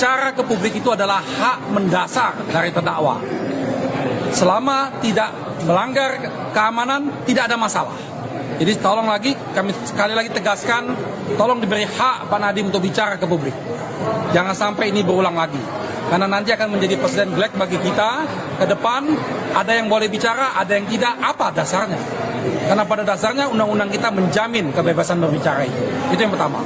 bicara ke publik itu adalah hak mendasar dari terdakwa. Selama tidak melanggar keamanan, tidak ada masalah. Jadi tolong lagi, kami sekali lagi tegaskan, tolong diberi hak Pak Nadiem untuk bicara ke publik. Jangan sampai ini berulang lagi. Karena nanti akan menjadi presiden jelek bagi kita ke depan. Ada yang boleh bicara, ada yang tidak. Apa dasarnya? Karena pada dasarnya undang-undang kita menjamin kebebasan berbicara itu. Itu yang pertama.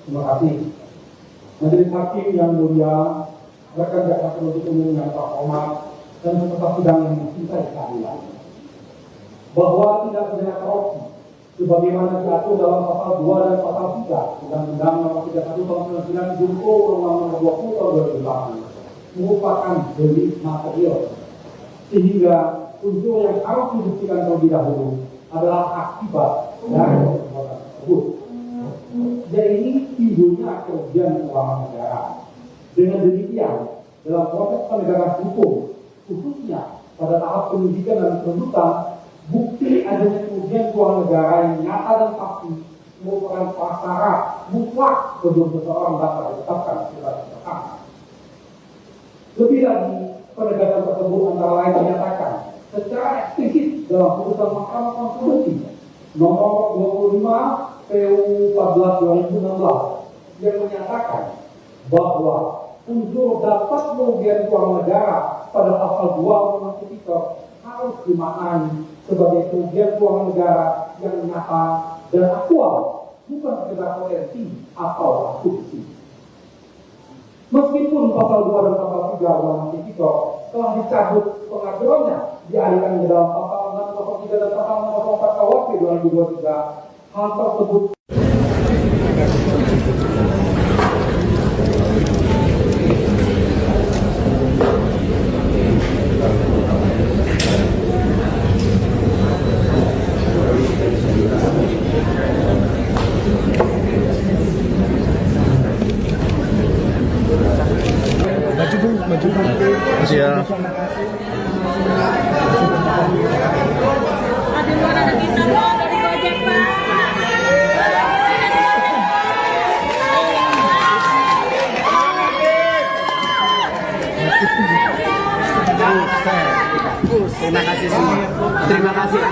Terima kasih. Majelis Hakim yang mulia, rekan jaksa penuntut umum yang terhormat dan peserta sidang yang mencintai keadilan, bahwa tindak pidana korupsi sebagaimana diatur dalam pasal 2 dan pasal 3 Undang-Undang Nomor 31 Tahun 99 Junto Undang-Undang Nomor 20 Tahun 2008 merupakan delik material, sehingga unsur yang harus dibuktikan terlebih dahulu adalah akibat dari perbuatan tersebut. Jadi timbulnya kerugian keuangan negara. Dengan demikian, dalam proses penegakan hukum, khususnya pada tahap penyidikan dan penuntutan, bukti adanya kerugian keuangan negara yang nyata dan pasti merupakan prasyarat mutlak sebelum seseorang dapat ditetapkan sebagai tersangka. Lebih lagi, penegakan tersebut antara lain dinyatakan secara eksplisit dalam putusan Mahkamah Konstitusi nomor 25 PU 14 2016 yang menyatakan bahwa unsur dapat kerugian keuangan negara pada pasal 2 Undang-Undang Tipikor harus dimaknai sebagai kerugian keuangan negara yang nyata dan aktual, bukan sekedar potensi atau asumsi. Meskipun pasal 2 dan pasal 3 Undang-Undang Tipikor telah dicabut pengaturannya, dialihkan ke dalam pasal 603 dan pasal 604 KUHP 2023, hal tersebut Ya. Terima kasih semua. Terima kasih.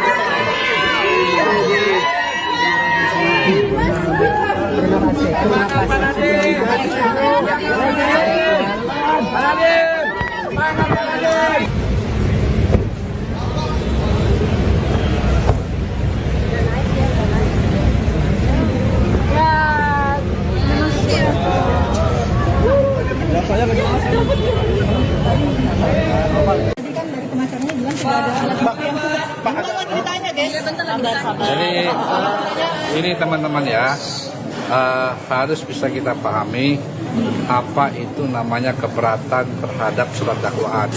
Jadi ini teman-teman ya, harus bisa kita pahami apa itu namanya keberatan terhadap surat dakwaan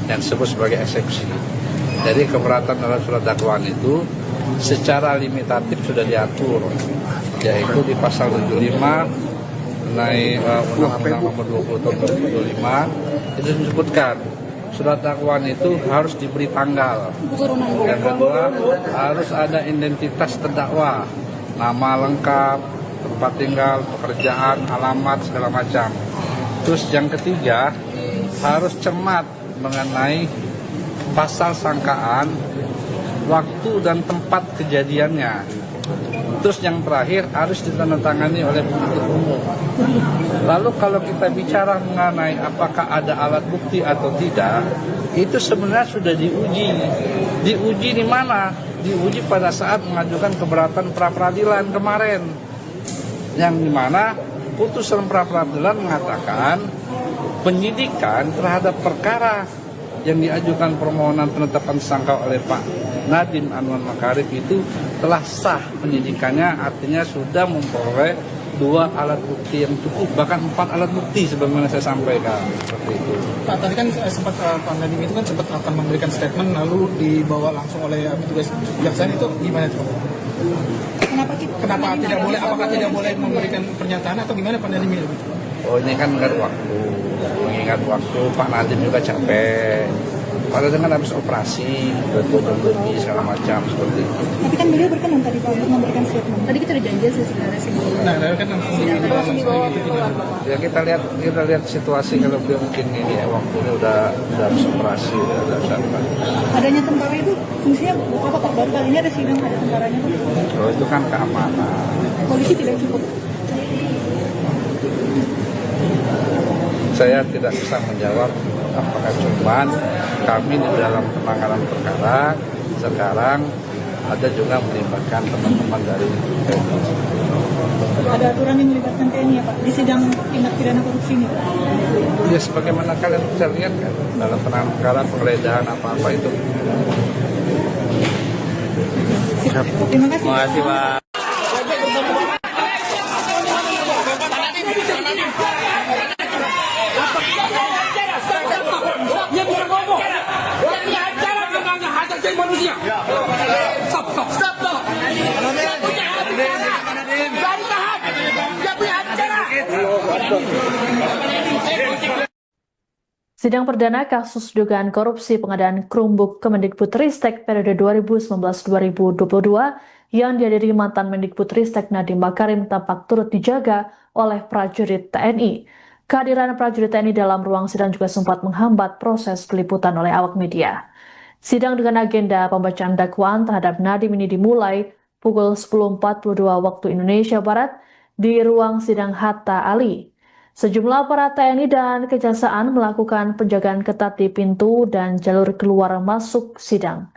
yang disebut sebagai eksepsi. Jadi keberatan terhadap surat dakwaan itu secara limitatif sudah diatur, yaitu di pasal 75 mengenai Undang-Undang Nomor 20 Tahun 2025 itu disebutkan surat dakwaan itu harus diberi tanggal. Yang kedua, harus ada identitas terdakwa, nama lengkap, tempat tinggal, pekerjaan, alamat, segala macam. Terus yang ketiga, harus cermat mengenai pasal sangkaan, waktu dan tempat kejadiannya. Terus yang terakhir harus ditandatangani oleh penuntut umum. Lalu kalau kita bicara mengenai apakah ada alat bukti atau tidak, itu sebenarnya sudah diuji. Diuji di mana? Diuji pada saat mengajukan keberatan pra-peradilan kemarin. Yang di mana putusan pra-peradilan mengatakan penyidikan terhadap perkara yang diajukan permohonan penetapan tersangka oleh Pak Nadiem Anwar Makarim itu telah sah penyidikannya, artinya sudah memperoleh 2 alat bukti yang cukup, bahkan 4 alat bukti sebagaimana saya sampaikan seperti itu. Pak, tadi kan sempat Pak Nadiem itu kan sempat akan memberikan statement lalu dibawa langsung oleh petugas kejaksaan, itu gimana itu? Kenapa tidak boleh? Apakah tidak boleh memberikan pernyataan atau gimana Pak Nadiem itu? Oh, ini kan mengingat waktu Pak Nadiem juga capek. Padahal dengan habis operasi, berbuat lebih segala macam seperti itu. Tapi kan beliau berkenan tadi Pak untuk memberikan statement. Tadi kita udah janji sih sebenarnya sih. Nah, kan langsung dibawa itu gimana? Ya kita lihat situasi kalau beliau mungkin ini ya, waktunya udah habis operasi, udah apa. Adanya tentara itu fungsinya apa Pak? Baru kali ini ada sidang ada tentaranya Pak. Oh, itu kan keamanan. Polisi tidak cukup. Saya tidak bisa menjawab apakah cuman kami di dalam penanganan perkara sekarang ada juga melibatkan teman-teman dari TNI. Ada aturan yang melibatkan TNI ya Pak di sidang tindak pidana korupsi ini Pak? Ya sebagaimana kalian bisa lihat kan dalam penanganan perkara penggeledahan apa-apa itu. Terima kasih. Terima kasih Pak. Dia bisa ngomong. Dia acara tentang hak asasi manusia. Stop. Dia punya hak bicara. Dari tahap. Dia punya hak bicara. Sidang perdana kasus dugaan korupsi pengadaan Chromebook Kemendikbudristek periode 2019-2022 yang dihadiri mantan Mendikbudristek Nadiem Makarim tampak turut dijaga oleh prajurit TNI. Kehadiran prajurit TNI dalam ruang sidang juga sempat menghambat proses peliputan oleh awak media. Sidang dengan agenda pembacaan dakwaan terhadap Nadiem ini dimulai pukul 10.42 waktu Indonesia Barat di ruang sidang Hatta Ali. Sejumlah aparat TNI dan Kejaksaan melakukan penjagaan ketat di pintu dan jalur keluar masuk sidang.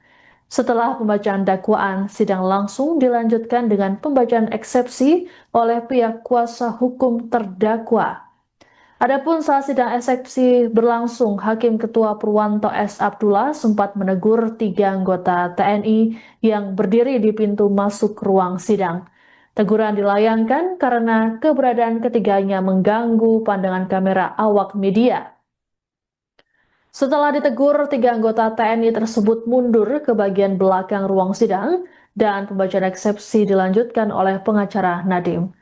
Setelah pembacaan dakwaan, sidang langsung dilanjutkan dengan pembacaan eksepsi oleh pihak kuasa hukum terdakwa. Adapun saat sidang eksepsi berlangsung, Hakim Ketua Purwanto S. Abdullah sempat menegur 3 anggota TNI yang berdiri di pintu masuk ruang sidang. Teguran dilayangkan karena keberadaan ketiganya mengganggu pandangan kamera awak media. Setelah ditegur, 3 anggota TNI tersebut mundur ke bagian belakang ruang sidang dan pembacaan eksepsi dilanjutkan oleh pengacara Nadiem.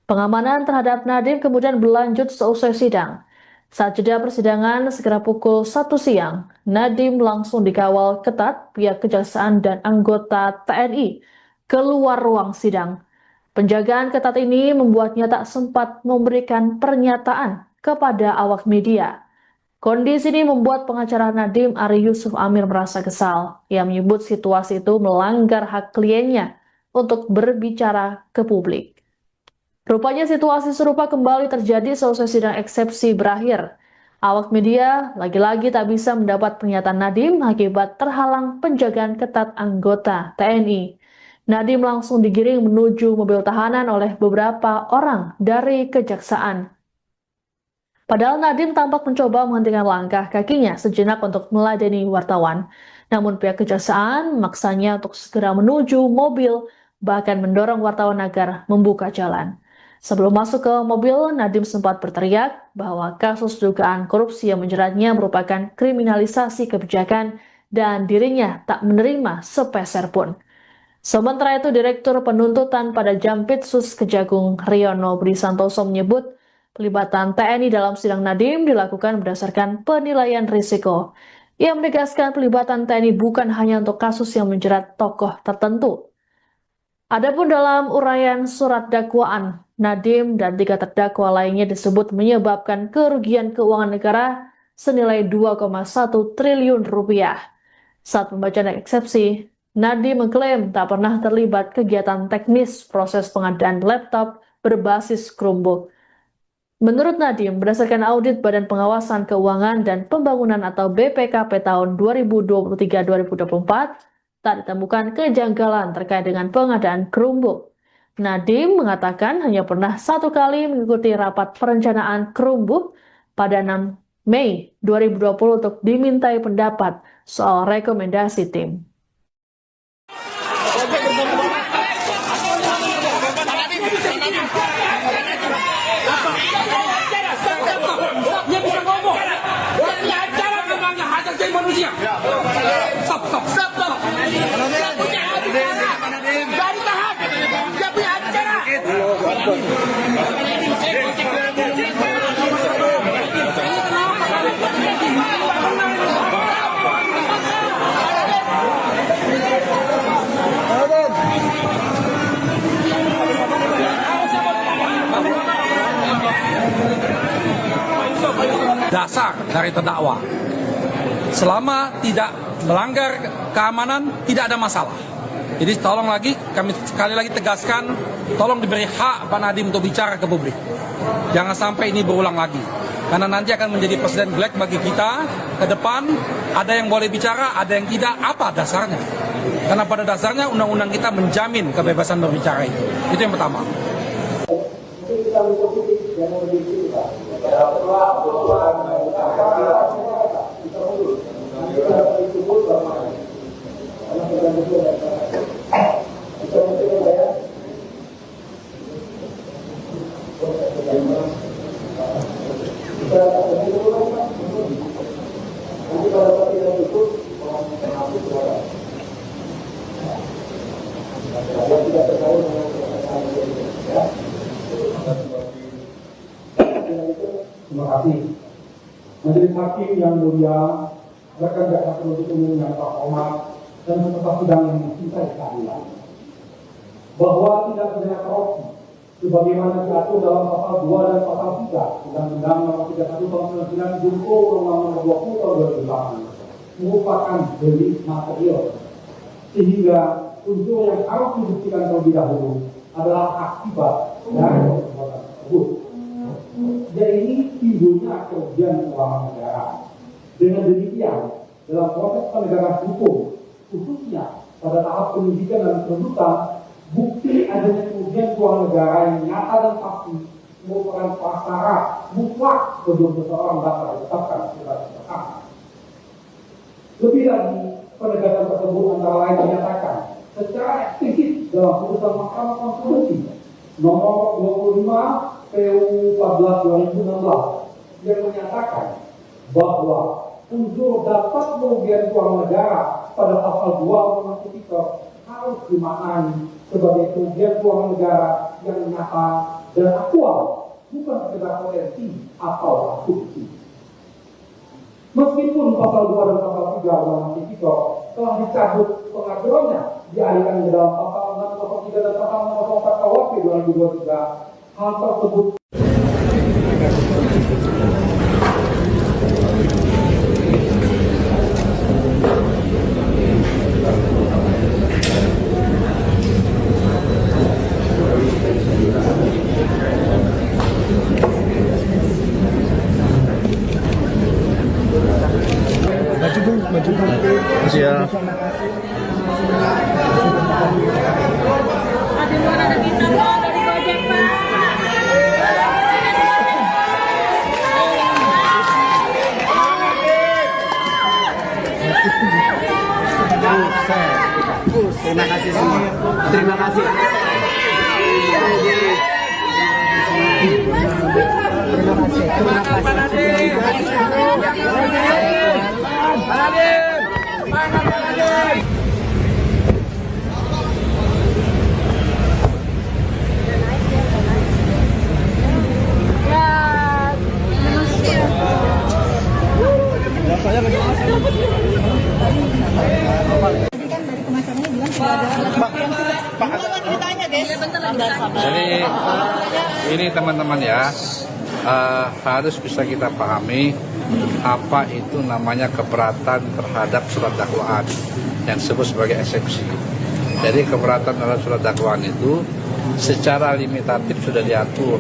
Pengamanan terhadap Nadiem kemudian berlanjut seusai sidang. Saat jeda persidangan sekitar pukul 1 siang, Nadiem langsung dikawal ketat pihak Kejaksaan dan anggota TNI keluar ruang sidang. Penjagaan ketat ini membuatnya tak sempat memberikan pernyataan kepada awak media. Kondisi ini membuat pengacara Nadiem Ari Yusuf Amir merasa kesal. Ia menyebut situasi itu melanggar hak kliennya untuk berbicara ke publik. Rupanya situasi serupa kembali terjadi selesai sidang eksepsi berakhir. Awak media lagi-lagi tak bisa mendapat pernyataan Nadiem akibat terhalang penjagaan ketat anggota TNI. Nadiem langsung digiring menuju mobil tahanan oleh beberapa orang dari Kejaksaan. Padahal Nadiem tampak mencoba menghentikan langkah kakinya sejenak untuk meladeni wartawan. Namun pihak Kejaksaan memaksanya untuk segera menuju mobil, bahkan mendorong wartawan agar membuka jalan. Sebelum masuk ke mobil, Nadiem sempat berteriak bahwa kasus dugaan korupsi yang menjeratnya merupakan kriminalisasi kebijakan dan dirinya tak menerima sepeser pun. Sementara itu, Direktur Penuntutan pada Jampitsus Kejagung Riono Budi Santoso menyebut pelibatan TNI dalam sidang Nadiem dilakukan berdasarkan penilaian risiko. Ia menegaskan pelibatan TNI bukan hanya untuk kasus yang menjerat tokoh tertentu. Adapun dalam uraian surat dakwaan, Nadiem dan 3 terdakwa lainnya disebut menyebabkan kerugian keuangan negara senilai 2,1 triliun rupiah. Saat pembacaan eksepsi, Nadiem mengklaim tak pernah terlibat kegiatan teknis proses pengadaan laptop berbasis Chromebook. Menurut Nadiem, berdasarkan audit Badan Pengawasan Keuangan dan Pembangunan atau BPKP tahun 2023-2024, tak ditemukan kejanggalan terkait dengan pengadaan Chromebook. Nadiem mengatakan hanya pernah 1 kali mengikuti rapat perencanaan Chromebook pada 6 Mei 2020 untuk dimintai pendapat soal rekomendasi tim. Bapak bersama menghargai manusia. Stop. Dia punya acara. Jangan tahan. Dia punya acara. Dasar dari terdakwa. Selama tidak melanggar keamanan, tidak ada masalah. Jadi tolong lagi, kami sekali lagi tegaskan, tolong diberi hak Pak Nadiem untuk bicara ke publik. Jangan sampai ini berulang lagi. Karena nanti akan menjadi presiden black bagi kita ke depan. Ada yang boleh bicara, ada yang tidak. Apa dasarnya? Karena pada dasarnya undang-undang kita menjamin kebebasan berbicara itu. Itu yang pertama. Terima kasih. Majelis Hakim yang mulia, rekan jaksa penuntut umum yang terhormat dan peserta sidang yang mencintai keadilan, bahwa tindak pidana korupsi sebagaimana diatur dalam pasal 2 dan pasal 3 Undang-Undang Nomor 31 Tahun 99 junto Undang-Undang Nomor 20 Tahun 2008 merupakan delik material, sehingga unsur yang harus dibuktikan terlebih dahulu adalah akibat dari perbuatan tersebut. Jadi timbulnya kerugian keuangan negara. Dengan demikian, dalam proses penegakan hukum, khususnya pada tahap penyidikan dan penuntutan, bukti adanya kerugian keuangan negara yang nyata dan pasti merupakan prasyarat mutlak sebelum seseorang dapat ditetapkan sebagai tersangka. Lebih lagi, penegakan tersebut antara lain dinyatakan secara eksplisit dalam putusan Mahkamah Konstitusi nomor 25 PU 14 2016 yang menyatakan bahwa unsur dapat kerugian keuangan negara pada pasal 2 Undang-Undang Tipikor harus dimaknai sebagai kerugian keuangan negara yang nyata dan aktual, bukan sekedar potensi atau asumsi. Meskipun pasal 2 dan pasal 3 Undang-Undang Tipikor telah dicabut pengaturannya, dialihkan ke dalam pasal 603 dan pasal 604 KUHP 2023, hal tersebut Siap. Ada luar ada bintang Pak, dari Gojek Pak. Terima kasih semua. Terima kasih. Jadi ini teman-teman ya, harus bisa kita pahami apa itu namanya keberatan terhadap surat dakwaan yang disebut sebagai eksepsi. Jadi keberatan terhadap surat dakwaan itu secara limitatif sudah diatur,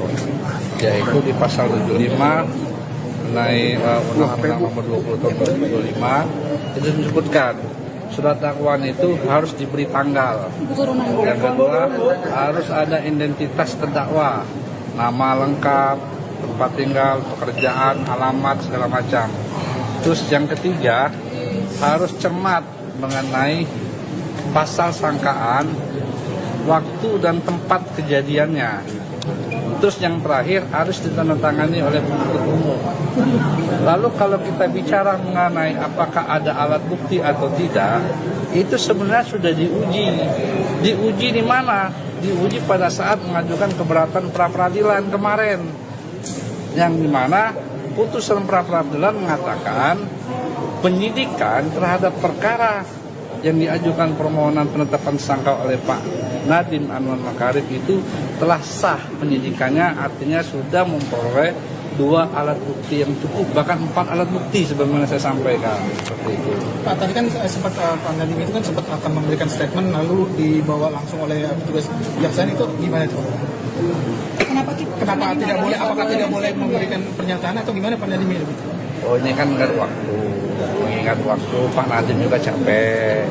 yaitu di pasal 75 mengenai Undang-Undang Nomor 20 Tahun 2025 itu disebutkan surat dakwaan itu harus diberi tanggal. Yang kedua, harus ada identitas terdakwa, nama lengkap, tempat tinggal, pekerjaan, alamat, segala macam. Terus yang ketiga, harus cermat mengenai pasal sangkaan, waktu dan tempat kejadiannya. Terus yang terakhir harus ditandatangani oleh penuntut umum. Lalu kalau kita bicara mengenai apakah ada alat bukti atau tidak, itu sebenarnya sudah diuji. Diuji di mana? Diuji pada saat mengajukan keberatan pra-peradilan kemarin. Yang dimana putusan pra-peradilan mengatakan penyidikan terhadap perkara yang diajukan permohonan penetapan tersangka oleh Pak Nadiem Anwar Makarim itu telah sah penyidikannya, artinya sudah memperoleh 2 alat bukti yang cukup, bahkan 4 alat bukti sebagaimana saya sampaikan seperti itu. Pak, tadi kan sempat Pak Nadiem itu kan sempat akan memberikan statement lalu dibawa langsung oleh petugas kejaksaan, itu gimana itu? Kenapa tidak boleh? Apakah tidak boleh memberikan pernyataan atau gimana Pak Nadiem itu? Oh, ini kan mengingat waktu Pak Nadiem juga capek.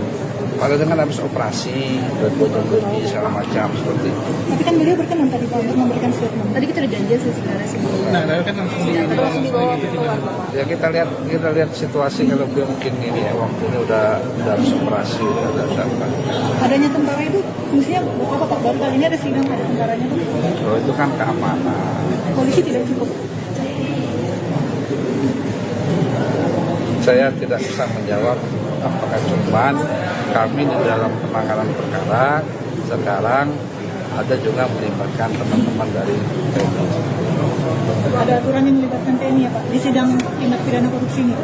Kalau dengan habis operasi, berbuat-buat segala macam seperti itu. Tapi kan beliau berkenan tadi Pak untuk memberikan statement. Tadi kita udah janji sih sebenarnya sebelum. Nah, kan langsung dibawa keluar. Ya kita lihat situasi kalau beliau mungkin ini ya waktunya udah harus operasi, udah apa. Adanya tentara itu fungsinya buat apa Pak? Baru kali ini ada sidang ada tentaranya Pak. Oh, itu kan keamanan. Polisi tidak cukup. Saya tidak bisa menjawab apakah cuman kami di dalam penanganan perkara sekarang ada juga melibatkan teman-teman dari TNI. Ada aturan yang melibatkan TNI ya Pak di sidang tindak pidana korupsi ini.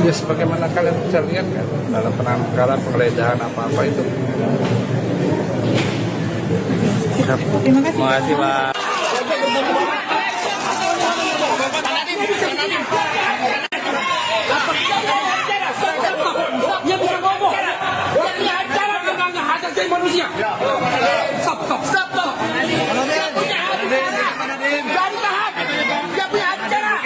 Ya sebagaimana kalian bisa lihat kan dalam penanganan perkara penggeledahan apa-apa itu. Terima kasih. Terima kasih Pak. Dia bisa ngomong. Dia punya acara nggak hajat jadi manusia. Stop. Dia punya acara. Jangan tahan. Dia punya acara.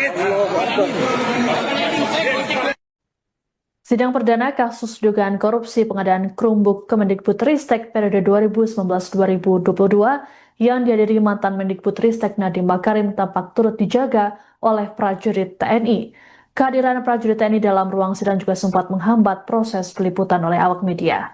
Sidang perdana kasus dugaan korupsi pengadaan Chromebook Kemendikbudristek periode 2019-2022 yang dihadiri mantan Mendikbudristek Nadiem Makarim tampak turut dijaga oleh prajurit TNI. Kehadiran prajurit TNI dalam ruang sidang juga sempat menghambat proses peliputan oleh awak media.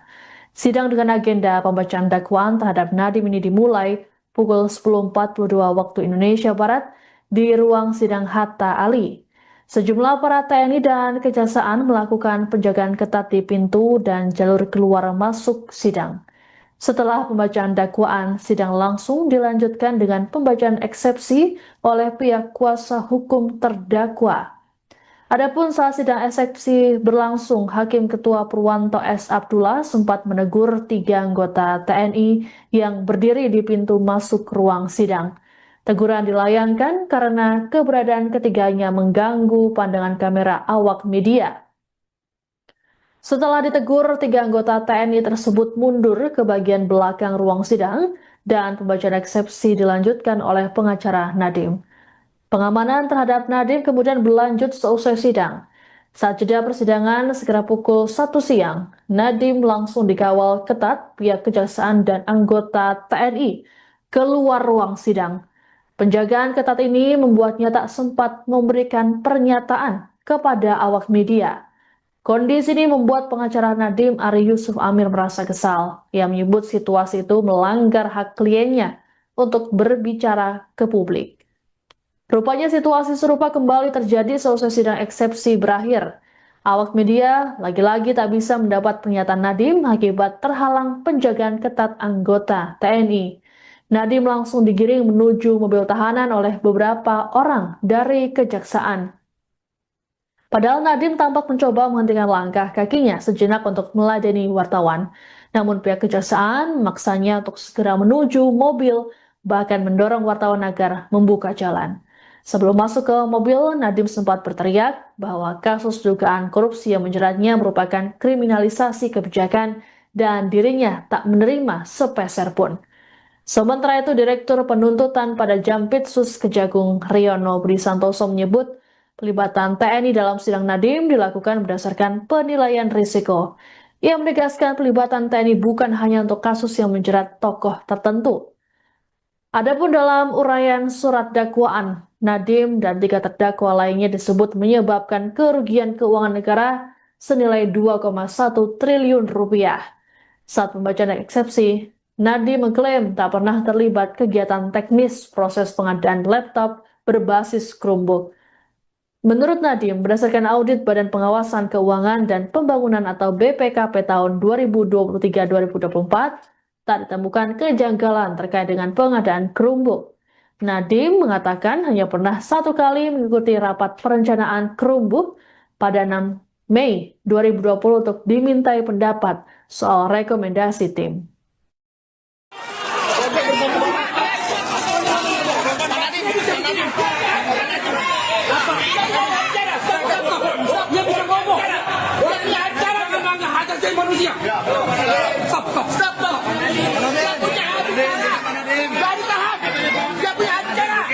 Sidang dengan agenda pembacaan dakwaan terhadap Nadiem ini dimulai pukul 10.42 waktu Indonesia Barat di ruang sidang Hatta Ali. Sejumlah aparat TNI dan Kejaksaan melakukan penjagaan ketat di pintu dan jalur keluar masuk sidang. Setelah pembacaan dakwaan, sidang langsung dilanjutkan dengan pembacaan eksepsi oleh pihak kuasa hukum terdakwa. Adapun saat sidang eksepsi berlangsung, Hakim Ketua Purwanto S. Abdullah sempat menegur 3 anggota TNI yang berdiri di pintu masuk ruang sidang. Teguran dilayangkan karena keberadaan ketiganya mengganggu pandangan kamera awak media. Setelah ditegur, 3 anggota TNI tersebut mundur ke bagian belakang ruang sidang dan pembacaan eksepsi dilanjutkan oleh pengacara Nadiem. Pengamanan terhadap Nadiem kemudian berlanjut seusai sidang. Saat jeda persidangan sekitar pukul 1 siang, Nadiem langsung dikawal ketat pihak Kejaksaan dan anggota TNI keluar ruang sidang. Penjagaan ketat ini membuatnya tak sempat memberikan pernyataan kepada awak media. Kondisi ini membuat pengacara Nadiem Ari Yusuf Amir merasa kesal. Ia menyebut situasi itu melanggar hak kliennya untuk berbicara ke publik. Rupanya situasi serupa kembali terjadi seusai sidang eksepsi berakhir. Awak media lagi-lagi tak bisa mendapat pernyataan Nadiem akibat terhalang penjagaan ketat anggota TNI. Nadiem langsung digiring menuju mobil tahanan oleh beberapa orang dari Kejaksaan. Padahal Nadiem tampak mencoba menghentikan langkah kakinya sejenak untuk meladeni wartawan. Namun pihak Kejaksaan memaksanya untuk segera menuju mobil, bahkan mendorong wartawan agar membuka jalan. Sebelum masuk ke mobil, Nadiem sempat berteriak bahwa kasus dugaan korupsi yang menjeratnya merupakan kriminalisasi kebijakan dan dirinya tak menerima sepeser pun. Sementara itu, Direktur Penuntutan pada Jampitsus Kejagung Riono Budi Santoso menyebut pelibatan TNI dalam sidang Nadiem dilakukan berdasarkan penilaian risiko. Ia menegaskan pelibatan TNI bukan hanya untuk kasus yang menjerat tokoh tertentu. Adapun dalam uraian surat dakwaan, Nadiem dan 3 terdakwa lainnya disebut menyebabkan kerugian keuangan negara senilai 2,1 triliun rupiah. Saat pembacaan eksepsi, Nadiem mengklaim tak pernah terlibat kegiatan teknis proses pengadaan laptop berbasis Chromebook. Menurut Nadiem, berdasarkan audit Badan Pengawasan Keuangan dan Pembangunan atau BPKP tahun 2023-2024, tak ditemukan kejanggalan terkait dengan pengadaan Chromebook. Nadiem mengatakan hanya pernah 1 kali mengikuti rapat perencanaan Chromebook pada 6 Mei 2020 untuk dimintai pendapat soal rekomendasi tim. Dia bisa ngomong. Dia punya acara melanggar hak asasi manusia. Stop. Dia punya acara. Jangan tahan. Dia punya acara.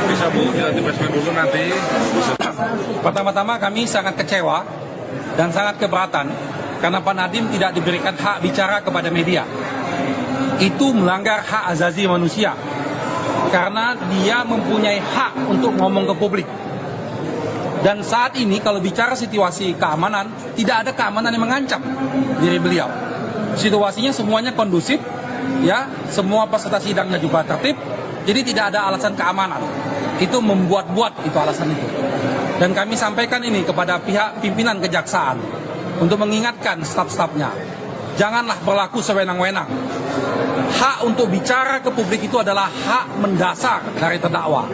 Bisa Bu, kita dipresmen dulu nanti. Pertama-tama kami sangat kecewa dan sangat keberatan karena Pak Nadiem tidak diberikan hak bicara kepada media. Itu melanggar hak asasi manusia karena dia mempunyai hak untuk ngomong ke publik. Dan saat ini kalau bicara situasi keamanan, tidak ada keamanan yang mengancam diri beliau. Situasinya semuanya kondusif, ya, semua peserta sidangnya juga tertib, jadi tidak ada alasan keamanan. Itu membuat-buat itu alasan itu. Dan kami sampaikan ini kepada pihak pimpinan kejaksaan untuk mengingatkan staf-stafnya, janganlah berlaku sewenang-wenang. Hak untuk bicara ke publik itu adalah hak mendasar dari terdakwa.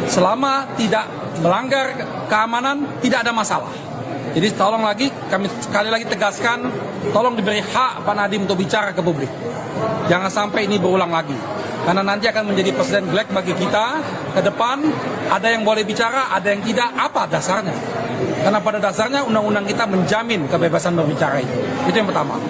Selama tidak melanggar keamanan, tidak ada masalah. Jadi tolong lagi, kami sekali lagi tegaskan, tolong diberi hak Pak Nadiem untuk bicara ke publik. Jangan sampai ini berulang lagi. Karena nanti akan menjadi presiden black bagi kita ke depan, ada yang boleh bicara, ada yang tidak, apa dasarnya? Karena pada dasarnya undang-undang kita menjamin kebebasan berbicara itu. Itu yang pertama.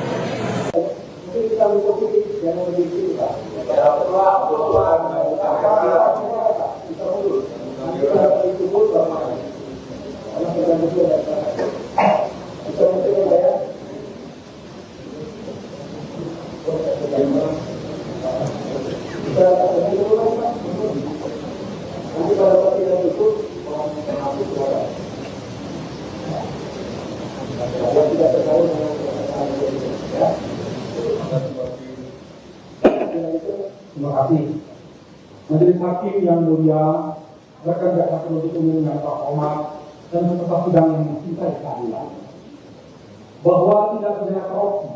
Terima kasih. Majelis Hakim yang mulia, rekan jaksa penuntut umum yang terhormat dan peserta sidang yang mencintai keadilan, bahwa tidak pidana korupsi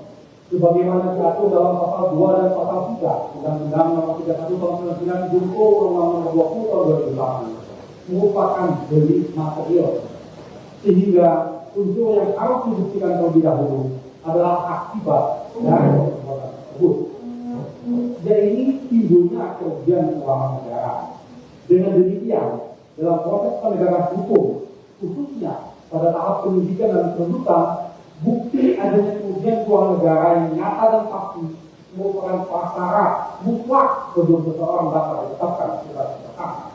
sebagaimana diatur dalam pasal 2 dan pasal 3 Undang-Undang Nomor 31 Tahun 99 junto Undang-Undang Nomor 20 Tahun 2008 merupakan delik material, sehingga unsur yang harus dibuktikan terlebih dahulu adalah akibat dari perbuatan tersebut. Jadi timbulnya kerugian keuangan negara. Dengan demikian, dalam proses penegakan hukum, khususnya pada tahap penyidikan dan penuntutan, bukti adanya kerugian keuangan negara yang nyata dan pasti merupakan prasyarat mutlak sebelum seseorang dapat ditetapkan sebagai tersangka.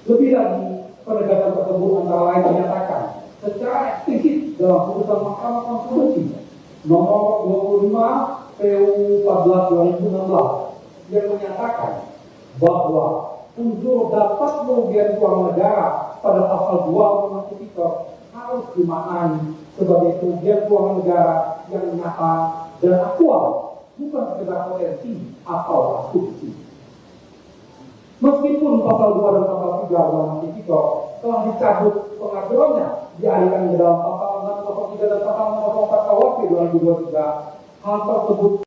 Lebih lagi, penegakan tersebut antara lain dinyatakan secara eksplisit dalam putusan Mahkamah Konstitusi nomor 25 PU 14/2016 yang menyatakan bahwa unsur dapat kerugian keuangan negara pada pasal 2 Undang-Undang Tipikor harus dimaknai sebagai kerugian keuangan negara yang nyata dan aktual, bukan sekedar potensi atau asumsi. Meskipun pasal 2 dan pasal 3 Undang-Undang Tipikor telah dicabut pengaturannya, dialihkan ke dalam pasal 603 dan pasal 604 KUHP 2023, hal tersebut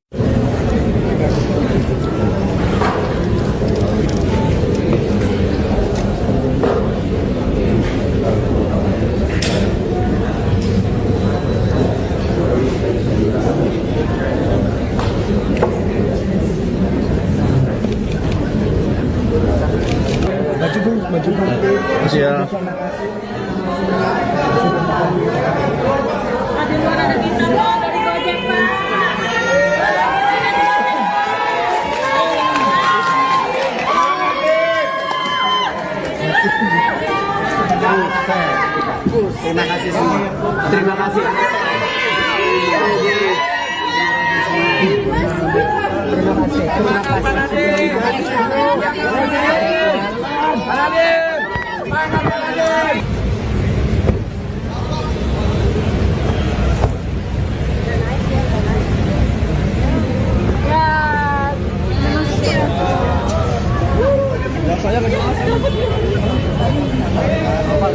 Ada luar ada kita. Terima kasih semua. Terima kasih.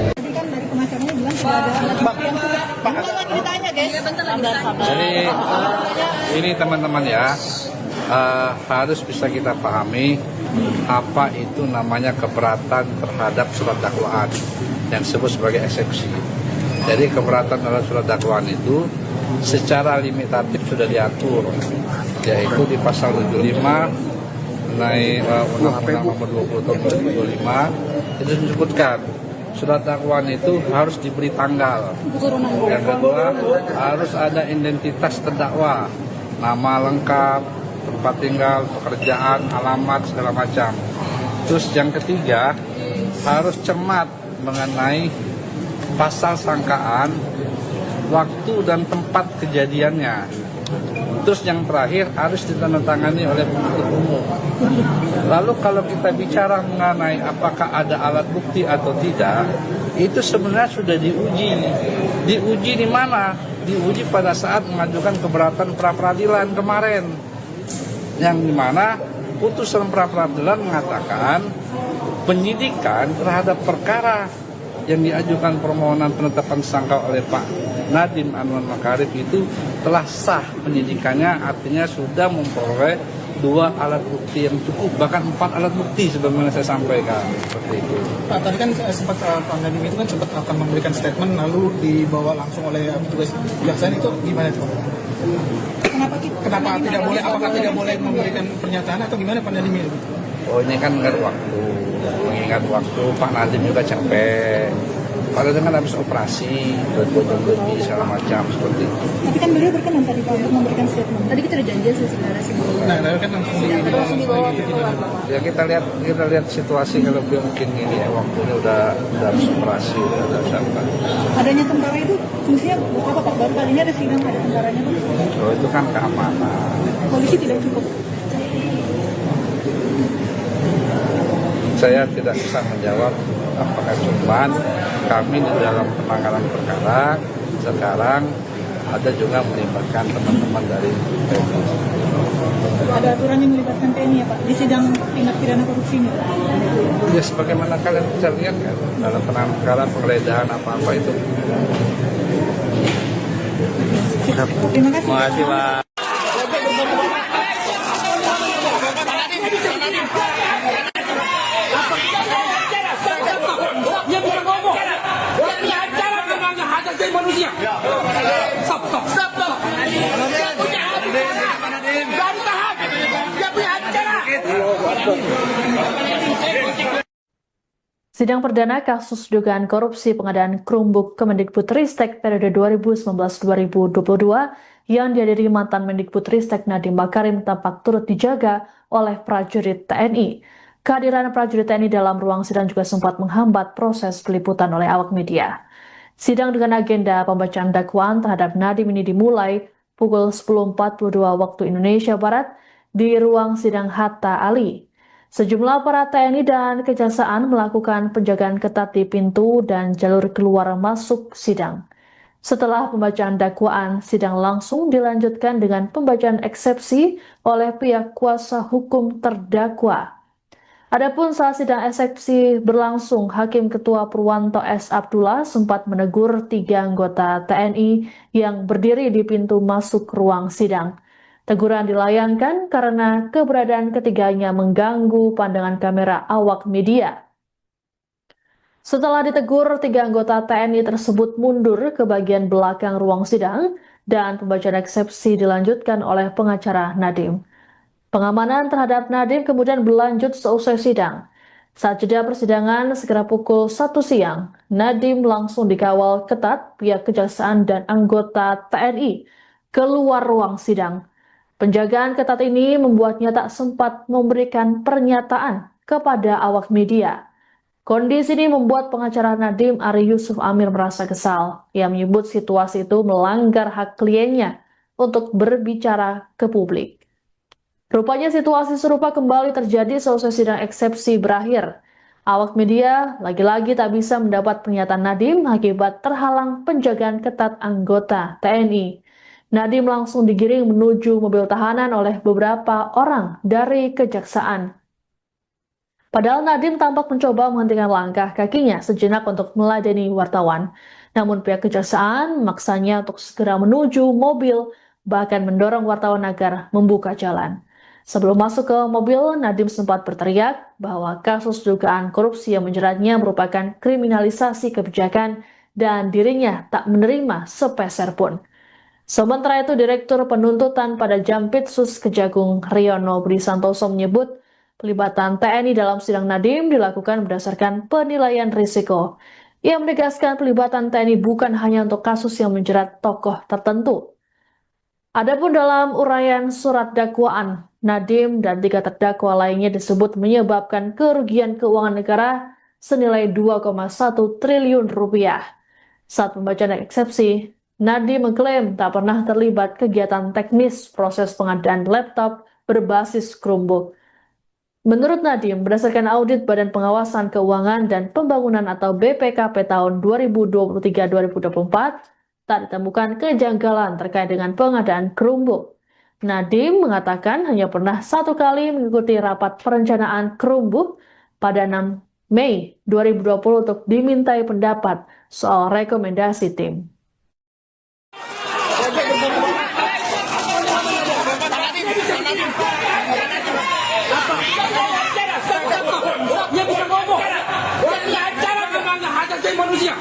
Tadi kan dari pengacaranya bilang sudah ada alat bukti yang cukup. Jangan ditanya guys. Jadi ini teman-teman ya, harus bisa kita pahami apa itu namanya keberatan terhadap surat dakwaan yang disebut sebagai eksepsi. Jadi keberatan terhadap surat dakwaan itu secara limitatif sudah diatur, yaitu di pasal 75 Undang-Undang Nomor 20 Tahun 2025 itu disebutkan surat dakwaan itu harus diberi tanggal. Yang kedua, harus ada identitas terdakwa, nama lengkap, tempat tinggal, pekerjaan, alamat, segala macam. Terus yang ketiga, harus cermat mengenai pasal sangkaan, waktu dan tempat kejadiannya. Terus yang terakhir harus ditandatangani oleh penuntut umum. Lalu kalau kita bicara mengenai apakah ada alat bukti atau tidak, itu sebenarnya sudah diuji. Diuji di mana? Diuji pada saat mengajukan keberatan pra peradilan kemarin. Yang dimana putusan pra peradilan mengatakan penyidikan terhadap perkara yang diajukan permohonan penetapan tersangka oleh Pak Nadiem Anwar Makarim itu telah sah penyidikannya, artinya sudah memperoleh 2 alat bukti yang cukup, bahkan 4 alat bukti sebagaimana saya sampaikan seperti itu. Pak, tadi kan sempat Pak Nadiem itu kan sempat akan memberikan statement lalu dibawa langsung oleh petugas kejaksaan, itu gimana itu? Kenapa tidak boleh? Apakah tidak boleh memberikan pernyataan atau gimana Pak Nadiem itu? Oh, ini kan mengingat waktu Pak Nadiem juga capek. Pak Nadiem kan habis operasi, lebih segala macam seperti itu. Tapi kan beliau berkenan tadi Pak untuk memberikan statement. Tadi kita udah janjian sih sebenarnya sih. Nah, kan langsung dibawa ke luar. Ya kita lihat situasi kalau beliau mungkin ini ya, waktunya udah habis operasi, udah siapa. Adanya tentara itu fungsinya buat apa Pak? Baru kali ini ada sidang ada tentaranya Pak. Oh, itu kan keamanan. Polisi tidak cukup. Saya tidak bisa menjawab apakah cuman kami di dalam penanganan perkara sekarang ada juga melibatkan teman-teman dari TNI. Ada aturan yang melibatkan TNI ya Pak di sidang tindak pidana korupsi ini. Ya sebagaimana kalian bisa lihat kan dalam penanganan perkara penggeledahan apa-apa itu. Terima kasih. Terima kasih Pak. Dia bisa ngomong. Dia punya acara tentang hak asasi manusia. Stop. Dia punya acara. Baru tahan. Dia punya acara. Sidang perdana kasus dugaan korupsi pengadaan Chromebook Kemendikbudristek periode 2019-2022 yang dihadiri mantan Mendikbudristek Nadiem Makarim tampak turut dijaga oleh prajurit TNI. Kehadiran prajurit TNI dalam ruang sidang juga sempat menghambat proses peliputan oleh awak media. Sidang dengan agenda pembacaan dakwaan terhadap Nadiem ini dimulai pukul 10.42 waktu Indonesia Barat di ruang sidang Hatta Ali. Sejumlah aparat TNI dan Kejaksaan melakukan penjagaan ketat di pintu dan jalur keluar masuk sidang. Setelah pembacaan dakwaan, sidang langsung dilanjutkan dengan pembacaan eksepsi oleh pihak kuasa hukum terdakwa. Adapun saat sidang eksepsi berlangsung, Hakim Ketua Purwanto S. Abdullah sempat menegur 3 anggota TNI yang berdiri di pintu masuk ruang sidang. Teguran dilayangkan karena keberadaan ketiganya mengganggu pandangan kamera awak media. Setelah ditegur, 3 anggota TNI tersebut mundur ke bagian belakang ruang sidang dan pembacaan eksepsi dilanjutkan oleh pengacara Nadiem. Pengamanan terhadap Nadiem kemudian berlanjut seusai sidang. Saat jeda persidangan sekitar pukul 1 siang, Nadiem langsung dikawal ketat pihak Kejaksaan dan anggota TNI keluar ruang sidang. Penjagaan ketat ini membuatnya tak sempat memberikan pernyataan kepada awak media. Kondisi ini membuat pengacara Nadiem Ari Yusuf Amir merasa kesal. Ia menyebut situasi itu melanggar hak kliennya untuk berbicara ke publik. Rupanya situasi serupa kembali terjadi seusai sidang eksepsi berakhir. Awak media lagi-lagi tak bisa mendapat pernyataan Nadiem akibat terhalang penjagaan ketat anggota TNI. Nadiem langsung digiring menuju mobil tahanan oleh beberapa orang dari kejaksaan. Padahal Nadiem tampak mencoba menghentikan langkah kakinya sejenak untuk meladeni wartawan. Namun pihak kejaksaan memaksanya untuk segera menuju mobil, bahkan mendorong wartawan agar membuka jalan. Sebelum masuk ke mobil, Nadiem sempat berteriak bahwa kasus dugaan korupsi yang menjeratnya merupakan kriminalisasi kebijakan dan dirinya tak menerima sepeser pun. Sementara itu, Direktur Penuntutan pada Jampitsus Kejagung Riono Budi Santoso menyebut pelibatan TNI dalam sidang Nadiem dilakukan berdasarkan penilaian risiko. Ia menegaskan pelibatan TNI bukan hanya untuk kasus yang menjerat tokoh tertentu. Adapun dalam uraian surat dakwaan, Nadiem dan 3 terdakwa lainnya disebut menyebabkan kerugian keuangan negara senilai 2,1 triliun rupiah. Saat pembacaan eksepsi, Nadiem mengklaim tak pernah terlibat kegiatan teknis proses pengadaan laptop berbasis Chromebook. Menurut Nadiem, berdasarkan audit Badan Pengawasan Keuangan dan Pembangunan atau BPKP tahun 2023-2024, tak ditemukan kejanggalan terkait dengan pengadaan Chromebook. Nadiem mengatakan hanya pernah 1 kali mengikuti rapat perencanaan Chromebook pada 6 Mei 2020 untuk dimintai pendapat soal rekomendasi tim. Dia bisa ngomong. Dia acara memangnya hak asasi manusia.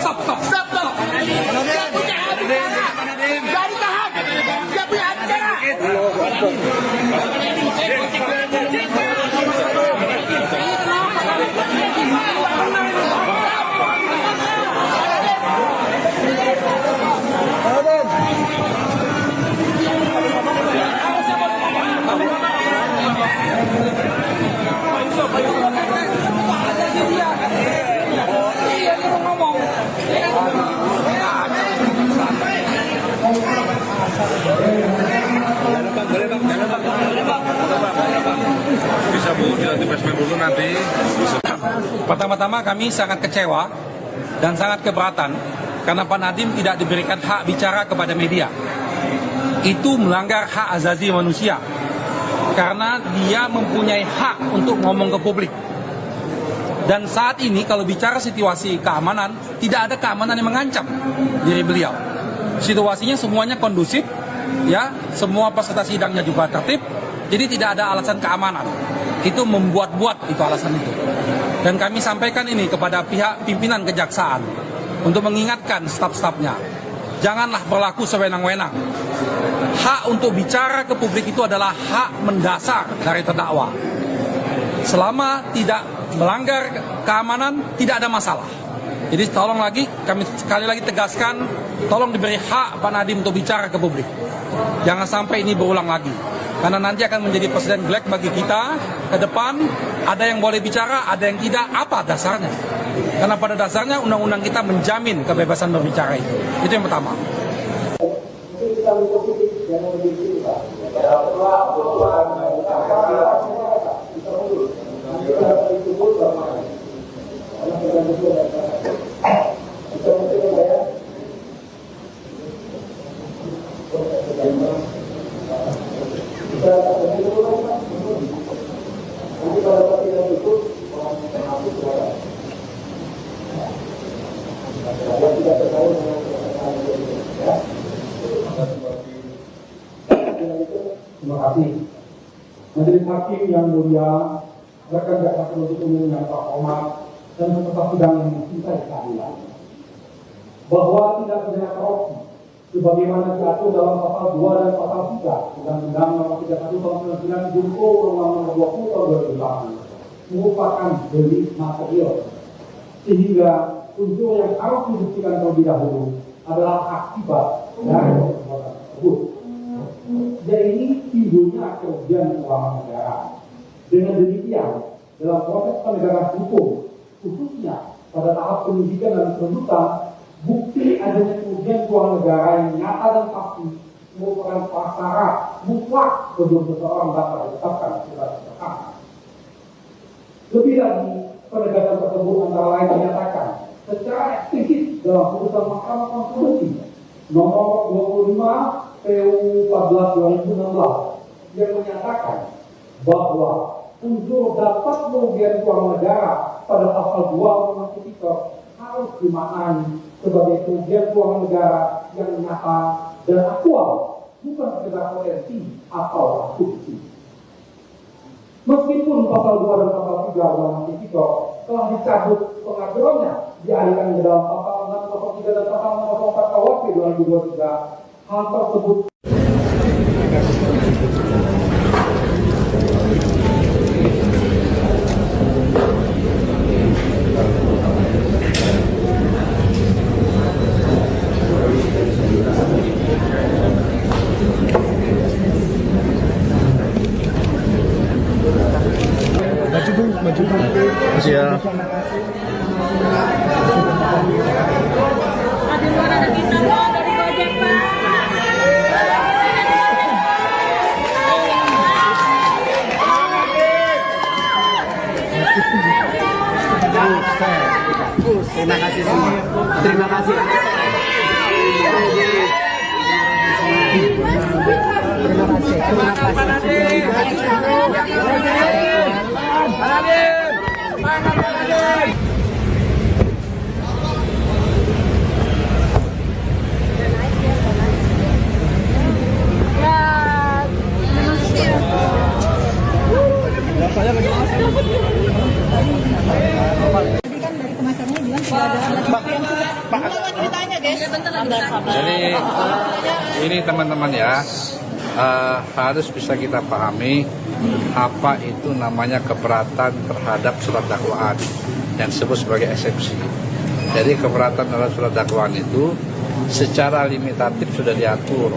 Stop. Dia punya acara. Dari tahap. Dia punya acara. Bisa Bu, nanti basement dulu nanti. Pertama-tama kami sangat kecewa dan sangat keberatan karena Pak Nadiem tidak diberikan hak bicara kepada media. Itu melanggar hak asasi manusia karena dia mempunyai hak untuk ngomong ke publik. Dan saat ini kalau bicara situasi keamanan, tidak ada keamanan yang mengancam diri beliau. Situasinya semuanya kondusif, ya, semua peserta sidangnya juga tertib, jadi tidak ada alasan keamanan. Itu membuat-buat itu alasan itu. Dan kami sampaikan ini kepada pihak pimpinan kejaksaan untuk mengingatkan staf-stafnya, janganlah berlaku sewenang-wenang. Hak untuk bicara ke publik itu adalah hak mendasar dari terdakwa. Selama tidak melanggar keamanan, tidak ada masalah. Jadi tolong lagi, kami sekali lagi tegaskan, tolong diberi hak Pak Nadiem untuk bicara ke publik. Jangan sampai ini berulang lagi. Karena nanti akan menjadi presiden black bagi kita ke depan. Ada yang boleh bicara, ada yang tidak. Apa dasarnya? Karena pada dasarnya undang-undang kita menjamin kebebasan berbicara itu. Itu yang pertama. Terima kasih. Majelis Hakim yang mulia, rekan jaksa penuntut umum yang terhormat dan peserta sidang yang mencintai keadilan, bahwa tindak pidana korupsi sebagaimana diatur dalam pasal 2 dan pasal 3 Undang-Undang Nomor 31 Tahun 99 Junto Undang-Undang Nomor 20 Tahun 2008 merupakan delik material, sehingga unsur yang harus dibuktikan terlebih dahulu adalah akibat dari perbuatan tersebut. Jadi ini timbulnya kerugian keuangan negara. Dengan demikian, dalam proses penegakan hukum, khususnya pada tahap penyidikan dan penuntutan, bukti adanya kerugian keuangan negara yang nyata dan pasti merupakan prasyarat mutlak sebelum seseorang dapat ditetapkan sebagai tersangka. Lebih lagi, penegakan tersebut antara lain dinyatakan secara eksplisit dalam putusan Mahkamah Konstitusi nomor 25 PU 14 2016 yang menyatakan bahwa unsur dapat kerugian keuangan negara pada pasal 2 Undang-Undang Tipikor harus dimaknai sebagai kerugian keuangan negara yang nyata dan aktual, bukan sekedar potensi atau asumsi. Meskipun pasal 2 dan pasal 3 Undang-Undang Tipikor telah dicabut pengaturannya, dialihkan ke dalam pasal 603 dan pasal 604 KUHP 2023, hal tersebut Siap. Ada luar ada kita Pak, dari Gojek Pak. Terima kasih semua. Terima kasih. Tadi kan dari kemasannya bilang sudah ada alat bukti yang cukup. Gimana ceritanya guys? Bentar lagi sabar. Jadi ini teman-teman ya, harus bisa kita pahami apa itu namanya keberatan terhadap surat dakwaan yang disebut sebagai eksepsi. Jadi keberatan terhadap surat dakwaan itu secara limitatif sudah diatur,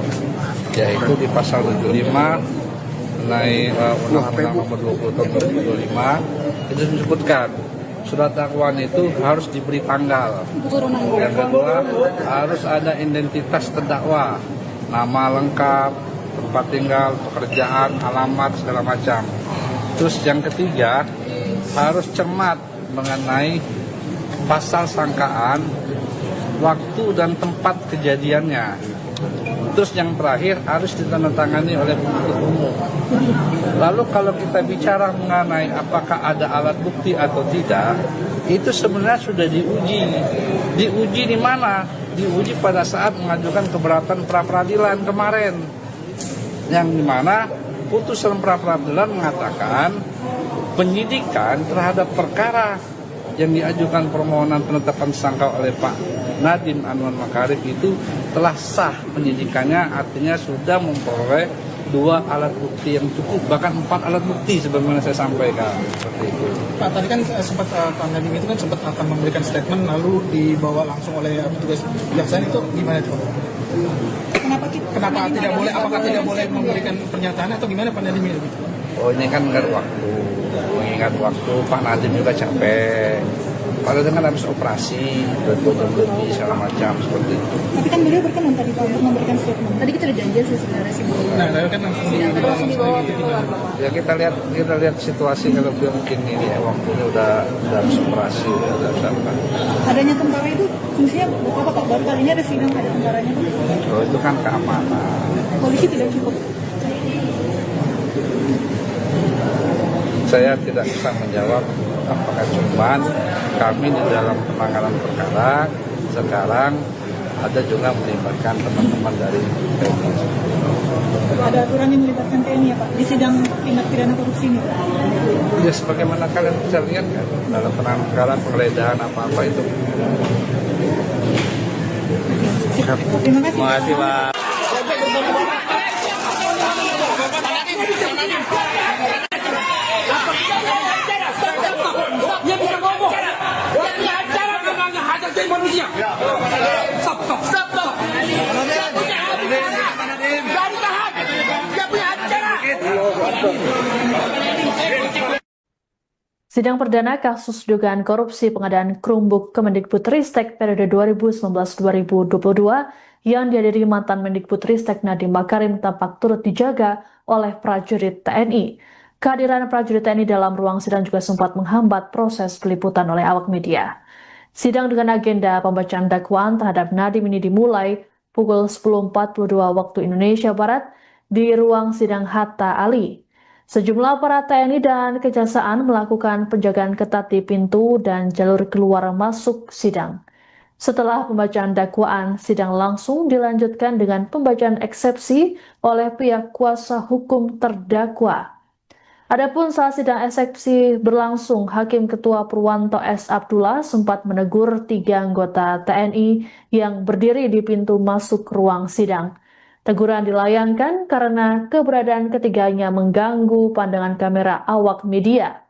yaitu di pasal 75 mengenai Undang-Undang Nomor 20 Tahun 2025 itu disebutkan surat dakwaan itu harus diberi tanggal. Yang kedua, harus ada identitas terdakwa, nama lengkap, tempat tinggal, pekerjaan, alamat, segala macam. Terus yang ketiga, harus cermat mengenai pasal sangkaan, waktu dan tempat kejadiannya. Terus yang terakhir harus ditandatangani oleh penuntut umum. Lalu kalau kita bicara mengenai apakah ada alat bukti atau tidak, itu sebenarnya sudah diuji. Diuji di mana? Diuji pada saat mengajukan keberatan pra-peradilan kemarin. Yang dimana putusan pra-peradilan mengatakan penyidikan terhadap perkara yang diajukan permohonan penetapan tersangka oleh Pak Nadiem Anwar Makarim itu telah sah penyidikannya, artinya sudah memperoleh 2 alat bukti yang cukup, bahkan 4 alat bukti sebagaimana saya sampaikan seperti itu. Pak, tadi kan sempat Pak Nadiem itu kan sempat akan memberikan statement lalu dibawa langsung oleh petugas kejaksaan, itu gimana itu? Kenapa tidak boleh? Apakah tidak boleh memberikan pernyataan atau gimana Pak Nadiem itu? Oh, ini kan mengingat waktu Pak Nadiem juga capek. Kalau dengan habis operasi, lebih segala macam seperti itu. Tapi kan beliau berkenan tadi Pak untuk memberikan statement. Tadi kita udah janji sih sebenarnya sih. Nah, saya kan langsung dibawa keluar. Ya kita lihat situasi kalau beliau mungkin ini ya, waktunya udah habis operasi, udah apa. Adanya tentara itu fungsinya apa Pak? Baru kali ini ada sidang ada tentaranya Pak. Oh, itu kan keamanan. Polisi tidak cukup. Saya tidak bisa menjawab apakah cuman kami di dalam penanganan perkara sekarang ada juga melibatkan teman-teman dari TNI. Ada aturan yang melibatkan TNI ya Pak di sidang tindak pidana korupsi ini Pak. Ya sebagaimana kalian bisa lihat kan dalam penanganan perkara penggeledahan apa-apa itu. Terima kasih. Terima kasih Pak. Dia bisa ngomong. Dia punya acara namanya hajat jadi manusia. Stop. Dia punya acara. Jangan tahan. Dia punya acara. Sidang perdana kasus dugaan korupsi pengadaan Chromebook Kemendikbudristek periode 2019-2022 yang dihadiri mantan Mendikbudristek Nadiem Makarim tampak turut dijaga oleh prajurit TNI. Kehadiran prajurit TNI dalam ruang sidang juga sempat menghambat proses peliputan oleh awak media. Sidang dengan agenda pembacaan dakwaan terhadap Nadiem ini dimulai pukul 10.42 waktu Indonesia Barat di ruang sidang Hatta Ali. Sejumlah aparat TNI dan Kejaksaan melakukan penjagaan ketat di pintu dan jalur keluar masuk sidang. Setelah pembacaan dakwaan, sidang langsung dilanjutkan dengan pembacaan eksepsi oleh pihak kuasa hukum terdakwa. Adapun saat sidang eksepsi berlangsung, Hakim Ketua Purwanto S. Abdullah sempat menegur 3 anggota TNI yang berdiri di pintu masuk ruang sidang. Teguran dilayangkan karena keberadaan ketiganya mengganggu pandangan kamera awak media.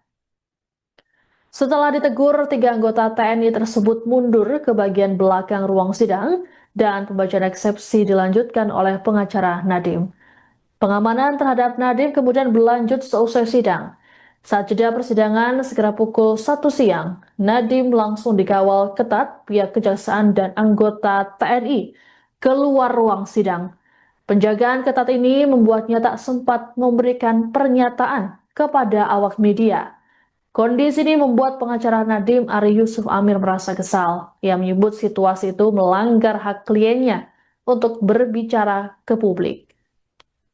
Setelah ditegur, 3 anggota TNI tersebut mundur ke bagian belakang ruang sidang dan pembacaan eksepsi dilanjutkan oleh pengacara Nadiem. Pengamanan terhadap Nadiem kemudian berlanjut seusai sidang. Saat jeda persidangan sekira pukul 1 siang, Nadiem langsung dikawal ketat pihak Kejaksaan dan anggota TNI keluar ruang sidang. Penjagaan ketat ini membuatnya tak sempat memberikan pernyataan kepada awak media. Kondisi ini membuat pengacara Nadiem Ari Yusuf Amir merasa kesal. Ia menyebut situasi itu melanggar hak kliennya untuk berbicara ke publik.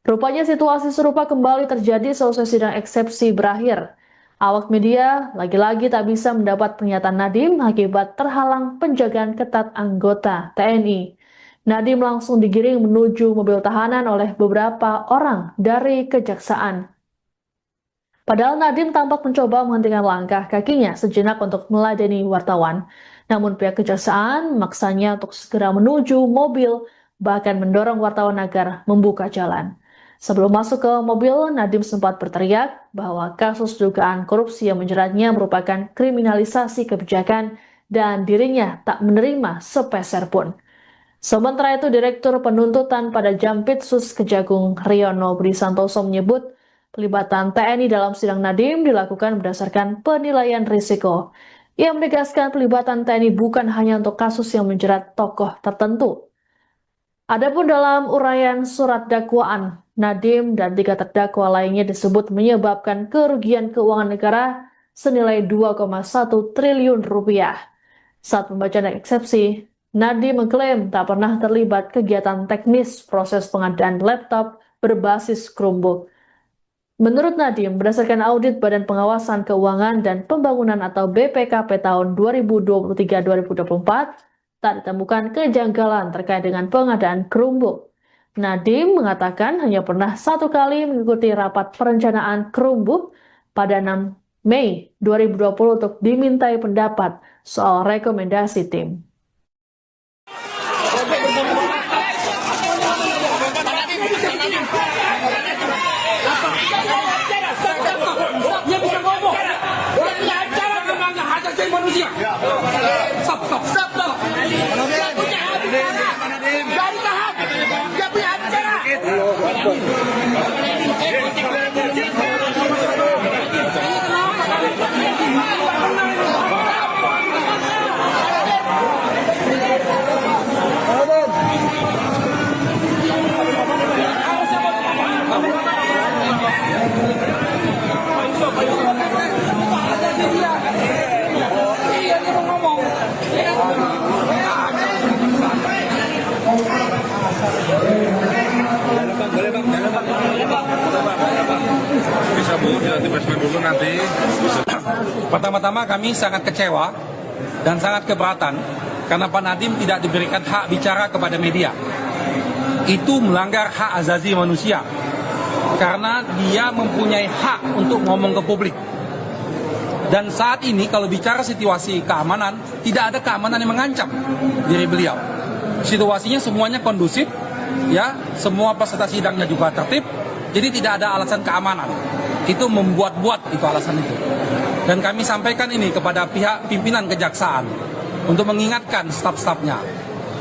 Rupanya situasi serupa kembali terjadi seusai sidang eksepsi berakhir. Awak media lagi-lagi tak bisa mendapat pernyataan Nadiem akibat terhalang penjagaan ketat anggota TNI. Nadiem langsung digiring menuju mobil tahanan oleh beberapa orang dari Kejaksaan. Padahal Nadiem tampak mencoba menghentikan langkah kakinya sejenak untuk meladeni wartawan. Namun pihak Kejaksaan memaksanya untuk segera menuju mobil, bahkan mendorong wartawan agar membuka jalan. Sebelum masuk ke mobil, Nadiem sempat berteriak bahwa kasus dugaan korupsi yang menjeratnya merupakan kriminalisasi kebijakan dan dirinya tak menerima sepeser pun. Sementara itu, Direktur Penuntutan pada Jampitsus Kejagung Riono Budi Santoso menyebut pelibatan TNI dalam sidang Nadiem dilakukan berdasarkan penilaian risiko. Ia menegaskan pelibatan TNI bukan hanya untuk kasus yang menjerat tokoh tertentu. Adapun dalam uraian surat dakwaan, Nadiem dan 3 terdakwa lainnya disebut menyebabkan kerugian keuangan negara senilai 2,1 triliun rupiah. Saat pembacaan eksepsi, Nadiem mengklaim tak pernah terlibat kegiatan teknis proses pengadaan laptop berbasis Chromebook. Menurut Nadiem, berdasarkan audit Badan Pengawasan Keuangan dan Pembangunan atau BPKP tahun 2023-2024, tak ditemukan kejanggalan terkait dengan pengadaan Chromebook. Nadiem mengatakan hanya pernah 1 kali mengikuti rapat perencanaan Chromebook pada 6 Mei 2020 untuk dimintai pendapat soal rekomendasi tim. Dia bisa ngomong. Dia punya acara namanya hak asasi manusia. Stop. Dia punya acara. Dari tahap. Dia punya acara. Bisa Bu, nanti basement dulu nanti. Pertama-tama kami sangat kecewa dan sangat keberatan karena Pak Nadiem tidak diberikan hak bicara kepada media. Itu melanggar hak asasi manusia karena dia mempunyai hak untuk ngomong ke publik. Dan saat ini kalau bicara situasi keamanan, tidak ada keamanan yang mengancam diri beliau. Situasinya semuanya kondusif, ya, semua peserta sidangnya juga tertib, jadi tidak ada alasan keamanan. Itu membuat-buat itu alasan itu. Dan kami sampaikan ini kepada pihak pimpinan Kejaksaan untuk mengingatkan staf-stafnya,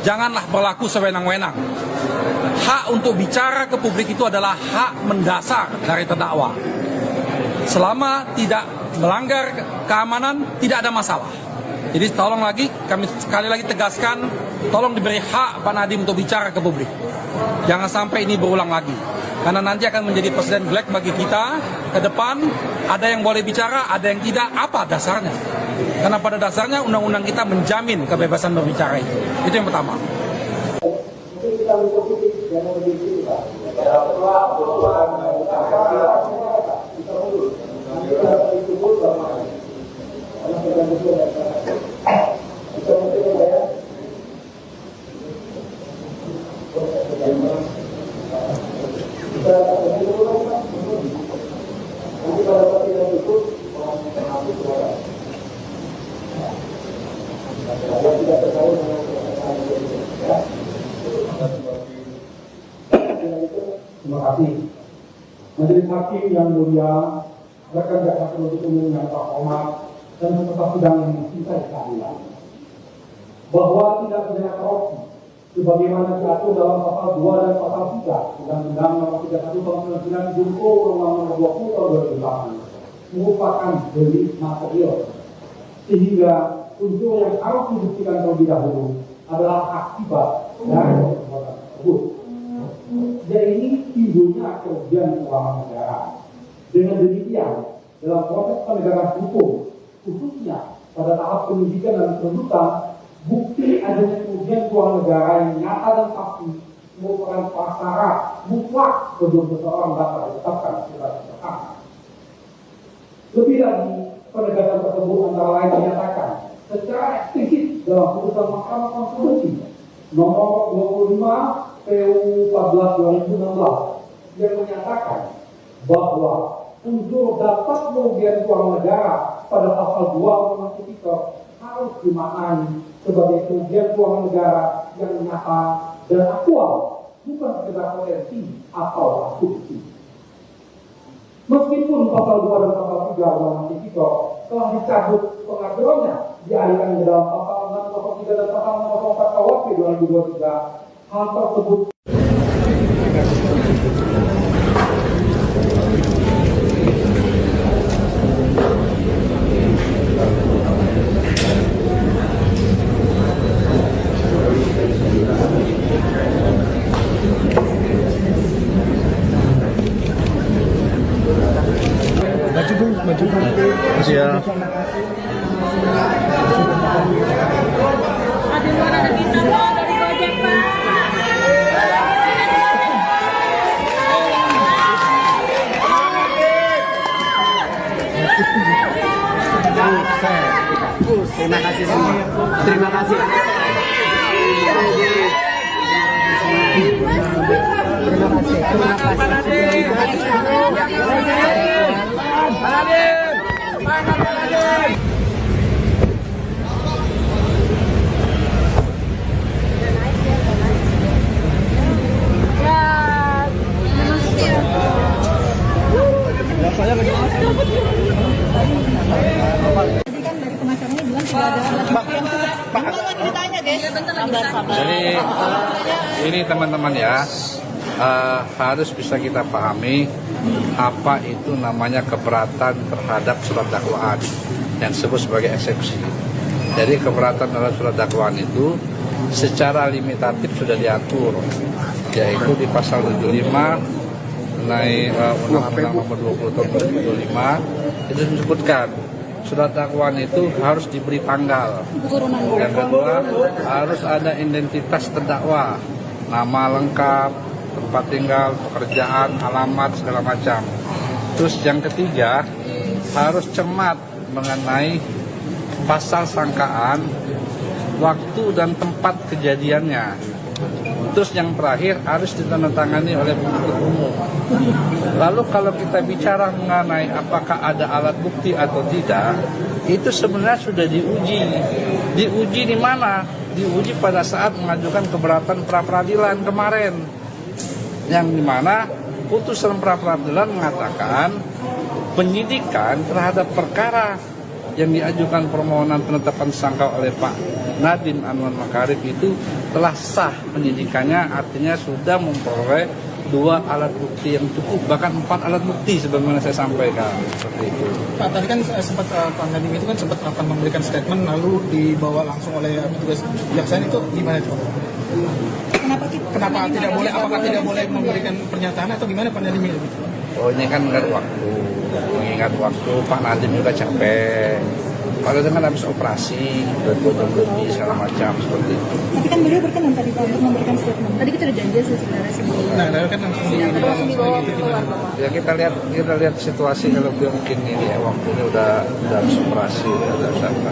janganlah berlaku sewenang-wenang. Hak untuk bicara ke publik itu adalah hak mendasar dari terdakwa. Selama tidak melanggar keamanan, tidak ada masalah. Jadi tolong lagi, kami sekali lagi tegaskan, tolong diberi hak Pak Nadiem untuk bicara ke publik. Jangan sampai ini berulang lagi. Karena nanti akan menjadi presiden black bagi kita ke depan. Ada yang boleh bicara, ada yang tidak. Apa dasarnya? Karena pada dasarnya undang-undang kita menjamin kebebasan berbicara itu. Itu yang pertama. Terima kasih. Majelis Hakim yang mulia, rekan jaksa penuntut umum yang terhormat dan peserta sidang yang mencintai keadilan, bahwa tidak pidana korupsi sebagaimana diatur dalam pasal 2 dan pasal 3 Undang-Undang Nomor 31 Tahun 99 junto Undang-Undang Nomor 20 Tahun 2008 merupakan delik material, sehingga unsur yang harus dibuktikan terlebih dahulu adalah akibat dari perbuatan tersebut. Jadi timbulnya kerugian keuangan negara. Dengan demikian, dalam proses penegakan hukum, khususnya pada tahap penyidikan dan penuntutan, bukti adanya kerugian keuangan negara yang nyata dan pasti merupakan prasyarat mutlak sebelum seseorang dapat ditetapkan sebagai tersangka. Lebih lagi, penegakan tersebut antara lain dinyatakan secara eksplisit dalam putusan Mahkamah Konstitusi nomor 25 PU 14/2016 yang menyatakan bahwa unsur dapat kerugian keuangan negara pada pasal 2 Undang-Undang Tipikor harus dimaknai sebagai kerugian keuangan negara yang nyata dan aktual, bukan sekedar potensi atau asumsi. Meskipun pasal 2 dan pasal 3 Undang-Undang Tipikor telah dicabut pengaturannya dialihkan ke dalam pasal 603 dan pasal 604 KUHP 2023, hal tersebut Terima kasih semua. Terima kasih. Kan dari pemasarannya bilang sudah ada alat bukti yang sudah. Gimana ceritanya, guys? Jadi ini teman-teman ya, harus bisa kita pahami apa itu namanya keberatan terhadap surat dakwaan yang disebut sebagai eksepsi. Jadi keberatan terhadap surat dakwaan itu secara limitatif sudah diatur, yaitu di pasal 75 mengenai Undang-Undang Nomor 20 Tahun 2025 itu disebutkan surat dakwaan itu harus diberi tanggal. Yang kedua, harus ada identitas terdakwa, nama lengkap, tempat tinggal, pekerjaan, alamat, segala macam. Terus yang ketiga, harus cermat mengenai pasal sangkaan, waktu dan tempat kejadiannya. Terus yang terakhir harus ditandatangani oleh penuntut umum. Lalu kalau kita bicara mengenai apakah ada alat bukti atau tidak, itu sebenarnya sudah diuji. Diuji di mana? Diuji pada saat mengajukan keberatan pra-peradilan kemarin. Yang dimana putusan pra-peradilan mengatakan penyidikan terhadap perkara yang diajukan permohonan penetapan tersangka oleh Pak Nadiem Anwar Makarim itu telah sah penyidikannya, artinya sudah memperoleh 2 alat bukti yang cukup, bahkan 4 alat bukti sebagaimana saya sampaikan seperti itu. Pak, tadi kan sempat Pak Nadiem itu kan sempat akan memberikan statement lalu dibawa langsung oleh petugas kejaksaan, itu gimana itu? Kenapa tidak boleh? Apakah tidak boleh memberikan pernyataan atau gimana Pak Nadiem itu? Oh, ini kan mengingat waktu Pak Nadiem juga capek. Padahal dengan habis operasi, udah 2 jam lebih segala macam seperti itu. Tapi kan beliau berkenan tadi Pak untuk memberikan statement. Tadi kita udah janji sih sebenarnya sih. Nah, kan langsung dibawa itu gimana? Ya kita lihat situasi kalau beliau mungkin ini ya waktunya udah habis operasi, udah apa.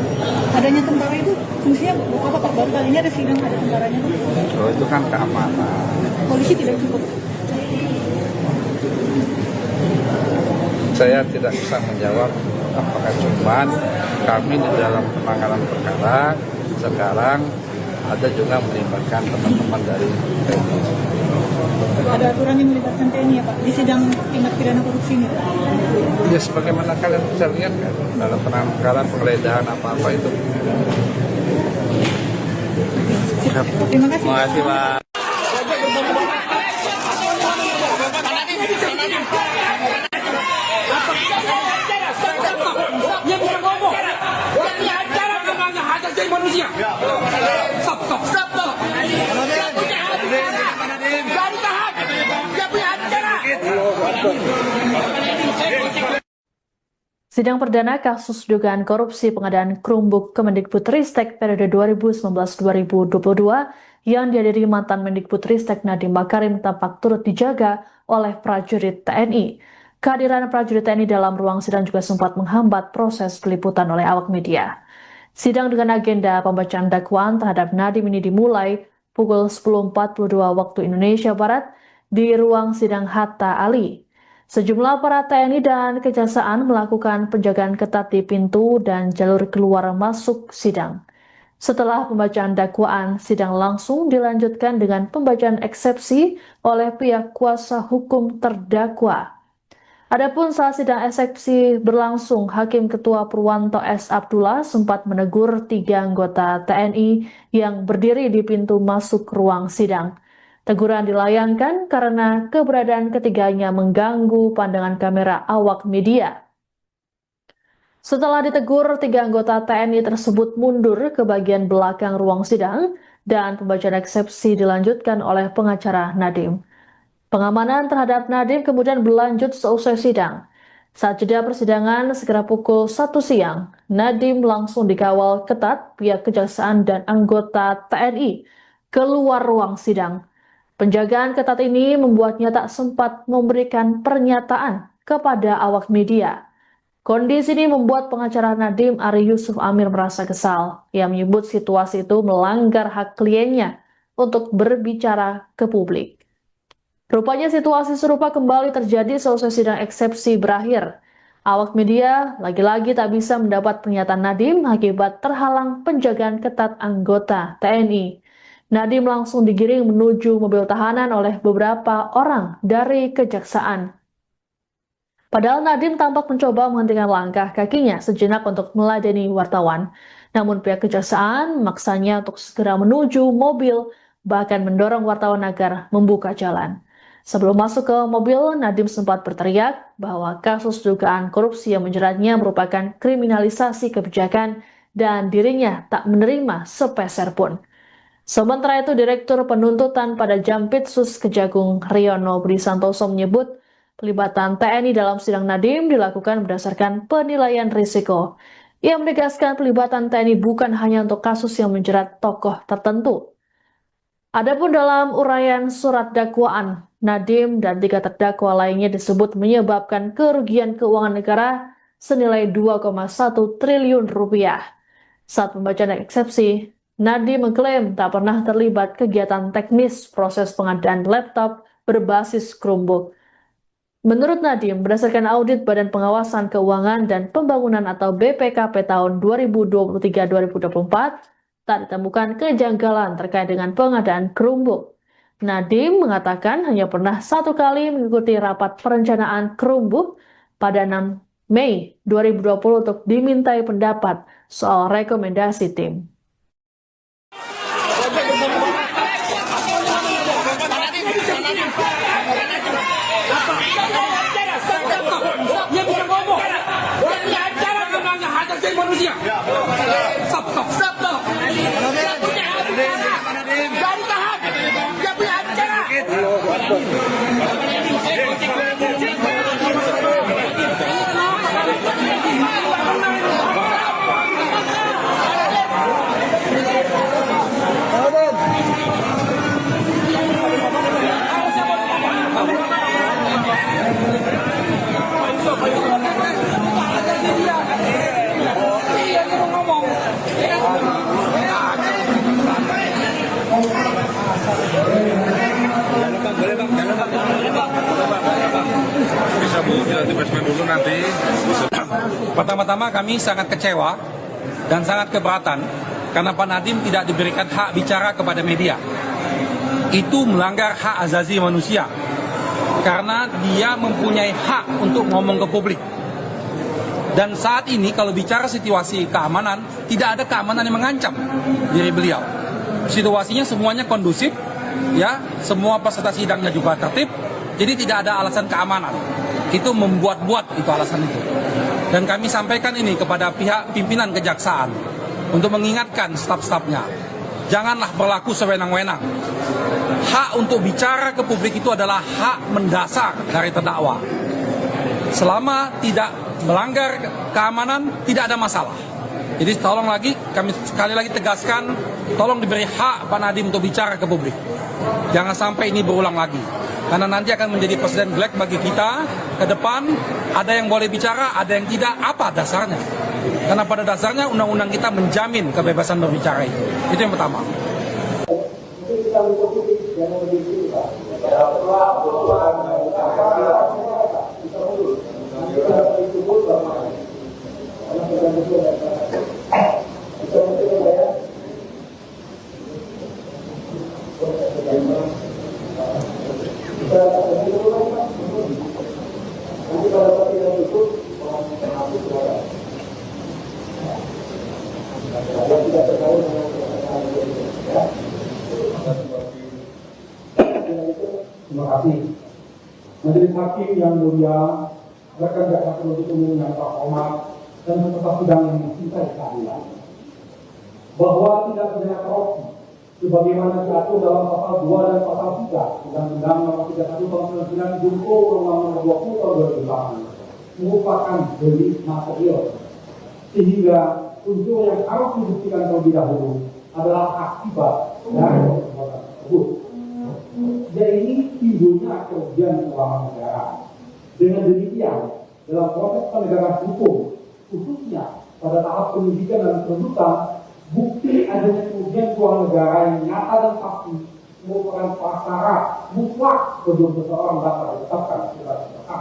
Adanya tentara itu fungsinya apa Pak? Baru kali ini ada sidang ada tentaranya. Oh, itu kan keamanan. Polisi tidak cukup. Saya tidak bisa menjawab apakah cuman kami di dalam penanganan perkara sekarang ada juga melibatkan teman-teman dari TNI. Ada aturan yang melibatkan TNI ya Pak di sidang tindak pidana korupsi ini. Ya sebagaimana kalian bisa lihat kan dalam penanganan perkara penggeledahan apa-apa itu. Terima kasih. Terima kasih Pak. Manusia. Stop. Sidang perdana kasus dugaan korupsi pengadaan Chromebook Kemendikbudristek periode 2019-2022 yang dihadiri mantan Mendikbudristek Nadiem Makarim tampak turut dijaga oleh prajurit TNI. Kehadiran prajurit TNI dalam ruang sidang juga sempat menghambat proses peliputan oleh awak media. Sidang dengan agenda pembacaan dakwaan terhadap Nadiem ini dimulai pukul 10.42 waktu Indonesia Barat di ruang sidang Hatta Ali. Sejumlah aparat TNI dan Kejaksaan melakukan penjagaan ketat di pintu dan jalur keluar masuk sidang. Setelah pembacaan dakwaan, sidang langsung dilanjutkan dengan pembacaan eksepsi oleh pihak kuasa hukum terdakwa. Adapun saat sidang eksepsi berlangsung, Hakim Ketua Purwanto S. Abdullah sempat menegur 3 anggota TNI yang berdiri di pintu masuk ruang sidang. Teguran dilayangkan karena keberadaan ketiganya mengganggu pandangan kamera awak media. Setelah ditegur, 3 anggota TNI tersebut mundur ke bagian belakang ruang sidang dan pembacaan eksepsi dilanjutkan oleh pengacara Nadiem. Pengamanan terhadap Nadiem kemudian berlanjut seusai sidang. Saat jeda persidangan sekitar pukul 1 siang, Nadiem langsung dikawal ketat pihak Kejaksaan dan anggota TNI keluar ruang sidang. Penjagaan ketat ini membuatnya tak sempat memberikan pernyataan kepada awak media. Kondisi ini membuat pengacara Nadiem Ari Yusuf Amir merasa kesal. Ia menyebut situasi itu melanggar hak kliennya untuk berbicara ke publik. Rupanya situasi serupa kembali terjadi seusai sidang eksepsi berakhir. Awak media lagi-lagi tak bisa mendapat pernyataan Nadiem akibat terhalang penjagaan ketat anggota TNI. Nadiem langsung digiring menuju mobil tahanan oleh beberapa orang dari Kejaksaan. Padahal Nadiem tampak mencoba menghentikan langkah kakinya sejenak untuk meladeni wartawan. Namun pihak Kejaksaan memaksanya untuk segera menuju mobil, bahkan mendorong wartawan agar membuka jalan. Sebelum masuk ke mobil, Nadiem sempat berteriak bahwa kasus dugaan korupsi yang menjeratnya merupakan kriminalisasi kebijakan dan dirinya tak menerima sepeser pun. Sementara itu, Direktur Penuntutan pada Jampitsus Kejagung Riono Budi Santoso menyebut pelibatan TNI dalam sidang Nadiem dilakukan berdasarkan penilaian risiko. Ia menegaskan pelibatan TNI bukan hanya untuk kasus yang menjerat tokoh tertentu. Adapun dalam uraian surat dakwaan, Nadiem dan 3 terdakwa lainnya disebut menyebabkan kerugian keuangan negara senilai 2,1 triliun rupiah. Saat pembacaan eksepsi, Nadiem mengklaim tak pernah terlibat kegiatan teknis proses pengadaan laptop berbasis Chromebook. Menurut Nadiem, berdasarkan audit Badan Pengawasan Keuangan dan Pembangunan atau BPKP tahun 2023-2024, tak ditemukan kejanggalan terkait dengan pengadaan Chromebook. Nadiem mengatakan hanya pernah 1 kali mengikuti rapat perencanaan Chromebook pada 6 Mei 2020 untuk dimintai pendapat soal rekomendasi tim. asasi manusia. Stop. Jangan tahan. Dia punya acara. Bisa Bu, kita dibasmi dulu nanti. Pertama-tama kami sangat kecewa dan sangat keberatan karena Pak Nadiem tidak diberikan hak bicara kepada media. Itu melanggar hak asasi manusia karena dia mempunyai hak untuk ngomong ke publik. Dan saat ini kalau bicara situasi keamanan, tidak ada keamanan yang mengancam diri beliau. Situasinya semuanya kondusif, ya, semua peserta sidangnya juga tertib, jadi tidak ada alasan keamanan. Itu membuat-buat itu alasan itu. Dan kami sampaikan ini kepada pihak pimpinan kejaksaan untuk mengingatkan staf-stafnya, janganlah berlaku sewenang-wenang. Hak untuk bicara ke publik itu adalah hak mendasar dari terdakwa. Selama tidak melanggar keamanan, tidak ada masalah. Jadi tolong lagi, kami sekali lagi tegaskan, tolong diberi hak Pak Nadiem untuk bicara ke publik. Jangan sampai ini berulang lagi. Karena nanti akan menjadi presiden black bagi kita ke depan. Ada yang boleh bicara, ada yang tidak. Apa dasarnya? Karena pada dasarnya undang-undang kita menjamin kebebasan berbicara itu. Itu yang pertama. Terima kasih. Majelis Hakim yang mulia, rekan jaksa penuntut umum yang terhormat dan peserta sidang yang mencintai keadilan, bahwa tindak pidana korupsi sebagaimana diatur dalam pasal 2 dan pasal 3 Undang-Undang Nomor 31 Tahun 99 Junto Undang-Undang Nomor 20 Tahun 2008 merupakan delik material, sehingga unsur yang harus dibuktikan terlebih dahulu adalah akibat dari perbuatan tersebut. Dan ini timbulnya kerugian keuangan negara. Dengan demikian, dalam proses penegakan hukum, khususnya pada tahap penyidikan dan penuntutan, bukti adanya kerugian keuangan negara yang nyata dan pasti merupakan prasyarat mutlak sebelum seseorang dapat ditetapkan sebagai tersangka.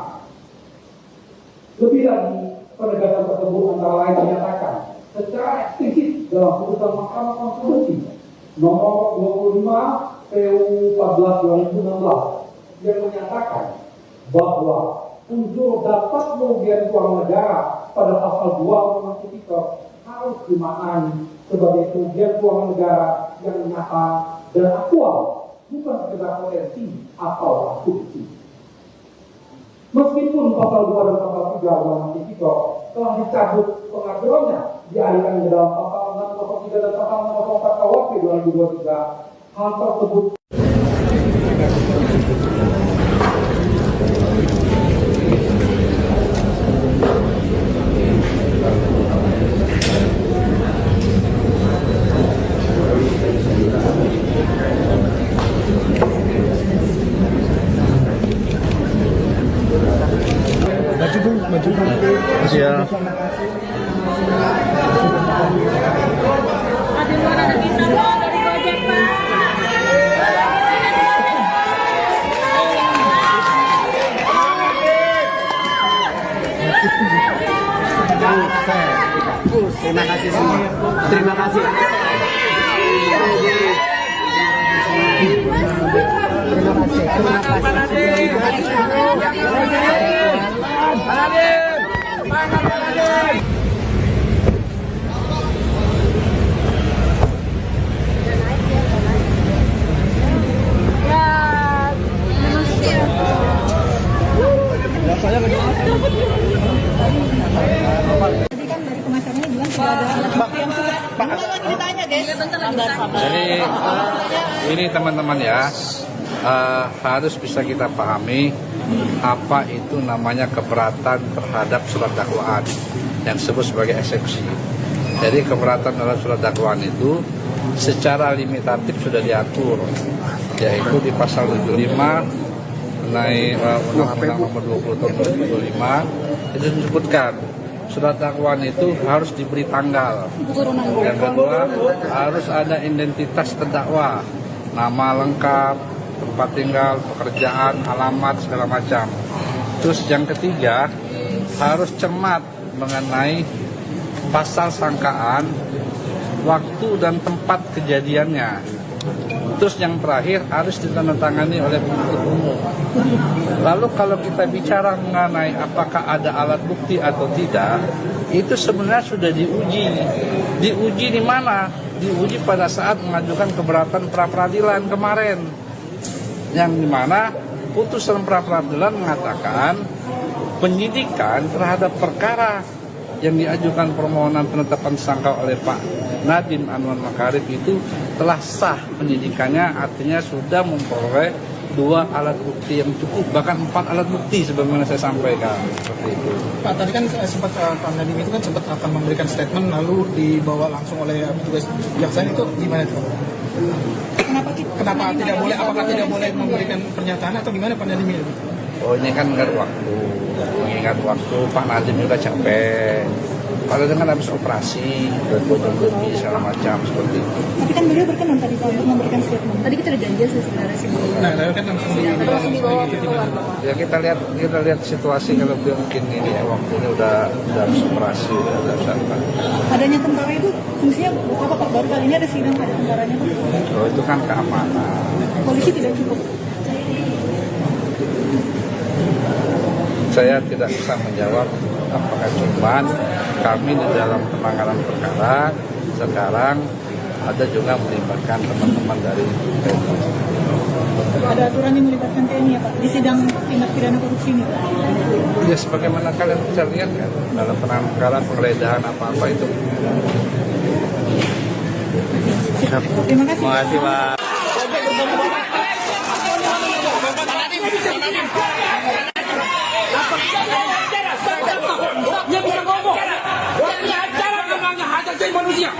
Lebih lagi, penegakan tersebut antara lain dinyatakan secara eksplisit dalam putusan Mahkamah Konstitusi nomor 25 PU 14 2016 yang menyatakan bahwa unsur dapat kerugian keuangan negara pada pasal 2 Undang-Undang Tipikor harus dimaknai sebagai kerugian keuangan negara yang nyata dan aktual, bukan sekedar potensi atau asumsi. Meskipun pasal 2 dan pasal 3 Undang-Undang Tipikor telah dicabut pengaturannya, dialihkan ke dalam pasal 603 dan pasal 604 KUHP 2023, hal tersebut Ya. Ada luar ada kita Pak, dari Gojek Pak. Terima kasih semua. Terima kasih. Tadi kan dari kemasannya sudah ada alat bukti yang cukup. Bentar lagi ditanya, guys. Jadi ini teman-teman ya, harus bisa kita pahami apa itu namanya keberatan terhadap surat dakwaan yang disebut sebagai eksepsi. Jadi keberatan dalam surat dakwaan itu secara limitatif sudah diatur, yaitu di pasal 75 mengenai Undang-Undang Nomor 20 Tahun 2025 itu disebutkan surat dakwaan itu harus diberi tanggal. Yang kedua, harus ada identitas terdakwa, nama lengkap, tempat tinggal, pekerjaan, alamat, segala macam. Terus yang ketiga, harus cermat mengenai pasal sangkaan, waktu dan tempat kejadiannya. Terus yang terakhir harus ditandatangani oleh penuntut umum. Lalu kalau kita bicara mengenai apakah ada alat bukti atau tidak, itu sebenarnya sudah diuji. Diuji di mana? Diuji pada saat mengajukan keberatan pra-peradilan kemarin. Yang dimana putusan pra-peradilan mengatakan penyidikan terhadap perkara yang diajukan permohonan penetapan tersangka oleh Pak Nadiem Anwar Makarim itu telah sah penyidikannya, artinya sudah memperoleh 2 alat bukti yang cukup, bahkan 4 alat bukti sebagaimana saya sampaikan seperti itu. Pak, tadi kan sempat Pak Nadiem itu kan sempat akan memberikan statement lalu dibawa langsung oleh petugas kejaksaan, itu gimana itu? Kenapa tidak boleh? Apakah tidak boleh memberikan pernyataan atau gimana Pak Nadiem itu? Oh, ini kan mengingat waktu Pak Nadiem juga capek. Kalau dengan habis operasi, lebih segala macam seperti itu. Tapi kan beliau berkenan tadi Pak untuk memberikan statement. Tadi kita udah janji sih sebenarnya sih. Nah, lalu kan langsung dibawa ke luar. Ya kita lihat situasi kalau beliau mungkin ini ya waktunya udah habis operasi, udah apa. Adanya tentara itu fungsinya apa Pak? Baru kali ini ada sidang ada tentaranya Pak. Oh, itu kan keamanan. Polisi tidak cukup. Saya tidak bisa menjawab apakah cuman kami di dalam penanganan perkara sekarang ada juga melibatkan teman-teman dari TNI. Ada aturan yang melibatkan TNI ya Pak di sidang tindak pidana korupsi ini Pak. Ya sebagaimana kalian bisa lihat kan dalam penanganan perkara penggeledahan apa-apa itu. Terima kasih. Terima kasih Pak. Dia bisa ngomong. Dia punya acara namanya hajar jadi manusia.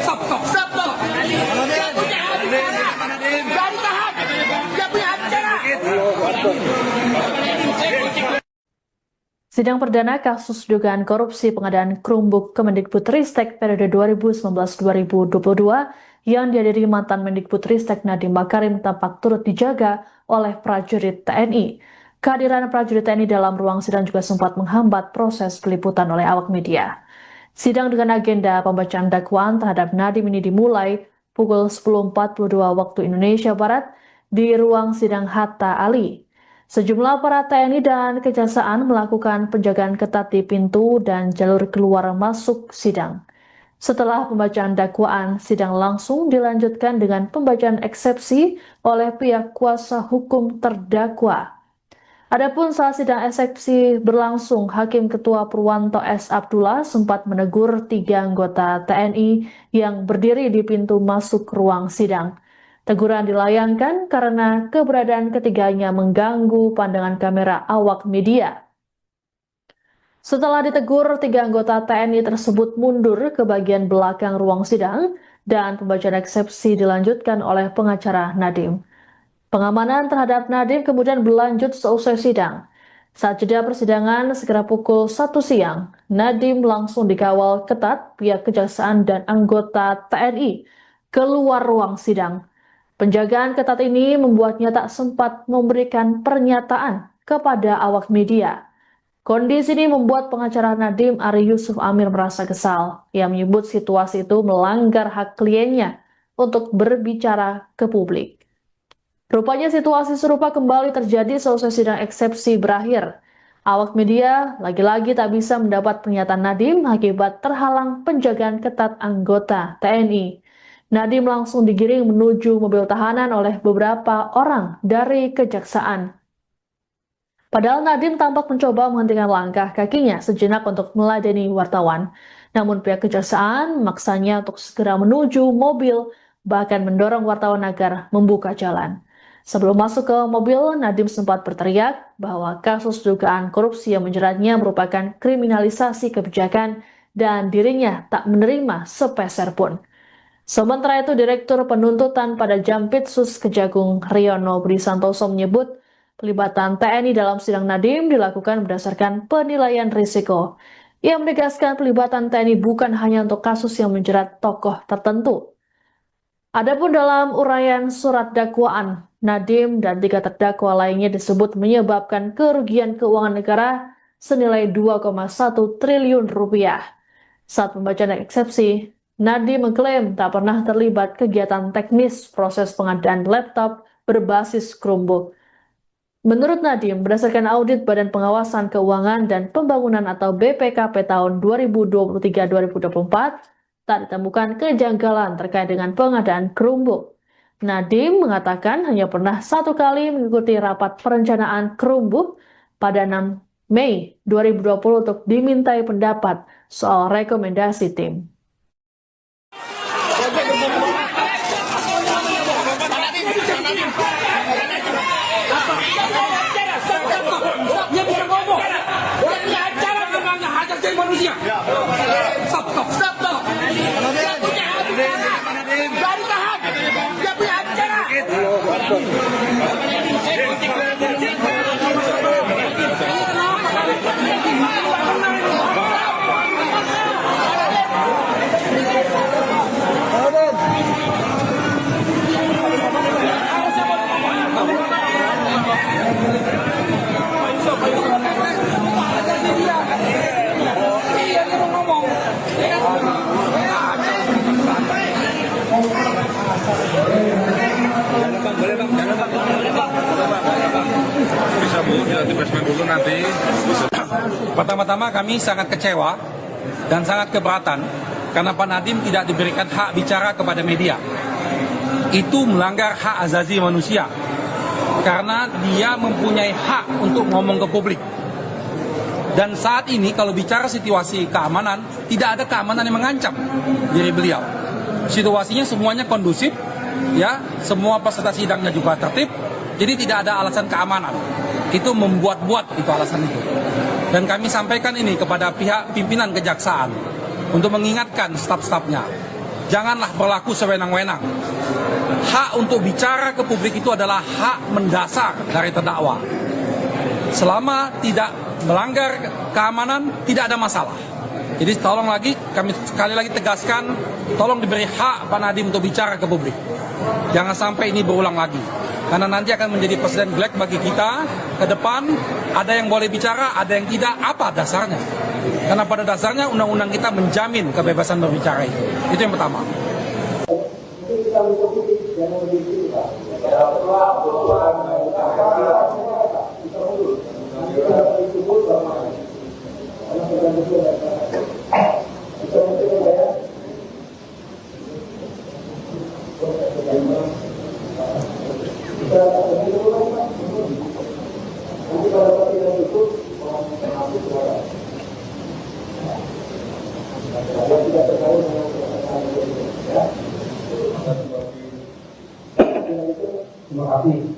Stop. Dia punya acara. Jangan tahan. Dia punya acara. Sidang perdana kasus dugaan korupsi pengadaan Chromebook Kemendikbudristek periode 2019-2022 yang dihadiri mantan Mendikbudristek Nadiem Makarim tampak turut dijaga oleh prajurit TNI. Kehadiran prajurit TNI dalam ruang sidang juga sempat menghambat proses peliputan oleh awak media. Sidang dengan agenda pembacaan dakwaan terhadap Nadiem ini dimulai pukul 10.42 waktu Indonesia Barat di ruang sidang Hatta Ali. Sejumlah aparat TNI dan Kejaksaan melakukan penjagaan ketat di pintu dan jalur keluar masuk sidang. Setelah pembacaan dakwaan, sidang langsung dilanjutkan dengan pembacaan eksepsi oleh pihak kuasa hukum terdakwa. Adapun saat sidang eksepsi berlangsung, Hakim Ketua Purwanto S. Abdullah sempat menegur 3 anggota TNI yang berdiri di pintu masuk ruang sidang. Teguran dilayangkan karena keberadaan ketiganya mengganggu pandangan kamera awak media. Setelah ditegur, 3 anggota TNI tersebut mundur ke bagian belakang ruang sidang dan pembacaan eksepsi dilanjutkan oleh pengacara Nadiem. Pengamanan terhadap Nadiem kemudian berlanjut seusai sidang. Saat jeda persidangan sekitar pukul 1 siang, Nadiem langsung dikawal ketat pihak Kejaksaan dan anggota TNI keluar ruang sidang. Penjagaan ketat ini membuatnya tak sempat memberikan pernyataan kepada awak media. Kondisi ini membuat pengacara Nadiem Ari Yusuf Amir merasa kesal. Ia menyebut situasi itu melanggar hak kliennya untuk berbicara ke publik. Rupanya situasi serupa kembali terjadi selesai sidang eksepsi berakhir. Awak media lagi-lagi tak bisa mendapat pernyataan Nadiem akibat terhalang penjagaan ketat anggota TNI. Nadiem langsung digiring menuju mobil tahanan oleh beberapa orang dari Kejaksaan. Padahal Nadiem tampak mencoba menghentikan langkah kakinya sejenak untuk meladeni wartawan. Namun pihak kejaksaan memaksanya untuk segera menuju mobil, bahkan mendorong wartawan agar membuka jalan. Sebelum masuk ke mobil, Nadiem sempat berteriak bahwa kasus dugaan korupsi yang menjeratnya merupakan kriminalisasi kebijakan dan dirinya tak menerima sepeser pun. Sementara itu, Direktur Penuntutan pada Jampitsus Kejagung Riono Budi Santoso menyebut pelibatan TNI dalam sidang Nadiem dilakukan berdasarkan penilaian risiko. Ia menegaskan pelibatan TNI bukan hanya untuk kasus yang menjerat tokoh tertentu. Adapun dalam uraian surat dakwaan, Nadiem dan 3 terdakwa lainnya disebut menyebabkan kerugian keuangan negara senilai 2,1 triliun rupiah. Saat pembacaan eksepsi, Nadiem mengklaim tak pernah terlibat kegiatan teknis proses pengadaan laptop berbasis Chromebook. Menurut Nadiem, berdasarkan audit Badan Pengawasan Keuangan dan Pembangunan atau BPKP tahun 2023-2024, tak ditemukan kejanggalan terkait dengan pengadaan Chromebook. Nadiem mengatakan hanya pernah 1 kali mengikuti rapat perencanaan Chromebook pada 6 Mei 2020 untuk dimintai pendapat soal rekomendasi tim. Dia bisa ngomong. Dia punya acara namanya hajar jadi manusia. Stop. Dia punya acara. Dari tahap. Dia punya acara. Bisa Bu, dilatih basement dulu nanti. Pertama-tama kami sangat kecewa dan sangat keberatan karena Pak Nadiem tidak diberikan hak bicara kepada media. Itu melanggar hak asasi manusia karena dia mempunyai hak untuk ngomong ke publik. Dan saat ini kalau bicara situasi keamanan, tidak ada keamanan yang mengancam diri beliau. Situasinya semuanya kondusif, ya, semua peserta sidangnya juga tertib, jadi tidak ada alasan keamanan. Itu membuat-buat itu alasan itu. Dan kami sampaikan ini kepada pihak pimpinan kejaksaan untuk mengingatkan staf-stafnya, janganlah berlaku sewenang-wenang. Hak untuk bicara ke publik itu adalah hak mendasar dari terdakwa. Selama tidak melanggar keamanan, tidak ada masalah. Jadi tolong lagi, kami sekali lagi tegaskan, tolong diberi hak Pak Nadiem untuk bicara ke publik. Jangan sampai ini berulang lagi. Karena nanti akan menjadi presiden black bagi kita ke depan. Ada yang boleh bicara, ada yang tidak. Apa dasarnya? Karena pada dasarnya undang-undang kita menjamin kebebasan berbicara itu. Itu yang pertama. Terima kasih.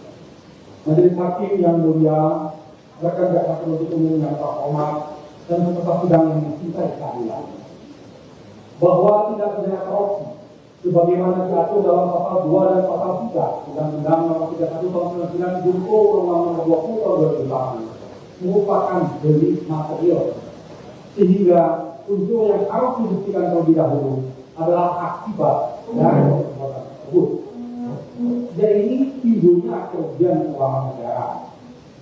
Majelis Hakim yang mulia, rekan jaksa penuntut umum yang terhormat dan peserta sidang yang mencintai keadilan, bahwa tindak pidana korupsi sebagaimana diatur dalam pasal 2 dan pasal 3 Undang-Undang Nomor 31 Tahun 99 junto Undang-Undang Nomor 20 Tahun 2008 merupakan delik material, sehingga unsur yang harus dibuktikan terlebih dahulu adalah akibat dari perbuatan tersebut. Dan ini timbulnya kerugian keuangan negara.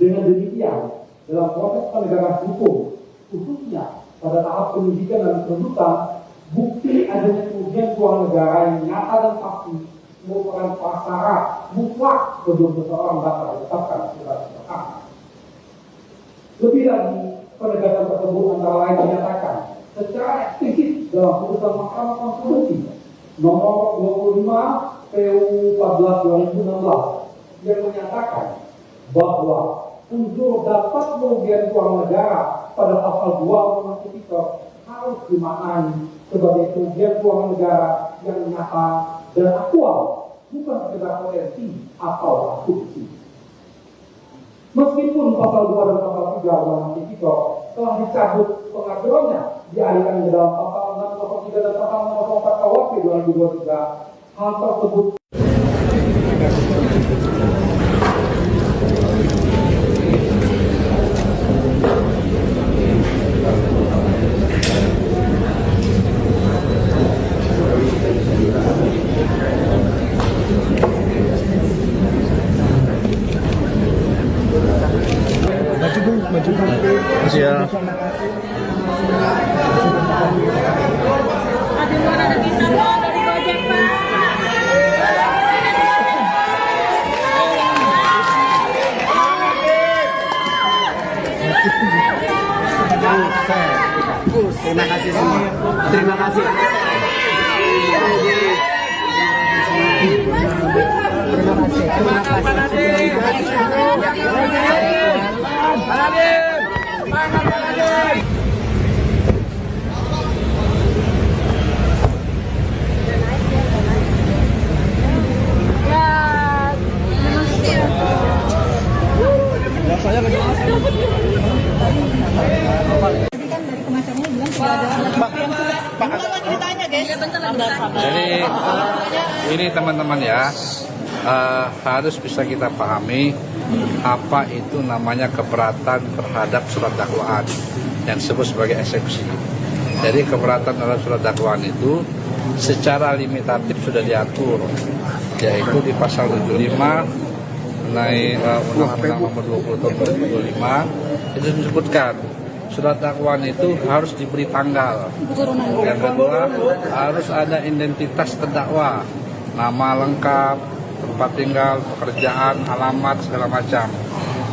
Dengan demikian, dalam proses penegakan hukum, khususnya pada tahap penyidikan dan penuntutan, bukti adanya kerugian keuangan negara yang nyata dan pasti merupakan prasyarat mutlak sebelum seseorang dapat ditetapkan sebagai tersangka. Lebih lagi, penegakan tersebut antara lain menyatakan secara eksplisit dalam putusan Mahkamah Konstitusi nomor 25 PU 14 2016 yang menyatakan bahwa unsur dapat merugikan keuangan negara pada pasal 2 Undang-Undang Tipikor harus dimaknai sebagai kerugian keuangan negara yang nyata dan aktual, bukan sekedar potensi atau asumsi. Meskipun pasal 2 dan pasal 3 Undang-Undang Tipikor telah dicabut pengaturannya, dialihkan ke dalam pasal 603 dan pasal 604 KUHP 2023, hal tersebut Ya. Ada bintang dari Gojek, Pak. Terima kasih semua. Terima kasih. Terima kasih. Tadi kan dari pengacaranya bilang sudah ada alat bukti yang sudah. Gimana ceritanya, guys? Jadi ini teman-teman ya, harus bisa kita pahami apa itu namanya keberatan terhadap surat dakwaan yang disebut sebagai eksepsi. Jadi keberatan terhadap surat dakwaan itu secara limitatif sudah diatur, yaitu di pasal 75 Undang-Undang Nomor 20 Tahun 2025 itu disebutkan surat dakwaan itu harus diberi tanggal. Yang kedua, harus ada identitas terdakwa, nama lengkap, tempat tinggal, pekerjaan, alamat, segala macam.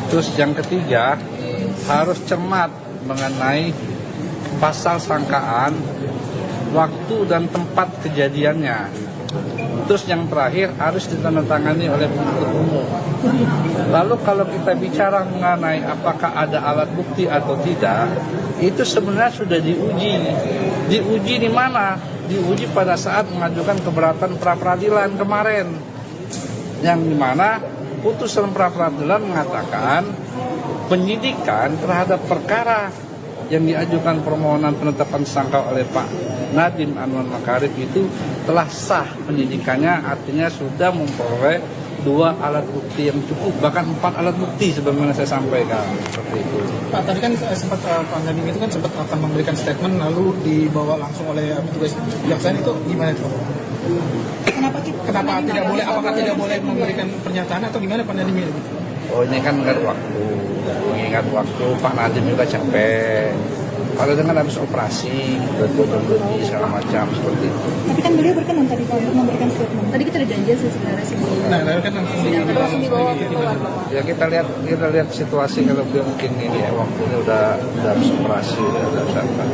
Terus yang ketiga, harus cermat mengenai pasal sangkaan, waktu dan tempat kejadiannya. Terus yang terakhir harus ditandatangani oleh penuntut umum. Lalu kalau kita bicara mengenai apakah ada alat bukti atau tidak, itu sebenarnya sudah diuji. Diuji di mana? Diuji pada saat mengajukan keberatan pra peradilan kemarin, yang dimana putusan pra peradilan mengatakan penyidikan terhadap perkara yang diajukan permohonan penetapan tersangka oleh Pak Nadiem Anwar Makarim itu telah sah penyidikannya, artinya sudah memperoleh 2 alat bukti yang cukup, bahkan 4 alat bukti sebagaimana saya sampaikan seperti itu. Pak, tadi kan sempat Pak Nadiem itu kan sempat akan memberikan statement lalu dibawa langsung oleh petugas kejaksaan, itu gimana itu? Kenapa tidak boleh? Apakah tidak boleh memberikan pernyataan atau gimana Pak Nadiem itu? Oh, ini kan mengingat waktu Pak Nadiem juga capek. Kalau dengan habis operasi, bertutur-tutur segala macam seperti itu. Tapi kan beliau berkenan tadi Pak untuk memberikan statement. Tadi kita udah janji sih sebenarnya sih. Nah, lalu kan langsung dibawa keluar. Ya kita lihat situasi kalau beliau mungkin ini ya waktunya udah habis operasi, udah sampai.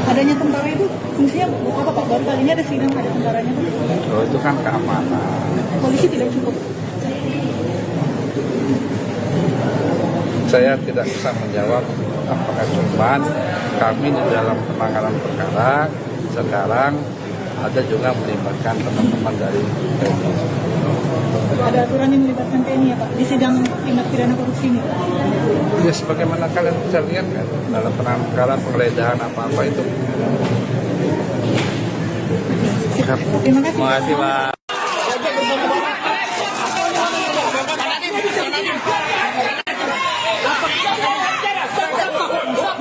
Adanya tentara itu fungsinya apa Pak? Baru kali ini ada sidang ada tentaranya Pak. Oh, itu kan keamanan. Polisi tidak cukup. Saya tidak bisa menjawab apakah cuman kami di dalam penanganan perkara sekarang ada juga melibatkan teman-teman dari TNI. Ada aturan yang melibatkan TNI ya Pak di sidang tindak pidana korupsi ini. Ya sebagaimana kalian bisa lihat kan dalam penanganan perkara penggeledahan apa-apa itu. Terima kasih. Terima kasih Pak.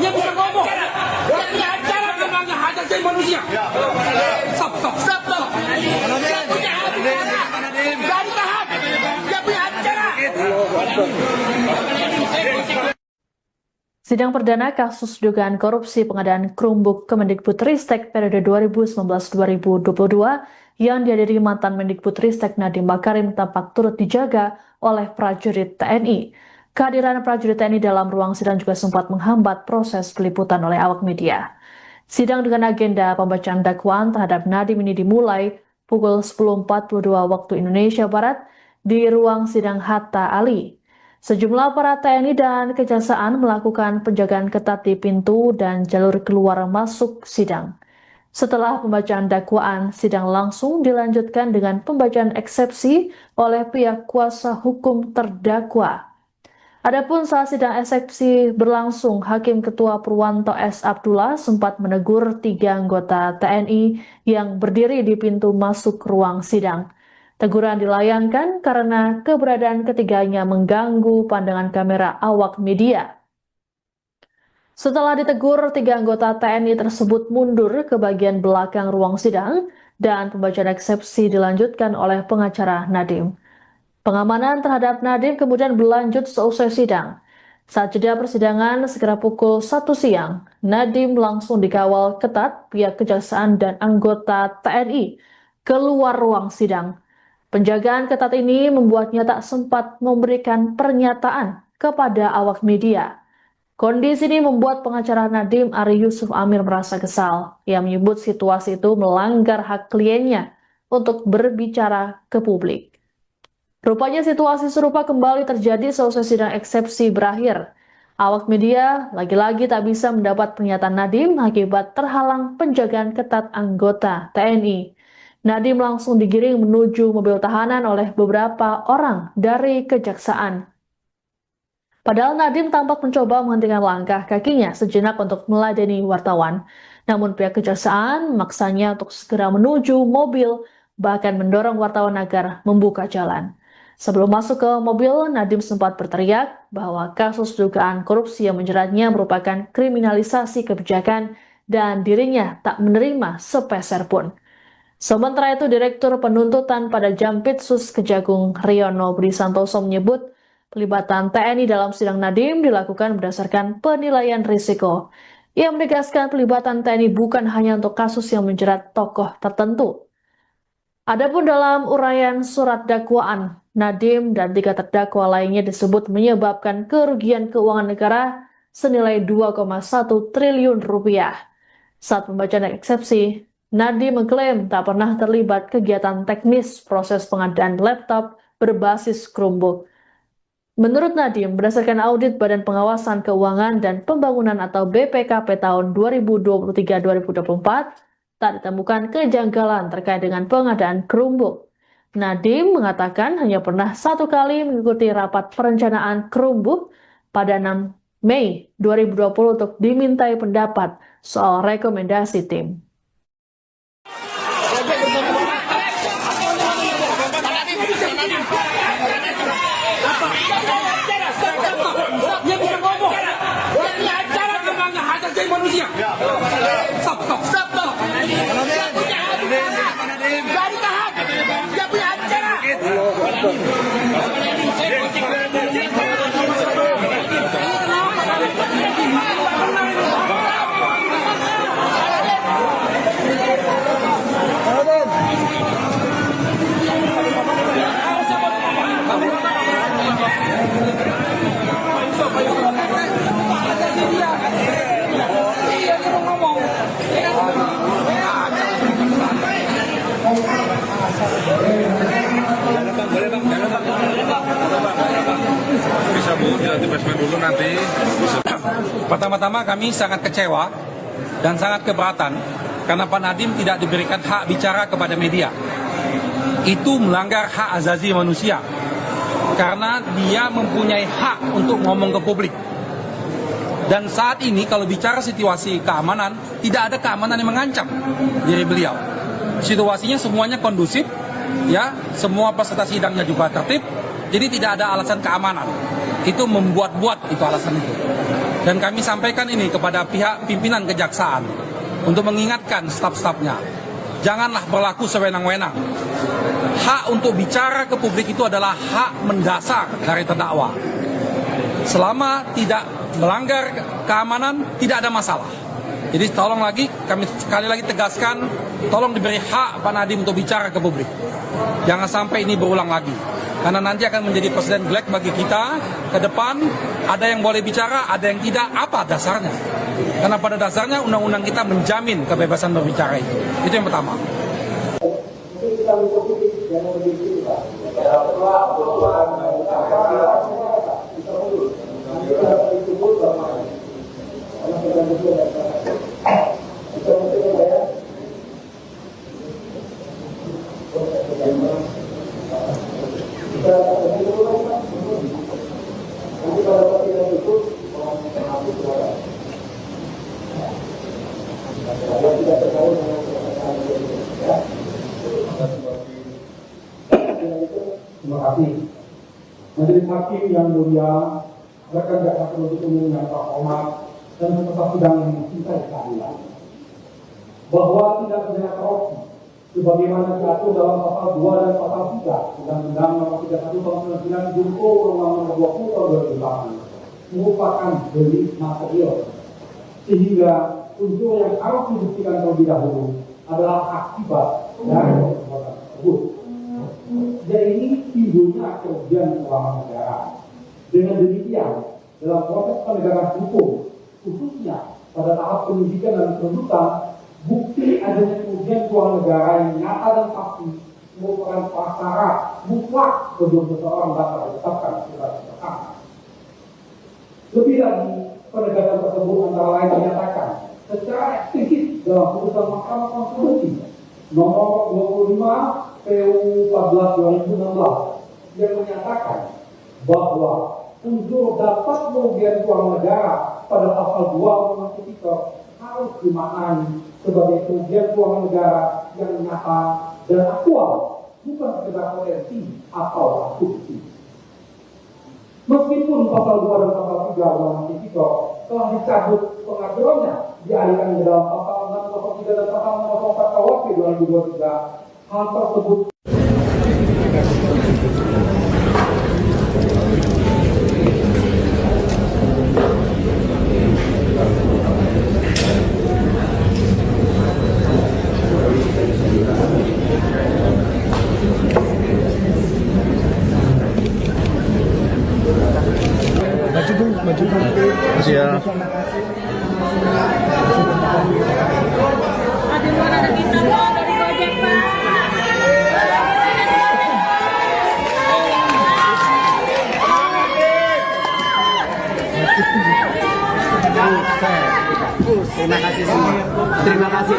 Dia bisa ngomong. Dia punya acara namanya hajar jadi manusia. Stop. Dia punya acara. Jangan tahan. Dia punya acara. Sidang perdana kasus dugaan korupsi pengadaan Chromebook Kemendikbudristek periode 2019-2022 yang dihadiri mantan Mendikbudristek Nadiem Makarim tampak turut dijaga oleh prajurit TNI. Kehadiran prajurit TNI dalam ruang sidang juga sempat menghambat proses peliputan oleh awak media. Sidang dengan agenda pembacaan dakwaan terhadap Nadiem ini dimulai pukul 10.42 waktu Indonesia Barat di ruang sidang Hatta Ali. Sejumlah aparat TNI dan Kejaksaan melakukan penjagaan ketat di pintu dan jalur keluar masuk sidang. Setelah pembacaan dakwaan, sidang langsung dilanjutkan dengan pembacaan eksepsi oleh pihak kuasa hukum terdakwa. Adapun saat sidang eksepsi berlangsung, Hakim Ketua Purwanto S. Abdullah sempat menegur 3 anggota TNI yang berdiri di pintu masuk ruang sidang. Teguran dilayangkan karena keberadaan ketiganya mengganggu pandangan kamera awak media. Setelah ditegur, 3 anggota TNI tersebut mundur ke bagian belakang ruang sidang dan pembacaan eksepsi dilanjutkan oleh pengacara Nadiem. Pengamanan terhadap Nadiem kemudian berlanjut seusai sidang. Saat jeda persidangan sekitar pukul 1 siang, Nadiem langsung dikawal ketat pihak Kejaksaan dan anggota TNI keluar ruang sidang. Penjagaan ketat ini membuatnya tak sempat memberikan pernyataan kepada awak media. Kondisi ini membuat pengacara Nadiem Ari Yusuf Amir merasa kesal. Ia menyebut situasi itu melanggar hak kliennya untuk berbicara ke publik. Rupanya situasi serupa kembali terjadi selesai sidang eksepsi berakhir. Awak media lagi-lagi tak bisa mendapat pernyataan Nadiem akibat terhalang penjagaan ketat anggota TNI. Nadiem langsung digiring menuju mobil tahanan oleh beberapa orang dari Kejaksaan. Padahal Nadiem tampak mencoba menghentikan langkah kakinya sejenak untuk meladeni wartawan. Namun pihak Kejaksaan memaksanya untuk segera menuju mobil, bahkan mendorong wartawan agar membuka jalan. Sebelum masuk ke mobil, Nadiem sempat berteriak bahwa kasus dugaan korupsi yang menjeratnya merupakan kriminalisasi kebijakan dan dirinya tak menerima sepeser pun. Sementara itu, Direktur Penuntutan pada Jampitsus Kejagung Riono Budi Santoso menyebut pelibatan TNI dalam sidang Nadiem dilakukan berdasarkan penilaian risiko. Ia menegaskan pelibatan TNI bukan hanya untuk kasus yang menjerat tokoh tertentu. Adapun dalam uraian surat dakwaan, Nadiem dan 3 terdakwa lainnya disebut menyebabkan kerugian keuangan negara senilai 2,1 triliun rupiah. Saat pembacaan eksepsi, Nadiem mengklaim tak pernah terlibat kegiatan teknis proses pengadaan laptop berbasis Chromebook. Menurut Nadiem, berdasarkan audit Badan Pengawasan Keuangan dan Pembangunan atau BPKP tahun 2023-2024, tak ditemukan kejanggalan terkait dengan pengadaan Chromebook. Nadiem mengatakan hanya pernah 1 kali mengikuti rapat perencanaan Chromebook pada 6 Mei 2020 untuk dimintai pendapat soal rekomendasi tim. Dia bisa ngomong. Dia punya acara kemana hak asasi manusia. Stop. Dia punya acara. Dari tahap. Dia punya acara. Bisa Bu, dilatih basement dulu nanti. Pertama-tama kami sangat kecewa dan sangat keberatan karena Pak Nadiem tidak diberikan hak bicara kepada media. Itu melanggar hak asasi manusia karena dia mempunyai hak untuk ngomong ke publik. Dan saat ini kalau bicara situasi keamanan, tidak ada keamanan yang mengancam diri beliau. Situasinya semuanya kondusif, ya, semua peserta sidangnya juga tertib, jadi tidak ada alasan keamanan. Itu membuat-buat itu alasan itu. Dan kami sampaikan ini kepada pihak pimpinan Kejaksaan untuk mengingatkan staf-stafnya, janganlah berlaku sewenang-wenang. Hak untuk bicara ke publik itu adalah hak mendasar dari terdakwa. Selama tidak melanggar keamanan, tidak ada masalah. Jadi tolong lagi, kami sekali lagi tegaskan, tolong diberi hak Pak Nadiem untuk bicara ke publik. Jangan sampai ini berulang lagi. Karena nanti akan menjadi presiden black bagi kita ke depan. Ada yang boleh bicara, ada yang tidak. Apa dasarnya? Karena pada dasarnya undang-undang kita menjamin kebebasan berbicara itu. Itu yang pertama. Kita mengikuti yang lebih tinggi, Pak. yang tidak terkait dengan kebenaran Indonesia. Terima kasih. Majelis Hakim yang mulia, rekan jaksa penuntut umum yang terhormat, dan peserta sidang yang mencintai keadilan, bahwa tidak pidana korupsi sebagaimana diatur dalam pasal 2 dan pasal 3 Undang-Undang Nomor 31 Tahun 99 Junto Undang-Undang Nomor 20 Tahun 2008 merupakan delik material, sehingga unsur yang harus dibuktikan terlebih dahulu adalah akibat dari perbuatan tersebut. Jadi timbulnya kerugian keuangan negara. Dengan demikian, dalam proses penegakan hukum, khususnya pada tahap penyidikan dan penuntutan, bukti adanya kerugian keuangan negara yang nyata dan pasti merupakan prasyarat mutlak sebelum seseorang dapat ditetapkan sebagai tersangka. Lebih lagi, penegakan tersebut antara lain dinyatakan secara eksplisit dalam putusan Mahkamah Konstitusi nomor 25 PU 14/2016 yang menyatakan bahwa unsur dapat merugikan keuangan negara pada pasal 2 Undang-Undang Tipikor harus dimaknai sebagai kerugian keuangan negara yang nyata dan aktual, bukan sekedar potensi atau asumsi. Meskipun pasal 2 dan pasal 3 Undang-Undang Tipikor telah dicabut pengaturannya dialihkan ke dalam pasal 603 dan pasal 604 KUHP 2023, hal tersebut Terima kasih semua. Terima kasih.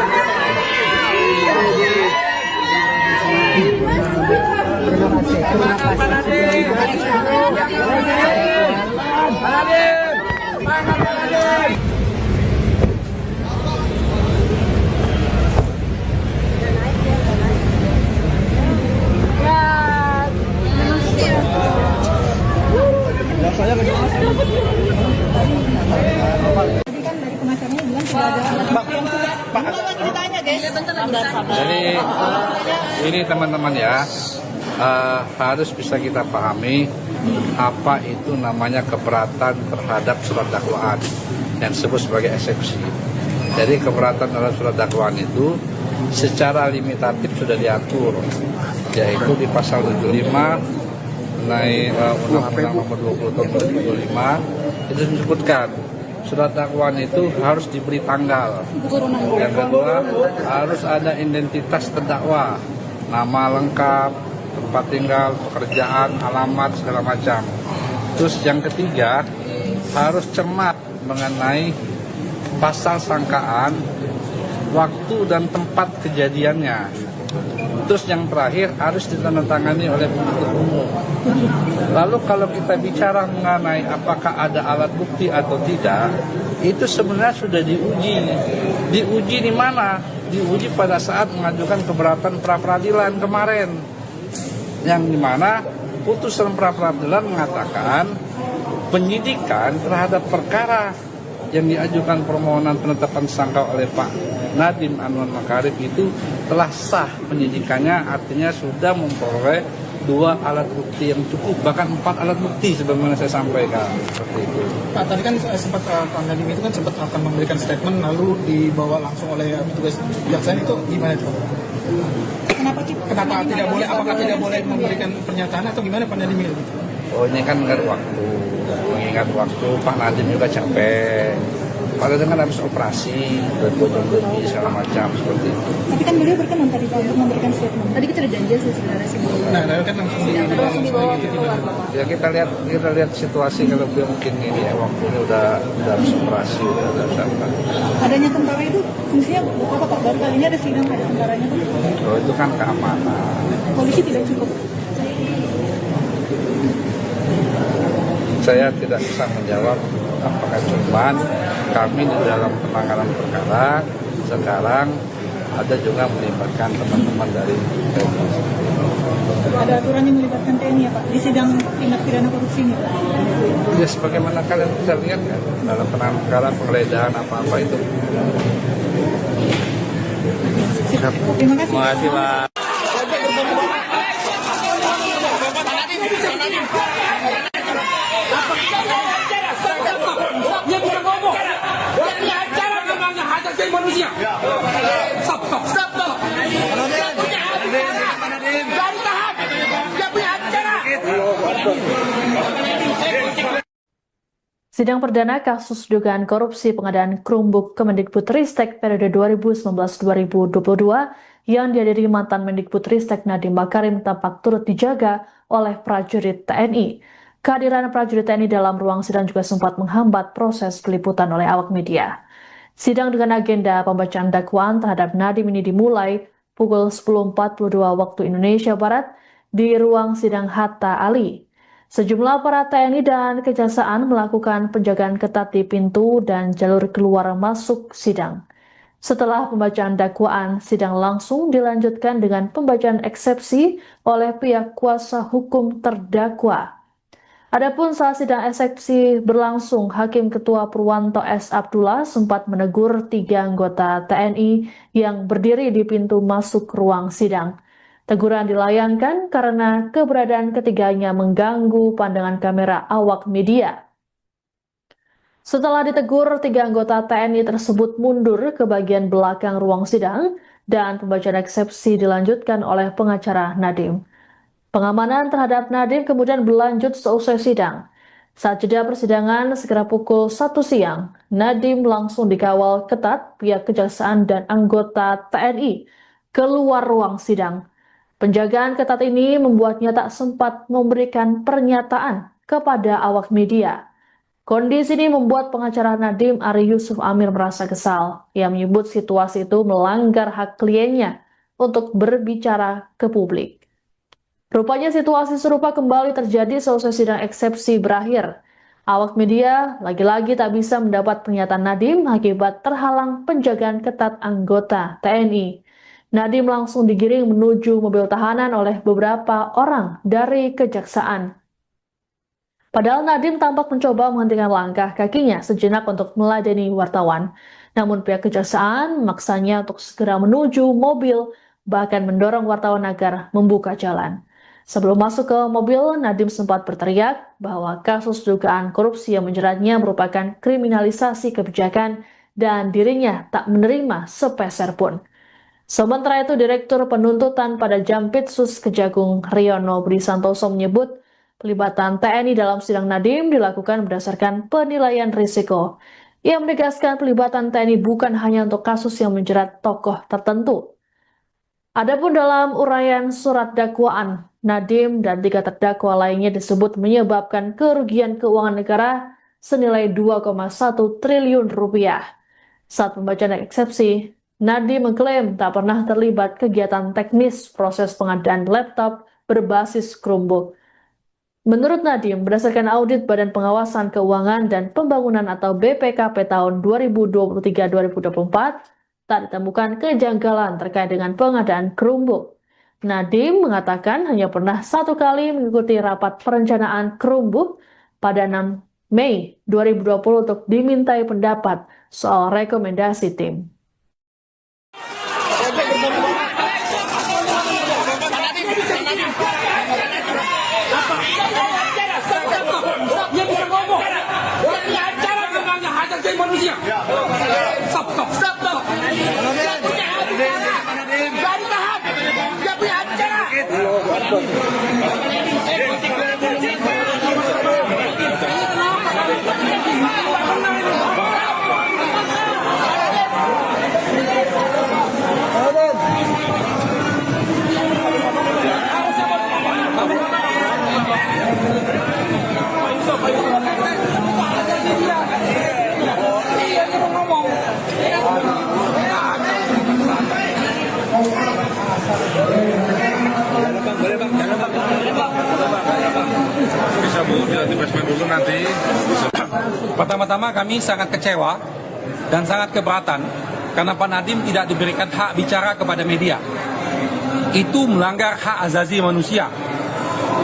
Tadi kan dari pengacaranya bilang sudah ada alat bukti yang sudah. Gimana ceritanya, guys? Jadi ini teman-teman ya, harus bisa kita pahami apa itu namanya keberatan terhadap surat dakwaan yang disebut sebagai eksepsi. Jadi keberatan terhadap surat dakwaan itu secara limitatif sudah diatur, yaitu di pasal 75 Undang-Undang Nomor 20 Tahun 2025 itu disebutkan surat dakwaan itu harus diberi tanggal. Yang kedua, harus ada identitas terdakwa, nama lengkap, tempat tinggal, pekerjaan, alamat, segala macam. Terus yang ketiga, harus cermat mengenai pasal sangkaan, waktu dan tempat kejadiannya. Terus yang terakhir harus ditandatangani oleh penuntut umum. Lalu kalau kita bicara mengenai apakah ada alat bukti atau tidak, itu sebenarnya sudah diuji. Diuji di mana? Diuji pada saat mengajukan keberatan pra-peradilan kemarin. Yang dimana putusan pra-peradilan mengatakan penyidikan terhadap perkara yang diajukan permohonan penetapan tersangka oleh Pak Nadiem Anwar Makarim itu telah sah penyidikannya, artinya sudah memperoleh 2 alat bukti yang cukup, bahkan 4 alat bukti sebagaimana saya sampaikan seperti itu. Pak, tadi kan sempat Pak Nadiem itu kan sempat akan memberikan statement lalu dibawa langsung oleh petugas kejaksaan, itu gimana itu? Kenapa tidak boleh? Apakah tidak boleh memberikan pernyataan atau gimana Pak Nadiem itu? Oh, ini kan mengingat waktu Pak Nadiem juga capek. Pada dengan habis operasi, berbuat lebih segala macam seperti itu. Tapi kan beliau berkenan tadi Pak untuk memberikan statement. Tadi kita udah janji sih sebenarnya sih. Nah, kan langsung dibawa keluar. Ya kita lihat situasi kalau beliau mungkin ini ya, waktunya udah habis operasi, udah apa. Adanya tentara itu fungsinya apa Pak? Baru kali ini ada sidang ada tentaranya Pak. Oh, itu kan keamanan. Polisi tidak cukup. Saya tidak bisa menjawab apakah cuman kami di dalam penanganan perkara sekarang ada juga melibatkan teman-teman dari TNI. Ada aturan yang melibatkan TNI ya Pak di sidang tindak pidana korupsi ini Pak? Ya sebagaimana kalian bisa lihat kan dalam penanganan perkara penggeledahan apa-apa itu. Terima kasih. Terima kasih Pak. Dia bisa ngomong. Dia acara kemana hajat jadi manusia. Stop. Sidang perdana kasus dugaan korupsi pengadaan Chromebook Kemendikbudristek periode 2019-2022 yang dihadiri mantan Mendikbudristek Nadiem Makarim tampak turut dijaga oleh prajurit TNI. Kehadiran prajurit TNI dalam ruang sidang juga sempat menghambat proses peliputan oleh awak media. Sidang dengan agenda pembacaan dakwaan terhadap Nadiem ini dimulai pukul 10.42 waktu Indonesia Barat di ruang sidang Hatta Ali. Sejumlah aparat TNI dan Kejaksaan melakukan penjagaan ketat di pintu dan jalur keluar masuk sidang. Setelah pembacaan dakwaan, sidang langsung dilanjutkan dengan pembacaan eksepsi oleh pihak kuasa hukum terdakwa. Adapun saat sidang eksepsi berlangsung, Hakim Ketua Purwanto S. Abdullah sempat menegur 3 anggota TNI yang berdiri di pintu masuk ruang sidang. Teguran dilayangkan karena keberadaan ketiganya mengganggu pandangan kamera awak media. Setelah ditegur, 3 anggota TNI tersebut mundur ke bagian belakang ruang sidang dan pembacaan eksepsi dilanjutkan oleh pengacara Nadiem. Pengamanan terhadap Nadiem kemudian berlanjut seusai sidang. Saat jeda persidangan sekitar pukul 1 siang, Nadiem langsung dikawal ketat pihak Kejaksaan dan anggota TNI keluar ruang sidang. Penjagaan ketat ini membuatnya tak sempat memberikan pernyataan kepada awak media. Kondisi ini membuat pengacara Nadiem Ari Yusuf Amir merasa kesal. Ia menyebut situasi itu melanggar hak kliennya untuk berbicara ke publik. Rupanya situasi serupa kembali terjadi seusai sidang eksepsi berakhir. Awak media lagi-lagi tak bisa mendapat pernyataan Nadiem akibat terhalang penjagaan ketat anggota TNI. Nadiem langsung digiring menuju mobil tahanan oleh beberapa orang dari Kejaksaan. Padahal Nadiem tampak mencoba menghentikan langkah kakinya sejenak untuk meladeni wartawan. Namun pihak Kejaksaan memaksanya untuk segera menuju mobil, bahkan mendorong wartawan agar membuka jalan. Sebelum masuk ke mobil, Nadiem sempat berteriak bahwa kasus dugaan korupsi yang menjeratnya merupakan kriminalisasi kebijakan dan dirinya tak menerima sepeser pun. Sementara itu, Direktur Penuntutan pada Jampitsus Kejagung Riono Budi Santoso menyebut pelibatan TNI dalam sidang Nadiem dilakukan berdasarkan penilaian risiko. Ia menegaskan pelibatan TNI bukan hanya untuk kasus yang menjerat tokoh tertentu. Adapun dalam uraian surat dakwaan, Nadiem dan 3 terdakwa lainnya disebut menyebabkan kerugian keuangan negara senilai 2,1 triliun rupiah. Saat pembacaan eksepsi, Nadiem mengklaim tak pernah terlibat kegiatan teknis proses pengadaan laptop berbasis Chromebook. Menurut Nadiem, berdasarkan audit Badan Pengawasan Keuangan dan Pembangunan atau BPKP tahun 2023-2024, tak ditemukan kejanggalan terkait dengan pengadaan Chromebook. Nadiem mengatakan hanya pernah 1 kali mengikuti rapat perencanaan Chromebook pada 6 Mei 2020 untuk dimintai pendapat soal rekomendasi tim. Dia bisa ngomong. Dia acara kemana hajat jadi manusia. Stop. Baru tahan. Dia punya acara. Bisa Bu, di basement dulu nanti. Pertama-tama kami sangat kecewa dan sangat keberatan karena Pak Nadiem tidak diberikan hak bicara kepada media. Itu melanggar hak asasi manusia,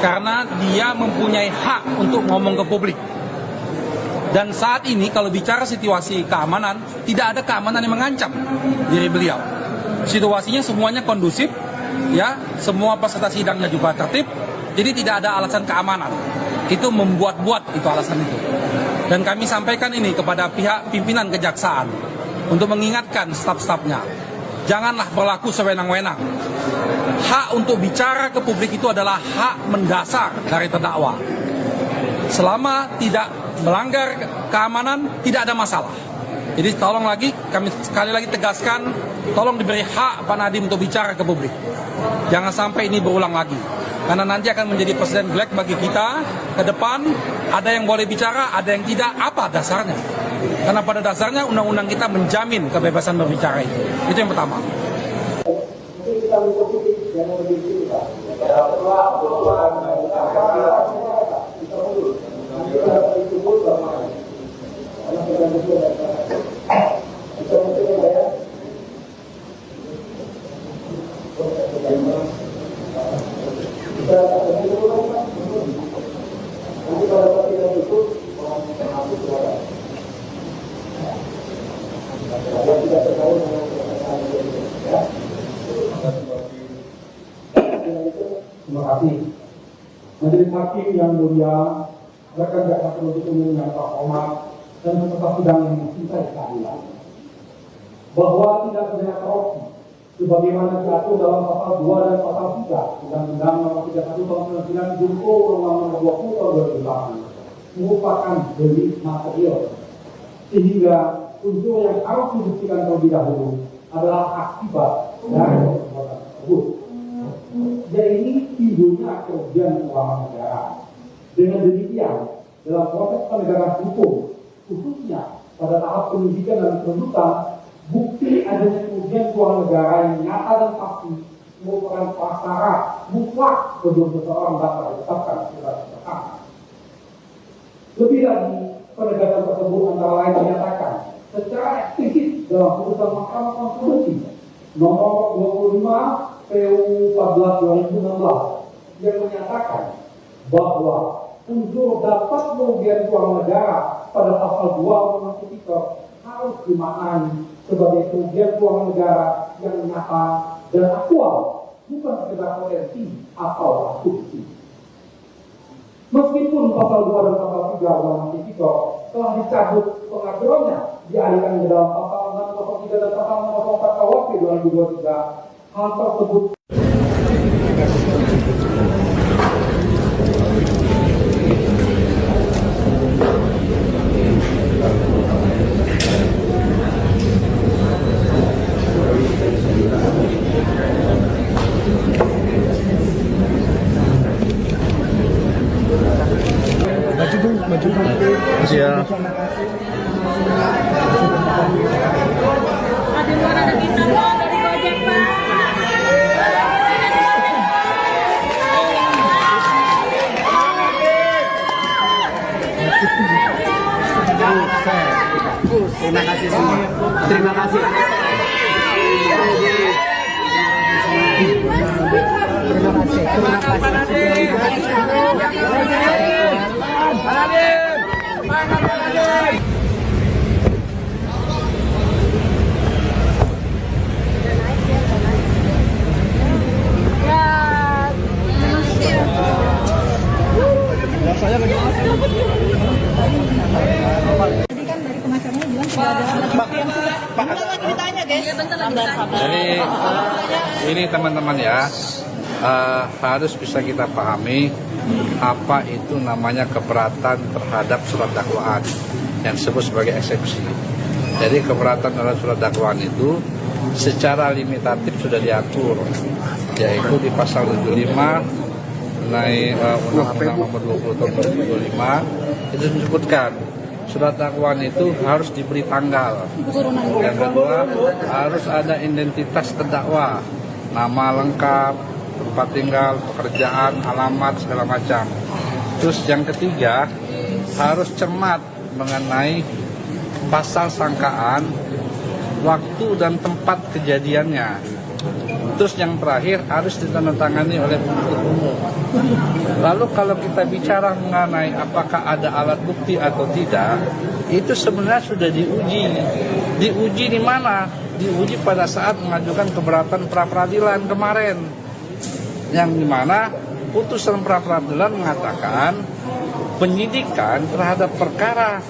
karena dia mempunyai hak untuk ngomong ke publik. Dan saat ini kalau bicara situasi keamanan, tidak ada keamanan yang mengancam diri beliau. Situasinya semuanya kondusif, ya, semua peserta sidangnya juga tertib, jadi tidak ada alasan keamanan. Itu membuat-buat itu alasan itu. Dan kami sampaikan ini kepada pihak pimpinan kejaksaan untuk mengingatkan staf-stafnya, janganlah berlaku sewenang-wenang. Hak untuk bicara ke publik itu adalah hak mendasar dari terdakwa. Selama tidak melanggar keamanan, tidak ada masalah. Jadi tolong lagi, kami sekali lagi tegaskan, tolong diberi hak Pak Nadiem untuk bicara ke publik. Jangan sampai ini berulang lagi. Karena nanti akan menjadi presiden black bagi kita ke depan. Ada yang boleh bicara, ada yang tidak. Apa dasarnya? Karena pada dasarnya undang-undang kita menjamin kebebasan berbicara itu. Itu yang pertama. Terima kasih. Majelis Hakim yang mulia, rekan jaksa penuntut umum yang terhormat, dan peserta sidang yang mencintai keadilan, bahwa tidak pidana korupsi sebagaimana diatur dalam pasal 2 dan pasal 3 Undang-Undang Nomor 31 Tahun 99 Junto Undang-Undang Nomor 20 Tahun 2008 merupakan delik material, sehingga unsur yang harus dibuktikan terlebih dahulu adalah akibat dari perbuatan tersebut. Dan ini timbulnya kerugian keuangan negara. Dengan demikian, dalam proses penegakan hukum, khususnya pada tahap penyidikan dan penuntutan, bukti adanya kerugian keuangan negara yang nyata dan pasti merupakan prasyarat mutlak sebelum seseorang dapat ditetapkan sebagai tersangka. Lebih lagi, penegakan tersebut antara lain dinyatakan secara eksplisit dalam putusan Mahkamah Konstitusi nomor 25 PU 14/2016 yang menyatakan bahwa unsur dapat kerugian keuangan negara pada pasal 2 Undang-Undang Tipikor harus dimaknai sebagai kerugian keuangan negara yang nyata dan aktual, bukan sekedar potensi atau asumsi. Meskipun pasal 2 dan pasal 3 Undang-Undang Tipikor telah dicabut pengaturannya, dialihkan ke dalam pasal 603 dan pasal 604 KUHP 2023, hal tersebut Ada luar ada kita Pak, dari Gojek Pak. Terima kasih semua. Terima kasih. Tadi kan dari pengacaranya bilang tidak ada alat bukti yang sudah. Bentar lagi ditanya guys. Iya bentar lagi ditanya. Jadi ini teman-teman ya, harus bisa kita pahami apa itu namanya keberatan terhadap surat dakwaan yang disebut sebagai eksepsi. Jadi keberatan terhadap surat dakwaan itu secara limitatif sudah diatur, yaitu di pasal 75 Undang-Undang Nomor 20 Tahun 2025 itu disebutkan surat dakwaan itu harus diberi tanggal. Yang kedua, harus ada identitas terdakwa, nama lengkap, tempat tinggal, pekerjaan, alamat, segala macam. Terus yang ketiga, harus cermat mengenai pasal sangkaan waktu dan tempat kejadiannya. Terus yang terakhir harus ditandatangani oleh penuntut umum. Lalu kalau kita bicara mengenai apakah ada alat bukti atau tidak, itu sebenarnya sudah diuji. Diuji di mana? Diuji pada saat mengajukan keberatan pra-peradilan kemarin. Yang dimana putusan pra-peradilan mengatakan penyidikan terhadap perkara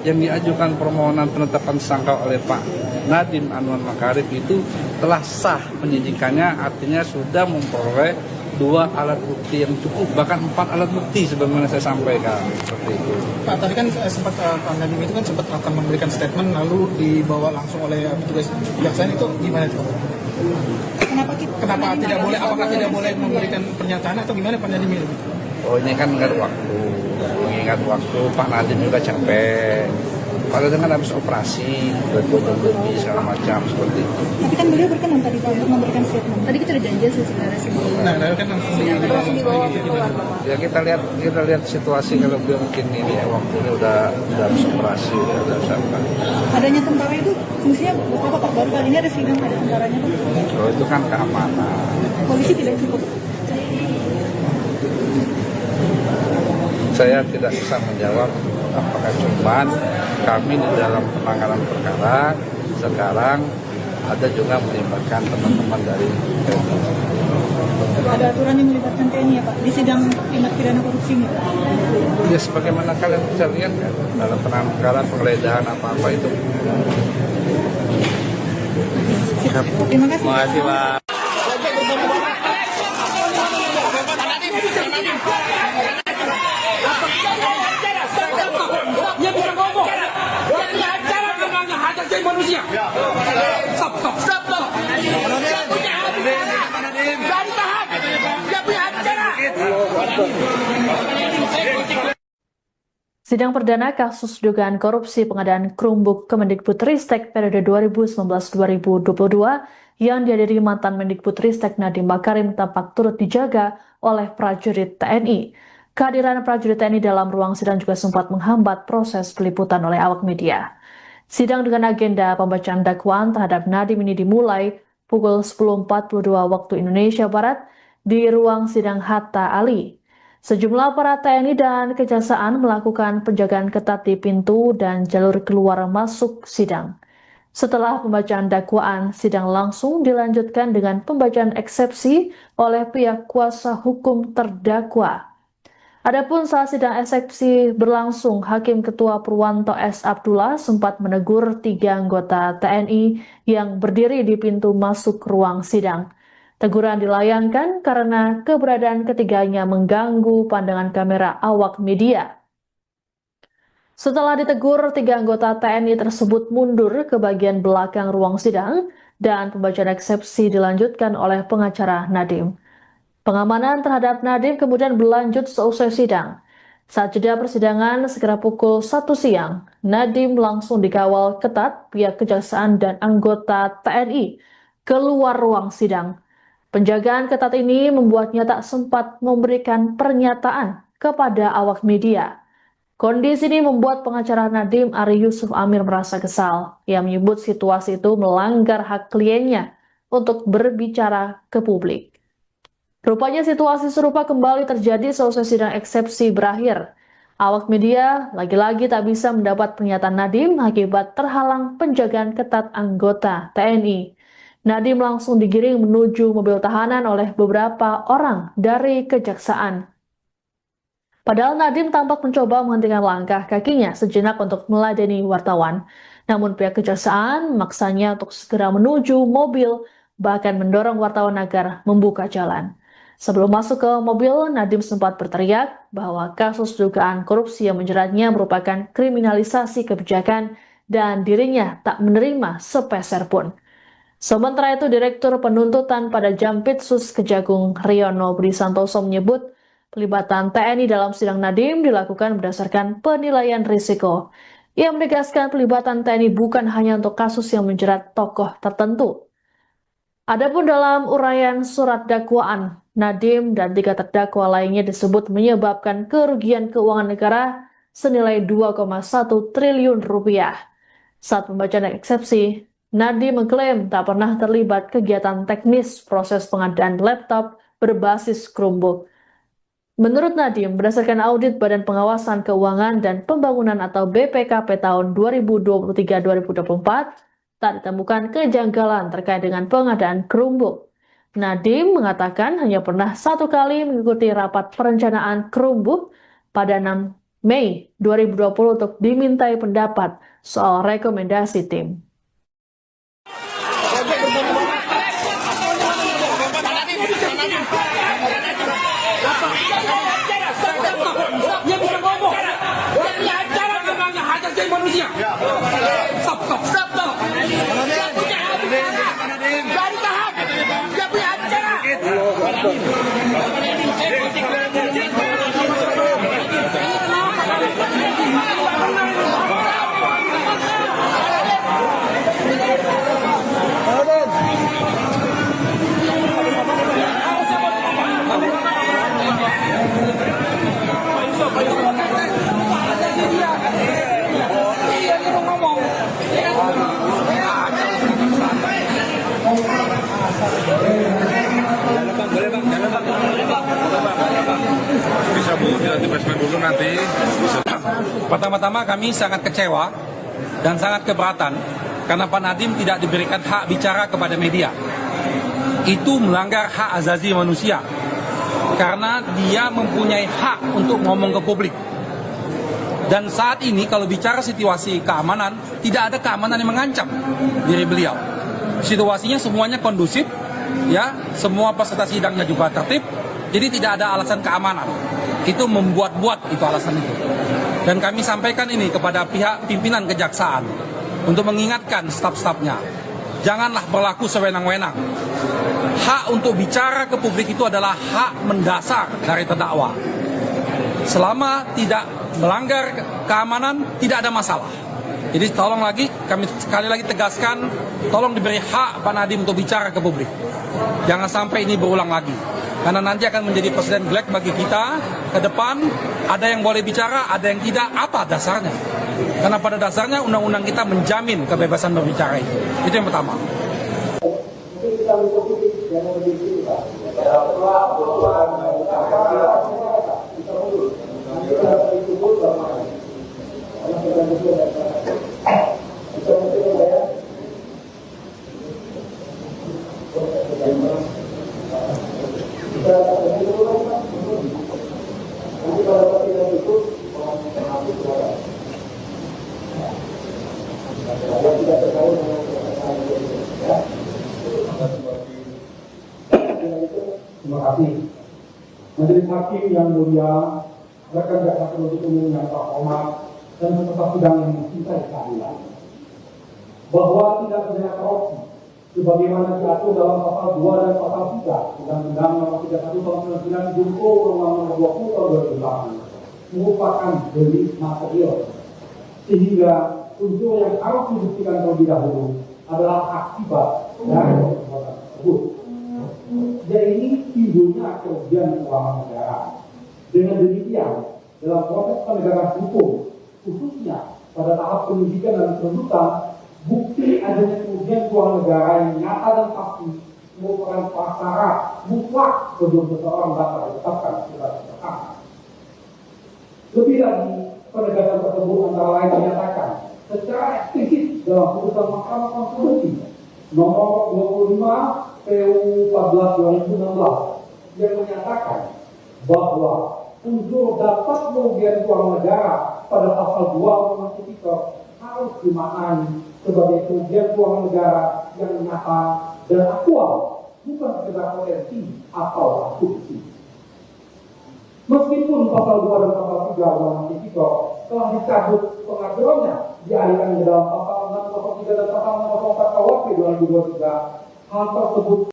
yang diajukan permohonan penetapan tersangka oleh Pak Nadiem Anwar Makarim itu telah sah penyidikannya, artinya sudah memperoleh 2 alat bukti yang cukup, bahkan 4 alat bukti sebagaimana saya sampaikan seperti itu. Pak, tadi kan sempat Pak Nadiem itu kan sempat akan memberikan statement lalu dibawa langsung oleh petugas kejaksaan, itu gimana itu? Kenapa tidak boleh? Apakah tidak boleh memberikan pernyataan atau gimana Pak Nadiem itu? Oh, ini kan mengingat waktu Pak Nadiem juga capek. Pak Nadiem kan habis operasi, lebih segala macam seperti itu. Tapi kan beliau berkenan tadi Pak untuk memberikan statement. Tadi kita udah janji sih sebenarnya sih. Nah, lalu kan langsung dibawa keluar. Ya kita lihat situasi kalau beliau mungkin ini ya waktunya udah habis operasi, udah siapa. Adanya tentara itu fungsinya buat apa Pak? Baru kali ini ada sidang ada tentaranya Pak. Kalau itu kan keamanan. Polisi tidak cukup. Saya tidak bisa menjawab apakah cuman kami di dalam penanganan perkara sekarang ada juga melibatkan teman-teman dari TNI. Ada aturan yang melibatkan TNI ya Pak di sidang tindak pidana korupsi ini. Ya sebagaimana kalian bisa lihat kan dalam penanganan perkara penggeledahan apa-apa itu. Terima kasih. Terima kasih Pak. Dia bisa ngomong. Dia punya acara namanya hajar jadi manusia. Stop. Dia punya acara. Jangan tahan. Dia punya acara. Sidang perdana kasus dugaan korupsi pengadaan Chromebook Kemendikbudristek periode 2019-2022 yang dihadiri mantan Mendikbudristek Nadiem Makarim tampak turut dijaga oleh prajurit TNI. Kehadiran prajurit TNI dalam ruang sidang juga sempat menghambat proses peliputan oleh awak media. Sidang dengan agenda pembacaan dakwaan terhadap Nadiem ini dimulai pukul 10.42 waktu Indonesia Barat di ruang sidang Hatta Ali. Sejumlah aparat TNI dan Kejaksaan melakukan penjagaan ketat di pintu dan jalur keluar masuk sidang. Setelah pembacaan dakwaan, sidang langsung dilanjutkan dengan pembacaan eksepsi oleh pihak kuasa hukum terdakwa. Adapun saat sidang eksepsi berlangsung, Hakim Ketua Purwanto S. Abdullah sempat menegur 3 anggota TNI yang berdiri di pintu masuk ruang sidang. Teguran dilayangkan karena keberadaan ketiganya mengganggu pandangan kamera awak media. Setelah ditegur, 3 anggota TNI tersebut mundur ke bagian belakang ruang sidang dan pembacaan eksepsi dilanjutkan oleh pengacara Nadiem. Pengamanan terhadap Nadiem kemudian berlanjut seusai sidang. Saat jeda persidangan sekitar pukul 1 siang, Nadiem langsung dikawal ketat pihak Kejaksaan dan anggota TNI keluar ruang sidang. Penjagaan ketat ini membuatnya tak sempat memberikan pernyataan kepada awak media. Kondisi ini membuat pengacara Nadiem Ari Yusuf Amir merasa kesal. Ia menyebut situasi itu melanggar hak kliennya untuk berbicara ke publik. Rupanya situasi serupa kembali terjadi selesai sidang eksepsi berakhir. Awak media lagi-lagi tak bisa mendapat pernyataan Nadiem akibat terhalang penjagaan ketat anggota TNI. Nadiem langsung digiring menuju mobil tahanan oleh beberapa orang dari Kejaksaan. Padahal Nadiem tampak mencoba menghentikan langkah kakinya sejenak untuk meladeni wartawan. Namun pihak Kejaksaan memaksanya untuk segera menuju mobil, bahkan mendorong wartawan agar membuka jalan. Sebelum masuk ke mobil, Nadiem sempat berteriak bahwa kasus dugaan korupsi yang menjeratnya merupakan kriminalisasi kebijakan dan dirinya tak menerima sepeser pun. Sementara itu, Direktur Penuntutan pada Jampitsus Kejagung Riono Budi Santoso menyebut pelibatan TNI dalam sidang Nadiem dilakukan berdasarkan penilaian risiko. Ia menegaskan pelibatan TNI bukan hanya untuk kasus yang menjerat tokoh tertentu. Adapun dalam uraian surat dakwaan, Nadiem dan 3 terdakwa lainnya disebut menyebabkan kerugian keuangan negara senilai 2,1 triliun rupiah. Saat pembacaan eksepsi, Nadiem mengklaim tak pernah terlibat kegiatan teknis proses pengadaan laptop berbasis Chromebook. Menurut Nadiem, berdasarkan audit Badan Pengawasan Keuangan dan Pembangunan atau BPKP tahun 2023-2024, tak ditemukan kejanggalan terkait dengan pengadaan Chromebook. Nadiem mengatakan hanya pernah 1 kali mengikuti rapat perencanaan Chromebook pada 6 Mei 2020 untuk dimintai pendapat soal rekomendasi tim. Dia bisa ngomong. Dia punya acara namanya hajat jadi manusia. Stop. Dia punya acara. Dari tahap. Dia punya acara. Bisa Bu, dilanjutkan dulu nanti. Pertama-tama kami sangat kecewa dan sangat keberatan karena Pak Nadiem tidak diberikan hak bicara kepada media. Itu melanggar hak asasi manusia karena dia mempunyai hak untuk ngomong ke publik. Dan saat ini kalau bicara situasi keamanan, tidak ada keamanan yang mengancam diri beliau. Situasinya semuanya kondusif, ya, semua peserta sidangnya juga tertib, jadi tidak ada alasan keamanan. Itu membuat-buat itu alasan itu. Dan kami sampaikan ini kepada pihak pimpinan kejaksaan untuk mengingatkan staf-stafnya, janganlah berlaku sewenang-wenang. Hak untuk bicara ke publik itu adalah hak mendasar dari terdakwa. Selama tidak melanggar keamanan, tidak ada masalah. Jadi tolong lagi, kami sekali lagi tegaskan, tolong diberi hak Pak Nadiem untuk bicara ke publik. Jangan sampai ini berulang lagi. Karena nanti akan menjadi presiden black bagi kita ke depan. Ada yang boleh bicara, ada yang tidak. Apa dasarnya? Karena pada dasarnya undang-undang kita menjamin kebebasan berbicara itu. Itu yang pertama. Terima kasih. Majelis Hakim yang mulia, rekan jaksa penuntut umum yang terhormat dan peserta sidang yang mencintai keadilan, bahwa tindak pidana korupsi sebagaimana diatur dalam pasal 2 dan pasal 3 Undang-Undang Nomor 31 Tahun 99 junto Undang-Undang Nomor 20 Tahun 2008 merupakan delik material, sehingga unsur yang harus dibuktikan terlebih dahulu adalah akibat dari perbuatan tersebut. Jadi timbulnya kerugian keuangan negara. Dengan demikian, dalam proses penegakan hukum, khususnya pada tahap penyidikan dan penuntutan, bukti adanya kerugian keuangan negara yang nyata dan pasti merupakan prasyarat mutlak sebelum seseorang dapat ditetapkan sebagai tersangka. Lebih lagi, penegakan tersebut antara lain dinyatakan secara eksplisit dalam putusan Mahkamah Konstitusi nomor 25 PU 14/2016 yang menyatakan bahwa unsur dapat kerugian keuangan negara pada pasal 2 Undang-Undang Tipikor harus dimaknai sebagai kerugian keuangan negara yang nyata dan aktual, bukan sekedar potensi atau asumsi. Meskipun pasal 2 dan pasal 3 Undang-Undang Tipikor telah dicabut pengaturannya dialihkan ke dalam pasal 603 dan pasal 604 KUHP 2023, hal tersebut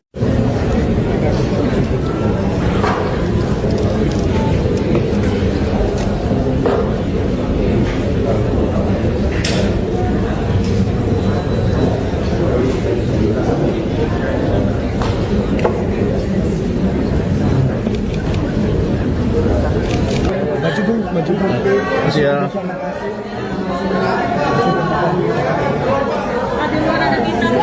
Ya. Ada luar ada bintang.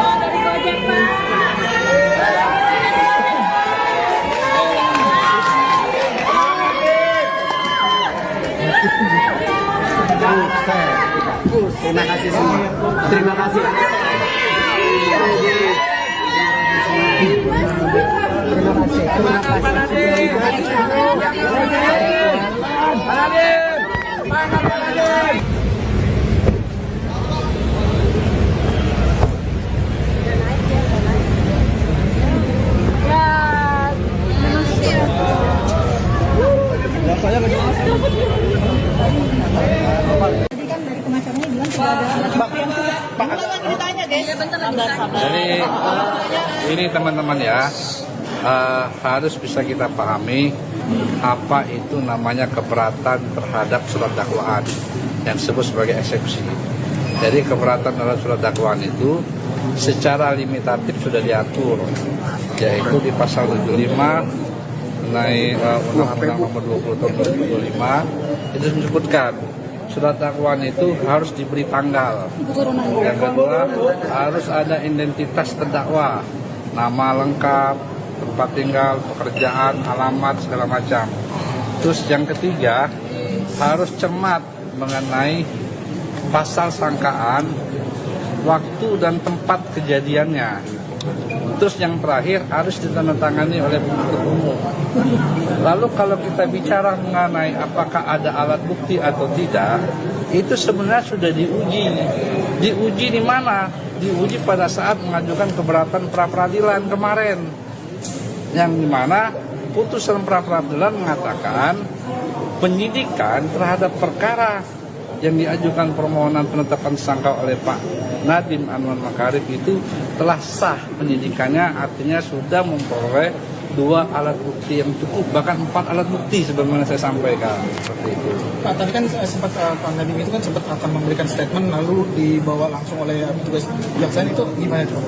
Tadi kan dari pengacaranya bilang sudah ada alat bukti yang sudah. Gimana ceritanya, guys? Jadi ini teman-teman ya, harus bisa kita pahami apa itu namanya keberatan terhadap surat dakwaan yang disebut sebagai eksepsi. Jadi keberatan terhadap surat dakwaan itu secara limitatif sudah diatur, yaitu di pasal 75 mengenai Undang-Undang Nomor 20 Tahun 2025 itu menyebutkan surat dakwaan itu harus diberi tanggal. Yang kedua, harus ada identitas terdakwa, nama lengkap, tempat tinggal, pekerjaan, alamat, segala macam. Terus yang ketiga, harus cermat mengenai pasal sangkaan, waktu dan tempat kejadiannya. Terus yang terakhir harus ditandatangani oleh penuntut umum. Lalu kalau kita bicara mengenai apakah ada alat bukti atau tidak, itu sebenarnya sudah diuji. Diuji di mana? Diuji pada saat mengajukan keberatan pra peradilan kemarin. Yang dimana putusan pra peradilan mengatakan penyidikan terhadap perkara yang diajukan permohonan penetapan tersangka oleh Pak Nadiem Anwar Makarim itu telah sah penyidikannya, artinya sudah memperoleh 2 alat bukti yang cukup, bahkan 4 alat bukti sebagaimana saya sampaikan seperti itu. Pak, tadi kan sempat Pak Nadiem itu kan sempat akan memberikan statement lalu dibawa langsung oleh petugas kejaksaan, itu gimana itu?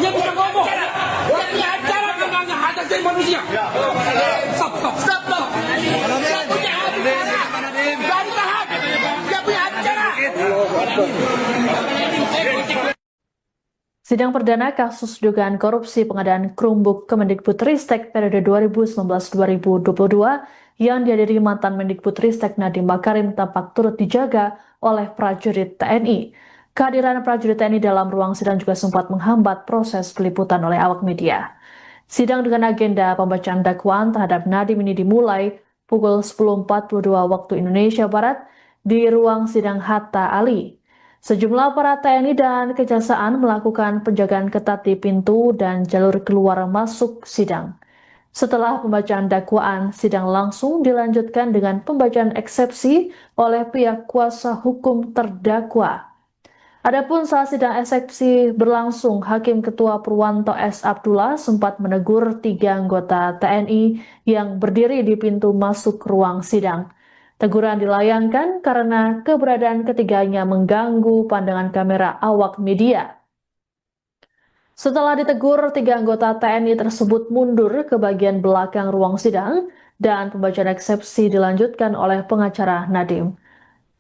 Dia bisa ngomong. Dia punya acara memangnya ada jadi manusia. Stop. Dia punya acara. Dari tahap. Dia punya acara. Sidang perdana kasus dugaan korupsi pengadaan Chromebook Kemendikbudristek periode 2019-2022 yang dihadiri mantan Mendikbudristek Nadiem Makarim tampak turut dijaga oleh prajurit TNI. Kehadiran prajurit TNI dalam ruang sidang juga sempat menghambat proses peliputan oleh awak media. Sidang dengan agenda pembacaan dakwaan terhadap Nadiem ini dimulai pukul 10.42 waktu Indonesia Barat di ruang sidang Hatta Ali. Sejumlah aparat TNI dan Kejaksaan melakukan penjagaan ketat di pintu dan jalur keluar masuk sidang. Setelah pembacaan dakwaan, sidang langsung dilanjutkan dengan pembacaan eksepsi oleh pihak kuasa hukum terdakwa. Adapun saat sidang eksepsi berlangsung, Hakim Ketua Purwanto S. Abdullah sempat menegur 3 anggota TNI yang berdiri di pintu masuk ruang sidang. Teguran dilayangkan karena keberadaan ketiganya mengganggu pandangan kamera awak media. Setelah ditegur, 3 anggota TNI tersebut mundur ke bagian belakang ruang sidang dan pembacaan eksepsi dilanjutkan oleh pengacara Nadiem.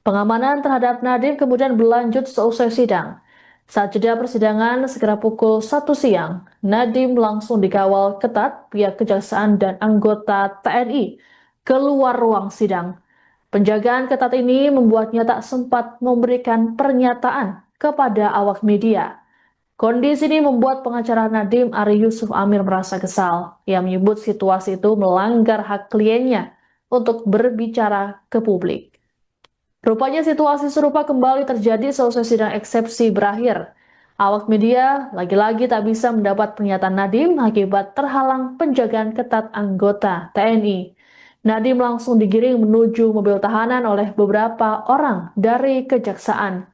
Pengamanan terhadap Nadiem kemudian berlanjut seusai sidang. Saat jeda persidangan sekitar pukul 1 siang, Nadiem langsung dikawal ketat pihak Kejaksaan dan anggota TNI keluar ruang sidang. Penjagaan ketat ini membuatnya tak sempat memberikan pernyataan kepada awak media. Kondisi ini membuat pengacara Nadiem Ari Yusuf Amir merasa kesal. Ia menyebut situasi itu melanggar hak kliennya untuk berbicara ke publik. Rupanya situasi serupa kembali terjadi selesai sidang eksepsi berakhir. Awak media lagi-lagi tak bisa mendapat pernyataan Nadiem akibat terhalang penjagaan ketat anggota TNI. Nadiem langsung digiring menuju mobil tahanan oleh beberapa orang dari Kejaksaan.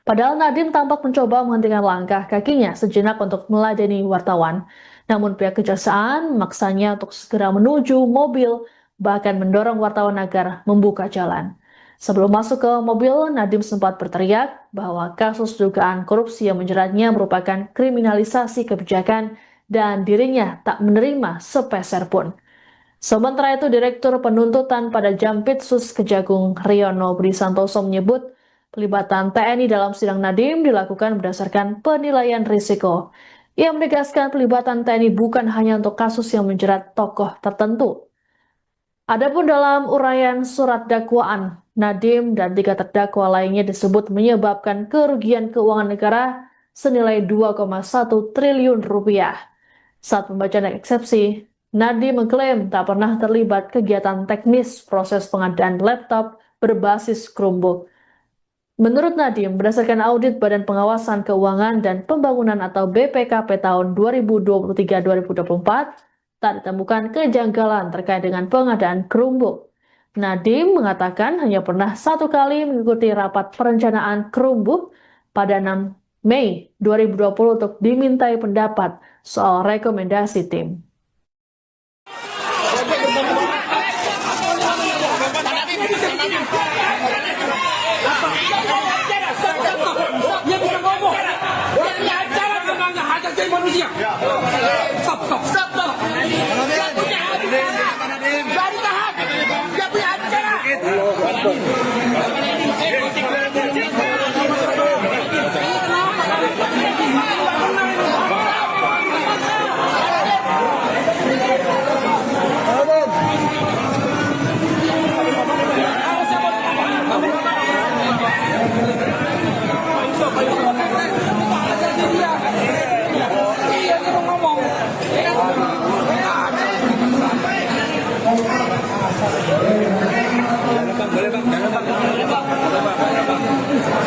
Padahal Nadiem tampak mencoba menghentikan langkah kakinya sejenak untuk meladeni wartawan. Namun pihak Kejaksaan memaksanya untuk segera menuju mobil, bahkan mendorong wartawan agar membuka jalan. Sebelum masuk ke mobil, Nadiem sempat berteriak bahwa kasus dugaan korupsi yang menjeratnya merupakan kriminalisasi kebijakan dan dirinya tak menerima sepeser pun. Sementara itu, Direktur Penuntutan pada Jampitsus Kejagung Riono Budi Santoso menyebut pelibatan TNI dalam sidang Nadiem dilakukan berdasarkan penilaian risiko. Ia menegaskan pelibatan TNI bukan hanya untuk kasus yang menjerat tokoh tertentu. Adapun dalam uraian surat dakwaan, Nadiem dan 3 terdakwa lainnya disebut menyebabkan kerugian keuangan negara senilai 2,1 triliun rupiah. Saat pembacaan eksepsi, Nadiem mengklaim tak pernah terlibat kegiatan teknis proses pengadaan laptop berbasis Chromebook. Menurut Nadiem, berdasarkan audit Badan Pengawasan Keuangan dan Pembangunan atau BPKP tahun 2023-2024, tak ditemukan kejanggalan terkait dengan pengadaan Chromebook. Nadiem mengatakan hanya pernah 1 kali mengikuti rapat perencanaan Chromebook pada 6 Mei 2020 untuk dimintai pendapat soal rekomendasi tim. Dia bisa ngomong. Dia punya acara tentang hak asasi manusia. Stop. Dia punya acara. Dari tahap. Dia punya acara.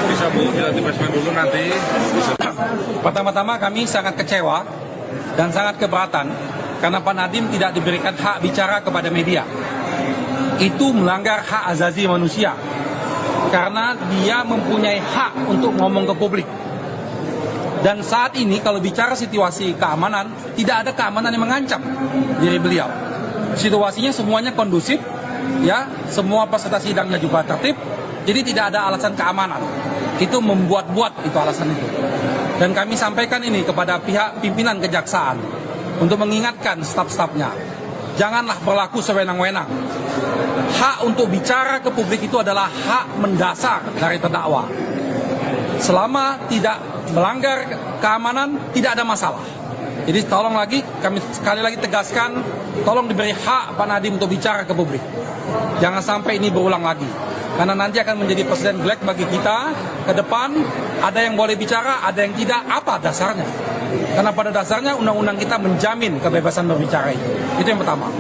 Bisa Bu, dilanjutkan dulu nanti. Pertama-tama kami sangat kecewa dan sangat keberatan karena Pak Nadiem tidak diberikan hak bicara kepada media. Itu melanggar hak asasi manusia karena dia mempunyai hak untuk ngomong ke publik. Dan saat ini kalau bicara situasi keamanan, tidak ada keamanan yang mengancam diri beliau. Situasinya semuanya kondusif, ya, semua peserta sidangnya juga tertib, jadi tidak ada alasan keamanan. Itu membuat-buat itu alasan itu. Dan kami sampaikan ini kepada pihak pimpinan kejaksaan untuk mengingatkan staf-stafnya, janganlah berlaku sewenang-wenang. Hak untuk bicara ke publik itu adalah hak mendasar dari terdakwa. Selama tidak melanggar keamanan, tidak ada masalah. Jadi tolong lagi, kami sekali lagi tegaskan, tolong diberi hak Pak Nadiem untuk bicara ke publik. Jangan sampai ini berulang lagi. Karena nanti akan menjadi presiden black bagi kita ke depan. Ada yang boleh bicara, ada yang tidak. Apa dasarnya? Karena pada dasarnya undang-undang kita menjamin kebebasan berbicara itu. Itu yang pertama.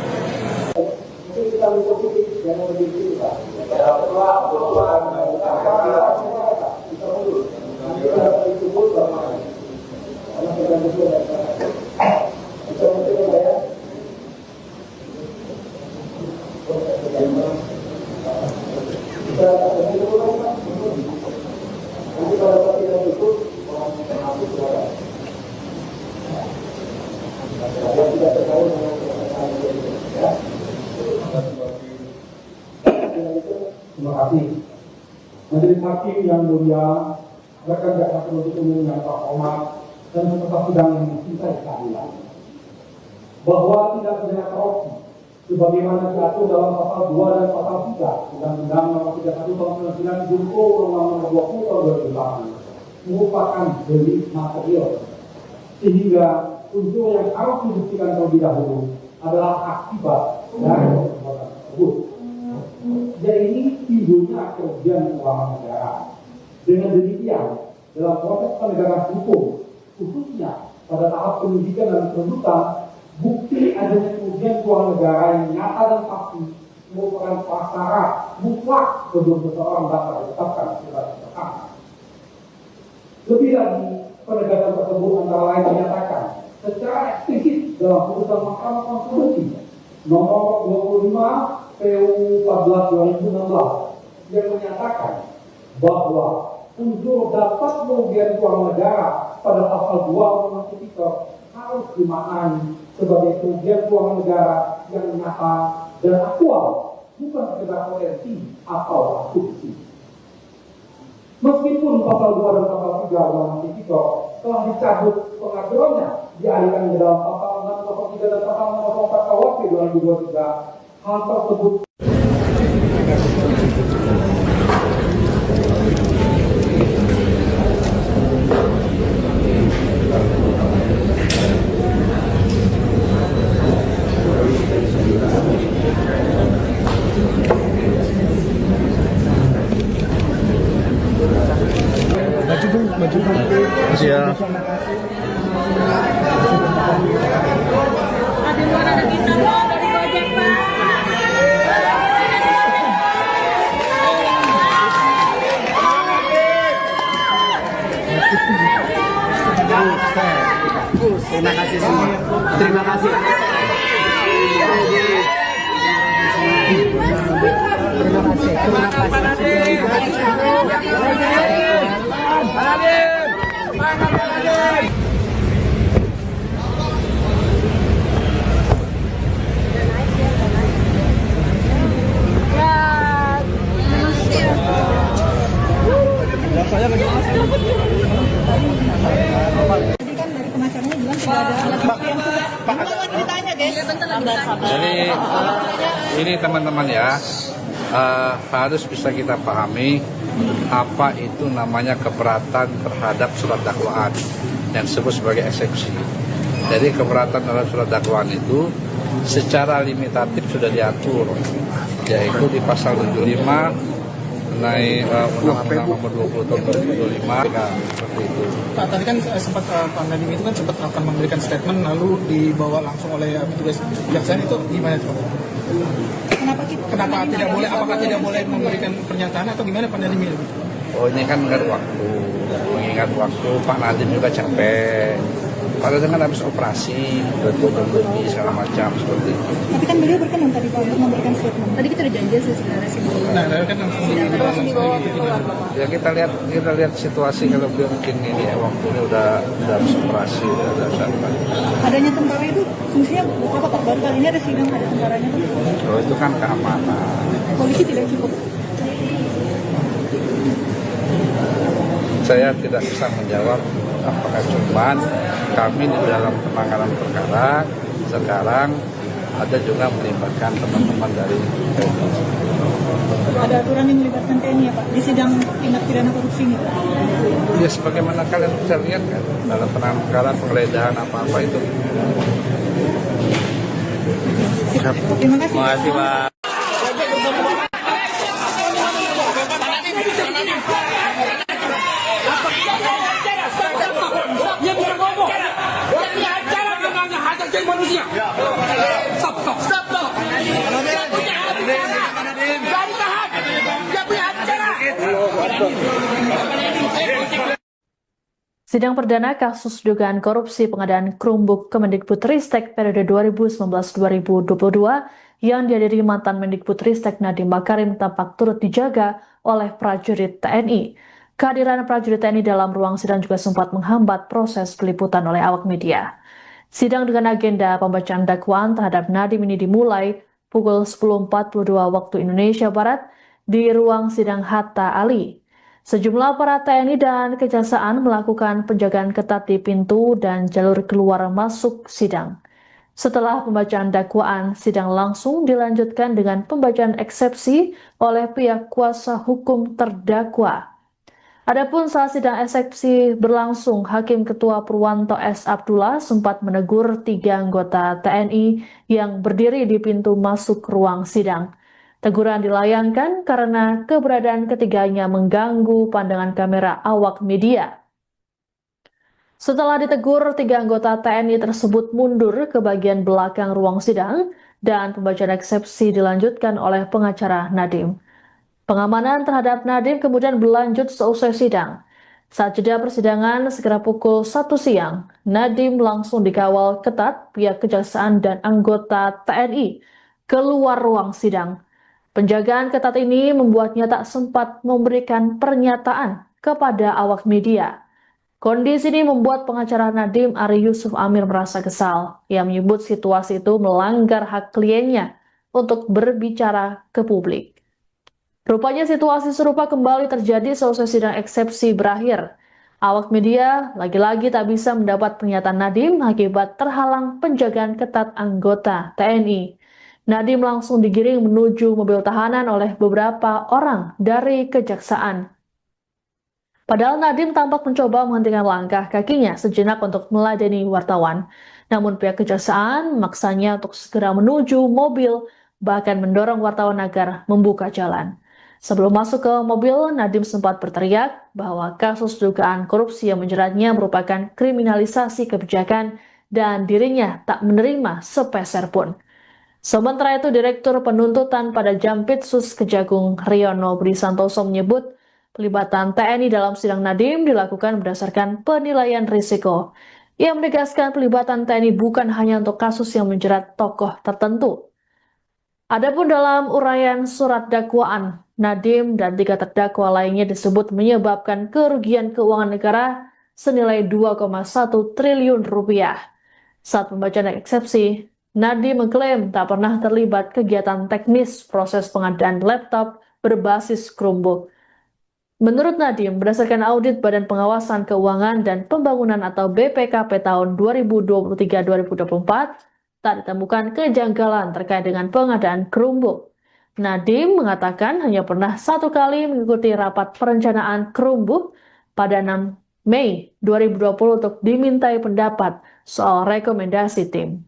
Terima kasih. Majelis Hakim yang mulia, rekan jaksa penuntut umum yang terhormat dan peserta sidang yang mencintai keadilan, bahwa tindak pidana korupsi sebagaimana diatur dalam pasal 2 dan pasal 3 Undang-Undang Nomor 31 Tahun 99 junto Undang-Undang Nomor 20 Tahun 2008 merupakan delik material, sehingga unsur yang harus dibuktikan terlebih dahulu adalah akibat dari perbuatan tersebut. Jadi timbulnya kerugian keuangan negara. Dengan demikian, dalam proses penegakan hukum, khususnya pada tahap penyidikan dan penuntutan, bukti adanya kerugian keuangan negara yang nyata dan pasti merupakan prasyarat mutlak sebelum seseorang dapat ditetapkan sebagai tersangka. Lebih lagi, penegakan tersebut antara lain menyatakan secara eksplisit dalam putusan Mahkamah Konstitusi nomor 25 PU 14/2016 yang menyatakan bahwa unsur dapat kerugian keuangan negara pada pasal 2 Undang-Undang Tipikor harus dimaknai sebagai kerugian keuangan negara yang nyata dan aktual, bukan sekedar potensi atau asumsi. Meskipun pasal 2 dan pasal 3 Undang-Undang Tipikor telah dicabut pengaturannya dialihkan ke dalam pasal 603 dan pasal 604 KUHP 2023, hal tersebut Ya. Terima kasih semua. Terima kasih. Tadi kan dari pengacaranya bilang sudah ada alat bukti yang sudah. Gimana ceritanya, guys? Jadi ini teman-teman ya, harus bisa kita pahami apa itu namanya keberatan terhadap surat dakwaan yang disebut sebagai eksepsi. Jadi keberatan terhadap surat dakwaan itu secara limitatif sudah diatur, yaitu di pasal 75 mengenai Undang-Undang Nomor 20 Tahun 2025 seperti itu. Pak, tadi kan sempat Pak Nadiem itu kan sempat akan memberikan statement lalu dibawa langsung oleh petugas kejaksaan, itu gimana itu Pak? Kenapa tidak boleh? Apakah tidak boleh memberikan pernyataan atau gimana Pak Nadiem itu? Oh, ini kan mengingat waktu Pak Nadiem juga capek. Padahal dengan habis operasi, lebih segala macam seperti itu. Tapi kan beliau berkenan tadi Pak untuk memberikan statement. Tadi kita udah janji sih sebenarnya sih. Nah, kan langsung dibawa keluar. Ya kita lihat situasi kalau beliau mungkin ini ya, waktunya udah habis operasi, udah sampai. Adanya tentara itu fungsinya apa Pak? Baru kali ini ada sidang ada tentaranya Pak. Oh, itu kan keamanan. Polisi tidak cukup. Saya tidak bisa menjawab apakah cuman kami di dalam penanganan perkara sekarang ada juga melibatkan teman-teman dari TNI. Ada aturan yang melibatkan TNI ya Pak di sidang tindak pidana korupsi ini Pak. Ya sebagaimana kalian bisa lihat kan dalam penanganan perkara penggeledahan apa-apa itu. Terima kasih. Pak. Dia bisa ngomong. Dia punya acara dengan hak asasi manusia. Stop. Dia punya acara. Jangan tahan. Dia punya acara. Sidang perdana kasus dugaan korupsi pengadaan Chromebook Kemendikbudristek periode 2019-2022 yang dihadiri mantan Mendikbudristek Nadiem Makarim tampak turut dijaga oleh prajurit TNI. Kehadiran prajurit TNI dalam ruang sidang juga sempat menghambat proses peliputan oleh awak media. Sidang dengan agenda pembacaan dakwaan terhadap Nadiem ini dimulai pukul 10.42 waktu Indonesia Barat di ruang sidang Hatta Ali. Sejumlah aparat TNI dan Kejaksaan melakukan penjagaan ketat di pintu dan jalur keluar masuk sidang. Setelah pembacaan dakwaan, sidang langsung dilanjutkan dengan pembacaan eksepsi oleh pihak kuasa hukum terdakwa. Adapun saat sidang eksepsi berlangsung, Hakim Ketua Purwanto S. Abdullah sempat menegur 3 anggota TNI yang berdiri di pintu masuk ruang sidang. Teguran dilayangkan karena keberadaan ketiganya mengganggu pandangan kamera awak media. Setelah ditegur, 3 anggota TNI tersebut mundur ke bagian belakang ruang sidang dan pembacaan eksepsi dilanjutkan oleh pengacara Nadiem. Pengamanan terhadap Nadiem kemudian berlanjut seusai sidang. Saat jeda persidangan sekitar pukul 1 siang, Nadiem langsung dikawal ketat pihak Kejaksaan dan anggota TNI keluar ruang sidang. Penjagaan ketat ini membuatnya tak sempat memberikan pernyataan kepada awak media. Kondisi ini membuat pengacara Nadiem Ari Yusuf Amir merasa kesal. Ia menyebut situasi itu melanggar hak kliennya untuk berbicara ke publik. Rupanya situasi serupa kembali terjadi seusai sidang eksepsi berakhir. Awak media lagi-lagi tak bisa mendapat pernyataan Nadiem akibat terhalang penjagaan ketat anggota TNI. Nadiem langsung digiring menuju mobil tahanan oleh beberapa orang dari Kejaksaan. Padahal Nadiem tampak mencoba menghentikan langkah kakinya sejenak untuk meladeni wartawan. Namun pihak Kejaksaan memaksanya untuk segera menuju mobil, bahkan mendorong wartawan agar membuka jalan. Sebelum masuk ke mobil, Nadiem sempat berteriak bahwa kasus dugaan korupsi yang menjeratnya merupakan kriminalisasi kebijakan dan dirinya tak menerima sepeser pun. Sementara itu, Direktur Penuntutan pada Jampitsus Kejagung Riono Budi Santoso menyebut pelibatan TNI dalam sidang Nadiem dilakukan berdasarkan penilaian risiko. Ia menegaskan pelibatan TNI bukan hanya untuk kasus yang menjerat tokoh tertentu. Adapun dalam uraian surat dakwaan, Nadiem dan 3 terdakwa lainnya disebut menyebabkan kerugian keuangan negara senilai 2,1 triliun rupiah. Saat pembacaan eksepsi, Nadiem mengklaim tak pernah terlibat kegiatan teknis proses pengadaan laptop berbasis Chromebook. Menurut Nadiem, berdasarkan audit Badan Pengawasan Keuangan dan Pembangunan atau BPKP tahun 2023-2024, tak ditemukan kejanggalan terkait dengan pengadaan Chromebook. Nadiem mengatakan hanya pernah 1 kali mengikuti rapat perencanaan Chromebook pada 6 Mei 2020 untuk dimintai pendapat soal rekomendasi tim.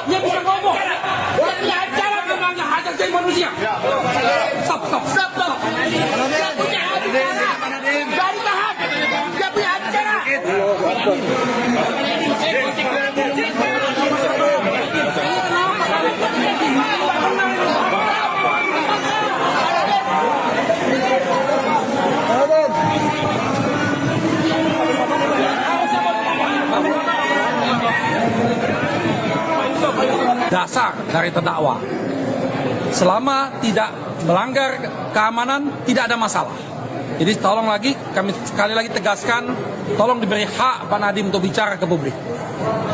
Dia bisa ngomong. Orang punya acara namanya hajat jadi manusia. Stop. Dia punya acara. Jangan tahan. Dia punya acara. Dasar dari terdakwa, selama tidak melanggar keamanan tidak ada masalah. Jadi tolong lagi, kami sekali lagi tegaskan, tolong diberi hak Pak Nadiem untuk bicara ke publik.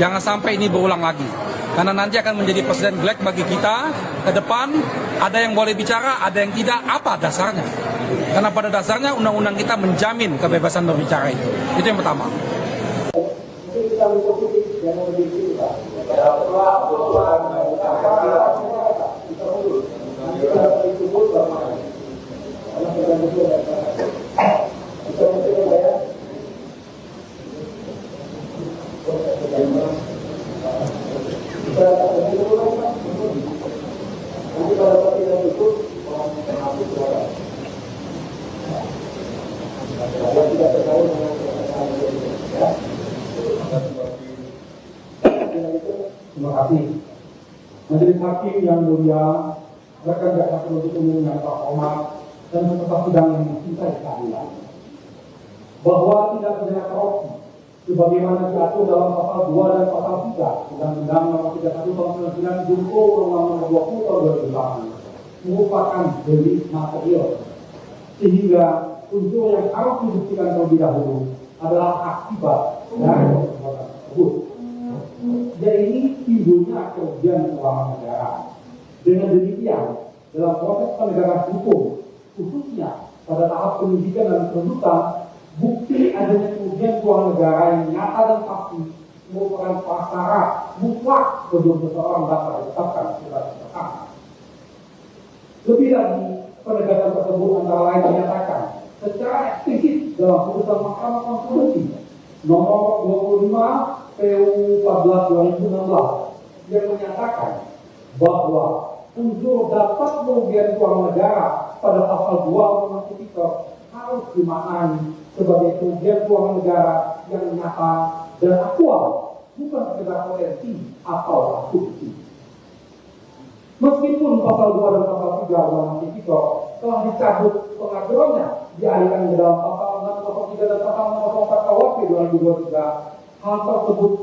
Jangan sampai ini berulang lagi, karena nanti akan menjadi presiden black bagi kita ke depan. Ada yang boleh bicara, ada yang tidak. Apa dasarnya? Karena pada dasarnya undang-undang kita menjamin kebebasan berbicara itu. Itu yang pertama. Terima kasih. Majelis Hakim yang mulia, rekan jaksa penuntut umum yang terhormat dan peserta sidang yang mencintai keadilan, bahwa tidak pidana korupsi sebagaimana diatur dalam pasal 2 dan pasal 3 Undang-Undang Nomor 31 Tahun 99 Junto Undang-Undang Nomor 20 Tahun 2008 merupakan delik material, sehingga unsur yang harus dibuktikan terlebih dahulu adalah akibat dari perbuatan tersebut. Jadi timbulnya kerugian keuangan negara. Dengan demikian, dalam proses penegakan hukum, khususnya pada tahap penyidikan dan penuntutan, bukti adanya kerugian keuangan negara yang nyata dan pasti merupakan prasyarat mutlak sebelum seseorang dapat ditetapkan sebagai tersangka. Lebih lagi, penegakan tersebut antara lain menyatakan secara eksplisit dalam putusan Mahkamah Konstitusi nomor 25 PU 14 2016 yang menyatakan bahwa unsur dapat kerugian keuangan negara pada pasal 2 Undang-Undang Tipikor harus dimaknai sebagai kerugian keuangan negara yang nyata dan aktual, bukan sekedar potensi atau asumsi. Meskipun pasal 2 dan pasal 3 Undang-Undang Tipikor telah dicabut pengaturannya dialihkan ke dalam pasal 603 dan pasal 604 KUHP 2023, hal tersebut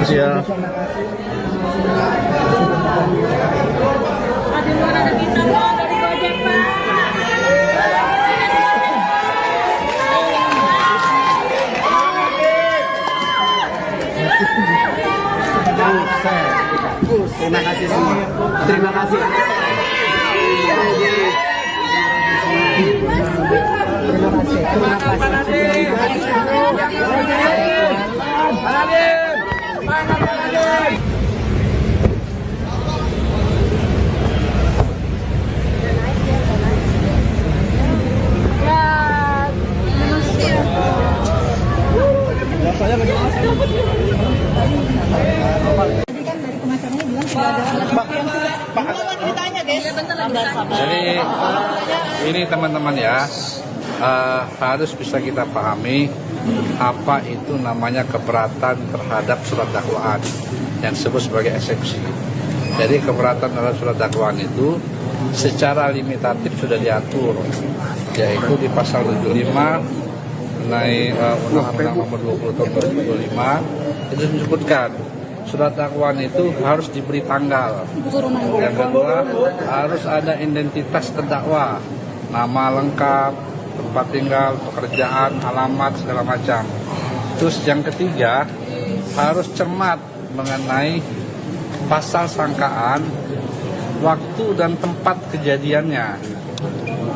Siap. Ada bintang dari Gojek, Pak. Terima kasih semua. Terima kasih. Tadi kan dari pengacaranya bilang sudah ada alat bukti yang cukup. Gimana ceritanya, guys? Jadi ini teman-teman ya, harus bisa kita pahami apa itu namanya keberatan terhadap surat dakwaan yang disebut sebagai eksepsi. Jadi keberatan terhadap surat dakwaan itu secara limitatif sudah diatur, yaitu di pasal 75 mengenai Undang-Undang Nomor 20 Tahun 2025 itu disebutkan surat dakwaan itu harus diberi tanggal. Yang kedua, harus ada identitas terdakwa, nama lengkap, tempat tinggal, pekerjaan, alamat, segala macam. Terus yang ketiga, harus cermat mengenai pasal sangkaan, waktu dan tempat kejadiannya.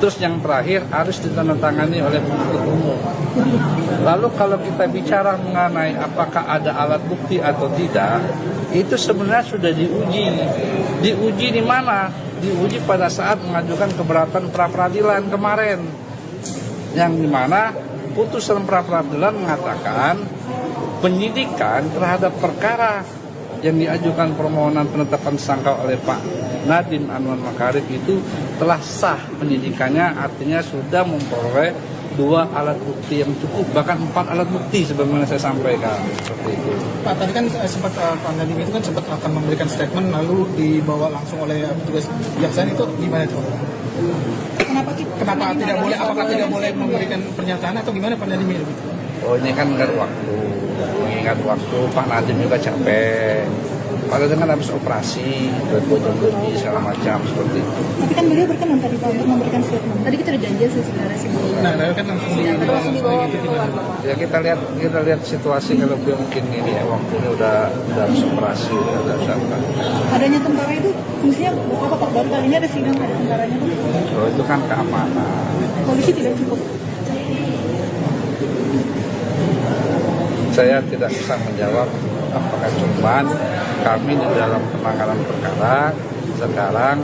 Terus yang terakhir harus ditandatangani oleh penuntut umum. Lalu kalau kita bicara mengenai apakah ada alat bukti atau tidak, itu sebenarnya sudah diuji. Diuji di mana? Diuji pada saat mengajukan keberatan pra-peradilan kemarin. Yang dimana putusan pra-peradilan mengatakan penyidikan terhadap perkara yang diajukan permohonan penetapan tersangka oleh Pak Nadiem Anwar Makarim itu telah sah penyidikannya, artinya sudah memperoleh 2 alat bukti yang cukup, bahkan 4 alat bukti sebagaimana saya sampaikan seperti itu. Pak, tadi kan sempat Pak Nadiem itu kan sempat akan memberikan statement lalu dibawa langsung oleh petugas kejaksaan, itu gimana itu? Kenapa tidak boleh? Apakah tidak boleh memberikan pernyataan atau gimana Pak Nadiem itu? Oh, ini kan mengingat waktu Pak Nadiem juga capek. Pak Nadiem kan habis operasi, berbuat segala macam seperti itu. Tapi kan beliau berkenan tadi Pak untuk memberikan statement. Tadi kita udah janji sih sebenarnya sih. Nah, kan langsung dibawa ke luar. Ya kita lihat situasi kalau beliau mungkin ini ya waktunya udah habis operasi, udah apa. Adanya tentara itu fungsinya apa Pak? Baru kali ini ada sidang ada tentaranya. Oh, itu kan keamanan. Polisi tidak cukup. Saya tidak bisa menjawab apakah cuman kami di dalam penanganan perkara sekarang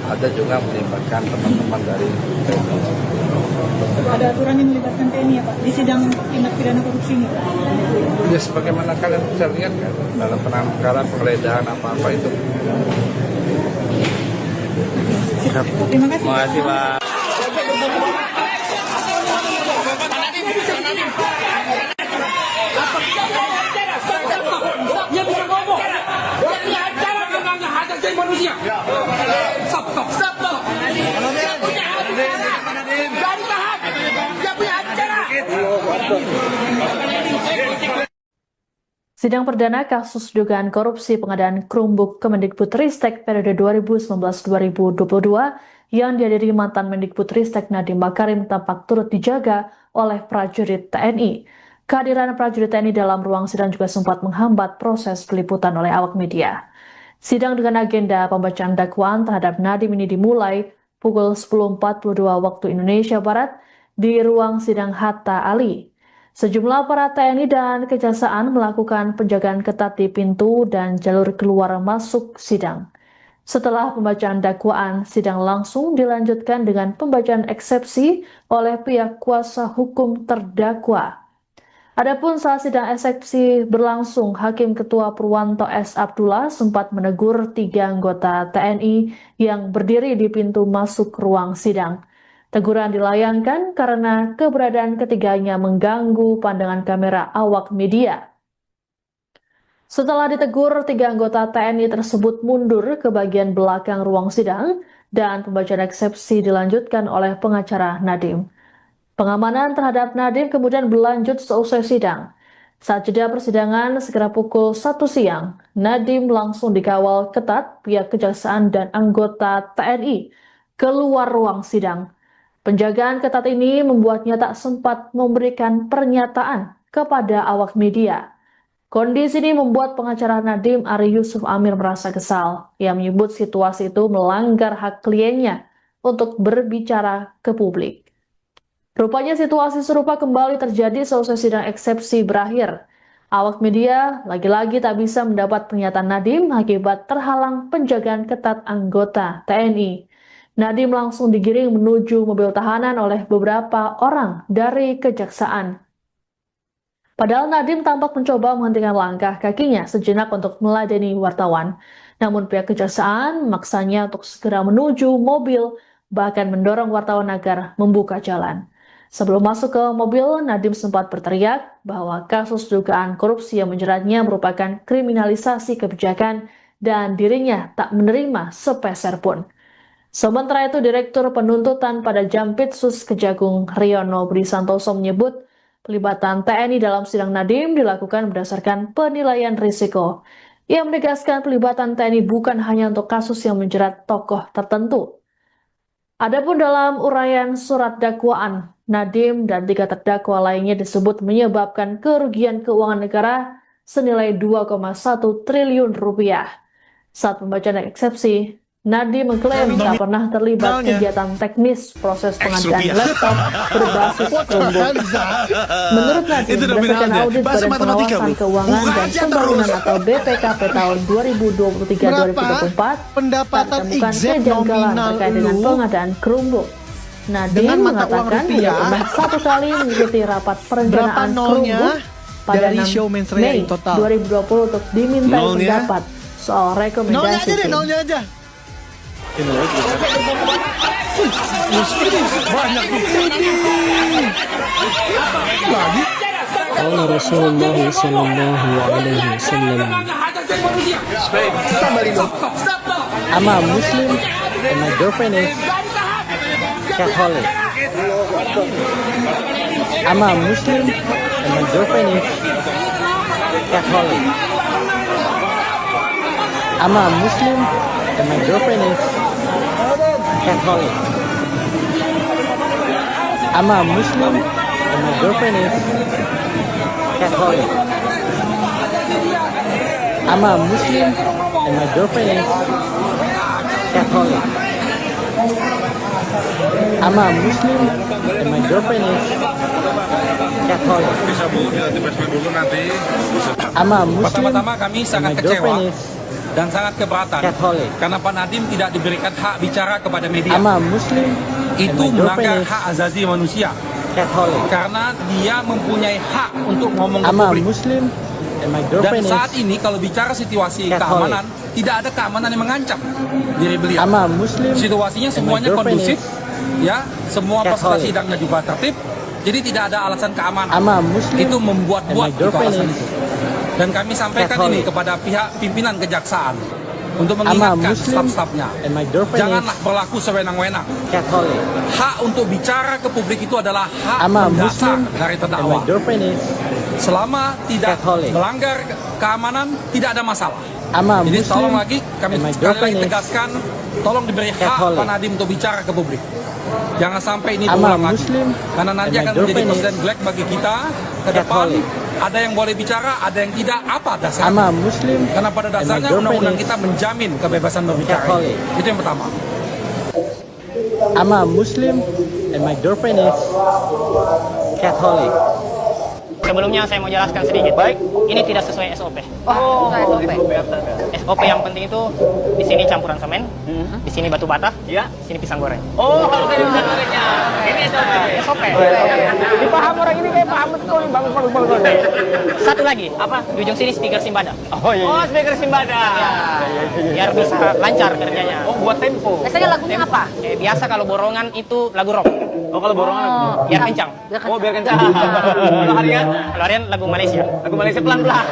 ada juga melibatkan teman-teman dari TNI. Ada aturan yang melibatkan TNI ya Pak di sidang tindak pidana korupsi ini. Ya sebagaimana kalian bisa lihat kan dalam penanganan perkara penggeledahan apa-apa itu. Terima kasih. Terima kasih Pak. Dia bisa ngomong. Dia punya acara nggak hajat jadi manusia. Stop. Dia punya acara. Jangan tahan. Dia punya acara. Sidang perdana kasus dugaan korupsi pengadaan Chromebook Kemendikbudristek periode 2019-2022 yang dihadiri mantan Mendikbudristek Nadiem Makarim tampak turut dijaga oleh prajurit TNI. Kehadiran prajurit TNI dalam ruang sidang juga sempat menghambat proses peliputan oleh awak media. Sidang dengan agenda pembacaan dakwaan terhadap Nadiem ini dimulai pukul 10.42 waktu Indonesia Barat di ruang sidang Hatta Ali. Sejumlah aparat TNI dan Kejaksaan melakukan penjagaan ketat di pintu dan jalur keluar masuk sidang. Setelah pembacaan dakwaan, sidang langsung dilanjutkan dengan pembacaan eksepsi oleh pihak kuasa hukum terdakwa. Adapun saat sidang eksepsi berlangsung, Hakim Ketua Purwanto S. Abdullah sempat menegur 3 anggota TNI yang berdiri di pintu masuk ruang sidang. Teguran dilayangkan karena keberadaan ketiganya mengganggu pandangan kamera awak media. Setelah ditegur, 3 anggota TNI tersebut mundur ke bagian belakang ruang sidang dan pembacaan eksepsi dilanjutkan oleh pengacara Nadiem. Pengamanan terhadap Nadiem kemudian berlanjut seusai sidang. Saat jeda persidangan sekitar pukul 1 siang, Nadiem langsung dikawal ketat pihak Kejaksaan dan anggota TNI keluar ruang sidang. Penjagaan ketat ini membuatnya tak sempat memberikan pernyataan kepada awak media. Kondisi ini membuat pengacara Nadiem Ari Yusuf Amir merasa kesal. Ia menyebut situasi itu melanggar hak kliennya untuk berbicara ke publik. Rupanya situasi serupa kembali terjadi seusai sidang eksepsi berakhir. Awak media lagi-lagi tak bisa mendapat pernyataan Nadiem akibat terhalang penjagaan ketat anggota TNI. Nadiem langsung digiring menuju mobil tahanan oleh beberapa orang dari kejaksaan. Padahal Nadiem tampak mencoba menghentikan langkah kakinya sejenak untuk meladeni wartawan. Namun pihak kejaksaan memaksanya untuk segera menuju mobil, bahkan mendorong wartawan agar membuka jalan. Sebelum masuk ke mobil, Nadiem sempat berteriak bahwa kasus dugaan korupsi yang menjeratnya merupakan kriminalisasi kebijakan dan dirinya tak menerima sepeser pun. Sementara itu, Direktur Penuntutan pada Jampitsus Kejagung Riono Budi Santoso menyebut pelibatan TNI dalam sidang Nadiem dilakukan berdasarkan penilaian risiko. Ia menegaskan pelibatan TNI bukan hanya untuk kasus yang menjerat tokoh tertentu. Adapun dalam uraian surat dakwaan, Nadiem dan 3 terdakwa lainnya disebut menyebabkan kerugian keuangan negara senilai 2,1 triliun rupiah. Saat pembacaan eksepsi, Nadiem mengklaim tak pernah terlibat kegiatan teknis proses pengadaan laptop berbasis Chromebook. Menurut Nadiem, berdasarkan audit Badan Pengawasan Keuangan dan Pembangunan atau BPKP tahun 2023-2024, pendapatan tertemukan exact kejanggalan nominal terkait dengan lu pengadaan Chromebook. Nadiem dengan mata uang mengatakan ia rupiah, pernah 1 kali mengikuti rapat perencanaan berapa nolnya Chromebook pada dari 6 show Mens Rea Mei in total? 2020 untuk dimintai Nolnya? pendapat soal Nolnya rekomendasi aja deh, tim. nolnya aja. قال رسول الله صلى الله عليه وسلم I'm a Muslim and my girlfriend is Catholic. I'm a Muslim and my girlfriend is Catholic. I'm a Muslim and my girlfriend is Catholic. I'm a Muslim and my girlfriend is Catholic. I'm a Muslim and my girlfriend is Catholic. I'm a Muslim and my girlfriend is Catholic. I'm a Muslim Pertama-tama kami and my sangat kecewa girlfriend is dan sangat keberatan Catholic. karena Pak Nadiem tidak diberikan hak bicara kepada media. I'm a Muslim and Itu my melanggar girlfriend is hak asasi manusia Catholic. karena dia mempunyai hak untuk ngomong ke I'm a publik. Muslim and my Dan girlfriend saat is ini kalau bicara situasi Catholic. keamanan, tidak ada keamanan yang mengancam diri beliau. I'm a Muslim Situasinya and my semuanya girlfriend kondusif, is ya, semua peserta Catholic. sidangnya juga tertib. Jadi tidak ada alasan keamanan. I'm a Muslim Itu and membuat-buat my itu girlfriend alasan is itu. Dan kami sampaikan Catholic. ini kepada pihak pimpinan kejaksaan untuk I'm a mengingatkan Muslim staf-stafnya. and my girlfriend Janganlah is berlaku sewenang-wenang. Catholic. Hak untuk bicara ke publik itu adalah hak I'm a mendasar Muslim dari and terdakwa. my girlfriend is Selama tidak Catholic. melanggar keamanan, tidak ada masalah. I'm a Jadi Muslim tolong lagi, kami and my sekali girlfriend lagi is tegaskan, tolong diberi hak Catholic. Pak Nadiem untuk bicara ke publik. Jangan sampai ini I'm a terulang lagi. Muslim Karena nanti and my akan menjadi girlfriend is presiden black bagi kita ke depan. Catholic. Ada yang boleh bicara, ada yang tidak. Apa I'm dasarnya? a Muslim Karena pada and my dasarnya girlfriend undang-undang is kita menjamin kebebasan berbicara. Catholic. Itu yang pertama. I'm a Muslim and my girlfriend is Catholic. Sebelumnya saya mau jelaskan sedikit. Baik. Ini tidak sesuai SOP. Oh, SOP. SOP yang penting itu di sini campuran semen, di sini batu bata, di sini pisang goreng. Oh, kalau saya bisa gorengnya. Ini SOP. Dipaham orang ini kayak paham betul nih, bagus. Satu lagi, apa? Di ujung sini speaker Simbada. Oh, speaker Simbada. Biar bisa lancar kerjanya. Oh, buat tempo. Biasanya lagunya apa? Biasa kalau borongan itu lagu rock. Oh, kalau borongan Biar kencang. Oh, biar kencang. Kalau harian Kalau harian lagu Malaysia. pelan-pelan.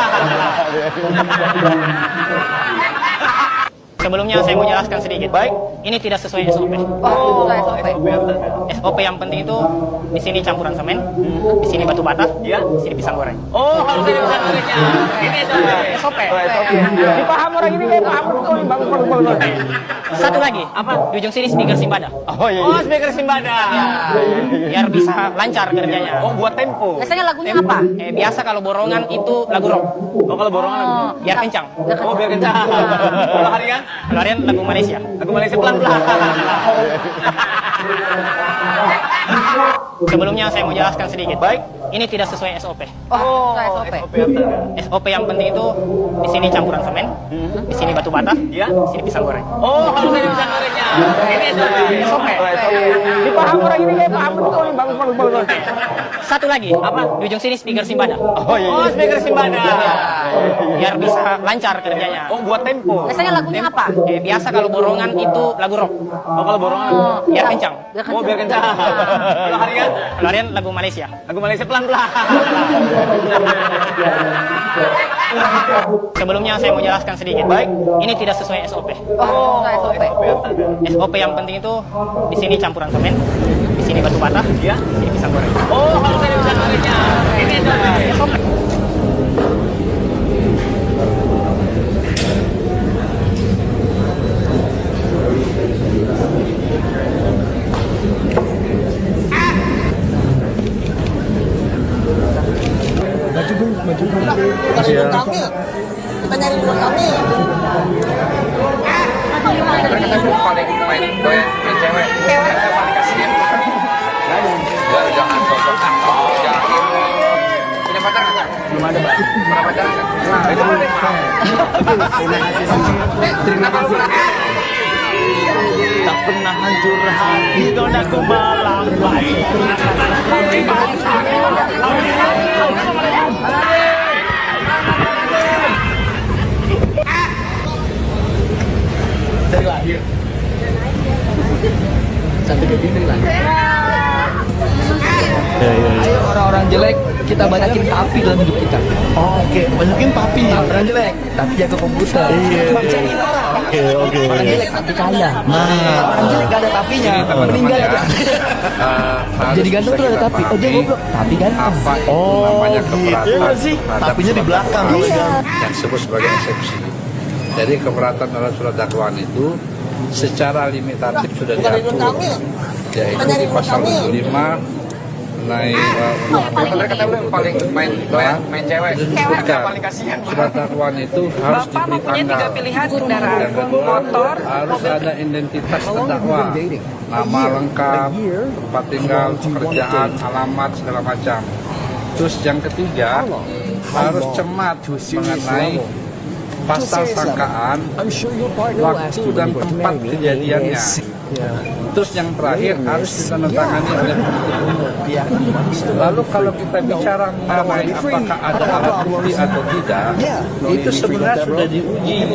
Sebelumnya saya mau jelaskan sedikit. Baik. Ini tidak sesuai SOP. Oh, SOP. SOP yang penting itu di sini campuran semen, di sini batu bata, di sini pisang goreng. Oh, kalau saya bisa gorengnya. Ini SOP. Dipaham orang ini kayak paham betul nih, bagus. Satu lagi, apa? Di ujung sini speaker Simbada. Oh, speaker Simbada. Biar bisa lancar kerjanya. Oh, buat tempo. Biasanya lagunya apa? Biasa kalau borongan itu lagu rock. Oh, kalau borongan Biar kencang. Oh, biar kencang. Kalau harian Kalau harian lagu Malaysia. pelan-pelan. Sebelumnya saya mau jelaskan sedikit. Baik. Ini tidak sesuai SOP. Oh, SOP. SOP yang penting itu di sini campuran semen, di sini batu bata, Ya. di sini pisang goreng. Oh, harus ada pisang gorengnya. Ini SOP. Dipaham orang ini kayak paham betul. Bagus. Satu lagi, apa? Di ujung sini speaker Simbada. Oh, speaker Simbada. Biar bisa lancar kerjanya. Oh, buat tempo. Biasanya lagunya apa? Biasa kalau borongan itu lagu rock. Oh, kalau borongan. Biar kencang. Oh, biar kencang. Kalau harian? Kalau harian lagu Malaysia. Lagu Malaysia pelan-pelan. Sebelumnya saya mau jelaskan sedikit. Baik. Ini tidak sesuai SOP. Oh, SOP. SOP yang penting itu di sini campuran semen, di sini batu bata, Ya. di sini pisang goreng. Oh, harus ada pisang gorengnya. Ini SOP. Kita nyari dulu kami. paling main cewek. Paling kasihan. Jangan sosok punya pacar nggak? Belum ada, Pak. Pernah pacaran nggak? Terima kasih. Tak pernah hancur hati dodaku melambai. Dari lahir. Sampai ke bini lah. Ayo orang-orang jelek, kita banyakin tapi dalam hidup kita. Oke, banyakin tapi. Orang jelek, tapi jaga komputer. Iya. Oke. Orang jelek tapi kaya. Nah, orang jelek gak ada tapinya. Meninggal aja. Jadi ganteng tuh ada tapi. Oh dia goblok, tapi ganteng. Apa itu namanya keberatan? sih. Tapinya di belakang. Yang disebut sebagai eksepsi. Jadi keberatan dalam surat dakwaan itu secara limitatif sudah diatur, yaitu di pasal 25 mengenai paling main cewek. disebutkan surat dakwaan itu harus diberi tanggal. Yang kedua, harus ada identitas terdakwa, nama lengkap, tempat tinggal, pekerjaan, alamat segala macam. Terus yang ketiga, harus cermat mengenai pasal sangkaan, waktu dan tempat kejadiannya. Terus yang terakhir harus ditandatangani oleh penuntut umum. Lalu kalau kita bicara mengenai apakah ada alat bukti atau tidak, itu sebenarnya sudah diuji.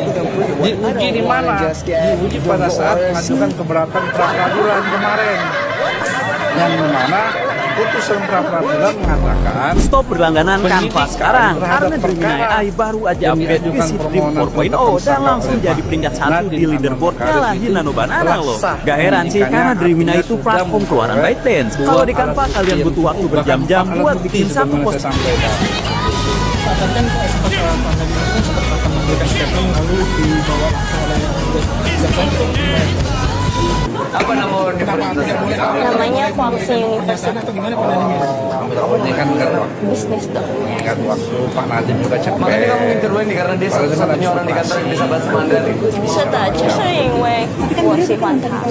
Diuji di mana? Diuji pada saat mengajukan keberatan pra peradilan kemarin, yang mana putusan pra peradilan mengatakan Stop berlangganan Canva penyidikan sekarang terhadap karena Dreamina perkara AI baru aja yang upgrade diajukan Visit Dream permohonan 4.0 untuk dan langsung tersangka jadi peringkat 1 di Nadine leaderboard Amar Karim ngalahin itu Nano Banana telah loh. sah Gak heran sih penyidikannya, karena Dreamina artinya itu sudah platform keluaran memperoleh ByteDance. dua Kalau di alat Canva bukti kalian yang butuh waktu cukup, bahkan berjam-jam alat buat bukti bikin satu sebagaimana post. saya sampaikan. Saat kan pasal Pandemi itu kan sempat akan memberikan statement lalu dibawa langsung oleh jaksa untuk Apa nama Namanya Foxy University. atau gimana pandangannya? Ini kan Bisnis dong. kan waktu Pak Nadiem juga capek. Makanya kamu interview nih karena dia satu-satunya orang di kantor yang bisa bahasa Mandarin. 是的，就是因为我喜欢他。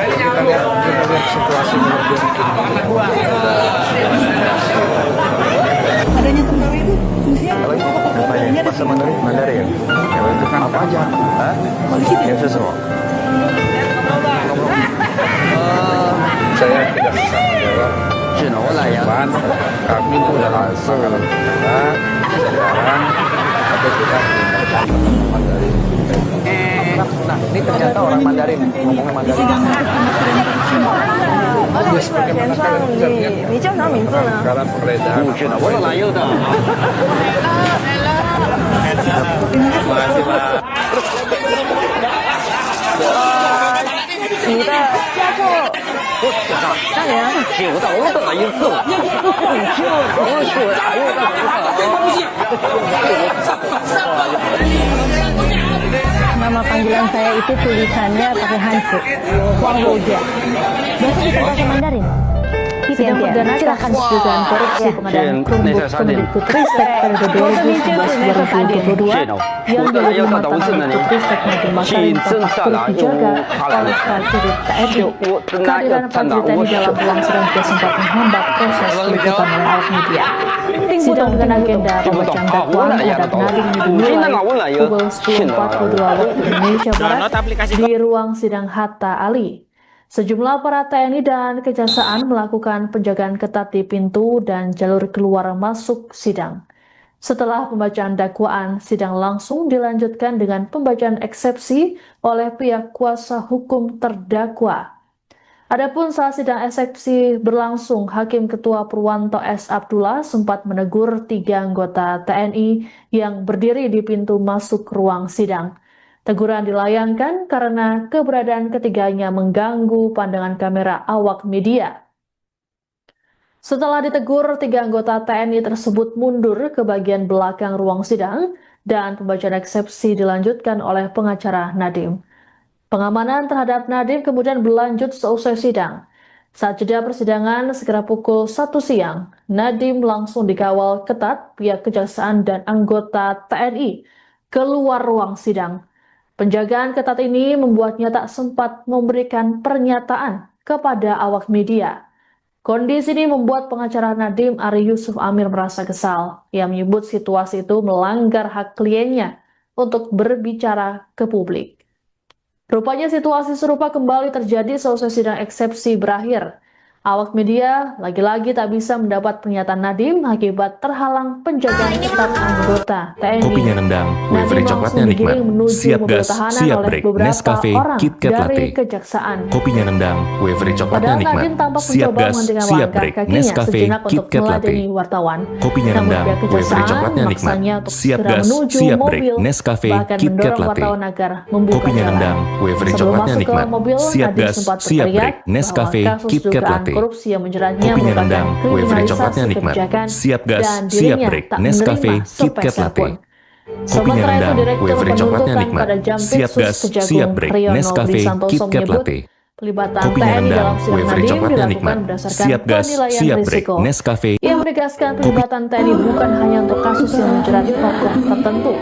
Kita lihat situasi lebih Adanya tentara itu fungsinya apa? Bahasa Mandarin. itu kan apa aja? Polisi kan? Saya tidak bisa menjawab. Cuman kami sudah melaksanakan sekarang ada juga Mandarin. Nah, ini ternyata orang Mandarin, ngomongnya Mandarin. Ya sebagaimana kalian bisa lihat, 你叫啥名字呢？ sekarang peredaran. Nama panggilan saya itu tulisannya pakai Hansi, Wang Roja. Biasa bisa bahasa Mandarin. Sidang perdana kasus dugaan korupsi pengadaan Chromebook Kemendikbudristek periode 2011-2022 yang menjadi mantan Kemendikbudristek Nadiem Makarim tampak turut dijaga oleh prajurit TNI. Kehadiran prajurit TNI dalam ruang sidang juga sempat menghambat proses peliputan oleh awak media. Sidang dengan agenda pembacaan dakwaan terhadap Nadiem dimulai pukul 10.42 waktu Indonesia Barat di ruang sidang Hatta Ali. Sejumlah aparat TNI dan Kejaksaan melakukan penjagaan ketat di pintu dan jalur keluar masuk sidang. Setelah pembacaan dakwaan, sidang langsung dilanjutkan dengan pembacaan eksepsi oleh pihak kuasa hukum terdakwa. Adapun saat sidang eksepsi berlangsung, Hakim Ketua Purwanto S. Abdullah sempat menegur 3 anggota TNI yang berdiri di pintu masuk ruang sidang. Teguran dilayangkan karena keberadaan ketiganya mengganggu pandangan kamera awak media. Setelah ditegur, 3 anggota TNI tersebut mundur ke bagian belakang ruang sidang dan pembacaan eksepsi dilanjutkan oleh pengacara Nadiem. Pengamanan terhadap Nadiem kemudian berlanjut seusai sidang. Saat jeda persidangan sekitar pukul 1 siang, Nadiem langsung dikawal ketat pihak Kejaksaan dan anggota TNI keluar ruang sidang. Penjagaan ketat ini membuatnya tak sempat memberikan pernyataan kepada awak media. Kondisi ini membuat pengacara Nadiem Ari Yusuf Amir merasa kesal. Ia menyebut situasi itu melanggar hak kliennya untuk berbicara ke publik. Rupanya situasi serupa kembali terjadi seusai sidang eksepsi berakhir. Awak media lagi-lagi tak bisa mendapat pernyataan Nadiem akibat terhalang penjagaan ketat anggota TNI. Kopinya nendang, wafer coklatnya nikmat. Siap gas, siap break. Nescafe, KitKat Latte. Kopinya nendang, wafer coklatnya nikmat. Siap gas, siap break. Nescafe, KitKat Latte. Kopinya nendang, wafer coklatnya nikmat. Siap gas, siap break. Nescafe, KitKat Latte. Kopinya nendang, wafer coklatnya nikmat. Siap gas, siap break. Nescafe, KitKat Latte. Korupsi yang menjeratnya Kopinya merupakan nendang, wafer coklatnya kriminalisasi nikmat. kebijakan Siap gas, dan siap dirinya break. tak Nescafe, menerima KitKat sepeser Latte. pun. Kopinya Sementara itu, nendang, Direktur wafer coklatnya Penuntutan nikmat. pada Siap Jampitsus gas, Kejagung siap break. Priyono Nescafe, Dwi Santoso KitKat menyebut Latte. pelibatan Kopinya TNI nendang, dalam sidang wafer Nadiem coklatnya dilakukan nikmat. berdasarkan Siap gas, penilaian siap break. risiko. Nescafe. Ia menegaskan pelibatan TNI bukan hanya untuk kasus yang menjerat tokoh tertentu.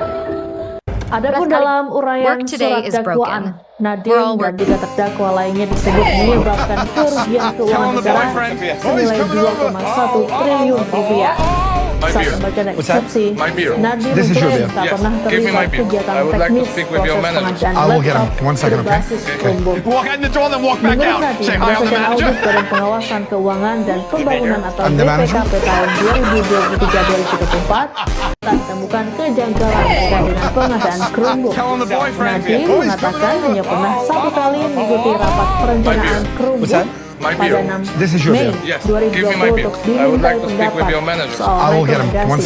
Adapun dalam uraian surat dakwaan, Nadiem dan 3 terdakwa lainnya disebut menyebabkan kerugian keuangan negara senilai 2,1 triliun rupiah. Saat pembacaan eksepsi, Nadiem mengklaim tak pernah terlibat kegiatan teknis proses pengadaan laptop berbasis Chromebook. Menurut Nadiem, berdasarkan audit Badan Pengawasan Keuangan dan Pembangunan atau BPKP tahun 2023-2024, tak ditemukan kejanggalan terkait dengan pengadaan Chromebook. Nadiem mengatakan hanya pernah 1 kali mengikuti rapat perencanaan Chromebook pada 6 Mei 2020 untuk dimintai pendapat soal rekomendasi.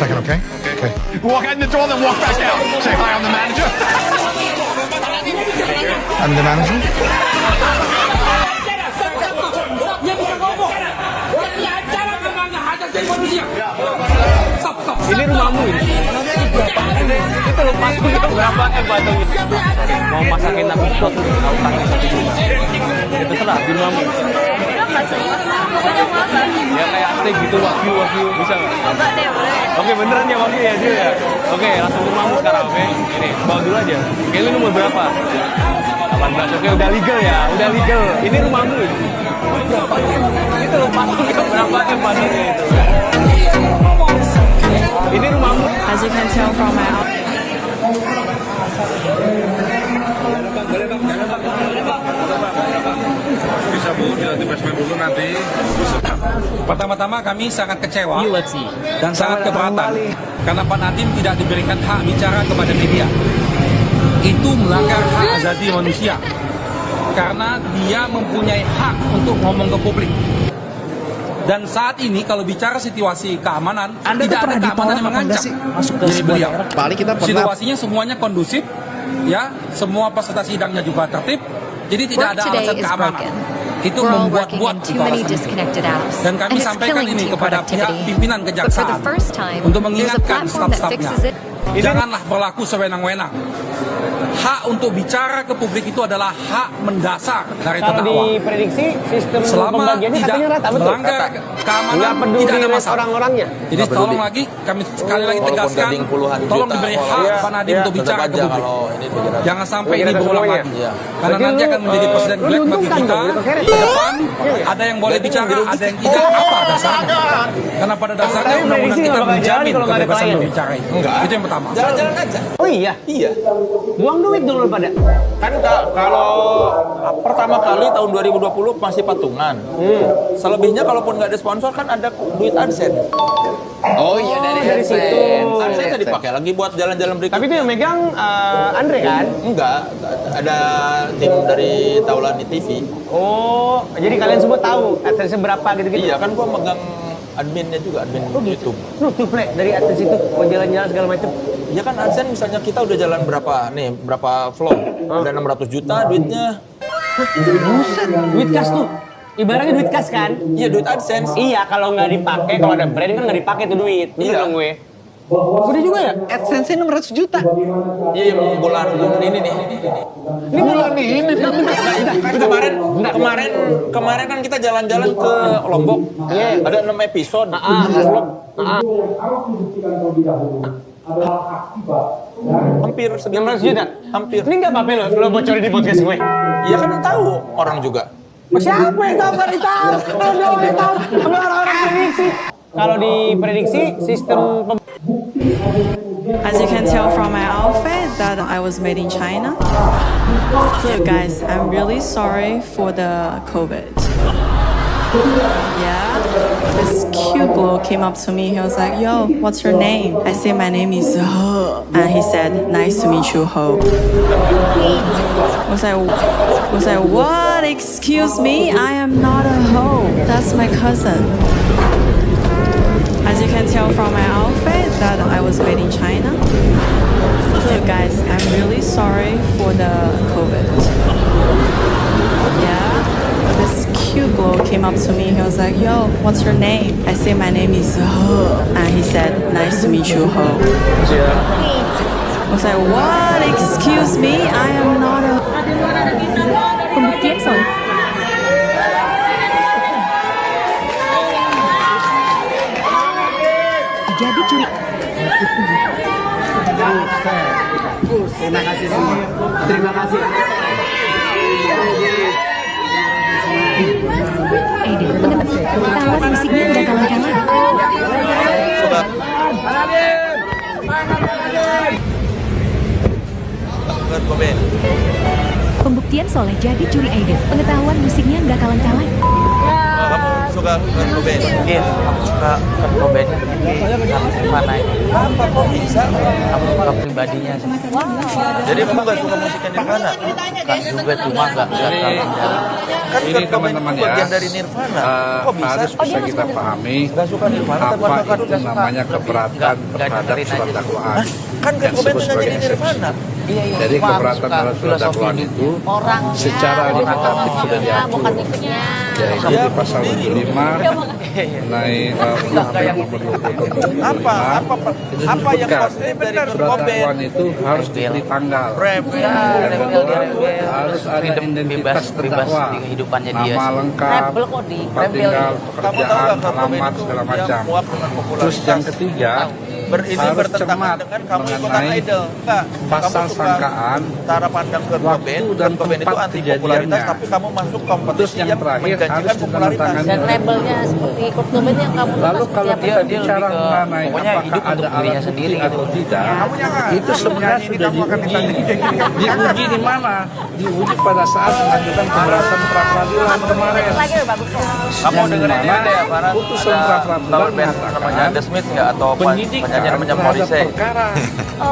Ini rumahmu ini? Itu lo pasangnya berapa batang itu? Mau masangin aku shot, mau tangin satu juta. Itu terserah di rumahmu. Ya kayak steak gitu, wagyu bisa nggak? Oke beneran ya wagyu ya dia ya. Oke langsung ke rumahmu sekarang oke. Ini bawa dulu aja. Oke lu nomor berapa? 18. Oke udah legal ya, udah legal. Ini rumahmu ini. Itu lo pasangnya berapa batangnya itu? Ini rumahmu. As you can tell from my Bisa Bu, dilatih basement dulu nanti. Pertama-tama kami sangat kecewa dan sangat keberatan karena Pak Nadiem tidak diberikan hak bicara kepada media. Itu melanggar hak asasi manusia karena dia mempunyai hak untuk ngomong ke publik. Dan saat ini kalau bicara situasi keamanan, tidak ada keamanan yang mengancam diri beliau. Situasinya semuanya kondusif, ya, semua peserta sidangnya juga tertib, jadi tidak ada alasan keamanan. Itu membuat-buat situasi. Dan kami sampaikan ini kepada pihak pimpinan kejaksaan untuk mengingatkan staf-stafnya, janganlah berlaku sewenang-wenang. hak untuk bicara ke publik itu adalah hak mendasar dari Kalau terdakwa. diprediksi sistem Selama pembagiannya tidak katanya rata, betul? melanggar Nggak keamanan, peduli tidak ada dengan masalah. orang-orangnya. Jadi tolong lagi, kami sekali lagi tegaskan, tolong diberi hak Pak Nadiem untuk bicara ke publik. Jangan sampai ini berulang lagi. Karena nanti akan menjadi presiden black bagi kita. Ke depan, ada yang boleh bicara, ada yang tidak. Apa dasarnya? Karena pada dasarnya undang-undang kita menjamin kebebasan berbicara itu. Itu yang pertama. Jalan-jalan aja. Oh iya? Iya. Buang duit dong lu pada. Kan kalau pertama kali tahun 2020 masih patungan. Selebihnya kalaupun nggak ada sponsor kan ada duit AdSense. Oh iya dari situ. AdSense dipakai lagi buat jalan-jalan berikutnya. Tapi itu yang megang Andre kan? Enggak, ada tim dari Taulani TV. Oh, jadi kalian semua tahu AdSense berapa gitu-gitu? Iya kan gua megang adminnya juga, admin YouTube. Nutup Le dari AdSense itu buat jalan-jalan segala macam. Ya kan AdSense misalnya kita udah jalan berapa vlog, ada 600 juta duitnya. Buset, duit kas tuh. Ibaratnya duit kas kan? Iya duit AdSense. Iya, kalau nggak dipakai, kalau ada brand kan nggak dipakai tuh duit. Bener Iya. dong gue. Udah juga ya? AdSense 600 juta. Iya bulan ini nih. Ini bulan ini. Kan kemarin kan kita jalan-jalan ke Lombok. Iya. Ada 6 episode vlog. Yang harus dibuktikan terlebih dahulu adalah akibat dari Hampir 600 juta? Hampir. Ini nggak apa-apa lo bocorin di podcast gue. Iya kan tahu orang juga. Siapa yang tahu kan tahu? Kalau yang tahu, kalau orang-orang prediksi. Kalau diprediksi sistem As you can tell from my outfit that I was made in China. Look guys, I'm really sorry for the COVID. Yeah, this cute bloke came up to me. He was like, "Yo, what's your name?" I said, "My name is He," and he said, "Nice to meet you, He." Was like, "What? Excuse me, I am not a hoe. That's my cousin." As you can tell from my outfit that I was made in China. Look guys, I'm really sorry for the COVID. Yeah, this cute bloke came up to me. He was like, "Yo, what's your name?" I said, "My name is He," and he said, "Nice to meet you, He." I was like, "What? Excuse me, I am not a..." Pembuktian solid. Jadi curi. Terima kasih semua. Terima kasih. Pengetahuan musiknya nggak kalah-kalah. Pembuktian soleh jadi curi Aiden. Pengetahuan musiknya nggak kalah-kalah. Kamu suka Kurt Cobain? Iya, aku suka Kurt Cobain tapi Nirvana ini. Apa kok bisa? Aku suka pribadinya sih. Jadi kamu nggak suka musiknya Nirvana? Kan juga cuma nggak terlalu jarang. Kan Ini Kurt Cobain teman-teman itu ya, bagian dari Nirvana. Kok bisa? harus bisa kita pahami Nggak suka Nirvana, tapi apa bakal itu namanya keberatan terhadap surat dakwaan. Kan Kurt yang Cobain disebut itu nyanyi di sebagai Nirvana. Iya, iya. Jadi Cuma aku keberatan suka terhadap surat filosofi dakwaan hidup. itu secara limitatif sudah diatur yaitu di pasal 75 mengenai undang-undang nomor 20 tahun 2005 Apa itu yang disebutkan positif dari Kurt surat Cobain? dakwaan itu harus diberi tanggal. Rebel. Yang kedua, harus ada Freedom, identitas bebas terdakwa, di kehidupannya dia nama sih. lengkap, Rebel kok di tempat rebel. tinggal, Kamu tahu pekerjaan, nggak Kurt Cobain alamat itu segala yang macam. muak dengan Terus popularitas? yang ketiga, Ini harus bertentangan cermat dengan kamu ikutan mengenai idol. Enggak. pasal Kamu suka sangkaan, cara pandang Kurt Cobain. waktu dan Kurt Cobain itu tempat anti popularitas, kejadiannya. tapi kamu masuk Terus kompetisi yang yang terakhir menjanjikan harus popularitas. ditandatangani. Dan rebelnya seperti Kurt Cobain yang kamu Lalu suka kalau seperti kita apa? bicara lebih ke- mengenai pokoknya apakah hidup ada untuk alat dirinya bukti sendiri atau gitu. tidak, itu sebenarnya sudah diuji. Diuji di mana? Diuji pada saat mengajukan pemberatan pra peradilan kemarin. Kamu dengerin ini deh, Farah. Putusan pra Ada peradilan tahu band namanya mengatakan The Smiths nggak atau penyidikan penyanyi namanya terhadap Morrissey? perkara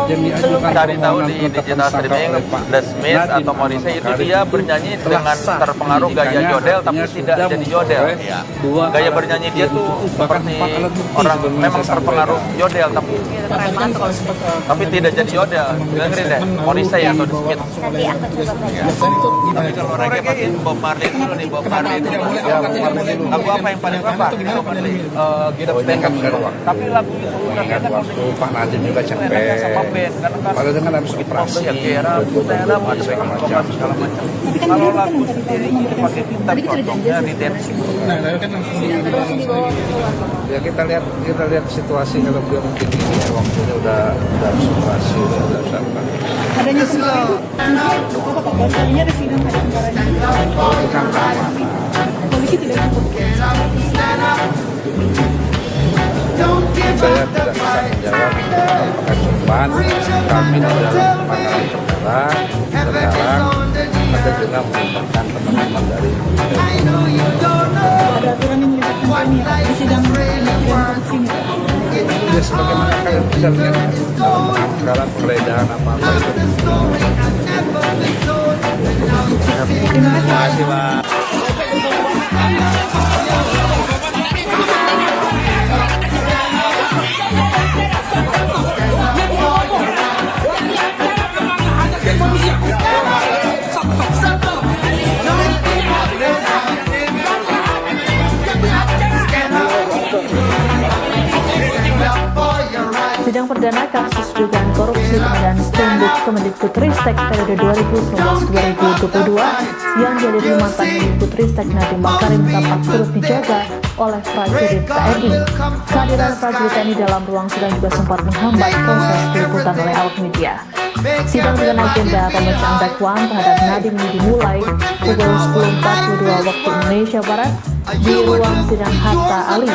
yang diajukan Cari tahu permohonan di penetapan digital tersangka streaming oleh Pak The Smiths Nadiem atau Morrissey itu Makarim dia bernyanyi telah dengan sah terpengaruh gaya penyidikannya, yodel tapi artinya tidak sudah jadi yodel. memperoleh dua Gaya alat bernyanyi bukti dia yang tuh cukup, bahkan seperti 4 alat bukti orang sebelum memang saya terpengaruh sampaikan. yodel tapi tidak jadi yodel. Dengerin deh Morrissey atau The Smiths. Tapi kalau reggae pasti Bob Marley dulu nih, Bob Marley dulu. Lagu apa yang paling apa? Bob Marley. Kita berikan waktu. Tapi lagu itu reggae kan waktu Pak Nadiem juga capek. Padahal dengan habis operasi, segala macam. Kalau lagu sendiri itu pakai kita contohnya di dancing. Nah, lalu kan langsung dibilang Ya kita lihat situasi kalau beliau mungkin ini ya, waktunya udah habis operasi, udah apa. adanya sidang. Ini ada sidang ada Itu kan polisi tidak ikut. saya tidak bisa menjawab apakah cuman kami di dalam pandangan perkara sekarang ada juga melibatkan teman-teman dari Ada aturan yang melibatkan kami di sidang sini. ya sebagaimana kalian bisa lihat dalam sekarang peredaran apa-apa itu. Terima kasih Pak. Sidang perdana kasus dugaan korupsi pengadaan Springbok Kemendikbudristek periode 2019-2022 yang dihadiri mantan Mendikbudristek Nadiem Makarim tampak turut dijaga oleh prajurit TNI. Kehadiran prajurit TNI dalam ruang sidang juga sempat menghambat proses peliputan oleh awak media. Sidang dengan agenda pembacaan dakwaan terhadap Nadiem ini dimulai pukul 10.42 waktu Indonesia Barat di ruang sidang Hatta Ali.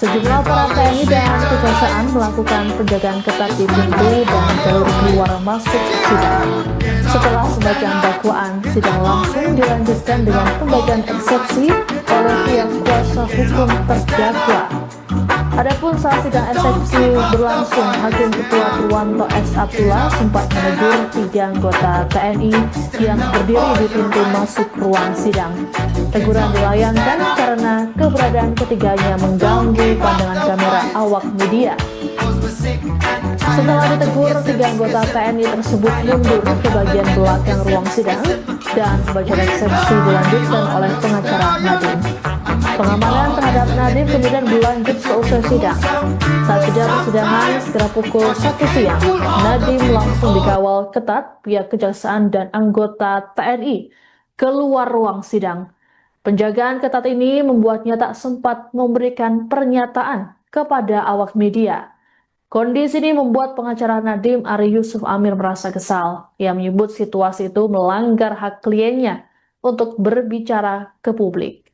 Sejumlah aparat TNI dan kejaksaan melakukan penjagaan ketat di pintu dan jalur keluar masuk sidang. Setelah pembacaan dakwaan, sidang langsung dilanjutkan dengan pembacaan eksepsi oleh pihak kuasa hukum terdakwa. Adapun saat sidang eksepsi berlangsung, Hakim Ketua Purwanto S. Abdullah sempat menegur 3 anggota TNI yang berdiri di pintu masuk ruang sidang. Teguran dilayangkan karena keberadaan ketiganya mengganggu pandangan kamera awak media. Setelah ditegur, 3 anggota TNI tersebut mundur ke bagian belakang ruang sidang dan pembacaan eksepsi dilanjutkan oleh pengacara Nadiem. Pengamanan terhadap Nadiem kemudian berlanjut seusai sidang. Saat jeda persidangan sekitar pukul 1 siang, Nadiem langsung dikawal ketat pihak kejaksaan dan anggota TNI keluar ruang sidang. Penjagaan ketat ini membuatnya tak sempat memberikan pernyataan kepada awak media. Kondisi ini membuat pengacara Nadiem Ari Yusuf Amir merasa kesal. Ia menyebut situasi itu melanggar hak kliennya untuk berbicara ke publik.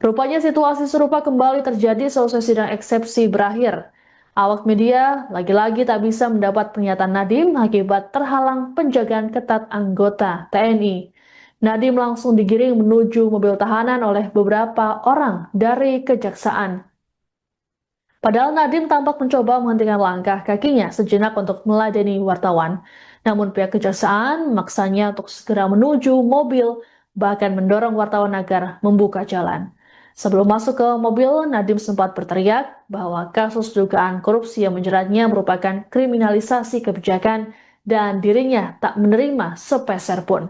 Rupanya situasi serupa kembali terjadi seusai sidang eksepsi berakhir. Awak media lagi-lagi tak bisa mendapat pernyataan Nadiem akibat terhalang penjagaan ketat anggota TNI. Nadiem langsung digiring menuju mobil tahanan oleh beberapa orang dari kejaksaan. Padahal Nadiem tampak mencoba menghentikan langkah kakinya sejenak untuk meladeni wartawan. Namun pihak kejaksaan memaksanya untuk segera menuju mobil, bahkan mendorong wartawan agar membuka jalan. Sebelum masuk ke mobil, Nadiem sempat berteriak bahwa kasus dugaan korupsi yang menjeratnya merupakan kriminalisasi kebijakan dan dirinya tak menerima sepeser pun.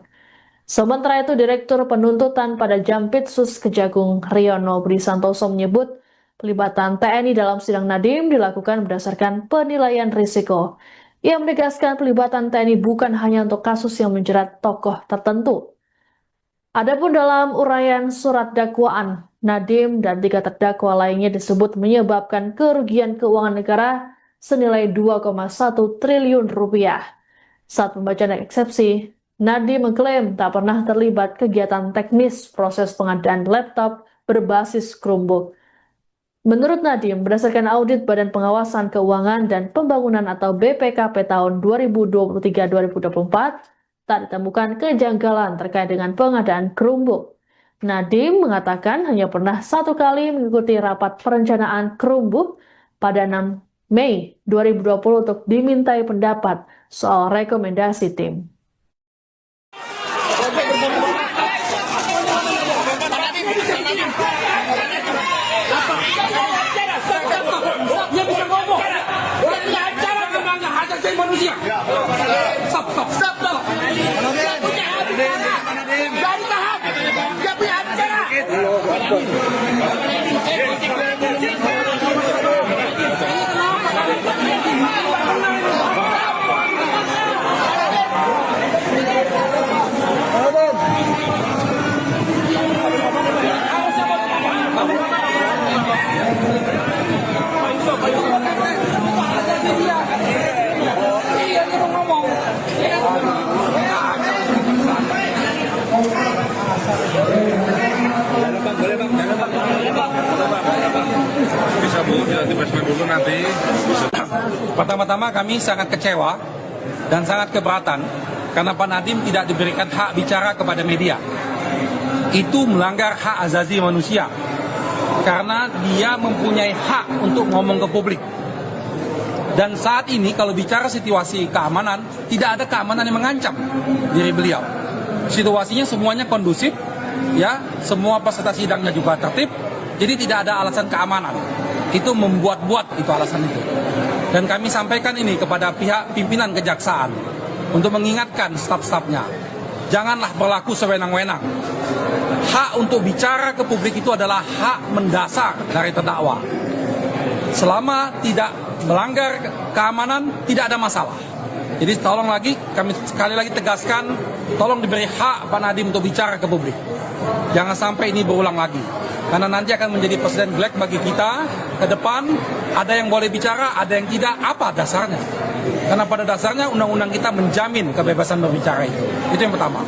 Sementara itu, Direktur Penuntutan pada Jampitsus Kejagung Riono Budi Santoso menyebut pelibatan TNI dalam sidang Nadiem dilakukan berdasarkan penilaian risiko. Ia menegaskan pelibatan TNI bukan hanya untuk kasus yang menjerat tokoh tertentu. Adapun dalam uraian surat dakwaan, Nadiem dan 3 terdakwa lainnya disebut menyebabkan kerugian keuangan negara senilai 2,1 triliun rupiah. Saat pembacaan eksepsi, Nadiem mengklaim tak pernah terlibat kegiatan teknis proses pengadaan laptop berbasis Chromebook. Menurut Nadiem, berdasarkan audit Badan Pengawasan Keuangan dan Pembangunan atau BPKP tahun 2023-2024, tak ditemukan kejanggalan terkait dengan pengadaan Chromebook. Nadiem mengatakan hanya pernah 1 kali mengikuti rapat perencanaan Chromebook pada 6 Mei 2020 untuk dimintai pendapat soal rekomendasi tim. nanti. Pertama-tama kami sangat kecewa dan sangat keberatan karena Pak Nadiem tidak diberikan hak bicara kepada media. Itu melanggar hak asasi manusia karena dia mempunyai hak untuk ngomong ke publik. Dan saat ini kalau bicara situasi keamanan, tidak ada keamanan yang mengancam diri beliau. Situasinya semuanya kondusif, ya, semua peserta sidangnya juga tertib, jadi tidak ada alasan keamanan. Itu membuat-buat itu alasan itu. Dan kami sampaikan ini kepada pihak pimpinan kejaksaan untuk mengingatkan staf-stafnya, janganlah berlaku sewenang-wenang. Hak untuk bicara ke publik itu adalah hak mendasar dari terdakwa. Selama tidak melanggar keamanan, tidak ada masalah. Jadi tolong lagi, kami sekali lagi tegaskan, tolong diberi hak Pak Nadiem untuk bicara ke publik. Jangan sampai ini berulang lagi. Karena nanti akan menjadi presiden black bagi kita ke depan. Ada yang boleh bicara, ada yang tidak. Apa dasarnya? Karena pada dasarnya undang-undang kita menjamin kebebasan berbicara itu. Itu yang pertama.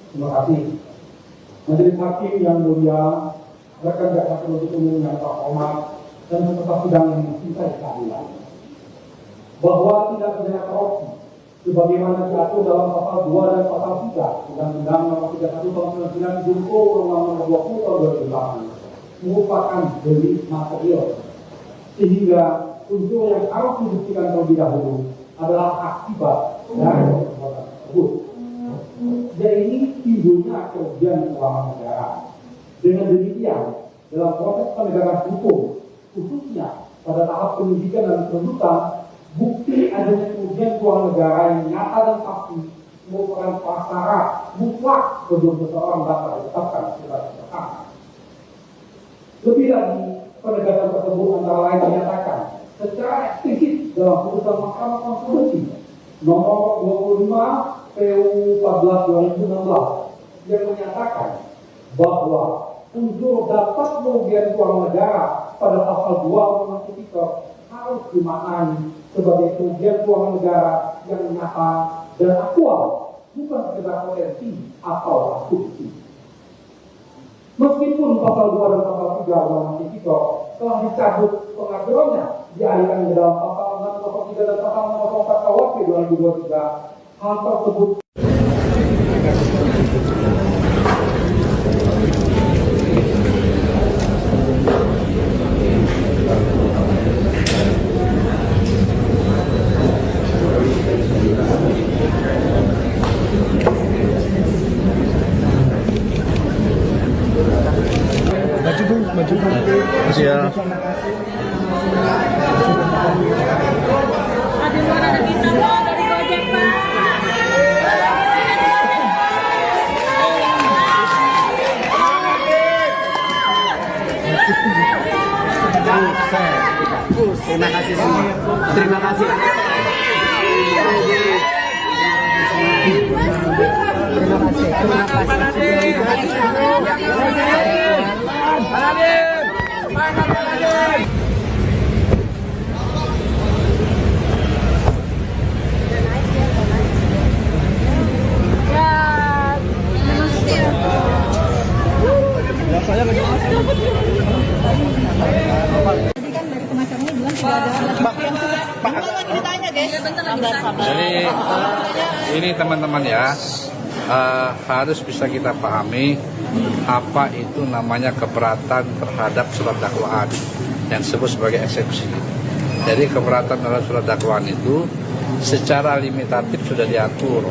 Terima kasih. Majelis Hakim yang mulia, rekan jaksa penuntut umum yang terhormat dan peserta sidang yang mencintai keadilan, bahwa tidak pidana korupsi sebagaimana diatur dalam pasal 2 dan pasal 3 Undang-Undang Nomor 31 Tahun 99 junto Undang-Undang Nomor 20 Tahun 2008 merupakan delik material, sehingga unsur yang harus dibuktikan terlebih dahulu adalah akibat dari perbuatan tersebut. Jadi timbulnya kerugian keuangan negara. Dengan demikian, dalam proses penegakan hukum, khususnya pada tahap penyidikan dan penuntutan, bukti adanya kerugian keuangan negara yang nyata dan pasti merupakan prasyarat mutlak sebelum seseorang dapat ditetapkan sebagai tersangka. Lebih lagi, penegakan tersebut antara lain menyatakan secara eksplisit dalam putusan Mahkamah Konstitusi nomor 25 PU 14 2016 yang menyatakan bahwa unsur dapat kerugian keuangan negara pada pasal 2 Undang-Undang Tipikor harus dimaknai sebagai kerugian keuangan negara yang nyata dan aktual, bukan sekedar potensi atau asumsi. Meskipun pasal 2 dan pasal 3 Undang-Undang Tipikor telah dicabut pengaturannya dialihkan ke dalam pasal 603 dan pasal 604 KUHP 2023, hal tersebut Siap. Terima kasih semua. Terima kasih. Terima kasih. Jadi ini teman-teman ya, harus bisa kita pahami apa itu namanya keberatan terhadap surat dakwaan yang disebut sebagai eksepsi. Jadi keberatan terhadap surat dakwaan itu secara limitatif sudah diatur,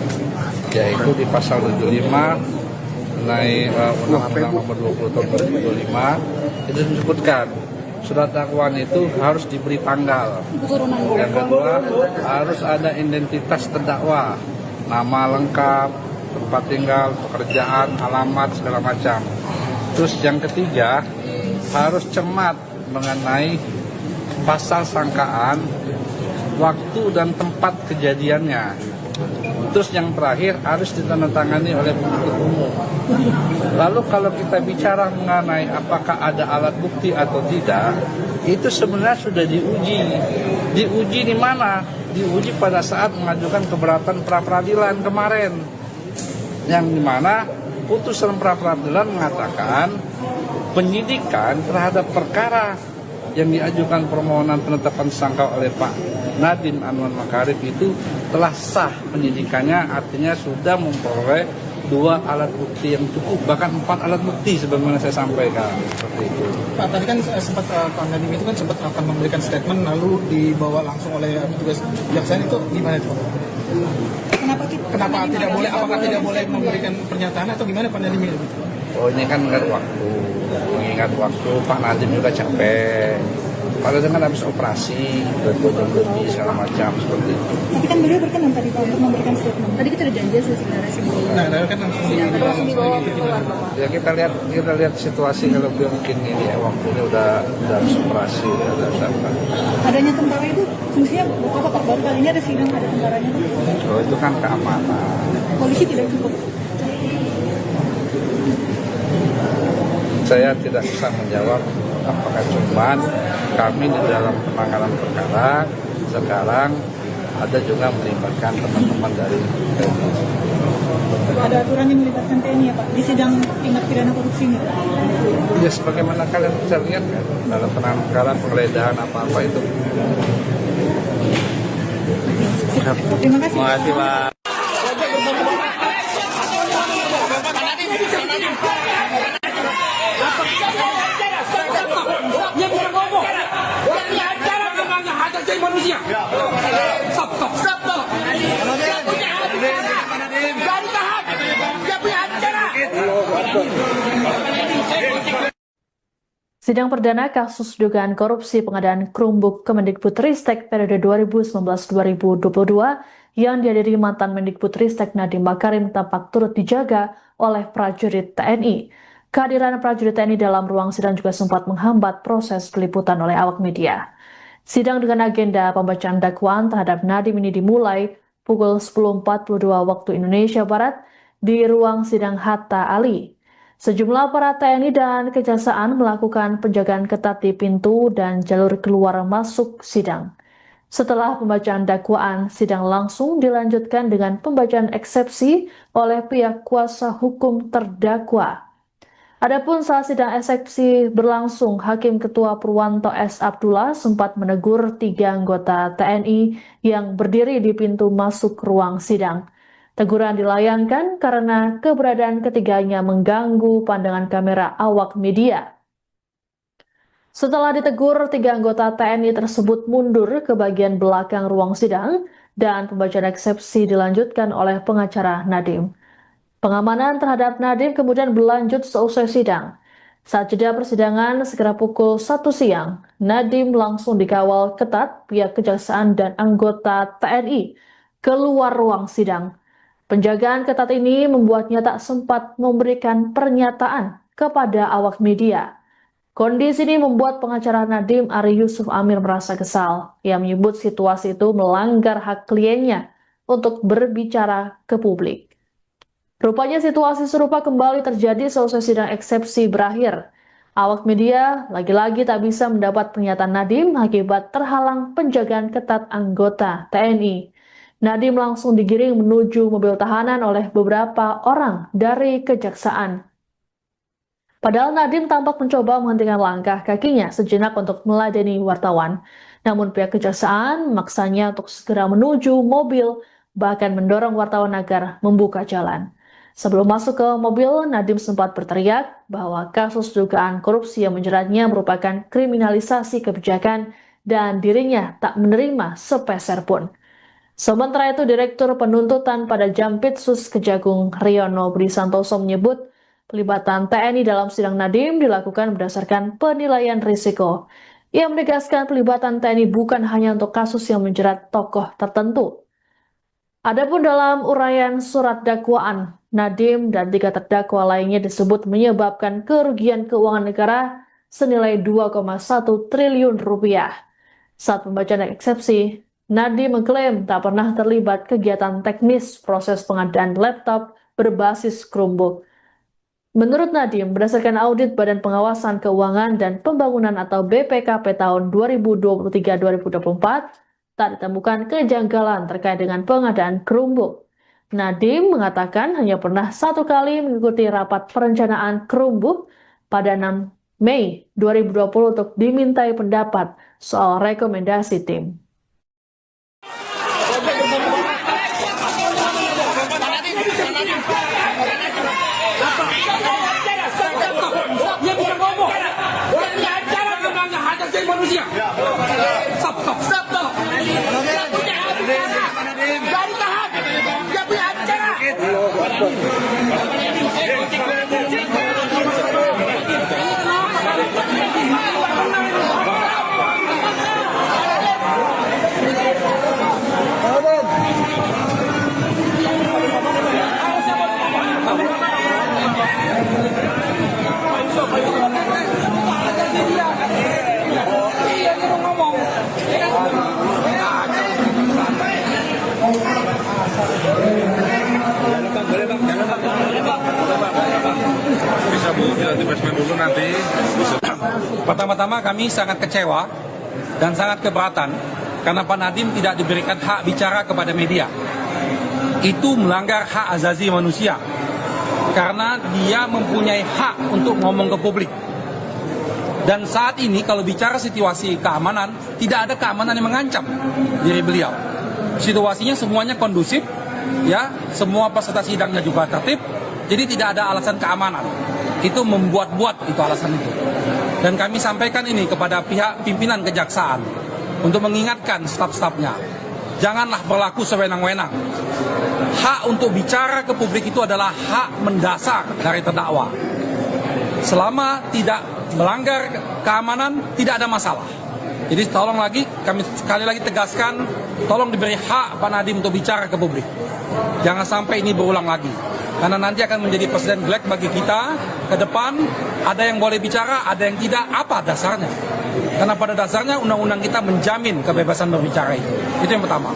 yaitu di pasal 75 mengenai Undang-Undang Nomor 20 Tahun 2025 itu disebutkan surat dakwaan itu harus diberi tanggal. Yang kedua, harus ada identitas terdakwa, nama lengkap, tempat tinggal, pekerjaan, alamat, segala macam. Terus yang ketiga, harus cermat mengenai pasal sangkaan, waktu dan tempat kejadiannya. Terus yang terakhir harus ditandatangani oleh penuntut umum. Lalu kalau kita bicara mengenai apakah ada alat bukti atau tidak, itu sebenarnya sudah diuji. Diuji di mana? Diuji pada saat mengajukan keberatan pra-peradilan kemarin. Yang dimana putusan pra-peradilan mengatakan penyidikan terhadap perkara yang diajukan permohonan penetapan tersangka oleh Pak Nadiem Anwar Makarim itu telah sah penyidikannya, artinya sudah memperoleh 2 alat bukti yang cukup, bahkan 4 alat bukti sebagaimana saya sampaikan seperti itu. Pak, tadi kan sempat Pak Nadiem itu kan sempat akan memberikan statement lalu dibawa langsung oleh petugas kejaksaan, itu gimana itu? Kenapa tidak boleh? Apakah tidak boleh memberikan pernyataan atau gimana Pak Nadiem itu? Oh, ini kan mengingat waktu Pak Nadiem juga capek. Pak Nadiem kan habis operasi, lebih segala macam seperti itu. Tapi kan beliau berkenan tadi Pak untuk memberikan statement. Tadi kita udah janji sebenarnya sih. Nah, kan langsung dibawa keluar. Ya kita lihat situasi kalau beliau mungkin ini ya, waktunya udah habis operasi, udah siapa. Adanya tentara itu fungsinya apa Pak? Baru kali ini ada sidang ada tentaranya. Oh, itu kan keamanan. Polisi tidak cukup. Saya tidak bisa menjawab apakah cuman kami di dalam penanganan perkara sekarang ada juga melibatkan teman-teman dari TNI. Ada aturan yang melibatkan TNI ya Pak di sidang tindak pidana korupsi ini? Ya sebagaimana kalian bisa lihat kan dalam penanganan perkara penggeledahan apa-apa itu. Terima kasih. Terima kasih Pak. Manusia. Stop. Dia punya acara. Dari tahap. Dia punya acara. Sidang perdana kasus dugaan korupsi pengadaan Chromebook Kemendikbudristek periode 2019-2022 yang dihadiri mantan Mendikbudristek Nadiem Makarim tampak turut dijaga oleh prajurit TNI. Kehadiran prajurit TNI dalam ruang sidang juga sempat menghambat proses peliputan oleh awak media. Sidang dengan agenda pembacaan dakwaan terhadap Nadiem ini dimulai pukul 10.42 waktu Indonesia Barat di ruang sidang Hatta Ali. Sejumlah aparat TNI dan Kejaksaan melakukan penjagaan ketat di pintu dan jalur keluar masuk sidang. Setelah pembacaan dakwaan, sidang langsung dilanjutkan dengan pembacaan eksepsi oleh pihak kuasa hukum terdakwa. Adapun saat sidang eksepsi berlangsung, Hakim Ketua Purwanto S. Abdullah sempat menegur 3 anggota TNI yang berdiri di pintu masuk ruang sidang. Teguran dilayangkan karena keberadaan ketiganya mengganggu pandangan kamera awak media. Setelah ditegur, 3 anggota TNI tersebut mundur ke bagian belakang ruang sidang dan pembacaan eksepsi dilanjutkan oleh pengacara Nadiem. Pengamanan terhadap Nadiem kemudian berlanjut seusai sidang. Saat jeda persidangan sekitar pukul 1 siang, Nadiem langsung dikawal ketat pihak Kejaksaan dan anggota TNI keluar ruang sidang. Penjagaan ketat ini membuatnya tak sempat memberikan pernyataan kepada awak media. Kondisi ini membuat pengacara Nadiem Ari Yusuf Amir merasa kesal. Ia menyebut situasi itu melanggar hak kliennya untuk berbicara ke publik. Rupanya situasi serupa kembali terjadi selesai sidang eksepsi berakhir. Awak media lagi-lagi tak bisa mendapat pernyataan Nadiem akibat terhalang penjagaan ketat anggota TNI. Nadiem langsung digiring menuju mobil tahanan oleh beberapa orang dari Kejaksaan. Padahal Nadiem tampak mencoba menghentikan langkah kakinya sejenak untuk meladeni wartawan. Namun pihak Kejaksaan memaksanya untuk segera menuju mobil, bahkan mendorong wartawan agar membuka jalan. Sebelum masuk ke mobil, Nadiem sempat berteriak bahwa kasus dugaan korupsi yang menjeratnya merupakan kriminalisasi kebijakan dan dirinya tak menerima sepeser pun. Sementara itu, Direktur Penuntutan pada Jampitsus Kejagung Riono Budi Santoso menyebut pelibatan TNI dalam sidang Nadiem dilakukan berdasarkan penilaian risiko. Ia menegaskan pelibatan TNI bukan hanya untuk kasus yang menjerat tokoh tertentu. Adapun dalam uraian surat dakwaan, Nadiem dan 3 terdakwa lainnya disebut menyebabkan kerugian keuangan negara senilai 2,1 triliun rupiah. Saat pembacaan eksepsi, Nadiem mengklaim tak pernah terlibat kegiatan teknis proses pengadaan laptop berbasis Chromebook. Menurut Nadiem, berdasarkan audit Badan Pengawasan Keuangan dan Pembangunan atau BPKP tahun 2023-2024, tak ditemukan kejanggalan terkait dengan pengadaan Chromebook. Nadiem mengatakan hanya pernah 1 kali mengikuti rapat perencanaan Chromebook pada 6 Mei 2020 untuk dimintai pendapat soal rekomendasi tim. Manusia. Stop. Dari tahap. Dia punya acara. Bisa Bu, dilatih basement dulu nanti. Pertama-tama kami sangat kecewa dan sangat keberatan karena Pak Nadiem tidak diberikan hak bicara kepada media. Itu melanggar hak asasi manusia karena dia mempunyai hak untuk ngomong ke publik. Dan saat ini kalau bicara situasi keamanan, tidak ada keamanan yang mengancam diri beliau. Situasinya semuanya kondusif, ya, semua peserta sidangnya juga tertib, jadi tidak ada alasan keamanan. Itu membuat-buat itu alasan itu. Dan kami sampaikan ini kepada pihak pimpinan kejaksaan untuk mengingatkan staf-stafnya, janganlah berlaku sewenang-wenang. Hak untuk bicara ke publik itu adalah hak mendasar dari terdakwa. Selama tidak melanggar keamanan, tidak ada masalah. Jadi tolong lagi, kami sekali lagi tegaskan, tolong diberi hak Pak Nadiem untuk bicara ke publik. Jangan sampai ini berulang lagi. Karena nanti akan menjadi presiden black bagi kita ke depan. Ada yang boleh bicara, ada yang tidak. Apa dasarnya? Karena pada dasarnya undang-undang kita menjamin kebebasan berbicara itu. Itu yang pertama.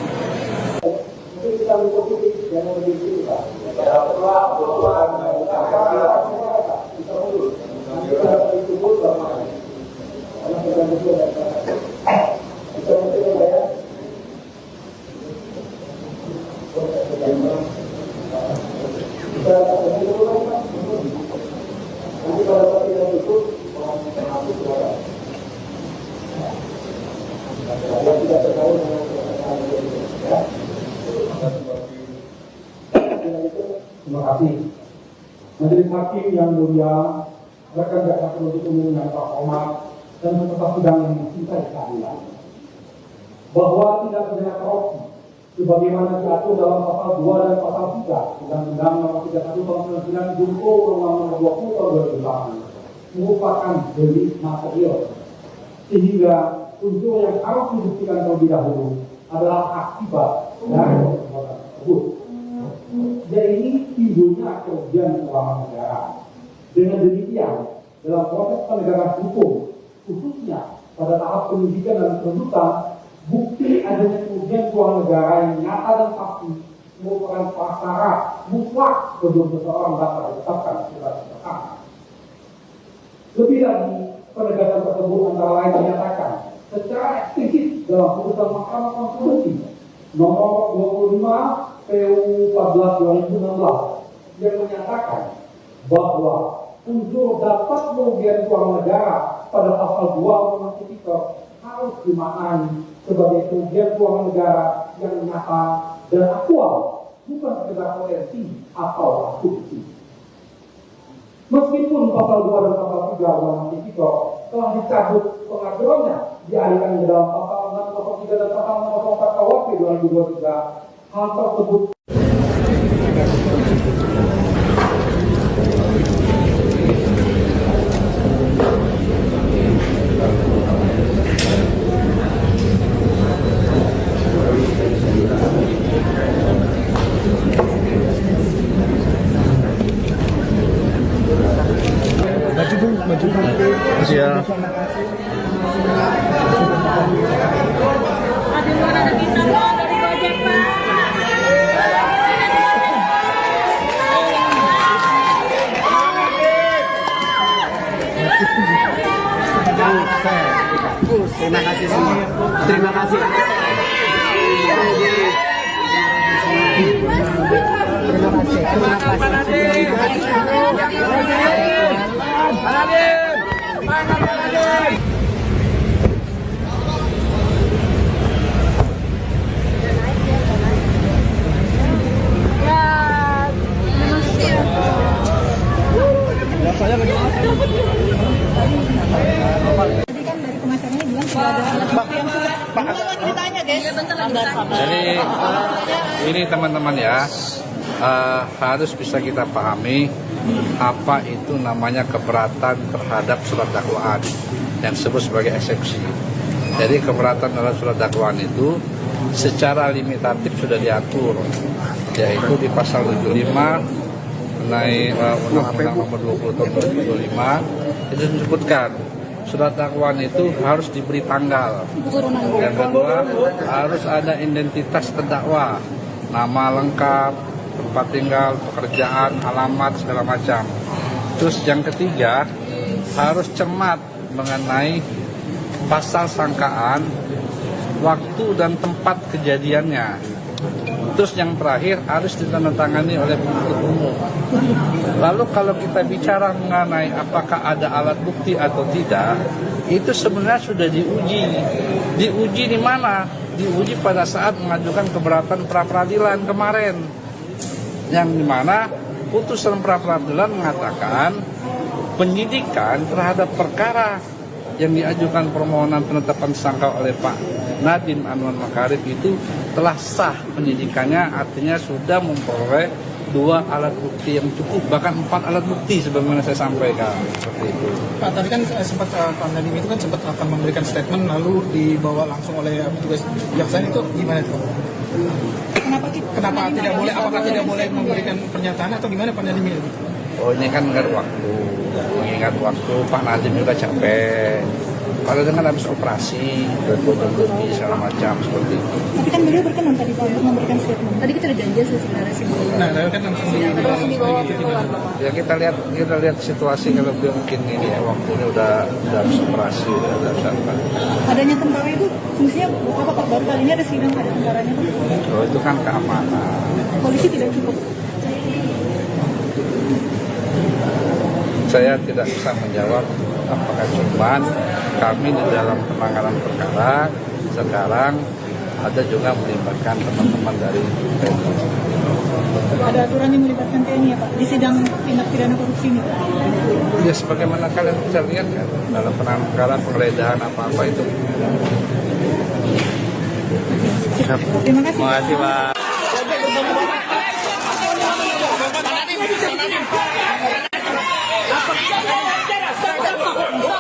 Terima kasih. Majelis Hakim yang mulia, rekan jaksa penuntut umum yang terhormat dan peserta sidang yang mencintai keadilan, bahwa tindak pidana korupsi sebagaimana diatur dalam pasal 2 dan pasal 3 Undang-Undang Nomor 31 Tahun 99 Junto Undang Nomor 20 Tahun 2008 merupakan delik material, sehingga unsur yang harus dibuktikan terlebih dahulu adalah akibat dari perbuatan tersebut. Jadi timbulnya kerugian keuangan negara. Dengan demikian, dalam proses penegakan hukum, khususnya pada tahap penyidikan dan penuntutan, bukti adanya kerugian keuangan negara yang nyata dan pasti merupakan prasyarat mutlak sebelum seseorang dapat ditetapkan sebagai tersangka. Lebih lagi, penegakan tersebut antara lain menyatakan secara eksplisit dalam putusan Mahkamah Konstitusi nomor 25 PU 14/2016 yang menyatakan bahwa unsur dapat merugikan keuangan negara pada pasal 2 Undang-Undang Tipikor harus dimaknai sebagai kerugian keuangan negara yang nyata dan aktual, bukan sekedar potensi atau asumsi. Meskipun pasal 2 dan pasal 3 Undang-Undang Tipikor telah dicabut pengaturannya dialihkan ke dalam pasal 603 dan pasal 604 KUHP 2023, hal tersebut maju. Siap. Terima kasih semua. Terima kasih. Tadi kan dari pengacaranya bilang sudah ada alat bukti yang sudah. Enggak ditanya, guys. Jadi ini teman-teman ya, harus bisa kita pahami apa itu namanya keberatan terhadap surat dakwaan yang disebut sebagai eksepsi. Jadi keberatan terhadap surat dakwaan itu secara limitatif sudah diatur, yaitu di pasal 75 mengenai Undang-Undang Nomor 20 Tahun 2025 itu disebutkan surat dakwaan itu harus diberi tanggal. Yang kedua, harus ada identitas terdakwa, nama lengkap, tempat tinggal, pekerjaan, alamat, segala macam. Terus yang ketiga, harus cermat mengenai pasal sangkaan, waktu dan tempat kejadiannya. Terus yang terakhir harus ditandatangani oleh penuntut umum. Lalu kalau kita bicara mengenai apakah ada alat bukti atau tidak, itu sebenarnya sudah diuji. Diuji di mana? Diuji pada saat mengajukan keberatan pra peradilan kemarin. Yang dimana putusan pra peradilan mengatakan penyidikan terhadap perkara yang diajukan permohonan penetapan tersangka oleh Pak Nadiem Anwar Makarim itu telah sah penyidikannya, artinya sudah memperoleh 2 alat bukti yang cukup, bahkan 4 alat bukti sebagaimana saya sampaikan seperti itu. Pak, tadi kan sempat Pak Nadiem itu kan sempat akan memberikan statement lalu dibawa langsung oleh petugas kejaksaan, itu gimana itu? Kenapa tidak boleh? Apakah tidak boleh memberikan pernyataan atau gimana Pak Nadiem itu? Oh, ini kan mengingat waktu Pak Nadiem juga capek. Kalau dengan habis operasi, lebih segala macam seperti itu. Tapi kan beliau berkenan tadi Pak untuk memberikan statement. Tadi kita udah janji sebenarnya sih. Nah, kan langsung dibawa. Ya kita lihat situasi kalau beliau mungkin ini ya, waktunya udah habis operasi, udah sampai. Adanya tentara itu fungsinya apa Pak? Baru kali ini ada sidang ada tentaranya Pak. Oh, itu kan keamanan. Polisi tidak cukup. Saya tidak bisa menjawab apakah cuman kami di dalam penanganan perkara sekarang ada juga melibatkan teman-teman dari TNI. Ada aturan yang melibatkan TNI ya Pak di sidang tindak pidana korupsi ini Pak? Ya sebagaimana kalian bisa lihat kan dalam penanganan perkara penggeledahan apa-apa itu. Terima kasih. Terima kasih Pak.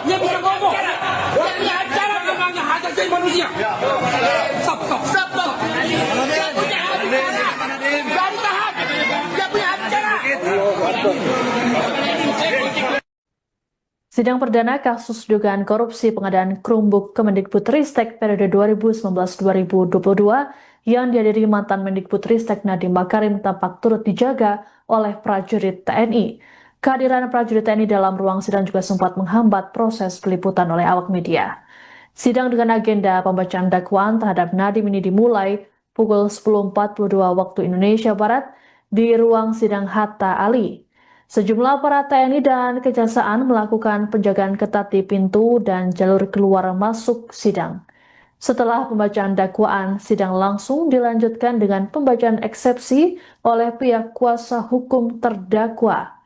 Dia bisa ngomong. Dia punya acara namanya hajat jadi manusia. Stop. Dia punya acara. Jangan tahan. Dia punya acara. Sidang perdana kasus dugaan korupsi pengadaan Chromebook Kemendikbudristek periode 2019-2022 yang dihadiri mantan Mendikbudristek Nadiem Makarim tampak turut dijaga oleh prajurit TNI. Kehadiran prajurit TNI dalam ruang sidang juga sempat menghambat proses peliputan oleh awak media. Sidang dengan agenda pembacaan dakwaan terhadap Nadiem ini dimulai pukul 10.42 waktu Indonesia Barat di ruang sidang Hatta Ali. Sejumlah aparat TNI dan kejaksaan melakukan penjagaan ketat di pintu dan jalur keluar masuk sidang. Setelah pembacaan dakwaan, sidang langsung dilanjutkan dengan pembacaan eksepsi oleh pihak kuasa hukum terdakwa.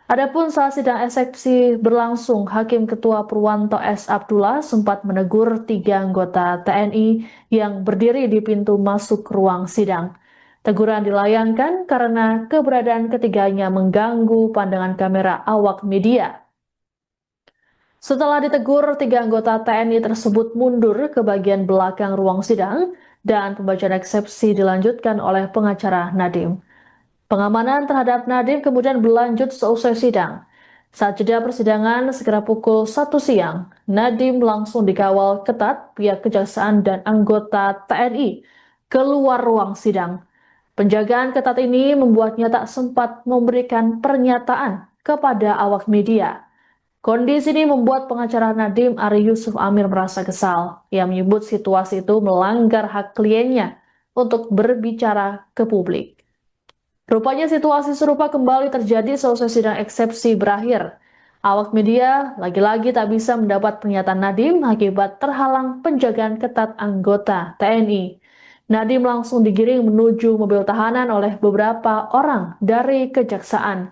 Adapun saat sidang eksepsi berlangsung, Hakim Ketua Purwanto S. Abdullah sempat menegur 3 anggota TNI yang berdiri di pintu masuk ruang sidang. Teguran dilayangkan karena keberadaan ketiganya mengganggu pandangan kamera awak media. Setelah ditegur, 3 anggota TNI tersebut mundur ke bagian belakang ruang sidang dan pembacaan eksepsi dilanjutkan oleh pengacara Nadiem. Pengamanan terhadap Nadiem kemudian berlanjut seusai sidang. Saat jeda persidangan segera pukul 1 siang, Nadiem langsung dikawal ketat pihak kejaksaan dan anggota TNI keluar ruang sidang. Penjagaan ketat ini membuatnya tak sempat memberikan pernyataan kepada awak media. Kondisi ini membuat pengacara Nadiem Ari Yusuf Amir merasa kesal. Ia menyebut situasi itu melanggar hak kliennya untuk berbicara ke publik. Rupanya situasi serupa kembali terjadi selesai sidang eksepsi berakhir. Awak media lagi-lagi tak bisa mendapat pernyataan Nadiem akibat terhalang penjagaan ketat anggota TNI. Nadiem langsung digiring menuju mobil tahanan oleh beberapa orang dari kejaksaan.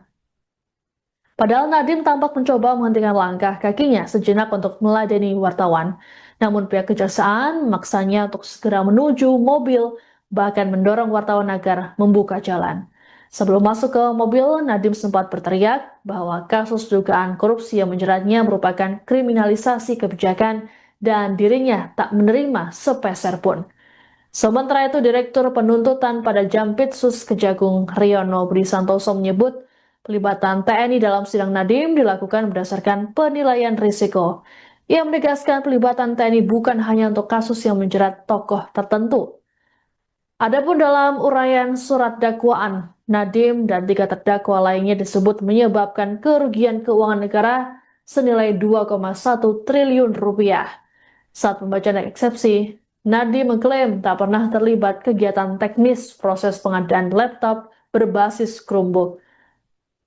Padahal Nadiem tampak mencoba menghentikan langkah kakinya sejenak untuk meladeni wartawan. Namun pihak kejaksaan memaksanya untuk segera menuju mobil, bahkan mendorong wartawan agar membuka jalan. Sebelum masuk ke mobil, Nadiem sempat berteriak bahwa kasus dugaan korupsi yang menjeratnya merupakan kriminalisasi kebijakan dan dirinya tak menerima sepeser pun. Sementara itu, Direktur Penuntutan pada Jampitsus Kejagung Riono Budi Santoso menyebut pelibatan TNI dalam sidang Nadiem dilakukan berdasarkan penilaian risiko. Ia menegaskan pelibatan TNI bukan hanya untuk kasus yang menjerat tokoh tertentu. Adapun dalam uraian surat dakwaan, Nadiem dan 3 terdakwa lainnya disebut menyebabkan kerugian keuangan negara senilai 2,1 triliun rupiah. Saat pembacaan eksepsi, Nadiem mengklaim tak pernah terlibat kegiatan teknis proses pengadaan laptop berbasis Chromebook.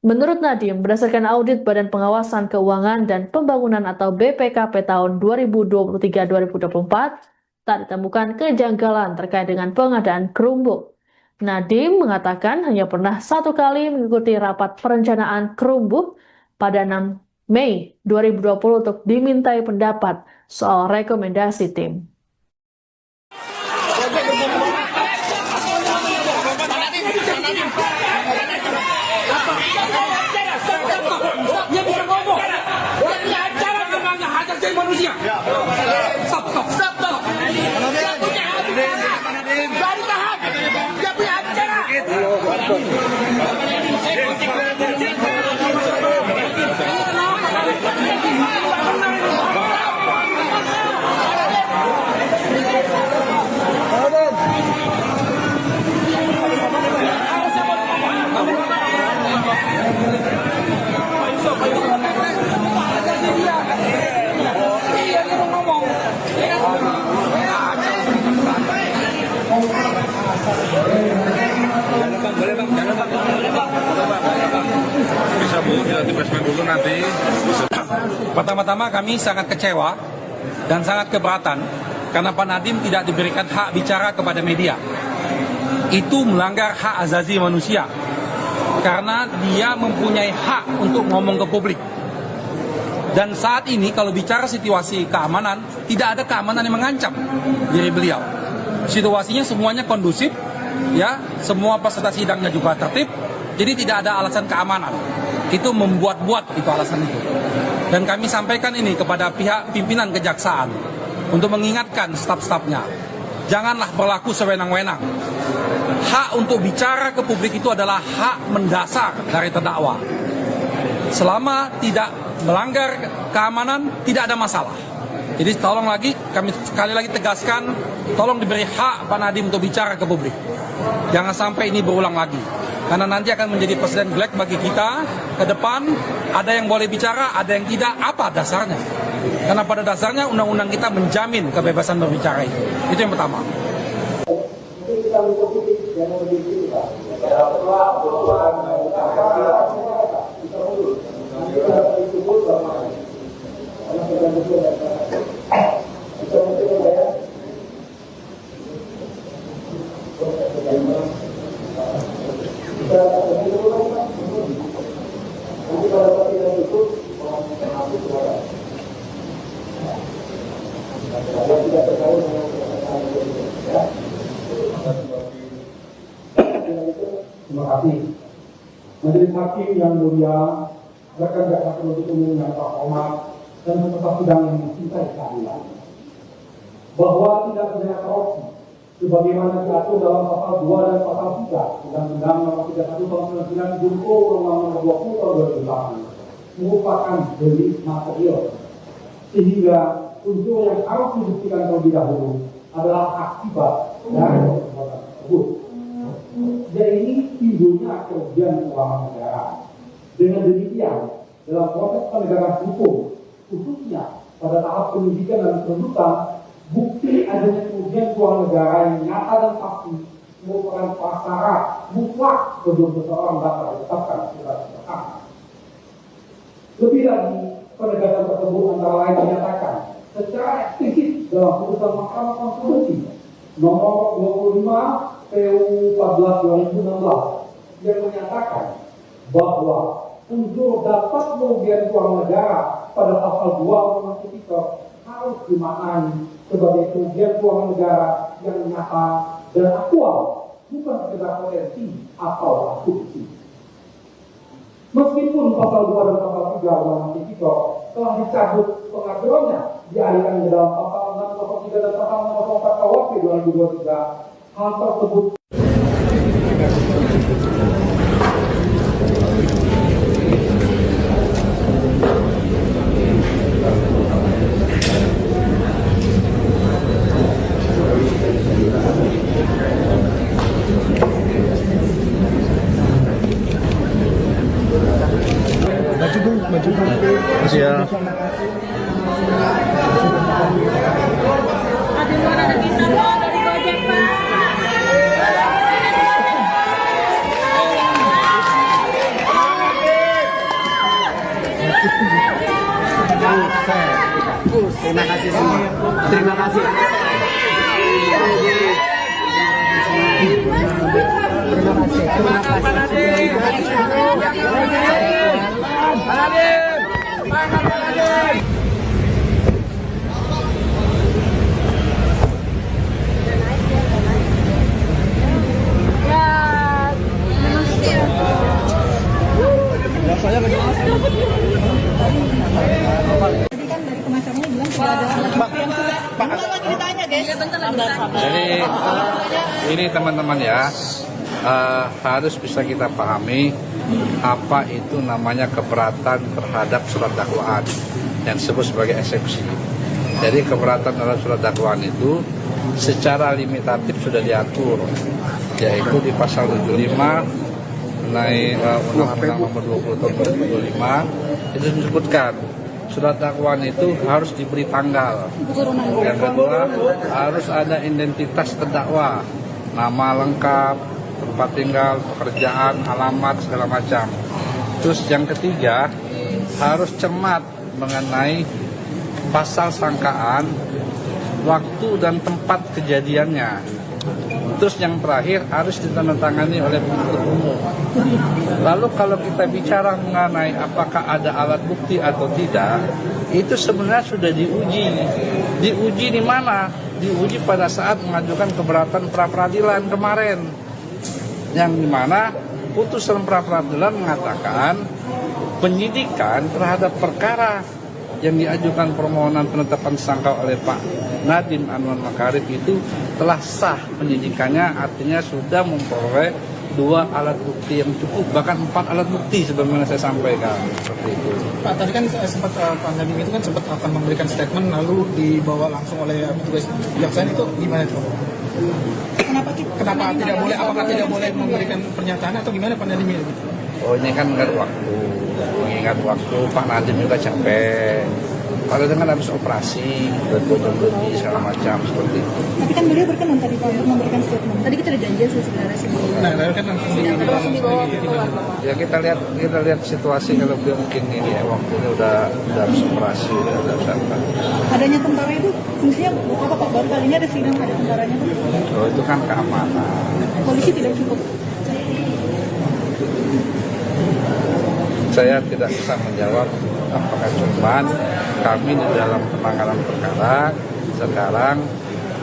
Menurut Nadiem, berdasarkan audit Badan Pengawasan Keuangan dan Pembangunan atau BPKP tahun 2023-2024, tak ditemukan kejanggalan terkait dengan pengadaan Chromebook. Nadiem mengatakan hanya pernah 1 kali mengikuti rapat perencanaan Chromebook pada 6 Mei 2020 untuk dimintai pendapat soal rekomendasi tim. Dia bisa ngomong. Dia punya acara namanya hak asasi manusia. Stop. Dia punya acara. Baru tahan. Dia punya acara. Pertama-tama kami sangat kecewa dan sangat keberatan karena Pak Nadiem tidak diberikan hak bicara kepada media. Itu melanggar hak asasi manusia karena dia mempunyai hak untuk ngomong ke publik. Dan saat ini kalau bicara situasi keamanan, tidak ada keamanan yang mengancam diri beliau. Situasinya semuanya kondusif, ya, semua peserta sidangnya juga tertib, jadi tidak ada alasan keamanan. Itu membuat-buat itu alasan itu. Dan kami sampaikan ini kepada pihak pimpinan kejaksaan untuk mengingatkan staf-stafnya, janganlah berlaku sewenang-wenang. Hak untuk bicara ke publik itu adalah hak mendasar dari terdakwa. Selama tidak melanggar keamanan, tidak ada masalah. Jadi tolong lagi, kami sekali lagi tegaskan, tolong diberi hak Pak Nadiem untuk bicara ke publik. Jangan sampai ini berulang lagi. Karena nanti akan menjadi presiden jelek bagi kita ke depan. Ada yang boleh bicara, ada yang tidak. Apa dasarnya? Karena pada dasarnya undang-undang kita menjamin kebebasan berbicara itu. Itu yang pertama. Terima kasih. Majelis Hakim yang mulia, rekan jaksa penuntut umum yang terhormat dan peserta sidang yang mencintai keadilan, bahwa tidak pidana korupsi sebagaimana diatur dalam pasal 2 dan pasal 3 Undang-Undang Nomor 31 Tahun 1999 Junto Undang-Undang Nomor 20 Tahun 2008 merupakan delik material, sehingga unsur yang harus dibuktikan terlebih dahulu adalah akibat dari perbuatan tersebut. Jadi timbulnya kerugian keuangan negara. Dengan demikian, dalam proses penegakan hukum, khususnya pada tahap penyidikan dan penuntutan, bukti adanya kerugian keuangan negara yang nyata dan pasti merupakan prasyarat mutlak sebelum seseorang dapat ditetapkan sebagai tersangka. Lebih lagi, penegakan tersebut antara lain dinyatakan secara eksplisit dalam putusan Mahkamah Konstitusi nomor 25 PU 14/2016 yang menyatakan bahwa unsur dapat kerugian keuangan negara pada pasal 2 Undang-Undang Tipikor harus dimaknai sebagai kerugian keuangan negara yang nyata dan aktual, bukan sekedar potensi atau asumsi. Meskipun pasal 2 dan pasal 3 Undang-Undang Tipikor telah dicabut pengaturannya, dialihkan ke dalam pasal 603 dan pasal 604 KUHP 2023, hal tersebut Ya. Terima kasih semua. Terima kasih. Jadi ini teman-teman ya, harus bisa kita pahami apa itu namanya keberatan terhadap surat dakwaan yang disebut sebagai eksepsi. Jadi keberatan terhadap surat dakwaan itu secara limitatif sudah diatur, yaitu di pasal 75 mengenai Undang-Undang Nomor 20 Tahun 2025 itu disebutkan surat dakwaan itu harus diberi tanggal. Yang kedua, harus ada identitas terdakwa, nama lengkap, tempat tinggal, pekerjaan, alamat, segala macam. Terus yang ketiga, harus cermat mengenai pasal sangkaan, waktu dan tempat kejadiannya. Terus yang terakhir harus ditandatangani oleh penuntut umum. Lalu kalau kita bicara mengenai apakah ada alat bukti atau tidak, itu sebenarnya sudah diuji. Diuji di mana? Diuji pada saat mengajukan keberatan pra-peradilan kemarin. Yang dimana putusan pra-peradilan mengatakan penyidikan terhadap perkara yang diajukan permohonan penetapan tersangka oleh Pak Nadiem Anwar Makarim itu telah sah penyidikannya, artinya sudah memperoleh 2 alat bukti yang cukup, bahkan 4 alat bukti sebagaimana saya sampaikan seperti itu. Pak, tadi kan sempat Pak Nadiem itu kan sempat akan memberikan statement lalu dibawa langsung oleh petugas kejaksaan, itu gimana itu? Kenapa tidak boleh? Apakah tidak boleh memberikan pernyataan atau gimana Pak Nadiem itu? Oh, ini kan mengingat waktu Pak Nadiem juga capek. Kalau dengan habis operasi, berjam lebih segala macam seperti itu. Tapi kan beliau berkenan tadi Pak untuk memberikan statement. Tadi kita udah janji sebenarnya sebelum. Nah, kan langsung dibawa keluar. Ya kita lihat situasi kalau beliau mungkin ini ya waktunya udah habis operasi, udah apa. Adanya tentara itu fungsinya apa Pak? Baru kali ini ada sidang ada tentaranya Pak. Oh, itu kan keamanan. Polisi tidak cukup. Saya tidak bisa menjawab apakah cuman kami di dalam penanganan perkara sekarang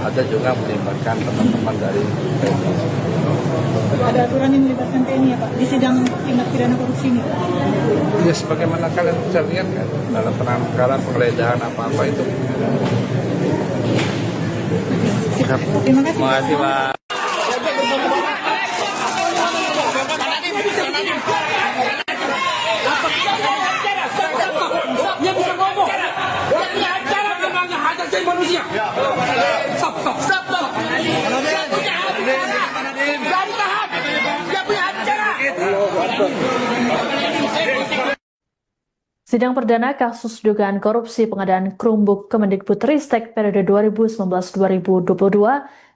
ada juga melibatkan teman-teman dari TNI. Ada aturan yang melibatkan TNI ya Pak di sidang tindak pidana korupsi ini? Ya sebagaimana kalian bisa lihat kan dalam penanganan perkara penggeledahan apa-apa itu. Terima kasih. Terima kasih Pak. Sidang perdana kasus dugaan korupsi pengadaan Chromebook Kemendikbudristek periode 2019-2022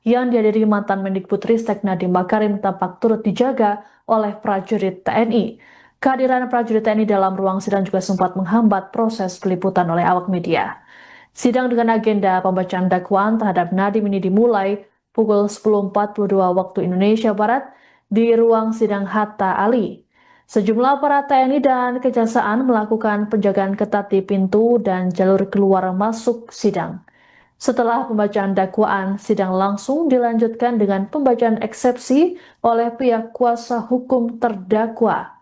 yang dihadiri mantan Mendikbudristek Nadiem Makarim tampak turut dijaga oleh prajurit TNI. Kehadiran prajurit TNI dalam ruang sidang juga sempat menghambat proses peliputan oleh awak media. Sidang dengan agenda pembacaan dakwaan terhadap Nadiem ini dimulai pukul 10.42 waktu Indonesia Barat di ruang sidang Hatta Ali. Sejumlah aparat TNI dan Kejaksaan melakukan penjagaan ketat di pintu dan jalur keluar masuk sidang. Setelah pembacaan dakwaan, sidang langsung dilanjutkan dengan pembacaan eksepsi oleh pihak kuasa hukum terdakwa.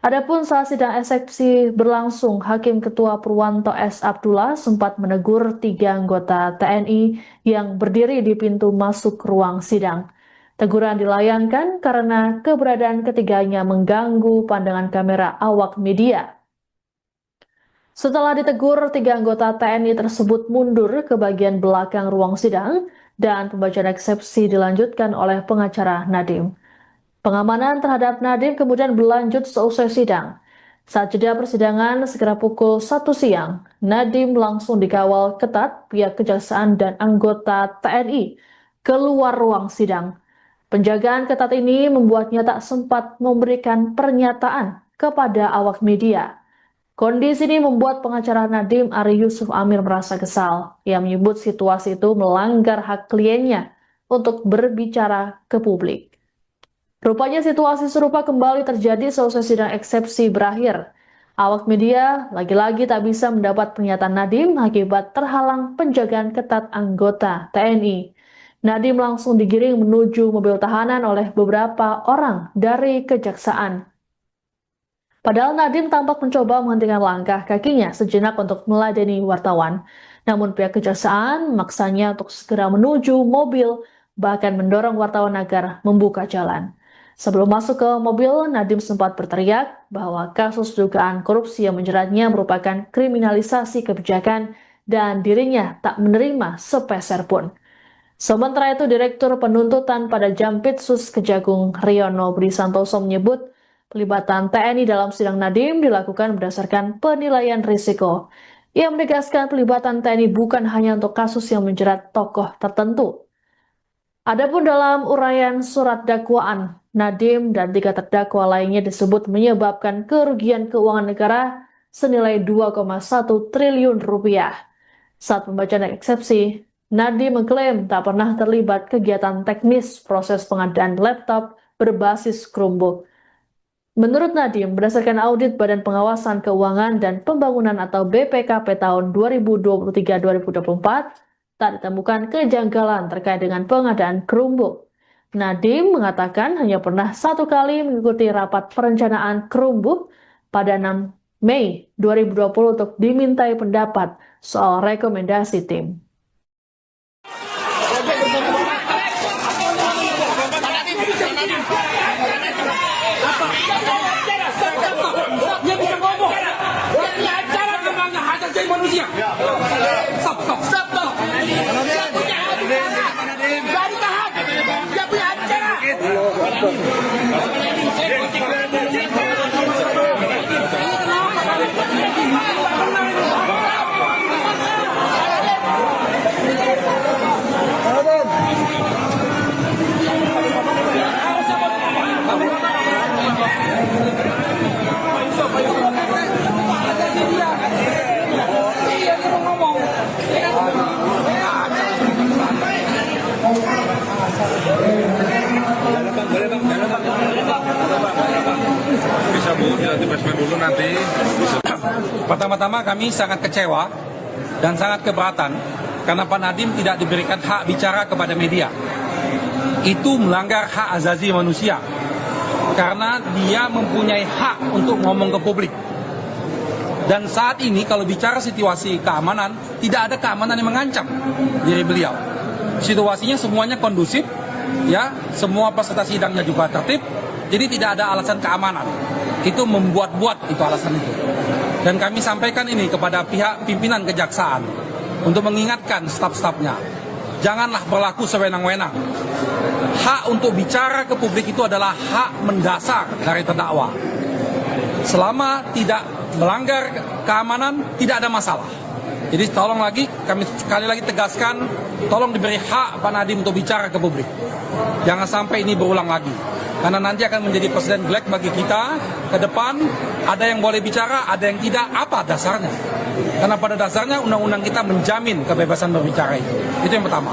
Adapun saat sidang eksepsi berlangsung, Hakim Ketua Purwanto S. Abdullah sempat menegur 3 anggota TNI yang berdiri di pintu masuk ruang sidang. Teguran dilayangkan karena keberadaan ketiganya mengganggu pandangan kamera awak media. Setelah ditegur, 3 anggota TNI tersebut mundur ke bagian belakang ruang sidang dan pembacaan eksepsi dilanjutkan oleh pengacara Nadiem. Pengamanan terhadap Nadiem kemudian berlanjut seusai sidang. Saat jeda persidangan sekitar pukul 1 siang, Nadiem langsung dikawal ketat pihak Kejaksaan dan anggota TNI keluar ruang sidang. Penjagaan ketat ini membuatnya tak sempat memberikan pernyataan kepada awak media. Kondisi ini membuat pengacara Nadiem Ari Yusuf Amir merasa kesal. Ia menyebut situasi itu melanggar hak kliennya untuk berbicara ke publik. Rupanya situasi serupa kembali terjadi seusai sidang eksepsi berakhir. Awak media lagi-lagi tak bisa mendapat pernyataan Nadiem akibat terhalang penjagaan ketat anggota TNI. Nadiem langsung digiring menuju mobil tahanan oleh beberapa orang dari Kejaksaan. Padahal Nadiem tampak mencoba menghentikan langkah kakinya sejenak untuk meladeni wartawan. Namun pihak Kejaksaan memaksanya untuk segera menuju mobil, bahkan mendorong wartawan agar membuka jalan. Sebelum masuk ke mobil, Nadiem sempat berteriak bahwa kasus dugaan korupsi yang menjeratnya merupakan kriminalisasi kebijakan dan dirinya tak menerima sepeser pun. Sementara itu, Direktur Penuntutan pada Jampitsus Kejagung Riono Budi Santoso menyebut pelibatan TNI dalam sidang Nadiem dilakukan berdasarkan penilaian risiko. Ia menegaskan pelibatan TNI bukan hanya untuk kasus yang menjerat tokoh tertentu. Adapun dalam uraian surat dakwaan, Nadiem dan 3 terdakwa lainnya disebut menyebabkan kerugian keuangan negara senilai 2,1 triliun rupiah. Saat pembacaan eksepsi, Nadiem mengklaim tak pernah terlibat kegiatan teknis proses pengadaan laptop berbasis Chromebook. Menurut Nadiem, berdasarkan audit Badan Pengawasan Keuangan dan Pembangunan atau BPKP tahun 2023-2024, tak ditemukan kejanggalan terkait dengan pengadaan Chromebook. Nadiem mengatakan hanya pernah 1 kali mengikuti rapat perencanaan Chromebook pada 6 Mei 2020 untuk dimintai pendapat soal rekomendasi tim. Dia bisa ngomong. Dia punya acara kembangnya hak asasi manusia. Stop. Dia punya acara. Dari tahan. Dia punya acara. Bisa Bu, nanti basement dulu nanti. Pertama-tama kami sangat kecewa dan sangat keberatan karena Pak Nadiem tidak diberikan hak bicara kepada media. Itu melanggar hak asasi manusia karena dia mempunyai hak untuk ngomong ke publik. Dan saat ini kalau bicara situasi keamanan, tidak ada keamanan yang mengancam diri beliau. Situasinya semuanya kondusif, ya, semua peserta sidangnya juga tertib, jadi tidak ada alasan keamanan. Itu membuat-buat itu alasan itu. Dan kami sampaikan ini kepada pihak pimpinan Kejaksaan untuk mengingatkan staf-stafnya, janganlah berlaku sewenang-wenang. hak untuk bicara ke publik itu adalah hak mendasar dari terdakwa. Selama tidak melanggar keamanan, tidak ada masalah. Jadi tolong lagi, kami sekali lagi tegaskan, tolong diberi hak Pak Nadiem untuk bicara ke publik. Jangan sampai ini berulang lagi. Karena nanti akan menjadi presiden jelek bagi kita ke depan. Ada yang boleh bicara, ada yang tidak. Apa dasarnya? Karena pada dasarnya undang-undang kita menjamin kebebasan berbicara itu. Itu yang pertama.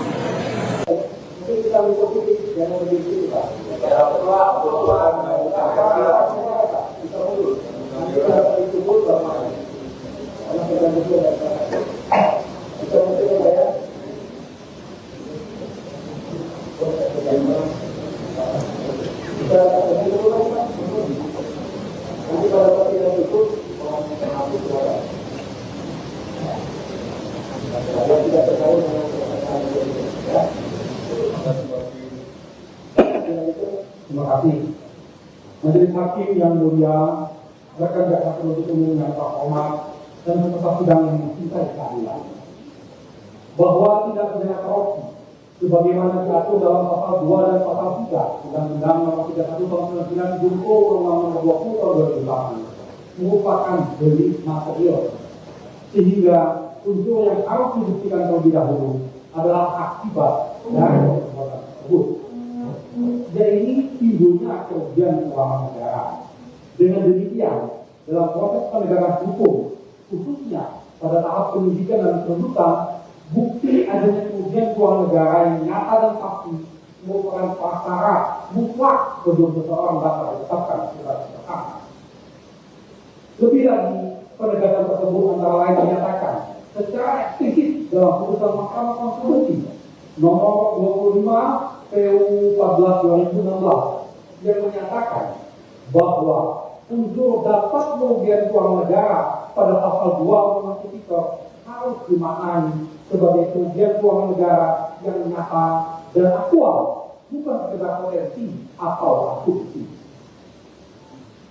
Terima kasih. Majelis Hakim yang mulia, rekan jaksa penuntut umum yang terhormat dan peserta sidang yang mencintai keadilan, bahwa tindak pidana korupsi sebagaimana diatur dalam pasal 2 dan pasal 3 Undang-Undang Nomor 31 Tahun 99 junto Undang-Undang Nomor 20 Tahun 2008 merupakan delik material, sehingga unsur yang harus dibuktikan terlebih dahulu adalah akibat dari perbuatan tersebut. Jadi ini timbulnya kerugian keuangan negara. Dengan demikian, dalam proses penegakan hukum, khususnya pada tahap penyidikan dan penuntutan, bukti adanya kerugian keuangan negara yang nyata dan pasti merupakan prasyarat mutlak sebelum seseorang dapat ditetapkan sebagai tersangka. Lebih lagi, penegakan tersebut antara lain dinyatakan secara eksplisit dalam putusan Mahkamah Konstitusi nomor 25 PU 14 2016 yang menyatakan bahwa unsur dapat kerugian keuangan negara pada pasal 2 Undang-Undang Tipikor harus dimaknai sebagai kerugian keuangan negara yang nyata dan aktual, bukan sekedar potensi atau asumsi.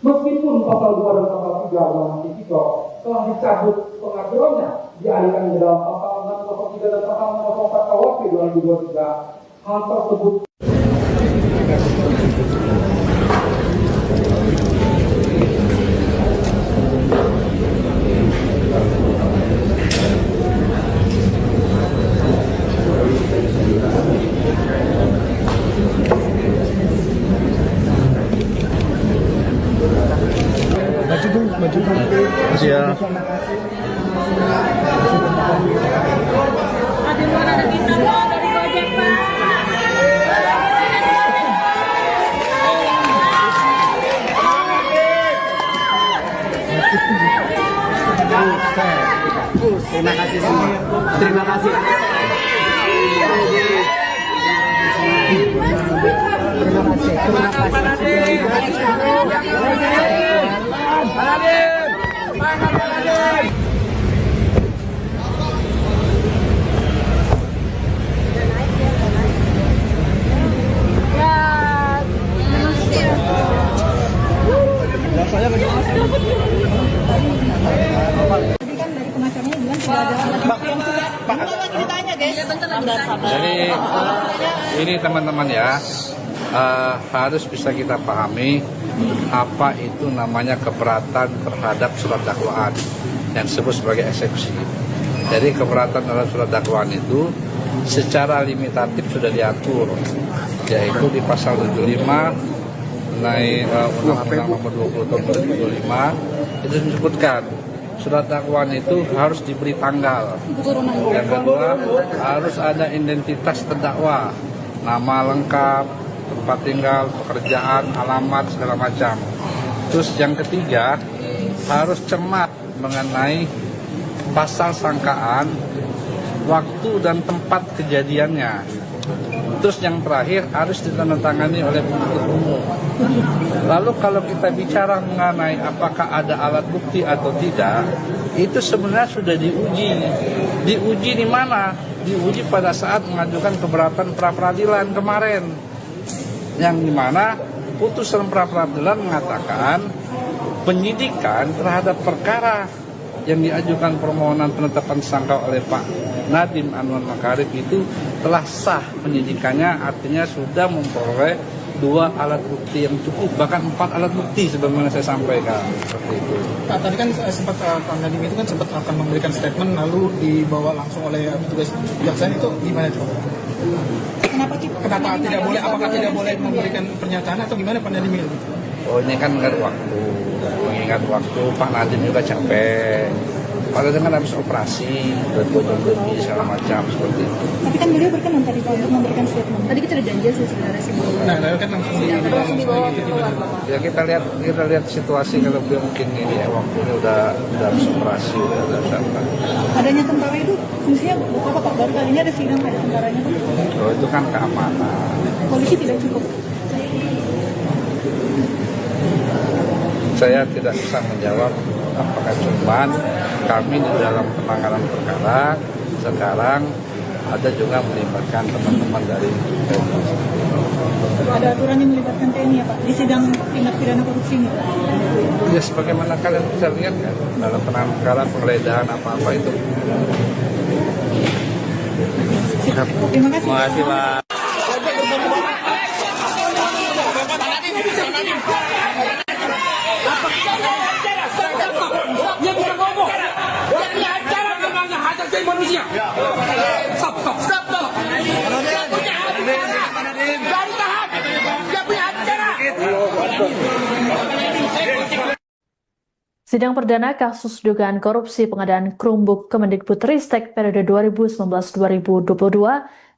Meskipun pasal 2 dan pasal 3 Undang-Undang Tipikor telah dicabut pengaturannya, dialihkan ke dalam pasal 603 dan pasal 604 KUHP 2023, hal tersebut Siap. Ada bintang dari Gojek, Pak. Terima kasih semua. Terima kasih. Jadi ini teman-teman ya, harus bisa kita pahami apa itu namanya keberatan terhadap surat dakwaan yang disebut sebagai eksepsi. Jadi keberatan terhadap surat dakwaan itu secara limitatif sudah diatur, yaitu di pasal 75 mengenai Undang-Undang Nomor 20 Tahun 2025 itu disebutkan surat dakwaan itu harus diberi tanggal. Yang kedua, harus ada identitas terdakwa, nama lengkap, tempat tinggal, pekerjaan, alamat, segala macam. Terus yang ketiga, harus cermat mengenai pasal sangkaan, waktu dan tempat kejadiannya. Terus yang terakhir harus ditandatangani oleh penuntut umum. Lalu kalau kita bicara mengenai apakah ada alat bukti atau tidak, itu sebenarnya sudah diuji. Diuji di mana? Diuji pada saat mengajukan keberatan pra-peradilan kemarin. Yang dimana putusan pra-peradilan mengatakan penyidikan terhadap perkara yang diajukan permohonan penetapan tersangka oleh Pak Nadiem Anwar Makarim itu telah sah penyidikannya, artinya sudah memperoleh 2 alat bukti yang cukup, bahkan 4 alat bukti sebagaimana saya sampaikan seperti itu. Pak, tadi kan sempat Pak Nadiem itu kan sempat akan memberikan statement lalu dibawa langsung oleh petugas kejaksaan, itu gimana itu? Kenapa tidak boleh? Apakah tidak boleh memberikan pernyataan atau gimana Pak Nadiem itu? Oh, ini kan mengingat waktu Pak Nadiem juga capek. Pak Nadiem kan habis operasi, berbodoh-bodoh segala macam seperti itu. Tapi kan beliau berkenan tadi Pak untuk memberikan statement. Tadi kita udah janji sih sebenarnya sih. Nah, lalu kan langsung dibawa gitu gimana? Ya kita lihat situasi, kalau beliau mungkin ini ya waktunya udah habis operasi, udah sampai. Adanya tentara itu fungsinya apa Pak? Baru kali ini ada sidang ada tentaranya Pak. Oh, itu kan keamanan. Polisi tidak cukup. Saya tidak bisa menjawab apakah cuman kami di dalam penanganan perkara sekarang ada juga melibatkan teman-teman dari TNI. Ada aturan yang melibatkan TNI ya Pak di sidang tindak pidana korupsi ini? Ya sebagaimana kalian bisa lihat kan dalam penanganan perkara penggeledahan apa-apa itu. Terima kasih. Terima kasih Pak. Dia bisa ngomong. Dia punya acara memangnya hajat jadi manusia. Stop. Dia punya acara. Baru tahan. Dia punya acara. Sidang perdana kasus dugaan korupsi pengadaan Chromebook Kemendikbudristek periode 2019-2022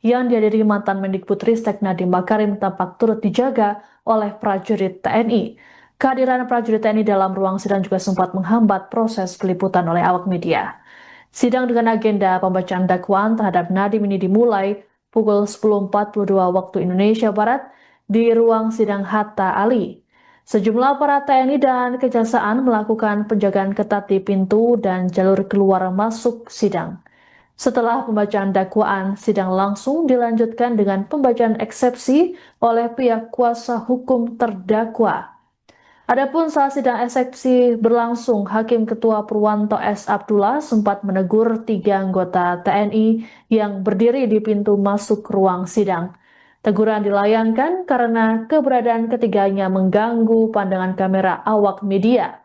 yang dihadiri mantan Mendikbudristek Nadiem Makarim tampak turut dijaga oleh prajurit TNI. Kehadiran prajurit TNI dalam ruang sidang juga sempat menghambat proses peliputan oleh awak media. Sidang dengan agenda pembacaan dakwaan terhadap Nadiem ini dimulai pukul 10.42 waktu Indonesia Barat di ruang sidang Hatta Ali. Sejumlah aparat TNI dan Kejaksaan melakukan penjagaan ketat di pintu dan jalur keluar masuk sidang. Setelah pembacaan dakwaan, sidang langsung dilanjutkan dengan pembacaan eksepsi oleh pihak kuasa hukum terdakwa. Adapun saat sidang eksepsi berlangsung, Hakim Ketua Purwanto S. Abdullah sempat menegur 3 anggota TNI yang berdiri di pintu masuk ruang sidang. Teguran dilayangkan karena keberadaan ketiganya mengganggu pandangan kamera awak media.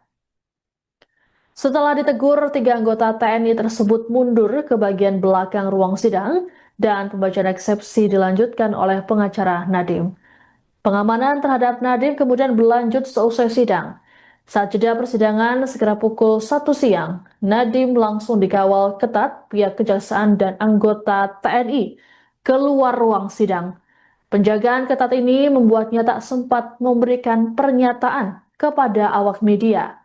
Setelah ditegur, 3 anggota TNI tersebut mundur ke bagian belakang ruang sidang dan pembacaan eksepsi dilanjutkan oleh pengacara Nadiem. Pengamanan terhadap Nadiem kemudian berlanjut seusai sidang. Saat jeda persidangan sekitar pukul 1 siang, Nadiem langsung dikawal ketat pihak Kejaksaan dan anggota TNI keluar ruang sidang. Penjagaan ketat ini membuatnya tak sempat memberikan pernyataan kepada awak media.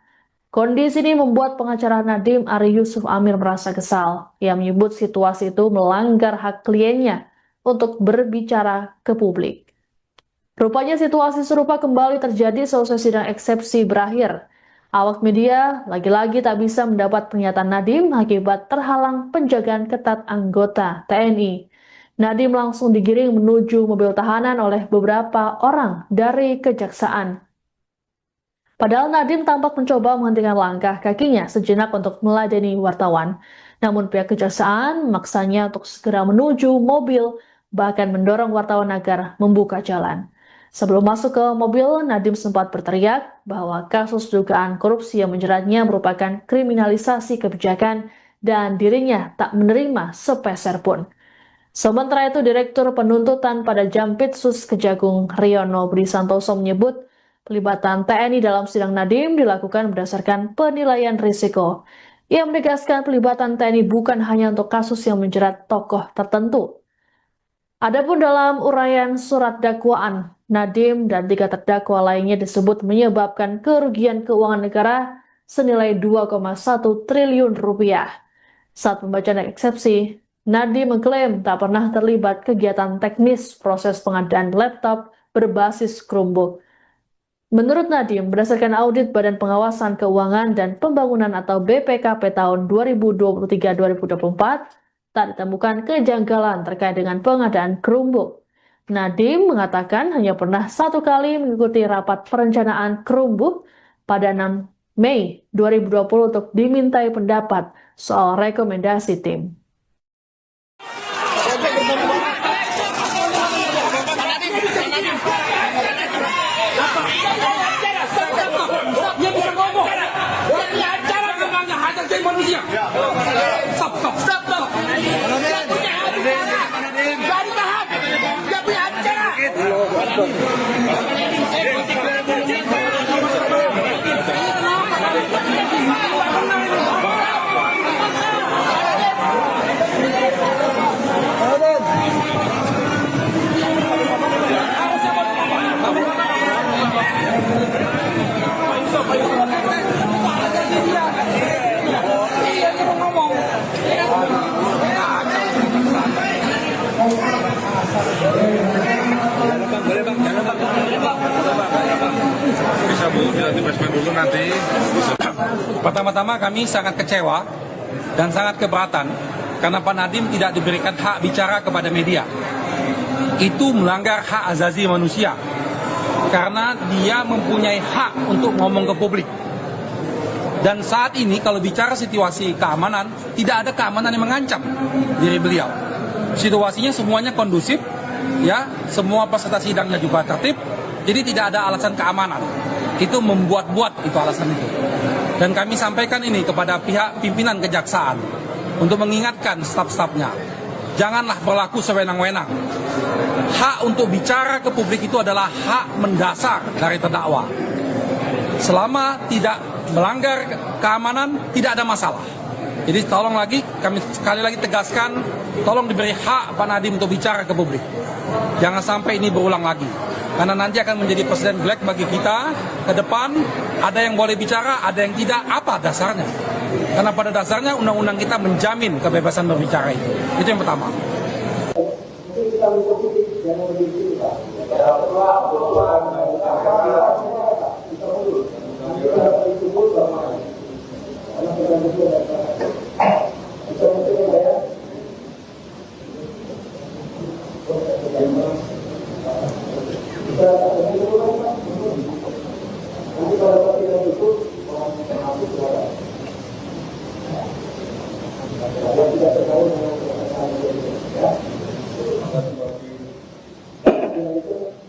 Kondisi ini membuat pengacara Nadiem Ari Yusuf Amir merasa kesal. Ia menyebut situasi itu melanggar hak kliennya untuk berbicara ke publik. Rupanya situasi serupa kembali terjadi seusai sidang eksepsi berakhir. Awak media lagi-lagi tak bisa mendapat pernyataan Nadiem akibat terhalang penjagaan ketat anggota TNI. Nadiem langsung digiring menuju mobil tahanan oleh beberapa orang dari Kejaksaan. Padahal Nadiem tampak mencoba menghentikan langkah kakinya sejenak untuk meladeni wartawan. Namun pihak Kejaksaan memaksanya untuk segera menuju mobil, bahkan mendorong wartawan agar membuka jalan. Sebelum masuk ke mobil, Nadiem sempat berteriak bahwa kasus dugaan korupsi yang menjeratnya merupakan kriminalisasi kebijakan dan dirinya tak menerima sepeser pun. Sementara itu, Direktur Penuntutan pada Jampitsus Kejagung Riono Budi Santoso menyebut pelibatan TNI dalam sidang Nadiem dilakukan berdasarkan penilaian risiko. Ia menegaskan pelibatan TNI bukan hanya untuk kasus yang menjerat tokoh tertentu. Adapun dalam uraian surat dakwaan, Nadiem dan 3 terdakwa lainnya disebut menyebabkan kerugian keuangan negara senilai 2,1 triliun rupiah. Saat pembacaan eksepsi, Nadiem mengklaim tak pernah terlibat kegiatan teknis proses pengadaan laptop berbasis Chromebook. Menurut Nadiem, berdasarkan audit Badan Pengawasan Keuangan dan Pembangunan atau BPKP tahun 2023-2024, tak ditemukan kejanggalan terkait dengan pengadaan Chromebook. Nadiem mengatakan hanya pernah 1 kali mengikuti rapat perencanaan Chromebook pada 6 Mei 2020 untuk dimintai pendapat soal rekomendasi tim. manusia. Stop. Dia punya hak bicara. Gak ditahan. Dia punya hak bicara. Bisa Bu, dilatih basement dulu nanti. Pertama-tama kami sangat kecewa dan sangat keberatan karena Pak Nadiem tidak diberikan hak bicara kepada media. Itu melanggar hak asasi manusia karena dia mempunyai hak untuk ngomong ke publik. Dan saat ini kalau bicara situasi keamanan, tidak ada keamanan yang mengancam diri beliau. Situasinya semuanya kondusif, ya, semua peserta sidangnya juga tertib, jadi tidak ada alasan keamanan. Itu membuat-buat itu alasan itu. Dan kami sampaikan ini kepada pihak pimpinan kejaksaan untuk mengingatkan staf-stafnya, janganlah berlaku sewenang-wenang. Hak untuk bicara ke publik itu adalah hak mendasar dari terdakwa. Selama tidak melanggar keamanan, tidak ada masalah. Jadi tolong lagi, kami sekali lagi tegaskan, tolong diberi hak Pak Nadiem untuk bicara ke publik. Jangan sampai ini berulang lagi. Karena nanti akan menjadi presiden black bagi kita ke depan. Ada yang boleh bicara, ada yang tidak. Apa dasarnya? Karena pada dasarnya undang-undang kita menjamin kebebasan berbicara itu. Itu yang pertama.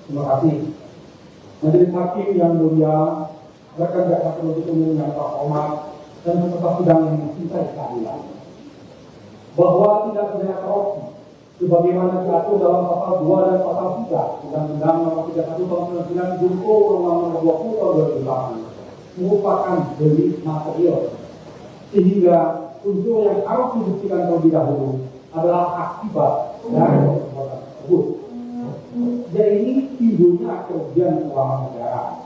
Terima kasih. Majelis Hakim yang mulia, rekan jaksa penuntut umum yang terhormat dan peserta sidang yang mencintai keadilan, bahwa tidak pidana korupsi sebagaimana diatur dalam pasal 2 dan pasal 3 Undang-Undang Nomor 31 Tahun 99 Junto Undang-Undang Nomor 20 Tahun 2008 merupakan delik material, sehingga unsur yang harus dibuktikan terlebih dahulu adalah akibat dari perbuatan tersebut. Jadi timbulnya kerugian keuangan negara.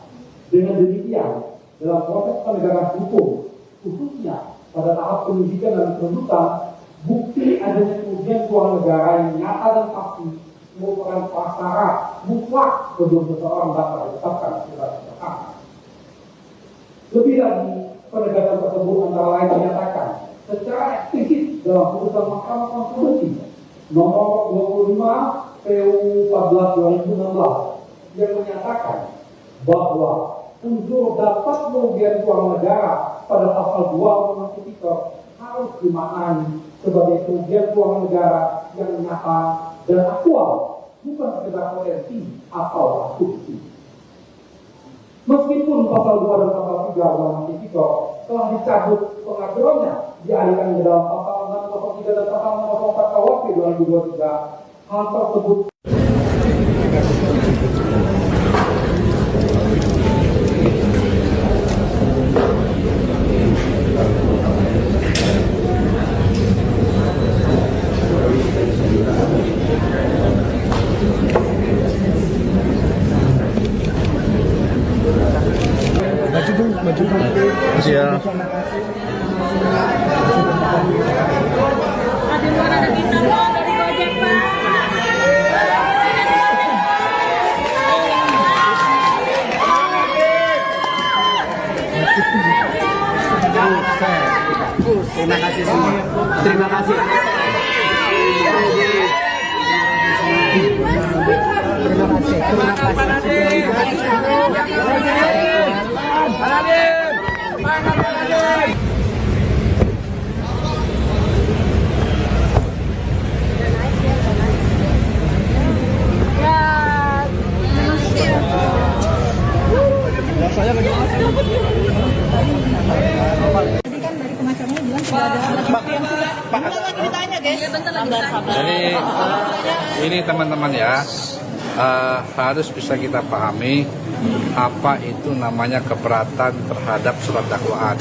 Dengan demikian, dalam proses penegakan hukum, khususnya pada tahap penyidikan dan penuntutan, bukti adanya kerugian keuangan negara yang nyata dan pasti merupakan prasyarat mutlak sebelum seseorang dapat ditetapkan sebagai tersangka. Lebih lagi, penegakan tersebut antara lain menyatakan secara eksplisit dalam putusan Mahkamah Konstitusi nomor 25 PU 14 2016 yang menyatakan bahwa unsur dapat kerugian keuangan negara pada pasal 2 Undang-Undang Tipikor harus dimaknai sebagai kerugian keuangan negara yang nyata dan aktual, bukan sekedar potensi atau asumsi. Meskipun pasal 2 dan pasal 3 Undang-Undang Tipikor telah dicabut pengaturannya dialihkan ke dalam pasal 603 dan pasal 604 KUHP 2023, hal tersebut Siap. Ada luar ada bintang dari Gojek, Pak. Terima kasih semua. Terima kasih. Terima kasih. Tadi kan dari pengacaranya bilang sudah ada Ceritanya guys. Jadi ini teman-teman ya, harus bisa kita pahami apa itu namanya keberatan terhadap surat dakwaan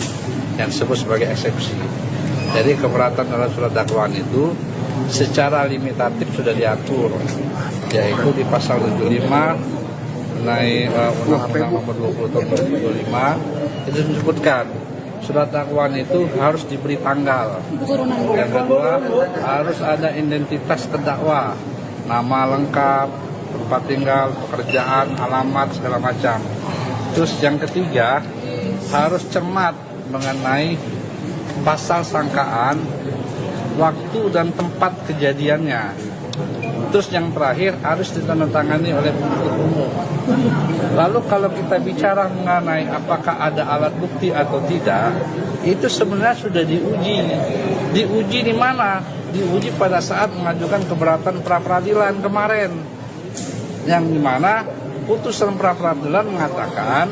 yang disebut sebagai eksepsi. Jadi keberatan terhadap surat dakwaan itu secara limitatif sudah diatur, yaitu di pasal 75 mengenai Undang-Undang Nomor 20 Tahun 2025 itu disebutkan surat dakwaan itu harus diberi tanggal. Yang kedua, harus ada identitas terdakwa, nama lengkap, tempat tinggal, pekerjaan, alamat, segala macam. Terus yang ketiga, harus cermat mengenai pasal sangkaan, waktu dan tempat kejadiannya. Terus yang terakhir, harus ditandatangani oleh penuntut umum. Lalu kalau kita bicara mengenai apakah ada alat bukti atau tidak, itu sebenarnya sudah diuji. Diuji di mana? Diuji pada saat mengajukan keberatan pra-peradilan kemarin. Yang dimana putusan pra-peradilan mengatakan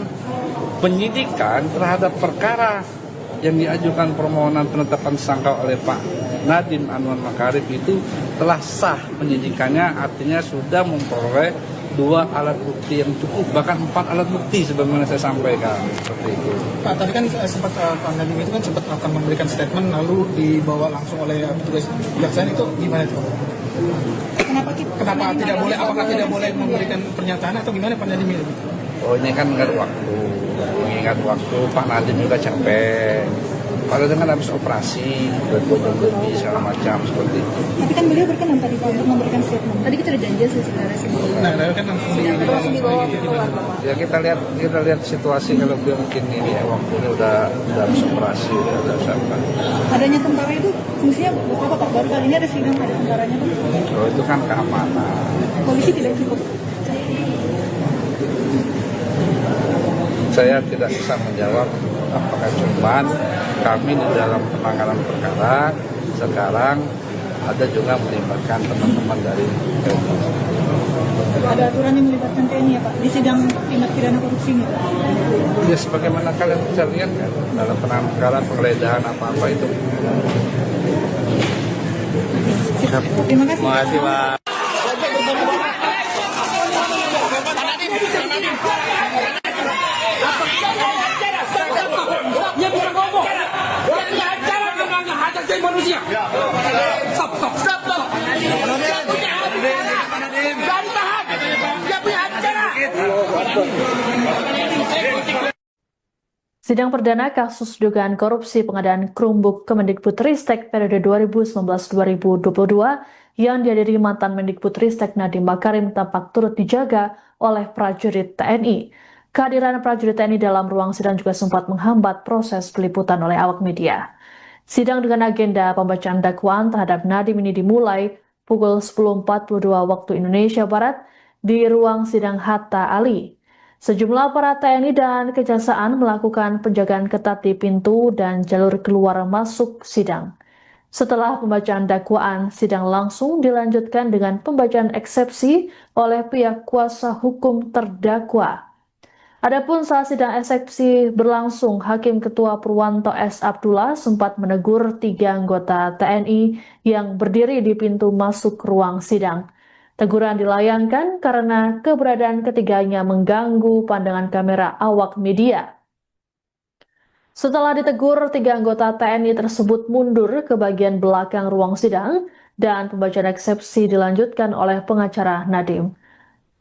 penyidikan terhadap perkara yang diajukan permohonan penetapan tersangka oleh Pak Nadiem Anwar Makarim itu telah sah penyidikannya, artinya sudah memperoleh 2 alat bukti yang cukup, bahkan 4 alat bukti sebagaimana saya sampaikan seperti itu. Pak, tadi kan sempat Pak Nadiem itu kan sempat akan memberikan statement lalu dibawa langsung oleh petugas kejaksaan, itu gimana itu? Kenapa tidak boleh? Apakah tidak boleh memberikan pernyataan atau gimana Pak Nadiem itu? Oh, ini kan mengingat waktu, Pak Nadiem juga capek. Pak Nadiem kan habis operasi, lebih segala macam seperti itu. Tapi kan beliau berkenan tadi Pak untuk memberikan statement. Tadi kita udah janji sih sebenarnya sih. Nah, kan langsung dibawa keluar. Ya kita lihat situasi, kalau beliau mungkin ini ya, waktunya udah habis operasi, udah siapa. Adanya tentara itu fungsinya apa Pak? Baru kali ini ada sidang ada tentaranya Pak. Oh, itu kan keamanan. Polisi tidak cukup. Saya tidak bisa menjawab apakah cuman kami di dalam penanganan perkara sekarang ada juga melibatkan teman-teman dari TNI. Ada aturan yang melibatkan TNI ya Pak di sidang tindak pidana korupsi ini Pak? Ya sebagaimana kalian bisa lihat kan dalam penanganan perkara penggeledahan apa-apa itu. Terima kasih. Terima kasih Pak. Dia bisa ngomong. Dia acara dengan hajat jadi manusia. Stop. Dia punya acara. Jangan tahan. Dia punya acara. Sidang perdana kasus dugaan korupsi pengadaan Chromebook Kemendikbudristek periode 2019-2022 yang dihadiri mantan Mendikbudristek Nadiem Makarim tampak turut dijaga oleh prajurit TNI. Kehadiran prajurit TNI dalam ruang sidang juga sempat menghambat proses peliputan oleh awak media. Sidang dengan agenda pembacaan dakwaan terhadap Nadiem ini dimulai pukul 10.42 waktu Indonesia Barat di ruang sidang Hatta Ali. Sejumlah aparat TNI dan Kejaksaan melakukan penjagaan ketat di pintu dan jalur keluar masuk sidang. Setelah pembacaan dakwaan, sidang langsung dilanjutkan dengan pembacaan eksepsi oleh pihak kuasa hukum terdakwa. Adapun saat sidang eksepsi berlangsung, Hakim Ketua Purwanto S. Abdullah sempat menegur 3 anggota TNI yang berdiri di pintu masuk ruang sidang. Teguran dilayangkan karena keberadaan ketiganya mengganggu pandangan kamera awak media. Setelah ditegur, 3 anggota TNI tersebut mundur ke bagian belakang ruang sidang dan pembacaan eksepsi dilanjutkan oleh pengacara Nadiem.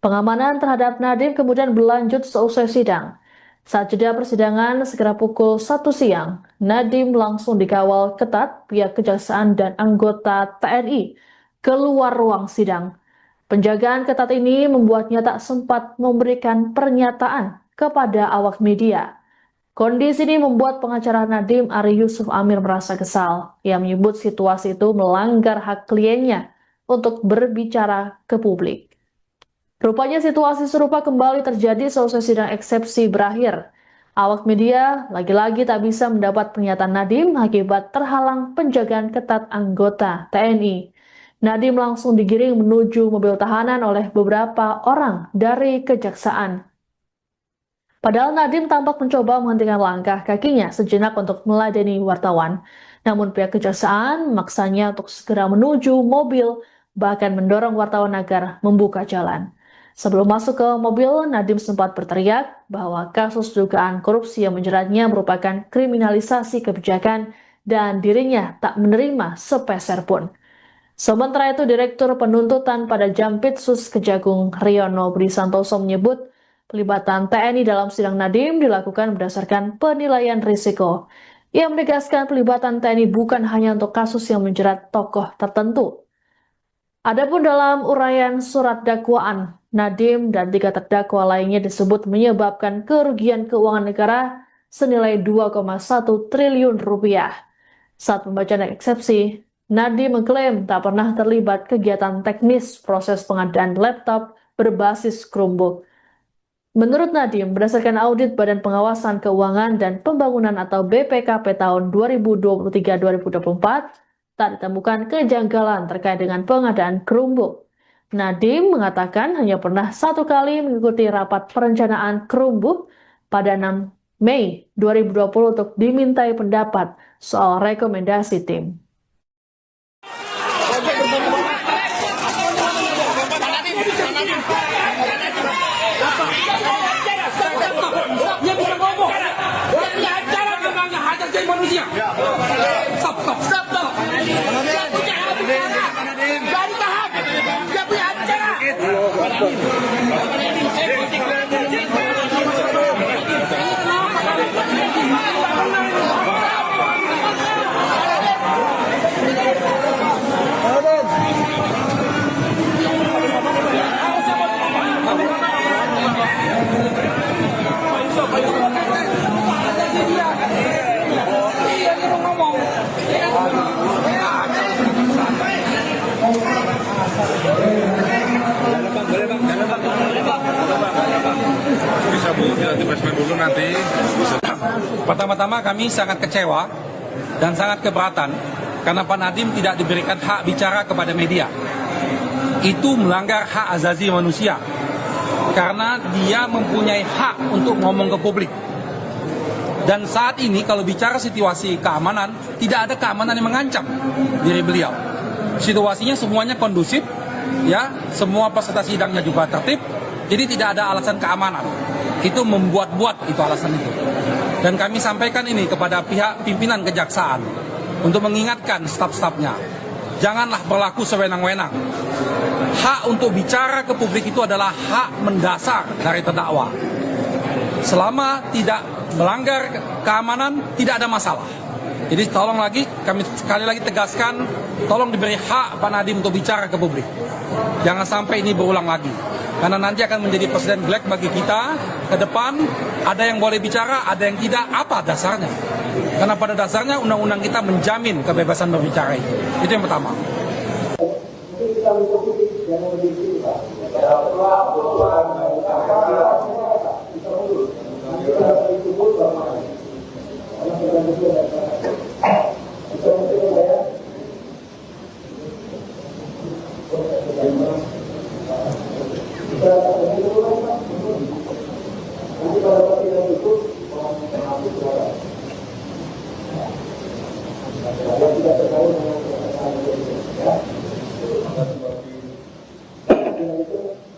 Pengamanan terhadap Nadiem kemudian berlanjut seusai sidang. Saat jeda persidangan sekitar pukul 1 siang, Nadiem langsung dikawal ketat pihak Kejaksaan dan anggota TNI keluar ruang sidang. Penjagaan ketat ini membuatnya tak sempat memberikan pernyataan kepada awak media. Kondisi ini membuat pengacara Nadiem Ari Yusuf Amir merasa kesal. Ia menyebut situasi itu melanggar hak kliennya untuk berbicara ke publik. Rupanya situasi serupa kembali terjadi seusai sidang eksepsi berakhir. Awak media lagi-lagi tak bisa mendapat pernyataan Nadiem akibat terhalang penjagaan ketat anggota TNI. Nadiem langsung digiring menuju mobil tahanan oleh beberapa orang dari Kejaksaan. Padahal Nadiem tampak mencoba menghentikan langkah kakinya sejenak untuk meladeni wartawan. Namun pihak kejaksaan memaksanya untuk segera menuju mobil, bahkan mendorong wartawan agar membuka jalan. Sebelum masuk ke mobil, Nadiem sempat berteriak bahwa kasus dugaan korupsi yang menjeratnya merupakan kriminalisasi kebijakan dan dirinya tak menerima sepeser pun. Sementara itu, Direktur Penuntutan pada Jampitsus Kejagung Riono Budi Santoso menyebut pelibatan TNI dalam sidang Nadiem dilakukan berdasarkan penilaian risiko. Ia menegaskan pelibatan TNI bukan hanya untuk kasus yang menjerat tokoh tertentu. Adapun dalam uraian surat dakwaan, Nadiem dan 3 terdakwa lainnya disebut menyebabkan kerugian keuangan negara senilai 2,1 triliun rupiah. Saat pembacaan eksepsi, Nadiem mengklaim tak pernah terlibat kegiatan teknis proses pengadaan laptop berbasis Chromebook. Menurut Nadiem, berdasarkan audit Badan Pengawasan Keuangan dan Pembangunan atau BPKP tahun 2023-2024, tak ditemukan kejanggalan terkait dengan pengadaan Chromebook. Nadiem mengatakan hanya pernah 1 kali mengikuti rapat perencanaan Chromebook pada 6 Mei 2020 untuk dimintai pendapat soal rekomendasi tim. Dia bisa ngomong. Dia punya acara memangnya hak asasi manusia. Stop. Dia punya acara. Dari tahap. Dia punya acara. Bisa Bu, nanti basement dulu nanti. Pertama-tama kami sangat kecewa dan sangat keberatan karena Pak Nadiem tidak diberikan hak bicara kepada media. Itu melanggar hak asasi manusia karena dia mempunyai hak untuk ngomong ke publik. Dan saat ini kalau bicara situasi keamanan, tidak ada keamanan yang mengancam diri beliau. Situasinya semuanya kondusif, ya, semua peserta sidangnya juga tertib, jadi tidak ada alasan keamanan. Itu membuat-buat itu alasan itu. Dan kami sampaikan ini kepada pihak pimpinan kejaksaan untuk mengingatkan staf-stafnya, janganlah berlaku sewenang-wenang. Hak untuk bicara ke publik itu adalah hak mendasar dari terdakwa. Selama tidak melanggar keamanan, tidak ada masalah. Jadi tolong lagi, kami sekali lagi tegaskan, tolong diberi hak Pak Nadiem untuk bicara ke publik. Jangan sampai ini berulang lagi. Karena nanti akan menjadi presiden black bagi kita ke depan, ada yang boleh bicara, ada yang tidak, apa dasarnya? Karena pada dasarnya undang-undang kita menjamin kebebasan berbicara itu. Itu yang pertama.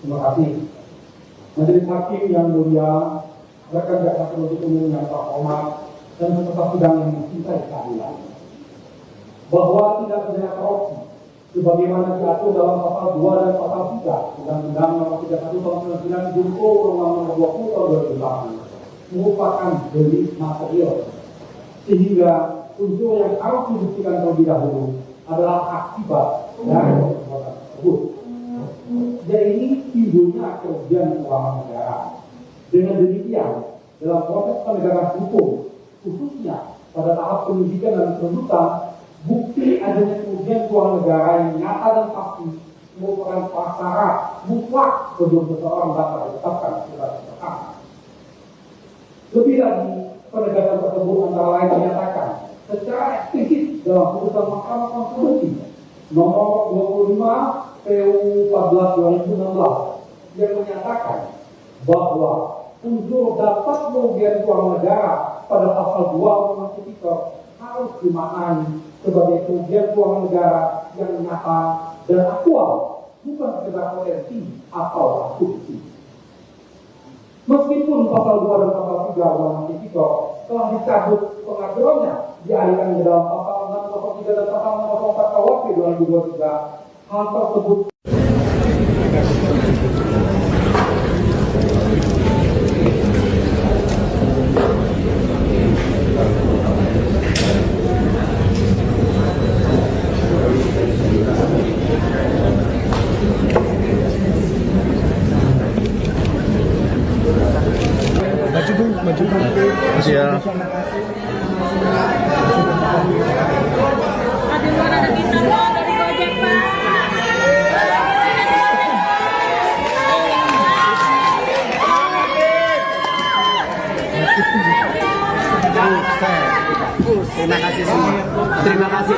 Terima kasih. Majelis Hakim yang mulia, rekan jaksa penuntut umum yang terhormat dan peserta sidang yang mencintai keadilan, bahwa tindak pidana korupsi sebagaimana diatur dalam pasal 2 dan pasal 3 Undang-Undang Nomor 31 Tahun 99 Junto Undang-Undang 20 Tahun 2008 merupakan delik material, sehingga unsur yang harus dibuktikan terlebih dahulu adalah akibat dari perbuatan tersebut. Jadi timbulnya kerugian keuangan negara. Dengan demikian, dalam proses penegakan hukum, khususnya pada tahap penyidikan dan penuntutan, bukti adanya kerugian keuangan negara yang nyata dan pasti merupakan prasyarat mutlak sebelum seseorang dapat ditetapkan sebagai tersangka. Lebih lagi, penegakan tersebut antara lain menyatakan secara eksplisit dalam putusan Mahkamah Konstitusi nomor 25 PU 14 2016 yang menyatakan bahwa unsur dapat kerugian keuangan negara pada pasal 2 Undang-Undang Tipikor harus dimaknai sebagai kerugian keuangan negara yang nyata dan aktual, bukan sekedar potensi atau asumsi. Meskipun pasal 2 dan pasal 3 Undang-Undang Tipikor telah dicabut pengaturannya, dialihkan ke dalam pasal 603 dan pasal 604 KUHP 2023, hal tersebut Siap. Terima kasih semua. Terima kasih.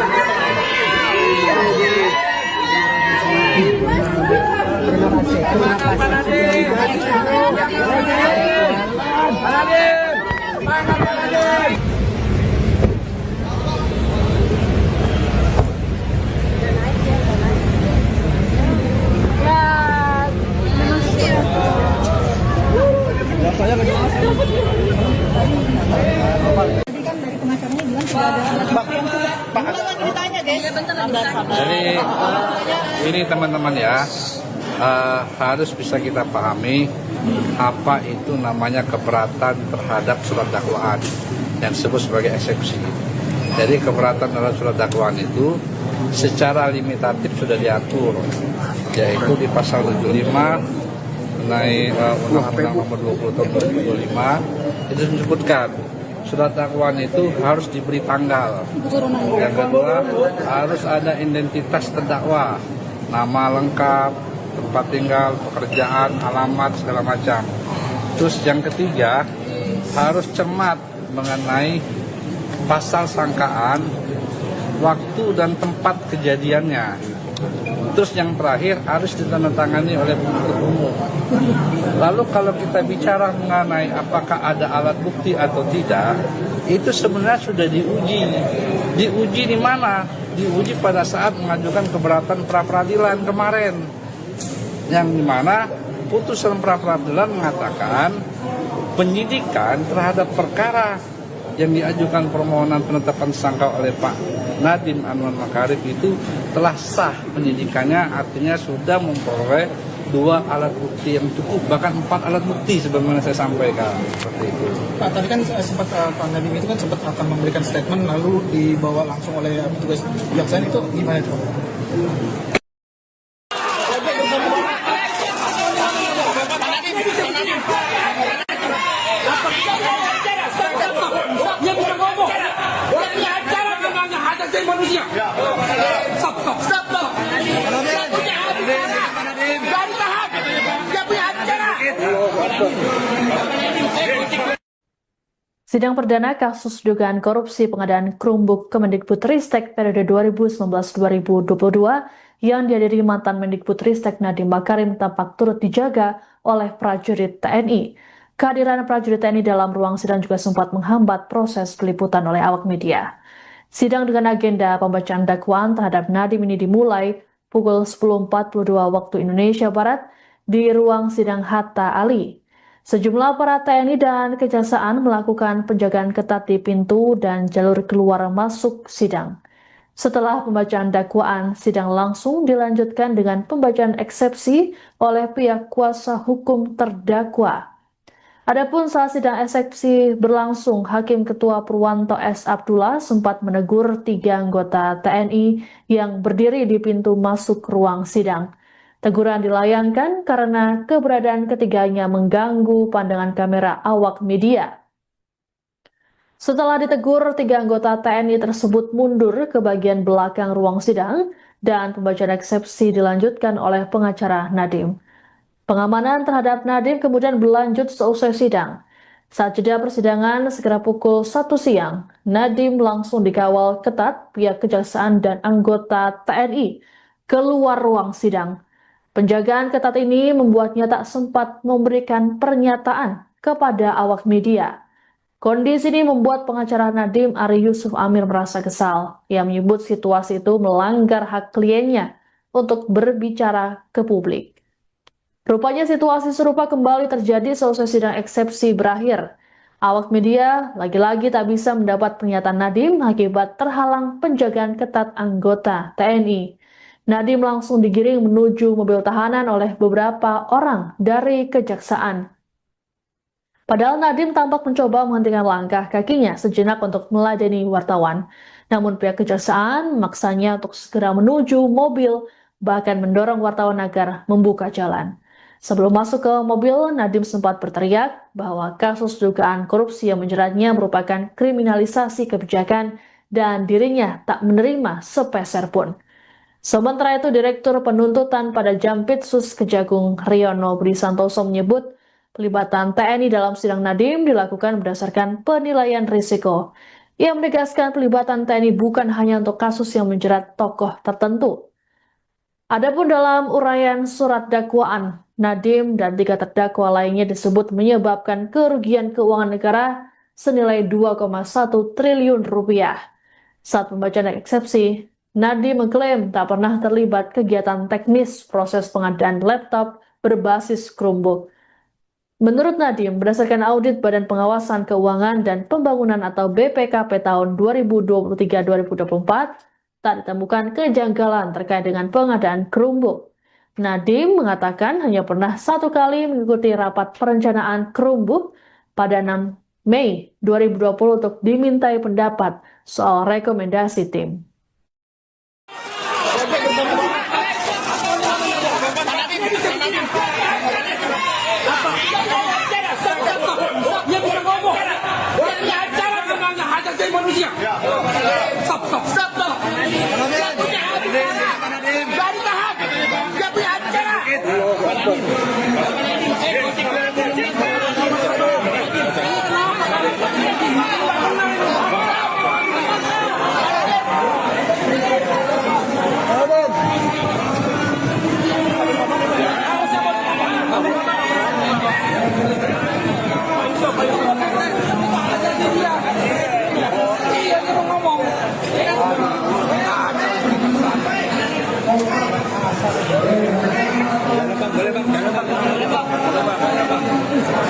Tadi kan dari pengacaranya bilang sudah ada ditanya guys. Jadi ini teman-teman ya, harus bisa kita pahami apa itu namanya keberatan terhadap surat dakwaan yang disebut sebagai eksepsi. Jadi keberatan terhadap surat dakwaan itu secara limitatif sudah diatur, yaitu di pasal 75 mengenai Undang-Undang Nomor 20 Tahun 2025 itu disebutkan surat dakwaan itu harus diberi tanggal. Yang kedua, harus ada identitas terdakwa, nama lengkap, tempat tinggal, pekerjaan, alamat, segala macam. Terus yang ketiga, harus cermat mengenai pasal sangkaan, waktu dan tempat kejadiannya. Terus yang terakhir harus ditandatangani oleh penuntut umum. Lalu kalau kita bicara mengenai apakah ada alat bukti atau tidak, itu sebenarnya sudah diuji. Diuji di mana? Diuji pada saat mengajukan keberatan pra-peradilan kemarin. Yang dimana putusan pra-peradilan mengatakan penyidikan terhadap perkara yang diajukan permohonan penetapan tersangka oleh Pak Nadiem Anwar Makarim itu telah sah penyidikannya, artinya sudah memperoleh 2 alat bukti yang cukup, bahkan 4 alat bukti sebagaimana saya sampaikan seperti itu. Pak, tadi kan sempat Pak Nadiem itu kan sempat akan memberikan statement lalu dibawa langsung oleh petugas kejaksaan, itu gimana itu? Dia bisa ngomong. Dia punya acara namanya hak asasi manusia. Stop. Dia punya acara. Dari tahap. Dia punya acara. Sidang perdana kasus dugaan korupsi pengadaan Chromebook Kemendikbudristek periode 2019-2022 yang dihadiri mantan Mendikbudristek Nadiem Makarim tampak turut dijaga oleh prajurit TNI. Kehadiran prajurit TNI dalam ruang sidang juga sempat menghambat proses peliputan oleh awak media. Sidang dengan agenda pembacaan dakwaan terhadap Nadiem ini dimulai pukul 10.42 waktu Indonesia Barat di ruang sidang Hatta Ali. Sejumlah aparat TNI dan Kejaksaan melakukan penjagaan ketat di pintu dan jalur keluar masuk sidang. Setelah pembacaan dakwaan, sidang langsung dilanjutkan dengan pembacaan eksepsi oleh pihak kuasa hukum terdakwa. Adapun saat sidang eksepsi berlangsung, Hakim Ketua Purwanto S. Abdullah sempat menegur 3 anggota TNI yang berdiri di pintu masuk ruang sidang. Teguran dilayangkan karena keberadaan ketiganya mengganggu pandangan kamera awak media. Setelah ditegur, 3 anggota TNI tersebut mundur ke bagian belakang ruang sidang dan pembacaan eksepsi dilanjutkan oleh pengacara Nadiem. Pengamanan terhadap Nadiem kemudian berlanjut seusai sidang. Saat jeda persidangan sekitar pukul 1 siang, Nadiem langsung dikawal ketat pihak Kejaksaan dan anggota TNI keluar ruang sidang. Penjagaan ketat ini membuatnya tak sempat memberikan pernyataan kepada awak media. Kondisi ini membuat pengacara Nadiem Ari Yusuf Amir merasa kesal. Ia menyebut situasi itu melanggar hak kliennya untuk berbicara ke publik. Rupanya situasi serupa kembali terjadi seusai sidang eksepsi berakhir. Awak media lagi-lagi tak bisa mendapat pernyataan Nadiem akibat terhalang penjagaan ketat anggota TNI. Nadiem langsung digiring menuju mobil tahanan oleh beberapa orang dari kejaksaan. Padahal Nadiem tampak mencoba menghentikan langkah kakinya sejenak untuk meladeni wartawan. Namun pihak kejaksaan memaksanya untuk segera menuju mobil, bahkan mendorong wartawan agar membuka jalan. Sebelum masuk ke mobil, Nadiem sempat berteriak bahwa kasus dugaan korupsi yang menjeratnya merupakan kriminalisasi kebijakan dan dirinya tak menerima sepeser pun. Sementara itu, Direktur Penuntutan pada Jampitsus Kejagung Riono Budi Santoso menyebut pelibatan TNI dalam sidang Nadiem dilakukan berdasarkan penilaian risiko. Ia menegaskan pelibatan TNI bukan hanya untuk kasus yang menjerat tokoh tertentu. Adapun dalam uraian surat dakwaan, Nadiem dan 3 terdakwa lainnya disebut menyebabkan kerugian keuangan negara senilai 2,1 triliun rupiah. Saat pembacaan eksepsi, Nadiem mengklaim tak pernah terlibat kegiatan teknis proses pengadaan laptop berbasis Chromebook. Menurut Nadiem, berdasarkan audit Badan Pengawasan Keuangan dan Pembangunan atau BPKP tahun 2023-2024, tak ditemukan kejanggalan terkait dengan pengadaan Chromebook. Nadiem mengatakan hanya pernah 1 kali mengikuti rapat perencanaan Chromebook pada 6 Mei 2020 untuk dimintai pendapat soal rekomendasi tim. Dia bisa ngomong. Dia punya acara namanya hak asasi manusia. Stop. Dia punya acara. Dari tahap. Dia punya acara.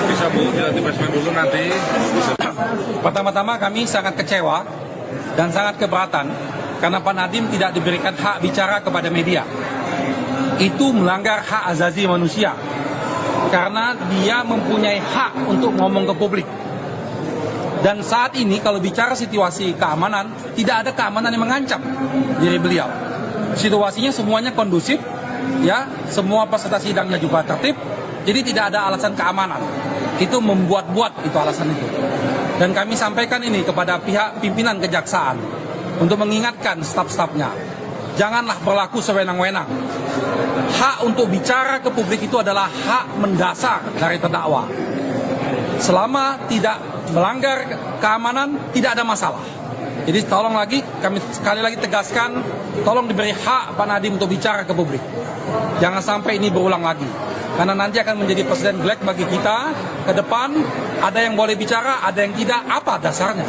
Bisa Bu, nanti basement dulu nanti. Pertama-tama kami sangat kecewa dan sangat keberatan karena Pak Nadiem tidak diberikan hak bicara kepada media. Itu melanggar hak asasi manusia karena dia mempunyai hak untuk ngomong ke publik. Dan saat ini kalau bicara situasi keamanan, tidak ada keamanan yang mengancam diri beliau. Situasinya semuanya kondusif, ya, semua peserta sidangnya juga tertib, jadi tidak ada alasan keamanan. Itu membuat-buat itu alasan itu. Dan kami sampaikan ini kepada pihak pimpinan kejaksaan untuk mengingatkan staf-stafnya, janganlah berlaku sewenang-wenang. Hak untuk bicara ke publik itu adalah hak mendasar dari terdakwa. Selama tidak melanggar keamanan, tidak ada masalah. Jadi tolong lagi, kami sekali lagi tegaskan, tolong diberi hak Pak Nadiem untuk bicara ke publik. Jangan sampai ini berulang lagi. Karena nanti akan menjadi presiden black bagi kita ke depan, ada yang boleh bicara, ada yang tidak. Apa dasarnya?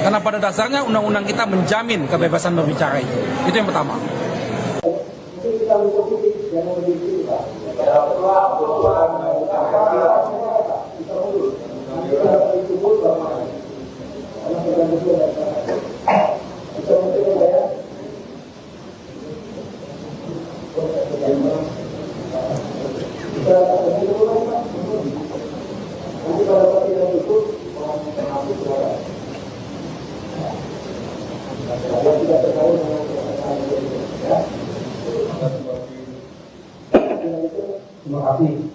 Karena pada dasarnya undang-undang kita menjamin kebebasan berbicara itu. Itu yang pertama. Terima kasih.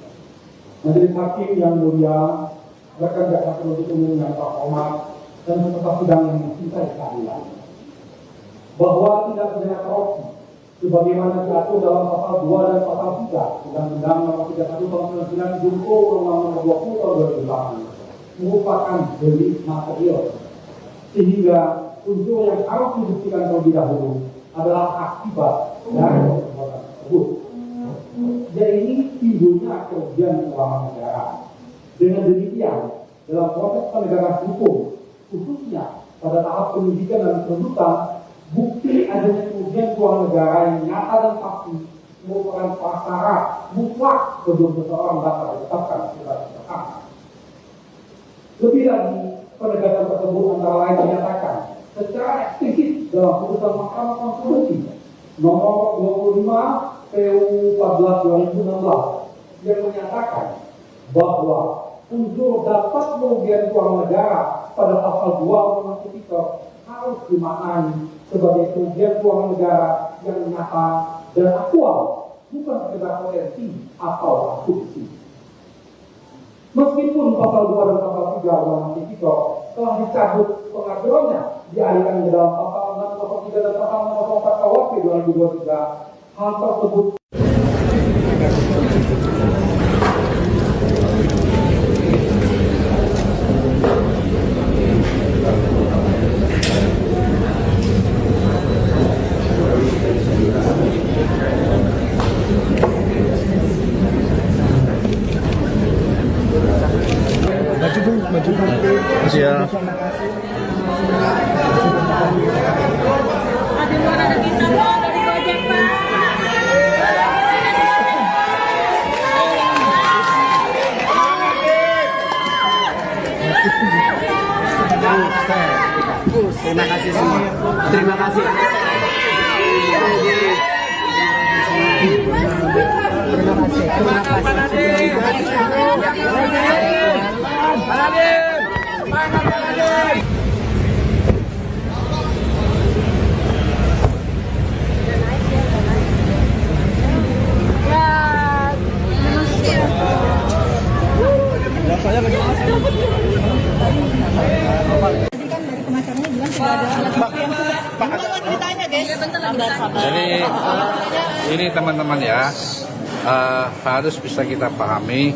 Majelis Hakim yang mulia, rekan jaksa penuntut umum yang terhormat dan peserta sidang yang mencintai keadilan, bahwa tindak pidana korupsi sebagaimana diatur dalam pasal 2 dan pasal 3 Undang-Undang Nomor 31 Tahun 99 Junto Undang-Undang Nomor 20 Tahun 2008 merupakan delik material, sehingga unsur yang harus dibuktikan terlebih dahulu adalah akibat dari perbuatan tersebut. Jadi ini timbulnya kerugian keuangan negara. Dengan demikian, dalam proses penegakan hukum, khususnya pada tahap penyidikan dan penuntutan, bukti adanya kerugian keuangan negara yang nyata dan pasti merupakan prasyarat mutlak sebelum seseorang dapat ditetapkan sebagai tersangka. Lebih lagi, penegakan tersebut antara lain dinyatakan secara eksplisit dalam putusan Mahkamah Konstitusi nomor 25 PU 14 2016 yang menyatakan bahwa unsur dapat kerugian keuangan negara pada pasal 2 Undang-Undang Tipikor harus dimaknai sebagai kerugian keuangan negara yang nyata dan aktual, bukan sekedar potensi atau asumsi. Meskipun pasal 2 dan pasal 3 Undang-Undang Tipikor telah dicabut pengaturannya, dialihkan ke dalam pasal 603 dan pasal 604 KUHP 2023, hal tersebut Siap. Terima kasih semua. Terima kasih. Jadi ini teman-teman ya, harus bisa kita pahami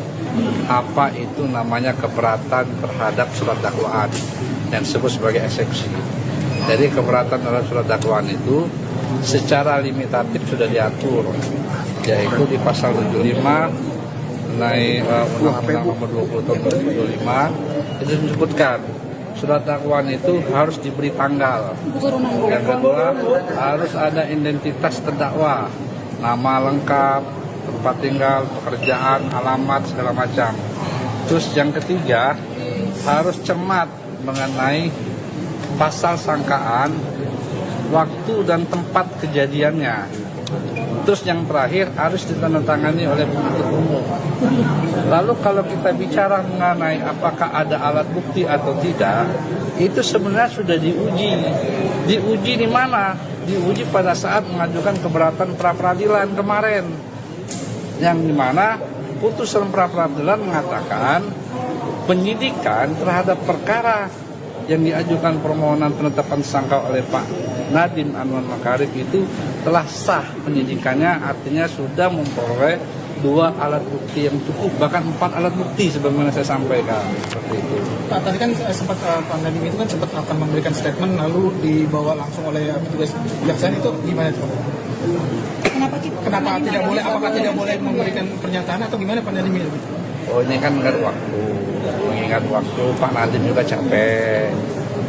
apa itu namanya keberatan terhadap surat dakwaan yang disebut sebagai eksepsi. Jadi keberatan terhadap surat dakwaan itu secara limitatif sudah diatur, yaitu di pasal 75 mengenai Undang-Undang Nomor 20 Tahun 2025 itu disebutkan surat dakwaan itu harus diberi tanggal. Yang kedua, harus ada identitas terdakwa, nama lengkap, tempat tinggal, pekerjaan, alamat, segala macam. Terus yang ketiga, harus cermat mengenai pasal sangkaan, waktu dan tempat kejadiannya. Terus yang terakhir harus ditandatangani oleh penuntut umum. Lalu kalau kita bicara mengenai apakah ada alat bukti atau tidak, itu sebenarnya sudah diuji. Diuji di mana? Diuji pada saat mengajukan keberatan pra-peradilan kemarin. Yang dimana putusan pra-peradilan mengatakan penyidikan terhadap perkara yang diajukan permohonan penetapan tersangka oleh Pak Nadiem Anwar Makarim itu telah sah penyidikannya, artinya sudah memperoleh 2 alat bukti yang cukup, bahkan 4 alat bukti sebagaimana saya sampaikan seperti itu. Pak, tadi kan sempat Pak Nadiem itu kan sempat akan memberikan statement lalu dibawa langsung oleh petugas kejaksaan, itu gimana itu? Kenapa tidak boleh? Apakah tidak boleh memberikan pernyataan atau gimana Pak Nadiem itu? Oh, ini kan mengingat waktu Pak Nadiem juga capek.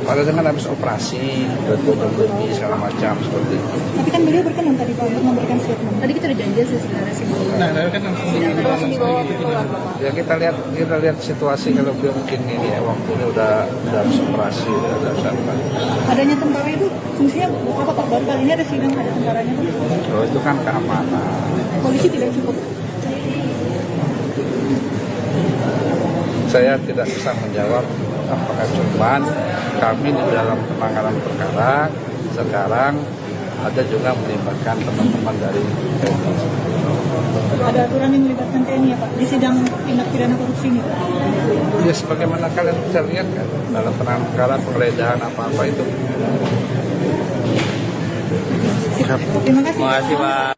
Padahal dengan habis operasi, lebih segala macam seperti itu. Tapi kan beliau berkenan tadi Pak untuk memberikan statement. Tadi kita udah janji sih sebenarnya sih. Nah, kan langsung dibawa ke ya kita lihat situasi kalau beliau mungkin ini ya waktunya udah habis operasi, udah siapa. Adanya tentara itu fungsinya apa Pak? Baru kali ini ada sidang ada tentaranya. Oh, itu kan keamanan. Polisi tidak cukup. Saya tidak bisa menjawab apakah cuman kami di dalam penanganan perkara sekarang ada juga melibatkan teman-teman dari TNI. Ada aturan yang melibatkan TNI ya Pak di sidang tindak pidana korupsi ini? Ya sebagaimana kalian bisa lihat kan dalam penanganan perkara penggeledahan apa-apa itu. Terima kasih. Terima kasih Pak.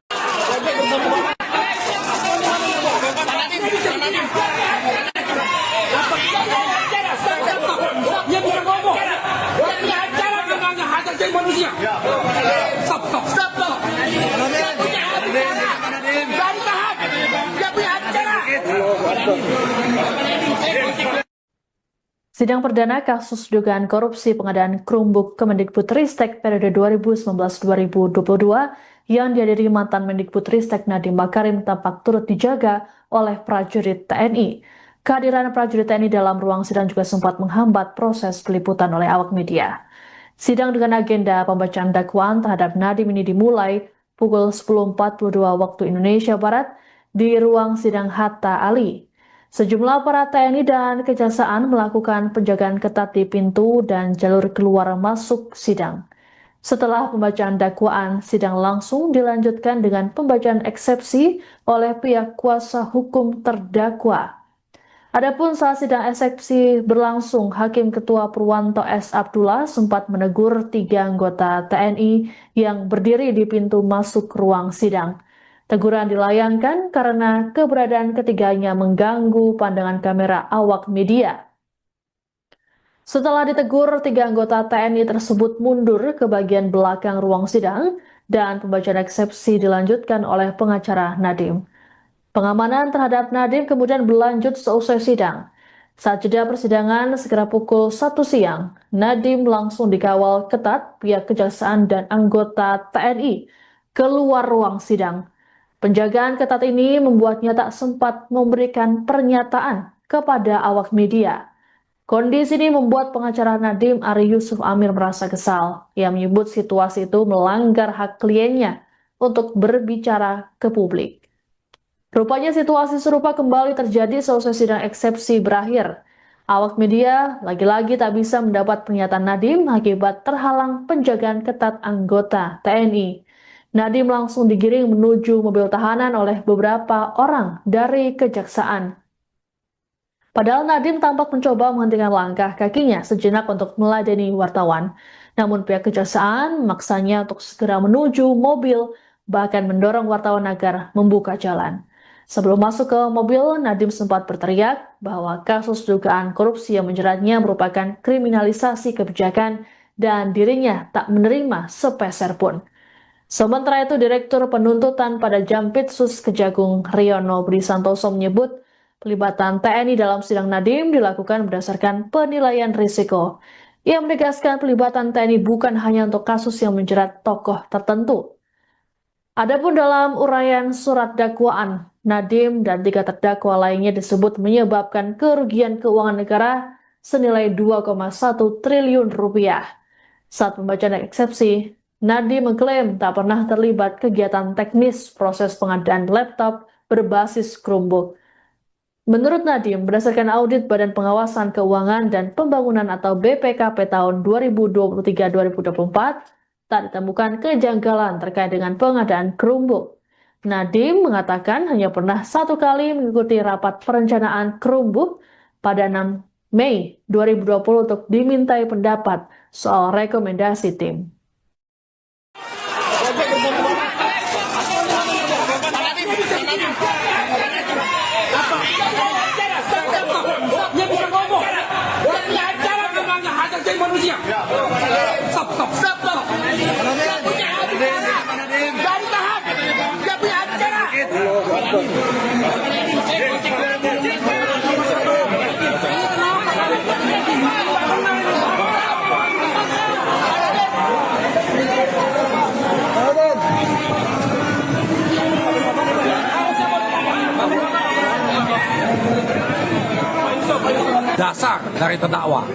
Dia bisa ngomong. Dia punya acara namanya hak asasi manusia. Stop. Dia punya acara. Dari tahap. Dia punya acara. Sidang perdana kasus dugaan korupsi pengadaan Chromebook Kemendikbudristek periode 2019-2022 yang dihadiri mantan Mendikbudristek Nadiem Makarim tampak turut dijaga oleh prajurit TNI. Kehadiran prajurit TNI dalam ruang sidang juga sempat menghambat proses peliputan oleh awak media. Sidang dengan agenda pembacaan dakwaan terhadap Nadiem ini dimulai pukul 10.42 waktu Indonesia Barat di ruang sidang Hatta Ali. Sejumlah aparat TNI dan Kejaksaan melakukan penjagaan ketat di pintu dan jalur keluar masuk sidang. Setelah pembacaan dakwaan, sidang langsung dilanjutkan dengan pembacaan eksepsi oleh pihak kuasa hukum terdakwa. Adapun saat sidang eksepsi berlangsung, Hakim Ketua Purwanto S. Abdullah sempat menegur 3 anggota TNI yang berdiri di pintu masuk ruang sidang. Teguran dilayangkan karena keberadaan ketiganya mengganggu pandangan kamera awak media. Setelah ditegur, 3 anggota TNI tersebut mundur ke bagian belakang ruang sidang dan pembacaan eksepsi dilanjutkan oleh pengacara Nadiem. Pengamanan terhadap Nadiem kemudian berlanjut seusai sidang. Saat jeda persidangan sekitar pukul 1 siang, Nadiem langsung dikawal ketat pihak Kejaksaan dan anggota TNI keluar ruang sidang. Penjagaan ketat ini membuatnya tak sempat memberikan pernyataan kepada awak media. Kondisi ini membuat pengacara Nadiem Ari Yusuf Amir merasa kesal. Ia menyebut situasi itu melanggar hak kliennya untuk berbicara ke publik. Rupanya situasi serupa kembali terjadi seusai sidang eksepsi berakhir. Awak media lagi-lagi tak bisa mendapat pernyataan Nadiem akibat terhalang penjagaan ketat anggota TNI. Nadiem langsung digiring menuju mobil tahanan oleh beberapa orang dari Kejaksaan. Padahal Nadiem tampak mencoba menghentikan langkah kakinya sejenak untuk meladeni wartawan. Namun pihak Kejaksaan memaksanya untuk segera menuju mobil, bahkan mendorong wartawan agar membuka jalan. Sebelum masuk ke mobil, Nadiem sempat berteriak bahwa kasus dugaan korupsi yang menjeratnya merupakan kriminalisasi kebijakan dan dirinya tak menerima sepeser pun. Sementara itu, Direktur Penuntutan pada Jampitsus Kejagung Riono Budi Santoso menyebut pelibatan TNI dalam sidang Nadiem dilakukan berdasarkan penilaian risiko. Ia menegaskan pelibatan TNI bukan hanya untuk kasus yang menjerat tokoh tertentu. Adapun dalam uraian surat dakwaan, Nadiem dan 3 terdakwa lainnya disebut menyebabkan kerugian keuangan negara senilai 2,1 triliun rupiah. Saat pembacaan eksepsi, Nadiem mengklaim tak pernah terlibat kegiatan teknis proses pengadaan laptop berbasis Chromebook. Menurut Nadiem, berdasarkan audit Badan Pengawasan Keuangan dan Pembangunan atau BPKP tahun 2023-2024, tak ditemukan kejanggalan terkait dengan pengadaan Chromebook. Nadiem mengatakan hanya pernah 1 kali mengikuti rapat perencanaan Chromebook pada 6 Mei 2020 untuk dimintai pendapat soal rekomendasi tim. Dia bisa ngomong. Dia punya acara memangnya hak asasi manusia. Stop. Dia punya acara. Dari tahap. Dia punya acara. Dasar dari terdakwa.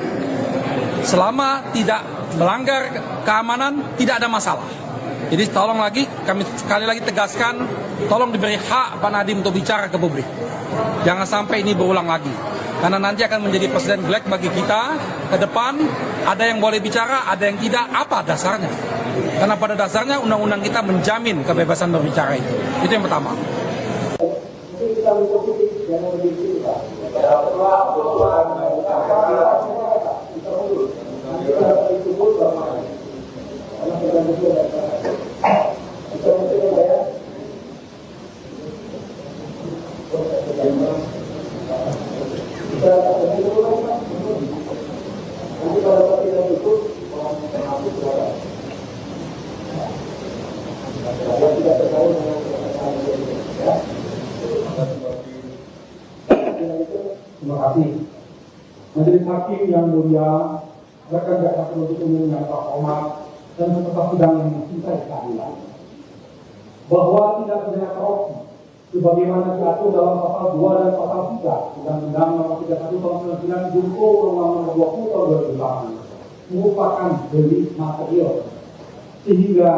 Selama tidak melanggar keamanan, tidak ada masalah. Jadi tolong lagi, kami sekali lagi tegaskan, tolong diberi hak Pak Nadiem untuk bicara ke publik. Jangan sampai ini berulang lagi. Karena nanti akan menjadi presiden black bagi kita ke depan, ada yang boleh bicara, ada yang tidak, apa dasarnya? Karena pada dasarnya undang-undang kita menjamin kebebasan berbicara itu. Itu yang pertama. Terima kasih. Majelis Majelis Hakim yang mulia, rekan jaksa penuntut umum yang terhormat, dan peserta sidang yang mencintai keadilan, bahwa tidak pidana korupsi sebagaimana diatur dalam pasal 2 dan pasal 3 Undang-Undang Nomor 31 Tahun 99 Junto Undang-Undang 20 Tahun 2008 merupakan delik material, sehingga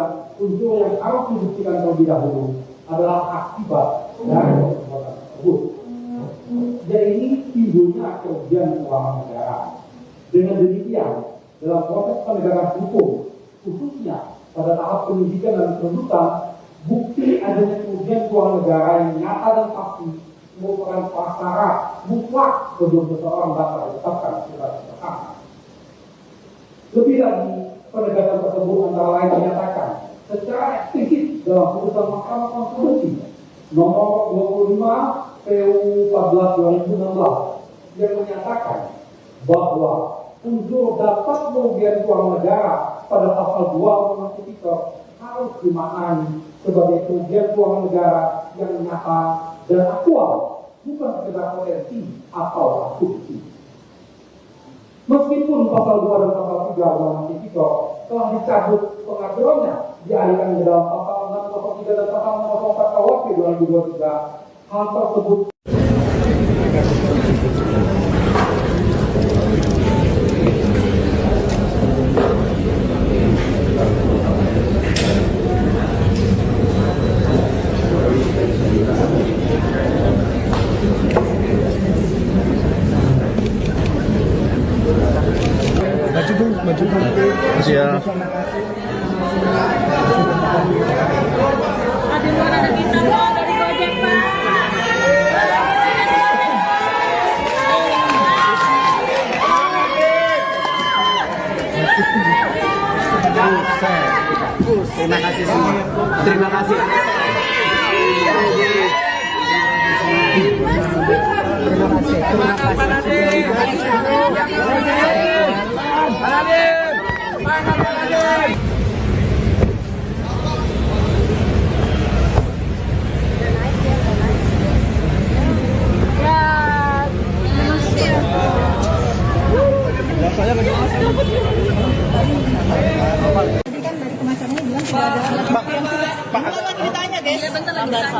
unsur yang harus dibuktikan terlebih dahulu adalah akibat dari perbuatan tersebut. Jadi timbulnya kerugian keuangan negara. Dengan demikian, dalam proses penegakan hukum, khususnya pada tahap penyidikan dan penuntutan, bukti adanya kerugian keuangan negara yang nyata dan pasti merupakan prasyarat mutlak sebelum seseorang dapat ditetapkan sebagai tersangka. Lebih lagi, penegakan tersebut antara lain dinyatakan secara eksplisit dalam putusan Mahkamah Konstitusi nomor 25 PU 14 2016 yang menyatakan bahwa unsur dapat kerugian keuangan negara pada pasal 2 Undang-Undang Tipikor harus dimaknai sebagai kerugian keuangan negara yang nyata dan aktual, bukan sekedar potensi atau asumsi. Meskipun pasal 2 dan pasal 3 Undang-Undang Tipikor telah dicabut pengaturannya, dialihkan ke dalam pasal 603 dan pasal 604 KUHP 2023, hal tersebut Siap. Ada luar ada bintang dari Gojek, Pak. Terima kasih semua. Terima kasih.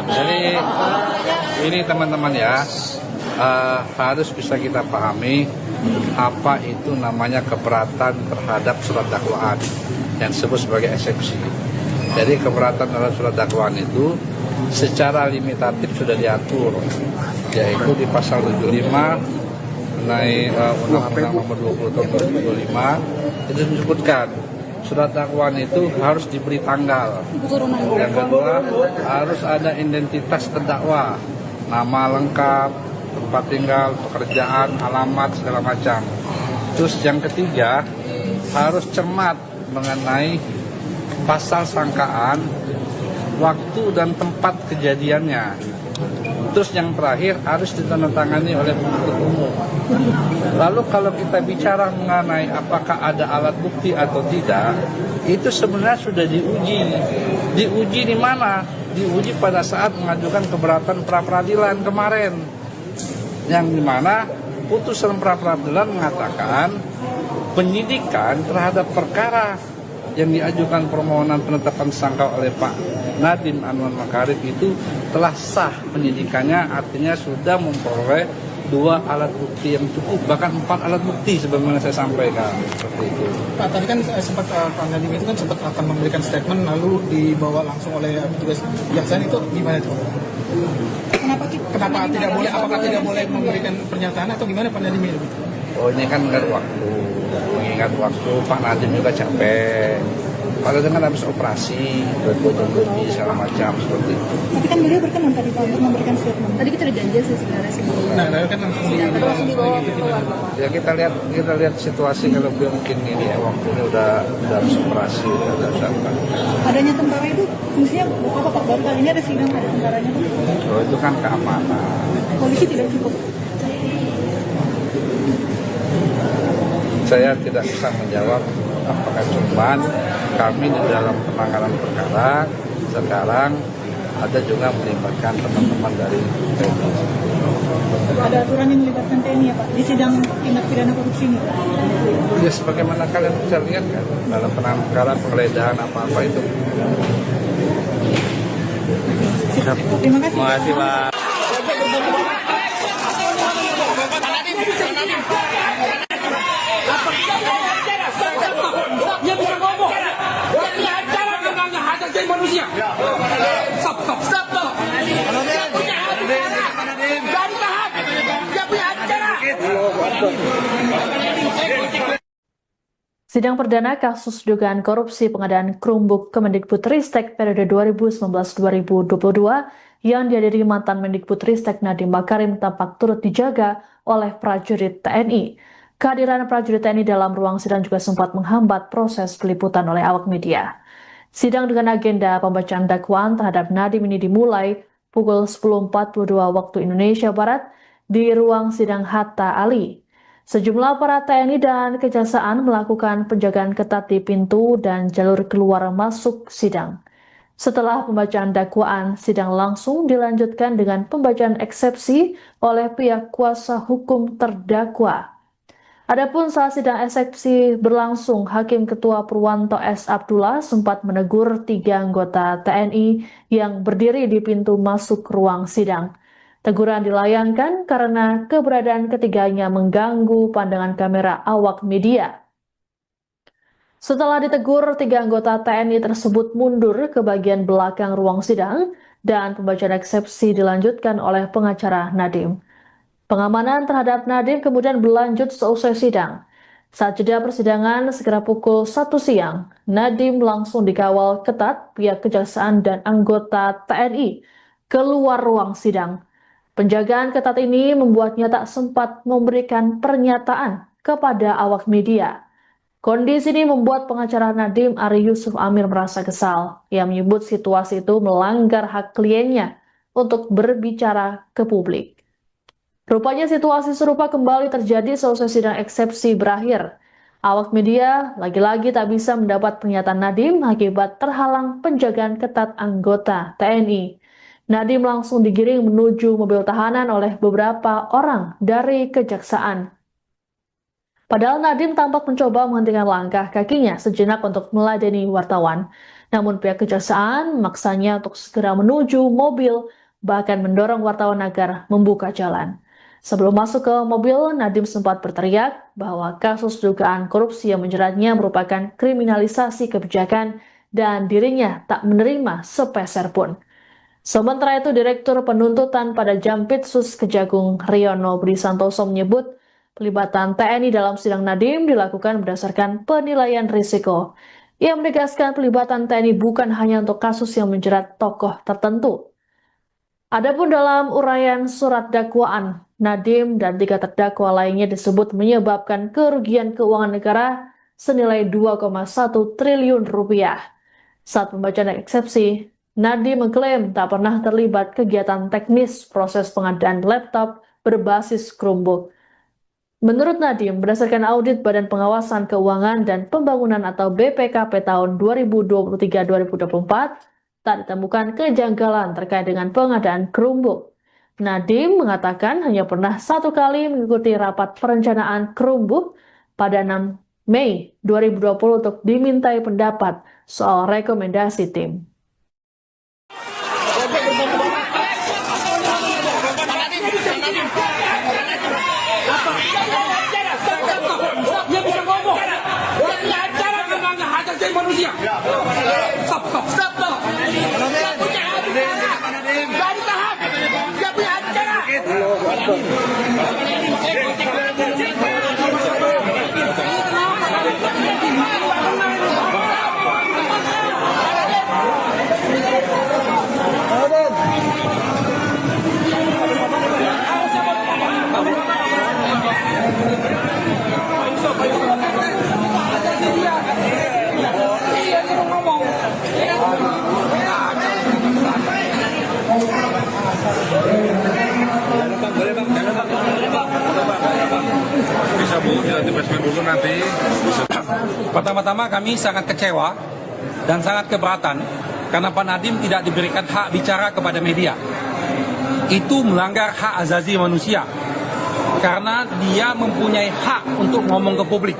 Jadi ini teman-teman ya, harus bisa kita pahami apa itu namanya keberatan terhadap surat dakwaan yang disebut sebagai eksepsi. Jadi keberatan terhadap surat dakwaan itu secara limitatif sudah diatur, yaitu di pasal 75 mengenai Undang-Undang Nomor 20 Tahun 2025 itu disebutkan surat dakwaan itu harus diberi tanggal. Yang kedua, harus ada identitas terdakwa, nama lengkap, tempat tinggal, pekerjaan, alamat, segala macam. Terus yang ketiga, harus cermat mengenai pasal sangkaan, waktu dan tempat kejadiannya. Terus yang terakhir harus ditandatangani oleh penuntut umum. Lalu kalau kita bicara mengenai apakah ada alat bukti atau tidak, itu sebenarnya sudah diuji. Diuji di mana? Diuji pada saat mengajukan keberatan pra-peradilan kemarin. Yang dimana putusan pra-peradilan mengatakan penyidikan terhadap perkara yang diajukan permohonan penetapan tersangka oleh Pak Nadiem Anwar Makarim itu telah sah penyidikannya, artinya sudah memperoleh 2 alat bukti yang cukup, bahkan 4 alat bukti sebagaimana saya sampaikan seperti itu. Pak, tadi kan sempat Pak Nadiem itu kan sempat akan memberikan statement lalu dibawa langsung oleh petugas kejaksaan, itu gimana itu? Kenapa tidak boleh? Apakah tidak boleh memberikan pernyataan atau gimana Pak Nadiem itu? Oh, ini kan mengingat waktu Pak Nadiem juga capek. Kalau dengan habis operasi, berbuat-buat segala macam seperti itu. Tapi kan beliau berkenan tadi Pak untuk memberikan statement. Tadi kita udah janji sih sebenarnya sih. Nah, kan langsung dibawa keluar. Ya kita lihat situasi kalau beliau mungkin ini ya waktunya udah habis operasi, udah siapa. Adanya tentara itu fungsinya apa Pak? Bapak ini ada sidang ada tentaranya Pak? Oh, itu kan keamanan. Polisi tidak cukup. Saya tidak bisa menjawab apakah cuman kami di dalam penanganan perkara sekarang ada juga melibatkan teman-teman dari TNI. Ada aturan yang melibatkan TNI ya Pak di sidang tindak pidana korupsi ini. Ya sebagaimana kalian bisa lihat kan dalam penangkaran penggeledahan apa-apa itu. Terima kasih. Terima kasih Pak. Dia bisa ngomong. Dia punya acara tentang hak asasi manusia. Stop. Dia punya acara. Jangan tahan. Dia punya acara. Sidang perdana kasus dugaan korupsi pengadaan Chromebook Kemendikbudristek periode 2019-2022 yang dihadiri mantan Mendikbudristek Nadiem Makarim tampak turut dijaga oleh prajurit TNI. Kehadiran prajurit TNI dalam ruang sidang juga sempat menghambat proses peliputan oleh awak media. Sidang dengan agenda pembacaan dakwaan terhadap Nadiem ini dimulai pukul 10.42 waktu Indonesia Barat di ruang sidang Hatta Ali. Sejumlah aparat TNI dan Kejaksaan melakukan penjagaan ketat di pintu dan jalur keluar masuk sidang. Setelah pembacaan dakwaan, sidang langsung dilanjutkan dengan pembacaan eksepsi oleh pihak kuasa hukum terdakwa. Adapun saat sidang eksepsi berlangsung, Hakim Ketua Purwanto S. Abdullah sempat menegur 3 anggota TNI yang berdiri di pintu masuk ruang sidang. Teguran dilayangkan karena keberadaan ketiganya mengganggu pandangan kamera awak media. Setelah ditegur, 3 anggota TNI tersebut mundur ke bagian belakang ruang sidang dan pembacaan eksepsi dilanjutkan oleh pengacara Nadiem. Pengamanan terhadap Nadiem kemudian berlanjut seusai sidang. Saat jeda persidangan sekitar pukul 1 siang, Nadiem langsung dikawal ketat pihak Kejaksaan dan anggota TNI keluar ruang sidang. Penjagaan ketat ini membuatnya tak sempat memberikan pernyataan kepada awak media. Kondisi ini membuat pengacara Nadiem Ari Yusuf Amir merasa kesal. Ia menyebut situasi itu melanggar hak kliennya untuk berbicara ke publik. Rupanya situasi serupa kembali terjadi seusai sidang eksepsi berakhir. Awak media lagi-lagi tak bisa mendapat pernyataan Nadiem akibat terhalang penjagaan ketat anggota TNI. Nadiem langsung digiring menuju mobil tahanan oleh beberapa orang dari Kejaksaan. Padahal Nadiem tampak mencoba menghentikan langkah kakinya sejenak untuk meladeni wartawan. Namun pihak Kejaksaan memaksanya untuk segera menuju mobil, bahkan mendorong wartawan agar membuka jalan. Sebelum masuk ke mobil, Nadiem sempat berteriak bahwa kasus dugaan korupsi yang menjeratnya merupakan kriminalisasi kebijakan dan dirinya tak menerima sepeser pun. Sementara itu, Direktur Penuntutan pada Jampitsus Kejagung Riono Budi Santoso menyebut pelibatan TNI dalam sidang Nadiem dilakukan berdasarkan penilaian risiko. Ia menegaskan pelibatan TNI bukan hanya untuk kasus yang menjerat tokoh tertentu. Adapun dalam uraian surat dakwaan, Nadiem dan 3 terdakwa lainnya disebut menyebabkan kerugian keuangan negara senilai 2,1 triliun rupiah. Saat pembacaan eksepsi, Nadiem mengklaim tak pernah terlibat kegiatan teknis proses pengadaan laptop berbasis Chromebook. Menurut Nadiem, berdasarkan audit Badan Pengawasan Keuangan dan Pembangunan atau BPKP tahun 2023-2024, tak ditemukan kejanggalan terkait dengan pengadaan Chromebook. Nadiem mengatakan hanya pernah 1 kali mengikuti rapat perencanaan Chromebook pada 6 Mei 2020 untuk dimintai pendapat soal rekomendasi tim. Dia bisa ngomong. Dia punya acara tentang hak asasi manusia. Stop. Dia punya acara. Jangan tahan. Dia punya acara. Bisa Bu, di basement dulu nanti. Pertama-tama kami sangat kecewa dan sangat keberatan karena Pak Nadiem tidak diberikan hak bicara kepada media. itu melanggar hak asasi manusia karena dia mempunyai hak untuk ngomong ke publik.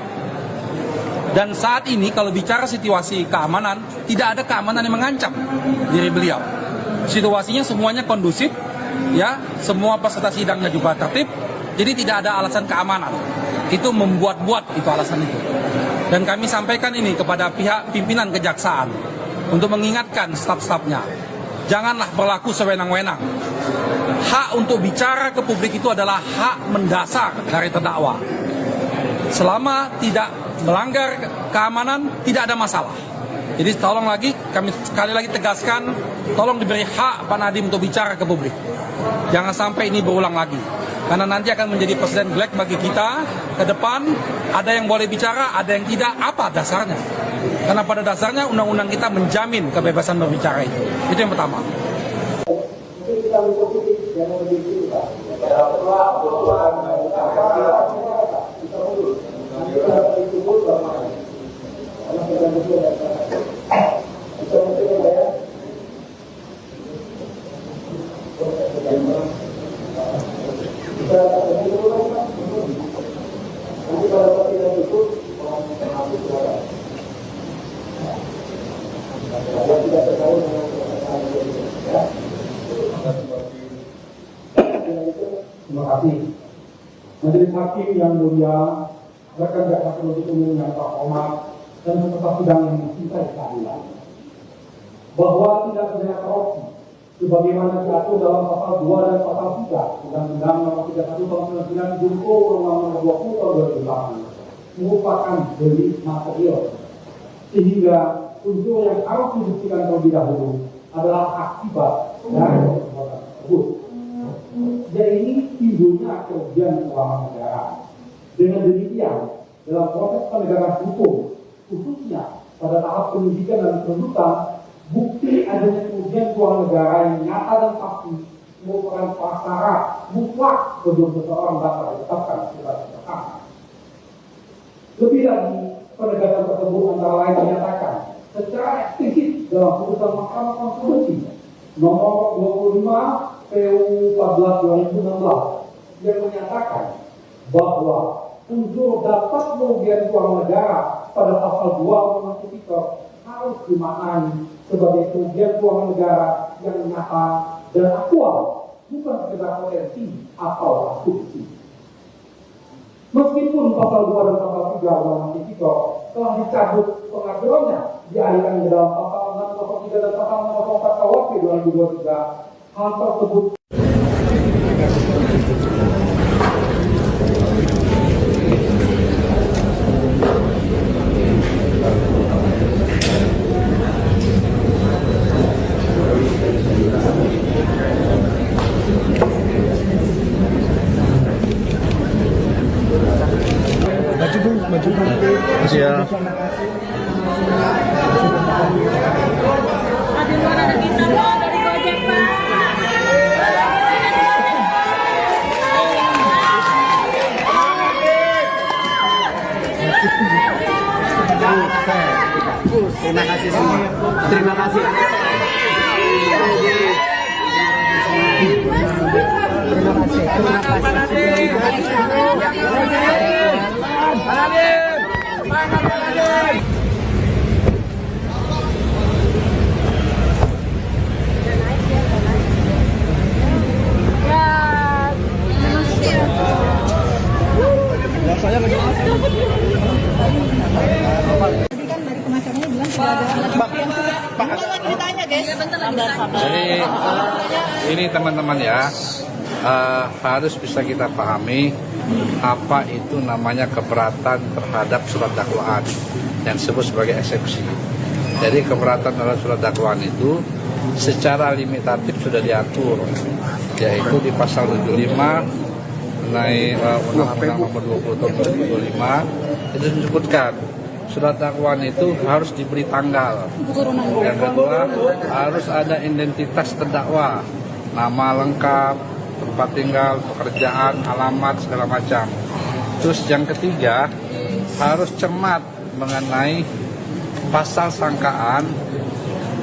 Dan saat ini kalau bicara situasi keamanan, tidak ada keamanan yang mengancam diri beliau. Situasinya semuanya kondusif, ya, semua peserta sidangnya juga tertib, jadi tidak ada alasan keamanan. Itu membuat-buat itu alasan itu. Dan kami sampaikan ini kepada pihak pimpinan kejaksaan untuk mengingatkan staf-stafnya, janganlah berlaku sewenang-wenang. Hak untuk bicara ke publik itu adalah hak mendasar dari terdakwa. Selama tidak melanggar keamanan, tidak ada masalah. Jadi tolong lagi, kami sekali lagi tegaskan, tolong diberi hak Pak Nadiem untuk bicara ke publik. Jangan sampai ini berulang lagi. Karena nanti akan menjadi presiden black bagi kita ke depan, ada yang boleh bicara, ada yang tidak, apa dasarnya? Karena pada dasarnya undang-undang kita menjamin kebebasan berbicara itu. Itu yang pertama. Terima kasih. Majelis Hakim yang mulia, rekan jaksa penuntut umum yang terhormat dan peserta sidang yang mencintai keadilan, bahwa tindak pidana korupsi sebagaimana diatur dalam pasal 2 dan pasal 3 Undang-Undang Nomor 31 Tahun 99 junto Undang-Undang Nomor 20 Tahun 2008 merupakan delik material, sehingga unsur yang harus dibuktikan terlebih dahulu adalah akibat dari perbuatan tersebut. Yaitu timbulnya kerugian keuangan negara. Dengan demikian, dalam proses penegakan hukum, khususnya pada tahap penyidikan dan penuntutan, bukti adanya kerugian keuangan negara yang nyata dan pasti merupakan prasyarat mutlak sebelum seseorang dapat ditetapkan sebagai tersangka. Lebih lagi, penegakan tersebut antara lain dinyatakan secara eksplisit dalam putusan Mahkamah Konstitusi nomor 25 PU 14/2016 yang menyatakan bahwa unsur dapat kerugian keuangan negara pada pasal 2 Undang-Undang Tipikor harus dimaknai sebagai kerugian keuangan negara yang nyata dan aktual, bukan sekedar potensi atau asumsi. Meskipun pasal 2 dan pasal 3 Undang-Undang Tipikor telah dicabut pengaturannya, dialihkan ke dalam pasal 603 dan pasal 604 KUHP 2023, hal tersebut Terima kasih semua. Terima kasih. Jadi ini teman-teman ya, harus bisa kita pahami apa itu namanya keberatan terhadap surat dakwaan yang disebut sebagai eksepsi. Jadi keberatan terhadap surat dakwaan itu secara limitatif sudah diatur, yaitu di pasal 75 mengenai Undang-Undang Nomor 20 Tahun 2025 itu disebutkan surat dakwaan itu harus diberi tanggal. Yang kedua, harus ada identitas terdakwa, nama lengkap, tempat tinggal, pekerjaan, alamat, segala macam. Terus yang ketiga, harus cermat mengenai pasal sangkaan,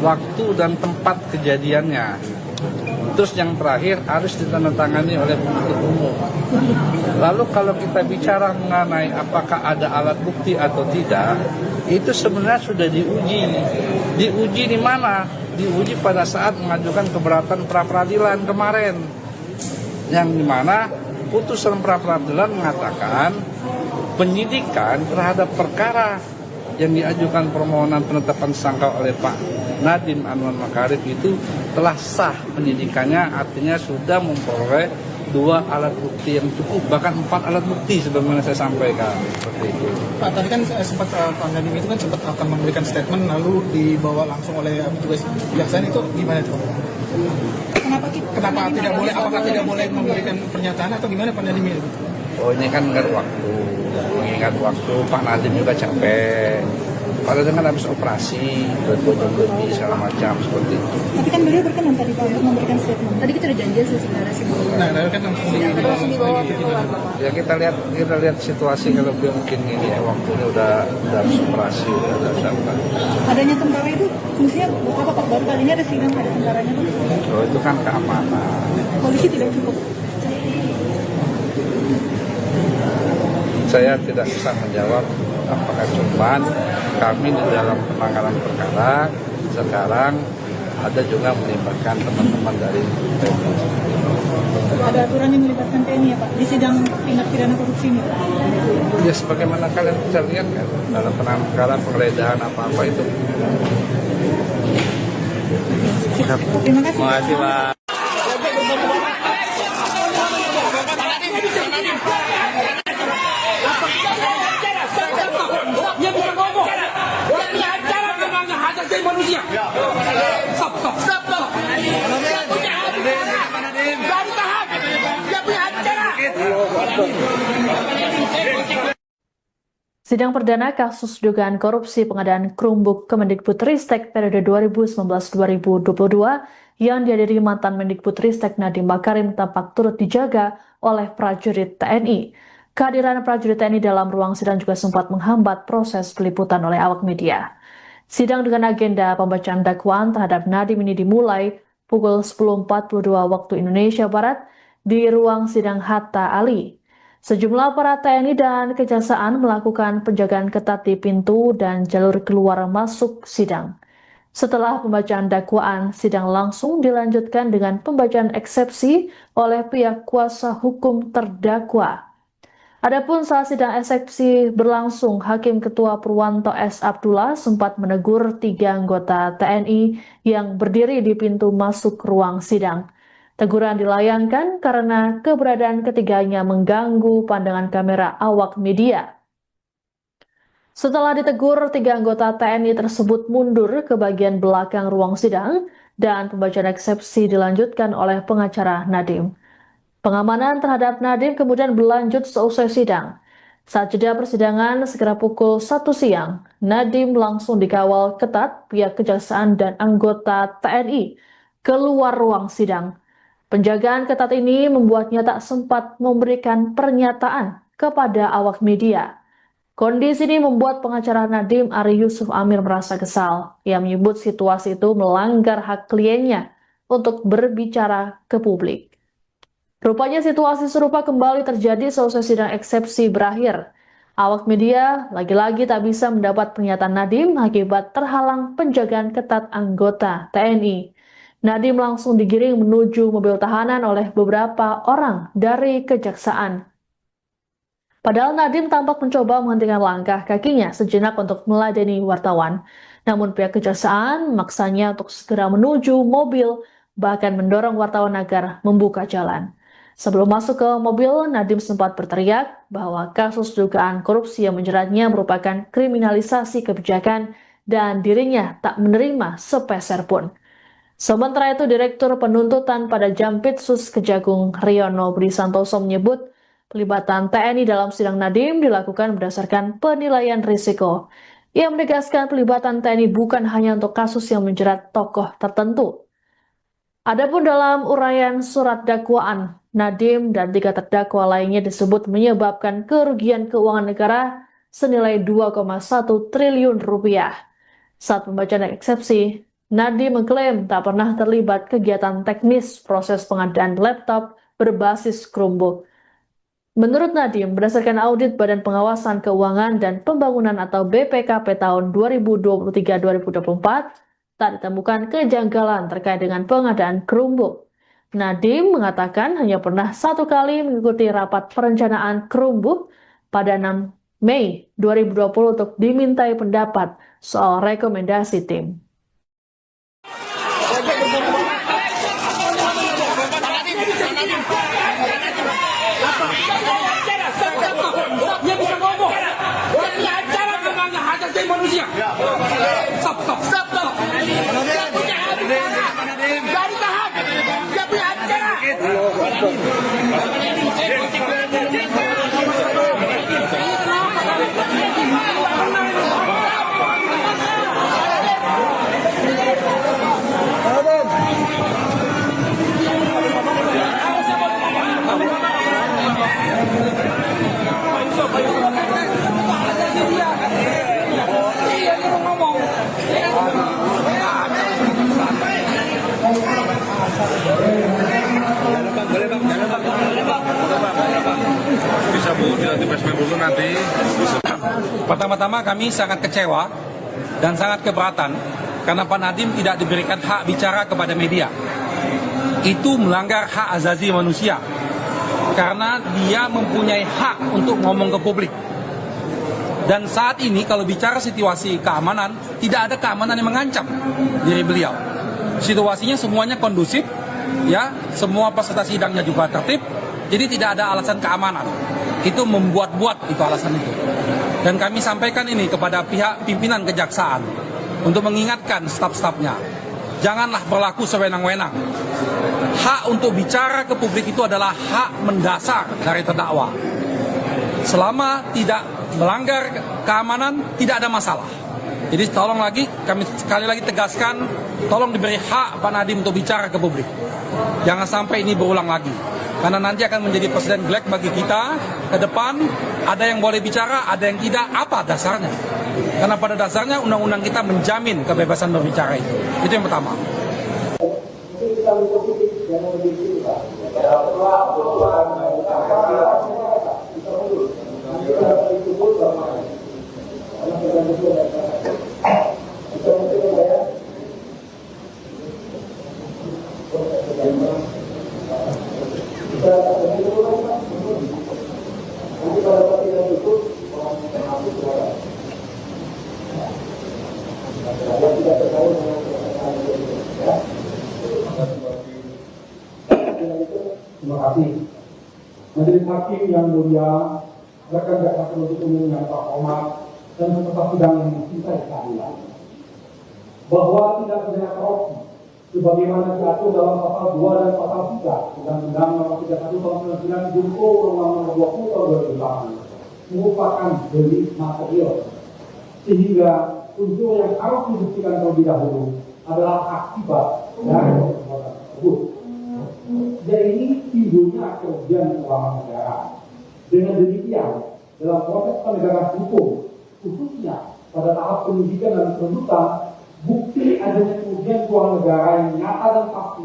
waktu dan tempat kejadiannya. Terus yang terakhir harus ditandatangani oleh penuntut umum. Lalu kalau kita bicara mengenai apakah ada alat bukti atau tidak, itu sebenarnya sudah diuji. Diuji di mana? Diuji pada saat mengajukan keberatan pra-peradilan kemarin. Yang dimana putusan pra-peradilan mengatakan penyidikan terhadap perkara yang diajukan permohonan penetapan tersangka oleh Pak Nadiem Anwar Makarim itu telah sah penyidikannya, artinya sudah memperoleh 2 alat bukti yang cukup, bahkan 4 alat bukti sebagaimana saya sampaikan seperti itu. Pak, tadi kan sempat Pak Nadiem itu kan sempat akan memberikan statement lalu dibawa langsung oleh petugas kejaksaan, itu gimana itu? Kenapa tidak boleh? Apakah tidak boleh memberikan pernyataan atau gimana Pak Nadiem itu? Oh, ini kan mengingat waktu Pak Nadiem juga capek. Padahal dengan habis operasi, berjam lebih segala macam seperti itu. Tapi kan beliau berkenan tadi Pak untuk memberikan statement. Tadi kita udah janjian sih sebenarnya sih. Nah, kan langsung dibawa ke luar. Ya kita lihat situasi kalau beliau mungkin ini ya, waktunya udah habis operasi, udah siapa. Adanya tentara itu fungsinya apa Pak? Baru kali ini ada sidang ada tentaranya Pak. Oh, itu kan keamanan. Polisi tidak cukup. Saya tidak bisa menjawab apakah cuman kami di dalam penanganan perkara sekarang ada juga melibatkan teman-teman dari TNI. Ada aturan yang melibatkan TNI ya Pak di sidang tindak pidana korupsi ini Pak? Ya sebagaimana kalian bisa lihat kan dalam penanganan perkara penggeledahan apa-apa itu. Terima kasih. Terima kasih Pak. Dia bisa ngomong. Dia punya acara memangnya hak asasi manusia. Stop. Dia punya acara. Baru tahan. Dia punya acara. Sidang perdana kasus dugaan korupsi pengadaan Chromebook Kemendikbudristek periode 2019-2022 yang dihadiri mantan Mendikbudristek Nadiem Makarim tampak turut dijaga oleh prajurit TNI. Kehadiran prajurit TNI dalam ruang sidang juga sempat menghambat proses peliputan oleh awak media. Sidang dengan agenda pembacaan dakwaan terhadap Nadiem ini dimulai pukul 10.42 waktu Indonesia Barat di ruang sidang Hatta Ali. Sejumlah aparat TNI dan Kejaksaan melakukan penjagaan ketat di pintu dan jalur keluar masuk sidang. Setelah pembacaan dakwaan, sidang langsung dilanjutkan dengan pembacaan eksepsi oleh pihak kuasa hukum terdakwa. Adapun saat sidang eksepsi berlangsung, Hakim Ketua Purwanto S. Abdullah sempat menegur 3 anggota TNI yang berdiri di pintu masuk ruang sidang. Teguran dilayangkan karena keberadaan ketiganya mengganggu pandangan kamera awak media. Setelah ditegur, 3 anggota TNI tersebut mundur ke bagian belakang ruang sidang dan pembacaan eksepsi dilanjutkan oleh pengacara Nadiem. Pengamanan terhadap Nadiem kemudian berlanjut seusai sidang. Saat jeda persidangan sekitar pukul 1 siang, Nadiem langsung dikawal ketat pihak Kejaksaan dan anggota TNI keluar ruang sidang. Penjagaan ketat ini membuatnya tak sempat memberikan pernyataan kepada awak media. Kondisi ini membuat pengacara Nadiem Ari Yusuf Amir merasa kesal. Ia menyebut situasi itu melanggar hak kliennya untuk berbicara ke publik. Rupanya situasi serupa kembali terjadi seusai sidang eksepsi berakhir. Awak media lagi-lagi tak bisa mendapat pernyataan Nadiem akibat terhalang penjagaan ketat anggota TNI. Nadiem langsung digiring menuju mobil tahanan oleh beberapa orang dari Kejaksaan. Padahal Nadiem tampak mencoba menghentikan langkah kakinya sejenak untuk meladeni wartawan. Namun pihak Kejaksaan memaksanya untuk segera menuju mobil, bahkan mendorong wartawan agar membuka jalan. Sebelum masuk ke mobil, Nadiem sempat berteriak bahwa kasus dugaan korupsi yang menjeratnya merupakan kriminalisasi kebijakan dan dirinya tak menerima sepeser pun. Sementara itu, Direktur Penuntutan pada Jampitsus Kejagung Riono Budi Santoso menyebut pelibatan TNI dalam sidang Nadiem dilakukan berdasarkan penilaian risiko. Ia menegaskan pelibatan TNI bukan hanya untuk kasus yang menjerat tokoh tertentu. Adapun dalam uraian surat dakwaan, Nadiem dan 3 terdakwa lainnya disebut menyebabkan kerugian keuangan negara senilai 2,1 triliun rupiah. Saat pembacaan eksepsi, Nadiem mengklaim tak pernah terlibat kegiatan teknis proses pengadaan laptop berbasis Chromebook. Menurut Nadiem, berdasarkan audit Badan Pengawasan Keuangan dan Pembangunan atau BPKP tahun 2023-2024, tak ditemukan kejanggalan terkait dengan pengadaan Chromebook. Nadiem mengatakan hanya pernah 1 kali mengikuti rapat perencanaan Chromebook pada 6 Mei 2020 untuk dimintai pendapat soal rekomendasi tim. Dia bisa ngomong. Dia punya acara memangnya hak asasi manusia. Stop. Dia punya acara. Dari tahap. Dia punya acara. Bisa Bu, nanti flashback dulu nanti. Pertama-tama kami sangat kecewa dan sangat keberatan karena Pak Nadiem tidak diberikan hak bicara kepada media. Itu melanggar hak asasi manusia karena dia mempunyai hak untuk ngomong ke publik. Dan saat ini kalau bicara situasi keamanan, tidak ada keamanan yang mengancam diri beliau. Situasinya semuanya kondusif, ya, semua peserta sidangnya juga tertib, jadi tidak ada alasan keamanan. Itu membuat-buat itu alasan itu. Dan kami sampaikan ini kepada pihak pimpinan kejaksaan untuk mengingatkan staf-stafnya, janganlah berlaku sewenang-wenang. Hak untuk bicara ke publik itu adalah hak mendasar dari terdakwa. Selama tidak melanggar keamanan, tidak ada masalah. Jadi tolong lagi, kami sekali lagi tegaskan, tolong diberi hak Pak Nadiem untuk bicara ke publik. Jangan sampai ini berulang lagi. Karena nanti akan menjadi presiden black bagi kita ke depan. Ada yang boleh bicara, ada yang tidak. Apa dasarnya? Karena pada dasarnya undang-undang kita menjamin kebebasan berbicara itu. Itu yang pertama. Terima kasih. Majelis Hakim yang mulia, rekan jaksa penuntut umum yang terhormat dan peserta sidang yang mencintai keadilan, bahwa tindak pidana korupsi sebagaimana diatur dalam pasal 2 dan pasal 3 Undang-Undang Nomor 31 Tahun 99 Junto Undang-Undang Nomor 20 Tahun 2008 merupakan delik material, sehingga unsur yang harus dibuktikan terlebih dahulu adalah akibat dari perbuatan tersebut. Jadi ini timbulnya kerugian keuangan negara. Dengan demikian, dalam proses penegakan hukum, khususnya pada tahap penyidikan dan penuntutan, bukti adanya kerugian keuangan negara yang nyata dan pasti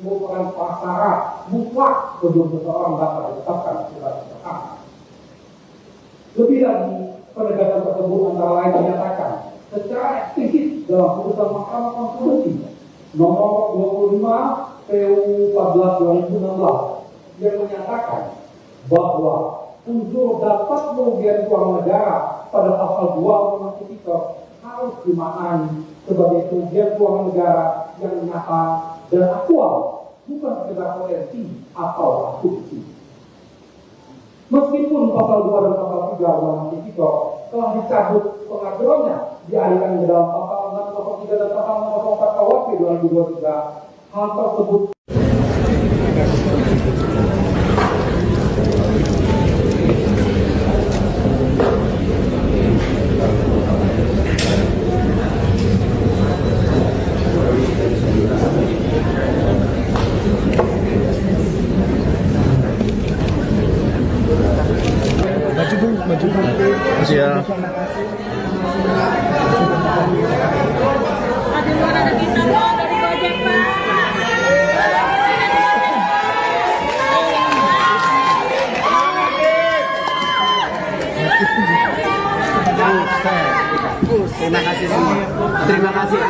merupakan prasyarat mutlak sebelum seseorang dapat ditetapkan sebagai tersangka. Lebih lagi, penegakan tersebut antara lain dinyatakan secara eksplisit dalam putusan Mahkamah Konstitusi nomor 25 PU 14 2016 yang menyatakan bahwa unsur dapat kerugian keuangan negara pada pasal 2 Undang-Undang Tipikor harus dimaknai sebagai kerugian keuangan negara yang nyata dan aktual, bukan sekedar potensi atau asumsi. Meskipun pasal 2 dan pasal 3 Undang-Undang Tipikor telah dicabut pengaturannya, dialihkan ke dalam pasal 603 dan pasal 604 KUHP 2023, hal tersebut Ada luar ada bintang. Terima kasih semua. Terima kasih.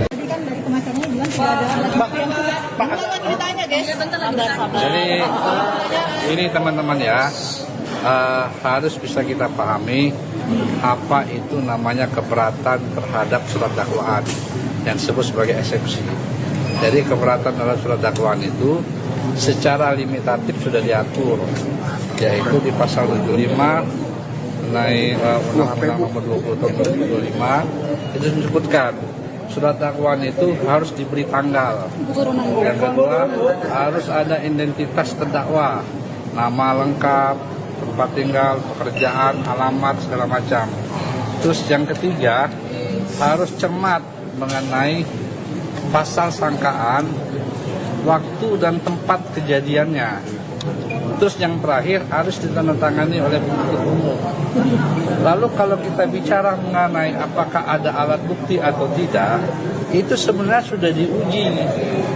Tadi kan dari kemasannya bilang sudah ada alat bukti yang cukup. Ditanya guys. Jadi ini teman-teman ya, harus bisa kita pahami apa itu namanya keberatan terhadap surat dakwaan yang disebut sebagai eksepsi. Jadi keberatan terhadap surat dakwaan itu secara limitatif sudah diatur, yaitu di pasal 75 Undang-Undang Nomor 20 Tahun 2025 itu disebutkan surat dakwaan itu harus diberi tanggal. Yang kedua, harus ada identitas terdakwa, nama lengkap, tempat tinggal, pekerjaan, alamat, segala macam. Terus yang ketiga, harus cermat mengenai pasal sangkaan, waktu dan tempat kejadiannya. Terus yang terakhir harus ditandatangani oleh penuntut umum. Lalu kalau kita bicara mengenai apakah ada alat bukti atau tidak, itu sebenarnya sudah diuji.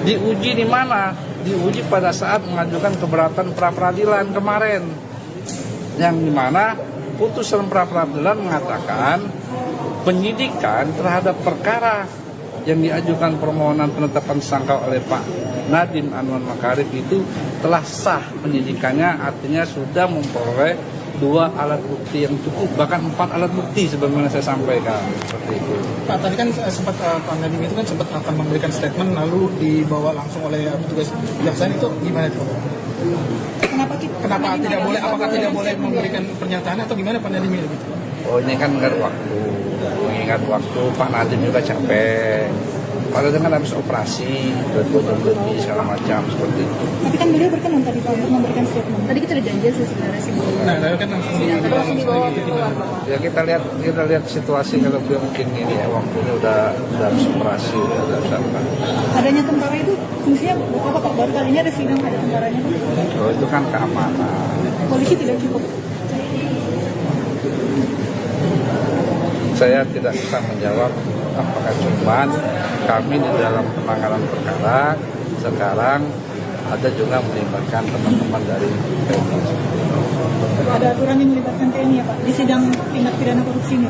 Diuji di mana? Diuji pada saat mengajukan keberatan pra-peradilan kemarin. Yang dimana putusan pra-peradilan mengatakan penyidikan terhadap perkara yang diajukan permohonan penetapan tersangka oleh Pak Nadiem Anwar Makarim itu telah sah penyidikannya, artinya sudah memperoleh 2 alat bukti yang cukup, bahkan 4 alat bukti sebagaimana saya sampaikan seperti itu. Pak, tadi kan sempat Pak Nadiem itu kan sempat akan memberikan statement lalu dibawa langsung oleh petugas kejaksaan, itu gimana itu? Kenapa tidak boleh? Apakah tidak boleh memberikan pernyataan atau gimana Pak Nadiem itu? Oh, ini kan mengingat waktu Pak Nadiem juga capek. Kalau dengan habis operasi, lebih segala macam seperti itu. Tapi kan beliau berkenan tadi Pak untuk memberikan statement. Tadi kita udah janji sih sebenarnya sih. Nah, kan langsung Ya kita lihat situasi kalau beliau mungkin ini ya waktunya udah habis operasi, udah apa. Adanya tentara itu fungsinya apa Pak? Baru kali ini ada sidang ada tentaranya. Oh, itu kan keamanan. Polisi tidak cukup. Saya tidak bisa menjawab apakah cuman kami di dalam penanganan perkara sekarang ada juga melibatkan teman-teman dari TNI. Ada aturan yang melibatkan TNI ya Pak di sidang tindak pidana korupsi ini.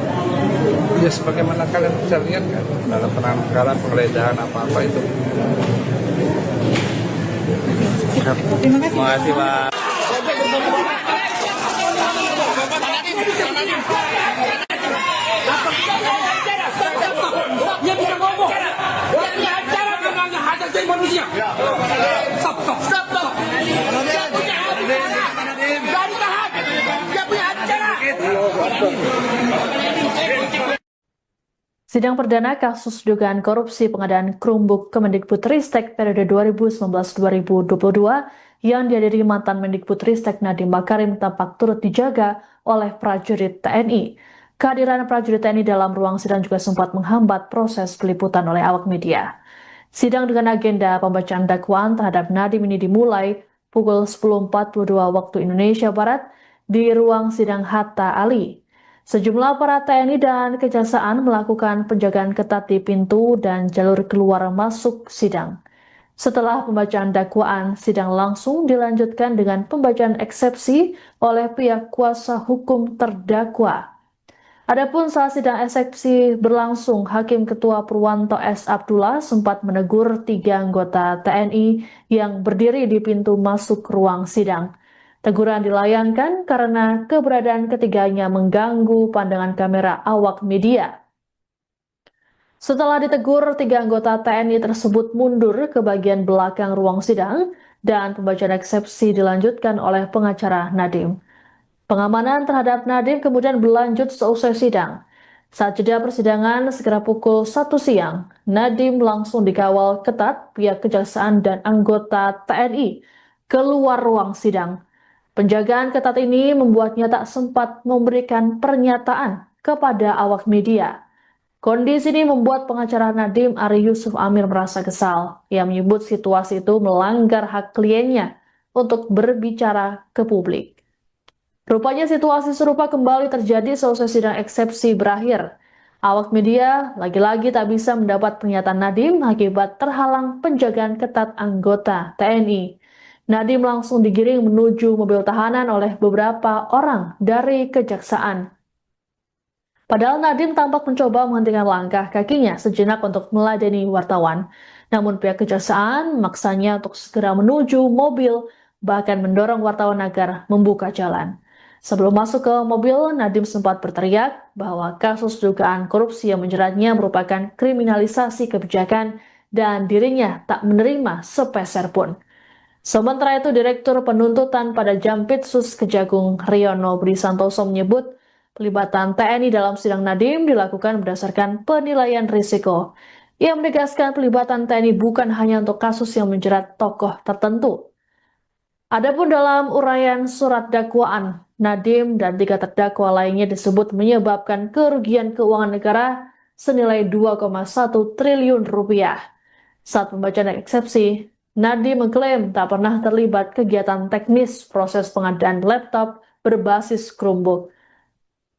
Ya sebagaimana kalian bisa lihat kan dalam penanganan perkara penggeledahan apa-apa itu. Terima kasih. Terima kasih Pak. Dia bisa ngomong. Dia punya acara namanya hak asasi manusia. Stop. Dia punya acara. Gak ditahan. Dia punya acara. Sidang perdana kasus dugaan korupsi pengadaan Chromebook Kemendikbudristek periode 2019-2022 yang dihadiri mantan Mendikbudristek Nadiem Makarim tampak turut dijaga oleh prajurit TNI. Kehadiran prajurit TNI dalam ruang sidang juga sempat menghambat proses peliputan oleh awak media. Sidang dengan agenda pembacaan dakwaan terhadap Nadiem ini dimulai pukul 10.42 waktu Indonesia Barat di ruang sidang Hatta Ali. Sejumlah aparat TNI dan Kejaksaan melakukan penjagaan ketat di pintu dan jalur keluar masuk sidang. Setelah pembacaan dakwaan, sidang langsung dilanjutkan dengan pembacaan eksepsi oleh pihak kuasa hukum terdakwa. Adapun saat sidang eksepsi berlangsung, Hakim Ketua Purwanto S. Abdullah sempat menegur 3 anggota TNI yang berdiri di pintu masuk ruang sidang. Teguran dilayangkan karena keberadaan ketiganya mengganggu pandangan kamera awak media. Setelah ditegur, 3 anggota TNI tersebut mundur ke bagian belakang ruang sidang dan pembacaan eksepsi dilanjutkan oleh pengacara Nadiem. Pengamanan terhadap Nadiem kemudian berlanjut seusai sidang. Saat jeda persidangan sekitar pukul 1 siang, Nadiem langsung dikawal ketat pihak Kejaksaan dan anggota TNI keluar ruang sidang. Penjagaan ketat ini membuatnya tak sempat memberikan pernyataan kepada awak media. Kondisi ini membuat pengacara Nadiem Ari Yusuf Amir merasa kesal. Ia menyebut situasi itu melanggar hak kliennya untuk berbicara ke publik. Rupanya situasi serupa kembali terjadi selesai sidang eksepsi berakhir. Awak media lagi-lagi tak bisa mendapat pernyataan Nadiem akibat terhalang penjagaan ketat anggota TNI. Nadiem langsung digiring menuju mobil tahanan oleh beberapa orang dari kejaksaan. Padahal Nadiem tampak mencoba menghentikan langkah kakinya sejenak untuk meladeni wartawan. Namun pihak kejaksaan memaksanya untuk segera menuju mobil, bahkan mendorong wartawan agar membuka jalan. Sebelum masuk ke mobil, Nadiem sempat berteriak bahwa kasus dugaan korupsi yang menjeratnya merupakan kriminalisasi kebijakan dan dirinya tak menerima sepeser pun. Sementara itu, Direktur Penuntutan pada Jampitsus Kejagung Riono Budi Santoso menyebut pelibatan TNI dalam sidang Nadiem dilakukan berdasarkan penilaian risiko. Ia menegaskan pelibatan TNI bukan hanya untuk kasus yang menjerat tokoh tertentu. Adapun dalam uraian surat dakwaan, Nadiem dan 3 terdakwa lainnya disebut menyebabkan kerugian keuangan negara senilai 2,1 triliun rupiah. Saat pembacaan eksepsi, Nadiem mengklaim tak pernah terlibat kegiatan teknis proses pengadaan laptop berbasis Chromebook.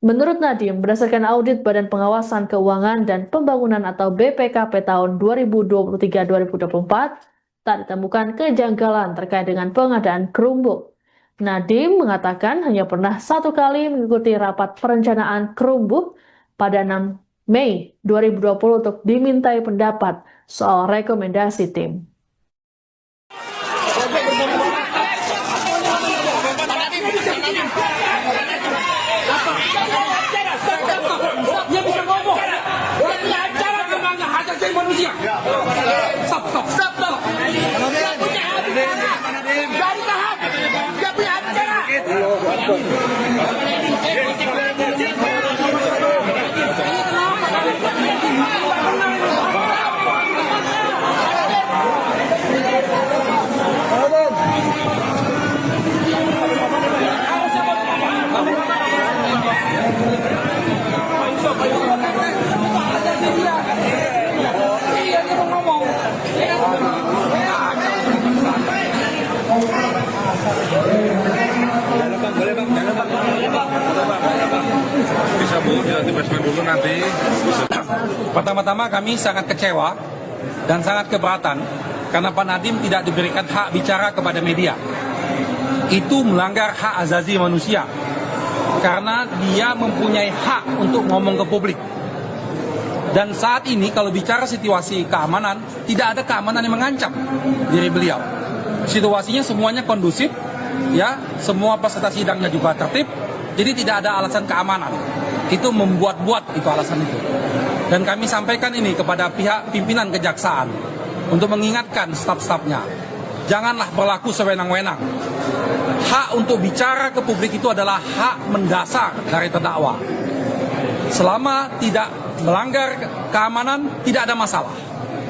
Menurut Nadiem, berdasarkan audit Badan Pengawasan Keuangan dan Pembangunan atau BPKP tahun 2023-2024, tak ditemukan kejanggalan terkait dengan pengadaan Chromebook. Nadiem mengatakan hanya pernah 1 kali mengikuti rapat perencanaan Chromebook pada 6 Mei 2020 untuk dimintai pendapat soal rekomendasi tim. Dia bisa ngomong. Dia punya acara tentang hak asasi manusia. Stop. Dia punya acara. Dari tahap. Dia punya acara. Bisa Bu, dilanjutkan dulu nanti. Pertama-tama kami sangat kecewa dan sangat keberatan karena Pak Nadiem tidak diberikan hak bicara kepada media. Itu melanggar hak asasi manusia karena dia mempunyai hak untuk ngomong ke publik. Dan saat ini kalau bicara situasi keamanan, tidak ada keamanan yang mengancam diri beliau. Situasinya semuanya kondusif, ya, semua peserta sidangnya juga tertib, jadi tidak ada alasan keamanan. Itu membuat-buat itu alasan itu. Dan kami sampaikan ini kepada pihak pimpinan kejaksaan untuk mengingatkan staf-stafnya, janganlah berlaku sewenang-wenang. Hak untuk bicara ke publik itu adalah hak mendasar dari terdakwa. Selama tidak melanggar keamanan, tidak ada masalah.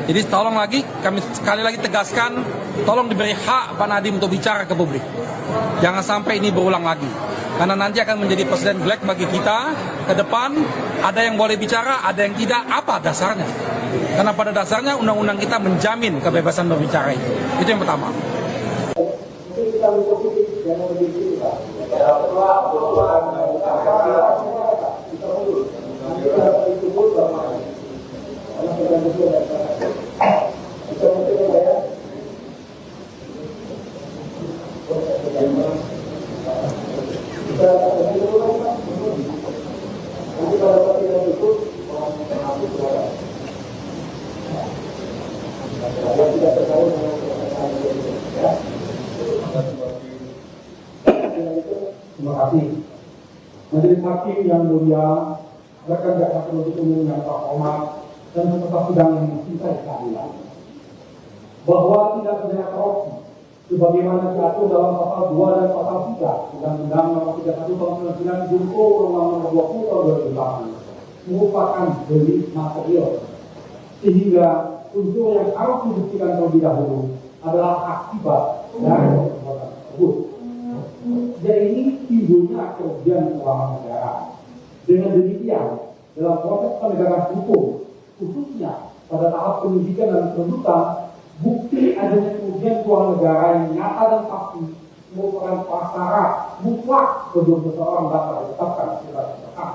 Jadi tolong lagi, kami sekali lagi tegaskan, tolong diberi hak Pak Nadiem untuk bicara ke publik. Jangan sampai ini berulang lagi. Karena nanti akan menjadi presiden black bagi kita ke depan. Ada yang boleh bicara, ada yang tidak. Apa dasarnya? Karena pada dasarnya undang-undang kita menjamin kebebasan berbicara itu. Itu yang pertama. Terima kasih. Majelis Hakim yang mulia, rekan jaksa penuntut umum yang terhormat dan peserta sidang yang mencintai keadilan, bahwa tindak pidana korupsi sebagaimana diatur dalam pasal 2 dan pasal 3 Undang-Undang Nomor 31 Tahun 99 junto Undang-Undang Nomor 20 Tahun 2008 merupakan delik material, sehingga unsur yang harus dibuktikan terlebih dahulu adalah akibat dari perbuatan tersebut. Jadi timbulnya kerugian keuangan negara. Dengan demikian, dalam proses penegakan hukum penyidikan dan penuntutan, bukti adanya kerugian keuangan negara yang nyata dan pasti merupakan prasyarat mutlak sebelum seseorang dapat ditetapkan sebagai tersangka.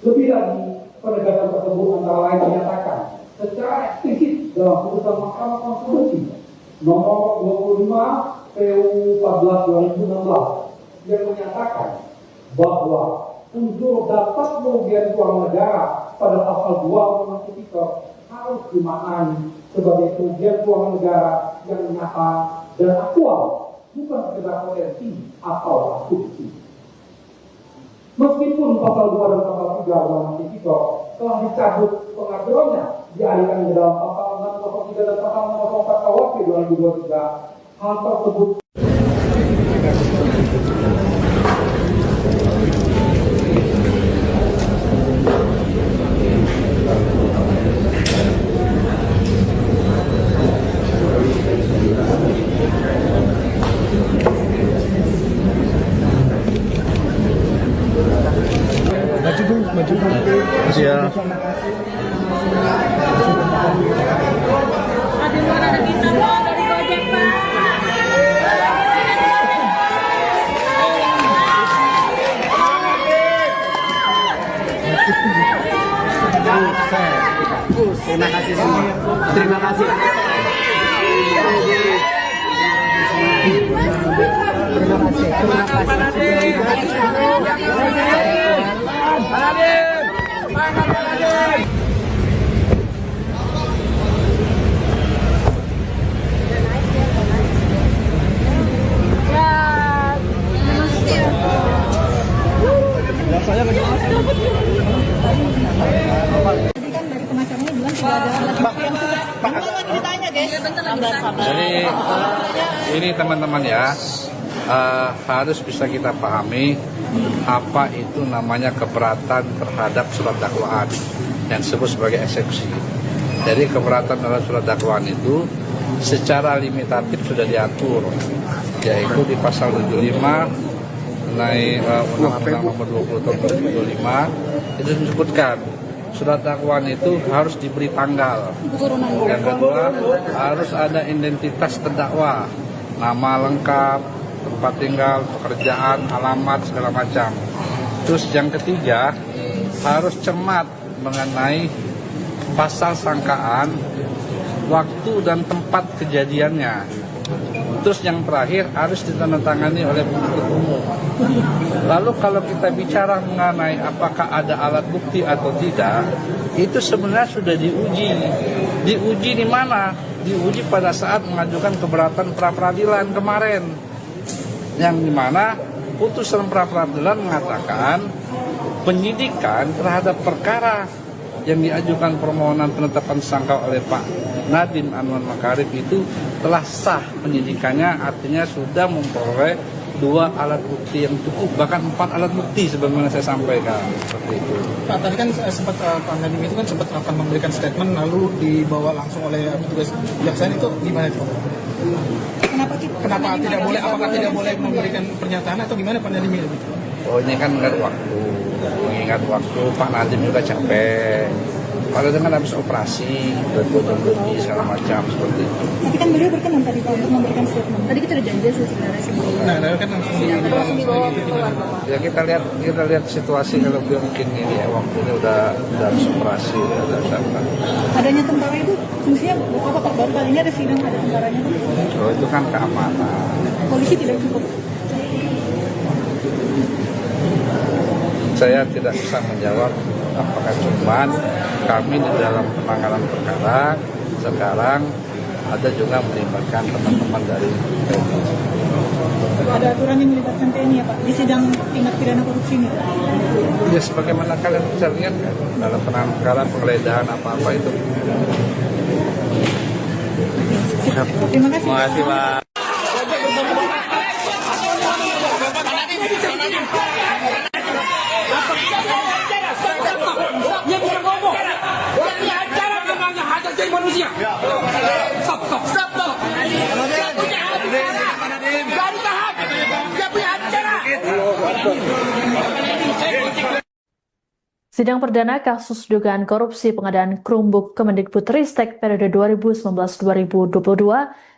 Lebih lagi, penegasan tersebut antara lain dinyatakan secara eksplisit dalam putusan Mahkamah Konstitusi nomor 25 PU 14/2016 yang menyatakan bahwa unsur dapat kerugian keuangan negara pada pasal 2 Undang-Undang Tipikor harus dimaknai sebagai kerugian keuangan negara yang nyata dan aktual, bukan sekedar potensi atau asumsi. Meskipun pasal 2 dan pasal 3 Undang-Undang Tipikor telah dicabut pengaturannya dialihkan ke dalam pasal 603 dan pasal 604 KUHP 2023, hal tersebut Siap. Terima kasih semua. Terima kasih. Jadi ini teman-teman ya, harus bisa kita pahami apa itu namanya keberatan terhadap surat dakwaan yang disebut sebagai eksepsi. Jadi keberatan terhadap surat dakwaan itu secara limitatif sudah diatur, yaitu di pasal 75 mengenai Undang-Undang Nomor 20 Tahun 2025 itu disebutkan surat dakwaan itu harus diberi tanggal. Yang kedua, harus ada identitas terdakwa, nama lengkap, tempat tinggal, pekerjaan, alamat, segala macam. Terus yang ketiga, harus cermat mengenai pasal sangkaan, waktu dan tempat kejadiannya. Terus yang terakhir harus ditandatangani oleh penuntut umum. Lalu kalau kita bicara mengenai apakah ada alat bukti atau tidak, itu sebenarnya sudah diuji. Diuji di mana? Diuji pada saat mengajukan keberatan pra-peradilan kemarin. Yang dimana putusan pra-peradilan mengatakan penyidikan terhadap perkara yang diajukan permohonan penetapan tersangka oleh Pak Nadiem Anwar Makarim itu telah sah penyidikannya, artinya sudah memperoleh 2 alat bukti yang cukup, bahkan 4 alat bukti sebagaimana saya sampaikan seperti itu. Pak, tadi kan sempat Pak Nadiem itu kan sempat akan memberikan statement lalu dibawa langsung oleh petugas kejaksaan, itu gimana itu? Kenapa tidak boleh? Apakah tidak boleh memberikan pernyataan atau gimana Pak Nadiem itu? Oh, ini kan mengingat waktu Pak Nadiem juga capek. Kalau dengan habis operasi, berbuat lebih segala macam seperti itu. Tapi kan beliau berkenan tadi Pak untuk memberikan statement. Tadi kita udah janji sih sebenarnya sebelumnya. Nah, kan langsung dibawa keluar. Ya kita lihat situasi kalau beliau mungkin ini ya waktunya udah habis operasi, udah siapa. Adanya tentara itu fungsinya apa Pak? Baru kali ini ada sidang ada tentaranya. Oh, itu kan keamanan. Polisi tidak cukup. Saya tidak bisa menjawab apakah cuman kami di dalam penanganan perkara sekarang ada juga melibatkan teman-teman dari TNI. Ada aturan yang melibatkan TNI ya Pak di sidang tindak pidana korupsi ini? Ya sebagaimana kalian bisa lihat kan dalam penanganan perkara penggeledahan apa-apa itu. Terima kasih. Terima kasih Pak. Dia bisa ngomong. Dia punya acara namanya hak asasi manusia. Stop. Dia punya acara. Baru tahap. Dia punya acara. Sidang perdana kasus dugaan korupsi pengadaan Chromebook Kemendikbudristek periode 2019-2022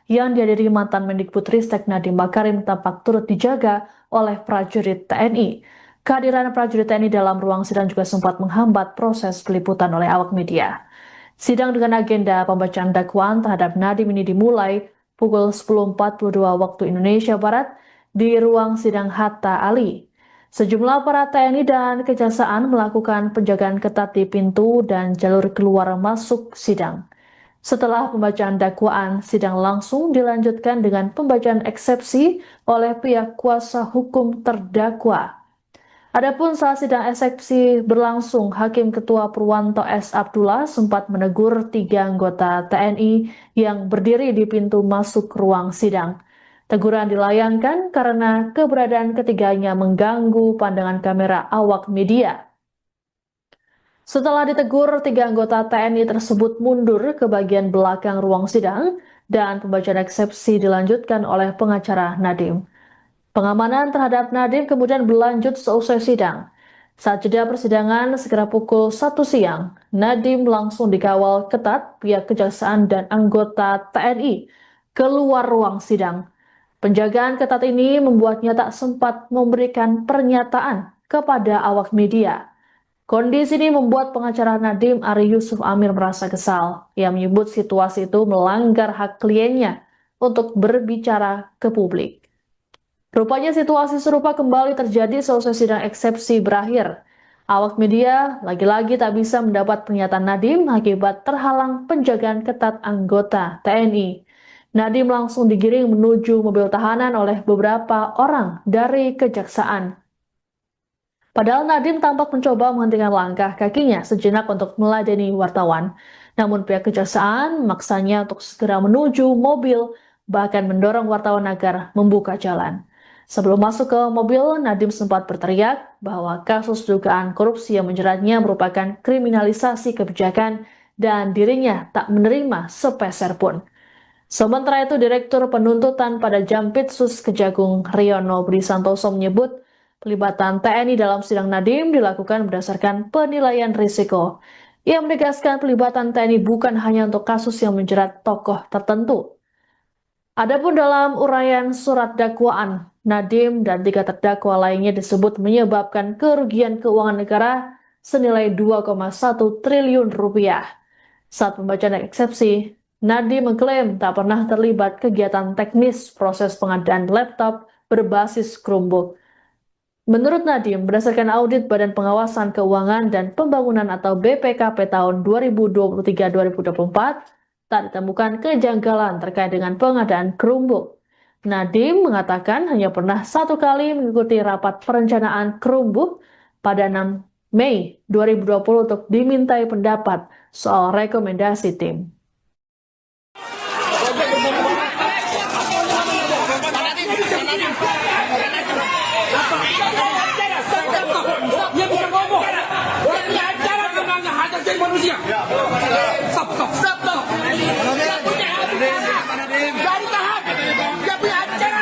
yang dihadiri mantan Mendikbudristek Nadiem Makarim tampak turut dijaga oleh prajurit TNI. Kehadiran prajurit TNI dalam ruang sidang juga sempat menghambat proses peliputan oleh awak media. Sidang dengan agenda pembacaan dakwaan terhadap Nadiem ini dimulai pukul 10.42 waktu Indonesia Barat di ruang sidang Hatta Ali. Sejumlah aparat TNI dan Kejaksaan melakukan penjagaan ketat di pintu dan jalur keluar masuk sidang. Setelah pembacaan dakwaan, sidang langsung dilanjutkan dengan pembacaan eksepsi oleh pihak kuasa hukum terdakwa. Adapun saat sidang eksepsi berlangsung, Hakim Ketua Purwanto S. Abdullah sempat menegur 3 anggota TNI yang berdiri di pintu masuk ruang sidang. Teguran dilayangkan karena keberadaan ketiganya mengganggu pandangan kamera awak media. Setelah ditegur, 3 anggota TNI tersebut mundur ke bagian belakang ruang sidang dan pembacaan eksepsi dilanjutkan oleh pengacara Nadiem. Pengamanan terhadap Nadiem kemudian berlanjut seusai sidang. Saat jeda persidangan sekitar pukul 1 siang, Nadiem langsung dikawal ketat pihak Kejaksaan dan anggota TNI keluar ruang sidang. Penjagaan ketat ini membuatnya tak sempat memberikan pernyataan kepada awak media. Kondisi ini membuat pengacara Nadiem Ari Yusuf Amir merasa kesal. Ia menyebut situasi itu melanggar hak kliennya untuk berbicara ke publik. Rupanya situasi serupa kembali terjadi seusai sidang eksepsi berakhir. Awak media lagi-lagi tak bisa mendapat pernyataan Nadiem akibat terhalang penjagaan ketat anggota TNI. Nadiem langsung digiring menuju mobil tahanan oleh beberapa orang dari Kejaksaan. Padahal Nadiem tampak mencoba menghentikan langkah kakinya sejenak untuk meladeni wartawan. Namun pihak Kejaksaan memaksanya untuk segera menuju mobil, bahkan mendorong wartawan agar membuka jalan. Sebelum masuk ke mobil, Nadiem sempat berteriak bahwa kasus dugaan korupsi yang menjeratnya merupakan kriminalisasi kebijakan dan dirinya tak menerima sepeser pun. Sementara itu, Direktur Penuntutan pada Jampitsus Kejagung Riono Budi Santoso menyebut pelibatan TNI dalam sidang Nadiem dilakukan berdasarkan penilaian risiko. Ia menegaskan pelibatan TNI bukan hanya untuk kasus yang menjerat tokoh tertentu. Adapun dalam uraian surat dakwaan, Nadiem dan 3 terdakwa lainnya disebut menyebabkan kerugian keuangan negara senilai 2,1 triliun rupiah. Saat pembacaan eksepsi, Nadiem mengklaim tak pernah terlibat kegiatan teknis proses pengadaan laptop berbasis Chromebook. Menurut Nadiem, berdasarkan audit Badan Pengawasan Keuangan dan Pembangunan atau BPKP tahun 2023-2024, tak ditemukan kejanggalan terkait dengan pengadaan Chromebook. Nadiem mengatakan hanya pernah 1 kali mengikuti rapat perencanaan Chromebook pada 6 Mei 2020 untuk dimintai pendapat soal rekomendasi tim. Dia bisa ngomong. Dia punya acara tentang hak asasi manusia. Stop. Dia punya acara. Dari tahan. Dia punya acara.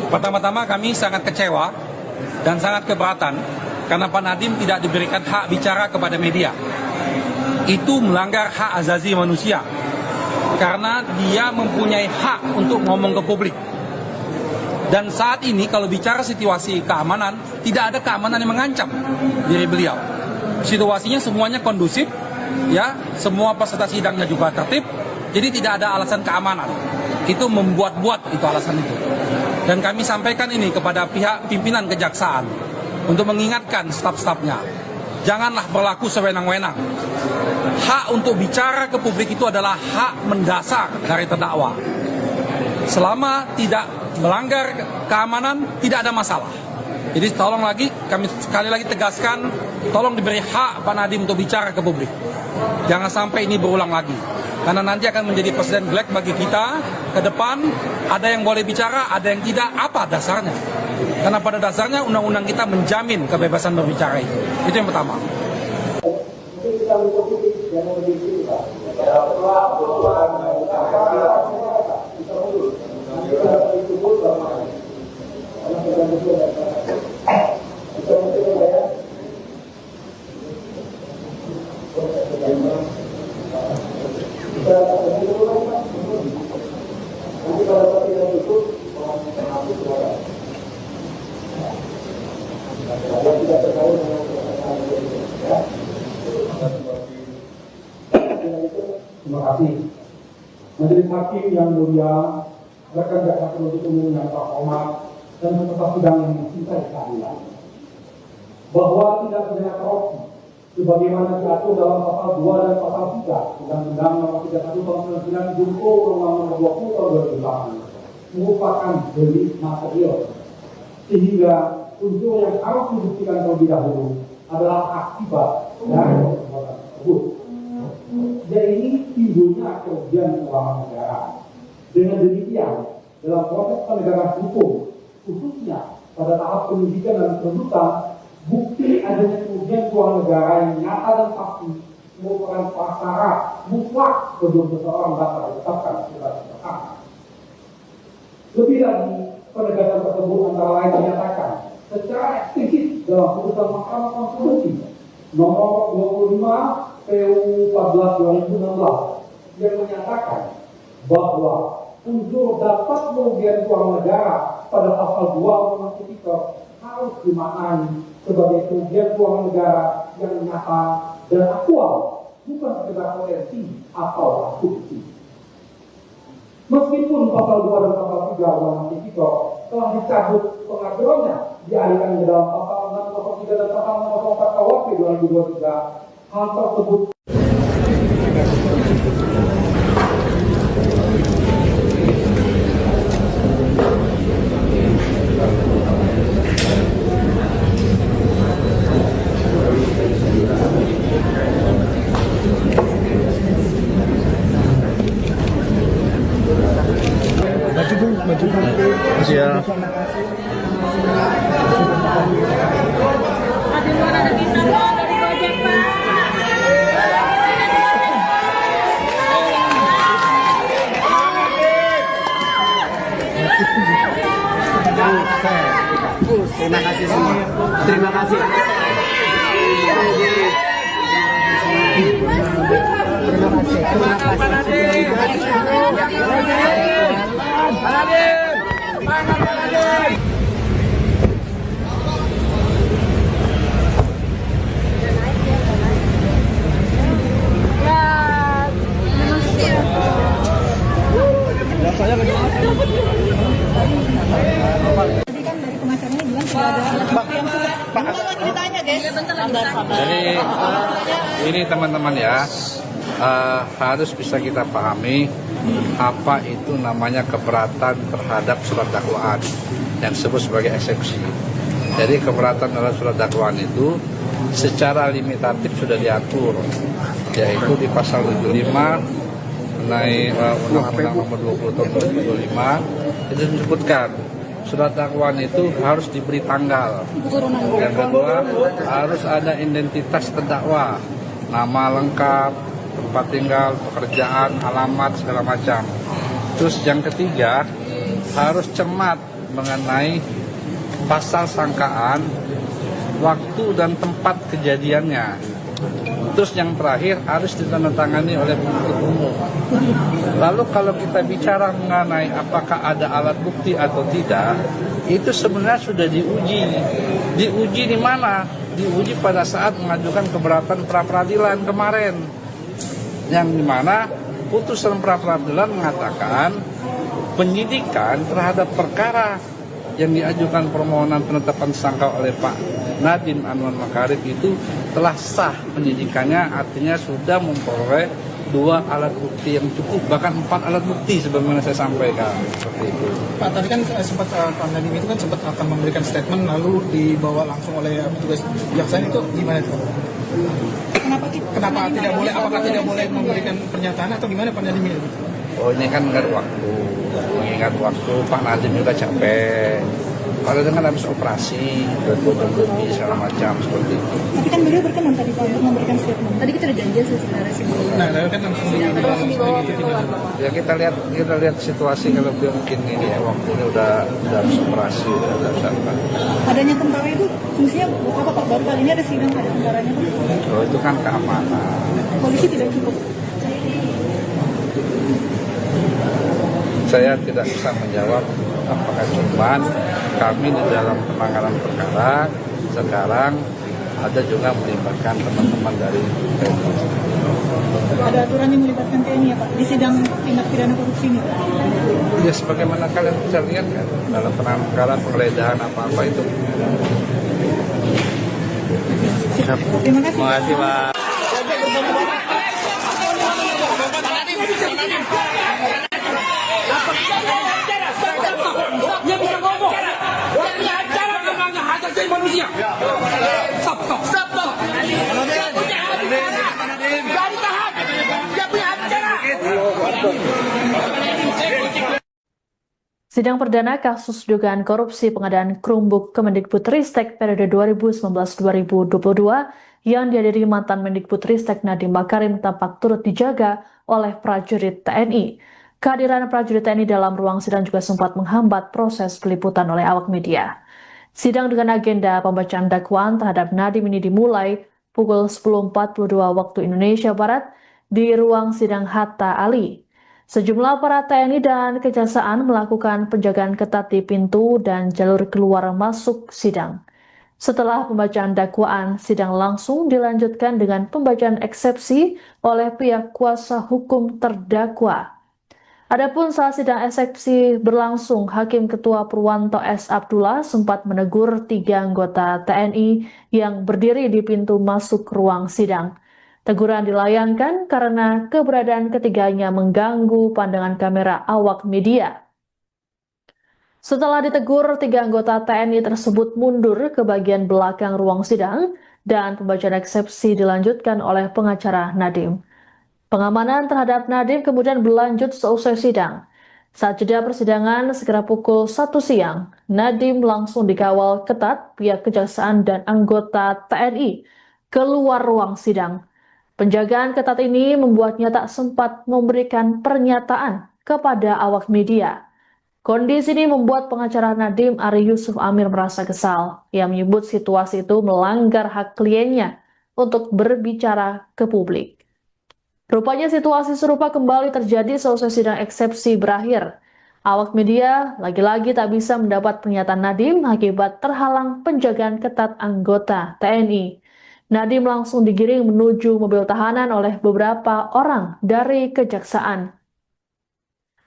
Pertama-tama kami sangat kecewa dan sangat keberatan karena Pak Nadiem tidak diberikan hak bicara kepada media. Itu melanggar hak asasi manusia karena dia mempunyai hak untuk ngomong ke publik. Dan saat ini kalau bicara situasi keamanan, tidak ada keamanan yang mengancam diri beliau. Situasinya semuanya kondusif, ya, semua peserta sidangnya juga tertib, jadi tidak ada alasan keamanan. Itu membuat-buat itu alasan itu. Dan kami sampaikan ini kepada pihak pimpinan Kejaksaan untuk mengingatkan staf-stafnya, janganlah berlaku sewenang-wenang. Hak untuk bicara ke publik itu adalah hak mendasar dari terdakwa. Selama tidak melanggar keamanan, tidak ada masalah. Jadi tolong lagi, kami sekali lagi tegaskan, tolong diberi hak Pak Nadiem untuk bicara ke publik. Jangan sampai ini berulang lagi. Karena nanti akan menjadi presiden black bagi kita ke depan. Ada yang boleh bicara, ada yang tidak. Apa dasarnya? Karena pada dasarnya undang-undang kita menjamin kebebasan berbicara itu. Itu yang pertama. Terima kasih. Majelis Hakim yang mulia, rekan jaksa penuntut umum yang terhormat, dan peserta sidang yang mencintai keadilan, bahwa tidak pidana korupsi sebagaimana diatur dalam pasal 2 dan pasal 3 Undang-Undang Nomor 31 Tahun 99 Junto Undang-Undang Nomor 20 Tahun 2008 merupakan delik material, sehingga unsur yang harus dibuktikan terlebih dahulu adalah akibat dari perbuatan tersebut. Dan ini timbulnya kerugian keuangan negara. Dengan demikian, dalam proses penegakan hukum, khususnya pada tahap penyidikan dan penuntutan, bukti adanya kerugian keuangan negara yang nyata dan pasti merupakan prasyarat mutlak sebelum seseorang dapat ditetapkan sebagai tersangka. Lebih lagi, penegakan tersebut antara lain dinyatakan secara eksplisit dalam putusan Mahkamah Konstitusi nomor 25 PU 14 2016 yang menyatakan bahwa unsur dapat merugikan keuangan negara pada pasal 2 Undang-Undang Tipikor harus dimaknai sebagai kerugian keuangan negara yang nyata dan aktual, bukan sekedar potensi atau asumsi. Meskipun pasal 2 dan pasal 3 Undang-Undang Tipikor telah dicabut pengaturannya, dialihkan ke dalam pasal 603 dan pasal 604 KUHP 2023, hal tersebut Ya. Terima kasih semua. Terima kasih. Jadi ini teman-teman ya, harus bisa kita pahami apa itu namanya keberatan terhadap surat dakwaan yang disebut sebagai eksepsi. Jadi keberatan terhadap surat dakwaan itu secara limitatif sudah diatur, yaitu di pasal 75 mengenai Undang-Undang Nomor 20 Tahun 2025 itu disebutkan surat dakwaan itu harus diberi tanggal. Yang kedua, harus ada identitas terdakwa, nama lengkap, tempat tinggal, pekerjaan, alamat, segala macam. Terus yang ketiga, harus cermat mengenai pasal sangkaan, waktu dan tempat kejadiannya. Terus yang terakhir harus ditandatangani oleh penuntut umum. Lalu kalau kita bicara mengenai apakah ada alat bukti atau tidak, itu sebenarnya sudah diuji. Diuji di mana? Diuji pada saat mengajukan keberatan pra-peradilan kemarin. Yang dimana putusan pra-peradilan mengatakan penyidikan terhadap perkara yang diajukan permohonan penetapan tersangka oleh Pak Nadiem Anwar Makarim itu telah sah penyidikannya, artinya sudah memperoleh 2 alat bukti yang cukup, bahkan 4 alat bukti sebagaimana saya sampaikan seperti itu. Pak, tadi kan sempat Pak Nadiem itu kan sempat akan memberikan statement lalu dibawa langsung oleh petugas kejaksaan, itu gimana itu? Kenapa tidak boleh? Apakah tidak boleh memberikan pernyataan atau gimana Pak Nadiem itu? Oh, ini kan mengingat waktu. Mengingat waktu, Pak Nadiem juga capek. Kalau dengan habis operasi, lebih segala macam seperti itu. Tapi kan beliau berkenan tadi Pak untuk memberikan statement. Tadi kita udah janji sebenarnya sih. Nah, kan langsung dibawa gitu gimana? Ya kita lihat situasi kalau beliau mungkin ini ya waktunya udah habis operasi, udah apa. Adanya tentara itu fungsinya apa Pak? Baru kali ini ada sidang ada tentaranya Pak. Oh, itu kan keamanan. Polisi tidak cukup. Saya tidak bisa menjawab apakah cuman kami di dalam penanganan perkara sekarang ada juga melibatkan teman-teman dari TNI. Ada aturan yang melibatkan TNI ya Pak di sidang tindak pidana korupsi ini. Ya sebagaimana kalian bisa lihat kan dalam penanganan perkara penggeledahan apa-apa itu. Terima kasih. Terima kasih Pak. Dia bisa ngomong. Dia punya acara namanya hak asasi manusia. Stop. Dia punya acara. Gak ditahan. Dia punya acara. Sidang perdana kasus dugaan korupsi pengadaan Chromebook Kemendikbudristek periode 2019-2022 yang dihadiri mantan Mendikbudristek Nadiem Makarim tampak turut dijaga oleh prajurit TNI. Kehadiran prajurit TNI dalam ruang sidang juga sempat menghambat proses peliputan oleh awak media. Sidang dengan agenda pembacaan dakwaan terhadap Nadiem ini dimulai pukul 10.42 waktu Indonesia Barat di ruang sidang Hatta Ali. Sejumlah aparat TNI dan Kejaksaan melakukan penjagaan ketat di pintu dan jalur keluar masuk sidang. Setelah pembacaan dakwaan, sidang langsung dilanjutkan dengan pembacaan eksepsi oleh pihak kuasa hukum terdakwa. Adapun saat sidang eksepsi berlangsung, Hakim Ketua Purwanto S. Abdullah sempat menegur 3 anggota TNI yang berdiri di pintu masuk ruang sidang. Teguran dilayangkan karena keberadaan ketiganya mengganggu pandangan kamera awak media. Setelah ditegur, 3 anggota TNI tersebut mundur ke bagian belakang ruang sidang dan pembacaan eksepsi dilanjutkan oleh pengacara Nadiem. Pengamanan terhadap Nadiem kemudian berlanjut seusai sidang. Saat jeda persidangan sekitar pukul 1 siang, Nadiem langsung dikawal ketat pihak Kejaksaan dan anggota TNI keluar ruang sidang. Penjagaan ketat ini membuatnya tak sempat memberikan pernyataan kepada awak media. Kondisi ini membuat pengacara Nadiem Ari Yusuf Amir merasa kesal. Ia menyebut situasi itu melanggar hak kliennya untuk berbicara ke publik. Rupanya situasi serupa kembali terjadi seusai sidang eksepsi berakhir. Awak media lagi-lagi tak bisa mendapat pernyataan Nadiem akibat terhalang penjagaan ketat anggota TNI. Nadiem langsung digiring menuju mobil tahanan oleh beberapa orang dari Kejaksaan.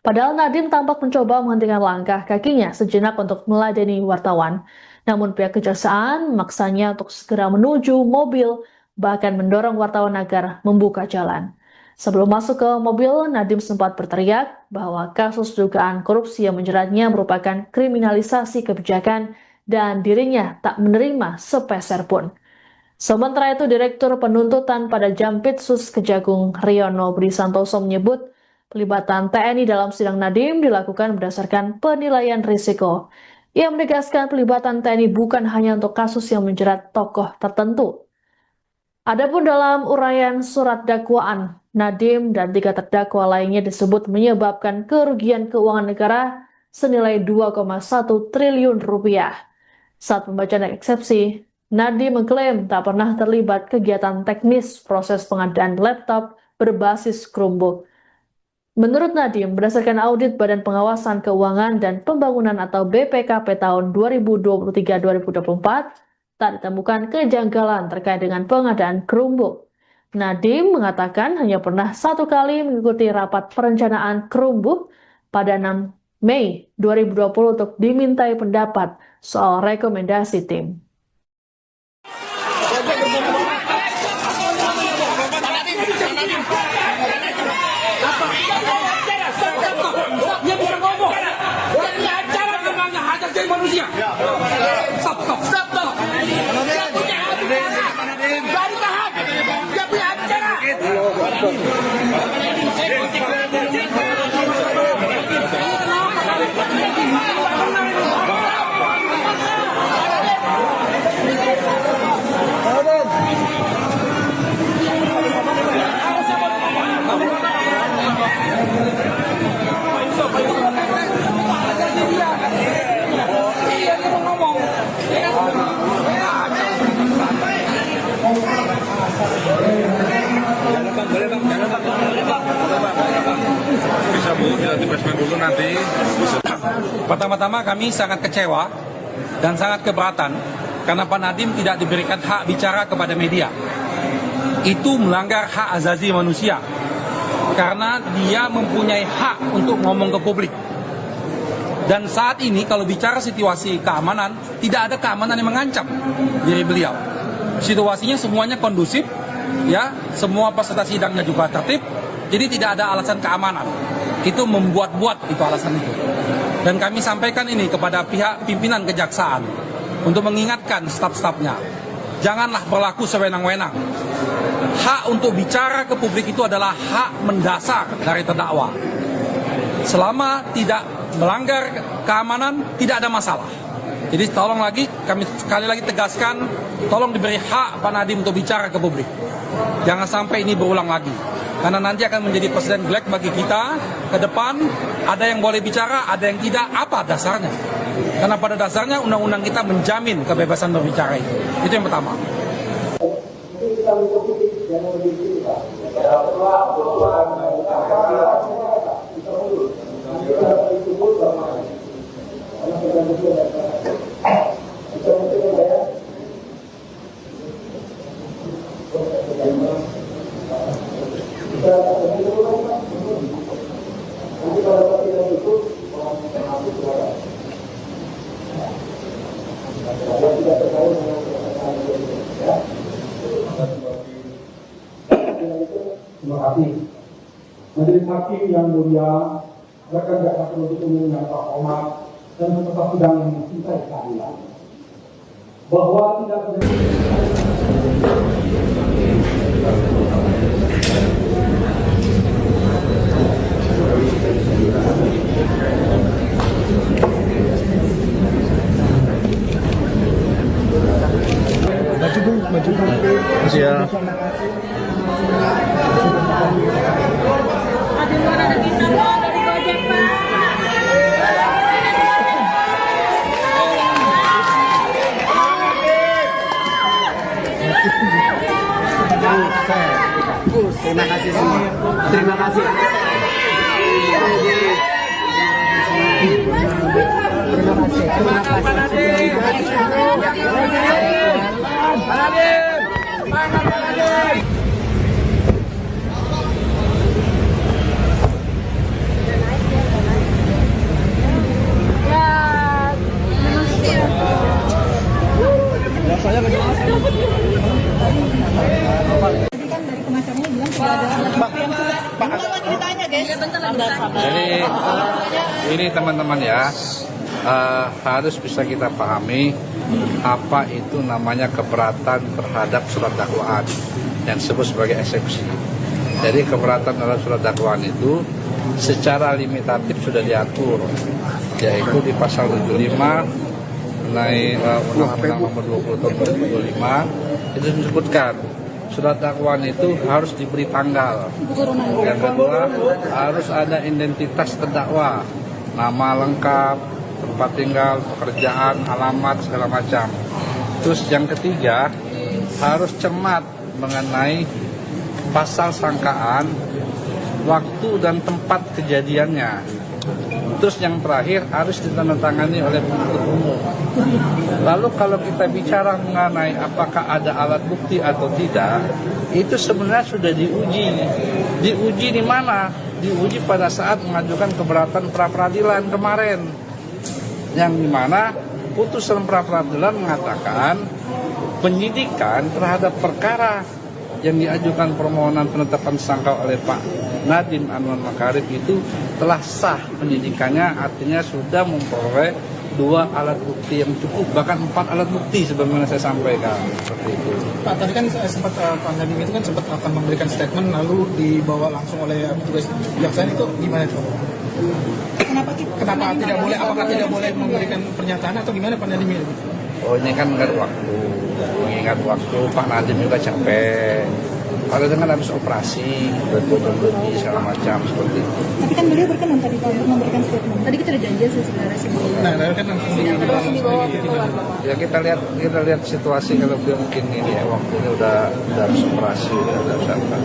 Padahal Nadiem tampak mencoba menghentikan langkah kakinya sejenak untuk meladeni wartawan. Namun pihak Kejaksaan memaksanya untuk segera menuju mobil, bahkan mendorong wartawan agar membuka jalan. Sebelum masuk ke mobil, Nadiem sempat berteriak bahwa kasus dugaan korupsi yang menjeratnya merupakan kriminalisasi kebijakan dan dirinya tak menerima sepeser pun. Sementara itu, Direktur Penuntutan pada Jampitsus Kejagung Riono Budi Santoso menyebut pelibatan TNI dalam sidang Nadiem dilakukan berdasarkan penilaian risiko. Ia menegaskan pelibatan TNI bukan hanya untuk kasus yang menjerat tokoh tertentu. Adapun dalam uraian surat dakwaan, Nadiem dan 3 terdakwa lainnya disebut menyebabkan kerugian keuangan negara senilai 2,1 triliun rupiah. Saat pembacaan eksepsi, Nadiem mengklaim tak pernah terlibat kegiatan teknis proses pengadaan laptop berbasis Chromebook. Menurut Nadiem, berdasarkan audit Badan Pengawasan Keuangan dan Pembangunan atau BPKP tahun 2023-2024, tak ditemukan kejanggalan terkait dengan pengadaan Chromebook. Nadiem mengatakan hanya pernah 1 kali mengikuti rapat perencanaan Chromebook pada 6 Mei 2020 untuk dimintai pendapat soal rekomendasi tim. Nadiem. manusia. Stop. Dia punya hak bicara. Bari tahan. Dia punya hak bicara. Bisa Bu, dilatih presmen dulu nanti. Pertama-tama kami sangat kecewa dan sangat keberatan karena Pak Nadiem tidak diberikan hak bicara kepada media. Itu melanggar hak asasi manusia karena dia mempunyai hak untuk ngomong ke publik. Dan saat ini kalau bicara situasi keamanan, tidak ada keamanan yang mengancam diri beliau. Situasinya semuanya kondusif, ya, semua peserta sidangnya juga tertib, jadi tidak ada alasan keamanan. Itu membuat-buat itu alasan itu. Dan kami sampaikan ini kepada pihak pimpinan kejaksaan untuk mengingatkan staf-stafnya, janganlah berlaku sewenang-wenang. Hak untuk bicara ke publik itu adalah hak mendasar dari terdakwa. Selama tidak melanggar keamanan, tidak ada masalah. Jadi tolong lagi, kami sekali lagi tegaskan, tolong diberi hak Pak Nadiem untuk bicara ke publik. Jangan sampai ini berulang lagi. Karena nanti akan menjadi presiden black bagi kita ke depan. Ada yang boleh bicara, ada yang tidak. Apa dasarnya? Karena pada dasarnya undang-undang kita menjamin kebebasan berbicara itu. Itu yang pertama. Terima kasih. Majelis Hakim yang mulia, rekan jaksa penuntut umum yang terhormat dan peserta sidang yang mencintai keadilan, bahwa tidak Siap. Terima kasih semua. Terima kasih. Jadi ini teman-teman ya, harus bisa kita pahami apa itu namanya keberatan terhadap surat dakwaan yang disebut sebagai eksepsi. Jadi keberatan terhadap surat dakwaan itu secara limitatif sudah diatur, yaitu di pasal 75 mengenai Undang-Undang Nomor 20 Tahun 2025 itu disebutkan surat dakwaan itu harus diberi tanggal. Yang kedua, harus ada identitas terdakwa, nama lengkap, tempat tinggal, pekerjaan, alamat, segala macam. Terus yang ketiga, harus cermat mengenai pasal sangkaan, waktu dan tempat kejadiannya. Terus yang terakhir harus ditandatangani oleh penuntut umum. Lalu kalau kita bicara mengenai apakah ada alat bukti atau tidak, itu sebenarnya sudah diuji. Diuji di mana? Diuji pada saat mengajukan keberatan pra-peradilan kemarin. Yang dimana putusan pra-peradilan mengatakan penyidikan terhadap perkara yang diajukan permohonan penetapan tersangka oleh Pak Nadiem Anwar Makarim itu telah sah penyidikannya, artinya sudah memperoleh 2 alat bukti yang cukup, bahkan 4 alat bukti sebagaimana saya sampaikan seperti itu. Pak, tadi kan sempat Pak Nadiem itu kan sempat akan memberikan statement lalu dibawa langsung oleh petugas kejaksaan, itu gimana itu? Kenapa tidak boleh? Apakah tidak boleh memberikan pernyataan atau gimana Pak Nadiem itu? Oh, ini kan mengingat waktu Pak Nadiem juga capek. Kalau dengan habis operasi, berjam lebih segala macam seperti itu. Tapi kan beliau berkenan tadi Pak untuk memberikan statement. Tadi kita ada janjian sih sebenarnya sih. Nah, kan langsung dibawa Ya kita lihat situasi, kalau beliau mungkin ini ya waktunya udah habis operasi, udah apa.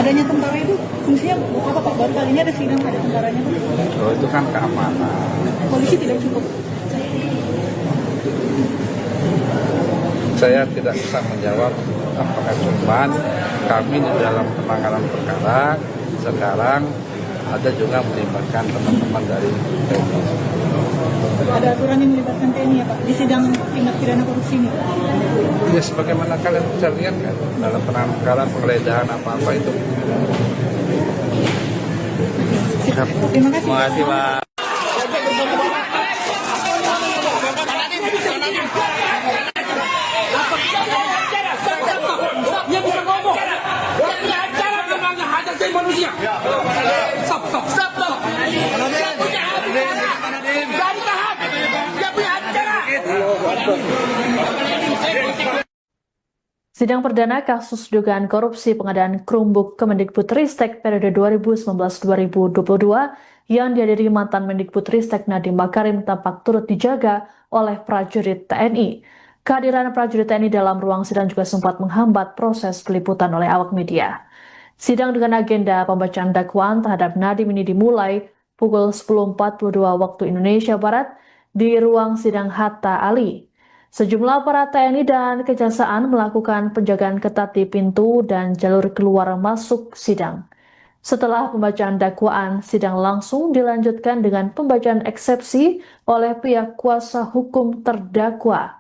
Adanya tentara itu fungsinya apa Pak? Baru kali ini ada sidang ada tentaranya Pak. Oh, itu kan keamanan. Polisi tidak cukup. Saya tidak bisa menjawab apakah cuman kami di dalam penanganan perkara sekarang ada juga melibatkan teman-teman dari TNI. Ada aturan yang melibatkan TNI ya Pak di sidang tindak pidana korupsi ini? Ya sebagaimana kalian bisa lihat kan dalam penanganan perkara penggeledahan apa-apa itu. Terima kasih. Terima kasih Pak. Dia bisa ngomong. Dia punya acara namanya hak asasi manusia. Stop. Dia punya acara. Jangan tahan. Dia punya acara. Sidang perdana kasus dugaan korupsi pengadaan Chromebook Kemendikbudristek periode 2019-2022 yang dihadiri mantan Mendikbudristek Nadiem Makarim tampak turut dijaga oleh prajurit TNI. Kehadiran prajurit TNI dalam ruang sidang juga sempat menghambat proses peliputan oleh awak media. Sidang dengan agenda pembacaan dakwaan terhadap Nadiem ini dimulai pukul 10.42 waktu Indonesia Barat di ruang sidang Hatta Ali. Sejumlah aparat TNI dan Kejaksaan melakukan penjagaan ketat di pintu dan jalur keluar masuk sidang. Setelah pembacaan dakwaan, sidang langsung dilanjutkan dengan pembacaan eksepsi oleh pihak kuasa hukum terdakwa.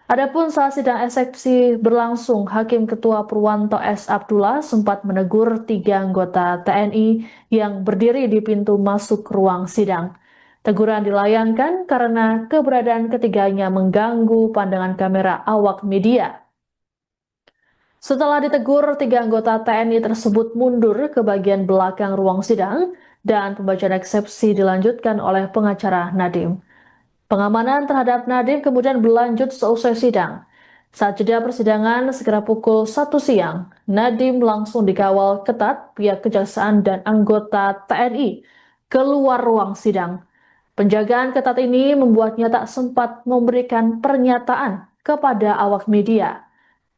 Adapun saat sidang eksepsi berlangsung, Hakim Ketua Purwanto S. Abdullah sempat menegur 3 anggota TNI yang berdiri di pintu masuk ruang sidang. Teguran dilayangkan karena keberadaan ketiganya mengganggu pandangan kamera awak media. Setelah ditegur, 3 anggota TNI tersebut mundur ke bagian belakang ruang sidang dan pembacaan eksepsi dilanjutkan oleh pengacara Nadiem. Pengamanan terhadap Nadiem kemudian berlanjut seusai sidang. Saat jeda persidangan sekitar pukul 1 siang, Nadiem langsung dikawal ketat pihak Kejaksaan dan anggota TNI keluar ruang sidang. Penjagaan ketat ini membuatnya tak sempat memberikan pernyataan kepada awak media.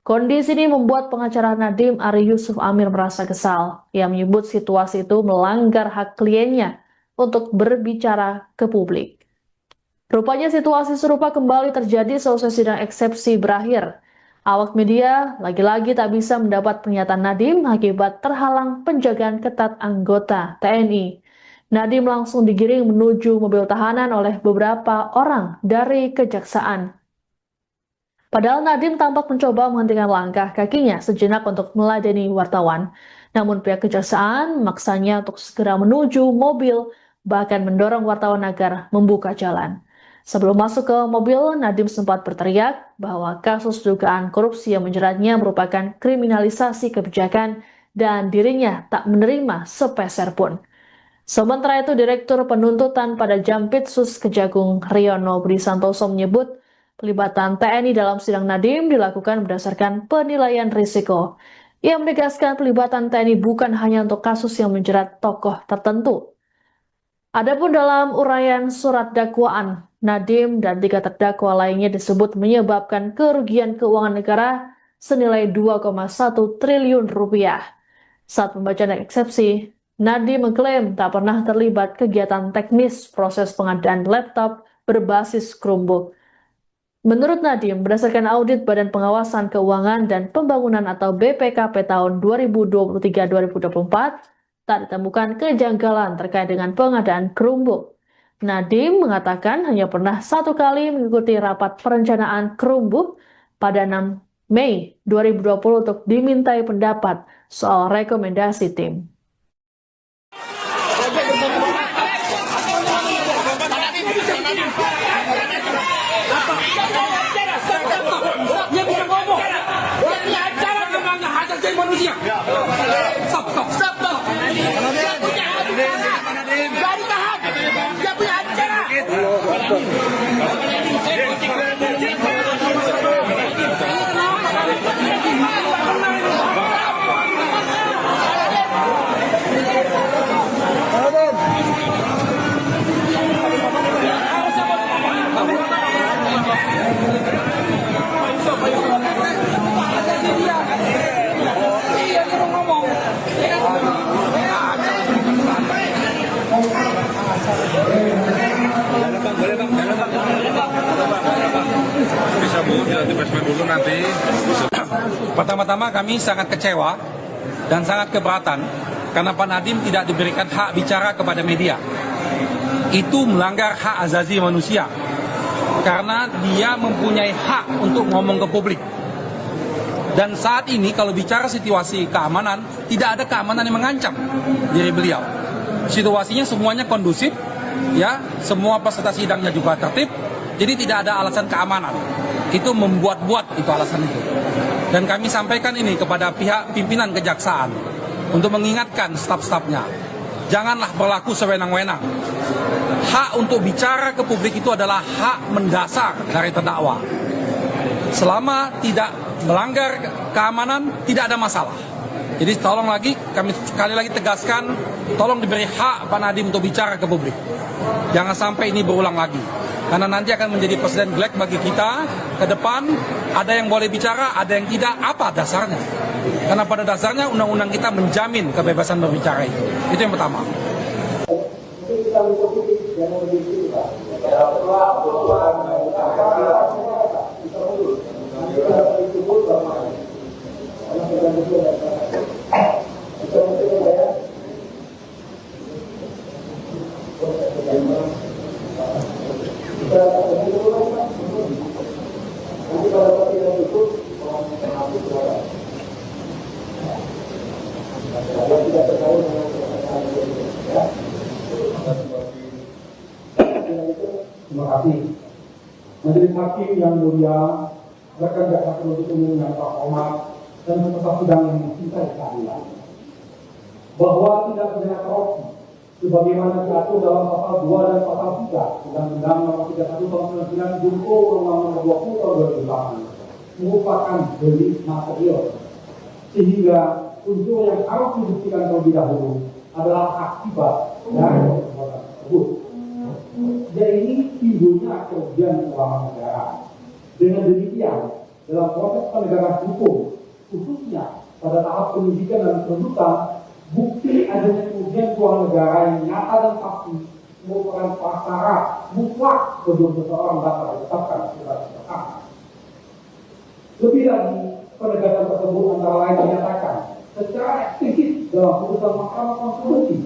Kondisi ini membuat pengacara Nadiem Ari Yusuf Amir merasa kesal. Ia menyebut situasi itu melanggar hak kliennya untuk berbicara ke publik. Rupanya situasi serupa kembali terjadi seusai sidang eksepsi berakhir. Awak media lagi-lagi tak bisa mendapat pernyataan Nadiem akibat terhalang penjagaan ketat anggota TNI. Nadiem langsung digiring menuju mobil tahanan oleh beberapa orang dari Kejaksaan. Padahal Nadiem tampak mencoba menghentikan langkah kakinya sejenak untuk meladeni wartawan. Namun pihak Kejaksaan memaksanya untuk segera menuju mobil, bahkan mendorong wartawan agar membuka jalan. Sebelum masuk ke mobil, Nadiem sempat berteriak bahwa kasus dugaan korupsi yang menjeratnya merupakan kriminalisasi kebijakan dan dirinya tak menerima sepeser pun. Sementara itu, Direktur Penuntutan pada Jampitsus Kejagung Riono Budi Santoso menyebut pelibatan TNI dalam sidang Nadiem dilakukan berdasarkan penilaian risiko. Ia menegaskan pelibatan TNI bukan hanya untuk kasus yang menjerat tokoh tertentu. Adapun dalam uraian surat dakwaan, Nadiem dan 3 terdakwa lainnya disebut menyebabkan kerugian keuangan negara senilai 2,1 triliun rupiah. Saat pembacaan eksepsi, Nadiem mengklaim tak pernah terlibat kegiatan teknis proses pengadaan laptop berbasis Chromebook. Menurut Nadiem, berdasarkan audit Badan Pengawasan Keuangan dan Pembangunan atau BPKP tahun 2023-2024, tak ditemukan kejanggalan terkait dengan pengadaan Chromebook. Nadiem mengatakan hanya pernah 1 kali mengikuti rapat perencanaan Chromebook pada 6 Mei 2020 untuk dimintai pendapat soal rekomendasi tim. Pak Nadiem. manusia. Stop. Dia punya acara. Jadi tahan. Dia punya acara. Bisa Bu, di basement dulu nanti. Pertama-tama kami sangat kecewa dan sangat keberatan karena Pak Nadiem tidak diberikan hak bicara kepada media. Itu melanggar hak asasi manusia karena dia mempunyai hak untuk ngomong ke publik. Dan saat ini kalau bicara situasi keamanan, tidak ada keamanan yang mengancam diri beliau. Situasinya semuanya kondusif, ya, semua peserta sidangnya juga tertib, jadi tidak ada alasan keamanan. Itu membuat-buat itu alasan itu. Dan kami sampaikan ini kepada pihak pimpinan kejaksaan untuk mengingatkan staf-stafnya, janganlah berlaku sewenang-wenang. Hak untuk bicara ke publik itu adalah hak mendasar dari terdakwa. Selama tidak melanggar keamanan, tidak ada masalah. Jadi tolong lagi, kami sekali lagi tegaskan, tolong diberi hak Pak Nadiem untuk bicara ke publik. Jangan sampai ini berulang lagi. Karena nanti akan menjadi presiden black bagi kita ke depan. Ada yang boleh bicara, ada yang tidak. Apa dasarnya? Karena pada dasarnya undang-undang kita menjamin kebebasan berbicara itu. Itu yang pertama. Terima kasih. Majelis Hakim yang mulia, rekan jaksa penuntut umum yang terhormat dan peserta sidang yang mencintai keadilan, bahwa tindak pidana korupsi sebagaimana diatur dalam pasal 2 dan pasal 3 Undang-Undang Nomor 31 Tahun 99 junto Undang-Undang Nomor 20 Tahun 2008 merupakan delik material, sehingga unsur yang harus dibuktikan terlebih dahulu adalah akibat dari perbuatan tersebut. Jadi timbulnya kerugian keuangan negara. Dengan demikian, dalam proses penegakan hukum, khususnya pada tahap penyidikan dan penuntutan, bukti adanya kerugian keuangan negara yang nyata dan pasti merupakan prasyarat mutlak sebelum seseorang dapat ditetapkan sebagai tersangka. Lebih lagi, penegakan tersebut antara lain dinyatakan secara eksplisit dalam putusan Mahkamah Konstitusi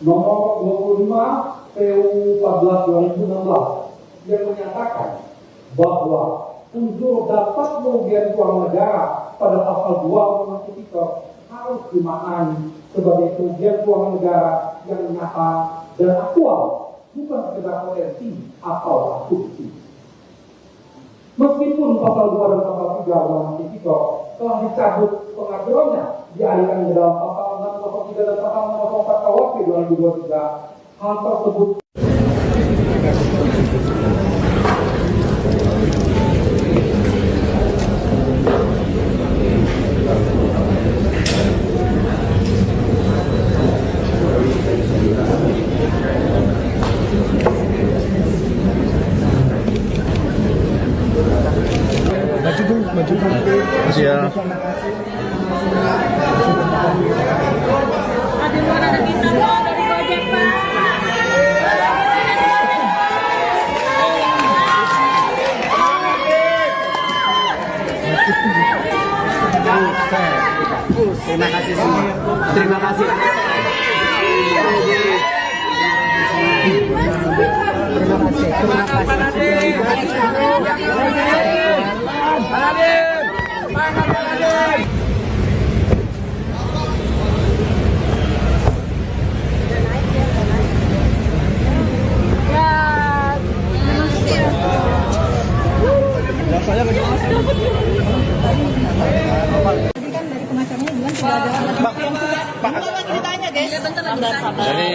nomor 25 PU 14/2016 yang menyatakan bahwa unsur dapat kerugian keuangan negara pada pasal 2 Undang-Undang Tipikor harus dimaknai sebagai kerugian keuangan negara yang nyata dan aktual, bukan sekedar potensi atau asumsi. Meskipun pasal 2 dan pasal 3 Undang-Undang Tipikor telah dicabut pengaturannya, dialihkan ke dalam pasal 603 dan pasal 604 KUHP 2023, hal tersebut Ya. Terima kasih semua. Terima kasih. Tadi kan dari pengacaranya bilang tidak ada ditanya, guys. Jadi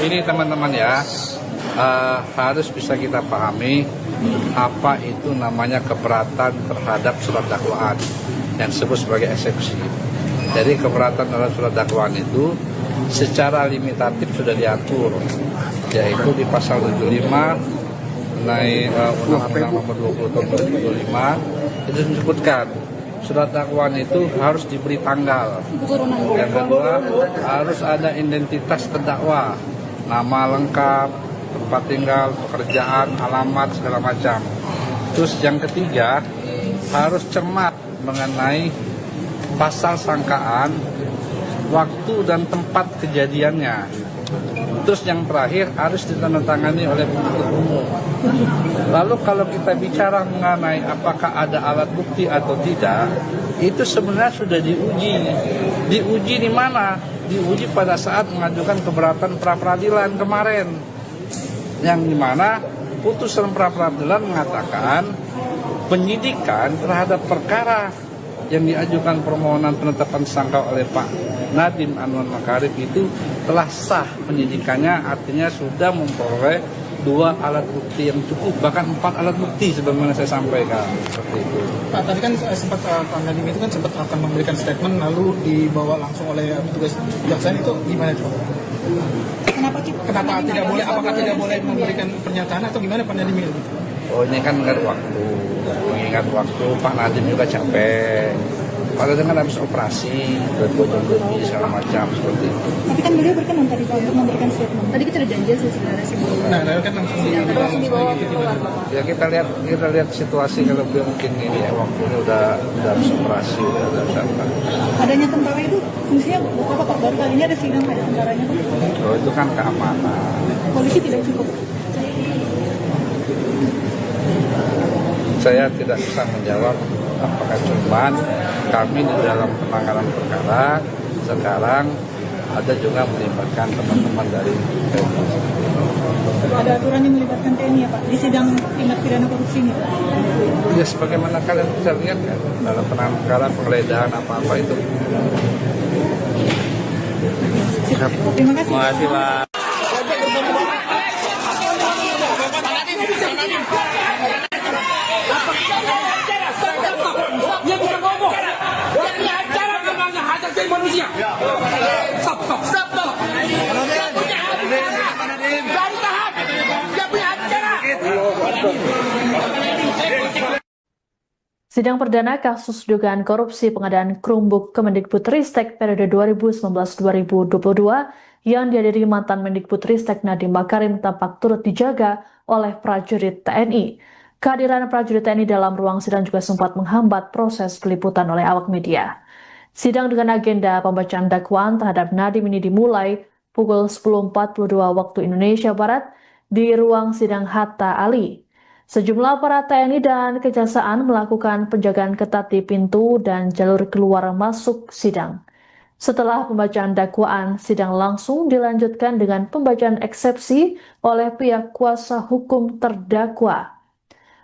ini teman-teman ya, harus bisa kita pahami apa itu namanya keberatan terhadap surat dakwaan yang disebut sebagai eksepsi. Jadi keberatan terhadap surat dakwaan itu secara limitatif sudah diatur, yaitu di pasal 75 Undang-Undang Nomor 20 Tahun 2025 itu disebutkan surat dakwaan itu harus diberi tanggal. Yang kedua, harus ada identitas terdakwa, nama lengkap, tempat tinggal, pekerjaan, alamat, segala macam. Terus yang ketiga, harus cermat mengenai pasal sangkaan, waktu dan tempat kejadiannya. Terus yang terakhir harus ditandatangani oleh penuntut umum. Lalu kalau kita bicara mengenai apakah ada alat bukti atau tidak, itu sebenarnya sudah diuji. Diuji di mana? Diuji pada saat mengajukan keberatan pra-peradilan kemarin. Yang dimana putusan pra-peradilan mengatakan penyidikan terhadap perkara yang diajukan permohonan penetapan tersangka oleh Pak Nadiem Anwar Makarim itu telah sah penyidikannya, artinya sudah memperoleh 2 alat bukti yang cukup, bahkan 4 alat bukti sebagaimana saya sampaikan seperti itu. Pak, tadi kan sempat Pak Nadiem itu kan sempat akan memberikan statement lalu dibawa langsung oleh petugas kejaksaan, itu gimana itu? Kenapa tidak boleh? Apakah tidak boleh memberikan pernyataan atau gimana Pak Nadiem itu? Oh, ini kan mengingat waktu Pak Nadiem juga capek. Pak Nadiem kan habis operasi, lebih segala macam seperti itu. Tapi kan beliau berkenan tadi Pak untuk memberikan statement. Tadi kita udah janji sih sebenarnya sih. Nah, kan langsung dibawa keluar. Ya kita lihat situasi, kalau beliau mungkin ini ya, waktunya udah habis operasi, udah siapa. Adanya tentara itu fungsinya apa Pak? Baru kali ini ada sidang ada tentaranya Pak. Oh, itu kan keamanan. Polisi tidak cukup. Saya tidak bisa menjawab apakah cuman kami di dalam penanganan perkara sekarang ada juga melibatkan teman-teman dari TNI. Ada aturan yang melibatkan TNI ya Pak di sidang tindak pidana korupsi ini Pak? Ya sebagaimana kalian bisa lihat kan dalam penanganan perkara penggeledahan apa-apa itu. Terima kasih. Terima kasih Pak. Dia bisa ngomong. Dia punya acara namanya hajat jadi manusia. Stop. Dia punya acara. Dari tahap. Dia punya acara. Sidang perdana kasus dugaan korupsi pengadaan Chromebook Kemendikbudristek periode 2019-2022 yang dihadiri mantan Mendikbudristek Nadiem Makarim tampak turut dijaga oleh prajurit TNI. Kehadiran prajurit TNI dalam ruang sidang juga sempat menghambat proses peliputan oleh awak media. Sidang dengan agenda pembacaan dakwaan terhadap Nadiem ini dimulai pukul 10.42 waktu Indonesia Barat di ruang sidang Hatta Ali. Sejumlah aparat TNI dan Kejaksaan melakukan penjagaan ketat di pintu dan jalur keluar masuk sidang. Setelah pembacaan dakwaan, sidang langsung dilanjutkan dengan pembacaan eksepsi oleh pihak kuasa hukum terdakwa.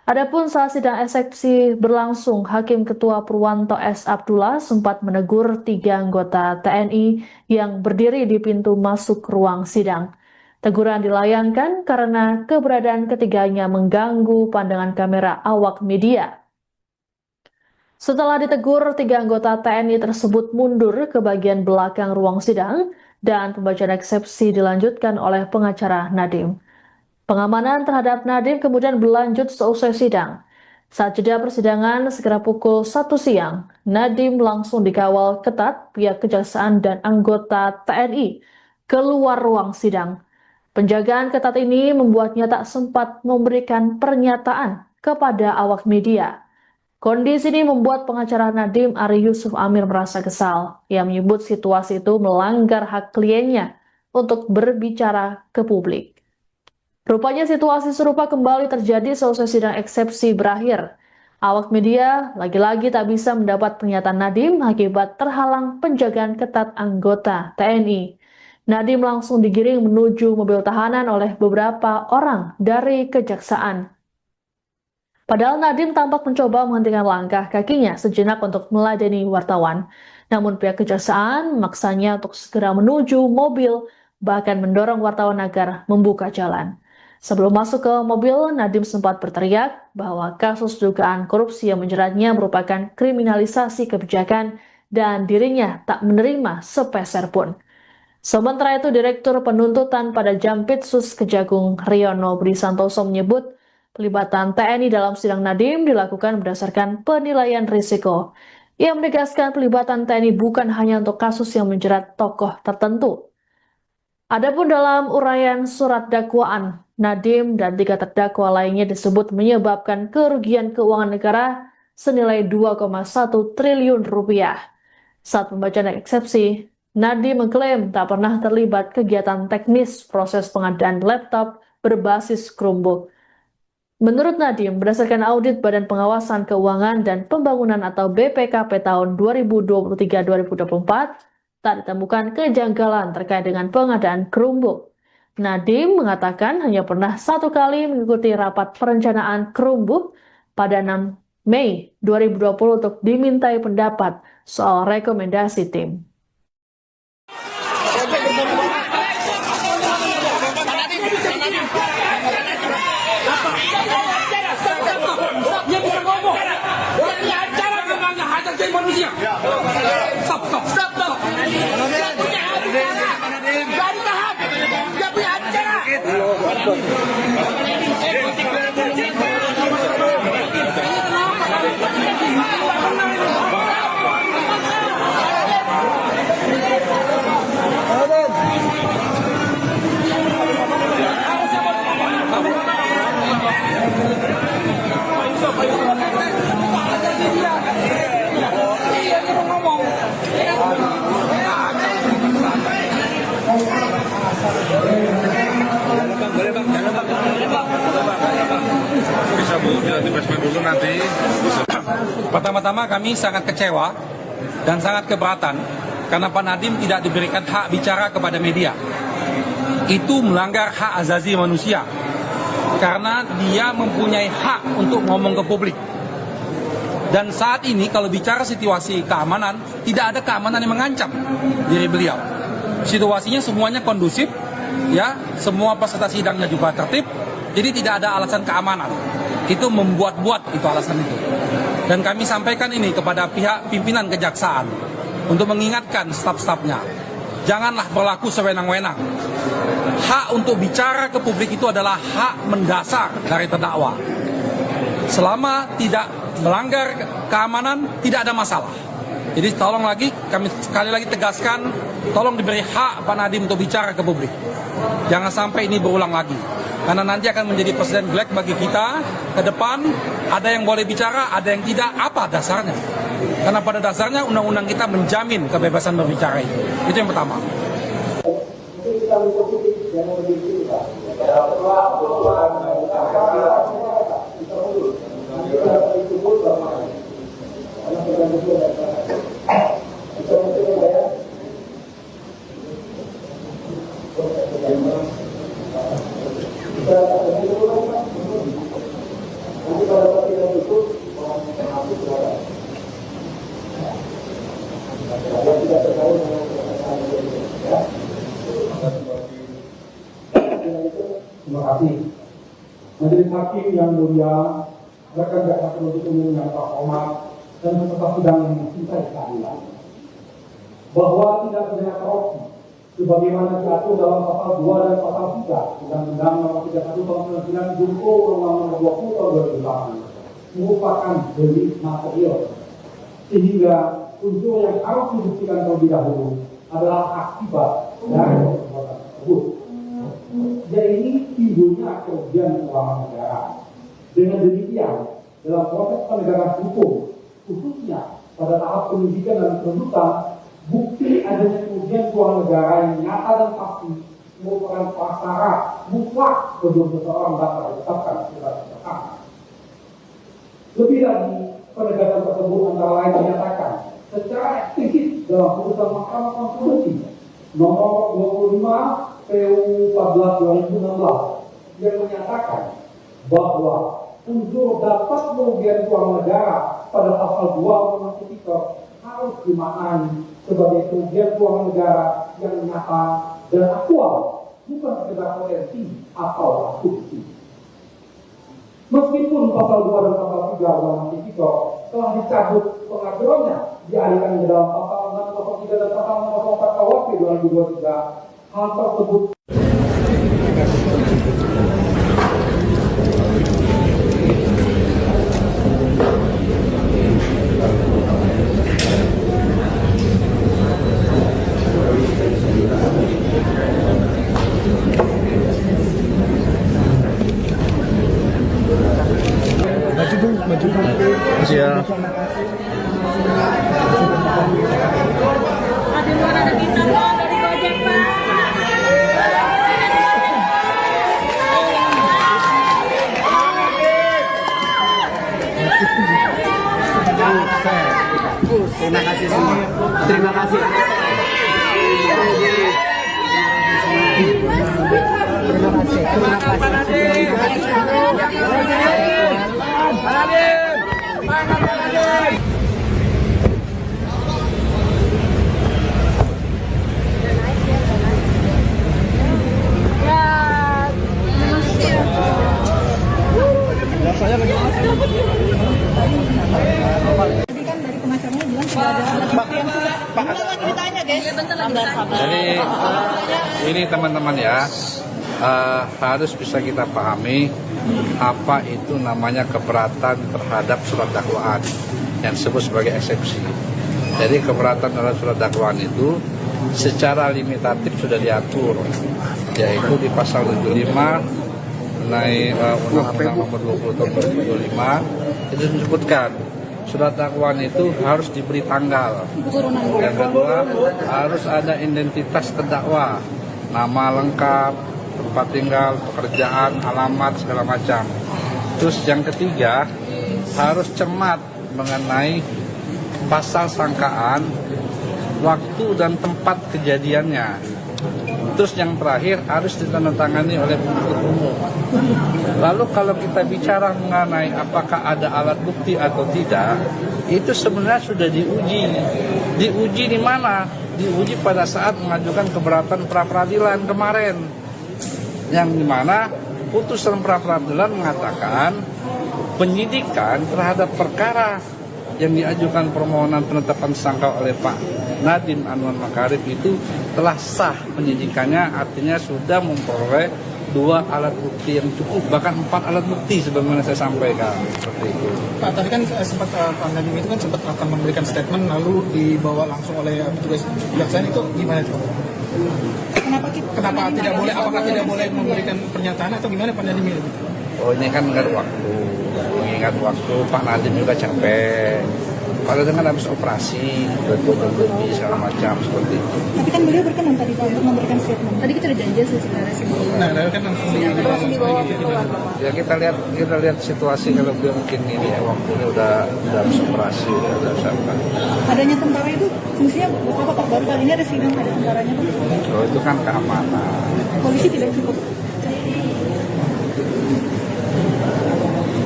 Adapun saat sidang eksepsi berlangsung, Hakim Ketua Purwanto S. Abdullah sempat menegur 3 anggota TNI yang berdiri di pintu masuk ruang sidang. Teguran dilayangkan karena keberadaan ketiganya mengganggu pandangan kamera awak media. Setelah ditegur, 3 anggota TNI tersebut mundur ke bagian belakang ruang sidang dan pembacaan eksepsi dilanjutkan oleh pengacara Nadiem. Pengamanan terhadap Nadiem kemudian berlanjut seusai sidang. Saat jeda persidangan sekitar pukul 1 siang, Nadiem langsung dikawal ketat pihak Kejaksaan dan anggota TNI keluar ruang sidang. Penjagaan ketat ini membuatnya tak sempat memberikan pernyataan kepada awak media. Kondisi ini membuat pengacara Nadiem Ari Yusuf Amir merasa kesal. Ia menyebut situasi itu melanggar hak kliennya untuk berbicara ke publik. Rupanya situasi serupa kembali terjadi seusai sidang eksepsi berakhir. Awak media lagi-lagi tak bisa mendapat pernyataan Nadiem akibat terhalang penjagaan ketat anggota TNI. Nadiem langsung digiring menuju mobil tahanan oleh beberapa orang dari Kejaksaan. Padahal Nadiem tampak mencoba menghentikan langkah kakinya sejenak untuk meladeni wartawan. Namun pihak kejaksaan memaksanya untuk segera menuju mobil, bahkan mendorong wartawan agar membuka jalan. Sebelum masuk ke mobil, Nadiem sempat berteriak bahwa kasus dugaan korupsi yang menjeratnya merupakan kriminalisasi kebijakan dan dirinya tak menerima sepeser pun. Sementara itu, Direktur Penuntutan pada Jampitsus Kejagung Riono Budi Santoso menyebut pelibatan TNI dalam sidang Nadiem dilakukan berdasarkan penilaian risiko. Ia menegaskan pelibatan TNI bukan hanya untuk kasus yang menjerat tokoh tertentu. Adapun dalam uraian surat dakwaan, Nadiem dan 3 terdakwa lainnya disebut menyebabkan kerugian keuangan negara senilai 2,1 triliun rupiah. Saat pembacaan eksepsi, Nadiem mengklaim tak pernah terlibat kegiatan teknis proses pengadaan laptop berbasis Chromebook. Menurut Nadiem, berdasarkan audit Badan Pengawasan Keuangan dan Pembangunan atau BPKP tahun 2023-2024, tak ditemukan kejanggalan terkait dengan pengadaan Chromebook. Nadiem mengatakan hanya pernah 1 kali mengikuti rapat perencanaan Chromebook pada 6 Mei 2020 untuk dimintai pendapat soal rekomendasi tim. Dia bisa ngomong. Dia acara namanya hajat jadi manusia. Stop. Dia punya acara. Gak ditahan. Dia punya acara. Pertama-tama kami sangat kecewa dan sangat keberatan karena Pak Nadiem tidak diberikan hak bicara kepada media. Itu melanggar hak asasi manusia karena dia mempunyai hak untuk ngomong ke publik. Dan saat ini kalau bicara situasi keamanan, tidak ada keamanan yang mengancam diri beliau. Situasinya semuanya kondusif, ya, semua peserta sidangnya juga tertib, jadi tidak ada alasan keamanan. Itu membuat-buat itu alasan itu. Dan kami sampaikan ini kepada pihak pimpinan kejaksaan untuk mengingatkan staf-stafnya, janganlah berlaku sewenang-wenang. Hak untuk bicara ke publik itu adalah hak mendasar dari terdakwa. Selama tidak melanggar keamanan, tidak ada masalah. Jadi tolong lagi, kami sekali lagi tegaskan, tolong diberi hak Pak Nadiem untuk bicara ke publik. Jangan sampai ini berulang lagi. Karena nanti akan menjadi presiden black bagi kita ke depan. Ada yang boleh bicara, ada yang tidak. Apa dasarnya? Karena pada dasarnya undang-undang kita menjamin kebebasan berbicara itu. Itu yang pertama. Terima kasih. Majelis Hakim yang mulia, rekan jaksa penuntut umum yang terhormat dan peserta sidang yang mencintai keadilan, bahwa tidak pidana korupsi sebagaimana diatur dalam pasal 2 dan pasal 3 Undang-Undang Nomor 31 Tahun 99 junto Undang-Undang Nomor 20 Tahun 2008 merupakan delik material, sehingga unsur yang harus dibuktikan terlebih dahulu adalah akibat dari perbuatan tersebut. Yaitu timbulnya kerugian keuangan negara. Dengan demikian, dalam proses penegakan hukum, khususnya pada tahap penyidikan dan penuntutan, bukti adanya kerugian keuangan negara yang nyata dan pasti merupakan prasyarat mutlak sebelum seseorang dapat ditetapkan sebagai tersangka. Lebih lagi, penegakan tersebut antara lain dinyatakan secara eksplisit dalam putusan Mahkamah Konstitusi nomor 25 PU 14 2016 yang menyatakan bahwa unsur dapat kerugian keuangan negara pada pasal 2 Undang-Undang Tipikor harus dimaknai sebagai kerugian keuangan negara yang nyata dan aktual, bukan sekedar potensi atau asumsi. Meskipun pasal 2 dan pasal 3 Undang-Undang Tipikor telah dicabut pengaturannya, dialihkan ke dalam pasal 603 dan pasal 604 KUHP 2023, hal tersebut Siap. Ada luar ada kita dari Gojek, Pak. Terima kasih semua. Terima kasih. Tadi kan dari pengacaranya bilang tidak ada alat bukti yang sudah. Bentar lagi ditanya, guys. Bentar lagi ditanya. Jadi ini teman-teman ya, harus bisa kita pahami apa itu namanya keberatan terhadap surat dakwaan yang disebut sebagai eksepsi. Jadi keberatan terhadap surat dakwaan itu secara limitatif sudah diatur, yaitu di pasal 75 mengenai Undang-Undang Nomor 20 Tahun 2025 itu disebutkan surat dakwaan itu harus diberi tanggal. Yang kedua, harus ada identitas terdakwa, nama lengkap, tempat tinggal, pekerjaan, alamat, segala macam. Terus yang ketiga, harus cermat mengenai pasal sangkaan, waktu dan tempat kejadiannya. Terus yang terakhir harus ditandatangani oleh penuntut umum. Lalu kalau kita bicara mengenai apakah ada alat bukti atau tidak, itu sebenarnya sudah diuji. Diuji di mana? Diuji pada saat mengajukan keberatan pra-peradilan kemarin. Yang dimana putusan pra-peradilan mengatakan penyidikan terhadap perkara yang diajukan permohonan penetapan tersangka oleh Pak Nadiem Anwar Makarim itu telah sah penyidikannya, artinya sudah memperoleh 2 alat bukti yang cukup, bahkan 4 alat bukti sebagaimana saya sampaikan seperti itu. Pak, tadi kan sempat Pak Nadiem itu kan sempat akan memberikan statement lalu dibawa langsung oleh petugas kejaksaan, itu gimana itu? Kenapa tidak boleh? Apakah tidak boleh memberikan pernyataan atau gimana Pak Nadiem itu? Oh, ini kan mengingat waktu. Mengingat waktu Pak Nadiem juga capek. Kalau dengan habis operasi, lebih segala macam seperti itu. Tapi kan beliau berkenan tadi Pak untuk memberikan statement. Tadi kita udah janji sih sebenarnya sih. Nah, kan langsung dibawa keluar. Ya kita lihat situasi kalau beliau mungkin ini ya, waktunya udah habis operasi, udah siapa. Adanya tentara itu fungsinya apa Pak? Baru kali ini ada sidang ada tentaranya Pak. Oh, itu kan keamanan. Polisi tidak cukup.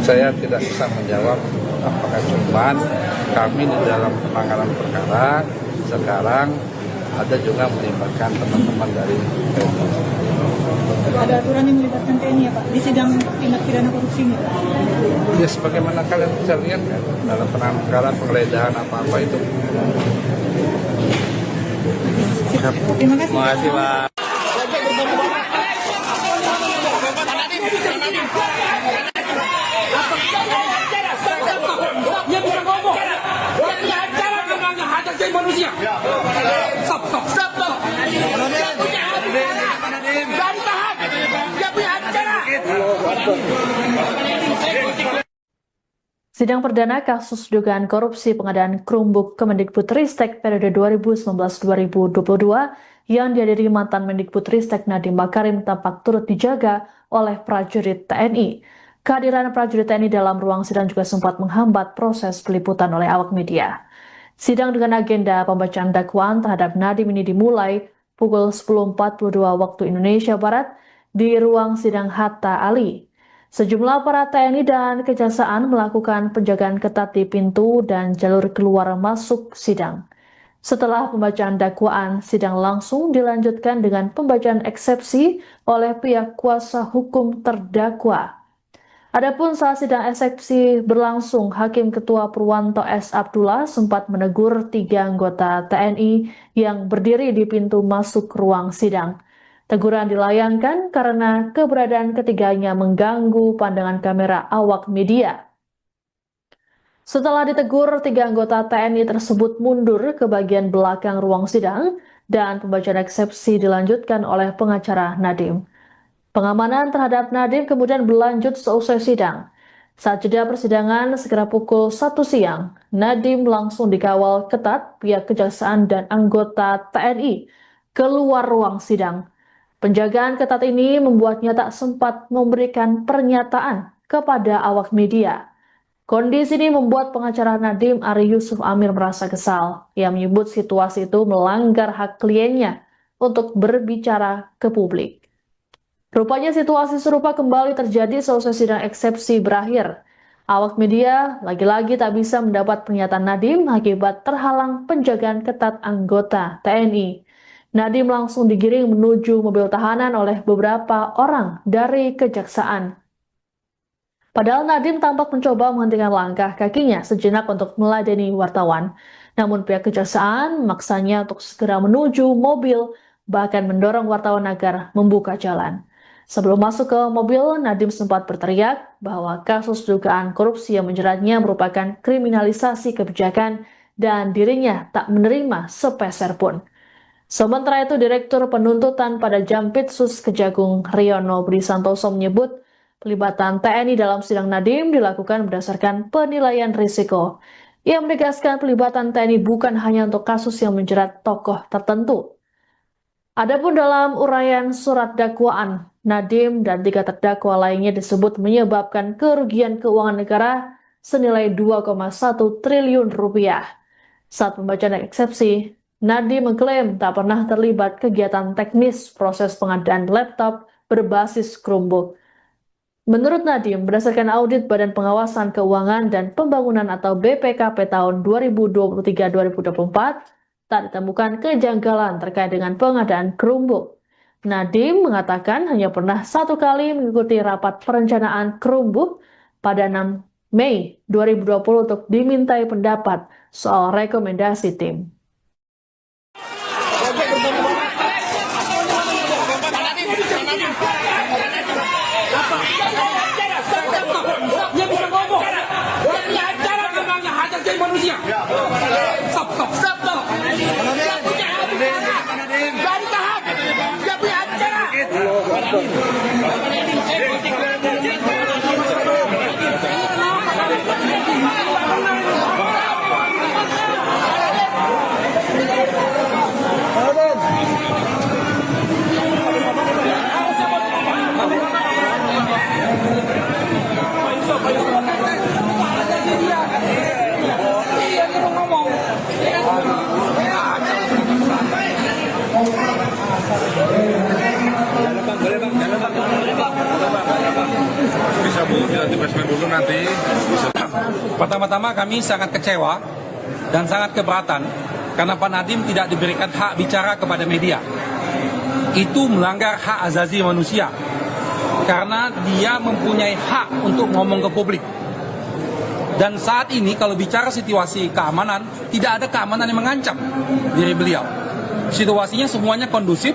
Saya tidak bisa menjawab apakah cuman kami di dalam penanganan perkara sekarang ada juga melibatkan teman-teman dari TNI. Ada aturan yang melibatkan TNI ya Pak di sidang tindak pidana korupsi ini. Ya sebagaimana kalian bisa lihat kan dalam penanganan perkara penggeledahan apa-apa itu. Terima kasih. Terima kasih Pak. Dia bisa ngomong. Dia punya acara namanya hak asasi manusia. Stop. Dia punya acara. Gak ditahan. Dia punya acara. Sidang perdana kasus dugaan korupsi pengadaan Chromebook Kemendikbudristek periode 2019-2022 yang dihadiri mantan Mendikbudristek Nadiem Makarim tampak turut dijaga oleh prajurit TNI. Kehadiran prajurit TNI dalam ruang sidang juga sempat menghambat proses peliputan oleh awak media. Sidang dengan agenda pembacaan dakwaan terhadap Nadiem ini dimulai pukul 10.42 waktu Indonesia Barat di ruang sidang Hatta Ali. Sejumlah aparat TNI dan Kejaksaan melakukan penjagaan ketat di pintu dan jalur keluar masuk sidang. Setelah pembacaan dakwaan, sidang langsung dilanjutkan dengan pembacaan eksepsi oleh pihak kuasa hukum terdakwa. Adapun saat sidang eksepsi berlangsung, Hakim Ketua Purwanto S. Abdullah sempat menegur 3 anggota TNI yang berdiri di pintu masuk ruang sidang. Teguran dilayangkan karena keberadaan ketiganya mengganggu pandangan kamera awak media. Setelah ditegur, 3 anggota TNI tersebut mundur ke bagian belakang ruang sidang dan pembacaan eksepsi dilanjutkan oleh pengacara Nadiem. Pengamanan terhadap Nadiem kemudian berlanjut seusai sidang. Saat jeda persidangan sekitar pukul 1 siang, Nadiem langsung dikawal ketat pihak Kejaksaan dan anggota TNI keluar ruang sidang. Penjagaan ketat ini membuatnya tak sempat memberikan pernyataan kepada awak media. Kondisi ini membuat pengacara Nadiem Ari Yusuf Amir merasa kesal. Ia menyebut situasi itu melanggar hak kliennya untuk berbicara ke publik. Rupanya situasi serupa kembali terjadi seusai sidang eksepsi berakhir. Awak media lagi-lagi tak bisa mendapat pernyataan Nadiem akibat terhalang penjagaan ketat anggota TNI. Nadiem langsung digiring menuju mobil tahanan oleh beberapa orang dari Kejaksaan. Padahal Nadiem tampak mencoba menghentikan langkah kakinya sejenak untuk meladeni wartawan. Namun pihak Kejaksaan memaksanya untuk segera menuju mobil, bahkan mendorong wartawan agar membuka jalan. Sebelum masuk ke mobil, Nadiem sempat berteriak bahwa kasus dugaan korupsi yang menjeratnya merupakan kriminalisasi kebijakan dan dirinya tak menerima sepeser pun. Sementara itu, Direktur Penuntutan pada Jampitsus Kejagung Riono Budi Santoso menyebut pelibatan TNI dalam sidang Nadiem dilakukan berdasarkan penilaian risiko. Ia menegaskan pelibatan TNI bukan hanya untuk kasus yang menjerat tokoh tertentu. Adapun dalam uraian surat dakwaan, Nadiem dan 3 terdakwa lainnya disebut menyebabkan kerugian keuangan negara senilai 2,1 triliun rupiah. Saat pembacaan eksepsi, Nadiem mengklaim tak pernah terlibat kegiatan teknis proses pengadaan laptop berbasis Chromebook. Menurut Nadiem, berdasarkan audit Badan Pengawasan Keuangan dan Pembangunan atau BPKP tahun 2023-2024, tak ditemukan kejanggalan terkait dengan pengadaan Chromebook. Nadiem mengatakan hanya pernah 1 kali mengikuti rapat perencanaan Chromebook pada 6 Mei 2020 untuk dimintai pendapat soal rekomendasi tim. Dia bisa ngomong. Dia punya acara memangnya hajat jadi manusia. Stop. Dia punya acara. Dari tahap. Dia punya acara. Pertama-tama kami sangat kecewa dan sangat keberatan karena Pak Nadiem tidak diberikan hak bicara kepada media. Itu melanggar hak asasi manusia karena dia mempunyai hak untuk ngomong ke publik. Dan saat ini kalau bicara situasi keamanan, tidak ada keamanan yang mengancam diri beliau. Situasinya semuanya kondusif,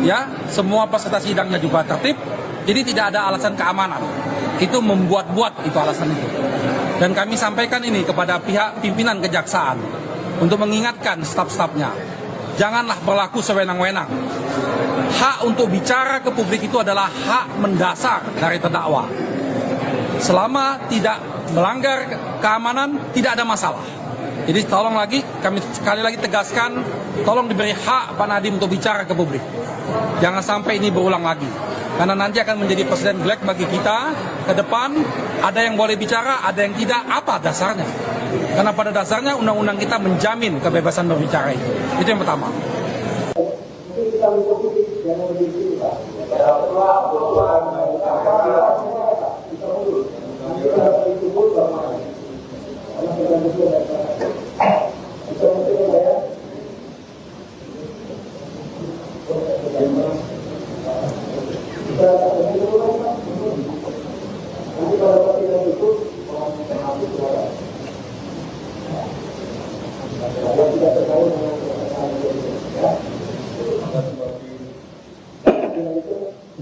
ya, semua peserta sidangnya juga tertib, jadi tidak ada alasan keamanan. Itu membuat-buat itu alasan itu. Dan kami sampaikan ini kepada pihak pimpinan Kejaksaan untuk mengingatkan staf-stafnya, janganlah berlaku sewenang-wenang. Hak untuk bicara ke publik itu adalah hak mendasar dari terdakwa. Selama tidak melanggar keamanan, tidak ada masalah. Jadi tolong lagi, kami sekali lagi tegaskan, tolong diberi hak Pak Nadiem untuk bicara ke publik. Jangan sampai ini berulang lagi. Karena nanti akan menjadi presiden jelek bagi kita ke depan. Ada yang boleh bicara, ada yang tidak. Apa dasarnya? Karena pada dasarnya undang-undang kita menjamin kebebasan berbicara itu. Itu yang pertama.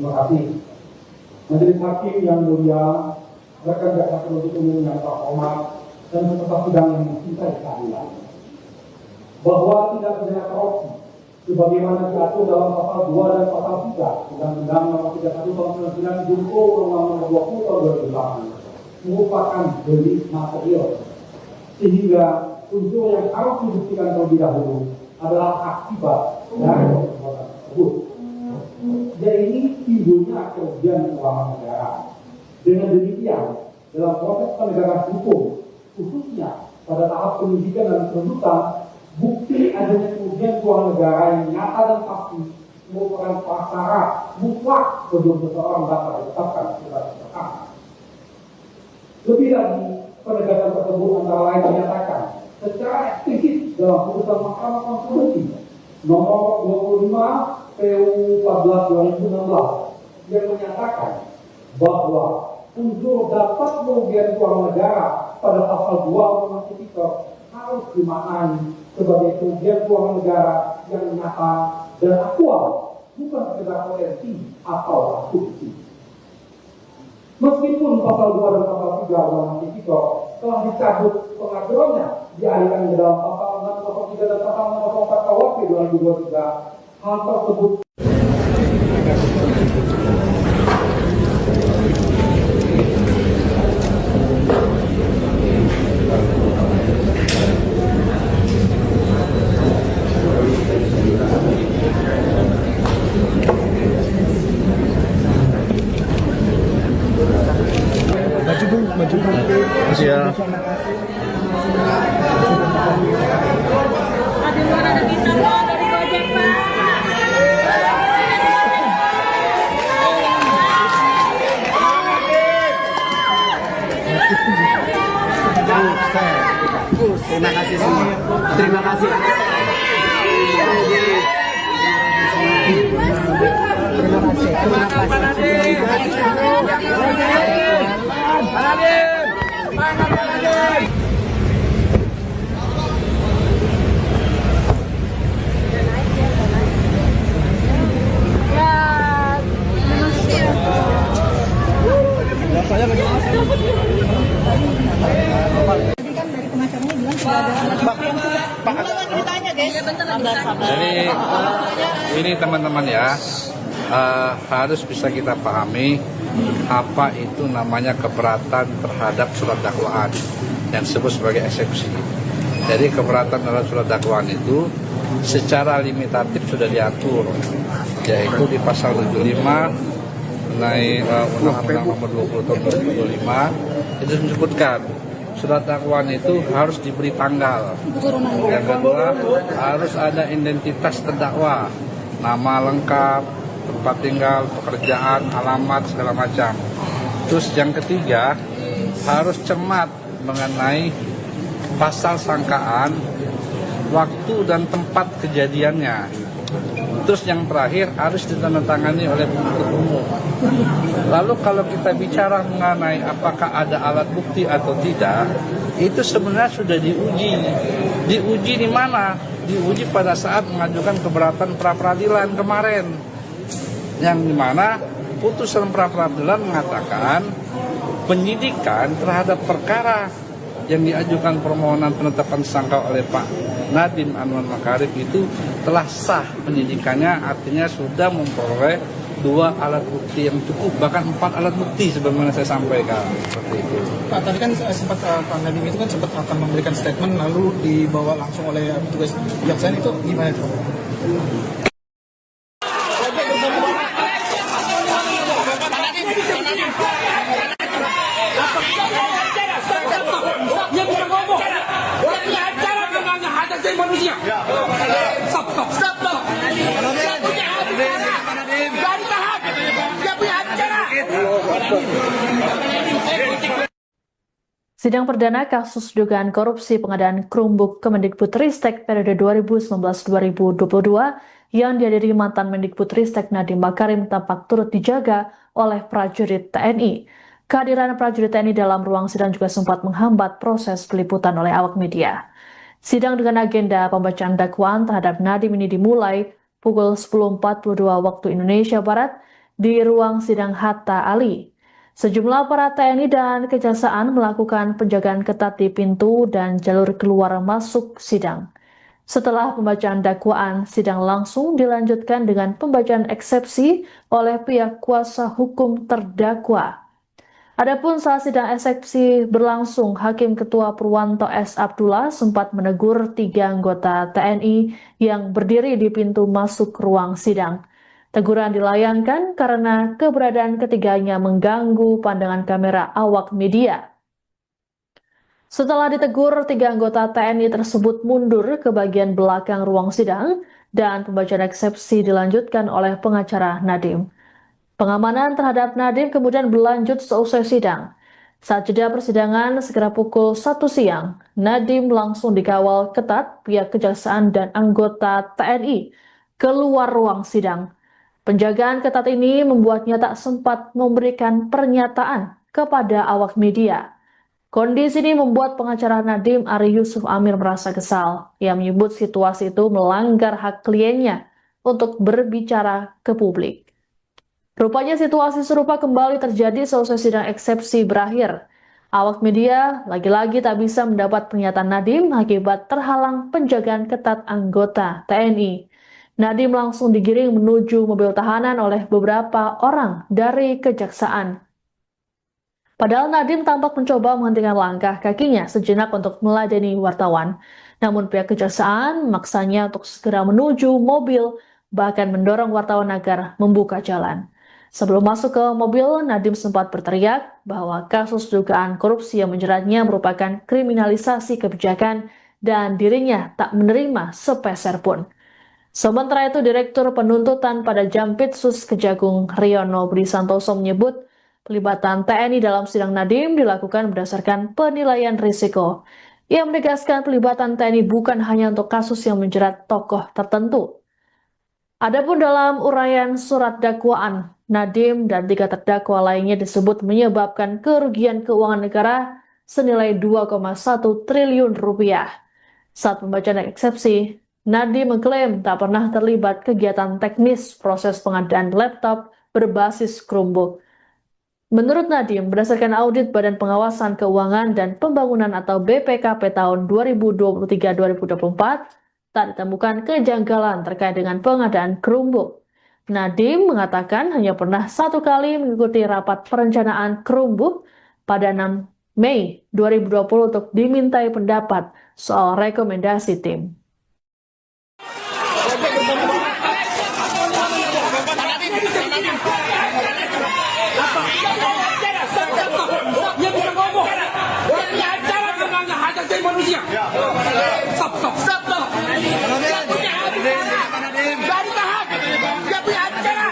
Terima kasih. Majelis Hakim yang mulia, rekan jaksa penuntut umum yang terhormat, dan peserta sidang yang mencintai keadilan. Bahwa tidak pidana korupsi, sebagaimana diatur dalam pasal 2 dan pasal 3 Undang-Undang Nomor 31 Tahun 99 Junto Undang-Undang Nomor 20 Tahun 2008 merupakan delik material, sehingga unsur yang harus dibuktikan terlebih dahulu adalah akibat dari perbuatan tersebut. Jadi timbulnya kerugian keuangan negara. Dengan demikian, dalam proses penegakan hukum, khususnya pada tahap penyidikan dan penuntutan, bukti adanya kerugian keuangan negara yang nyata dan pasti merupakan prasyarat mutlak sebelum seseorang dapat ditetapkan sebagai tersangka. Lebih lagi, penegakan tersebut antara lain dinyatakan secara eksplisit dalam putusan Mahkamah Konstitusi nomor 25 PU 14/2016 yang menyatakan bahwa unsur dapat kerugian keuangan negara pada pasal 2 Undang-Undang Tipikor harus dimaknai sebagai kerugian keuangan negara yang nyata dan aktual, bukan sekedar potensi atau asumsi. Meskipun pasal 2 dan pasal 3 Undang-Undang Tipikor telah dicabut pengaturannya, dialihkan ke dalam pasal 603 dan pasal 604 KUHP 2023, hal tersebut Ya. Terima kasih semua. Terima kasih. Jadi ini teman-teman ya, harus bisa kita pahami apa itu namanya keberatan terhadap surat dakwaan yang disebut sebagai eksepsi. Jadi keberatan terhadap surat dakwaan itu secara limitatif sudah diatur, yaitu di pasal 75 mengenai Undang-Undang Nomor 20 Tahun 2025 itu disebutkan surat dakwaan itu harus diberi tanggal. Yang kedua, harus ada identitas terdakwa, nama lengkap, tempat tinggal, pekerjaan, alamat, segala macam. Terus yang ketiga, harus cermat mengenai pasal sangkaan, waktu dan tempat kejadiannya. Terus yang terakhir harus ditandatangani oleh penuntut umum. Lalu kalau kita bicara mengenai apakah ada alat bukti atau tidak, itu sebenarnya sudah diuji. Diuji di mana? Diuji pada saat mengajukan keberatan pra-peradilan kemarin. Yang dimana putusan pra-peradilan mengatakan penyidikan terhadap perkara yang diajukan permohonan penetapan tersangka oleh Pak Nadiem Anwar Makarim itu telah sah penyidikannya, artinya sudah memperoleh 2 alat bukti yang cukup, bahkan 4 alat bukti sebagaimana saya sampaikan seperti itu. Pak, tadi kan sempat Pak Nadiem itu kan sempat akan memberikan statement lalu dibawa langsung oleh petugas kejaksaan, itu gimana itu? Manusia. Stop. Dia punya hati bicara. Dari tahap. Dia punya hati bicara. Sidang perdana kasus dugaan korupsi pengadaan Chromebook Kemendikbudristek periode 2019-2022 yang dihadiri mantan Mendikbudristek Nadiem Makarim tampak turut dijaga oleh prajurit TNI. Kehadiran prajurit TNI dalam ruang sidang juga sempat menghambat proses peliputan oleh awak media. Sidang dengan agenda pembacaan dakwaan terhadap Nadiem ini dimulai pukul 10.42 waktu Indonesia Barat di ruang sidang Hatta Ali. Sejumlah aparat TNI dan Kejaksaan melakukan penjagaan ketat di pintu dan jalur keluar masuk sidang. Setelah pembacaan dakwaan, sidang langsung dilanjutkan dengan pembacaan eksepsi oleh pihak kuasa hukum terdakwa. Adapun saat sidang eksepsi berlangsung, Hakim Ketua Purwanto S. Abdullah sempat menegur 3 anggota TNI yang berdiri di pintu masuk ruang sidang. Teguran dilayangkan karena keberadaan ketiganya mengganggu pandangan kamera awak media. Setelah ditegur, 3 anggota TNI tersebut mundur ke bagian belakang ruang sidang dan pembacaan eksepsi dilanjutkan oleh pengacara Nadiem. Pengamanan terhadap Nadiem kemudian berlanjut seusai sidang. Saat jeda persidangan sekitar pukul 1 siang, Nadiem langsung dikawal ketat pihak Kejaksaan dan anggota TNI keluar ruang sidang. Penjagaan ketat ini membuatnya tak sempat memberikan pernyataan kepada awak media. Kondisi ini membuat pengacara Nadiem Ari Yusuf Amir merasa kesal. Ia menyebut situasi itu melanggar hak kliennya untuk berbicara ke publik. Rupanya situasi serupa kembali terjadi seusai sidang eksepsi berakhir. Awak media lagi-lagi tak bisa mendapat pernyataan Nadiem akibat terhalang penjagaan ketat anggota TNI. Nadiem langsung digiring menuju mobil tahanan oleh beberapa orang dari Kejaksaan. Padahal Nadiem tampak mencoba menghentikan langkah kakinya sejenak untuk meladeni wartawan. Namun pihak Kejaksaan memaksanya untuk segera menuju mobil, bahkan mendorong wartawan agar membuka jalan. Sebelum masuk ke mobil, Nadiem sempat berteriak bahwa kasus dugaan korupsi yang menjeratnya merupakan kriminalisasi kebijakan dan dirinya tak menerima sepeser pun. Sementara itu, Direktur Penuntutan pada Jampitsus Kejagung Riono Budi Santoso menyebut pelibatan TNI dalam sidang Nadiem dilakukan berdasarkan penilaian risiko. Ia menegaskan pelibatan TNI bukan hanya untuk kasus yang menjerat tokoh tertentu. Adapun dalam uraian surat dakwaan, Nadiem dan 3 terdakwa lainnya disebut menyebabkan kerugian keuangan negara senilai 2,1 triliun rupiah. Saat pembacaan eksepsi, Nadiem mengklaim tak pernah terlibat kegiatan teknis proses pengadaan laptop berbasis Chromebook. Menurut Nadiem, berdasarkan audit Badan Pengawasan Keuangan dan Pembangunan atau BPKP tahun 2023-2024, tak ditemukan kejanggalan terkait dengan pengadaan Chromebook. Nadiem mengatakan hanya pernah 1 kali mengikuti rapat perencanaan Chromebook pada 6 Mei 2020 untuk dimintai pendapat soal rekomendasi tim. Dia bisa ngomong. Dia punya acara tentang hak asasi manusia. Stop. Dia punya acara. Dari tahap. Dia punya acara.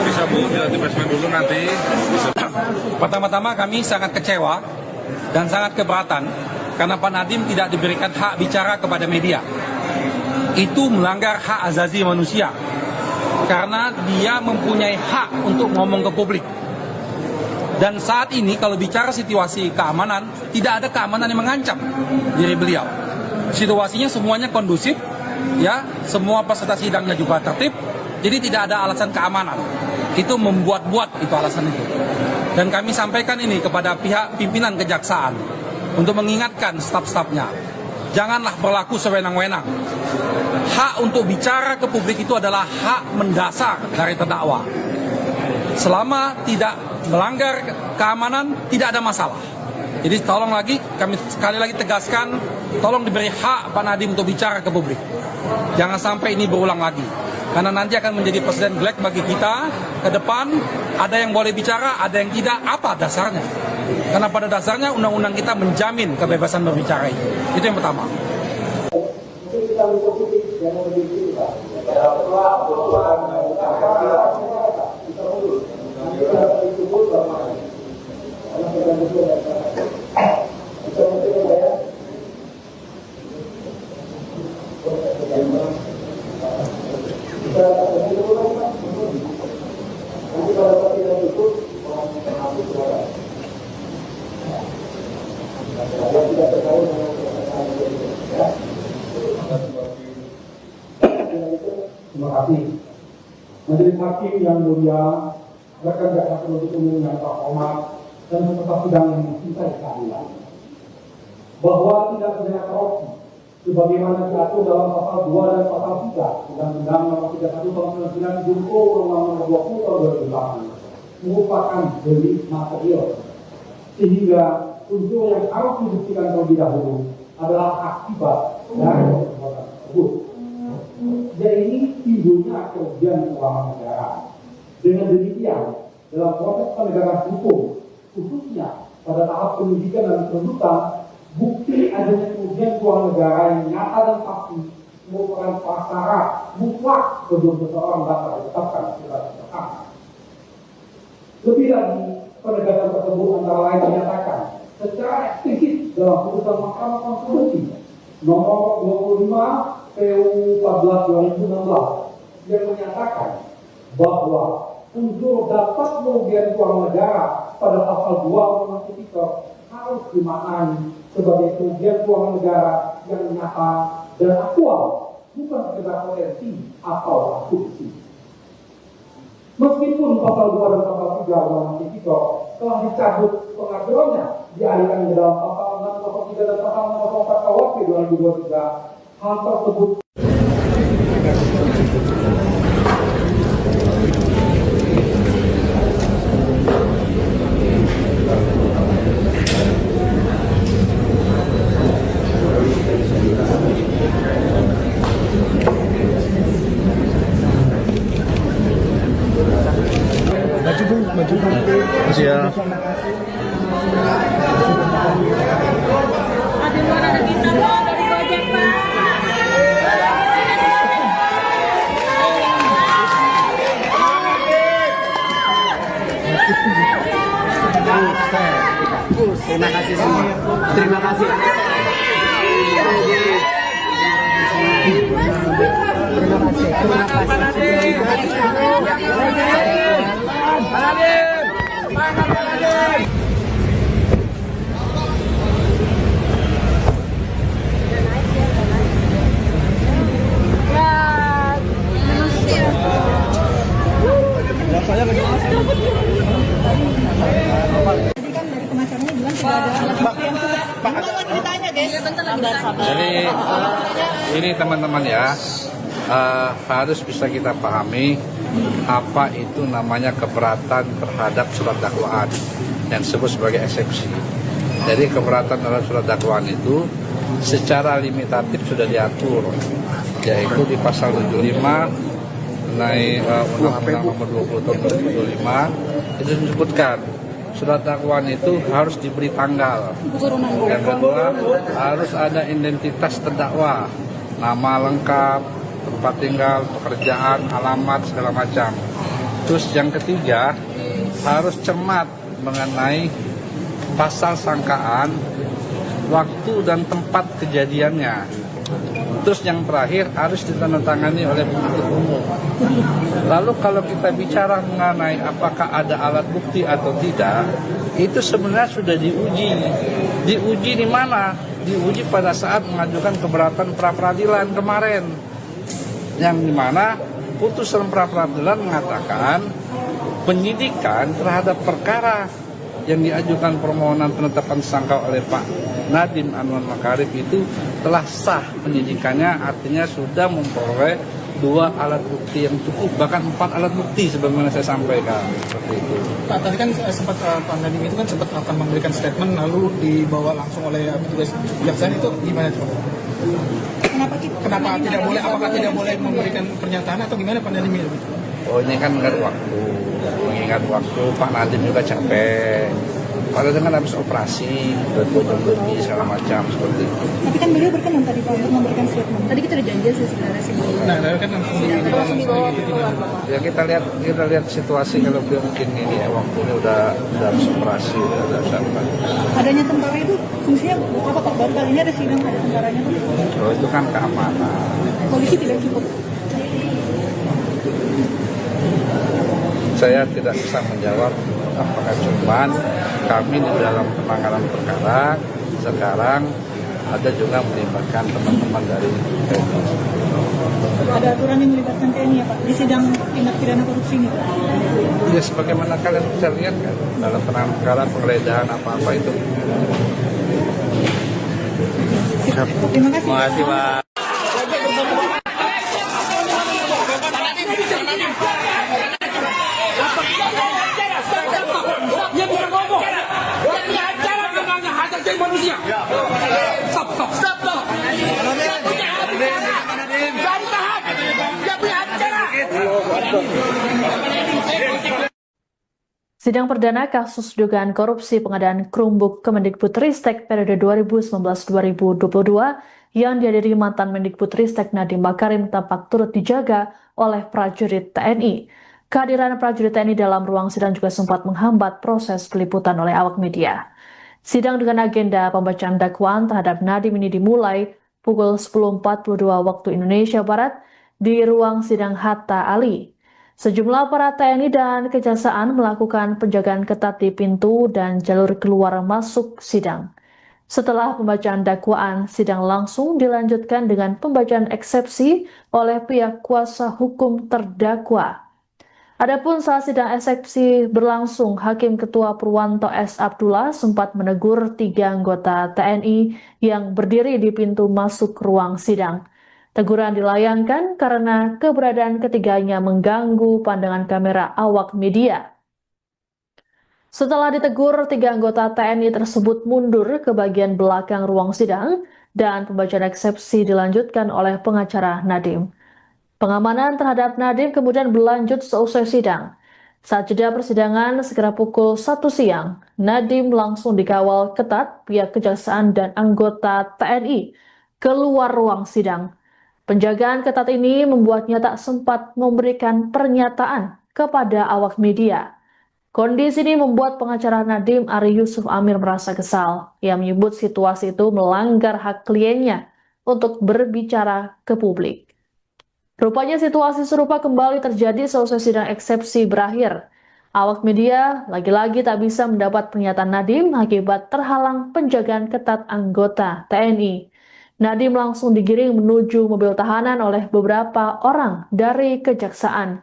Bisa Bu, dilatih presmen dulu nanti. Pertama-tama kami sangat kecewa dan sangat keberatan karena Pak Nadiem tidak diberikan hak bicara kepada media. Itu melanggar hak asasi manusia karena dia mempunyai hak untuk ngomong ke publik. Dan saat ini kalau bicara situasi keamanan, tidak ada keamanan yang mengancam diri beliau. Situasinya semuanya kondusif, ya, semua peserta sidangnya juga tertib, jadi tidak ada alasan keamanan. Itu membuat-buat itu alasan itu. Dan kami sampaikan ini kepada pihak pimpinan Kejaksaan untuk mengingatkan staf-stafnya, janganlah berlaku sewenang-wenang. Hak untuk bicara ke publik itu adalah hak mendasar dari terdakwa. Selama tidak melanggar keamanan, tidak ada masalah. Jadi tolong lagi, kami sekali lagi tegaskan, tolong diberi hak Pak Nadiem untuk bicara ke publik. Jangan sampai ini berulang lagi. Karena nanti akan menjadi presiden black bagi kita ke depan, ada yang boleh bicara, ada yang tidak, apa dasarnya? Karena pada dasarnya undang-undang kita menjamin kebebasan berbicara itu. Itu yang pertama. Terima kasih. Majelis Hakim yang mulia, rekan jaksa penuntut umum yang terhormat dan peserta sidang yang mencintai keadilan, bahwa tidak pidana korupsi sebagaimana diatur dalam pasal 2 dan pasal 3 Undang-Undang Nomor 31 Tahun 99 junto Undang-Undang Nomor 20 Tahun 2008 merupakan delik material, sehingga unsur yang harus dibuktikan terlebih dahulu adalah akibat dari perbuatan tersebut. Jadi timbulnya kerugian keuangan negara. Dengan demikian, dalam proses penegakan hukum, khususnya pada tahap penyidikan dan penuntutan, bukti adanya kerugian keuangan negara yang nyata dan pasti merupakan prasyarat mutlak sebelum seseorang dapat ditetapkan sebagai tersangka. Lebih lagi, penegakan tersebut antara lain menyatakan secara eksplisit dalam putusan Mahkamah Konstitusi nomor 25 PU 14/2016 yang menyatakan bahwa unsur dapat kerugian keuangan negara pada pasal 2 Undang-Undang Tipikor harus dimaknai sebagai kerugian keuangan negara yang nyata dan aktual, bukan sekedar potensi atau asumsi. Meskipun pasal 2 dan pasal 3 Undang-Undang Tipikor telah dicabut pengaturannya, dialihkan ke dalam pasal 603 dan pasal 604 KUHP 2023, hal tersebut Terima kasih semua. Terima kasih. Jadi ini teman-teman ya, harus bisa kita pahami apa itu namanya keberatan terhadap surat dakwaan yang disebut sebagai eksepsi. Jadi keberatan terhadap surat dakwaan itu secara limitatif sudah diatur, yaitu di pasal 75 mengenai Undang-Undang Nomor 20 Tahun 2025 itu disebutkan surat dakwaan itu harus diberi tanggal. Yang kedua, harus ada identitas terdakwa, nama lengkap, tempat tinggal, pekerjaan, alamat, segala macam. Terus yang ketiga, harus cermat mengenai pasal sangkaan, waktu dan tempat kejadiannya. Terus yang terakhir harus ditandatangani oleh penuntut umum. Lalu kalau kita bicara mengenai apakah ada alat bukti atau tidak, itu sebenarnya sudah diuji. Diuji di mana? Diuji pada saat mengajukan keberatan pra-peradilan kemarin. Yang dimana putusan pra-peradilan mengatakan penyidikan terhadap perkara yang diajukan permohonan penetapan tersangka oleh Pak Nadiem Anwar Makarim itu telah sah penyidikannya, artinya sudah memperoleh 2 alat bukti yang cukup, bahkan 4 alat bukti sebagaimana saya sampaikan seperti itu. Pak, tadi kan sempat Pak Nadiem itu kan sempat akan memberikan statement lalu dibawa langsung oleh petugas kejaksaan, itu gimana tuh? Kenapa tidak boleh? Apakah tidak boleh memberikan pernyataan atau gimana Pak Nadiem itu? Oh, ini kan mengingat waktu Pak Nadiem juga capek. Pada dengan habis operasi, bertujuan segala macam seperti itu. Tapi kan beliau berkenan tadi Pak untuk memberikan statement. Tadi kita udah janji sih sebenarnya sih. Nah, kan langsung dibawa keluar. Ya kita lihat situasi kalau beliau mungkin ini ya waktunya udah habis operasi, udah siapa. Adanya tentara itu fungsinya apa Pak? Baru kali ini ada sidang ada tentaranya tuh. Oh itu kan keamanan. Polisi tidak cukup. Saya tidak bisa menjawab apakah cuman kami di dalam penanganan perkara sekarang ada juga melibatkan teman-teman dari TNI. Ada aturan yang melibatkan TNI ya Pak di sidang tindak pidana korupsi ini. Ya sebagaimana kalian bisa lihat kan dalam penanganan perkara penggeledahan apa-apa itu. Terima kasih. Terima kasih Pak. Dia bisa ngomong. Dia punya acara namanya hak asasi manusia. Stop. Dia punya acara. Jangan tahan. Dia punya acara. Sidang perdana kasus dugaan korupsi pengadaan Chromebook Kemendikbudristek periode 2019-2022 yang dihadiri mantan Mendikbudristek Nadiem Makarim tampak turut dijaga oleh prajurit TNI. Kehadiran prajurit TNI dalam ruang sidang juga sempat menghambat proses peliputan oleh awak media. Sidang dengan agenda pembacaan dakwaan terhadap Nadiem ini dimulai pukul 10.42 waktu Indonesia Barat di ruang sidang Hatta Ali. Sejumlah aparat TNI dan Kejaksaan melakukan penjagaan ketat di pintu dan jalur keluar masuk sidang. Setelah pembacaan dakwaan, sidang langsung dilanjutkan dengan pembacaan eksepsi oleh pihak kuasa hukum terdakwa. Adapun saat sidang eksepsi berlangsung, Hakim Ketua Purwanto S. Abdullah sempat menegur 3 anggota TNI yang berdiri di pintu masuk ruang sidang. Teguran dilayangkan karena keberadaan ketiganya mengganggu pandangan kamera awak media. Setelah ditegur, 3 anggota TNI tersebut mundur ke bagian belakang ruang sidang dan pembacaan eksepsi dilanjutkan oleh pengacara Nadiem. Pengamanan terhadap Nadiem kemudian berlanjut seusai sidang. Saat jeda persidangan segera pukul 1 siang, Nadiem langsung dikawal ketat pihak Kejaksaan dan anggota TNI keluar ruang sidang. Penjagaan ketat ini membuatnya tak sempat memberikan pernyataan kepada awak media. Kondisi ini membuat pengacara Nadiem Ari Yusuf Amir merasa kesal. Ia menyebut situasi itu melanggar hak kliennya untuk berbicara ke publik. Rupanya situasi serupa kembali terjadi seusai sidang eksepsi berakhir. Awak media lagi-lagi tak bisa mendapat pernyataan Nadiem akibat terhalang penjagaan ketat anggota TNI. Nadiem langsung digiring menuju mobil tahanan oleh beberapa orang dari Kejaksaan.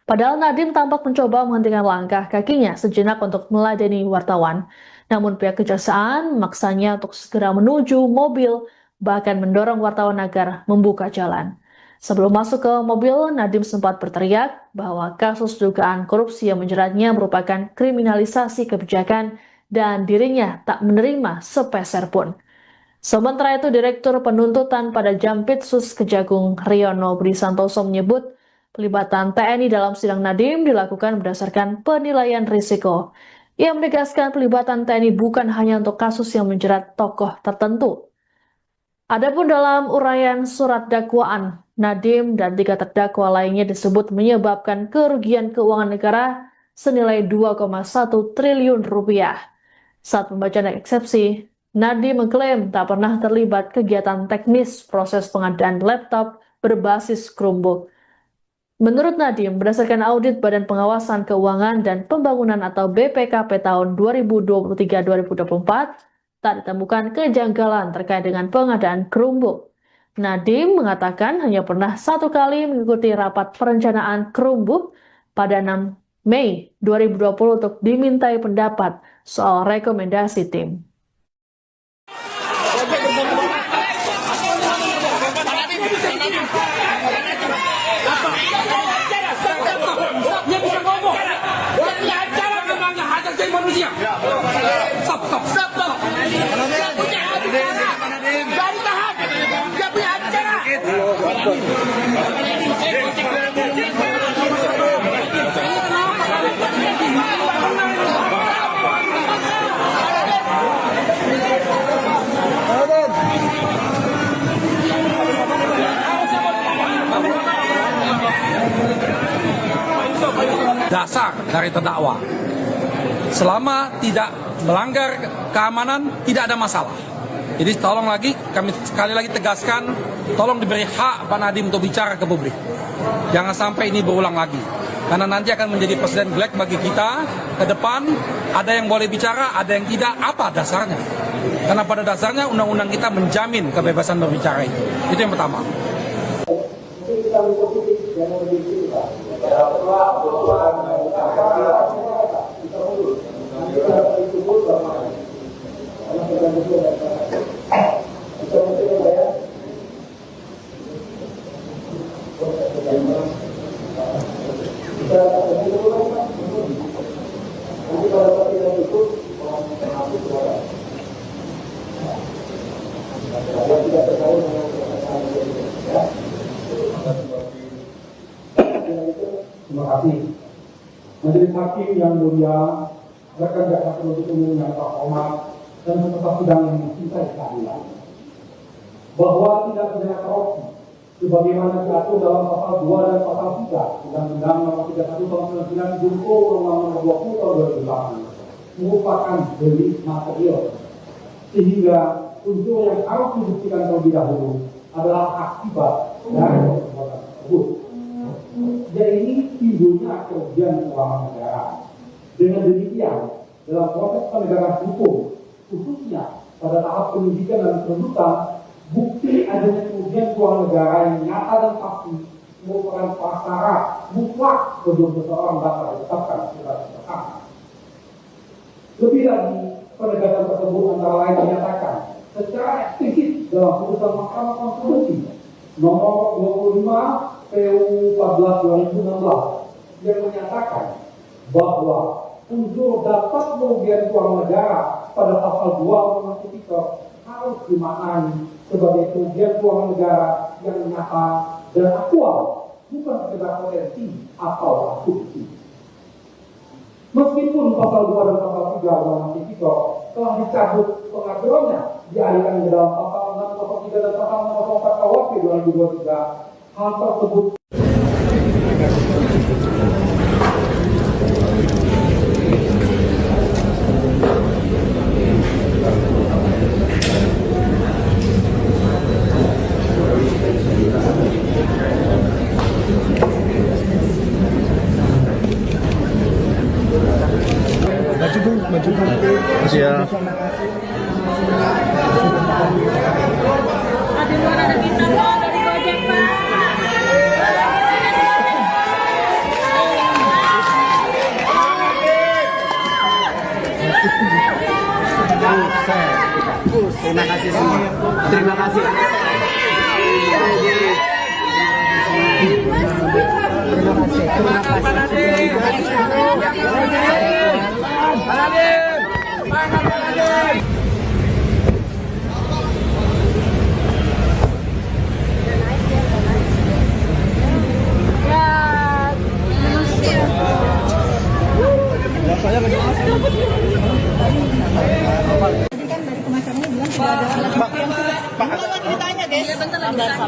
Padahal Nadiem tampak mencoba menghentikan langkah kakinya sejenak untuk meladeni wartawan. Namun pihak Kejaksaan memaksanya untuk segera menuju mobil, bahkan mendorong wartawan agar membuka jalan. Sebelum masuk ke mobil, Nadiem sempat berteriak bahwa kasus dugaan korupsi yang menjeratnya merupakan kriminalisasi kebijakan dan dirinya tak menerima sepeser pun. Sementara itu, Direktur Penuntutan pada Jampitsus Kejagung Riono Budi Santoso menyebut pelibatan TNI dalam sidang Nadiem dilakukan berdasarkan penilaian risiko. Ia menegaskan pelibatan TNI bukan hanya untuk kasus yang menjerat tokoh tertentu. Adapun dalam uraian surat dakwaan, Nadiem dan 3 terdakwa lainnya disebut menyebabkan kerugian keuangan negara senilai 2,1 triliun rupiah. Saat pembacaan eksepsi, Nadiem mengklaim tak pernah terlibat kegiatan teknis proses pengadaan laptop berbasis Chromebook. Menurut Nadiem, berdasarkan audit Badan Pengawasan Keuangan dan Pembangunan atau BPKP tahun 2023-2024, tak ditemukan kejanggalan terkait dengan pengadaan Chromebook. Nadiem mengatakan hanya pernah 1 kali mengikuti rapat perencanaan Chromebook pada 6 Mei 2020 untuk dimintai pendapat soal rekomendasi tim. Dia bisa ngomong. Dia punya acara namanya hak asasi manusia. Stop. Dia punya acara. Jangan tahan. Dia punya acara. dasar dari terdakwa. Selama tidak melanggar keamanan, tidak ada masalah. Jadi tolong lagi, kami sekali lagi tegaskan, tolong diberi hak Pak Nadiem untuk bicara ke publik. Jangan sampai ini berulang lagi. Karena nanti akan menjadi presiden black bagi kita ke depan. Ada yang boleh bicara, ada yang tidak. Apa dasarnya? Karena pada dasarnya undang-undang kita menjamin kebebasan berbicara itu. Itu yang pertama. Terima kasih. Majelis Hakim yang mulia, rekan jaksa penuntut umum yang terhormat, dan peserta sidang yang mencintai keadilan, bahwa tidak pidana korupsi sebagaimana diatur dalam pasal 2 dan pasal 3 Undang-Undang Nomor 31 Tahun 99 Junto Undang-Undang Nomor 20 Tahun 2008 merupakan delik material, sehingga unsur yang harus dibuktikan terlebih dahulu adalah akibat dari perbuatan tersebut. Dan ini timbulnya kerugian keuangan negara. Dengan demikian, dalam proses penegakan hukum, khususnya pada tahap penyidikan dan penuntutan, bukti adanya kerugian keuangan negara yang nyata dan pasti merupakan prasyarat mutlak sebelum seseorang dapat ditetapkan sebagai tersangka. Lebih lagi, penegakan tersebut antara lain dinyatakan secara eksplisit dalam putusan Mahkamah Konstitusi nomor 25 PU 14/2016 yang menyatakan bahwa unsur dapat kerugian keuangan negara pada pasal 2 Undang-Undang Tipikor harus dimaknai sebagai kerugian keuangan negara yang nyata dan aktual, bukan sekedar potensi atau asumsi. Meskipun pasal 2 dan pasal 3 Undang-Undang Tipikor telah dicabut pengaturannya, dialihkan ke dalam pasal 603 dan pasal 604 KUHP 2023, hal tersebut Siap. Ada kita Pak dari Gojek Pak. Terima kasih semua. Terima kasih.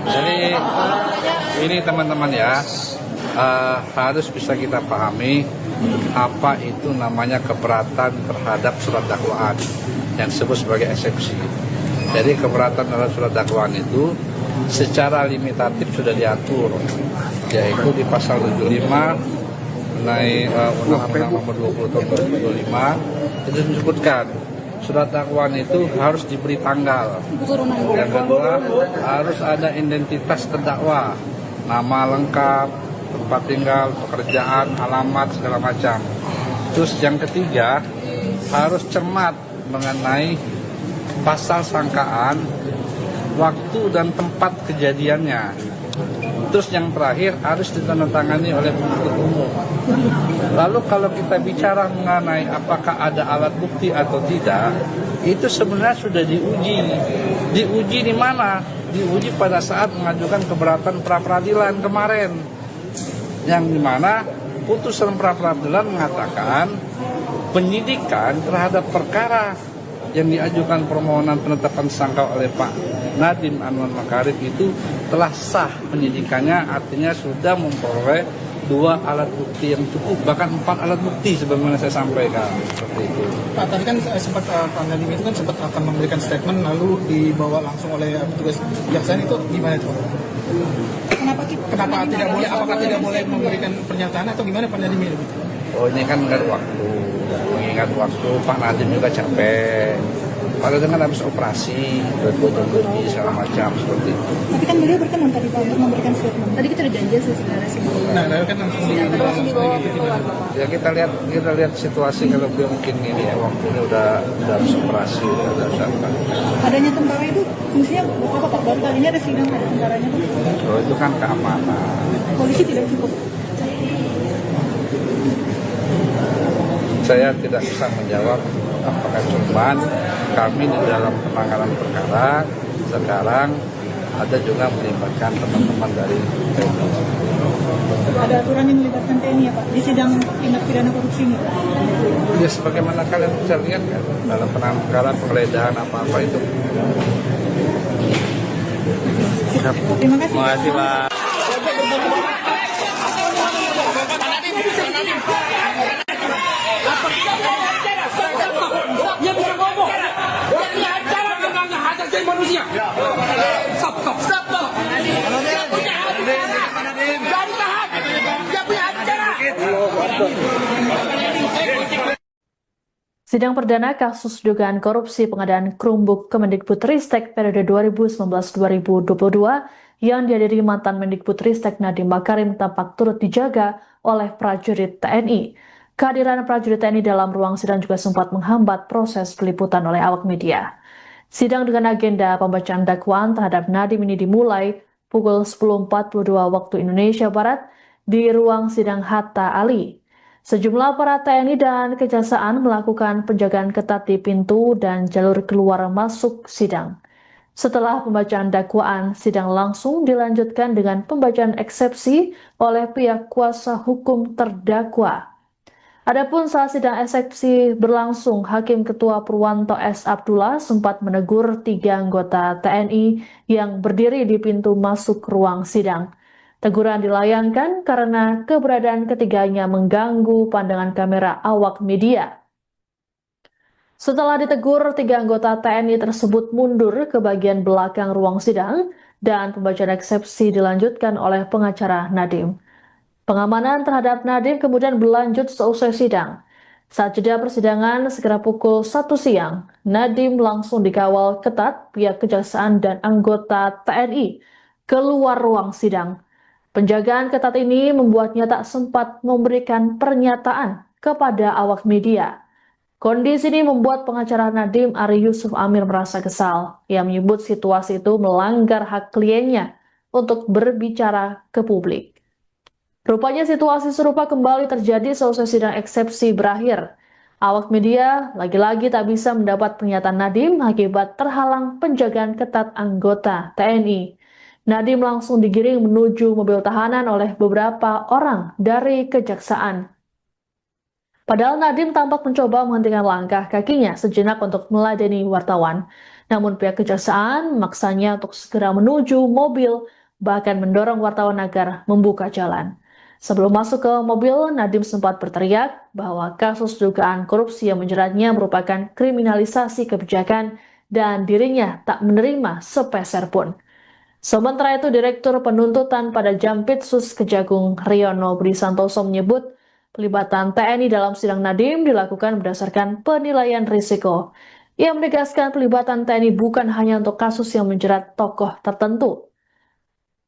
Jadi ini teman-teman ya, harus bisa kita pahami apa itu namanya keberatan terhadap surat dakwaan yang disebut sebagai eksepsi. Jadi keberatan terhadap surat dakwaan itu secara limitatif sudah diatur, yaitu di pasal 75 mengenai Undang-Undang Nomor 20 Tahun 2025 itu disebutkan surat dakwaan itu harus diberi tanggal. Yang kedua, harus ada identitas terdakwa, nama lengkap, tempat tinggal, pekerjaan, alamat, segala macam. Terus yang ketiga, harus cermat mengenai pasal sangkaan, waktu dan tempat kejadiannya. Terus yang terakhir harus ditandatangani oleh penuntut umum. Lalu kalau kita bicara mengenai apakah ada alat bukti atau tidak, itu sebenarnya sudah diuji. Diuji di mana? Diuji pada saat mengajukan keberatan pra-peradilan kemarin. Yang dimana putusan pra-peradilan mengatakan penyidikan terhadap perkara yang diajukan permohonan penetapan tersangka oleh Pak Nadiem Anwar Makarim itu telah sah penyidikannya, artinya sudah memperoleh 2 alat bukti yang cukup, bahkan 4 alat bukti sebagaimana saya sampaikan seperti itu. Pak, tadi kan sempat Pak Nadiem itu kan sempat akan memberikan statement lalu dibawa langsung oleh petugas kejaksaan, itu gimana itu? Kenapa tidak boleh? Apakah tidak boleh memberikan pernyataan atau gimana Pak Nadiem itu? Oh, ini kan mengingat waktu Pak Nadiem juga capek. Pak Nadiem kan habis operasi, berbuat-buat segala macam seperti itu. Tapi kan beliau berkenan tadi Pak untuk memberikan statement. Tadi kita udah janji sih sebenarnya sih. Nah, lalu kan langsung dibawa ke Ya kita lihat situasi kalau beliau mungkin ini ya, waktunya udah habis operasi, udah apa. Adanya tentara itu fungsinya apa Pak? Baru kali ini ada sidang Pak tentaranya Pak. Oh, itu kan keamanan. Polisi tidak cukup. Saya tidak bisa menjawab apakah cuman kami di dalam penanganan perkara sekarang ada juga melibatkan teman-teman dari TNI. Ada aturan yang melibatkan TNI ya Pak di sidang tindak pidana korupsi ini? Ya sebagaimana kalian bisa lihat kan dalam penanganan perkara penggeledahan apa-apa itu. Terima kasih. Terima kasih Pak. Dia bisa ngomong. Dia punya acara tentang hak asasi manusia. Stop. Dia punya acara. Jangan tahan. Dia punya acara. Sidang perdana kasus dugaan korupsi pengadaan Chromebook Kemendikbudristek periode 2019-2022 yang dihadiri mantan Mendikbudristek Nadiem Makarim tampak turut dijaga oleh prajurit TNI. Kehadiran prajurit TNI dalam ruang sidang juga sempat menghambat proses peliputan oleh awak media. Sidang dengan agenda pembacaan dakwaan terhadap Nadiem ini dimulai pukul 10.42 waktu Indonesia Barat di ruang sidang Hatta Ali. Sejumlah aparat TNI dan Kejaksaan melakukan penjagaan ketat di pintu dan jalur keluar masuk sidang. Setelah pembacaan dakwaan, sidang langsung dilanjutkan dengan pembacaan eksepsi oleh pihak kuasa hukum terdakwa. Adapun saat sidang eksepsi berlangsung, Hakim Ketua Purwanto S. Abdullah sempat menegur 3 anggota TNI yang berdiri di pintu masuk ruang sidang. Teguran dilayangkan karena keberadaan ketiganya mengganggu pandangan kamera awak media. Setelah ditegur, 3 anggota TNI tersebut mundur ke bagian belakang ruang sidang dan pembacaan eksepsi dilanjutkan oleh pengacara Nadiem. Pengamanan terhadap Nadiem kemudian berlanjut seusai sidang. Saat jeda persidangan sekitar pukul 1 siang, Nadiem langsung dikawal ketat pihak Kejaksaan dan anggota TNI keluar ruang sidang. Penjagaan ketat ini membuatnya tak sempat memberikan pernyataan kepada awak media. Kondisi ini membuat pengacara Nadiem Ari Yusuf Amir merasa kesal. Ia menyebut situasi itu melanggar hak kliennya untuk berbicara ke publik. Rupanya situasi serupa kembali terjadi seusai sidang eksepsi berakhir. Awak media lagi-lagi tak bisa mendapat pernyataan Nadiem akibat terhalang penjagaan ketat anggota TNI. Nadiem langsung digiring menuju mobil tahanan oleh beberapa orang dari Kejaksaan. Padahal Nadiem tampak mencoba menghentikan langkah kakinya sejenak untuk meladeni wartawan. Namun pihak Kejaksaan memaksanya untuk segera menuju mobil, bahkan mendorong wartawan agar membuka jalan. Sebelum masuk ke mobil, Nadiem sempat berteriak bahwa kasus dugaan korupsi yang menjeratnya merupakan kriminalisasi kebijakan dan dirinya tak menerima sepeser pun. Sementara itu, Direktur Penuntutan pada Jampitsus Kejagung Riono Budi Santoso menyebut pelibatan TNI dalam sidang Nadiem dilakukan berdasarkan penilaian risiko. Ia menegaskan pelibatan TNI bukan hanya untuk kasus yang menjerat tokoh tertentu.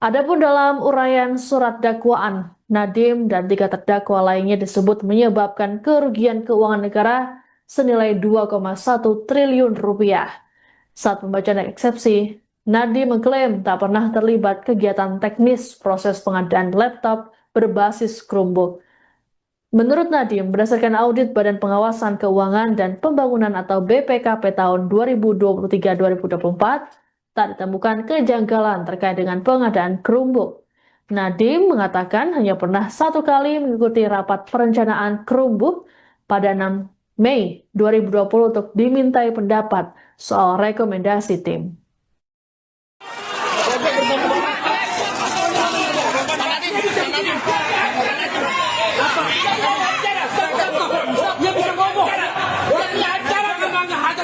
Adapun dalam uraian surat dakwaan, Nadiem dan 3 terdakwa lainnya disebut menyebabkan kerugian keuangan negara senilai 2,1 triliun rupiah. Saat pembacaan eksepsi, Nadiem mengklaim tak pernah terlibat kegiatan teknis proses pengadaan laptop berbasis Chromebook. Menurut Nadiem, berdasarkan audit Badan Pengawasan Keuangan dan Pembangunan atau BPKP tahun 2023-2024, tak ditemukan kejanggalan terkait dengan pengadaan Chromebook. Nadiem mengatakan hanya pernah 1 kali mengikuti rapat perencanaan Chromebook pada 6 Mei 2020 untuk dimintai pendapat soal rekomendasi tim.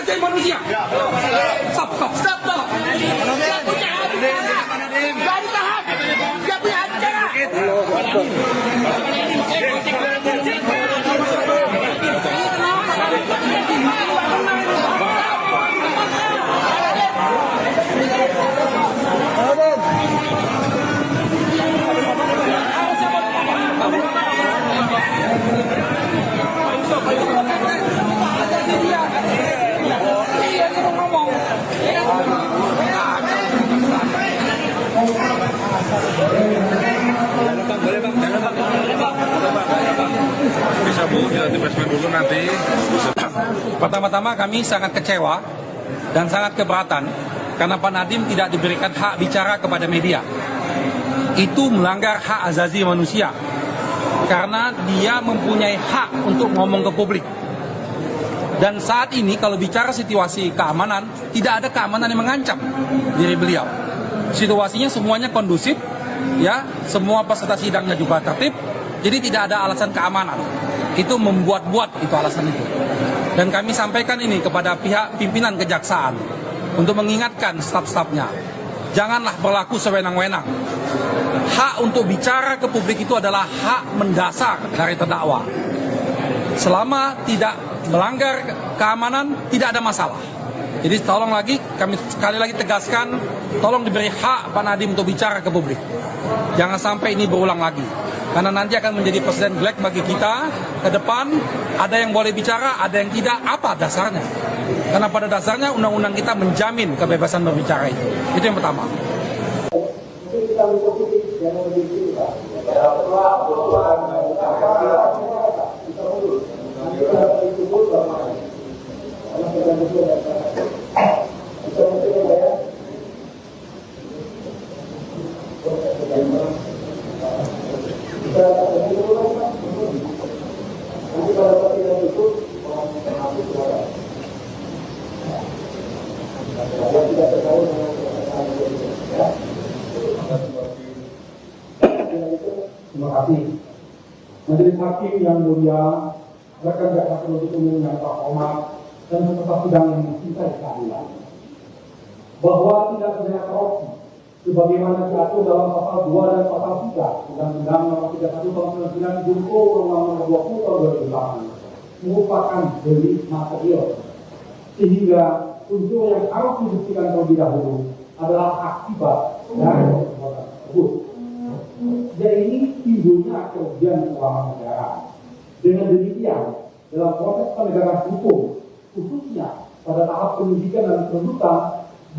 asasi manusia. Stop. Dia punya acara. Gak ditahan. Dia punya acara. Bisa Bu, dilatih basement dulu nanti. Pertama-tama kami sangat kecewa dan sangat keberatan karena Pak Nadiem tidak diberikan hak bicara kepada media. Itu melanggar hak asasi manusia karena dia mempunyai hak untuk ngomong ke publik. Dan saat ini kalau bicara situasi keamanan, tidak ada keamanan yang mengancam diri beliau. Situasinya semuanya kondusif, ya, semua peserta sidangnya juga tertib, jadi tidak ada alasan keamanan. Itu membuat-buat itu alasan itu. Dan kami sampaikan ini kepada pihak pimpinan kejaksaan untuk mengingatkan staf-stafnya, janganlah berlaku sewenang-wenang. Hak untuk bicara ke publik itu adalah hak mendasar dari terdakwa. Selama tidak melanggar keamanan, tidak ada masalah. Jadi tolong lagi, kami sekali lagi tegaskan, tolong diberi hak Pak Nadiem untuk bicara ke publik. Jangan sampai ini berulang lagi. Karena nanti akan menjadi presiden black bagi kita ke depan. Ada yang boleh bicara, ada yang tidak. Apa dasarnya? Karena pada dasarnya undang-undang kita menjamin kebebasan berbicara itu. Itu yang pertama. Terima kasih. Majelis Hakim yang mulia, rekan jaksa penuntut umum yang terhormat dan peserta sidang yang mencintai keadilan, bahwa tidak pidana korupsi sebagaimana diatur dalam pasal 2 dan pasal 3 Undang-Undang Nomor 31 Tahun 99 Junto Undang-Undang Nomor 20 Tahun 2008 merupakan delik material, sehingga unsur yang harus dibuktikan terlebih dahulu adalah akibat dari perbuatan tersebut. Jadi timbulnya kerugian keuangan negara. Dengan demikian, dalam proses penegakan hukum, khususnya pada tahap penyidikan dan penuntutan,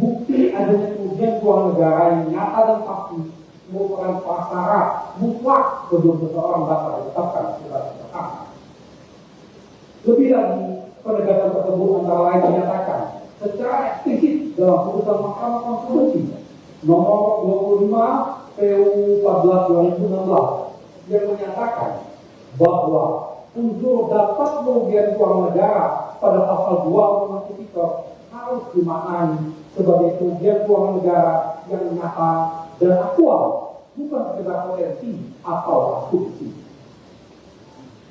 bukti adanya kerugian keuangan negara yang nyata dan pasti merupakan prasyarat mutlak sebelum seseorang dapat ditetapkan sebagai tersangka. Lebih lagi, penegakan tersebut antara lain menyatakan secara eksplisit dalam putusan Mahkamah Konstitusi nomor 25 PU 14 2016 yang menyatakan bahwa unsur dapat kerugian keuangan negara pada pasal 2 Undang-Undang Tipikor harus dimaknai sebagai kerugian keuangan negara yang nyata dan aktual, bukan sekedar potensi atau asumsi.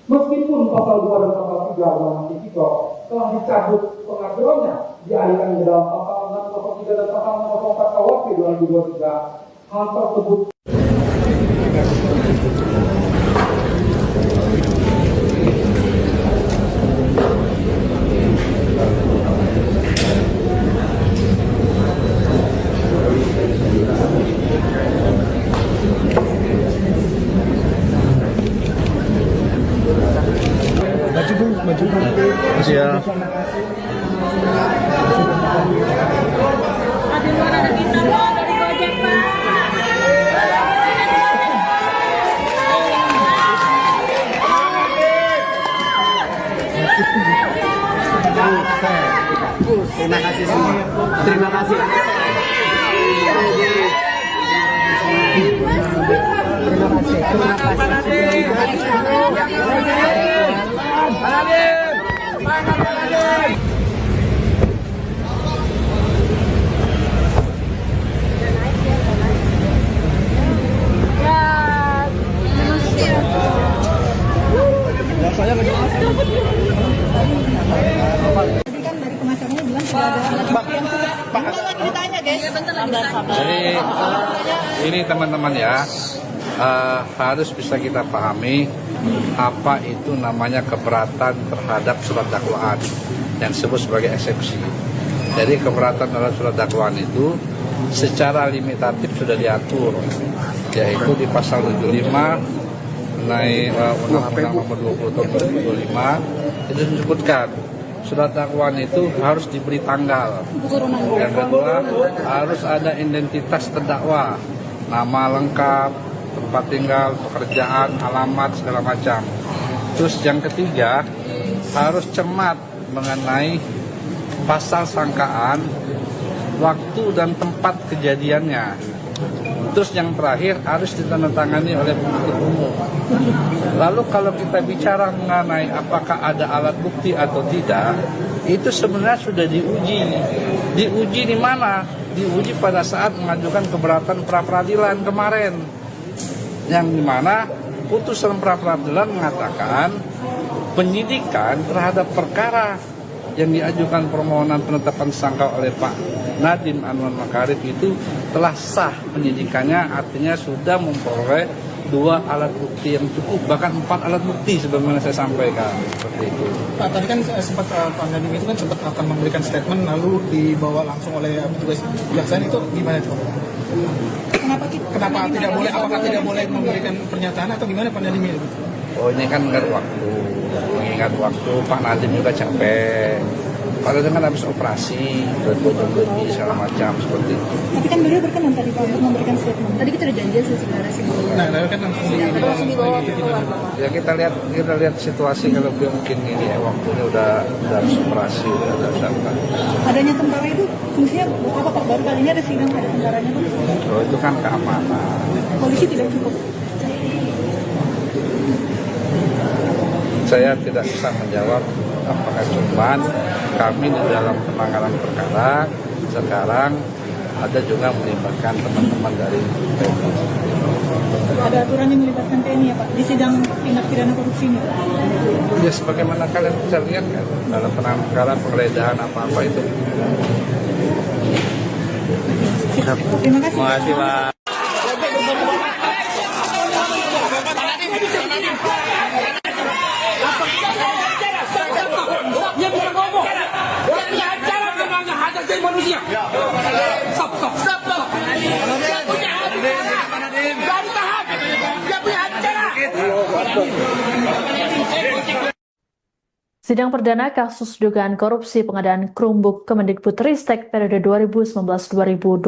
Meskipun pasal 2 dan pasal 3 Undang-Undang Tipikor telah dicabut pengaturannya dialihkan ke dalam pasal 603 dan pasal 604 KUHP 2023, hal tersebut Siap. Terima kasih semua. Terima kasih. Tadi kan dari pengacaranya bilang Jadi ini teman-teman ya, harus bisa kita pahami apa itu namanya keberatan terhadap surat dakwaan yang disebut sebagai eksepsi. Jadi keberatan terhadap surat dakwaan itu secara limitatif sudah diatur, yaitu di pasal 75 mengenai Undang-Undang Nomor 20 Tahun 2025 itu disebutkan surat dakwaan itu harus diberi tanggal. Yang kedua, harus ada identitas terdakwa, nama lengkap, tempat tinggal, pekerjaan, alamat, segala macam. Terus yang ketiga, harus cermat mengenai pasal sangkaan, waktu dan tempat kejadiannya. Terus yang terakhir harus ditandatangani oleh penuntut umum. Lalu kalau kita bicara mengenai apakah ada alat bukti atau tidak, itu sebenarnya sudah diuji. Diuji di mana? Diuji pada saat mengajukan keberatan pra peradilan kemarin. Yang dimana putusan pra peradilan mengatakan penyidikan terhadap perkara yang diajukan permohonan penetapan tersangka oleh Pak Nadiem Anwar Makarim itu telah sah penyidikannya, artinya sudah memperoleh 2 alat bukti yang cukup, bahkan 4 alat bukti sebagaimana saya sampaikan seperti itu. Pak, tadi kan sempat Pak Nadiem itu kan sempat akan memberikan statement lalu dibawa langsung oleh petugas kejaksaan, itu gimana itu? Kenapa tidak boleh? Apakah tidak boleh memberikan pernyataan atau gimana Pak Nadiem itu? Oh, ini kan mengingat waktu Pak Nadiem juga capek. Pak Nadiem kan habis operasi, lebih segala macam seperti itu. Tapi kan beliau berkenan tadi Pak untuk memberikan statement. Tadi kita udah janjian sih sebenarnya sih. Nah, kan langsung dibawa ke Ya kita lihat situasi kalau beliau mungkin ini waktunya udah habis operasi, udah siapkan. Adanya tentara itu fungsinya apa Pak? Baru kali ini ada sidang ada tentaranya Pak. Oh, itu kan keamanan. Polisi tidak cukup. Saya tidak bisa menjawab apakah cuman kami di dalam penanganan perkara sekarang ada juga melibatkan teman-teman dari TNI. Ada aturan yang melibatkan TNI ya Pak di sidang tindak pidana korupsi ini? Ya sebagaimana kalian bisa lihat kan dalam penanganan perkara penggeledahan apa-apa itu. Terima kasih. Terima kasih Pak. Dia bisa ngomong. Dia punya acara namanya hak asasi manusia. Stop. Dia punya acara. Dari tahap. Dia punya acara. Sidang perdana kasus dugaan korupsi pengadaan Chromebook Kemendikbudristek periode 2019-2022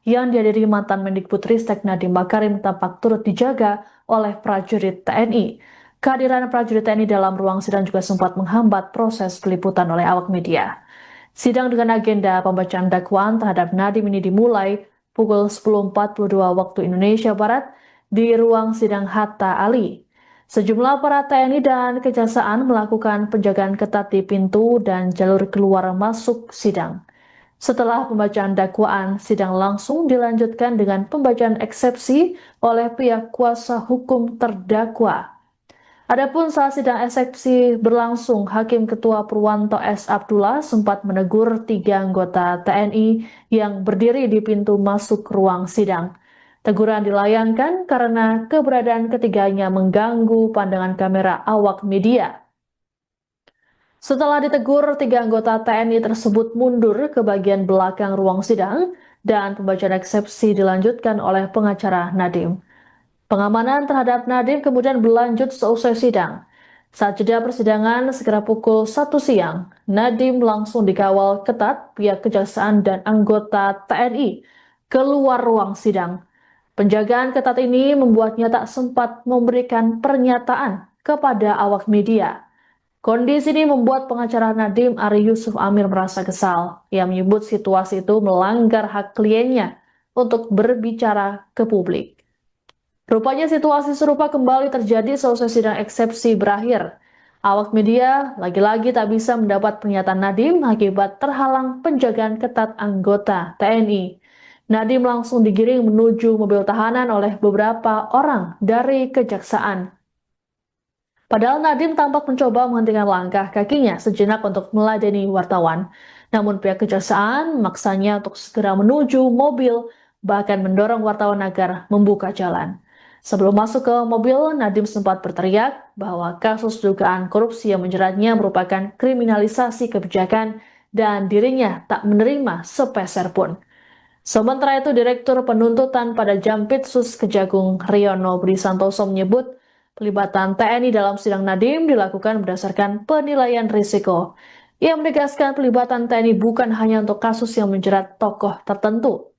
yang dihadiri mantan Mendikbudristek Nadiem Makarim tampak turut dijaga oleh prajurit TNI. Kehadiran prajurit TNI dalam ruang sidang juga sempat menghambat proses peliputan oleh awak media. Sidang dengan agenda pembacaan dakwaan terhadap Nadiem ini dimulai pukul 10.42 waktu Indonesia Barat di ruang sidang Hatta Ali. Sejumlah aparat TNI dan Kejaksaan melakukan penjagaan ketat di pintu dan jalur keluar masuk sidang. Setelah pembacaan dakwaan, sidang langsung dilanjutkan dengan pembacaan eksepsi oleh pihak kuasa hukum terdakwa. Adapun saat sidang eksepsi berlangsung, Hakim Ketua Purwanto S. Abdullah sempat menegur 3 anggota TNI yang berdiri di pintu masuk ruang sidang. Teguran dilayangkan karena keberadaan ketiganya mengganggu pandangan kamera awak media. Setelah ditegur, 3 anggota TNI tersebut mundur ke bagian belakang ruang sidang dan pembacaan eksepsi dilanjutkan oleh pengacara Nadiem. Pengamanan terhadap Nadiem kemudian berlanjut seusai sidang. Saat jeda persidangan sekitar pukul 1 siang, Nadiem langsung dikawal ketat pihak Kejaksaan dan anggota TNI keluar ruang sidang. Penjagaan ketat ini membuatnya tak sempat memberikan pernyataan kepada awak media. Kondisi ini membuat pengacara Nadiem Ari Yusuf Amir merasa kesal. Ia menyebut situasi itu melanggar hak kliennya untuk berbicara ke publik. Rupanya situasi serupa kembali terjadi seusai sidang eksepsi berakhir. Awak media lagi-lagi tak bisa mendapat pernyataan Nadiem akibat terhalang penjagaan ketat anggota TNI. Nadiem langsung digiring menuju mobil tahanan oleh beberapa orang dari Kejaksaan. Padahal Nadiem tampak mencoba menghentikan langkah kakinya sejenak untuk meladeni wartawan. Namun pihak kejaksaan memaksanya untuk segera menuju mobil, bahkan mendorong wartawan agar membuka jalan. Sebelum masuk ke mobil, Nadiem sempat berteriak bahwa kasus dugaan korupsi yang menjeratnya merupakan kriminalisasi kebijakan dan dirinya tak menerima sepeser pun. Sementara itu, Direktur Penuntutan pada Jampitsus Kejagung Riono Budi Santoso menyebut pelibatan TNI dalam sidang Nadiem dilakukan berdasarkan penilaian risiko. Ia menegaskan pelibatan TNI bukan hanya untuk kasus yang menjerat tokoh tertentu.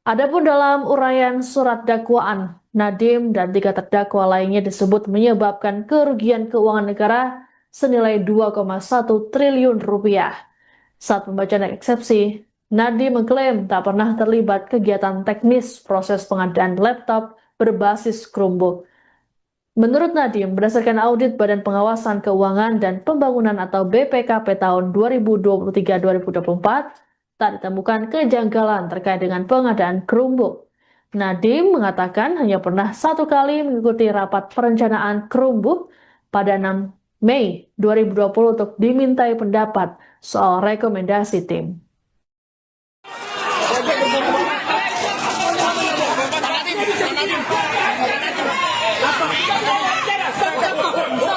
Adapun dalam uraian surat dakwaan, Nadiem dan 3 terdakwa lainnya disebut menyebabkan kerugian keuangan negara senilai 2,1 triliun rupiah. Saat pembacaan eksepsi, Nadiem mengklaim tak pernah terlibat kegiatan teknis proses pengadaan laptop berbasis Chromebook. Menurut Nadiem, berdasarkan audit Badan Pengawasan Keuangan dan Pembangunan atau BPKP tahun 2023-2024, tak ditemukan kejanggalan terkait dengan pengadaan Chromebook. Nadiem mengatakan hanya pernah 1 kali mengikuti rapat perencanaan Chromebook pada 6 Mei 2020 untuk dimintai pendapat soal rekomendasi tim.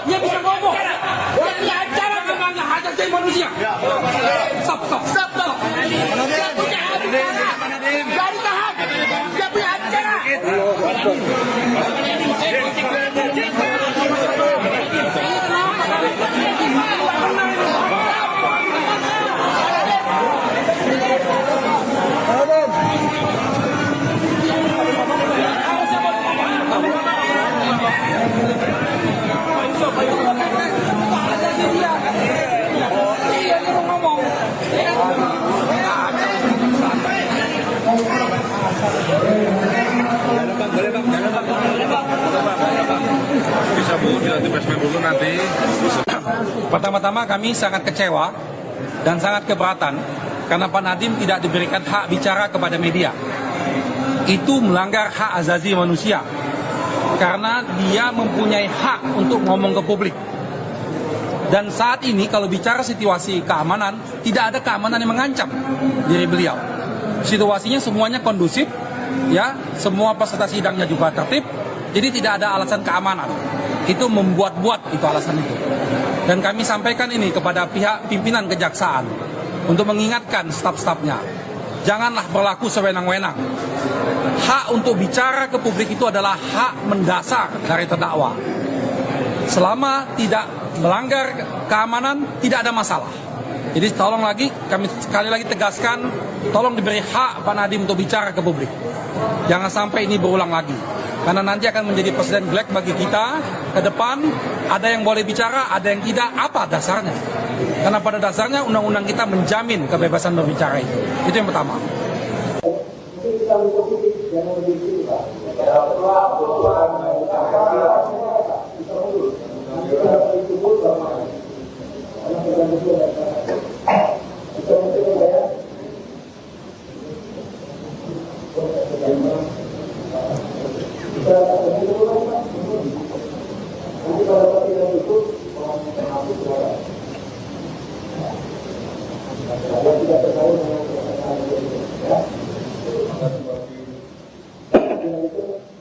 Dia bisa ngomong. Dia punya acara namanya hak asasi manusia. Stop. Dia punya acara. Dari tahap. Dia punya acara. Bisa Bu, di basement dulu nanti. Pertama-tama kami sangat kecewa dan sangat keberatan karena Pak Nadiem tidak diberikan hak bicara kepada media. Itu melanggar hak asasi manusia karena dia mempunyai hak untuk ngomong ke publik. Dan saat ini kalau bicara situasi keamanan, tidak ada keamanan yang mengancam diri beliau. Situasinya semuanya kondusif, ya, semua peserta sidangnya juga tertib, jadi tidak ada alasan keamanan. Itu membuat-buat itu alasan itu. Dan kami sampaikan ini kepada pihak pimpinan kejaksaan untuk mengingatkan staf-stafnya, janganlah berlaku sewenang-wenang. Hak untuk bicara ke publik itu adalah hak mendasar dari terdakwa. Selama tidak melanggar keamanan, tidak ada masalah. Jadi tolong lagi, kami sekali lagi tegaskan, tolong diberi hak Pak Nadiem untuk bicara ke publik. Jangan sampai ini berulang lagi. Karena nanti akan menjadi presiden black bagi kita ke depan. Ada yang boleh bicara, ada yang tidak. Apa dasarnya? Karena pada dasarnya undang-undang kita menjamin kebebasan berbicara itu. Itu yang pertama.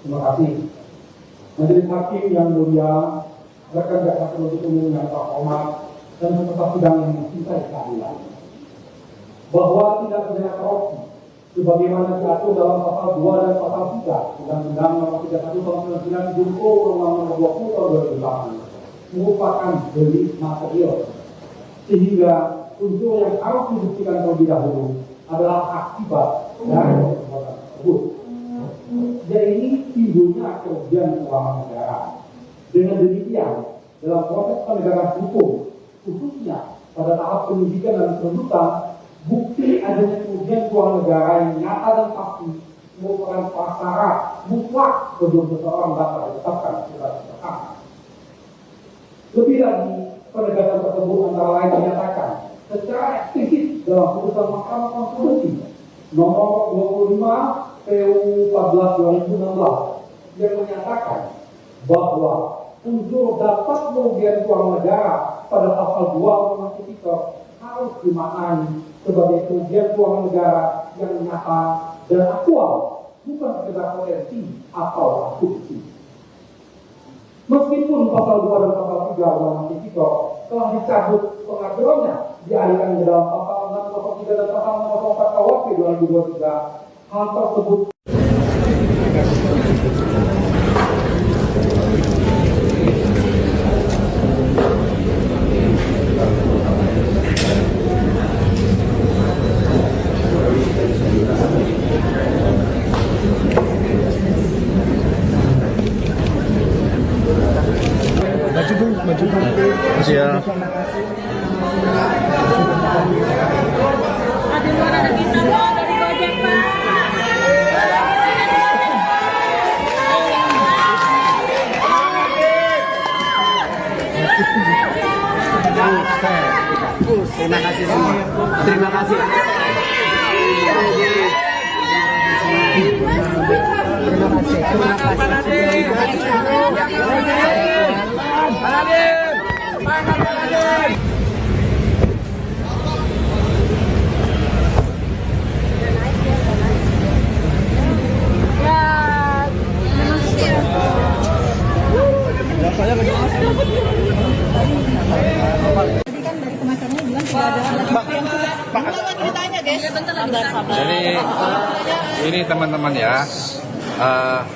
Terima kasih. Majelis Hakim yang mulia, rekan jaksa penuntut umum yang terhormat dan peserta sidang yang mencintai keadilan, bahwa tindak pidana korupsi sebagaimana diatur dalam pasal 2 dan pasal 3 Undang-Undang Nomor 31 Tahun 99 Junto Undang-Undang Nomor 20 Tahun 2008 merupakan delik material, sehingga unsur yang harus dibuktikan terlebih dahulu adalah akibat dari perbuatan tersebut. Jadi timbulnya kerugian keuangan negara. Dengan demikian, dalam proses penegakan hukum, khususnya pada tahap penyidikan dan penuntutan, bukti adanya kerugian keuangan negara yang nyata dan pasti merupakan prasyarat mutlak sebelum seseorang dapat ditetapkan sebagai tersangka. Lebih lagi, penegakan tersebut antara lain dinyatakan secara eksplisit dalam putusan Mahkamah Konstitusi nomor 25 PU 14/2016 yang menyatakan bahwa unsur dapat kerugian keuangan negara pada pasal 2 Undang-Undang Tipikor harus dimaknai sebagai kerugian keuangan negara yang nyata dan aktual, bukan sekedar potensi atau asumsi. Meskipun pasal 2 dan pasal 3 Undang-Undang Tipikor telah dicabut pengaturannya, dialihkan ke dalam pasal 603 dan pasal 604 KUHP 2023, hal tersebut Terima kasih semua. Terima kasih. Tadi kan dari pengacaranya bilang tidak ada alat bukti yang cukup. Gimana ceritanya, guys? Jadi ini teman-teman ya,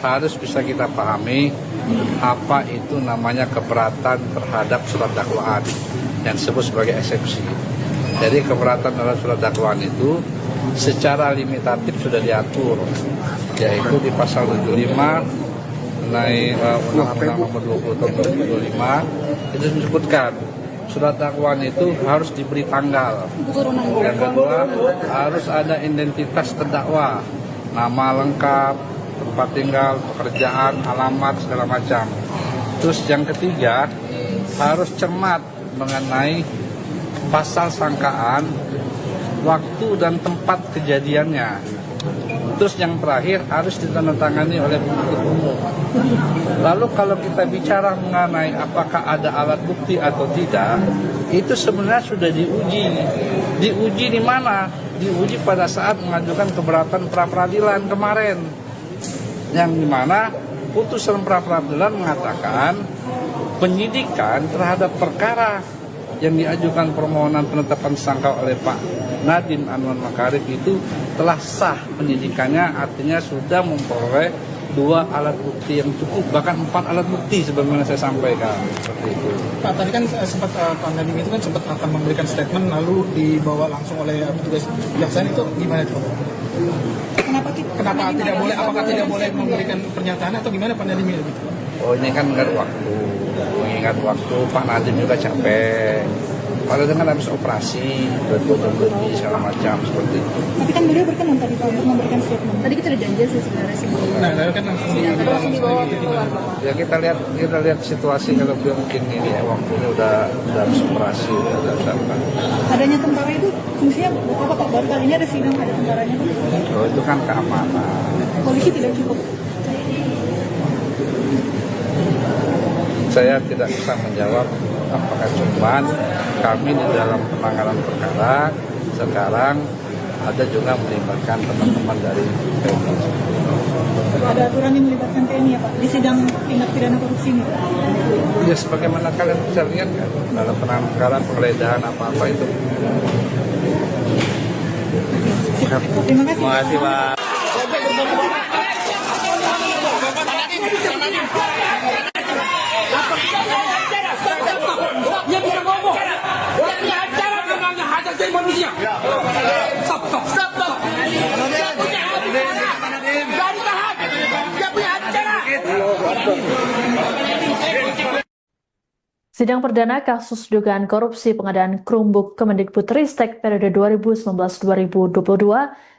harus bisa kita pahami apa itu namanya keberatan terhadap surat dakwaan yang disebut sebagai eksepsi. Jadi keberatan terhadap surat dakwaan itu secara limitatif sudah diatur, yaitu di pasal 75 mengenai Undang-Undang Nomor 20 Tahun 2025 itu disebutkan surat dakwaan itu harus diberi tanggal. Yang kedua, harus ada identitas terdakwa, nama lengkap, tempat tinggal, pekerjaan, alamat, segala macam. Terus yang ketiga, harus cermat mengenai pasal sangkaan, waktu dan tempat kejadiannya. Terus yang terakhir harus ditandatangani oleh penuntut umum. Lalu kalau kita bicara mengenai apakah ada alat bukti atau tidak, itu sebenarnya sudah diuji. Diuji di mana? Diuji pada saat mengajukan keberatan pra-peradilan kemarin. Yang dimana putusan pra-peradilan mengatakan penyidikan terhadap perkara yang diajukan permohonan penetapan tersangka oleh Pak Nadiem Anwar Makarim itu telah sah penyidikannya, artinya sudah memperoleh 2 alat bukti yang cukup, bahkan 4 alat bukti sebagaimana saya sampaikan seperti itu. Pak, tadi kan sempat Pak Nadiem itu kan sempat akan memberikan statement lalu dibawa langsung oleh petugas kejaksaan, itu gimana itu? Kenapa tidak boleh? Apakah tidak boleh memberikan pernyataan atau gimana Pak Nadiem itu? Oh, ini kan mengingat waktu Pak Nadiem juga capek. Padahal dengan habis operasi, lebih segala macam seperti itu. Tapi kan beliau berkenan tadi Pak untuk memberikan statement. Tadi kita udah janji sih sebenarnya sih. Nah, lalu kan langsung dibawa keluar. Ya kita lihat situasi kalau beliau mungkin ini ya, waktunya udah habis operasi, udah apa. Adanya tentara itu fungsinya apa Pak? Baru kali ini ada sidang ada tentaranya. Oh, itu kan keamanan. Polisi tidak cukup. Saya tidak bisa menjawab apakah cuman kami di dalam penanganan perkara sekarang ada juga melibatkan teman-teman dari TNI. Ada aturan yang melibatkan TNI ya Pak di sidang tindak pidana korupsi ini? Ya sebagaimana kalian bisa lihat kan dalam penanganan perkara penggeledahan apa-apa itu. Terima kasih. Terima kasih Pak. Dia bisa ngomong. Dia punya acara namanya hak asasi manusia. Stop. Dia punya acara. Dari tahan. Dia punya acara. Sidang perdana kasus dugaan korupsi pengadaan Chromebook Kemendikbudristek periode 2019-2022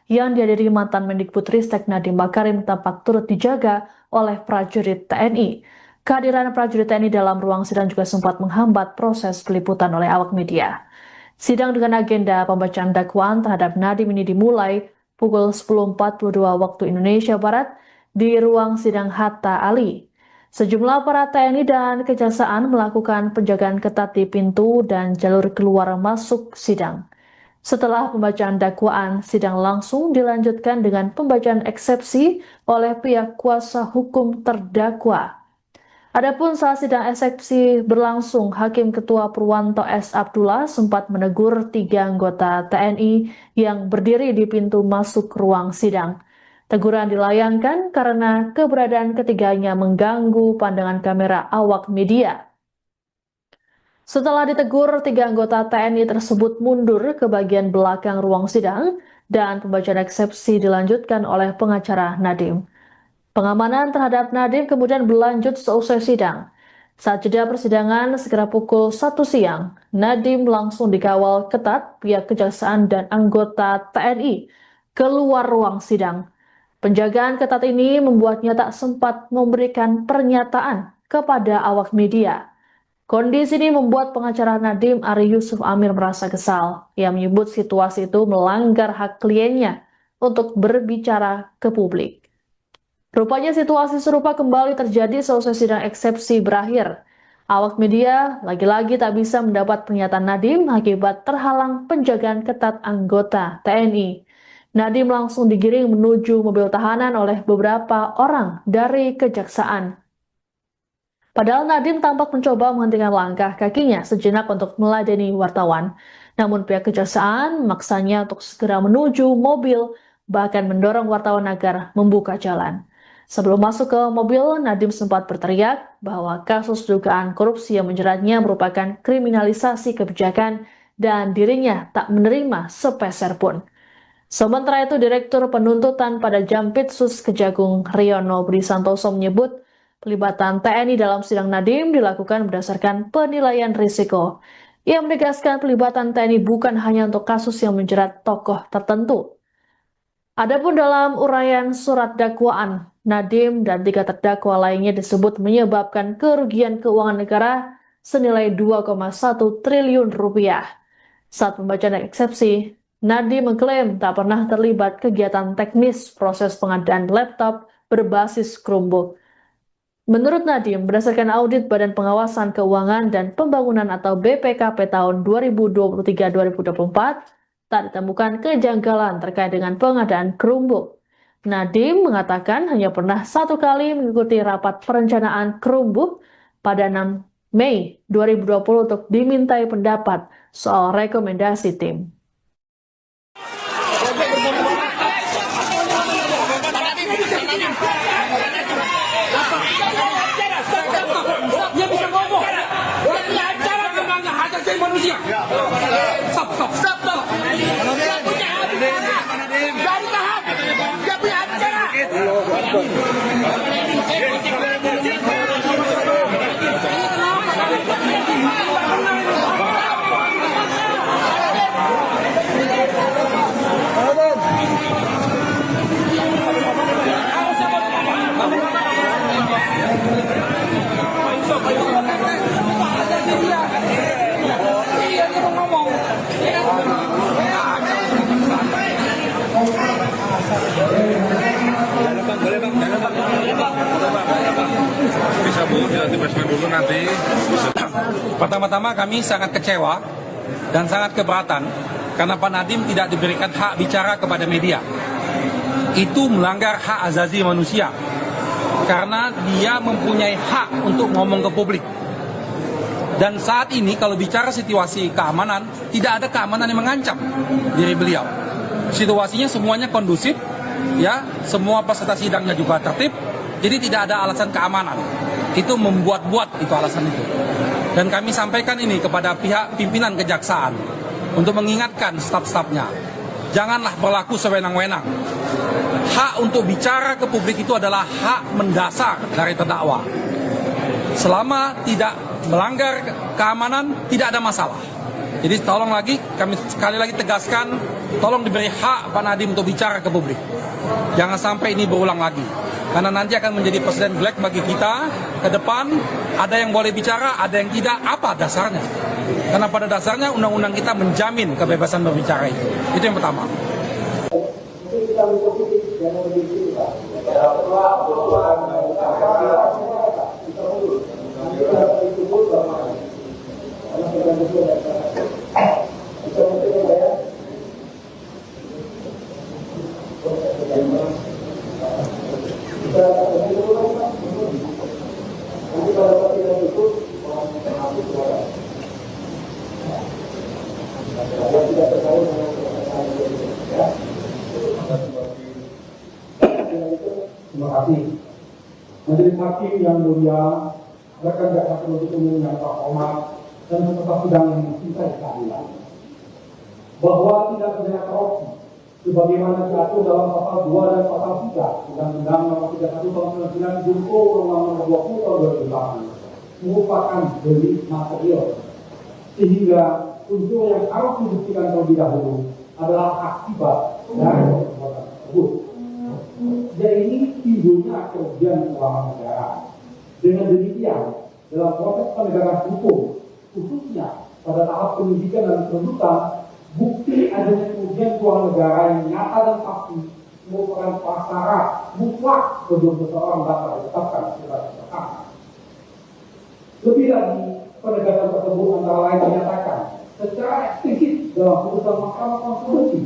yang dihadiri mantan Mendikbudristek Nadiem Makarim tampak turut dijaga oleh prajurit TNI. Kehadiran prajurit TNI dalam ruang sidang juga sempat menghambat proses peliputan oleh awak media. Sidang dengan agenda pembacaan dakwaan terhadap Nadiem ini dimulai pukul 10.42 waktu Indonesia Barat di ruang sidang Hatta Ali. Sejumlah aparat TNI dan Kejaksaan melakukan penjagaan ketat di pintu dan jalur keluar masuk sidang. Setelah pembacaan dakwaan, sidang langsung dilanjutkan dengan pembacaan eksepsi oleh pihak kuasa hukum terdakwa. Adapun saat sidang eksepsi berlangsung, Hakim Ketua Purwanto S. Abdullah sempat menegur 3 anggota TNI yang berdiri di pintu masuk ruang sidang. Teguran dilayangkan karena keberadaan ketiganya mengganggu pandangan kamera awak media. Setelah ditegur, 3 anggota TNI tersebut mundur ke bagian belakang ruang sidang dan pembacaan eksepsi dilanjutkan oleh pengacara Nadiem. Pengamanan terhadap Nadiem kemudian berlanjut seusai sidang. Saat jeda persidangan sekitar pukul 1 siang, Nadiem langsung dikawal ketat pihak Kejaksaan dan anggota TNI keluar ruang sidang. Penjagaan ketat ini membuatnya tak sempat memberikan pernyataan kepada awak media. Kondisi ini membuat pengacara Nadiem Ari Yusuf Amir merasa kesal. Ia menyebut situasi itu melanggar hak kliennya untuk berbicara ke publik. Rupanya situasi serupa kembali terjadi seusai sidang eksepsi berakhir. Awak media lagi-lagi tak bisa mendapat pernyataan Nadiem akibat terhalang penjagaan ketat anggota TNI. Nadiem langsung digiring menuju mobil tahanan oleh beberapa orang dari Kejaksaan. Padahal Nadiem tampak mencoba menghentikan langkah kakinya sejenak untuk meladeni wartawan. Namun pihak Kejaksaan memaksanya untuk segera menuju mobil, bahkan mendorong wartawan agar membuka jalan. Sebelum masuk ke mobil, Nadiem sempat berteriak bahwa kasus dugaan korupsi yang menjeratnya merupakan kriminalisasi kebijakan dan dirinya tak menerima sepeser pun. Sementara itu, Direktur Penuntutan pada Jampitsus Kejagung Riono Budi Santoso menyebut pelibatan TNI dalam sidang Nadiem dilakukan berdasarkan penilaian risiko. Ia menegaskan pelibatan TNI bukan hanya untuk kasus yang menjerat tokoh tertentu. Adapun dalam uraian surat dakwaan, Nadiem dan 3 terdakwa lainnya disebut menyebabkan kerugian keuangan negara senilai 2,1 triliun rupiah. Saat pembacaan eksepsi, Nadiem mengklaim tak pernah terlibat kegiatan teknis proses pengadaan laptop berbasis Chromebook. Menurut Nadiem, berdasarkan audit Badan Pengawasan Keuangan dan Pembangunan atau BPKP tahun 2023-2024, tak ditemukan kejanggalan terkait dengan pengadaan Chromebook. Nadiem mengatakan hanya pernah 1 kali mengikuti rapat perencanaan Chromebook pada 6 Mei 2020 untuk dimintai pendapat soal rekomendasi tim. Dia bisa ngomong. Dia punya acara memangnya hak asasi manusia. Stop. Dia punya acara. Dari tahap. Dia punya acara. Bisa Bu, dilatih basement dulu nanti. Pertama-tama kami sangat kecewa dan sangat keberatan karena Pak Nadiem tidak diberikan hak bicara kepada media. Itu melanggar hak asasi manusia karena dia mempunyai hak untuk ngomong ke publik. Dan saat ini kalau bicara situasi keamanan, tidak ada keamanan yang mengancam diri beliau. Situasinya semuanya kondusif, ya, semua peserta sidangnya juga tertib, jadi tidak ada alasan keamanan. Itu membuat-buat itu alasan itu. Dan kami sampaikan ini kepada pihak pimpinan Kejaksaan untuk mengingatkan staf-stafnya, janganlah berlaku sewenang-wenang. Hak untuk bicara ke publik itu adalah hak mendasar dari terdakwa. Selama tidak melanggar keamanan, tidak ada masalah. Jadi tolong lagi, kami sekali lagi tegaskan, tolong diberi hak Pak Nadiem untuk bicara ke publik. Jangan sampai ini berulang lagi. Karena nanti akan menjadi presiden black bagi kita ke depan. Ada yang boleh bicara, ada yang tidak. Apa dasarnya? Karena pada dasarnya undang-undang kita menjamin kebebasan berbicara itu. Itu yang pertama. Majelis Hakim yang mulia, rekan jaksa penuntut umum yang terhormat, dan peserta sidang yang mencintai keadilan, bahwa tidak pidana korupsi sebagaimana diatur dalam pasal 2 dan pasal 3 Undang-Undang Nomor 31 Tahun 99 junto Undang-Undang Nomor 20 Tahun 2008 merupakan delik material, sehingga unsur yang harus dibuktikan terlebih dahulu adalah akibat dari perbuatan tersebut. Jadi timbulnya kerugian keuangan negara. Dengan demikian, dalam proses penegakan hukum, khususnya pada tahap penyidikan dan penuntutan, bukti adanya kerugian keuangan negara yang nyata dan pasti merupakan prasyarat mutlak sebelum seseorang dapat ditetapkan sebagai tersangka. Lebih lagi, penegakan tersebut antara lain menyatakan secara eksplisit dalam putusan Mahkamah Konstitusi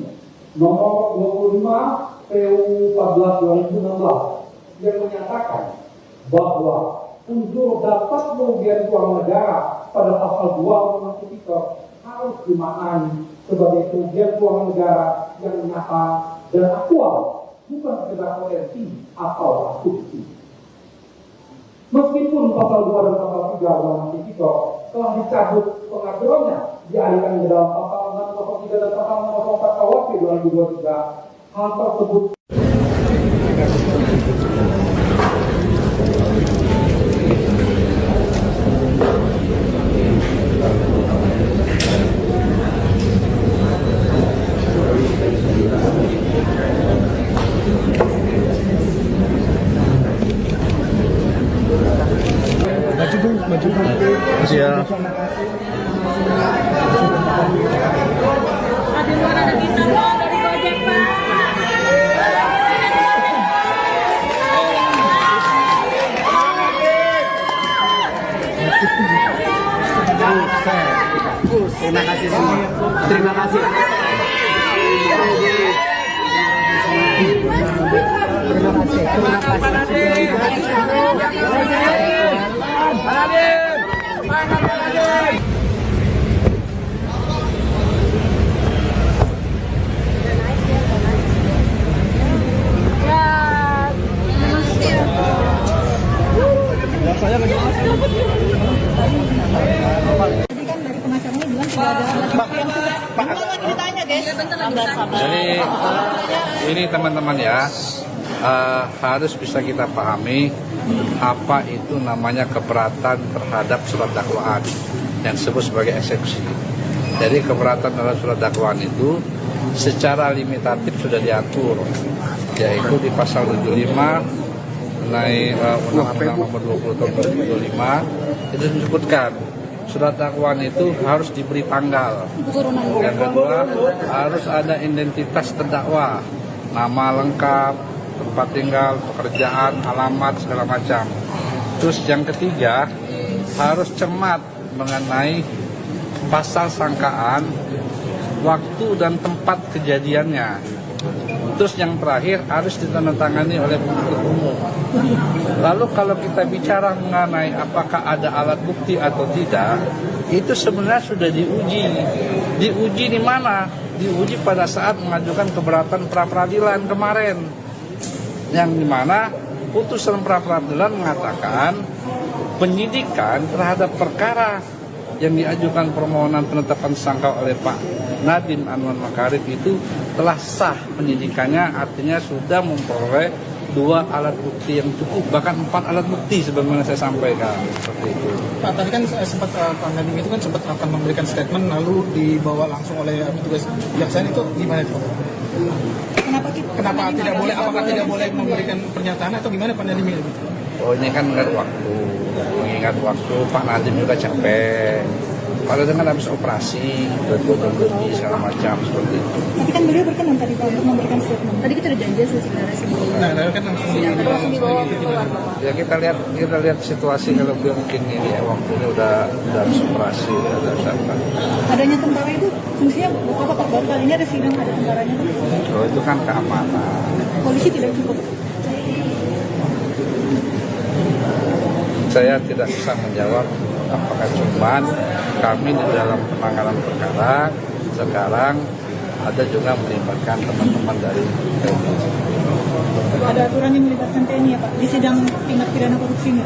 nomor 25 PU 14 2016 yang menyatakan bahwa unsur dapat kerugian keuangan negara pada pasal 2 Undang-Undang Tipikor harus dimaknai sebagai kerugian keuangan negara yang nyata dan aktual, bukan sekedar potensi atau asumsi. Meskipun pasal 2 dan pasal 3 Undang-Undang Tipikor telah dicabut pengaturannya dialihkan ke dalam pasal 603 dan pasal 604 KUHP 2023, hal tersebut Siap. Terima kasih semua. Terima kasih. Jadi ini teman-teman ya, harus bisa kita pahami apa itu namanya keberatan terhadap surat dakwaan yang disebut sebagai eksepsi. Jadi keberatan terhadap surat dakwaan itu secara limitatif sudah diatur, yaitu di pasal 75 mengenai Undang-Undang Nomor 20 Tahun 2025 itu disebutkan surat dakwaan itu harus diberi tanggal. Yang kedua, harus ada identitas terdakwa, nama lengkap, tempat tinggal, pekerjaan, alamat, segala macam. Terus yang ketiga, harus cermat mengenai pasal sangkaan, waktu dan tempat kejadiannya. Terus yang terakhir harus ditandatangani oleh penuntut umum. Lalu kalau kita bicara mengenai apakah ada alat bukti atau tidak, itu sebenarnya sudah diuji. Diuji di mana? Diuji pada saat mengajukan keberatan pra-peradilan kemarin. Yang dimana putusan pra-peradilan mengatakan penyidikan terhadap perkara yang diajukan permohonan penetapan tersangka oleh Pak Nadiem Anwar Makarim itu telah sah penyidikannya, artinya sudah memperoleh 2 alat bukti yang cukup, bahkan 4 alat bukti sebagaimana saya sampaikan seperti itu. Pak, tadi kan sempat Pak Nadiem itu kan sempat akan memberikan statement lalu dibawa langsung oleh petugas kejaksaan, itu gimana itu? Kenapa tidak boleh? Apakah tidak boleh memberikan pernyataan atau gimana Pak Nadiem itu? Oh, ini kan mengingat waktu Pak Nadiem juga capek. Kalau dengan habis operasi, lebih segala macam seperti itu. Tapi kan beliau berkenan tadi Pak untuk memberikan statement. Tadi kita udah janji sebenarnya sebelumnya. Nah, kan langsung dibawa. Ya kita lihat situasi kalau beliau mungkin ini ya, waktunya udah habis operasi, udah siapa. Adanya tentara itu fungsinya apa Pak? Baru kali ini ada sidang ada tentaranya. Oh, itu kan keamanan. Polisi tidak cukup. Saya tidak bisa menjawab apakah cuman kami di dalam penanganan perkara sekarang ada juga melibatkan teman-teman dari TNI. ada aturan yang melibatkan TNI ya Pak di sidang tindak pidana korupsi ini?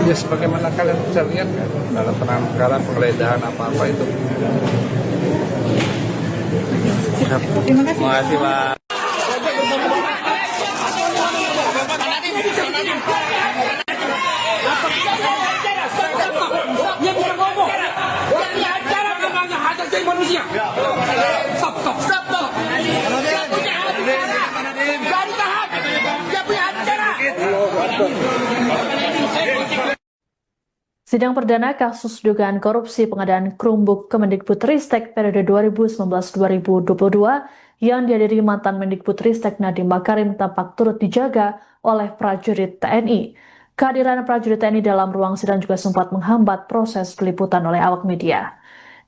Ya sebagaimana kalian bisa lihat kan, dalam penangkapan penggeledahan apa-apa itu. Terima kasih. Terima kasih Pak. Dia bisa ngomong. Dia punya acara namanya hak asasi manusia. Stop. Dia punya acara. Dari tahap. Dia punya acara. Sidang perdana kasus dugaan korupsi pengadaan Chromebook Kemendikbudristek periode 2019-2022 yang dihadiri mantan Mendikbudristek Nadiem Makarim tampak turut dijaga oleh prajurit TNI. Kehadiran prajurit TNI dalam ruang sidang juga sempat menghambat proses peliputan oleh awak media.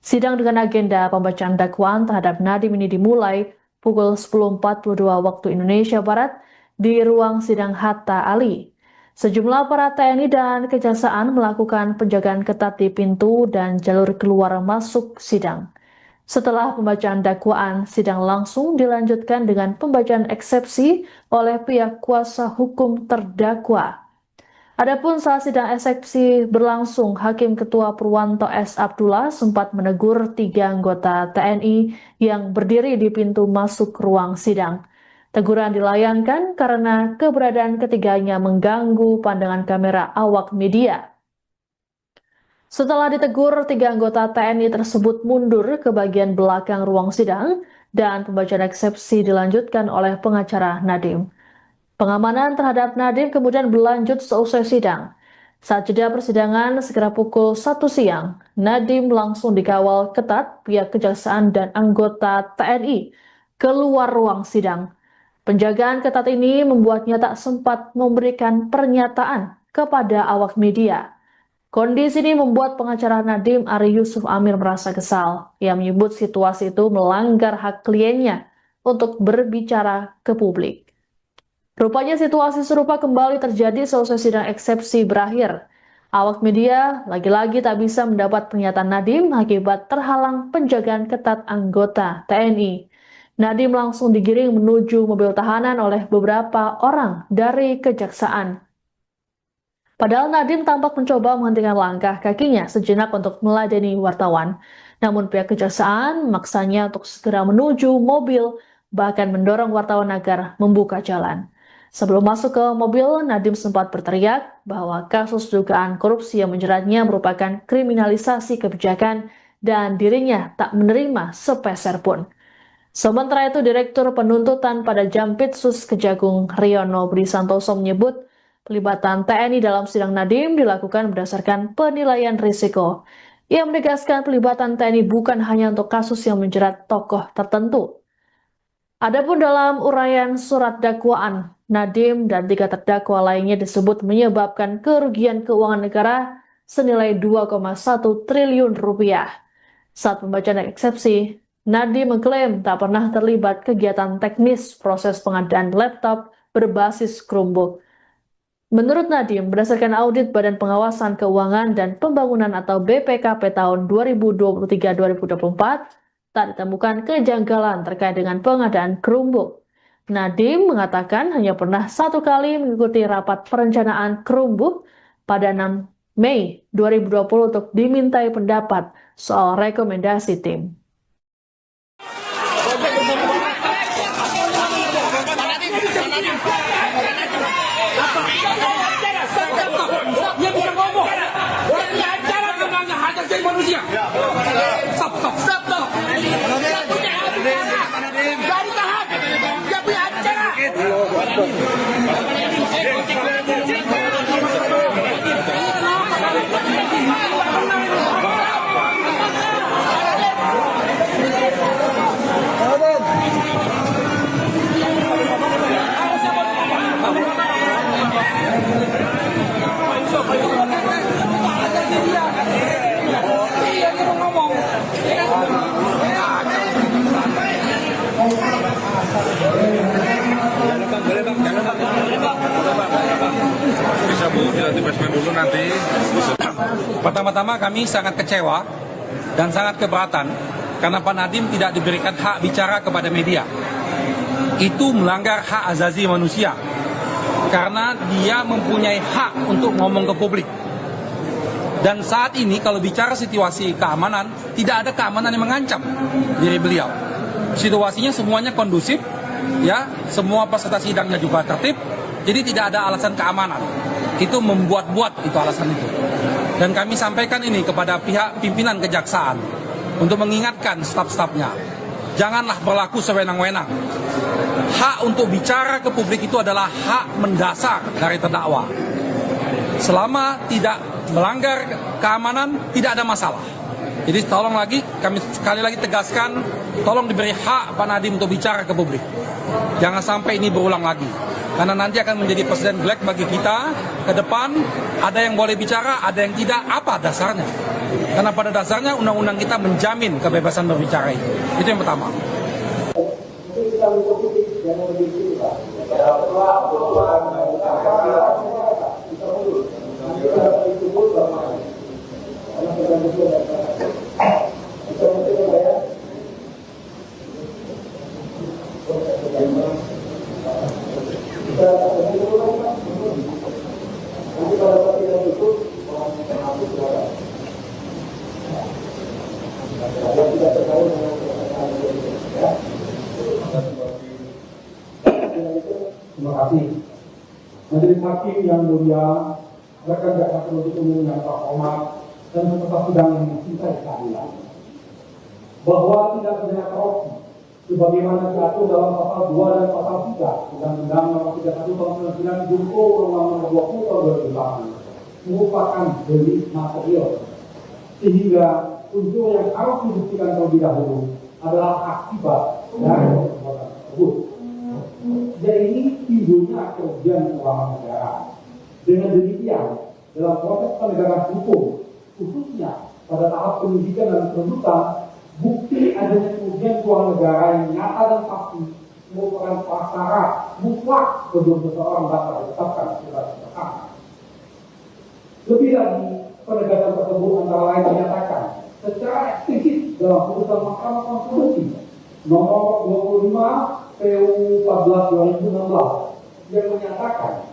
Sidang dengan agenda pembacaan dakwaan terhadap Nadiem ini dimulai pukul 10.42 waktu Indonesia Barat di ruang sidang Hatta Ali. Sejumlah aparat TNI dan Kejaksaan melakukan penjagaan ketat di pintu dan jalur keluar masuk sidang. Setelah pembacaan dakwaan, sidang langsung dilanjutkan dengan pembacaan eksepsi oleh pihak kuasa hukum terdakwa. Adapun saat sidang eksepsi berlangsung, Hakim Ketua Purwanto S. Abdullah sempat menegur 3 anggota TNI yang berdiri di pintu masuk ruang sidang. Teguran dilayangkan karena keberadaan ketiganya mengganggu pandangan kamera awak media. Setelah ditegur, 3 anggota TNI tersebut mundur ke bagian belakang ruang sidang dan pembacaan eksepsi dilanjutkan oleh pengacara Nadiem. Pengamanan terhadap Nadiem kemudian berlanjut seusai sidang. Saat jeda persidangan sekitar pukul 1 siang, Nadiem langsung dikawal ketat pihak Kejaksaan dan anggota TNI keluar ruang sidang. Penjagaan ketat ini membuatnya tak sempat memberikan pernyataan kepada awak media. Kondisi ini membuat pengacara Nadiem Ari Yusuf Amir merasa kesal. Ia menyebut situasi itu melanggar hak kliennya untuk berbicara ke publik. Rupanya situasi serupa kembali terjadi selesai sidang eksepsi berakhir. Awak media lagi-lagi tak bisa mendapat pernyataan Nadiem akibat terhalang penjagaan ketat anggota TNI. Nadiem langsung digiring menuju mobil tahanan oleh beberapa orang dari Kejaksaan. Padahal Nadiem tampak mencoba menghentikan langkah kakinya sejenak untuk meladeni wartawan. Namun pihak Kejaksaan memaksanya untuk segera menuju mobil, bahkan mendorong wartawan agar membuka jalan. Sebelum masuk ke mobil, Nadiem sempat berteriak bahwa kasus dugaan korupsi yang menjeratnya merupakan kriminalisasi kebijakan dan dirinya tak menerima sepeser pun. Sementara itu, Direktur Penuntutan pada Jampitsus Kejagung Riono Budi Santoso menyebut pelibatan TNI dalam sidang Nadiem dilakukan berdasarkan penilaian risiko. Ia menegaskan pelibatan TNI bukan hanya untuk kasus yang menjerat tokoh tertentu. Adapun dalam uraian surat dakwaan, Nadiem dan 3 terdakwa lainnya disebut menyebabkan kerugian keuangan negara senilai 2,1 triliun rupiah. Saat pembacaan eksepsi, Nadiem mengklaim tak pernah terlibat kegiatan teknis proses pengadaan laptop berbasis Chromebook. Menurut Nadiem, berdasarkan audit Badan Pengawasan Keuangan dan Pembangunan atau BPKP tahun 2023-2024, tak ditemukan kejanggalan terkait dengan pengadaan Chromebook. Nadiem mengatakan hanya pernah 1 kali mengikuti rapat perencanaan Chromebook pada 6 Mei 2020 untuk dimintai pendapat soal rekomendasi tim. Dia bisa ngomong. Dia punya acara namanya hak asasi manusia. Stop. Dia punya acara. Dari tahap. Dia punya acara. Bisa Bu, dilanjutkan dulu nanti. Pertama-tama kami sangat kecewa dan sangat keberatan karena Pak Nadiem tidak diberikan hak bicara kepada media. itu melanggar hak asasi manusia karena dia mempunyai hak untuk ngomong ke publik. Dan saat ini kalau bicara situasi keamanan, tidak ada keamanan yang mengancam diri beliau. Situasinya semuanya kondusif, ya, semua peserta sidangnya juga tertib, jadi tidak ada alasan keamanan. Itu membuat-buat itu alasan itu. Dan kami sampaikan ini kepada pihak pimpinan kejaksaan untuk mengingatkan staf-stafnya, janganlah berlaku sewenang-wenang. Hak untuk bicara ke publik itu adalah hak mendasar dari terdakwa. Selama tidak melanggar keamanan, tidak ada masalah. Jadi tolong lagi, kami sekali lagi tegaskan, tolong diberi hak Pak Nadiem untuk bicara ke publik. Jangan sampai ini berulang lagi. Karena nanti akan menjadi presiden black bagi kita ke depan. Ada yang boleh bicara, ada yang tidak. Apa dasarnya? Karena pada dasarnya undang-undang kita menjamin kebebasan berbicara itu. Itu yang pertama. Terima kasih. Majelis Hakim yang mulia, rekan jaksa penuntut umum yang terhormat dan peserta sidang yang mencintai keadilan, bahwa tidak pidana korupsi sebagaimana diatur dalam pasal 2 dan pasal 3 Undang-Undang Nomor 31 Tahun 99 junto Undang-Undang Nomor 20 Tahun 2008 merupakan delik material, sehingga unsur yang harus dibuktikan terlebih dahulu adalah akibat dari perbuatan tersebut. Jadi timbulnya kerugian keuangan negara. Dengan demikian, dalam proses penegakan hukum, khususnya pada tahap penyidikan dan penuntutan, bukti adanya kerugian keuangan negara yang nyata dan pasti merupakan prasyarat mutlak sebelum seseorang dapat ditetapkan sebagai tersangka. Lebih lagi, penegakan tersebut antara lain dinyatakan secara eksplisit dalam putusan Mahkamah Konstitusi nomor 25 PU 14/2016 yang menyatakan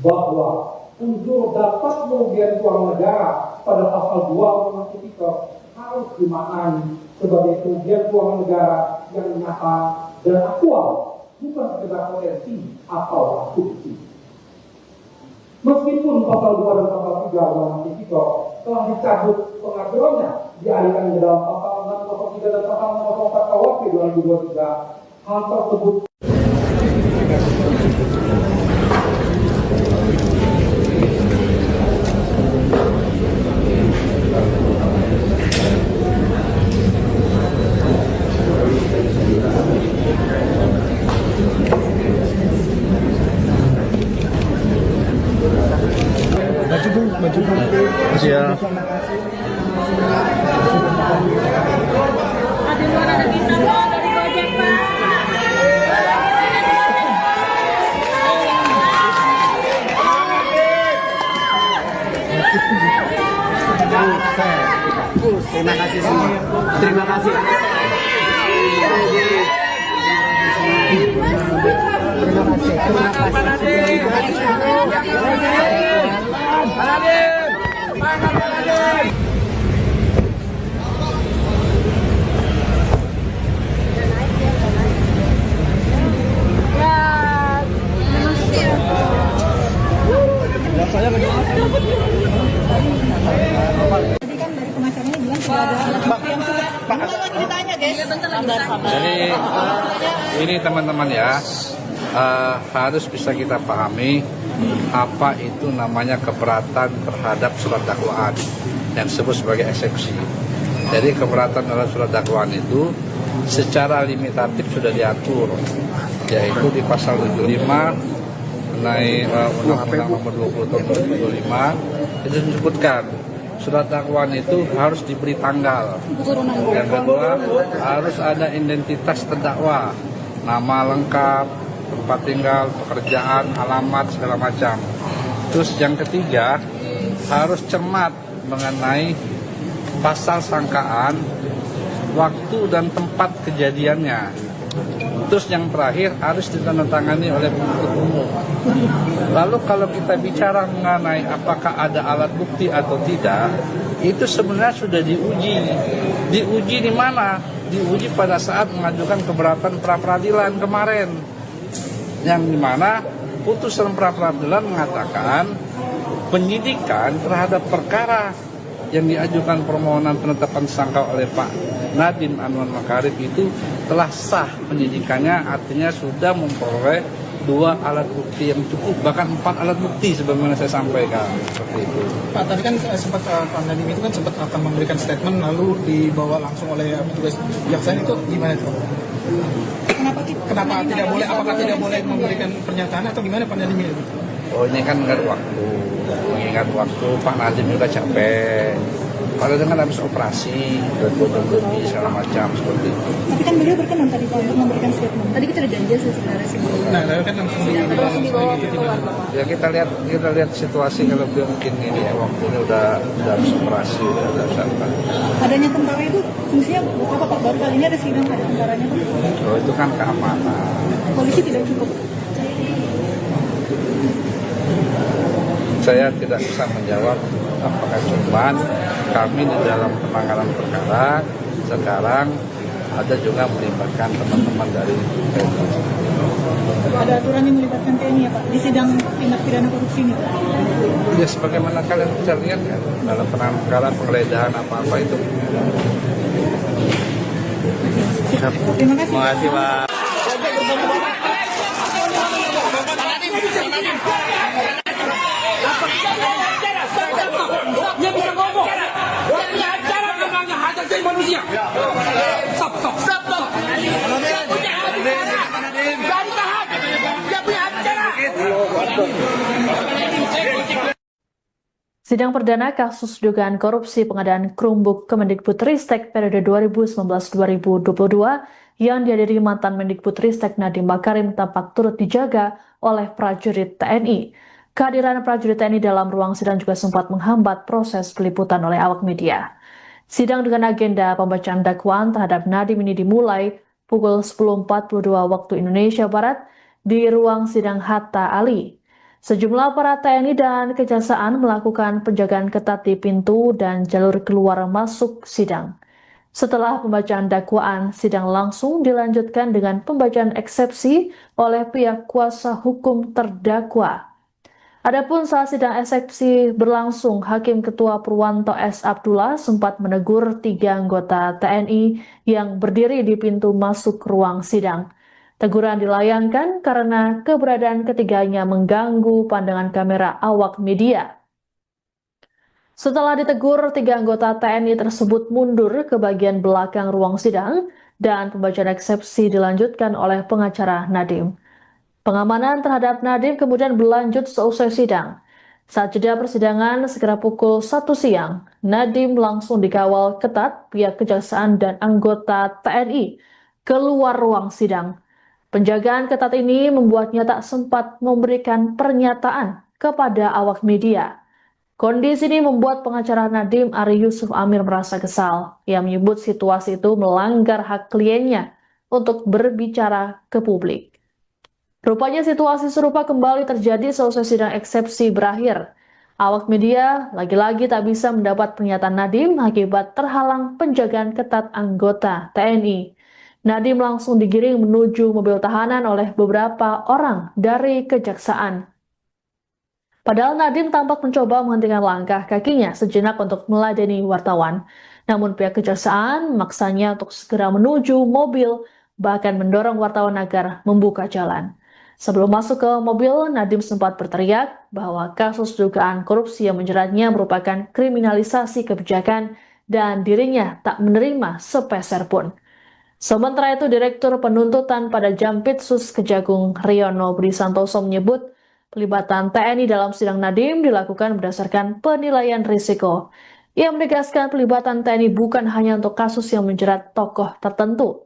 bahwa unsur dapat merugikan keuangan negara pada pasal 2 Undang-Undang Tipikor harus dimaknai sebagai kerugian keuangan negara yang nyata dan aktual, bukan sekedar potensi atau asumsi. Meskipun pasal 2 dan pasal 3 Undang-Undang Tipikor telah dicabut pengaturannya dialihkan ke dalam pasal 603 dan pasal 604 KUHP 2023, hal tersebut Ya. Terima kasih semua. Terima kasih. Tadi kan dari pengacaranya bilang sudah ada alat bukti yang sudah. Bentar lagi ditanya, guys. Bentar lagi ditanya. Jadi ini teman-teman ya, harus bisa kita pahami apa itu namanya keberatan terhadap surat dakwaan yang disebut sebagai eksepsi. Jadi keberatan terhadap surat dakwaan itu secara limitatif sudah diatur, yaitu di pasal 75 mengenai Undang-Undang Nomor 20 Tahun 2025 itu disebutkan surat dakwaan itu harus diberi tanggal. Yang kedua, harus ada identitas terdakwa, nama lengkap, tempat tinggal, pekerjaan, alamat, segala macam. Terus yang ketiga, harus cermat mengenai pasal sangkaan, waktu dan tempat kejadiannya. Terus yang terakhir harus ditandatangani oleh penuntut umum. Lalu kalau kita bicara mengenai apakah ada alat bukti atau tidak, itu sebenarnya sudah diuji. Diuji di mana? Diuji pada saat mengajukan keberatan pra-peradilan kemarin. Yang dimana putusan pra-peradilan mengatakan penyidikan terhadap perkara yang diajukan permohonan penetapan tersangka oleh Pak Nadiem Anwar Makarim itu telah sah penyidikannya, artinya sudah memperoleh 2 alat bukti yang cukup, bahkan 4 alat bukti sebagaimana saya sampaikan seperti itu. Pak, tadi kan sempat Pak Nadiem itu kan sempat akan memberikan statement lalu dibawa langsung oleh petugas kejaksaan, itu gimana itu? Kenapa tidak boleh? Apakah tidak boleh memberikan pernyataan atau gimana Pak Nadiem itu? Oh, ini kan mengingat waktu Pak Nadiem juga capek. Kalau dengan habis operasi, lebih segala macam seperti itu. Tapi kan beliau berkenan tadi Pak untuk memberikan statement. Tadi kita ada janji sebenarnya sih. Nah, lalu kan langsung dibawa. Ya kita lihat situasi kalau beliau mungkin ini ya, waktunya udah habis operasi, udah apa. Adanya tentara itu fungsinya apa Pak? Baru kali ini ada sidang ada tentaranya Pak. Oh, itu kan keamanan. Polisi tidak cukup. Saya tidak bisa menjawab apakah cuman kami di dalam penanganan perkara sekarang ada juga melibatkan teman-teman dari TNI. Ada aturan yang melibatkan TNI ya Pak di sidang tindak pidana korupsi ini Pak? Ya sebagaimana kalian bisa lihat kan dalam penanganan perkara penggeledahan apa-apa itu. Terima kasih. Terima kasih Pak. Dia bisa ngomong. Dia punya acara namanya hak asasi manusia. Stop. Dia punya acara. Dari tahan. Dia punya acara. Sidang perdana kasus dugaan korupsi pengadaan Chromebook Kemendikbudristek periode 2019-2022 yang dihadiri mantan Mendikbudristek Nadiem Makarim tampak turut dijaga oleh prajurit TNI. Kehadiran prajurit TNI dalam ruang sidang juga sempat menghambat proses peliputan oleh awak media. Sidang dengan agenda pembacaan dakwaan terhadap Nadiem ini dimulai pukul 10.42 waktu Indonesia Barat di ruang sidang Hatta Ali. Sejumlah aparat TNI dan Kejaksaan melakukan penjagaan ketat di pintu dan jalur keluar masuk sidang. Setelah pembacaan dakwaan, sidang langsung dilanjutkan dengan pembacaan eksepsi oleh pihak kuasa hukum terdakwa. Adapun saat sidang eksepsi berlangsung, Hakim Ketua Purwanto S. Abdullah sempat menegur 3 anggota TNI yang berdiri di pintu masuk ruang sidang. Teguran dilayangkan karena keberadaan ketiganya mengganggu pandangan kamera awak media. Setelah ditegur, 3 anggota TNI tersebut mundur ke bagian belakang ruang sidang dan pembacaan eksepsi dilanjutkan oleh pengacara Nadiem. Pengamanan terhadap Nadiem kemudian berlanjut seusai sidang. Saat jeda persidangan sekitar pukul 1 siang, Nadiem langsung dikawal ketat pihak Kejaksaan dan anggota TNI keluar ruang sidang. Penjagaan ketat ini membuatnya tak sempat memberikan pernyataan kepada awak media. Kondisi ini membuat pengacara Nadiem Ari Yusuf Amir merasa kesal. Ia menyebut situasi itu melanggar hak kliennya untuk berbicara ke publik. Rupanya situasi serupa kembali terjadi seusai sidang eksepsi berakhir. Awak media lagi-lagi tak bisa mendapat pernyataan Nadiem akibat terhalang penjagaan ketat anggota TNI. Nadiem langsung digiring menuju mobil tahanan oleh beberapa orang dari Kejaksaan. Padahal Nadiem tampak mencoba menghentikan langkah kakinya sejenak untuk meladeni wartawan. Namun pihak Kejaksaan memaksanya untuk segera menuju mobil, bahkan mendorong wartawan agar membuka jalan. Sebelum masuk ke mobil, Nadiem sempat berteriak bahwa kasus dugaan korupsi yang menjeratnya merupakan kriminalisasi kebijakan dan dirinya tak menerima sepeser pun. Sementara itu, Direktur Penuntutan pada Jampitsus Kejagung Riono Budi Santoso menyebut pelibatan TNI dalam sidang Nadiem dilakukan berdasarkan penilaian risiko. Ia menegaskan pelibatan TNI bukan hanya untuk kasus yang menjerat tokoh tertentu.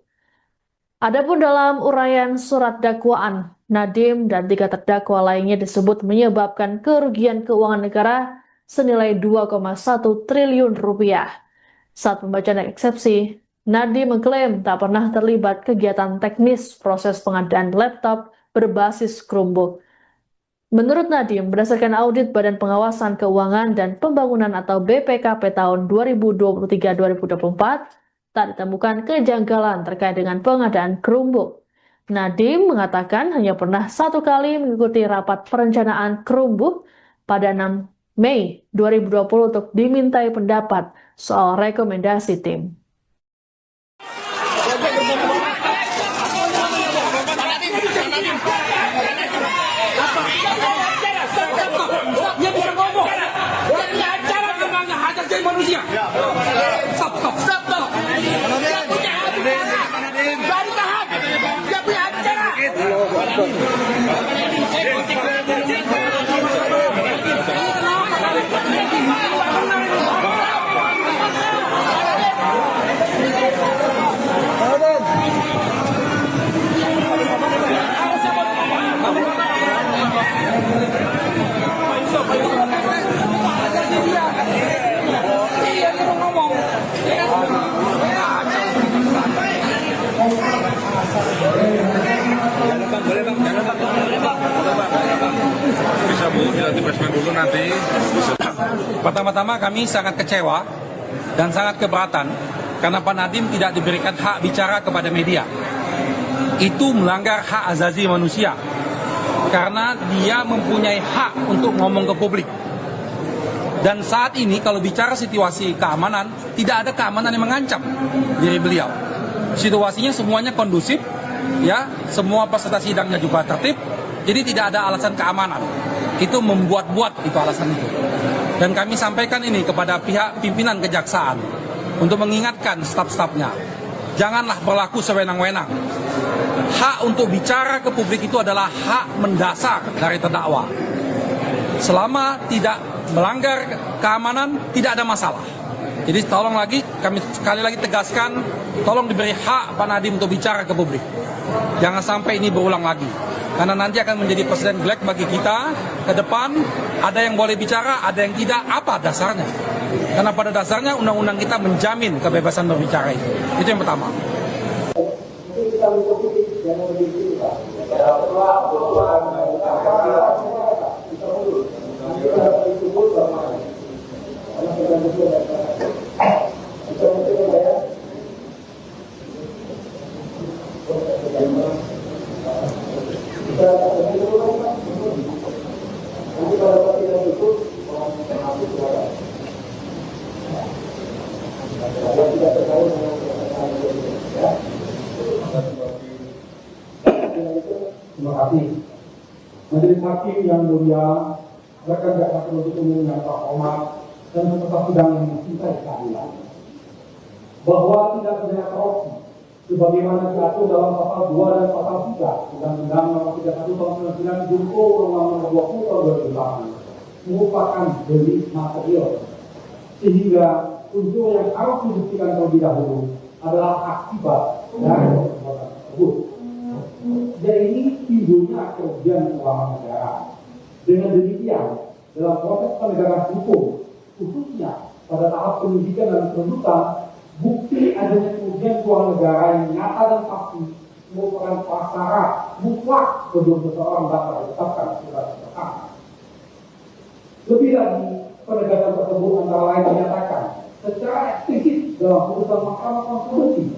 Adapun dalam uraian surat dakwaan, Nadiem dan 3 terdakwa lainnya disebut menyebabkan kerugian keuangan negara senilai 2,1 triliun rupiah. Saat pembacaan eksepsi, Nadiem mengklaim tak pernah terlibat kegiatan teknis proses pengadaan laptop berbasis Chromebook. Menurut Nadiem, berdasarkan audit Badan Pengawasan Keuangan dan Pembangunan atau BPKP tahun 2023-2024, tak ditemukan kejanggalan terkait dengan pengadaan Chromebook. Nadiem mengatakan hanya pernah 1 kali mengikuti rapat perencanaan Chromebook pada 6 Mei 2020 untuk dimintai pendapat soal rekomendasi tim. Dia bisa ngomong. Dia punya acara memangnya hajat jadi manusia. Stop. Dia punya acara. Baru tahan. Dia punya acara. Bisa Bu, dilatih basement dulu nanti. Pertama-tama kami sangat kecewa dan sangat keberatan karena Pak Nadiem tidak diberikan hak bicara kepada media. Itu melanggar hak azazi manusia karena dia mempunyai hak untuk ngomong ke publik. Dan saat ini kalau bicara situasi keamanan, tidak ada keamanan yang mengancam diri beliau. Situasinya semuanya kondusif, ya, semua peserta sidangnya juga tertib, jadi tidak ada alasan keamanan. Itu membuat-buat itu alasan itu. Dan kami sampaikan ini kepada pihak pimpinan kejaksaan untuk mengingatkan staf-stafnya, janganlah berlaku sewenang-wenang. Hak untuk bicara ke publik itu adalah hak mendasar dari terdakwa. Selama tidak melanggar keamanan, tidak ada masalah. Jadi tolong lagi, kami sekali lagi tegaskan, tolong diberi hak Pak Nadiem untuk bicara ke publik. Jangan sampai ini berulang lagi. Karena nanti akan menjadi presiden black bagi kita ke depan. Ada yang boleh bicara, ada yang tidak. Apa dasarnya? Karena pada dasarnya undang-undang kita menjamin kebebasan berbicara itu. Itu yang pertama. Terima kasih. Majelis Hakim yang mulia, rekan jaksa penuntut umum yang terhormat dan peserta sidang yang mencintai keadilan, bahwa tindak pidana korupsi sebagaimana diatur dalam pasal 2 dan pasal 3 Undang-Undang Nomor 31 Tahun 99 Junto Undang-Undang Nomor 20 Tahun 2008 merupakan delik material, sehingga unsur yang harus dibuktikan terlebih dahulu adalah akibat dari perbuatan tersebut. Jadi timbulnya kerugian keuangan negara. Dengan demikian, dalam proses penegakan hukum, khususnya pada tahap penyidikan dan penuntutan, bukti adanya kerugian keuangan negara yang nyata dan pasti merupakan prasyarat mutlak sebelum seseorang dapat ditetapkan sebagai tersangka. Lebih lagi, penegakan tersebut antara lain dinyatakan secara eksplisit dalam putusan Mahkamah Konstitusi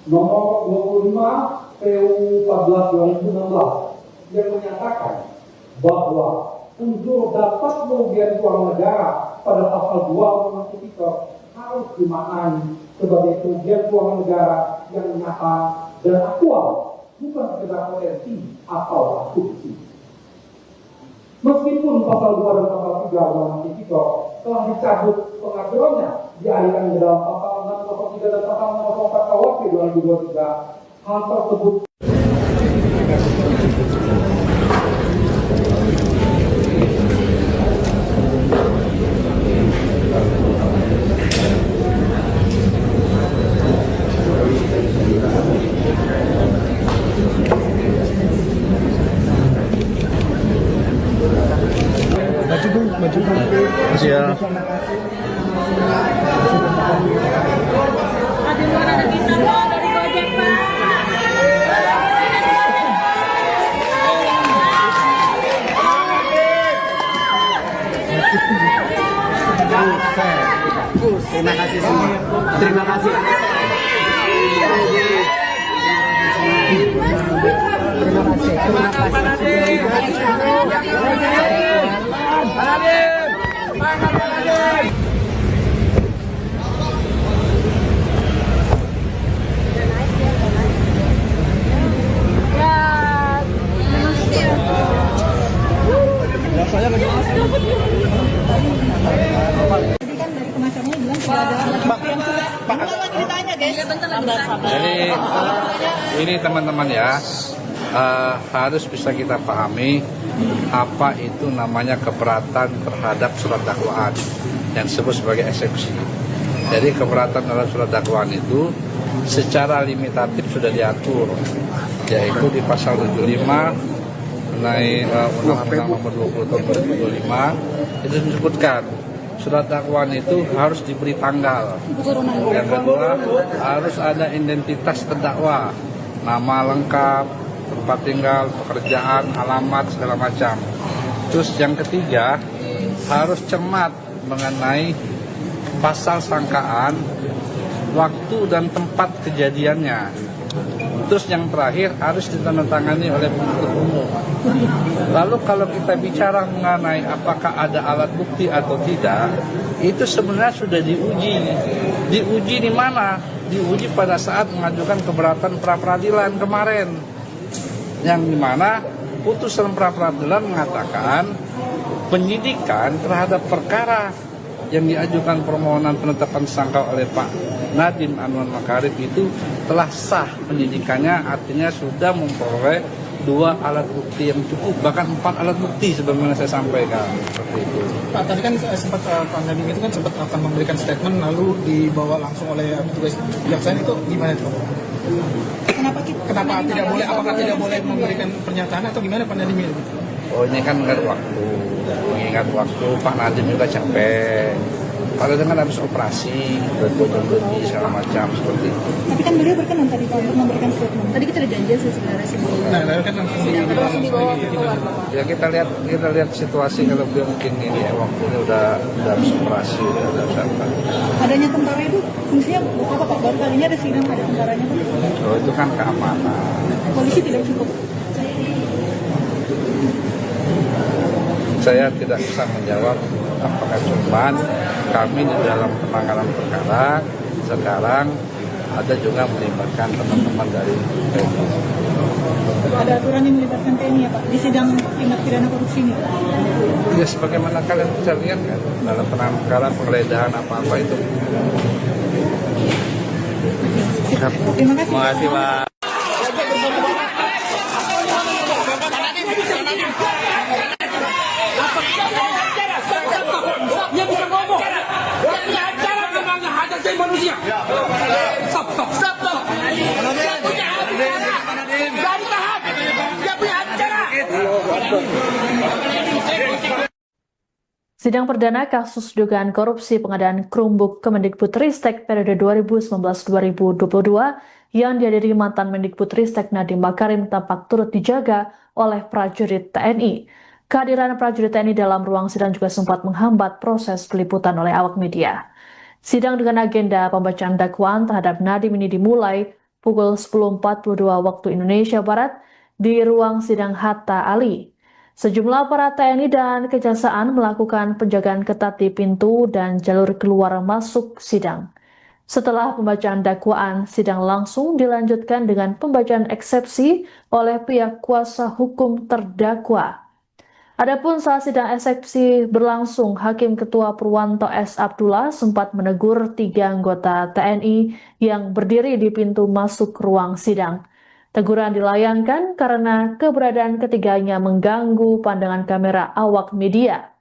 nomor 25 PU 14 2016 yang menyatakan bahwa unsur dapat kerugian keuangan negara pada pasal 2 Undang-Undang Tipikor harus dimaknai sebagai kerugian keuangan negara yang nyata dan aktual, bukan sekedar potensi atau asumsi. Meskipun pasal 2 dan pasal 3 Undang-Undang Tipikor telah dicabut pengaturannya, dialihkan ke dalam pasal 603 dan pasal 604 KUHP 2023, hal tersebut Siap. Terima kasih semua. Terima kasih. Tadi kan dari pengacaranya bilang sudah ada bentar lagi ditanya guys. Jadi ini teman-teman ya, harus bisa kita pahami apa itu namanya keberatan terhadap surat dakwaan yang disebut sebagai eksepsi. Jadi keberatan terhadap surat dakwaan itu secara limitatif sudah diatur, yaitu di pasal 75 mengenai Undang-Undang Nomor 20 Tahun 2025 itu disebutkan surat dakwaan itu harus diberi tanggal. Yang kedua, harus ada identitas terdakwa, nama lengkap, tempat tinggal, pekerjaan, alamat, segala macam. Terus yang ketiga, harus cermat mengenai pasal sangkaan, waktu dan tempat kejadiannya. Terus yang terakhir harus ditandatangani oleh penuntut umum. Lalu kalau kita bicara mengenai apakah ada alat bukti atau tidak, itu sebenarnya sudah diuji. Diuji di mana? Diuji pada saat mengajukan keberatan pra-peradilan kemarin. Yang dimana putusan pra-peradilan mengatakan penyidikan terhadap perkara yang diajukan permohonan penetapan tersangka oleh Pak Nadiem Anwar Makarim itu telah sah penyidikannya, artinya sudah memperoleh 2 alat bukti yang cukup, bahkan 4 alat bukti sebagaimana saya sampaikan seperti itu. Pak, tadi kan sempat Pak Nadiem itu kan sempat akan memberikan statement lalu dibawa langsung oleh petugas kejaksaan, itu gimana itu? Kenapa tidak boleh? Apakah tidak boleh memberikan pernyataan atau gimana Pak Nadiem itu? Oh, ini kan mengingat waktu Pak Nadiem juga capek. Kalau dengan habis operasi, bergojol-gojol segala macam seperti itu. Tapi kan beliau berkenan tadi Pak untuk memberikan statement. Tadi kita udah janji sih sebenarnya sih. Nah, kan langsung dibawa keluar. Ya kita lihat situasi kalau beliau mungkin ini ya, waktunya udah habis operasi, udah apa. Adanya tentara itu fungsinya apa Pak? Baru kali ini ada sidang ada tentaranya Pak. Oh, itu kan keamanan. Polisi tidak cukup. Saya tidak bisa menjawab apakah cuman kami di dalam penanganan perkara sekarang ada juga melibatkan teman-teman dari TNI. Ada aturan yang melibatkan TNI ya Pak di sidang tindak pidana korupsi ini? Ya sebagaimana kalian bisa lihat kan dalam penanganan perkara penggeledahan apa-apa itu. Terima kasih. Terima kasih Pak. Dia bisa ngomong. Dia punya acara memangnya hajat jadi manusia. Stop. Dia punya acara. Dari tahan. Dia punya acara. Sidang perdana kasus dugaan korupsi pengadaan Chromebook Kemendikbudristek periode 2019-2022 yang dihadiri mantan Mendikbudristek Nadiem Makarim tampak turut dijaga oleh prajurit TNI. Kehadiran prajurit TNI dalam ruang sidang juga sempat menghambat proses peliputan oleh awak media. Sidang dengan agenda pembacaan dakwaan terhadap Nadiem ini dimulai pukul 10.42 waktu Indonesia Barat di ruang sidang Hatta Ali. Sejumlah aparat TNI dan Kejaksaan melakukan penjagaan ketat di pintu dan jalur keluar masuk sidang. Setelah pembacaan dakwaan, sidang langsung dilanjutkan dengan pembacaan eksepsi oleh pihak kuasa hukum terdakwa. Adapun saat sidang eksepsi berlangsung, Hakim Ketua Purwanto S. Abdullah sempat menegur 3 anggota TNI yang berdiri di pintu masuk ruang sidang. Teguran dilayangkan karena keberadaan ketiganya mengganggu pandangan kamera awak media.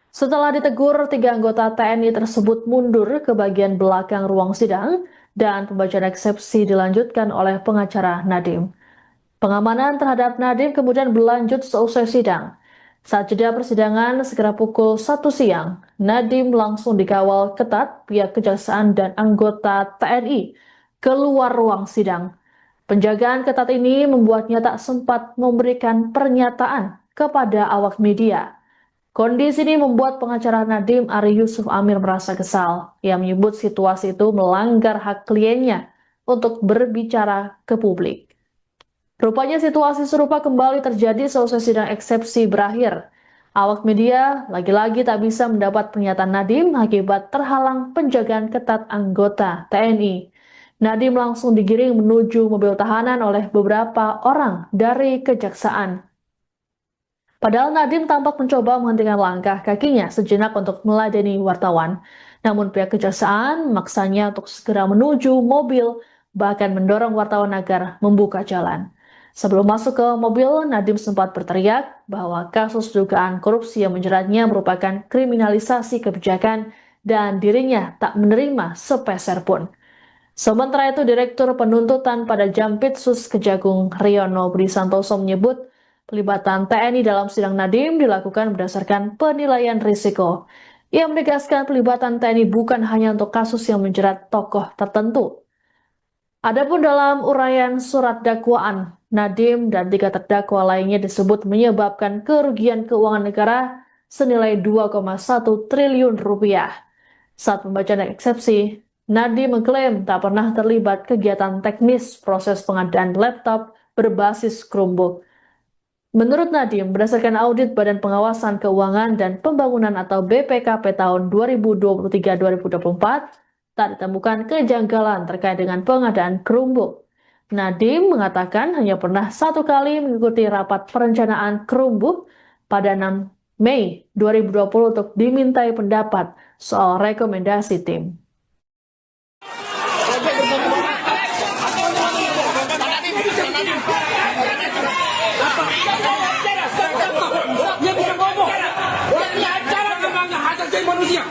Setelah ditegur, 3 anggota TNI tersebut mundur ke bagian belakang ruang sidang dan pembacaan eksepsi dilanjutkan oleh pengacara Nadiem. Pengamanan terhadap Nadiem kemudian berlanjut seusai sidang. Saat jeda persidangan segera pukul 1 siang, Nadiem langsung dikawal ketat pihak kejaksaan dan anggota TNI keluar ruang sidang. Penjagaan ketat ini membuatnya tak sempat memberikan pernyataan kepada awak media. Kondisi ini membuat pengacara Nadiem Ari Yusuf Amir merasa kesal. Ia menyebut situasi itu melanggar hak kliennya untuk berbicara ke publik. Rupanya situasi serupa kembali terjadi selesai sidang eksepsi berakhir. Awak media lagi-lagi tak bisa mendapat pernyataan Nadiem akibat terhalang penjagaan ketat anggota TNI. Nadiem langsung digiring menuju mobil tahanan oleh beberapa orang dari kejaksaan. Padahal Nadiem tampak mencoba menghentikan langkah kakinya sejenak untuk meladeni wartawan. Namun pihak kejaksaan memaksanya untuk segera menuju mobil, bahkan mendorong wartawan agar membuka jalan. Sebelum masuk ke mobil, Nadiem sempat berteriak bahwa kasus dugaan korupsi yang menjeratnya merupakan kriminalisasi kebijakan dan dirinya tak menerima sepeser pun. Sementara itu, Direktur Penuntutan pada Jampitsus Kejagung Riono Budi Santoso menyebut pelibatan TNI dalam sidang Nadiem dilakukan berdasarkan penilaian risiko. Ia menegaskan pelibatan TNI bukan hanya untuk kasus yang menjerat tokoh tertentu. Adapun dalam uraian surat dakwaan, Nadiem dan 3 terdakwa lainnya disebut menyebabkan kerugian keuangan negara senilai 2,1 triliun rupiah. Saat pembacaan eksepsi, Nadiem mengklaim tak pernah terlibat kegiatan teknis proses pengadaan laptop berbasis Chromebook. Menurut Nadiem, berdasarkan audit Badan Pengawasan Keuangan dan Pembangunan atau BPKP tahun 2023-2024, tak ditemukan kejanggalan terkait dengan pengadaan Chromebook. Nadiem mengatakan hanya pernah 1 kali mengikuti rapat perencanaan Chromebook pada 6 Mei 2020 untuk dimintai pendapat soal rekomendasi tim. Dia bisa ngomong. Dia punya acara namanya hak asasi manusia.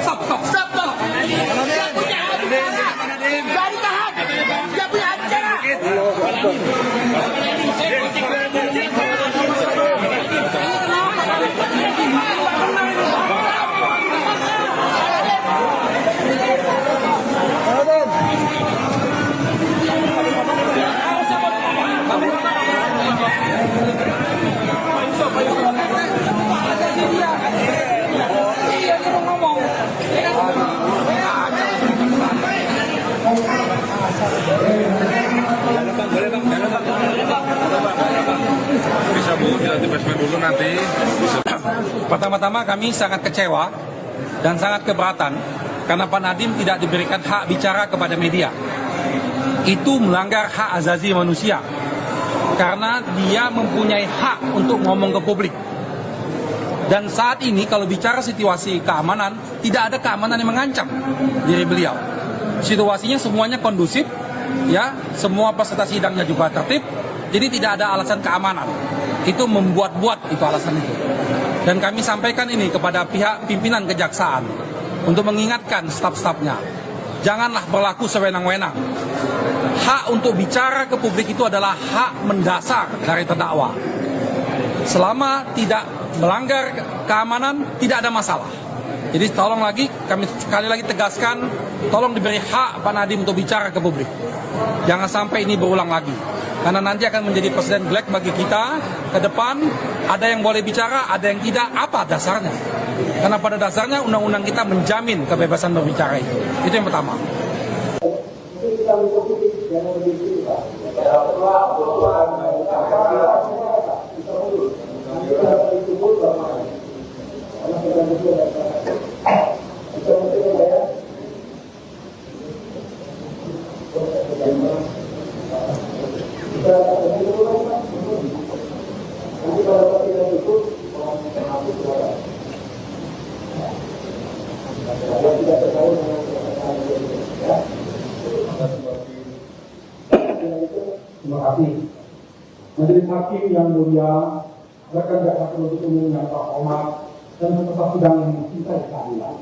Stop. Dia punya acara. Gak ditahan. Dia punya acara. Bisa Bu, dilatih basement dulu nanti. Pertama-tama kami sangat kecewa dan sangat keberatan karena Pak Nadiem tidak diberikan hak bicara kepada media. Itu melanggar hak asasi manusia karena dia mempunyai hak untuk ngomong ke publik. Dan saat ini kalau bicara situasi keamanan, tidak ada keamanan yang mengancam diri beliau. Situasinya semuanya kondusif, ya, semua peserta sidangnya juga tertib, jadi tidak ada alasan keamanan. Itu membuat-buat itu alasan itu. Dan kami sampaikan ini kepada pihak pimpinan kejaksaan untuk mengingatkan staf-stafnya, janganlah berlaku sewenang-wenang. Hak untuk bicara ke publik itu adalah hak mendasar dari terdakwa. Selama tidak melanggar keamanan, tidak ada masalah. Jadi tolong lagi, kami sekali lagi tegaskan, tolong diberi hak Pak Nadiem untuk bicara ke publik. Jangan sampai ini berulang lagi. Karena nanti akan menjadi presiden black bagi kita ke depan, ada yang boleh bicara, ada yang tidak, apa dasarnya? Karena pada dasarnya undang-undang kita menjamin kebebasan berbicara itu. Itu yang pertama. Terima kasih. Majelis Hakim yang mulia, rekan jaksa penuntut umum yang terhormat dan peserta sidang yang mencintai keadilan,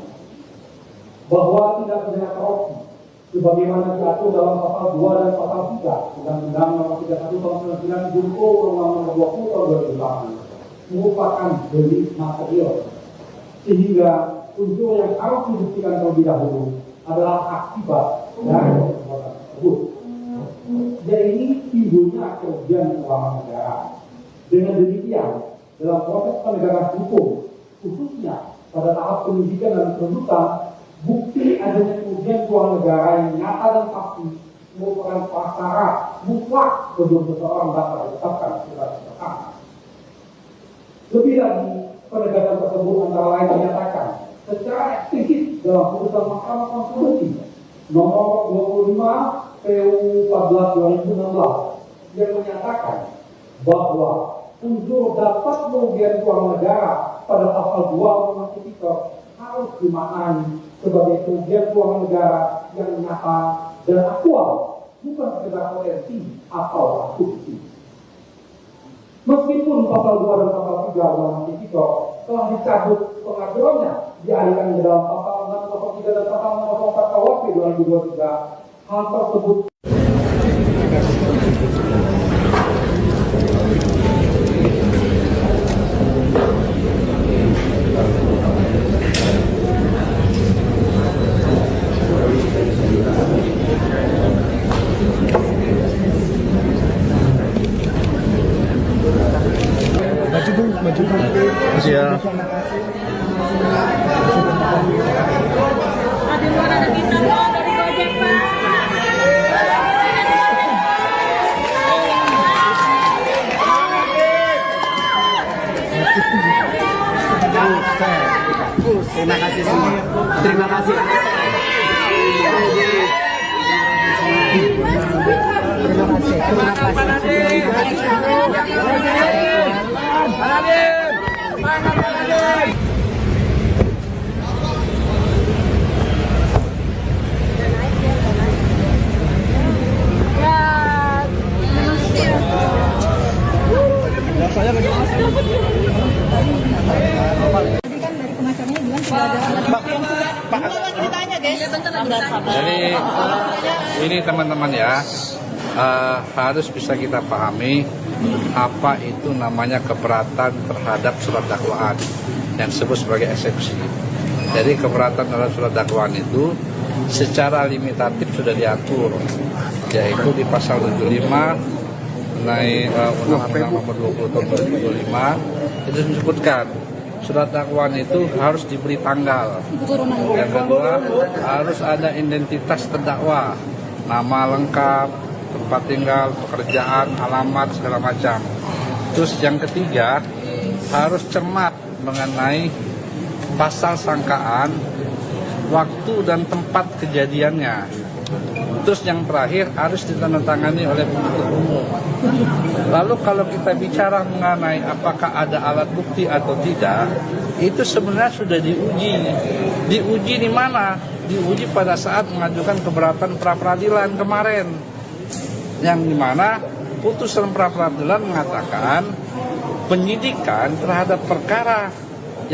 bahwa tindak pidana korupsi sebagaimana diatur dalam pasal 2 dan pasal 3 Undang-Undang Nomor 31 Tahun 1999 Jungto Undang-Undang Nomor 20 Tahun 2008 merupakan delik material, sehingga unsur yang harus dibuktikan terlebih dahulu adalah akibat dari perbuatan tersebut. Jadi timbulnya kerugian keuangan negara. Dengan demikian, dalam proses penegakan hukum, khususnya pada tahap penyidikan dan penuntutan, bukti adanya kerugian keuangan negara yang nyata dan pasti merupakan prasyarat mutlak sebelum seseorang dapat ditetapkan sebagai tersangka. Lebih lagi, penegakan tersebut antara lain menyatakan secara eksplisit dalam putusan Mahkamah Konstitusi nomor 25 PU 14/2016 yang menyatakan bahwa unsur dapat kerugian keuangan negara pada pasal 2 Undang-Undang Tipikor harus dimaknai sebagai kerugian keuangan negara yang nyata dan aktual, bukan sekedar potensi atau asumsi. Meskipun pasal 2 dan pasal 3 Undang-Undang Tipikor telah dicabut pengaturannya dialihkan ke dalam pasal 603 dan pasal 604 KUHP 2023, hal tersebut Ya. Terima kasih semua. Terima kasih. Jadi ini teman-teman ya, harus bisa kita pahami apa itu namanya keberatan terhadap surat dakwaan yang disebut sebagai eksepsi. Jadi keberatan terhadap surat dakwaan itu secara limitatif sudah diatur, yaitu di pasal 75 Undang-Undang Nomor 20 Tahun 2025 itu disebutkan surat dakwaan itu harus diberi tanggal. Yang kedua, harus ada identitas terdakwa, nama lengkap, tempat tinggal, pekerjaan, alamat, segala macam. Terus yang ketiga, harus cermat mengenai pasal sangkaan, waktu dan tempat kejadiannya. Terus yang terakhir harus ditandatangani oleh penuntut umum. Lalu kalau kita bicara mengenai apakah ada alat bukti atau tidak, itu sebenarnya sudah diuji. Diuji di mana? Diuji pada saat mengajukan keberatan pra-peradilan kemarin. Yang dimana putusan pra-peradilan mengatakan penyidikan terhadap perkara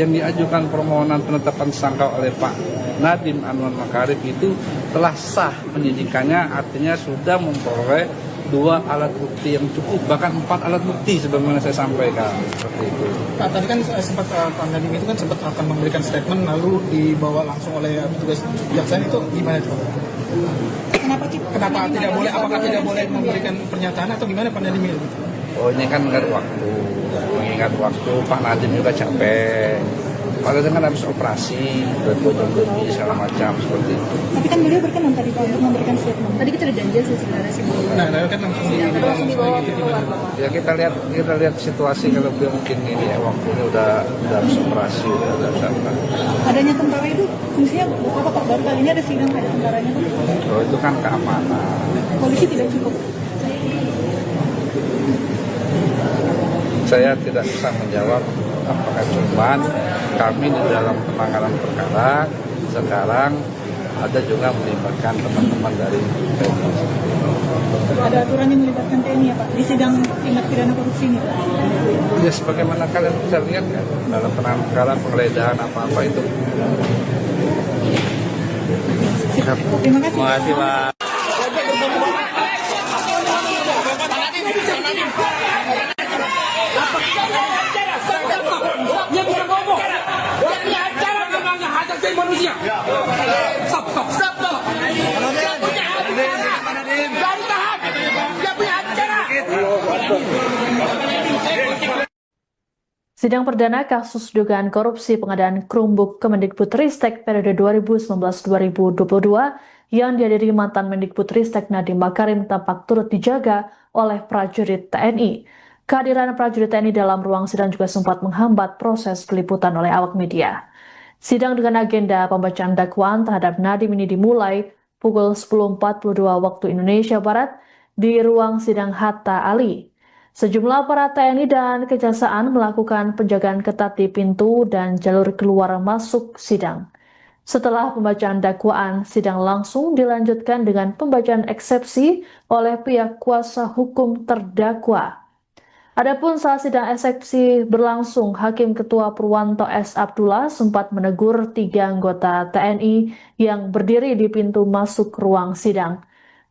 yang diajukan permohonan penetapan tersangka oleh Pak Nadiem Anwar Makarim itu telah sah penyidikannya, artinya sudah memperoleh 2 alat bukti yang cukup, bahkan 4 alat bukti sebagaimana saya sampaikan seperti itu. Pak, tadi kan sempat Pak Nadiem itu kan sempat akan memberikan statement lalu dibawa langsung oleh petugas kejaksaan, itu gimana itu? Kenapa tidak boleh? Apakah tidak boleh memberikan pernyataan atau gimana Pak Nadiem itu? Oh, ini kan mengingat waktu Pak Nadiem juga capek. Pak Nadiem kan habis operasi, berjam lebih segala macam seperti itu. Tapi kan beliau berkenan tadi Pak untuk memberikan statement. Tadi kita udah janji sih sebenarnya sih. Nah, kan langsung dibawa itu gimana? Ya kita lihat situasi kalau beliau mungkin ini ya waktunya udah habis operasi, udah apa. Adanya tentara itu fungsinya apa Pak? Baru kali ini ada sidang ada tentaranya. Oh, itu kan keamanan. Polisi tidak cukup. Saya tidak bisa menjawab apakah cuman kami di dalam penanganan perkara sekarang ada juga melibatkan teman-teman dari TNI. Ada aturan yang melibatkan TNI ya Pak di sidang tindak pidana korupsi ini? Ya sebagaimana kalian bisa lihat kan dalam penanganan perkara penggeledahan apa-apa itu. Terima kasih. Terima kasih Pak. jadi manusia. Stop. Dia punya hak bicara. Dari tahan. Dia punya hak bicara. Sidang perdana kasus dugaan korupsi pengadaan Chromebook Kemendikbudristek periode 2019-2022 yang dihadiri mantan Mendikbudristek Nadiem Makarim tampak turut dijaga oleh prajurit TNI. Kehadiran prajurit TNI dalam ruang sidang juga sempat menghambat proses peliputan oleh awak media. Sidang dengan agenda pembacaan dakwaan terhadap Nadiem ini dimulai pukul 10.42 waktu Indonesia Barat di ruang sidang Hatta Ali. Sejumlah aparat TNI dan Kejaksaan melakukan penjagaan ketat di pintu dan jalur keluar masuk sidang. Setelah pembacaan dakwaan, sidang langsung dilanjutkan dengan pembacaan eksepsi oleh pihak kuasa hukum terdakwa. Adapun saat sidang eksepsi berlangsung, Hakim Ketua Purwanto S. Abdullah sempat menegur 3 anggota TNI yang berdiri di pintu masuk ruang sidang.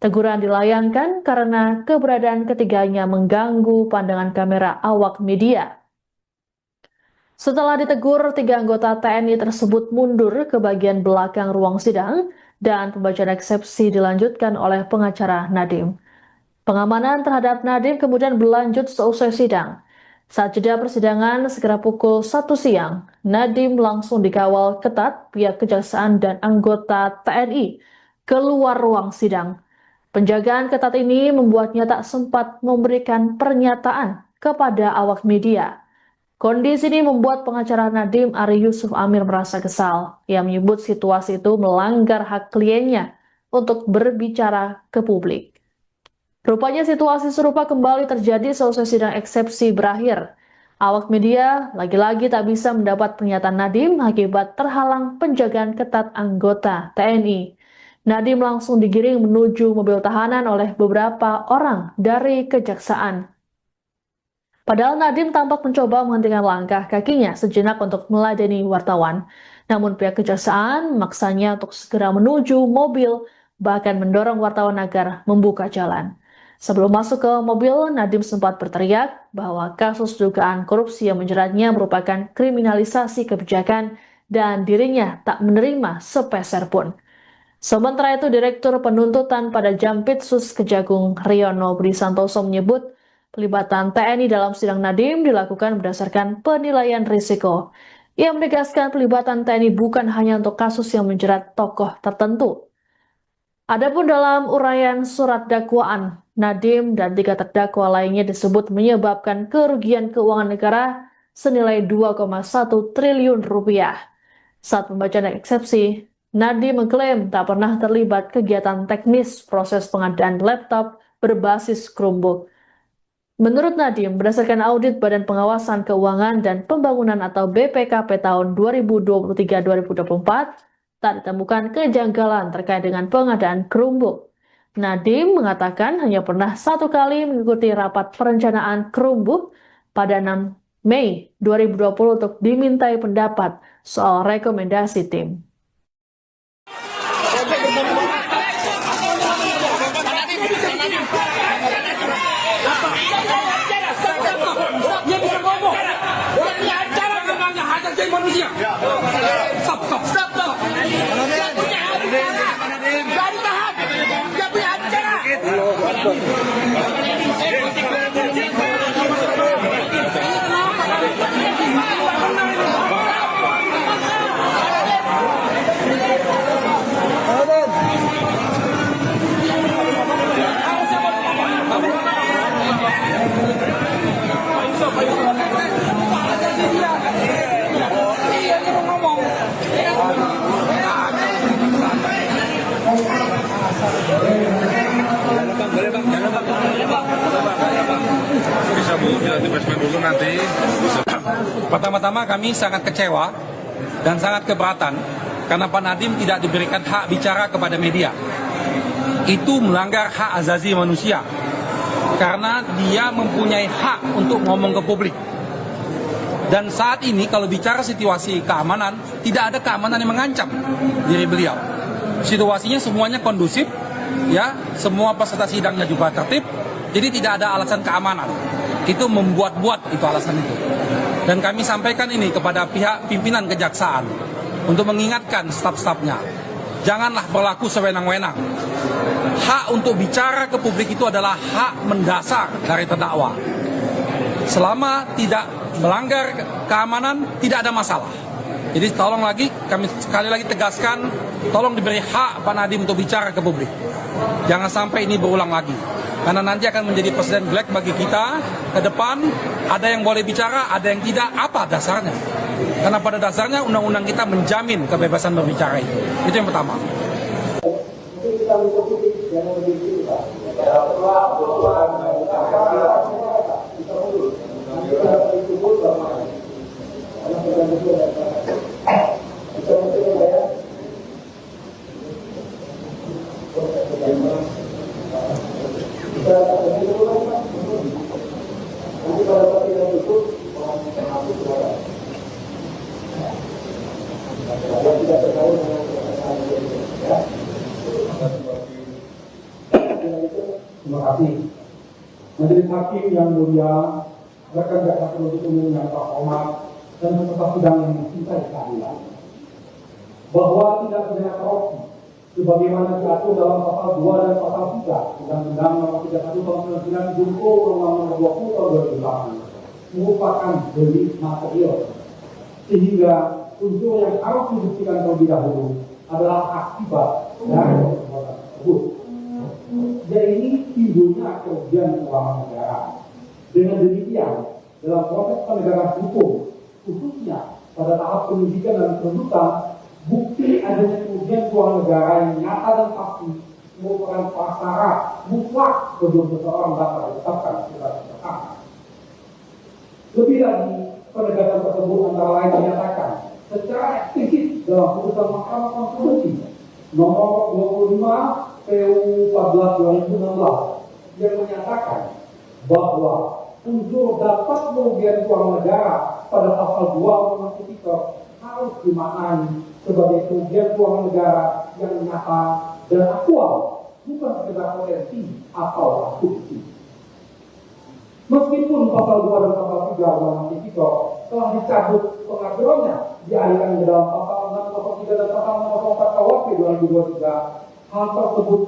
Teguran dilayangkan karena keberadaan ketiganya mengganggu pandangan kamera awak media. Setelah ditegur, 3 anggota TNI tersebut mundur ke bagian belakang ruang sidang dan pembacaan eksepsi dilanjutkan oleh pengacara Nadiem. Pengamanan terhadap Nadiem kemudian berlanjut seusai sidang. Saat jeda persidangan sekitar pukul 1 siang, Nadiem langsung dikawal ketat pihak Kejaksaan dan anggota TNI keluar ruang sidang. Penjagaan ketat ini membuatnya tak sempat memberikan pernyataan kepada awak media. Kondisi ini membuat pengacara Nadiem Ari Yusuf Amir merasa kesal. Ia menyebut situasi itu melanggar hak kliennya untuk berbicara ke publik. Rupanya situasi serupa kembali terjadi selesai sidang eksepsi berakhir. Awak media lagi-lagi tak bisa mendapat pernyataan Nadiem akibat terhalang penjagaan ketat anggota TNI. Nadiem langsung digiring menuju mobil tahanan oleh beberapa orang dari Kejaksaan. Padahal Nadiem tampak mencoba menghentikan langkah kakinya sejenak untuk meladeni wartawan. Namun pihak Kejaksaan memaksanya untuk segera menuju mobil, bahkan mendorong wartawan agar membuka jalan. Sebelum masuk ke mobil, Nadiem sempat berteriak bahwa kasus dugaan korupsi yang menjeratnya merupakan kriminalisasi kebijakan dan dirinya tak menerima sepeser pun. Sementara itu, Direktur Penuntutan pada Jampitsus Kejagung Riono Budi Santoso menyebut pelibatan TNI dalam sidang Nadiem dilakukan berdasarkan penilaian risiko. Ia menegaskan pelibatan TNI bukan hanya untuk kasus yang menjerat tokoh tertentu. Adapun dalam uraian surat dakwaan, Nadiem dan 3 terdakwa lainnya disebut menyebabkan kerugian keuangan negara senilai 2,1 triliun rupiah. Saat pembacaan eksepsi, Nadiem mengklaim tak pernah terlibat kegiatan teknis proses pengadaan laptop berbasis Chromebook. Menurut Nadiem, berdasarkan audit Badan Pengawasan Keuangan dan Pembangunan atau BPKP tahun 2023-2024, tak ditemukan kejanggalan terkait dengan pengadaan Chromebook. Nadiem mengatakan hanya pernah 1 kali mengikuti rapat perencanaan Chromebook pada 6 Mei 2020 untuk dimintai pendapat soal rekomendasi tim. Dia bisa ngomong. Dia punya acara memangnya hak asasi manusia. Stop. Dia punya hak bicara. Dari tahan. Dia punya acara. Bisa Bu, di basement dulu nanti. Pertama-tama kami sangat kecewa dan sangat keberatan karena Pak Nadiem tidak diberikan hak bicara kepada media. Itu melanggar hak asasi manusia karena dia mempunyai hak untuk ngomong ke publik. Dan saat ini kalau bicara situasi keamanan, tidak ada keamanan yang mengancam diri beliau. Situasinya semuanya kondusif, ya, semua peserta sidangnya juga tertib, jadi tidak ada alasan keamanan. Itu membuat-buat itu alasan itu. Dan kami sampaikan ini kepada pihak pimpinan Kejaksaan untuk mengingatkan staf-stafnya, janganlah berlaku sewenang-wenang. Hak untuk bicara ke publik itu adalah hak mendasar dari terdakwa. Selama tidak melanggar keamanan, tidak ada masalah. Jadi tolong lagi, kami sekali lagi tegaskan, tolong diberi hak Pak Nadiem untuk bicara ke publik. Jangan sampai ini berulang lagi. Karena nanti akan menjadi presiden black bagi kita ke depan. Ada yang boleh bicara, ada yang tidak. Apa dasarnya? Karena pada dasarnya undang-undang kita menjamin kebebasan berbicara itu. Itu yang pertama. Terima kasih. Majelis Hakim yang mulia, rekan jaksa penuntut umum yang terhormat dan peserta sidang yang mencintai keadilan, bahwa tidak pidana korupsi sebagaimana diatur dalam pasal 2 dan pasal 3 Undang-Undang Nomor 31 Tahun 99 junto Undang-Undang Nomor 20 Tahun 2008 merupakan delik material, sehingga unsur yang harus dibuktikan terlebih dahulu adalah akibat dari perbuatan tersebut. Jadi timbulnya kerugian keuangan negara. Dengan demikian, dalam proses penegakan hukum, khususnya pada tahap penyidikan dan penuntutan, bukti adanya kerugian keuangan negara yang nyata dan pasti merupakan prasyarat mutlak sebelum seseorang dapat ditetapkan sebagai tersangka. Lebih lagi, penegakan tersebut antara lain dinyatakan secara eksplisit dalam putusan Mahkamah Konstitusi nomor 25 PU 14/2016 yang menyatakan bahwa unsur dapat merugikan keuangan negara pada pasal 2 Undang-Undang Tipikor harus dimaknai sebagai kerugian keuangan negara yang nyata dan aktual, bukan sekedar potensi atau asumsi. Meskipun pasal 2 dan pasal 3 Undang-Undang Tipikor telah dicabut pengaturannya dialihkan ke dalam pasal 603 dan pasal 604 KUHP 2023, hal tersebut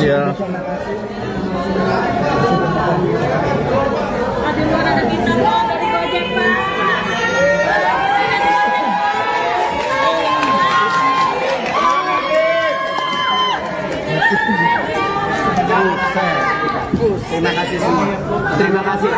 Ya. Terima kasih semua. Terima kasih.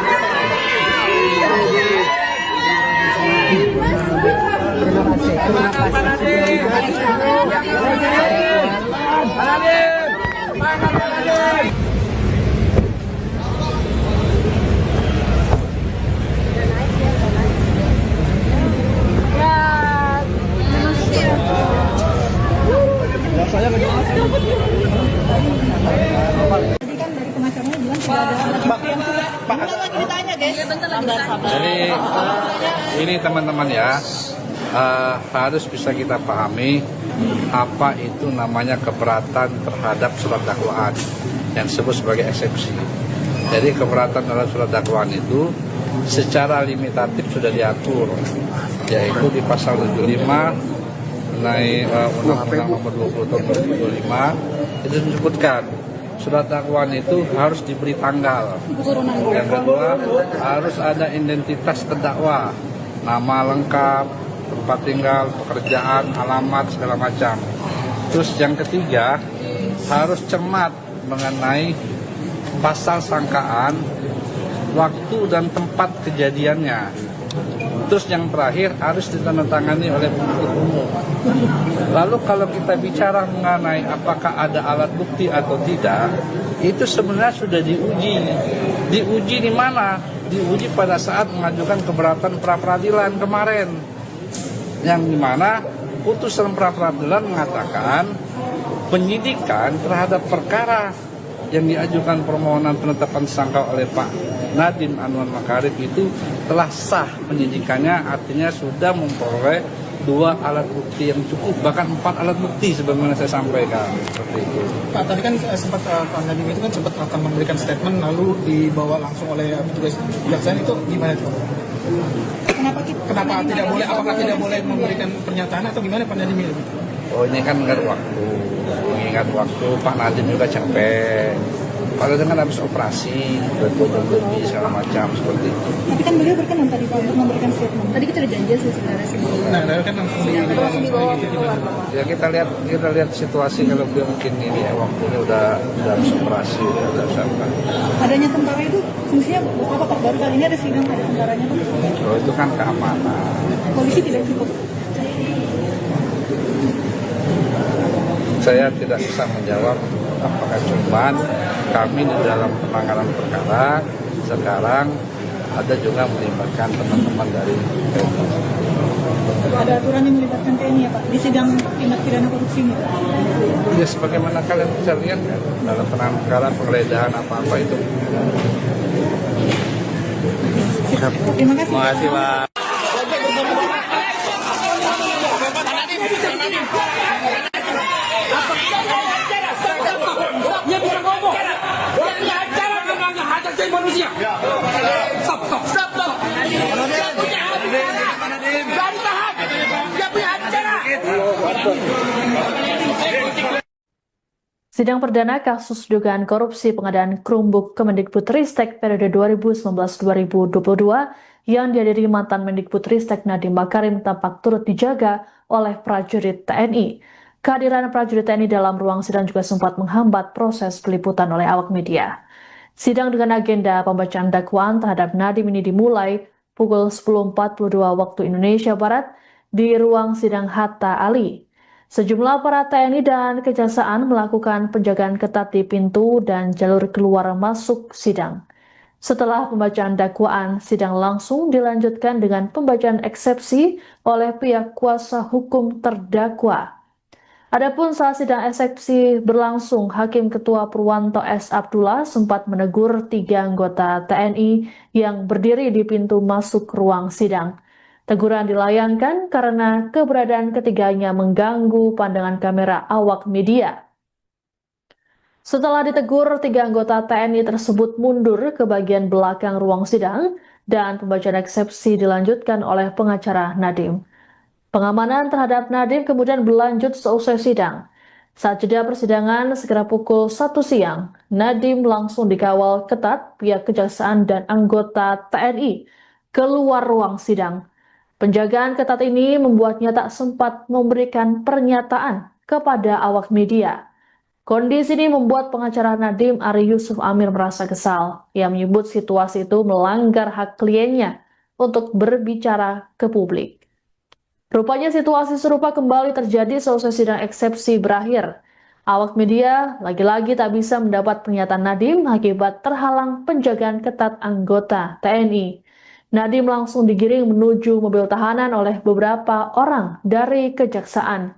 Jadi ini teman-teman ya, harus bisa kita pahami apa itu namanya keberatan terhadap surat dakwaan yang disebut sebagai eksepsi. Jadi keberatan terhadap surat dakwaan itu secara limitatif sudah diatur, yaitu di pasal 75 mengenai Undang-Undang Nomor 20 Tahun 2025 itu disebutkan surat dakwaan itu harus diberi tanggal. Yang kedua, harus ada identitas terdakwa, nama lengkap, tempat tinggal, pekerjaan, alamat, segala macam. Terus yang ketiga, harus cermat mengenai pasal sangkaan, waktu dan tempat kejadiannya. Terus yang terakhir harus ditandatangani oleh penuntut umum. Lalu kalau kita bicara mengenai apakah ada alat bukti atau tidak, itu sebenarnya sudah diuji. Diuji di mana? Diuji pada saat mengajukan keberatan pra-peradilan kemarin. Yang dimana putusan pra-peradilan mengatakan penyidikan terhadap perkara yang diajukan permohonan penetapan tersangka oleh Pak Nadiem Anwar Makarim itu telah sah penyidikannya, artinya sudah memperoleh 2 alat bukti yang cukup, bahkan 4 alat bukti sebagaimana saya sampaikan seperti itu. Pak, tadi kan sempat Pak Nadiem itu kan sempat akan memberikan statement lalu dibawa langsung oleh petugas kejaksaan, itu gimana itu? Kenapa tidak boleh? Apakah tidak boleh memberikan pernyataan atau gimana Pak Nadiem itu? Oh, ini kan mengingat waktu Pak Nadiem juga capek. Pak Nadiem kan habis operasi, lebih segala macam seperti itu. Tapi kan beliau berkenan tadi Pak untuk memberikan statement. Tadi kita udah janji sih sebenarnya sih. Nah, kan langsung dibawa gitu gimana? Ya kita lihat situasi, kalau beliau mungkin ini ya, waktunya udah habis operasi, udah siapa. Adanya tentara itu fungsinya apa Pak? Baru kali ini ada sidang ada tentaranya Pak. Oh, itu kan keamanan. Polisi tidak cukup. Saya tidak bisa menjawab apakah cuman kami di dalam penanganan perkara sekarang ada juga melibatkan teman-teman dari TNI. Ada aturan yang melibatkan TNI ya Pak di sidang tindak pidana korupsi ini. Ya sebagaimana kalian bisa lihat kan, dalam penanganan perkara penggeledahan apa-apa itu. Terima kasih. Terima kasih Pak. Dia bisa ngomong. Dia punya acara namanya hak asasi manusia. Stop. Dia punya acara. Dari tahan. Dia punya acara. Sidang perdana kasus dugaan korupsi pengadaan Chromebook Kemendikbudristek periode 2019-2022 yang dihadiri mantan Mendikbudristek Nadiem Makarim tampak turut dijaga oleh prajurit TNI. Kehadiran prajurit TNI dalam ruang sidang juga sempat menghambat proses peliputan oleh awak media. Sidang dengan agenda pembacaan dakwaan terhadap Nadiem ini dimulai pukul 10.42 waktu Indonesia Barat di ruang sidang Hatta Ali. Sejumlah aparat TNI dan Kejaksaan melakukan penjagaan ketat di pintu dan jalur keluar masuk sidang. Setelah pembacaan dakwaan, sidang langsung dilanjutkan dengan pembacaan eksepsi oleh pihak kuasa hukum terdakwa. Adapun saat sidang eksepsi berlangsung, Hakim Ketua Purwanto S. Abdullah sempat menegur 3 anggota TNI yang berdiri di pintu masuk ruang sidang. Teguran dilayangkan karena keberadaan ketiganya mengganggu pandangan kamera awak media. Setelah ditegur, 3 anggota TNI tersebut mundur ke bagian belakang ruang sidang dan pembacaan eksepsi dilanjutkan oleh pengacara Nadiem. Pengamanan terhadap Nadiem kemudian berlanjut seusai sidang. Saat jeda persidangan sekitar pukul 1 siang, Nadiem langsung dikawal ketat pihak Kejaksaan dan anggota TNI keluar ruang sidang. Penjagaan ketat ini membuatnya tak sempat memberikan pernyataan kepada awak media. Kondisi ini membuat pengacara Nadiem Ari Yusuf Amir merasa kesal. Ia menyebut situasi itu melanggar hak kliennya untuk berbicara ke publik. Rupanya situasi serupa kembali terjadi seusai sidang eksepsi berakhir. Awak media lagi-lagi tak bisa mendapat pernyataan Nadiem akibat terhalang penjagaan ketat anggota TNI. Nadiem langsung digiring menuju mobil tahanan oleh beberapa orang dari Kejaksaan.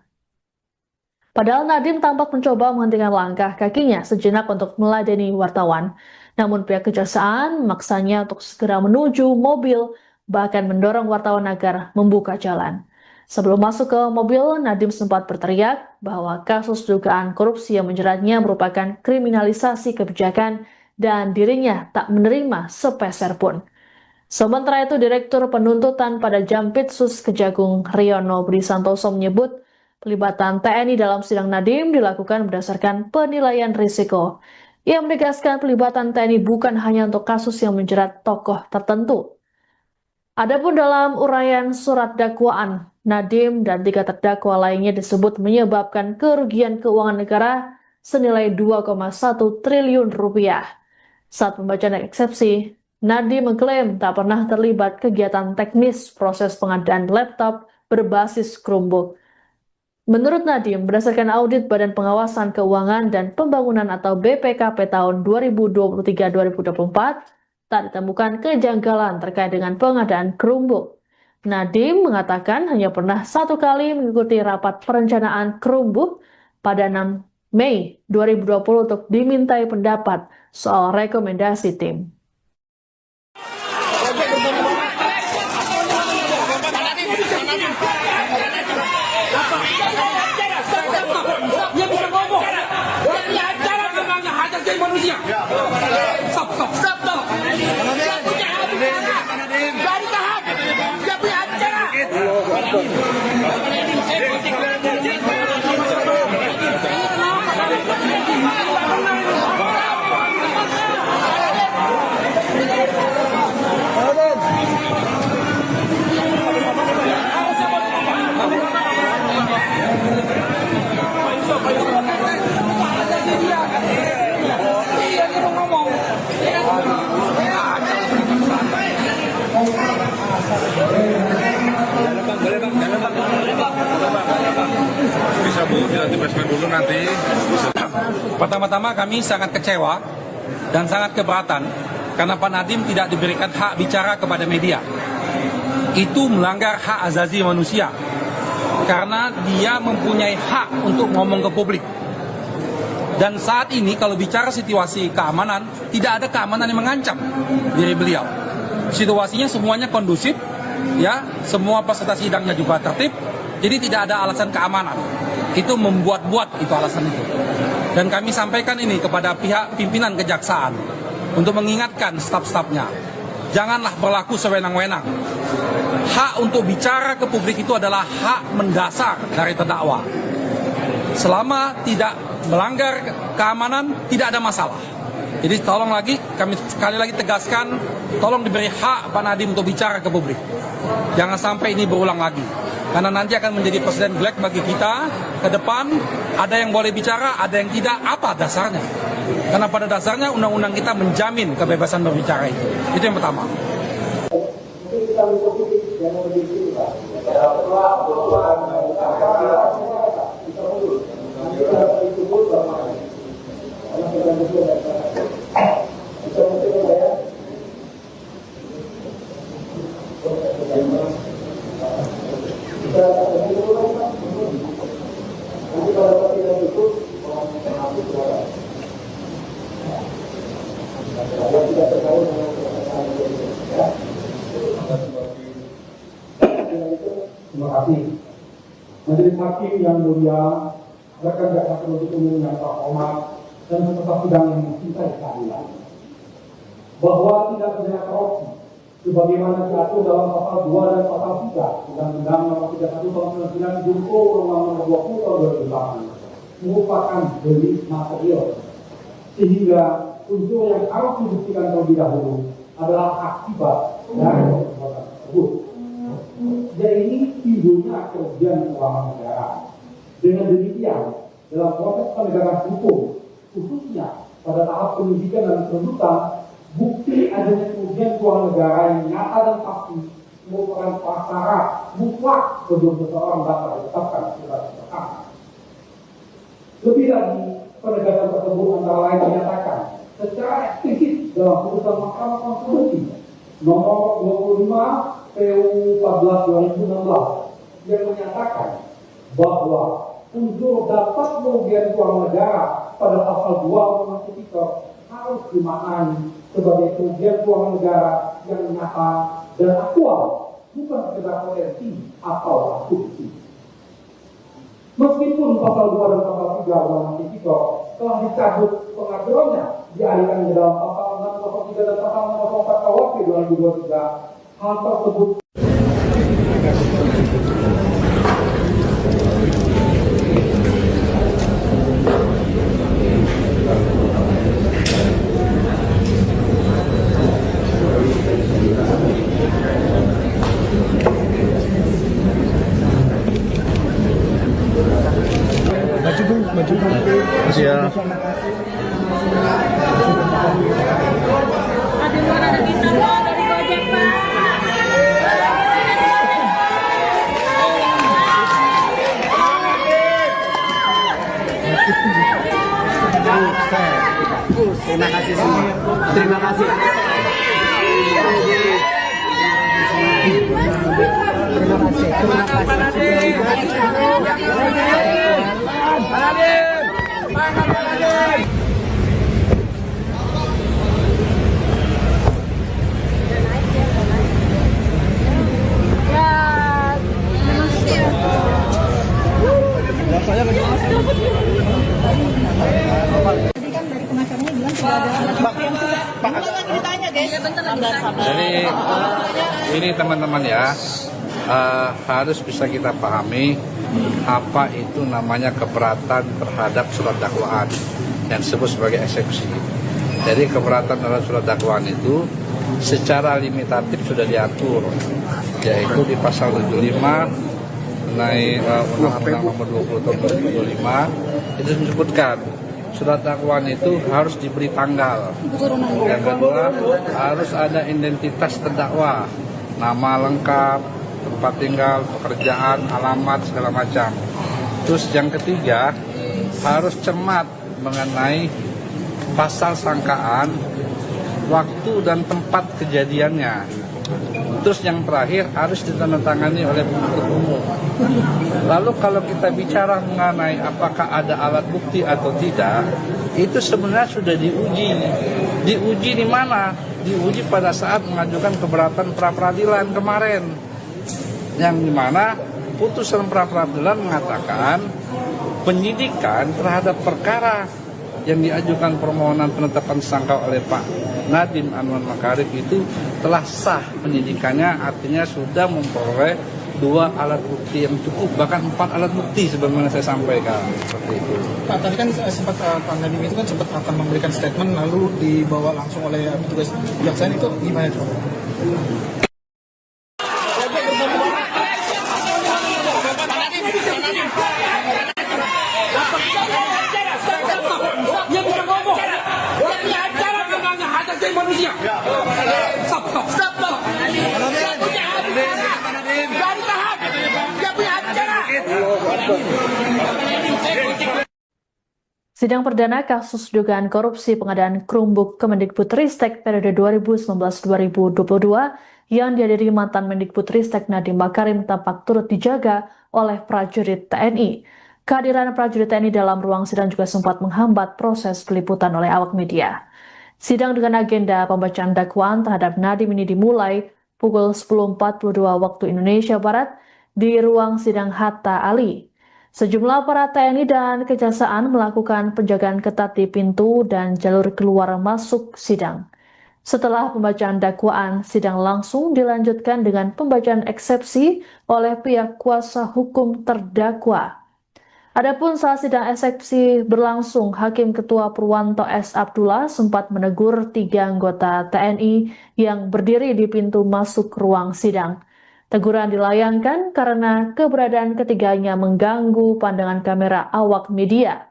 Padahal Nadiem tampak mencoba menghentikan langkah kakinya sejenak untuk meladeni wartawan. Namun pihak Kejaksaan memaksanya untuk segera menuju mobil, bahkan mendorong wartawan agar membuka jalan. Sebelum masuk ke mobil, Nadiem sempat berteriak bahwa kasus dugaan korupsi yang menjeratnya merupakan kriminalisasi kebijakan dan dirinya tak menerima sepeser pun. Sementara itu, Direktur Penuntutan pada Jampitsus Kejagung Riono Budi Santoso menyebut pelibatan TNI dalam sidang Nadiem dilakukan berdasarkan penilaian risiko. Ia menegaskan pelibatan TNI bukan hanya untuk kasus yang menjerat tokoh tertentu. Adapun dalam uraian surat dakwaan, Nadiem dan 3 terdakwa lainnya disebut menyebabkan kerugian keuangan negara senilai 2,1 triliun rupiah. Saat pembacaan eksepsi, Nadiem mengklaim tak pernah terlibat kegiatan teknis proses pengadaan laptop berbasis Chromebook. Menurut Nadiem, berdasarkan audit Badan Pengawasan Keuangan dan Pembangunan atau BPKP tahun 2023-2024, tak ditemukan kejanggalan terkait dengan pengadaan Chromebook. Nadiem mengatakan hanya pernah 1 kali mengikuti rapat perencanaan Chromebook pada 6 Mei 2020 untuk dimintai pendapat soal rekomendasi tim. Dia bisa ngomong. Dia punya acara memangnya hak asasi manusia. Stop. Dia punya acara. Dari tahap. Dia punya acara. Bisa Bu, dilanti basement dulu nanti. Pertama-tama kami sangat kecewa dan sangat keberatan karena Pak Nadiem tidak diberikan hak bicara kepada media. Itu melanggar hak asasi manusia karena dia mempunyai hak untuk ngomong ke publik. Dan saat ini kalau bicara situasi keamanan, tidak ada keamanan yang mengancam diri beliau. Situasinya semuanya kondusif, ya, semua peserta sidangnya juga tertib, jadi tidak ada alasan keamanan. Itu membuat-buat itu alasan itu. Dan kami sampaikan ini kepada pihak pimpinan kejaksaan untuk mengingatkan staf-stafnya, janganlah berlaku sewenang-wenang. Hak untuk bicara ke publik itu adalah hak mendasar dari terdakwa. Selama tidak melanggar keamanan, tidak ada masalah. Jadi tolong lagi, kami sekali lagi tegaskan, tolong diberi hak Pak Nadiem untuk bicara ke publik. Jangan sampai ini berulang lagi. Karena nanti akan menjadi presiden black bagi kita ke depan. Ada yang boleh bicara, ada yang tidak. Apa dasarnya? Karena pada dasarnya undang-undang kita menjamin kebebasan berbicara itu. Itu yang pertama. Terima kasih. Majelis Hakim yang mulia, rekan jaksa penuntut umum yang terhormat dan peserta sidang yang mencintai keadilan, bahwa tidak pidana korupsi sebagaimana diatur dalam pasal 2 dan pasal 3 Undang-Undang Nomor 31 Tahun 99 Jungto Undang-Undang Nomor 20 Tahun 2008 merupakan delik material, sehingga unsur yang harus dibuktikan terlebih dahulu adalah akibat dari perbuatan tersebut. Yaitu timbulnya kerugian keuangan negara. Dengan demikian, dalam proses penegakan hukum, khususnya pada tahap penyidikan dan penuntutan, bukti adanya kerugian keuangan negara yang nyata dan pasti merupakan prasyarat mutlak sebelum seseorang dapat ditetapkan sebagai tersangka. Lebih lagi, penegakan tersebut antara lain menyatakan secara eksplisit dalam putusan Mahkamah Konstitusi nomor 25 PU 14 2016 yang menyatakan bahwa unsur dapat kerugian keuangan negara pada pasal 2 Undang-Undang Tipikor harus dimaknai sebagai kerugian keuangan negara yang nyata dan aktual, bukan sekedar potensi atau asumsi. Meskipun pasal 2 dan pasal 3 Undang-Undang Tipikor telah dicabut pengaturannya, dialihkan ke dalam pasal 603 dan pasal 604 KUHP 2023, hal tersebut Siap. Ada bintang dari Gojek, Pak. Terima kasih semua. Terima kasih. Terima kasih. Tadi kan dari pengacaranya bilang sudah ada alat bukti yang cukup. Bentar lagi ditanya, guys. Jadi ini teman-teman ya, harus bisa kita pahami apa itu namanya keberatan terhadap surat dakwaan yang disebut sebagai eksepsi. Jadi keberatan terhadap surat dakwaan itu secara limitatif sudah diatur, yaitu di pasal 75 mengenai Undang-Undang Nomor 20 Tahun 2025 itu disebutkan surat dakwaan itu harus diberi tanggal. Yang kedua, harus ada identitas terdakwa, nama lengkap, tempat tinggal, pekerjaan, alamat, segala macam. Terus yang ketiga, harus cermat mengenai pasal sangkaan, waktu dan tempat kejadiannya. Terus yang terakhir, harus ditandatangani oleh penuntut umum. Lalu kalau kita bicara mengenai apakah ada alat bukti atau tidak, itu sebenarnya sudah diuji. Diuji di mana? Diuji pada saat mengajukan keberatan pra-peradilan kemarin. Yang dimana putusan pra-peradilan mengatakan penyidikan terhadap perkara yang diajukan permohonan penetapan tersangka oleh Pak Nadiem Anwar Makarim itu telah sah penyidikannya, artinya sudah memperoleh 2 alat bukti yang cukup, bahkan 4 alat bukti sebagaimana saya sampaikan seperti itu. Pak, tadi kan sempat Pak Nadiem itu kan sempat akan memberikan statement lalu dibawa langsung oleh petugas kejaksaan, itu gimana itu? Dia bisa ngomong. Dia punya acara tentang hak asasi manusia. Stop. Dia punya acara. Jangan tahan. Dia punya acara. Sidang perdana kasus dugaan korupsi pengadaan Chromebook Kemendikbudristek periode 2019-2022 yang dihadiri mantan Mendikbudristek Nadiem Makarim tampak turut dijaga oleh prajurit TNI. Kehadiran prajurit TNI dalam ruang sidang juga sempat menghambat proses peliputan oleh awak media. Sidang dengan agenda pembacaan dakwaan terhadap Nadiem ini dimulai pukul 10.42 waktu Indonesia Barat di ruang sidang Hatta Ali. Sejumlah aparat TNI dan Kejaksaan melakukan penjagaan ketat di pintu dan jalur keluar masuk sidang. Setelah pembacaan dakwaan, sidang langsung dilanjutkan dengan pembacaan eksepsi oleh pihak kuasa hukum terdakwa. Adapun saat sidang eksepsi berlangsung, Hakim Ketua Purwanto S. Abdullah sempat menegur 3 anggota TNI yang berdiri di pintu masuk ruang sidang. Teguran dilayangkan karena keberadaan ketiganya mengganggu pandangan kamera awak media.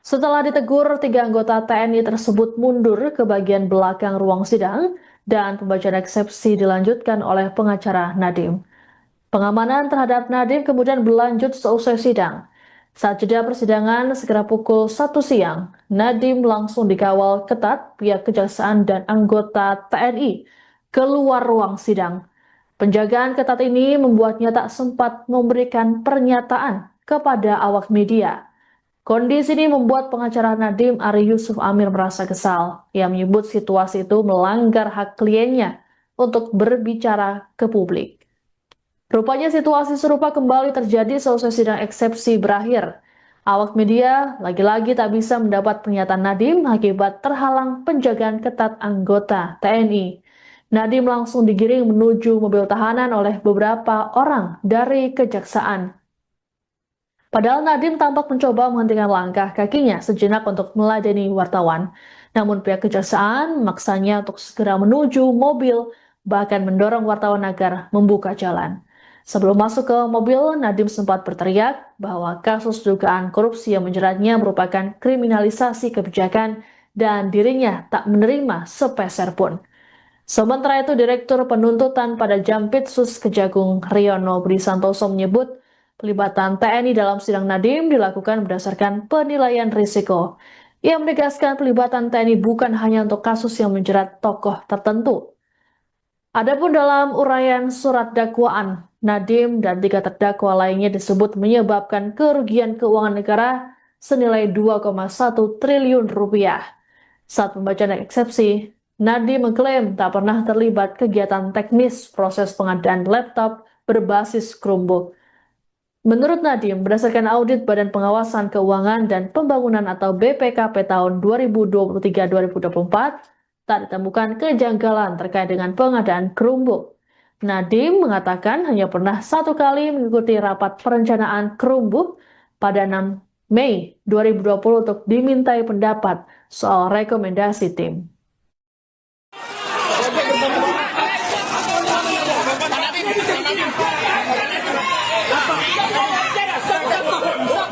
Setelah ditegur, 3 anggota TNI tersebut mundur ke bagian belakang ruang sidang dan pembacaan eksepsi dilanjutkan oleh pengacara Nadiem. Pengamanan terhadap Nadiem kemudian berlanjut seusai sidang. Saat jeda persidangan sekitar pukul 1 siang, Nadiem langsung dikawal ketat pihak Kejaksaan dan anggota TNI keluar ruang sidang. Penjagaan ketat ini membuatnya tak sempat memberikan pernyataan kepada awak media. Kondisi ini membuat pengacara Nadiem Ari Yusuf Amir merasa kesal. Ia menyebut situasi itu melanggar hak kliennya untuk berbicara ke publik. Rupanya situasi serupa kembali terjadi seusai sidang eksepsi berakhir. Awak media lagi-lagi tak bisa mendapat pernyataan Nadiem akibat terhalang penjagaan ketat anggota TNI. Nadiem langsung digiring menuju mobil tahanan oleh beberapa orang dari Kejaksaan. Padahal Nadiem tampak mencoba menghentikan langkah kakinya sejenak untuk meladeni wartawan. Namun pihak Kejaksaan memaksanya untuk segera menuju mobil, bahkan mendorong wartawan agar membuka jalan. Sebelum masuk ke mobil, Nadiem sempat berteriak bahwa kasus dugaan korupsi yang menjeratnya merupakan kriminalisasi kebijakan dan dirinya tak menerima sepeser pun. Sementara itu, Direktur Penuntutan pada Jampitsus Kejagung Riono Budi Santoso menyebut pelibatan TNI dalam sidang Nadiem dilakukan berdasarkan penilaian risiko. Ia menegaskan pelibatan TNI bukan hanya untuk kasus yang menjerat tokoh tertentu. Adapun dalam uraian surat dakwaan, Nadiem dan 3 terdakwa lainnya disebut menyebabkan kerugian keuangan negara senilai 2,1 triliun rupiah. Saat pembacaan eksepsi, Nadiem mengklaim tak pernah terlibat kegiatan teknis proses pengadaan laptop berbasis Chromebook. Menurut Nadiem, berdasarkan audit Badan Pengawasan Keuangan dan Pembangunan atau BPKP tahun 2023-2024, tak ditemukan kejanggalan terkait dengan pengadaan Chromebook. Nadiem mengatakan hanya pernah 1 kali mengikuti rapat perencanaan Chromebook pada 6 Mei 2020 untuk dimintai pendapat soal rekomendasi tim.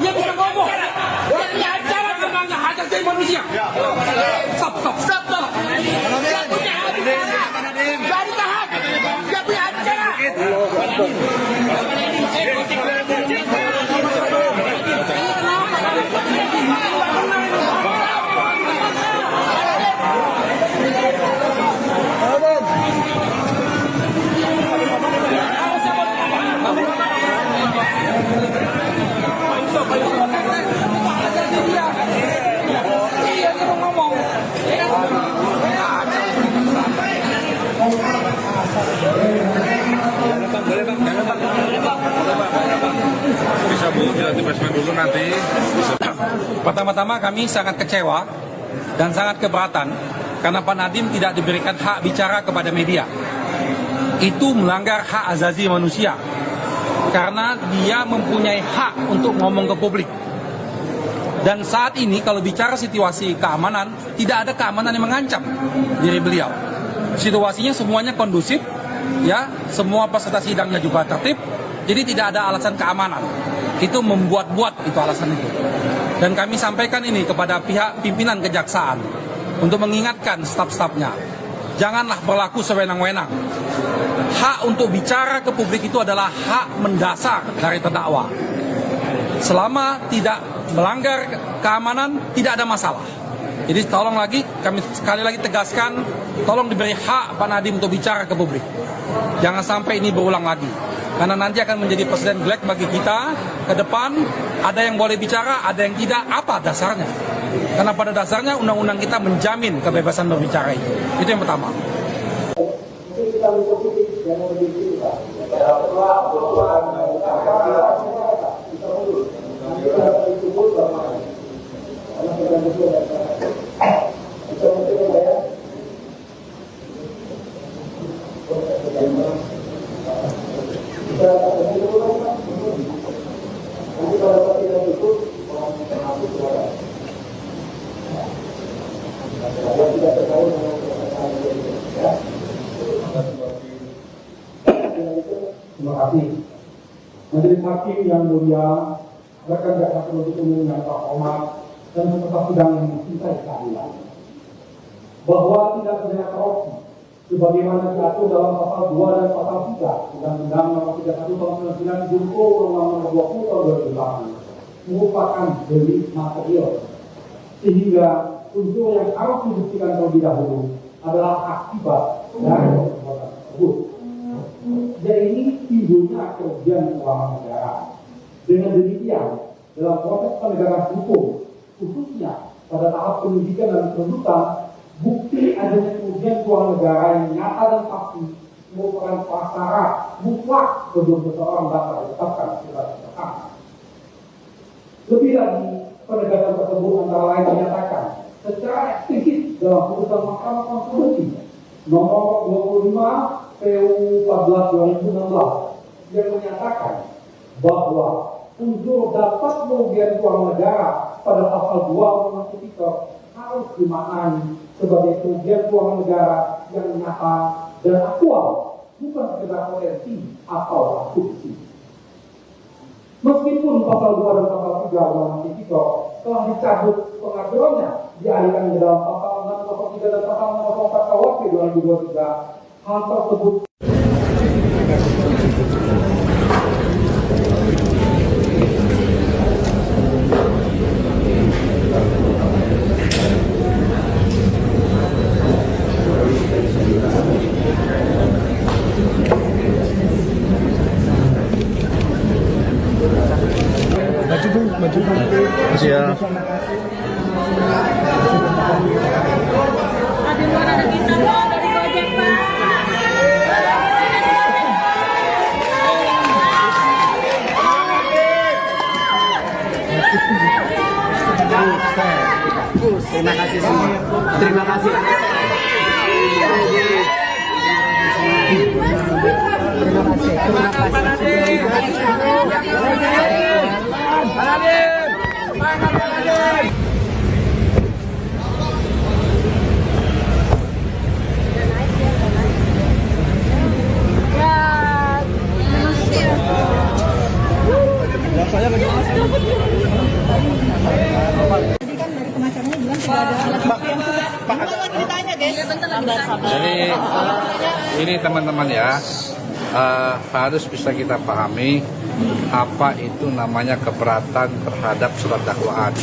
Dia bisa ngomong. Dia punya acara memangnya hak asasi manusia. Stop. Dia punya acara. Gak ditahan. Dia punya acara. Pertama-tama kami sangat kecewa dan sangat keberatan karena Pak Nadiem tidak diberikan hak bicara kepada media. Itu melanggar hak asasi manusia karena dia mempunyai hak untuk ngomong ke publik. Dan saat ini kalau bicara situasi keamanan, tidak ada keamanan yang mengancam diri beliau. Situasinya semuanya kondusif, ya, semua peserta sidangnya juga tertib, jadi tidak ada alasan keamanan. Itu membuat-buat itu alasan itu. Dan kami sampaikan ini kepada pihak pimpinan kejaksaan untuk mengingatkan staf-stafnya, janganlah berlaku sewenang-wenang. Hak untuk bicara ke publik itu adalah hak mendasar dari terdakwa. Selama tidak melanggar keamanan, tidak ada masalah. Jadi tolong lagi, kami sekali lagi tegaskan, tolong diberi hak Pak Nadiem untuk bicara ke publik. Jangan sampai ini berulang lagi. Karena nanti akan menjadi presiden black bagi kita ke depan. Ada yang boleh bicara, ada yang tidak. Apa dasarnya? Karena pada dasarnya undang-undang kita menjamin kebebasan berbicara itu. Itu yang pertama. Terima kasih. Majelis Hakim yang mulia, rekan jaksa penuntut umum yang terhormat dan peserta sidang yang mencintai keadilan, bahwa tindak pidana korupsi sebagaimana diatur dalam pasal 2 dan pasal 3 Undang-Undang Nomor 31 Tahun 99 Junto Undang-Undang 20 Tahun 2008 merupakan delik material, sehingga unsur yang harus dibuktikan terlebih dahulu adalah akibat dari perbuatan tersebut. Jadi timbulnya kerugian keuangan negara. Dengan demikian, dalam proses penegakan hukum, khususnya pada tahap penyidikan dan penuntutan, bukti adanya kerugian keuangan negara yang nyata dan pasti merupakan prasyarat mutlak sebelum seseorang dapat ditetapkan sebagai tersangka. Lebih lagi, penegakan tersebut antara lain dinyatakan secara eksplisit dalam putusan Mahkamah Konstitusi nomor 25 PU 14 2016 yang menyatakan bahwa unsur dapat kerugian keuangan negara pada pasal 2 Undang-Undang Tipikor harus dimaknai sebagai kerugian keuangan negara yang nyata dan aktual, bukan sekedar potensi atau asumsi. Meskipun pasal 2 dan pasal 3 Undang-Undang Tipikor telah dicabut pengaturannya, dialihkan ke dalam pasal 603 dan pasal 604 KUHP 2023, hal tersebut kasih ya. Terima kasih semua. Terima kasih. Tadi kan dari pengacaranya bilang tidak ada alat bukti yang cukup. Gimana lagi ditanya, guys? Jadi ini teman-teman ya, harus bisa kita pahami apa itu namanya keberatan terhadap surat dakwaan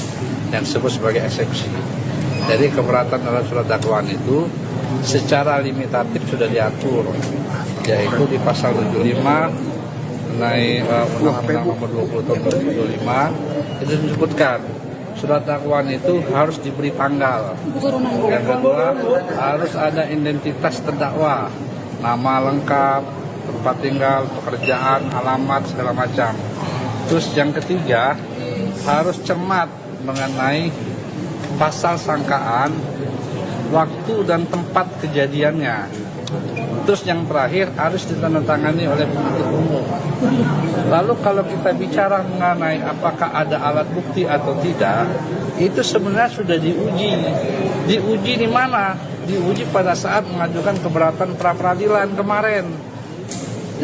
yang disebut sebagai eksepsi. Jadi keberatan terhadap surat dakwaan itu secara limitatif sudah diatur, yaitu di pasal 75 mengenai Undang-Undang Nomor 20 Tahun 2025 itu disebutkan surat dakwaan itu harus diberi tanggal. Yang kedua, harus ada identitas terdakwa, nama lengkap, tempat tinggal, pekerjaan, alamat, segala macam. Terus yang ketiga, harus cermat mengenai pasal sangkaan, waktu dan tempat kejadiannya. Terus yang terakhir harus ditandatangani oleh penuntut umum. Lalu kalau kita bicara mengenai apakah ada alat bukti atau tidak, itu sebenarnya sudah diuji. Diuji di mana? Diuji pada saat mengajukan keberatan pra-peradilan kemarin.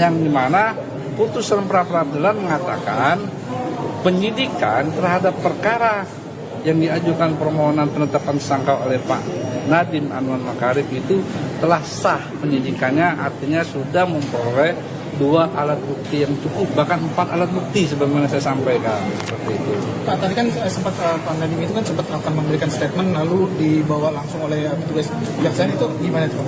Yang dimana putusan pra-peradilan mengatakan penyidikan terhadap perkara yang diajukan permohonan penetapan tersangka oleh Pak Nadiem Anwar Makarim itu telah sah penyidikannya, artinya sudah memperoleh 2 alat bukti yang cukup, bahkan 4 alat bukti sebagaimana saya sampaikan seperti itu. Pak, tadi kan sempat Pak Nadiem itu kan sempat akan memberikan statement lalu dibawa langsung oleh petugas kejaksaan, itu gimana itu Pak?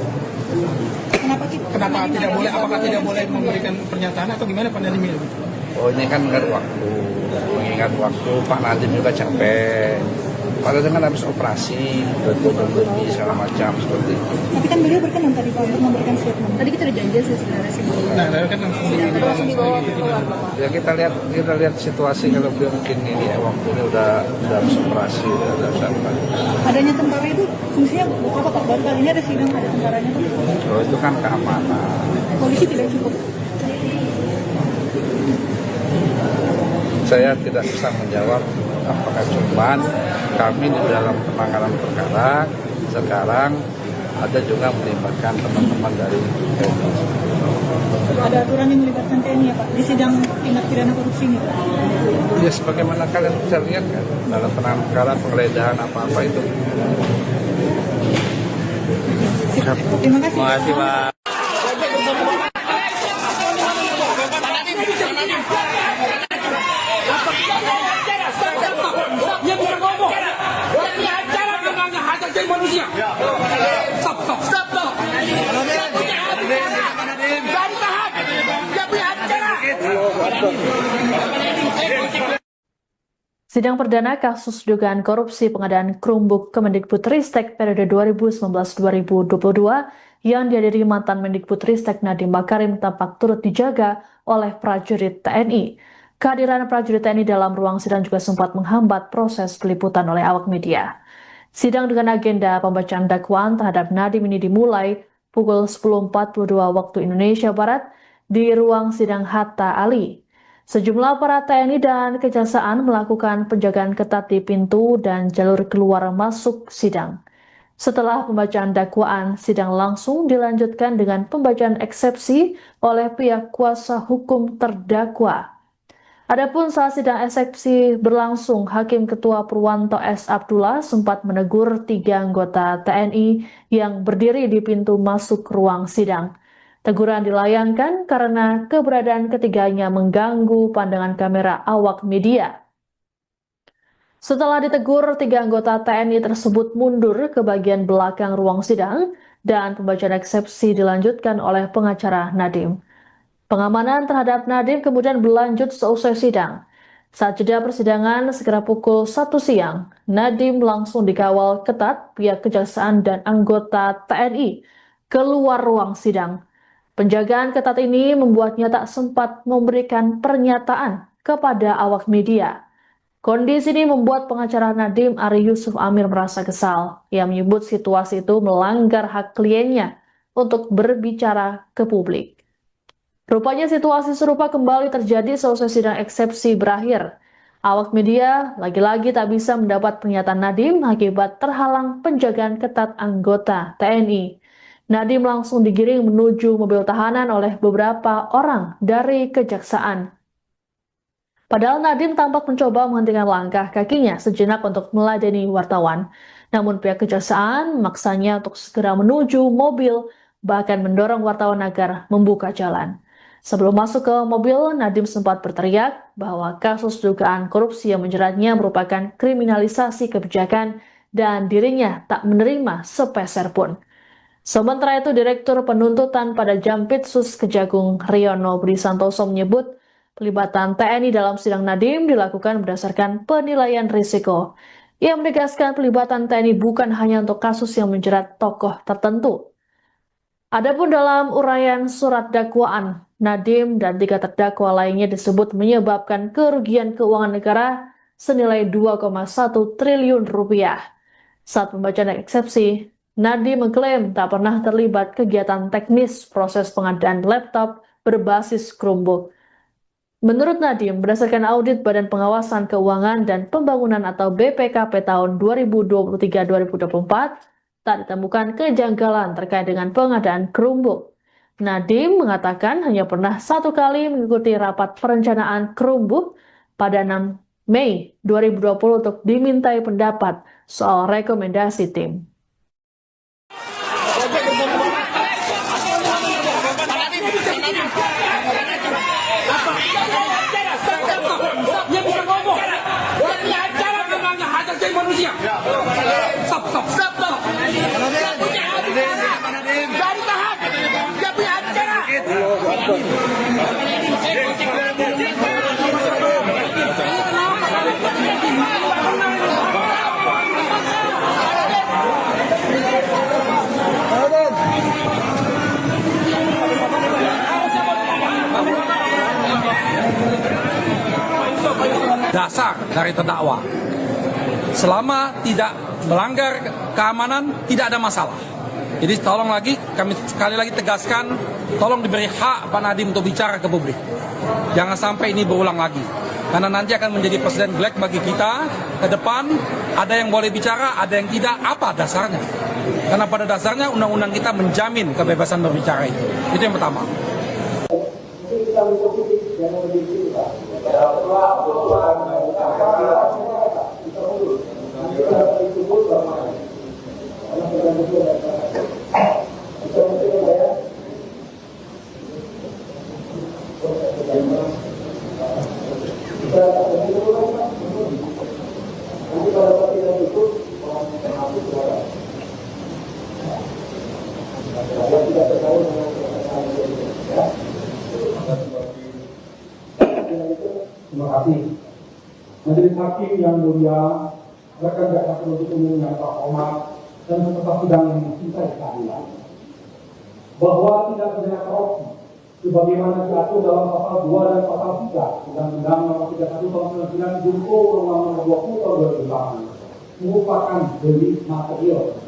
Kenapa tidak boleh? Apakah tidak boleh memberikan pernyataan atau gimana Pak Nadiem itu? Oh, ini kan mengingat waktu Pak Nadiem juga capek. Padahal dengan habis operasi, lebih segala macam seperti itu. Tapi kan beliau berkenan tadi Pak untuk memberikan statement. Tadi kita udah janji sih sebenarnya sih. Nah, kan langsung dibawa ke Ya kita lihat situasi kalau beliau mungkin ini ya, waktunya udah habis operasi, udah sampai. Adanya tentara itu fungsinya apa Pak? Baru kali ini ada sidang ada tentaranya Pak. Oh, itu kan keamanan. Polisi tidak cukup. Saya tidak bisa menjawab apakah cuman kami di dalam penanganan perkara sekarang ada juga melibatkan teman-teman dari TNI. Ada aturan yang melibatkan TNI ya Pak di sidang tindak pidana korupsi ini Pak? Ya sebagaimana kalian bisa lihat kan dalam penanganan perkara penggeledahan apa-apa itu. Terima kasih. Terima kasih Pak. Dia bisa ngomong. Dia punya acara namanya hak asasi manusia. Stop. Dia punya acara. Jangan tahan. Dia punya acara. Sidang perdana kasus dugaan korupsi pengadaan Chromebook Kemendikbudristek periode 2019-2022 yang dihadiri mantan Mendikbudristek Nadiem Makarim tampak turut dijaga oleh prajurit TNI. Kehadiran prajurit TNI dalam ruang sidang juga sempat menghambat proses peliputan oleh awak media. Sidang dengan agenda pembacaan dakwaan terhadap Nadiem ini dimulai pukul 10.42 waktu Indonesia Barat di ruang sidang Hatta Ali. Sejumlah aparat TNI dan Kejaksaan melakukan penjagaan ketat di pintu dan jalur keluar masuk sidang. Setelah pembacaan dakwaan, sidang langsung dilanjutkan dengan pembacaan eksepsi oleh pihak kuasa hukum terdakwa. Adapun saat sidang eksepsi berlangsung, Hakim Ketua Purwanto S. Abdullah sempat menegur 3 anggota TNI yang berdiri di pintu masuk ruang sidang. Teguran dilayangkan karena keberadaan ketiganya mengganggu pandangan kamera awak media. Setelah ditegur, 3 anggota TNI tersebut mundur ke bagian belakang ruang sidang dan pembacaan eksepsi dilanjutkan oleh pengacara Nadiem. Pengamanan terhadap Nadiem kemudian berlanjut seusai sidang. Saat jeda persidangan segera pukul 1 siang, Nadiem langsung dikawal ketat pihak kejaksaan dan anggota TNI keluar ruang sidang. Penjagaan ketat ini membuatnya tak sempat memberikan pernyataan kepada awak media. Kondisi ini membuat pengacara Nadiem Ari Yusuf Amir merasa kesal. Ia menyebut situasi itu melanggar hak kliennya untuk berbicara ke publik. Rupanya situasi serupa kembali terjadi selesai sidang eksepsi berakhir. Awak media lagi-lagi tak bisa mendapat pernyataan Nadiem akibat terhalang penjagaan ketat anggota TNI. Nadiem langsung digiring menuju mobil tahanan oleh beberapa orang dari kejaksaan. Padahal Nadiem tampak mencoba menghentikan langkah kakinya sejenak untuk meladeni wartawan. Namun pihak kejaksaan memaksanya untuk segera menuju mobil, bahkan mendorong wartawan agar membuka jalan. Sebelum masuk ke mobil, Nadiem sempat berteriak bahwa kasus dugaan korupsi yang menjeratnya merupakan kriminalisasi kebijakan dan dirinya tak menerima sepeser pun. Sementara itu, Direktur Penuntutan pada Jampitsus Kejagung Riono Budi Santoso menyebut pelibatan TNI dalam sidang Nadiem dilakukan berdasarkan penilaian risiko. Ia menegaskan pelibatan TNI bukan hanya untuk kasus yang menjerat tokoh tertentu. Adapun dalam uraian surat dakwaan, Nadiem dan 3 terdakwa lainnya disebut menyebabkan kerugian keuangan negara senilai 2,1 triliun rupiah. Saat pembacaan eksepsi, Nadiem mengklaim tak pernah terlibat kegiatan teknis proses pengadaan laptop berbasis Chromebook. Menurut Nadiem, berdasarkan audit Badan Pengawasan Keuangan dan Pembangunan atau BPKP tahun 2023-2024, tak ditemukan kejanggalan terkait dengan pengadaan Chromebook. Nadiem mengatakan hanya pernah 1 kali mengikuti rapat perencanaan Chromebook pada 6 Mei 2020 untuk dimintai pendapat soal rekomendasi tim. Dia bisa ngomong. Dia punya acara namanya hak asasi manusia. Stop. Dia punya acara. Dari tahan. Dia punya acara. Dasar dari terdakwa. Selama tidak melanggar keamanan, tidak ada masalah. Jadi tolong lagi, kami sekali lagi tegaskan, tolong diberi hak Pak Nadiem untuk bicara ke publik. Jangan sampai ini berulang lagi. Karena nanti akan menjadi presiden black bagi kita ke depan, ada yang boleh bicara, ada yang tidak, apa dasarnya? Karena pada dasarnya undang-undang kita menjamin kebebasan berbicara itu. Itu yang pertama. Terima kasih. Majelis Hakim yang mulia, rekan jaksa penuntut umum yang terhormat dan peserta sidang yang mencintai keadilan, bahwa tidak pidana korupsi sebagaimana diatur dalam pasal 2 dan pasal 3 Undang-Undang Nomor 31 Tahun 99 Junto Undang-Undang Nomor 20 Tahun 2008 merupakan delik material,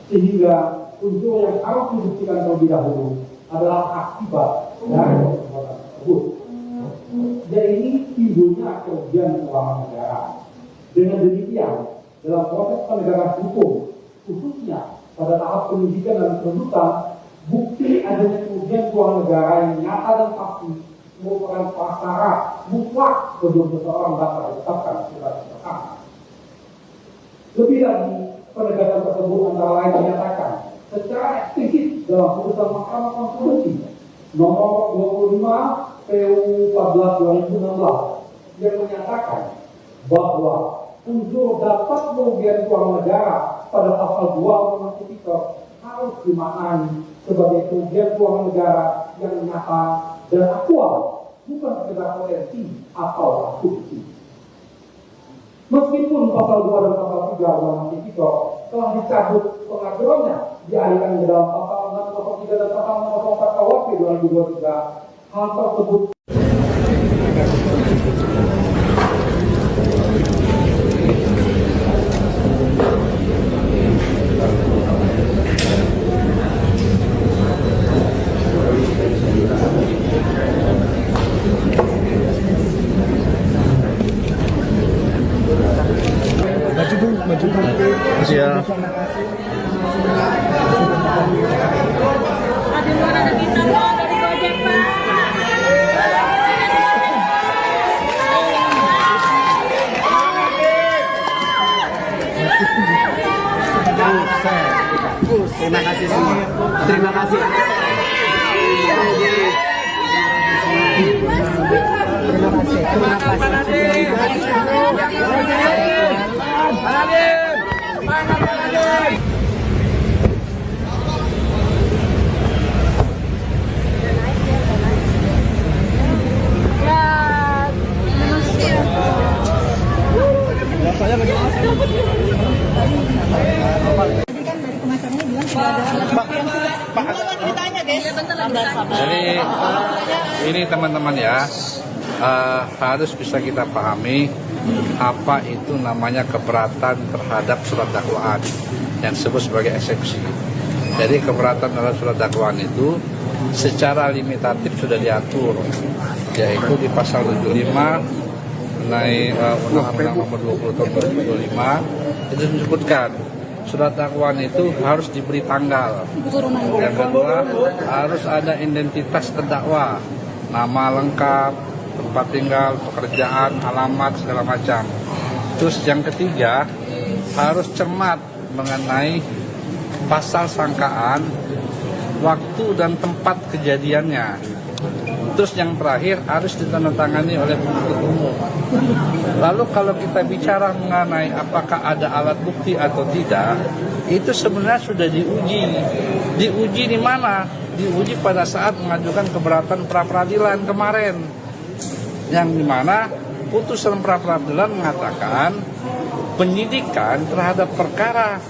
sehingga unsur yang harus dibuktikan terlebih dahulu adalah akibat dari perbuatan tersebut. Jadi ini timbulnya kerugian keuangan negara. Dengan demikian, dalam proses penegakan hukum, khususnya pada tahap penyidikan dan penuntutan, bukti adanya kerugian keuangan negara yang nyata dan pasti merupakan prasyarat mutlak sebelum seseorang dapat ditetapkan sebagai tersangka. Lebih lagi, penegakan tersebut antara lain menyatakan secara eksplisit dalam putusan Mahkamah Konstitusi nomor 25 PU 14 2016 yang menyatakan bahwa unsur dapat kerugian keuangan negara pada pasal 2 Undang-Undang Tipikor harus dimaknai sebagai kerugian keuangan negara yang nyata dan aktual, bukan sekedar potensi atau asumsi. Meskipun pasal 2 dan pasal 3 Undang-Undang Tipikor telah dicabut pengaturannya, dialihkan ke dalam pasal 603 dan pasal 604 KUHP 2023, hal tersebut Siap. Terima kasih semua. Terima kasih. Terima kasih. Tadi kan dari pengacaranya bilang sudah ada alat bukti yang sudah. Gimana lagi ditanya, guys? Jadi ini teman-teman ya, harus bisa kita pahami apa itu namanya keberatan terhadap surat dakwaan yang disebut sebagai eksepsi. Jadi keberatan terhadap surat dakwaan itu secara limitatif sudah diatur, yaitu di pasal 75 mengenai Undang-Undang Nomor 20 Tahun 2025 itu disebutkan surat dakwaan itu harus diberi tanggal. Yang kedua, harus ada identitas terdakwa, nama lengkap, tempat tinggal, pekerjaan, alamat, segala macam. Terus yang ketiga, harus cermat mengenai pasal sangkaan, waktu dan tempat kejadiannya. Terus yang terakhir harus ditandatangani oleh penuntut umum. Lalu kalau kita bicara mengenai apakah ada alat bukti atau tidak, itu sebenarnya sudah diuji. Diuji di mana? Diuji pada saat mengajukan keberatan pra-peradilan kemarin. Yang dimana putusan pra-peradilan mengatakan penyidikan terhadap perkara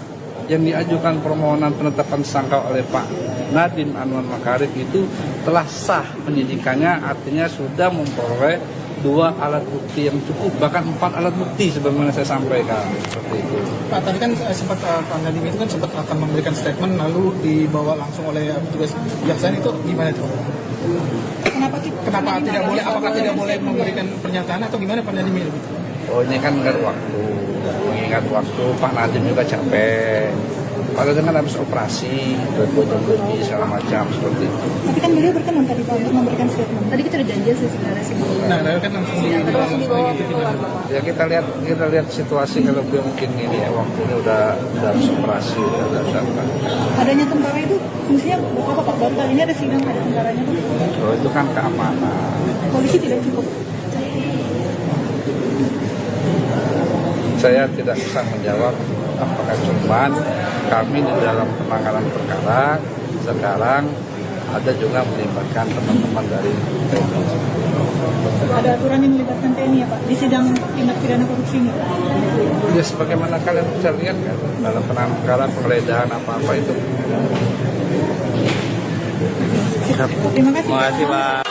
yang diajukan permohonan penetapan tersangka oleh Pak Nadiem Anwar Makarim itu telah sah penyidikannya, artinya sudah memperoleh 2 alat bukti yang cukup, bahkan 4 alat bukti sebagaimana saya sampaikan seperti itu. Pak, tadi kan sempat Pak Nadiem itu kan sempat akan memberikan statement lalu dibawa langsung oleh petugas kejaksaan, itu gimana itu? Kenapa tidak boleh? Apakah tidak boleh memberikan pernyataan atau gimana Pak Nadiem itu? Oh, ini kan mengingat waktu Pak Nadiem juga capek. Pak Nadiem kan habis operasi, lebih segala macam seperti itu. Tapi kan beliau berkenan tadi Pak untuk memberikan statement. Tadi kita udah janji sih sebenarnya sih. Nah, kan langsung dibawa. Ya kita lihat situasi kalau beliau mungkin ini ya, waktunya udah habis operasi, udah apa. Adanya tentara itu fungsinya apa Pak? Baru kali ini ada sidang ada tentaranya Pak. Oh, itu kan keamanan. Polisi tidak cukup. Saya tidak bisa menjawab apakah cuman kami di dalam penanganan perkara sekarang ada juga melibatkan teman-teman dari TNI. Ada aturan yang melibatkan TNI ya Pak di sidang tindak pidana korupsi ini? Ya sebagaimana kalian bisa lihat kan dalam penanganan perkara penggeledahan apa-apa itu. Terima kasih. Terima kasih Pak.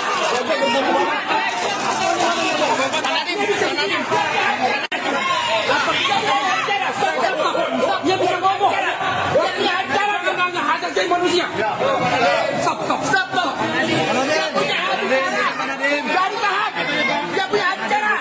Dia bisa ngomong. Dia punya acara tentang hak asasi manusia. Stop. Dia punya acara. Jangan tahan. Dia punya acara.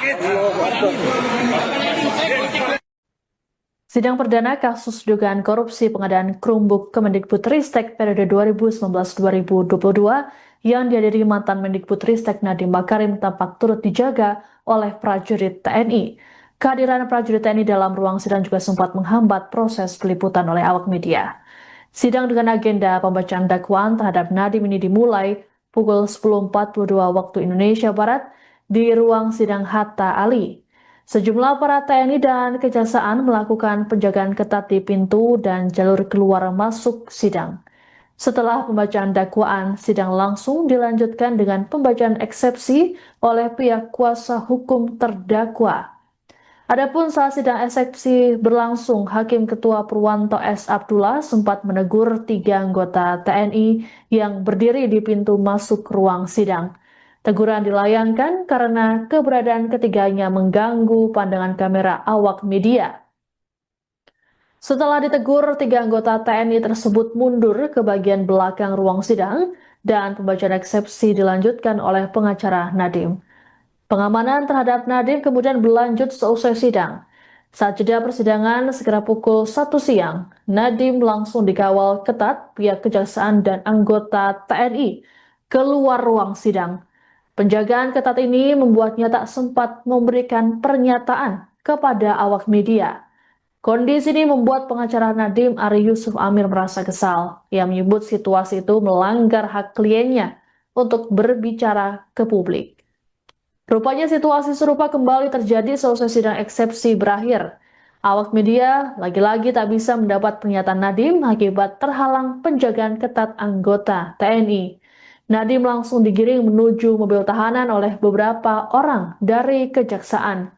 Sidang perdana kasus dugaan korupsi pengadaan Chromebook Kemendikbudristek periode 2019-2022 yang dihadiri mantan Mendikbudristek Nadiem Makarim tampak turut dijaga oleh prajurit TNI. Kehadiran prajurit TNI dalam ruang sidang juga sempat menghambat proses peliputan oleh awak media. Sidang dengan agenda pembacaan dakwaan terhadap Nadiem ini dimulai pukul 10.42 waktu Indonesia Barat di ruang sidang Hatta Ali. Sejumlah aparat TNI dan Kejaksaan melakukan penjagaan ketat di pintu dan jalur keluar masuk sidang. Setelah pembacaan dakwaan, sidang langsung dilanjutkan dengan pembacaan eksepsi oleh pihak kuasa hukum terdakwa. Adapun saat sidang eksepsi berlangsung, Hakim Ketua Purwanto S. Abdullah sempat menegur 3 anggota TNI yang berdiri di pintu masuk ruang sidang. Teguran dilayangkan karena keberadaan ketiganya mengganggu pandangan kamera awak media. Setelah ditegur, 3 anggota TNI tersebut mundur ke bagian belakang ruang sidang dan pembacaan eksepsi dilanjutkan oleh pengacara Nadiem. Pengamanan terhadap Nadiem kemudian berlanjut seusai sidang. Saat jeda persidangan sekitar pukul 1 siang, Nadiem langsung dikawal ketat pihak kejaksaan dan anggota TNI keluar ruang sidang. Penjagaan ketat ini membuatnya tak sempat memberikan pernyataan kepada awak media. Kondisi ini membuat pengacara Nadiem Ari Yusuf Amir merasa kesal. Ia menyebut situasi itu melanggar hak kliennya untuk berbicara ke publik. Rupanya situasi serupa kembali terjadi seusai sidang eksepsi berakhir. Awak media lagi-lagi tak bisa mendapat pernyataan Nadiem akibat terhalang penjagaan ketat anggota TNI. Nadiem langsung digiring menuju mobil tahanan oleh beberapa orang dari kejaksaan.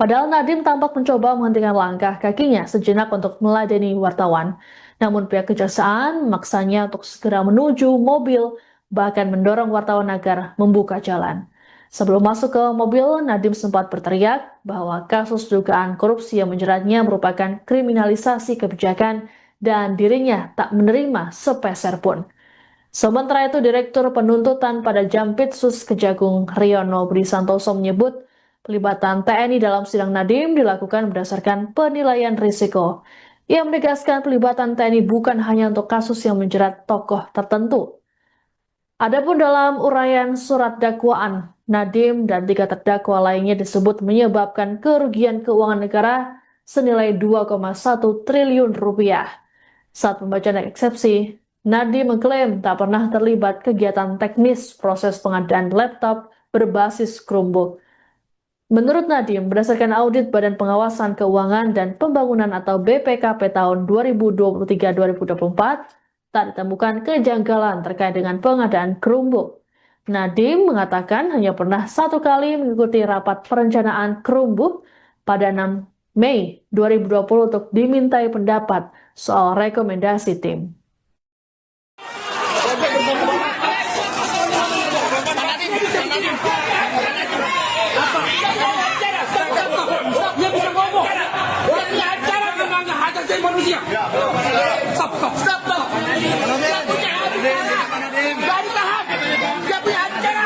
Padahal Nadiem tampak mencoba menghentikan langkah kakinya sejenak untuk meladeni wartawan. Namun pihak kejaksaan memaksanya untuk segera menuju mobil, bahkan mendorong wartawan agar membuka jalan. Sebelum masuk ke mobil, Nadiem sempat berteriak bahwa kasus dugaan korupsi yang menjeratnya merupakan kriminalisasi kebijakan dan dirinya tak menerima sepeser pun. Sementara itu, Direktur Penuntutan pada Jampitsus Kejagung Riono Budi Santoso menyebut pelibatan TNI dalam sidang Nadiem dilakukan berdasarkan penilaian risiko. Ia menegaskan pelibatan TNI bukan hanya untuk kasus yang menjerat tokoh tertentu. Adapun dalam uraian surat dakwaan, Nadiem dan 3 terdakwa lainnya disebut menyebabkan kerugian keuangan negara senilai 2,1 triliun rupiah. Saat pembacaan eksepsi, Nadiem mengklaim tak pernah terlibat kegiatan teknis proses pengadaan laptop berbasis Chromebook. Menurut Nadiem, berdasarkan audit Badan Pengawasan Keuangan dan Pembangunan atau BPKP tahun 2023-2024, tak ditemukan kejanggalan terkait dengan pengadaan Chromebook. Nadiem mengatakan hanya pernah 1 kali mengikuti rapat perencanaan Chromebook pada 6 Mei 2020 untuk dimintai pendapat soal rekomendasi tim. Dia bisa ngomong. Dia punya acara namanya hak asasi manusia. Stop. Dia punya acara. Gak ditahan. Dia punya acara.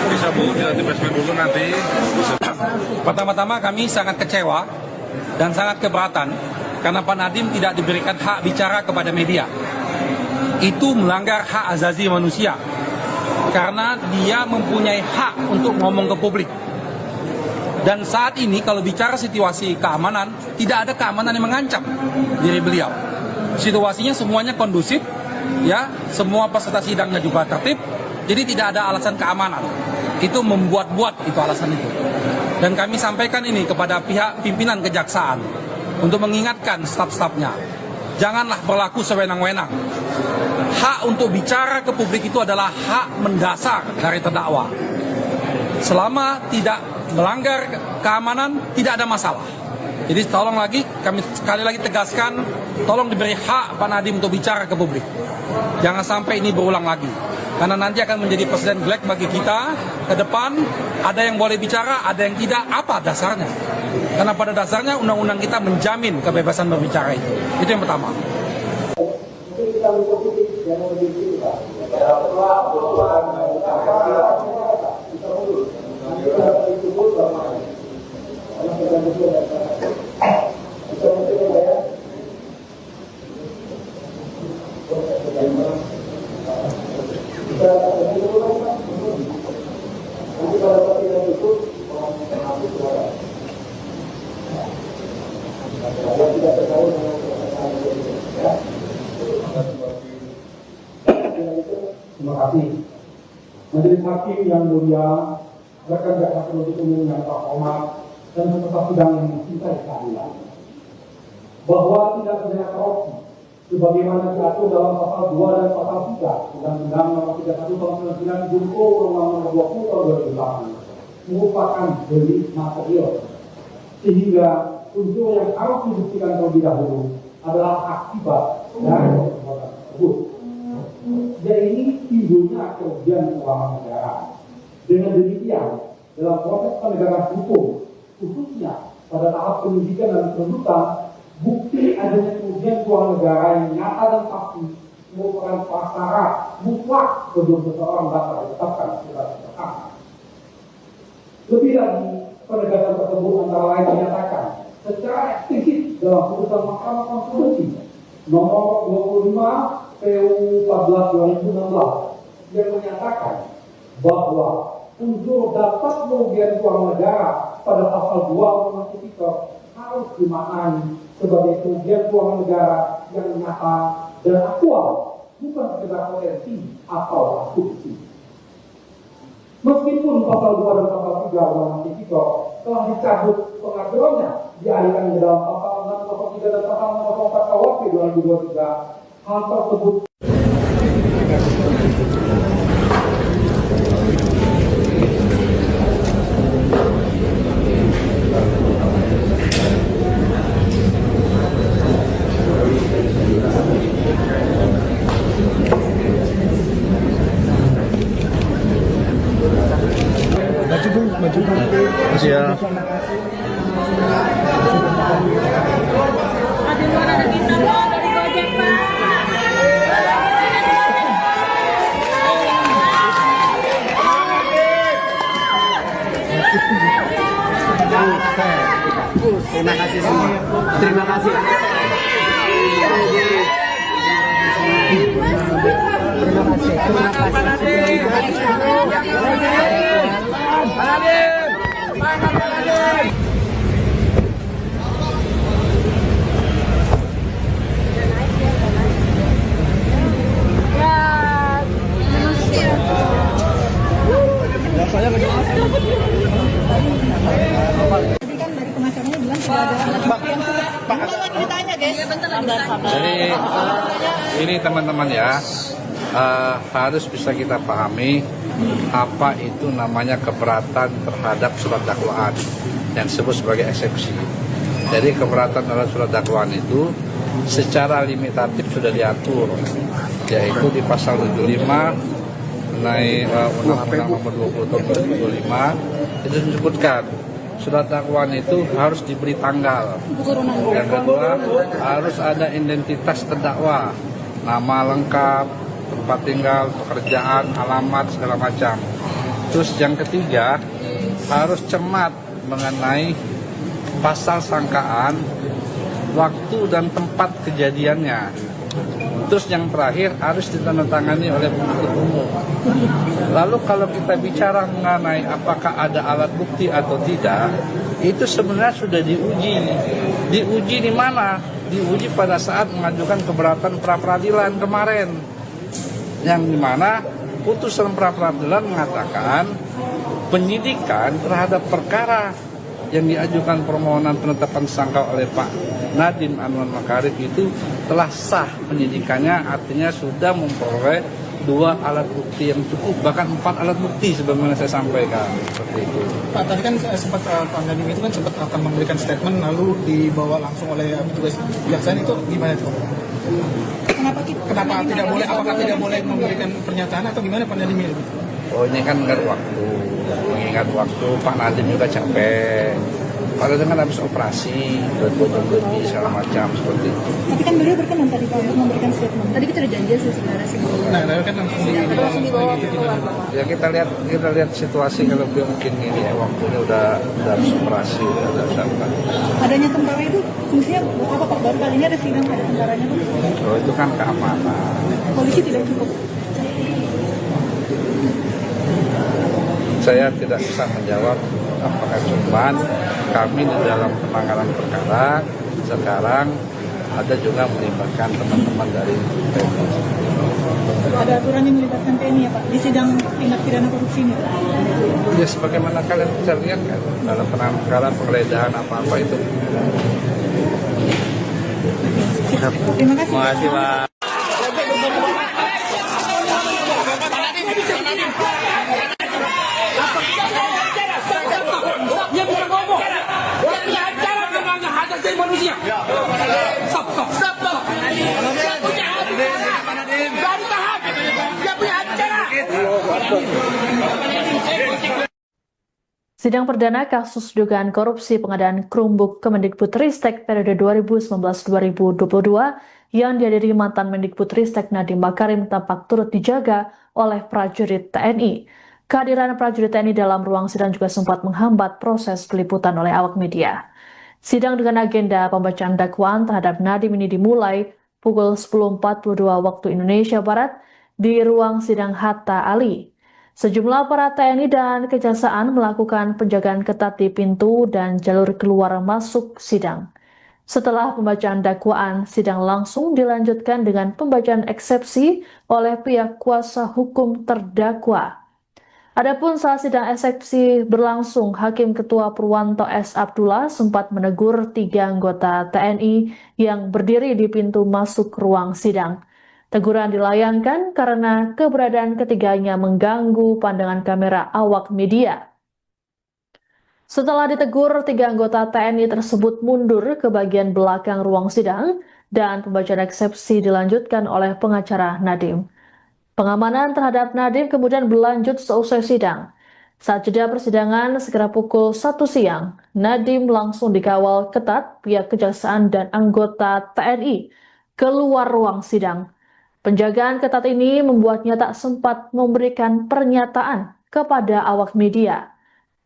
Bisa Bu, nanti basement dulu nanti. Pertama-tama kami sangat kecewa dan sangat keberatan karena Pak Nadiem tidak diberikan hak bicara kepada media. Itu melanggar hak asasi manusia karena dia mempunyai hak untuk ngomong ke publik. Dan saat ini kalau bicara situasi keamanan, tidak ada keamanan yang mengancam diri beliau. Situasinya semuanya kondusif, ya, semua peserta sidangnya juga tertib, jadi tidak ada alasan keamanan. Itu membuat-buat itu alasan itu. Dan kami sampaikan ini kepada pihak pimpinan kejaksaan untuk mengingatkan staf-stafnya, janganlah berlaku sewenang-wenang. Hak untuk bicara ke publik itu adalah hak mendasar dari terdakwa. Selama tidak melanggar keamanan, tidak ada masalah. Jadi tolong lagi, kami sekali lagi tegaskan, tolong diberi hak Pak Nadiem untuk bicara ke publik. Jangan sampai ini berulang lagi. Karena nanti akan menjadi presiden jelek bagi kita ke depan. Ada yang boleh bicara, ada yang tidak. Apa dasarnya? Karena pada dasarnya undang-undang kita menjamin kebebasan berbicara itu. Itu yang pertama. Kita Terima kasih. Majelis Hakim yang mulia, rekan jaksa penuntut umum yang terhormat, dan peserta sidang yang mencintai keadilan, bahwa tidak pidana korupsi sebagaimana diatur dalam pasal 2 dan pasal 3 Undang-Undang Nomor 31 Tahun 99 Junto Undang-Undang Nomor 20 Tahun 2008 merupakan delik material, sehingga unsur yang harus dibuktikan terlebih dahulu adalah akibat dari perbuatan tersebut. Dan ini timbulnya kerugian keuangan negara. Dengan demikian, dalam proses penegakan hukum, khususnya pada tahap penyidikan dan penuntutan, bukti adanya kerugian keuangan negara yang nyata dan pasti merupakan prasyarat mutlak sebelum seseorang dapat ditetapkan sebagai tersangka. Lebih lagi, penegakan tersebut antara lain dinyatakan secara eksplisit dalam putusan Mahkamah Konstitusi nomor 25 PU 14 2016 yang menyatakan bahwa unsur dapat kerugian keuangan negara pada pasal 2 Undang-Undang Tipikor harus dimaknai sebagai kerugian keuangan negara yang nyata dan aktual, bukan sekedar potensi atau asumsi. Meskipun pasal 2 dan pasal 3 Undang-Undang Tipikor telah dicabut pengaturannya, dialihkan ke dalam pasal 603 dan pasal 604 KUHP 2023, hal tersebut Terima kasih semua. Terima kasih. Jadi ini teman-teman ya, harus bisa kita pahami apa itu namanya keberatan terhadap surat dakwaan yang disebut sebagai eksepsi. Jadi keberatan terhadap surat dakwaan itu secara limitatif sudah diatur, yaitu di pasal 75 mengenai Undang-Undang Nomor 20 Tahun 2025 itu disebutkan surat dakwaan itu harus diberi tanggal. Yang kedua, harus ada identitas terdakwa, nama lengkap, tempat tinggal, pekerjaan, alamat, segala macam. Terus yang ketiga, harus cermat mengenai pasal sangkaan, waktu dan tempat kejadiannya. Terus yang terakhir harus ditandatangani oleh penuntut umum. Lalu kalau kita bicara mengenai apakah ada alat bukti atau tidak, itu sebenarnya sudah diuji. Diuji di mana? Diuji pada saat mengajukan keberatan pra-peradilan kemarin. Yang dimana putusan pra-peradilan mengatakan penyidikan terhadap perkara yang diajukan permohonan penetapan tersangka oleh Pak Nadiem Anwar Makarim itu telah sah penyidikannya, artinya sudah memperoleh 2 alat bukti yang cukup, bahkan 4 alat bukti sebagaimana saya sampaikan seperti itu. Pak, tadi kan sempat Pak Nadiem itu kan sempat akan memberikan statement lalu dibawa langsung oleh petugas kejaksaan, itu gimana itu? Kenapa tidak boleh? Apakah tidak boleh memberikan pernyataan atau gimana Pak Nadiem itu? Oh, ini kan mengingat waktu Pak Nadiem juga capek. Padahal dengan habis operasi, lebih segala macam seperti itu. Tapi kan beliau berkenan tadi Pak untuk memberikan statement. Tadi kita udah janji sih sebenarnya sih. Nah, kan langsung dibawa ke ya kita lihat situasi kalau beliau mungkin ini ya, waktunya udah habis operasi, udah apa. Adanya tentara itu fungsinya apa Pak? Baru kali ini ada sidang ada tentaranya Pak. Oh, itu kan keamanan. Polisi tidak cukup. Saya tidak bisa menjawab apakah cuman kami di dalam penanganan perkara sekarang ada juga melibatkan teman-teman dari TNI. ada aturan yang melibatkan TNI ya Pak di sidang tindak pidana korupsi ini. Ya sebagaimana kalian bisa lihat kan dalam penangkapan penggeledahan apa-apa itu. Terima kasih. Terima kasih Pak. Dia bisa ngomong. Dia punya acara namanya hak asasi manusia. Stop. Dia punya acara. Baru tahan. Dia punya acara. Sidang perdana kasus dugaan korupsi pengadaan Chromebook Kemendikbudristek periode 2019-2022 yang dihadiri mantan Mendikbudristek Nadiem Makarim tampak turut dijaga oleh prajurit TNI. Kehadiran prajurit TNI dalam ruang sidang juga sempat menghambat proses peliputan oleh awak media. Sidang dengan agenda pembacaan dakwaan terhadap Nadiem ini dimulai pukul 10.42 waktu Indonesia Barat di ruang sidang Hatta Ali. Sejumlah aparat TNI dan Kejaksaan melakukan penjagaan ketat di pintu dan jalur keluar masuk sidang. Setelah pembacaan dakwaan, sidang langsung dilanjutkan dengan pembacaan eksepsi oleh pihak kuasa hukum terdakwa. Adapun saat sidang eksepsi berlangsung, Hakim Ketua Purwanto S. Abdullah sempat menegur 3 anggota TNI yang berdiri di pintu masuk ruang sidang. Teguran dilayangkan karena keberadaan ketiganya mengganggu pandangan kamera awak media. Setelah ditegur, 3 anggota TNI tersebut mundur ke bagian belakang ruang sidang dan pembacaan eksepsi dilanjutkan oleh pengacara Nadiem. Pengamanan terhadap Nadiem kemudian berlanjut seusai sidang. Saat jeda persidangan sekitar pukul 1 siang, Nadiem langsung dikawal ketat pihak Kejaksaan dan anggota TNI keluar ruang sidang. Penjagaan ketat ini membuatnya tak sempat memberikan pernyataan kepada awak media.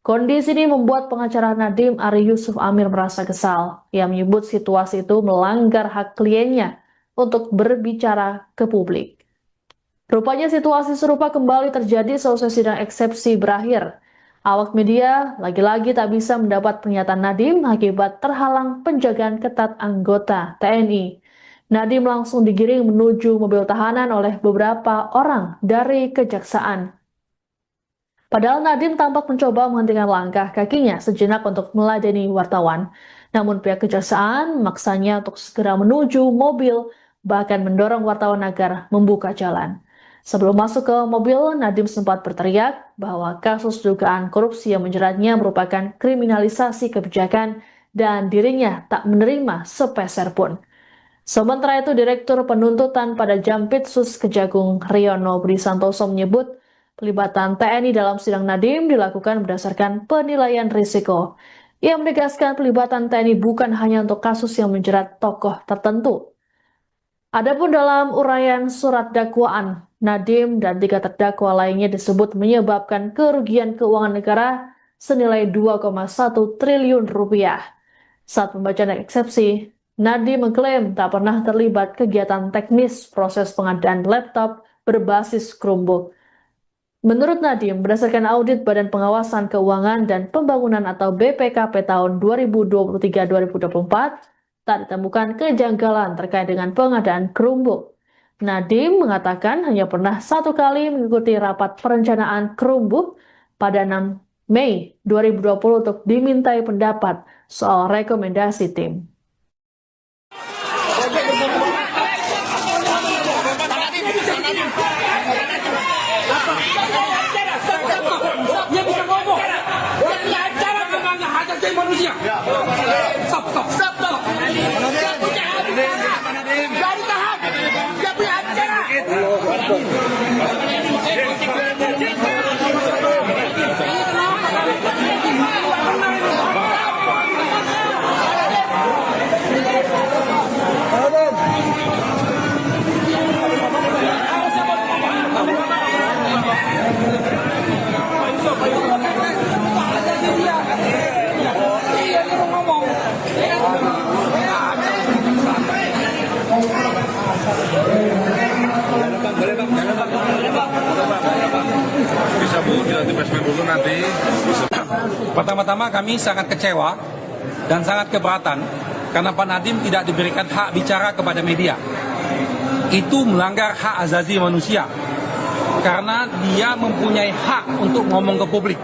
Kondisi ini membuat pengacara Nadiem Ari Yusuf Amir merasa kesal. Ia menyebut situasi itu melanggar hak kliennya untuk berbicara ke publik. Rupanya situasi serupa kembali terjadi seusai sidang eksepsi berakhir. Awak media lagi-lagi tak bisa mendapat pernyataan Nadiem akibat terhalang penjagaan ketat anggota TNI. Nadiem langsung digiring menuju mobil tahanan oleh beberapa orang dari Kejaksaan. Padahal Nadiem tampak mencoba menghentikan langkah kakinya sejenak untuk meladeni wartawan. Namun pihak Kejaksaan memaksanya untuk segera menuju mobil, bahkan mendorong wartawan agar membuka jalan. Sebelum masuk ke mobil, Nadiem sempat berteriak bahwa kasus dugaan korupsi yang menjeratnya merupakan kriminalisasi kebijakan dan dirinya tak menerima sepeser pun. Sementara itu, Direktur Penuntutan pada Jampitsus Kejagung Riono Budi Santoso menyebut pelibatan TNI dalam sidang Nadiem dilakukan berdasarkan penilaian risiko. Ia menegaskan pelibatan TNI bukan hanya untuk kasus yang menjerat tokoh tertentu. Adapun dalam uraian surat dakwaan, Nadiem dan 3 terdakwa lainnya disebut menyebabkan kerugian keuangan negara senilai 2,1 triliun rupiah. Saat pembacaan eksepsi, Nadiem mengklaim tak pernah terlibat kegiatan teknis proses pengadaan laptop berbasis Chromebook. Menurut Nadiem, berdasarkan audit Badan Pengawasan Keuangan dan Pembangunan atau BPKP tahun 2023-2024, tak ditemukan kejanggalan terkait dengan pengadaan Chromebook. Nadiem mengatakan hanya pernah 1 kali mengikuti rapat perencanaan Chromebook pada 6 Mei 2020 untuk dimintai pendapat soal rekomendasi tim. Dia bisa ngomong. Dia punya acara namanya hak asasi manusia. Stop. Dia punya acara. Baru tahan. Dia punya acara. Bisa Bu, dilatih basement dulu nanti. Pertama-tama kami sangat kecewa dan sangat keberatan karena Pak Nadiem tidak diberikan hak bicara kepada media. itu melanggar hak asasi manusia karena dia mempunyai hak untuk ngomong ke publik.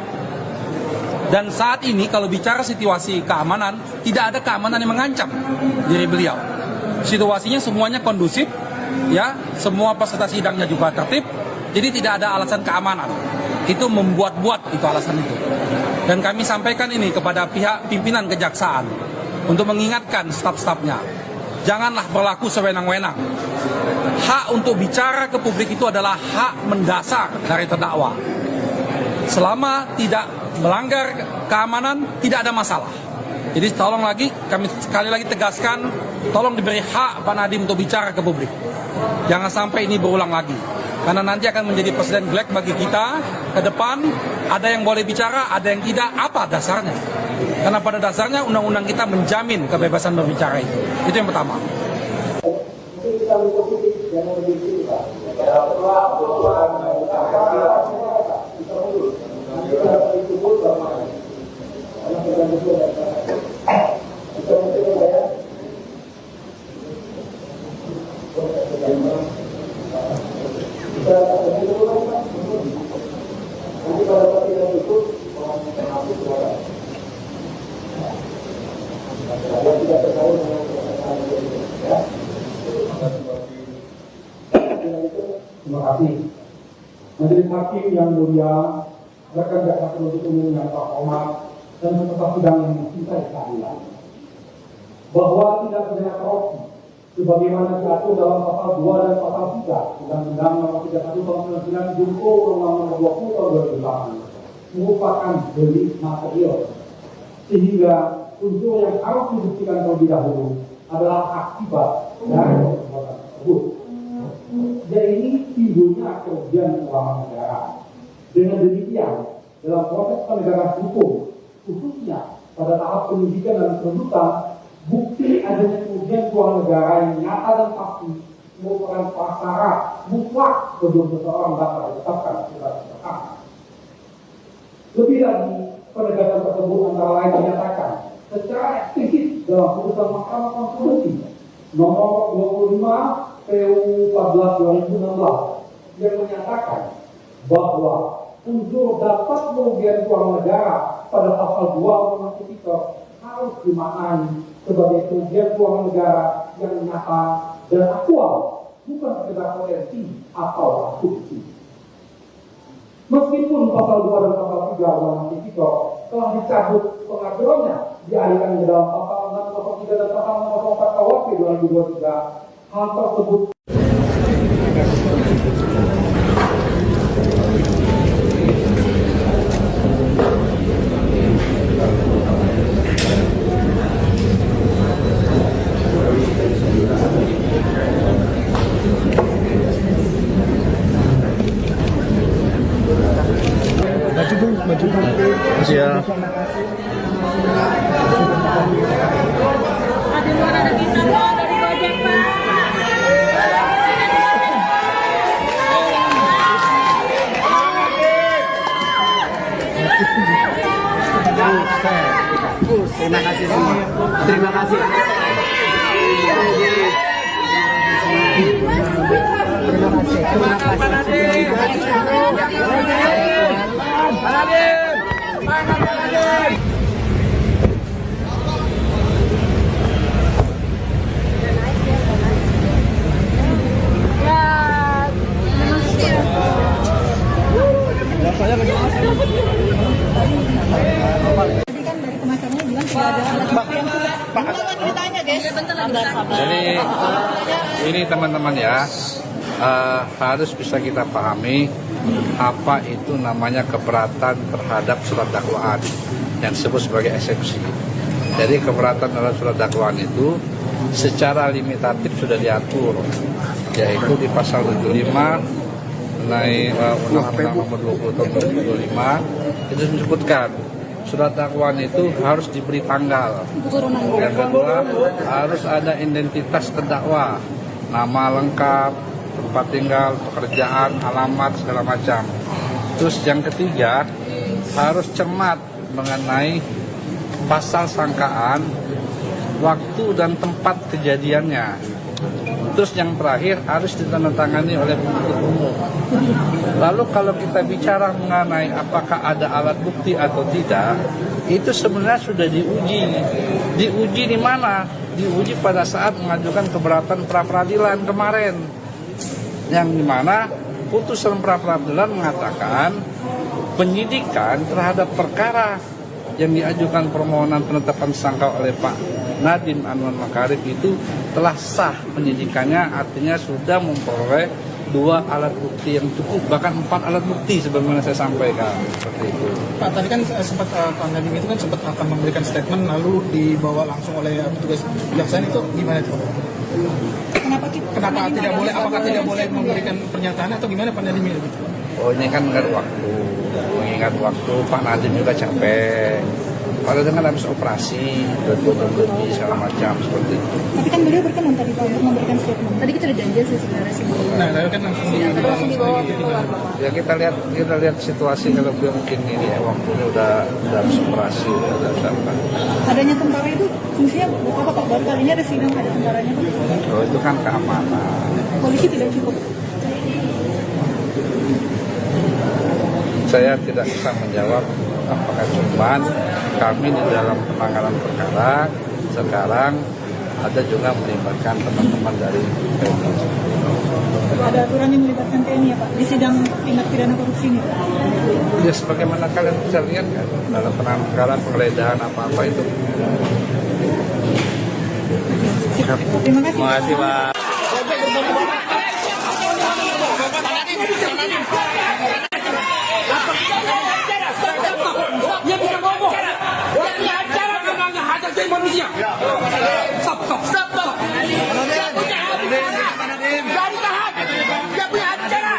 Dan saat ini kalau bicara situasi keamanan, tidak ada keamanan yang mengancam diri beliau. Situasinya semuanya kondusif, ya, semua peserta sidangnya juga tertib, jadi tidak ada alasan keamanan. Itu membuat-buat itu alasan itu. Dan kami sampaikan ini kepada pihak pimpinan kejaksaan untuk mengingatkan staf-stafnya, janganlah berlaku sewenang-wenang. Hak untuk bicara ke publik itu adalah hak mendasar dari terdakwa. Selama tidak melanggar keamanan, tidak ada masalah. Jadi tolong lagi, kami sekali lagi tegaskan, tolong diberi hak Pak Nadiem untuk bicara ke publik. Jangan sampai ini berulang lagi. Karena nanti akan menjadi presiden black bagi kita ke depan. Ada yang boleh bicara, ada yang tidak. Apa dasarnya? Karena pada dasarnya undang-undang kita menjamin kebebasan berbicara itu. Itu yang pertama. Terima kasih. Majelis Hakim yang mulia, rekan jaksa penuntut umum yang terhormat dan peserta sidang yang mencintai keadilan, bahwa tidak pidana korupsi sebagaimana diatur dalam pasal 2 dan pasal 3 Undang-Undang Nomor 31 Tahun 99 Jungto Undang-Undang 20 Tahun 2008 merupakan delik material, sehingga unsur yang harus dibuktikan terlebih dahulu adalah akibat dari perbuatan tersebut. Jadi timbulnya kerugian keuangan negara. Dengan demikian, dalam proses penegakan hukum, khususnya pada tahap penyidikan dan penuntutan, bukti adanya kerugian keuangan negara yang nyata dan pasti merupakan prasyarat mutlak sebelum seseorang dapat ditetapkan sebagai tersangka. Lebih lagi, penegakan tersebut antara lain dinyatakan secara eksplisit dalam putusan Mahkamah Konstitusi nomor 25 PU 14 2016 yang menyatakan bahwa unsur dapat kerugian keuangan negara pada pasal 2 Undang-Undang Tipikor harus dimaknai sebagai kerugian keuangan negara yang nyata dan aktual, bukan sekedar potensi atau asumsi. Meskipun pasal 2 dan pasal 3 Undang-Undang Tipikor telah dicabut pengaturannya dialihkan ke dalam pasal 603 dan pasal 604 KUHP 2023, hal tersebut Siap. Terima kasih semua. Terima kasih. Jadi ini teman-teman ya, harus bisa kita pahami apa itu namanya keberatan terhadap surat dakwaan yang disebut sebagai eksepsi. Jadi keberatan terhadap surat dakwaan itu secara limitatif sudah diatur, yaitu di pasal 75 mengenai Undang-Undang Nomor 20 Tahun 2025 itu disebutkan surat dakwaan itu harus diberi tanggal. Yang kedua, harus ada identitas terdakwa, nama lengkap, tempat tinggal, pekerjaan, alamat, segala macam. Terus yang ketiga, harus cermat mengenai pasal sangkaan, waktu dan tempat kejadiannya. Terus yang terakhir harus ditandatangani oleh penuntut umum. Lalu kalau kita bicara mengenai apakah ada alat bukti atau tidak, itu sebenarnya sudah diuji. Diuji di mana? Diuji pada saat mengajukan keberatan pra-peradilan kemarin. Yang dimana putusan pra-peradilan mengatakan penyidikan terhadap perkara yang diajukan permohonan penetapan tersangka oleh Pak Nadiem Anwar Makarim itu telah sah penyidikannya, artinya sudah memperoleh 2 alat bukti yang cukup, bahkan 4 alat bukti sebagaimana saya sampaikan seperti itu. Pak, tadi kan sempat Pak Nadiem itu kan sempat akan memberikan statement lalu dibawa langsung oleh petugas kejaksaan, itu gimana itu? Kenapa tidak boleh? Apakah tidak boleh memberikan pernyataan atau gimana Pak Nadiem itu? Oh, ini kan mengingat waktu. Mengingat waktu Pak Nadiem juga capek. Kalau dengan habis operasi, lebih segala macam seperti itu. Tapi kan beliau berkenan tadi Pak untuk memberikan statement. Tadi kita udah janji sih sebenarnya sih. Nah, tapi kan langsung dibawa keluar. Ya kita lihat situasi kalau beliau mungkin ini ya, waktunya udah habis operasi, udah apa. Adanya tentara itu fungsinya apa Pak? Baru kali ini ada sidang ada tentaranya Pak. Oh, itu kan keamanan. Polisi tidak cukup. Saya tidak bisa menjawab apakah cuman kami di dalam penanganan perkara sekarang ada juga melibatkan teman-teman dari TNI. Ada aturan yang melibatkan TNI ya Pak di sidang tindak pidana korupsi ini Pak? Ya sebagaimana kalian bisa lihat kan dalam penanganan perkara penggeledahan apa-apa itu. Terima kasih. Terima kasih Pak. Dia bisa ngomong. Dia punya acara namanya hak asasi manusia. Stop. Dia punya acara. Dari tahap. Dia punya acara.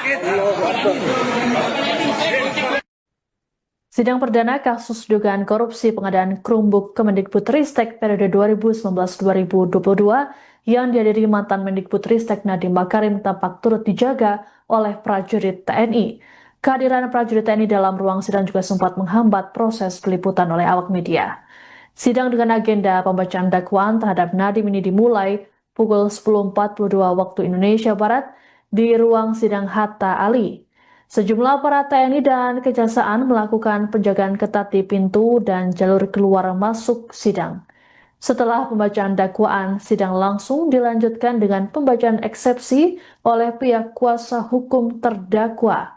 Sidang perdana kasus dugaan korupsi pengadaan Chromebook Kemendikbudristek periode 2019-2022 yang dihadiri mantan Mendikbudristek Nadiem Makarim tampak turut dijaga oleh prajurit TNI. Kehadiran prajurit TNI dalam ruang sidang juga sempat menghambat proses peliputan oleh awak media. Sidang dengan agenda pembacaan dakwaan terhadap Nadiem ini dimulai pukul 10.42 waktu Indonesia Barat di ruang sidang Hatta Ali. Sejumlah aparat TNI dan Kejaksaan melakukan penjagaan ketat di pintu dan jalur keluar masuk sidang. Setelah pembacaan dakwaan, sidang langsung dilanjutkan dengan pembacaan eksepsi oleh pihak kuasa hukum terdakwa.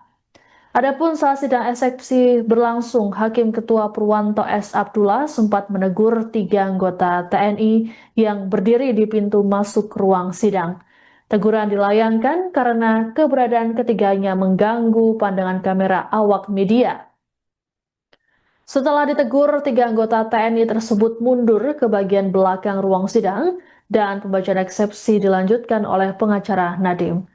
Adapun saat sidang eksepsi berlangsung, Hakim Ketua Purwanto S. Abdullah sempat menegur 3 anggota TNI yang berdiri di pintu masuk ruang sidang. Teguran dilayangkan karena keberadaan ketiganya mengganggu pandangan kamera awak media. Setelah ditegur, 3 anggota TNI tersebut mundur ke bagian belakang ruang sidang dan pembacaan eksepsi dilanjutkan oleh pengacara Nadiem.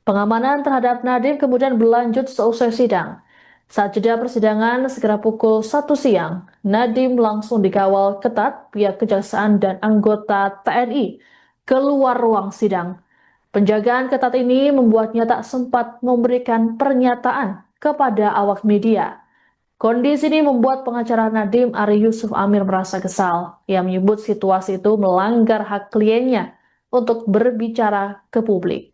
Pengamanan terhadap Nadiem kemudian berlanjut seusai sidang. Saat jeda persidangan sekitar pukul 1 siang, Nadiem langsung dikawal ketat pihak Kejaksaan dan anggota TNI keluar ruang sidang. Penjagaan ketat ini membuatnya tak sempat memberikan pernyataan kepada awak media. Kondisi ini membuat pengacara Nadiem Ari Yusuf Amir merasa kesal. Ia menyebut situasi itu melanggar hak kliennya untuk berbicara ke publik.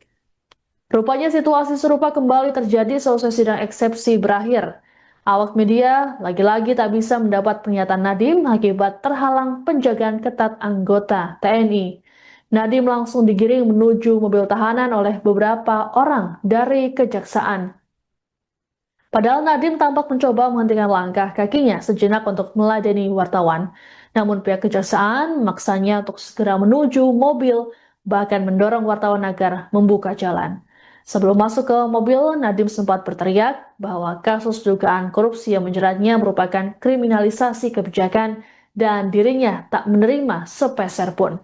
Rupanya situasi serupa kembali terjadi seusai sidang eksepsi berakhir. Awak media lagi-lagi tak bisa mendapat pernyataan Nadiem akibat terhalang penjagaan ketat anggota TNI. Nadiem langsung digiring menuju mobil tahanan oleh beberapa orang dari Kejaksaan. Padahal Nadiem tampak mencoba menghentikan langkah kakinya sejenak untuk meladeni wartawan. Namun pihak Kejaksaan memaksanya untuk segera menuju mobil, bahkan mendorong wartawan agar membuka jalan. Sebelum masuk ke mobil, Nadiem sempat berteriak bahwa kasus dugaan korupsi yang menjeratnya merupakan kriminalisasi kebijakan dan dirinya tak menerima sepeser pun.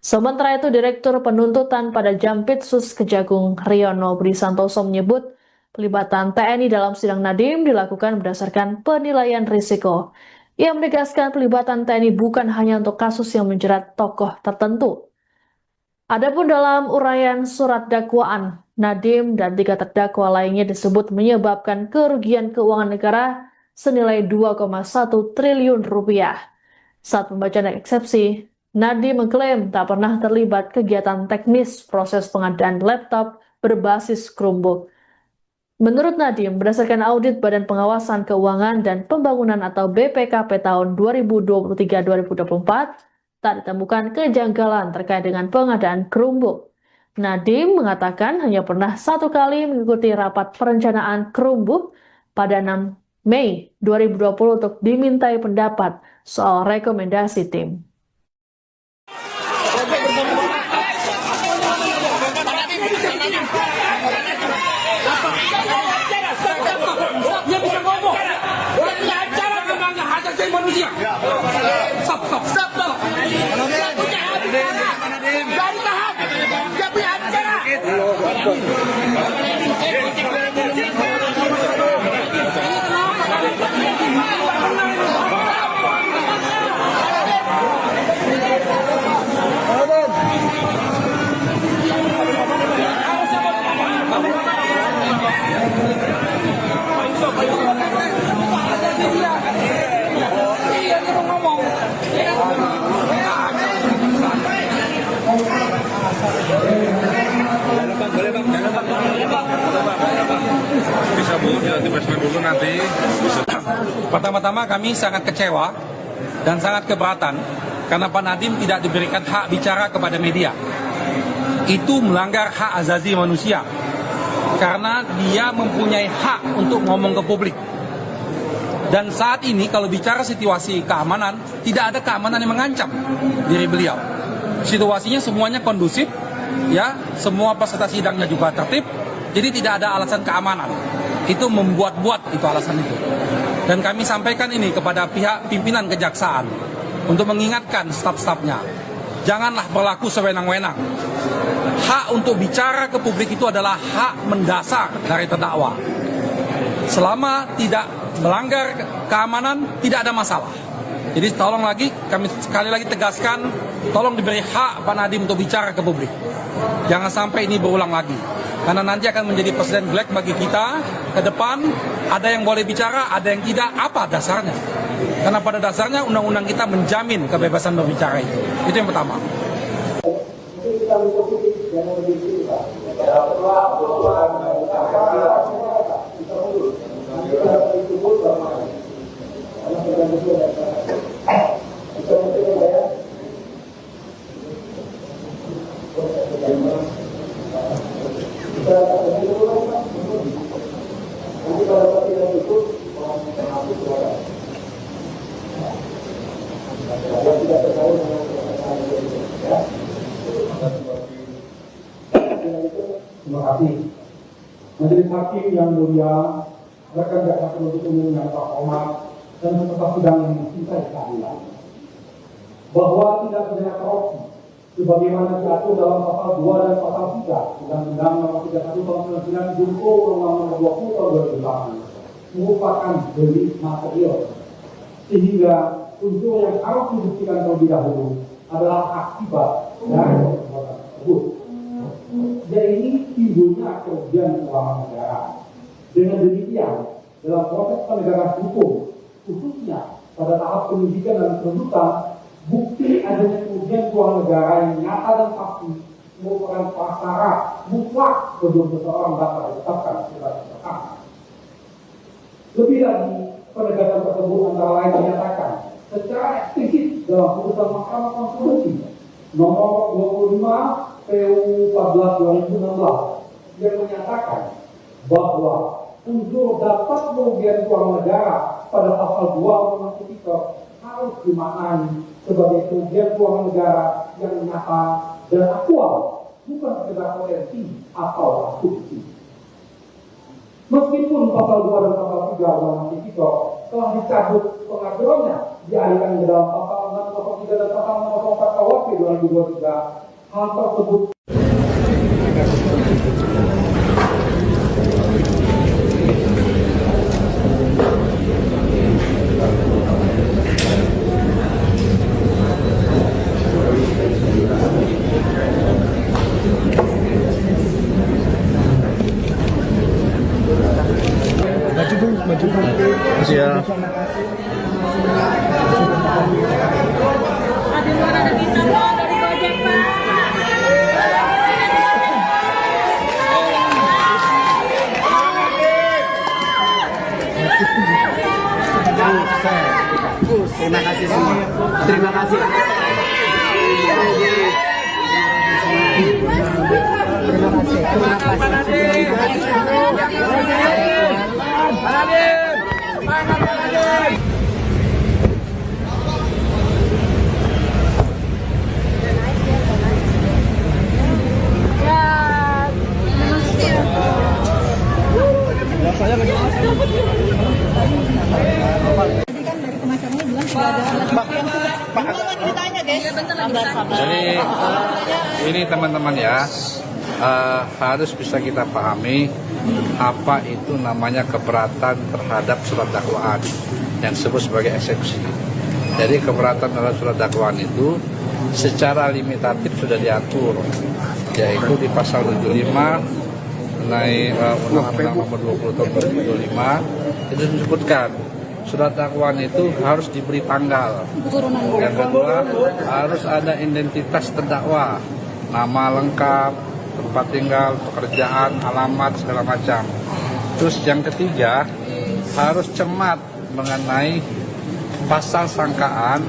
Sementara itu, Direktur Penuntutan pada Jampitsus Kejagung Riono Budi Santoso menyebut pelibatan TNI dalam sidang Nadiem dilakukan berdasarkan penilaian risiko. Ia menegaskan pelibatan TNI bukan hanya untuk kasus yang menjerat tokoh tertentu. Adapun dalam uraian surat dakwaan, Nadiem dan 3 terdakwa lainnya disebut menyebabkan kerugian keuangan negara senilai 2,1 triliun rupiah. Saat pembacaan eksepsi, Nadiem mengklaim tak pernah terlibat kegiatan teknis proses pengadaan laptop berbasis Chromebook. Menurut Nadiem, berdasarkan audit Badan Pengawasan Keuangan dan Pembangunan atau BPKP tahun 2023-2024, tak ditemukan kejanggalan terkait dengan pengadaan Chromebook. Nadiem mengatakan hanya pernah 1 kali mengikuti rapat perencanaan Chromebook pada 6 Mei 2020 untuk dimintai pendapat soal rekomendasi tim. Dia bisa ngomong. Dia punya acara tentang hak asasi manusia. Stop. Dia punya acara. Dari tahap. Dia punya acara. Bisa Bu, nanti basement dulu nanti. Pertama-tama kami sangat kecewa dan sangat keberatan karena Pak Nadiem tidak diberikan hak bicara kepada media. Itu melanggar hak asasi manusia karena dia mempunyai hak untuk ngomong ke publik. Dan saat ini kalau bicara situasi keamanan, tidak ada keamanan yang mengancam diri beliau. Situasinya semuanya kondusif, ya, semua peserta sidangnya juga tertib, jadi tidak ada alasan keamanan. Itu membuat-buat itu alasan itu. Dan kami sampaikan ini kepada pihak pimpinan kejaksaan untuk mengingatkan staf-stafnya, janganlah berlaku sewenang-wenang. Hak untuk bicara ke publik itu adalah hak mendasar dari terdakwa. Selama tidak melanggar keamanan, tidak ada masalah. Jadi tolong lagi, kami sekali lagi tegaskan, tolong diberi hak Pak Nadiem untuk bicara ke publik. Jangan sampai ini berulang lagi. Karena nanti akan menjadi presiden black bagi kita ke depan. Ada yang boleh bicara, ada yang tidak. Apa dasarnya? Karena pada dasarnya undang-undang kita menjamin kebebasan berbicara itu. Itu yang pertama. Terima kasih. Majelis Hakim yang mulia, rekan jaksa penuntut umum yang terhormat dan peserta sidang yang mencintai keadilan, bahwa tindak pidana korupsi sebagaimana diatur dalam pasal 2 dan pasal 3 Undang-Undang Nomor 31 Tahun 99 Junto Undang-Undang Nomor 20 Tahun 2008 merupakan delik material, sehingga unsur yang harus dibuktikan terlebih dahulu adalah akibat dari perbuatan tersebut. Jadi timbulnya kerugian keuangan negara. Dengan demikian, dalam proses penegakan hukum, khususnya pada tahap penyidikan dan penuntutan, bukti adanya kerugian keuangan negara yang nyata dan pasti merupakan prasyarat mutlak sebelum seseorang dapat ditetapkan sebagai tersangka. Lebih lagi, penegakan tersebut antara lain dinyatakan secara eksplisit dalam putusan Mahkamah Konstitusi nomor 25 PU 14/2016 yang menyatakan bahwa unsur dapat kerugian keuangan negara pada pasal 2 Undang-Undang Tipikor harus dimaknai sebagai kerugian keuangan negara yang nyata dan aktual, bukan sekedar potensi atau asumsi. Meskipun pasal 2 dan pasal 3 Undang-Undang Tipikor telah dicabut pengaturannya, dialihkan ke dalam pasal 603 dan pasal 604 KUHP 2023, hal tersebut Siap. Terima kasih semua. Terima kasih. Tadi kan dari pengacaranya bilang tidak ada alat bukti yang cukup. Bentar lagi ditanya, guys. Bentar lagi ditanya. Jadi ini teman-teman ya, harus bisa kita pahami apa itu namanya keberatan terhadap surat dakwaan yang disebut sebagai eksepsi. Jadi keberatan terhadap surat dakwaan itu secara limitatif sudah diatur, yaitu di pasal 75 mengenai Undang-Undang Nomor 20 Tahun 2025 itu disebutkan surat dakwaan itu harus diberi tanggal. Yang kedua, harus ada identitas terdakwa, nama lengkap, tempat tinggal, pekerjaan, alamat, segala macam. Terus yang ketiga, harus cermat mengenai pasal sangkaan,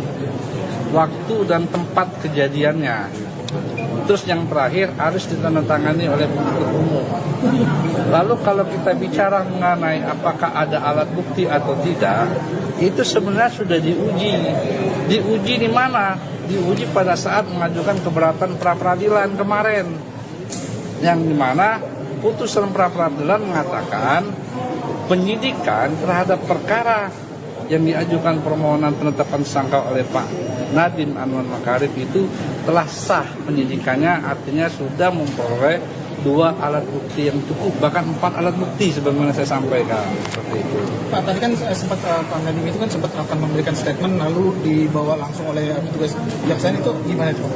waktu dan tempat kejadiannya. Terus yang terakhir harus ditandatangani oleh penuntut umum. Lalu kalau kita bicara mengenai apakah ada alat bukti atau tidak, itu sebenarnya sudah diuji. Diuji di mana? Diuji pada saat mengajukan keberatan pra-peradilan kemarin. Yang dimana putusan pra-peradilan mengatakan penyidikan terhadap perkara yang diajukan permohonan penetapan tersangka oleh Pak Nadiem Anwar Makarim itu telah sah penyidikannya, artinya sudah memperoleh 2 alat bukti yang cukup, bahkan 4 alat bukti sebagaimana saya sampaikan seperti itu. Pak, tadi kan sempat Pak Nadiem itu kan sempat akan memberikan statement lalu dibawa langsung oleh petugas kejaksaan, itu gimana itu?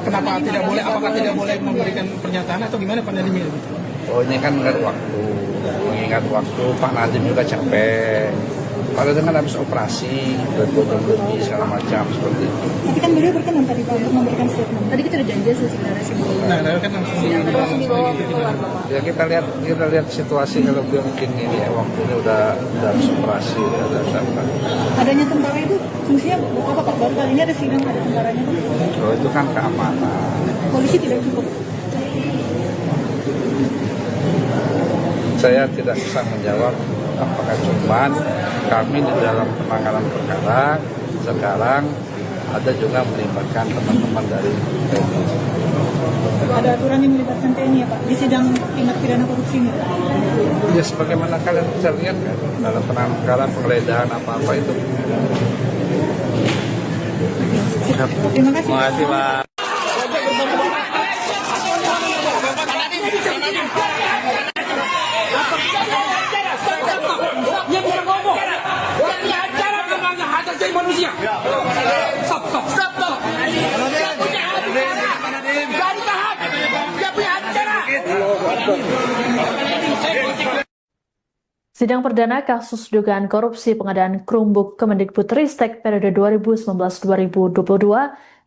Kenapa tidak boleh? Apakah tidak boleh memberikan pernyataan atau gimana Pak Nadiem itu? Oh, ini kan mengingat waktu Pak Nadiem juga capek. Kalau dengan habis operasi, lebih segala macam seperti itu. Tapi kan beliau berkenan tadi Pak untuk memberikan statement. Tadi kita udah janji sebenarnya sih. Nah, kan langsung dibawa keluar. Ya kita lihat situasi kalau beliau mungkin ini ya, waktunya udah habis operasi, udah siapa. Adanya tentara itu fungsinya apa Pak? Baru kali ini ada sidang ada tentaranya Pak. Oh, itu kan keamanan. Polisi tidak cukup. Saya tidak bisa menjawab apakah cuman kami di dalam penanganan perkara sekarang ada juga melibatkan teman-teman dari TNI. Ada aturan yang melibatkan TNI ya Pak di sidang tindak pidana korupsi ini? Ya sebagaimana kalian bisa lihat kan dalam penanganan perkara penggeledahan apa-apa itu. Terima kasih. Terima kasih Pak. Dia bisa ngomong. Dia punya acara namanya hak asasi manusia. Stop. Dia punya acara. Dari tahap. Dia punya acara. Sidang perdana kasus dugaan korupsi pengadaan Chromebook Kemendikbudristek periode 2019-2022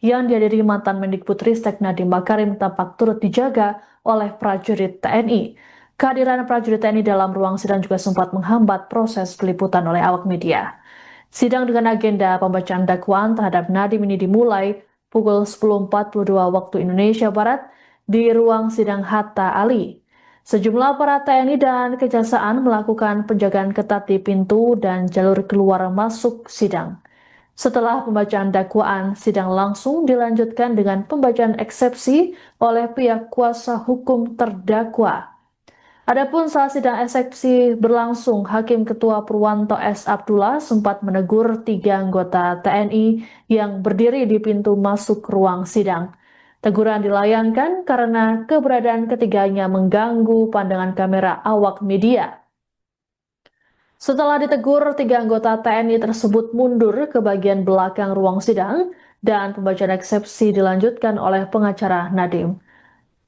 yang dihadiri mantan Mendikbudristek Nadiem Makarim tampak turut dijaga oleh prajurit TNI. Kehadiran prajurit TNI dalam ruang sidang juga sempat menghambat proses peliputan oleh awak media. Sidang dengan agenda pembacaan dakwaan terhadap Nadiem ini dimulai pukul 10.42 waktu Indonesia Barat di ruang sidang Hatta Ali. Sejumlah aparat TNI dan Kejaksaan melakukan penjagaan ketat di pintu dan jalur keluar masuk sidang. Setelah pembacaan dakwaan, sidang langsung dilanjutkan dengan pembacaan eksepsi oleh pihak kuasa hukum terdakwa. Adapun saat sidang eksepsi berlangsung, Hakim Ketua Purwanto S. Abdullah sempat menegur 3 anggota TNI yang berdiri di pintu masuk ruang sidang. Teguran dilayangkan karena keberadaan ketiganya mengganggu pandangan kamera awak media. Setelah ditegur, 3 anggota TNI tersebut mundur ke bagian belakang ruang sidang dan pembacaan eksepsi dilanjutkan oleh pengacara Nadiem.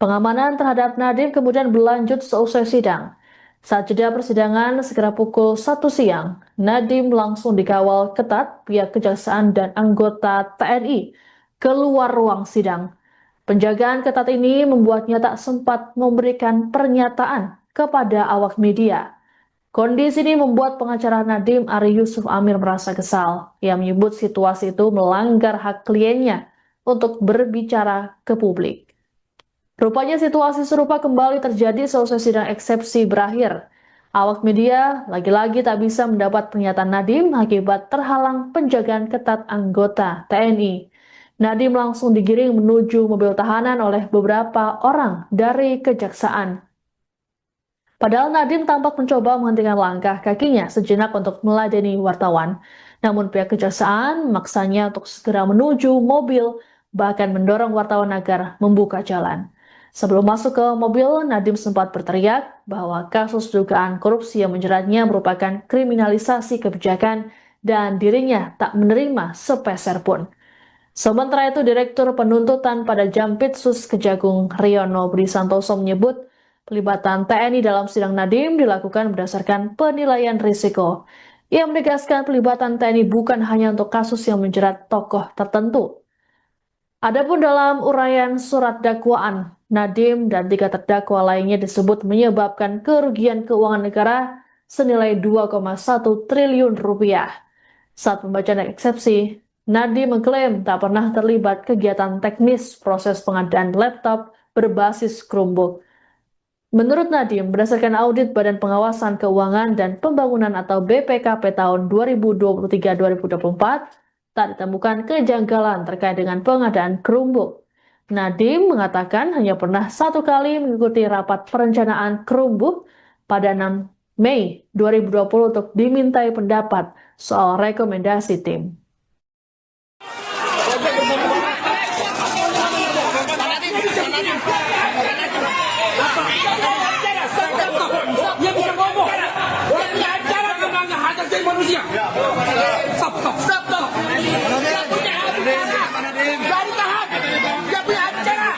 Pengamanan terhadap Nadiem kemudian berlanjut seusai sidang. Saat jeda persidangan segera pukul 1 siang, Nadiem langsung dikawal ketat pihak kejaksaan dan anggota TNI keluar ruang sidang. Penjagaan ketat ini membuatnya tak sempat memberikan pernyataan kepada awak media. Kondisi ini membuat pengacara Nadiem Ari Yusuf Amir merasa kesal. Ia menyebut situasi itu melanggar hak kliennya untuk berbicara ke publik. Rupanya situasi serupa kembali terjadi selesai sidang eksepsi berakhir. Awak media lagi-lagi tak bisa mendapat pernyataan Nadiem akibat terhalang penjagaan ketat anggota TNI. Nadiem langsung digiring menuju mobil tahanan oleh beberapa orang dari kejaksaan. Padahal Nadiem tampak mencoba menghentikan langkah kakinya sejenak untuk meladeni wartawan. Namun pihak kejaksaan memaksanya untuk segera menuju mobil, bahkan mendorong wartawan agar membuka jalan. Sebelum masuk ke mobil, Nadiem sempat berteriak bahwa kasus dugaan korupsi yang menjeratnya merupakan kriminalisasi kebijakan dan dirinya tak menerima sepeser pun. Sementara itu, Direktur Penuntutan pada Jampitsus Kejagung Riono Budi Santoso menyebut pelibatan TNI dalam sidang Nadiem dilakukan berdasarkan penilaian risiko. Ia menegaskan pelibatan TNI bukan hanya untuk kasus yang menjerat tokoh tertentu. Adapun dalam uraian surat dakwaan, Nadiem dan 3 terdakwa lainnya disebut menyebabkan kerugian keuangan negara senilai 2,1 triliun rupiah. Saat pembacaan eksepsi, Nadiem mengklaim tak pernah terlibat kegiatan teknis proses pengadaan laptop berbasis Chromebook. Menurut Nadiem, berdasarkan audit Badan Pengawasan Keuangan dan Pembangunan atau BPKP tahun 2023-2024, tak ditemukan kejanggalan terkait dengan pengadaan Chromebook. Nadiem mengatakan hanya pernah 1 kali mengikuti rapat perencanaan Chromebook pada 6 Mei 2020 untuk dimintai pendapat soal rekomendasi tim. Dia bisa ngomong. Dia punya acara tentang hak asasi manusia. Stop. Dia punya acara. Dari tahan. Dia punya acara.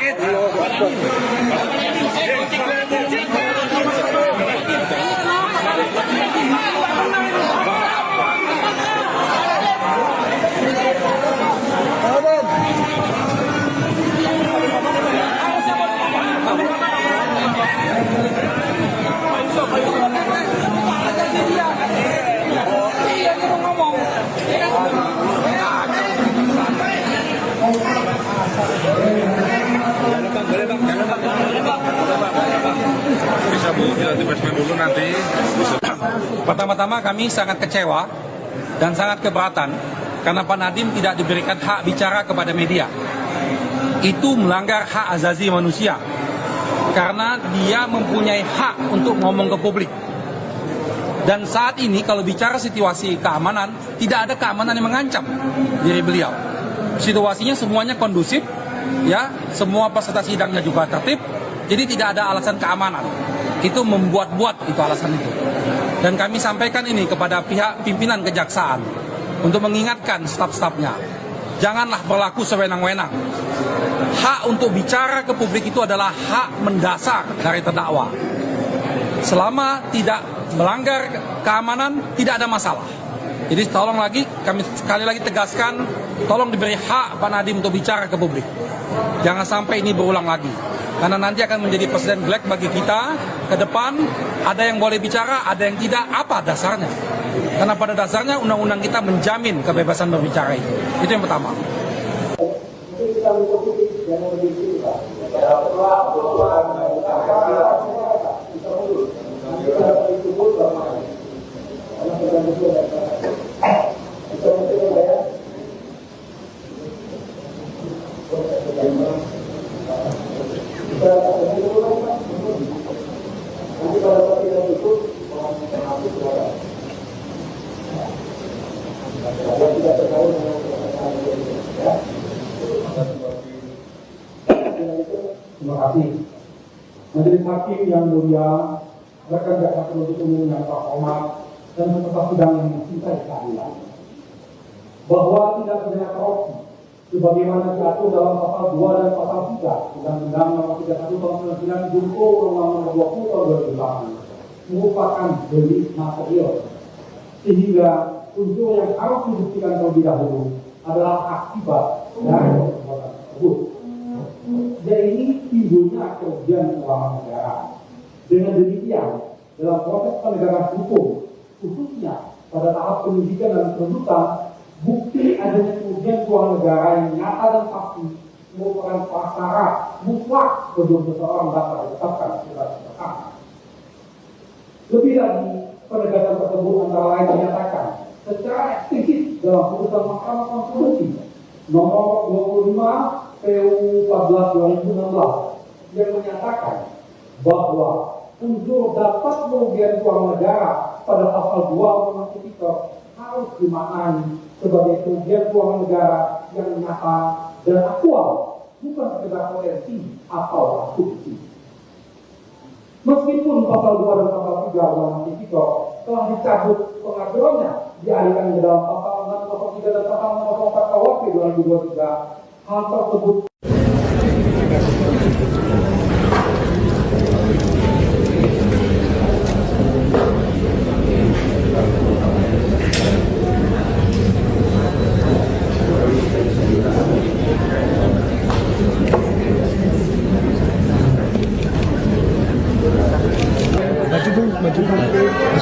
Bisa Bu, nanti basement dulu nanti. Pertama-tama kami sangat kecewa dan sangat keberatan karena Pak Nadiem tidak diberikan hak bicara kepada media. Itu melanggar hak asasi manusia karena dia mempunyai hak untuk ngomong ke publik. Dan saat ini kalau bicara situasi keamanan, tidak ada keamanan yang mengancam diri beliau. Situasinya semuanya kondusif, ya, semua peserta sidangnya juga tertib, jadi tidak ada alasan keamanan. Itu membuat-buat itu alasan itu. Dan kami sampaikan ini kepada pihak pimpinan kejaksaan untuk mengingatkan staf-stafnya, janganlah berlaku sewenang-wenang. Hak untuk bicara ke publik itu adalah hak mendasar dari terdakwa. Selama tidak melanggar keamanan, tidak ada masalah. Jadi tolong lagi, kami sekali lagi tegaskan, tolong diberi hak Pak Nadiem untuk bicara ke publik. Jangan sampai ini berulang lagi. Karena nanti akan menjadi presiden black bagi kita ke depan, ada yang boleh bicara, ada yang tidak. Apa dasarnya? Karena pada dasarnya undang-undang kita menjamin kebebasan berbicara itu. Itu yang pertama. Terima kasih. Majelis Hakim yang mulia, rekan jaksa penuntut umum yang terhormat dan peserta sidang yang mencintai keadilan, bahwa tindak pidana korupsi sebagaimana diatur dalam pasal 2 dan pasal 3 Undang-Undang Nomor 31 Tahun 1999 Jungto Undang-Undang Nomor 20 Tahun 2008 merupakan delik material, sehingga unsur yang harus dibuktikan terlebih dahulu adalah akibat dari perbuatan tersebut. Jadi timbulnya kerugian keuangan negara. Dengan demikian, dalam proses penegakan hukum, khususnya pada tahap penyidikan dan penuntutan, bukti adanya kerugian keuangan negara yang nyata dan pasti merupakan prasyarat mutlak sebelum seseorang dapat ditetapkan sebagai tersangka. Lebih lagi, penegakan tersebut antara lain dinyatakan secara eksplisit dalam putusan Mahkamah Konstitusi nomor 25 PU 14/2016 yang menyatakan bahwa unsur dapat kerugian keuangan negara pada pasal 2 Undang-Undang Tipikor harus dimaknai sebagai kerugian keuangan negara yang nyata dan aktual, bukan sekedar potensi atau asumsi. Meskipun pasal 2 dan pasal 3 Undang-Undang Tipikor telah dicabut pengaturannya, dialihkan ke dalam pasal 603 dan pasal 604 KUHP 2023, hal tersebut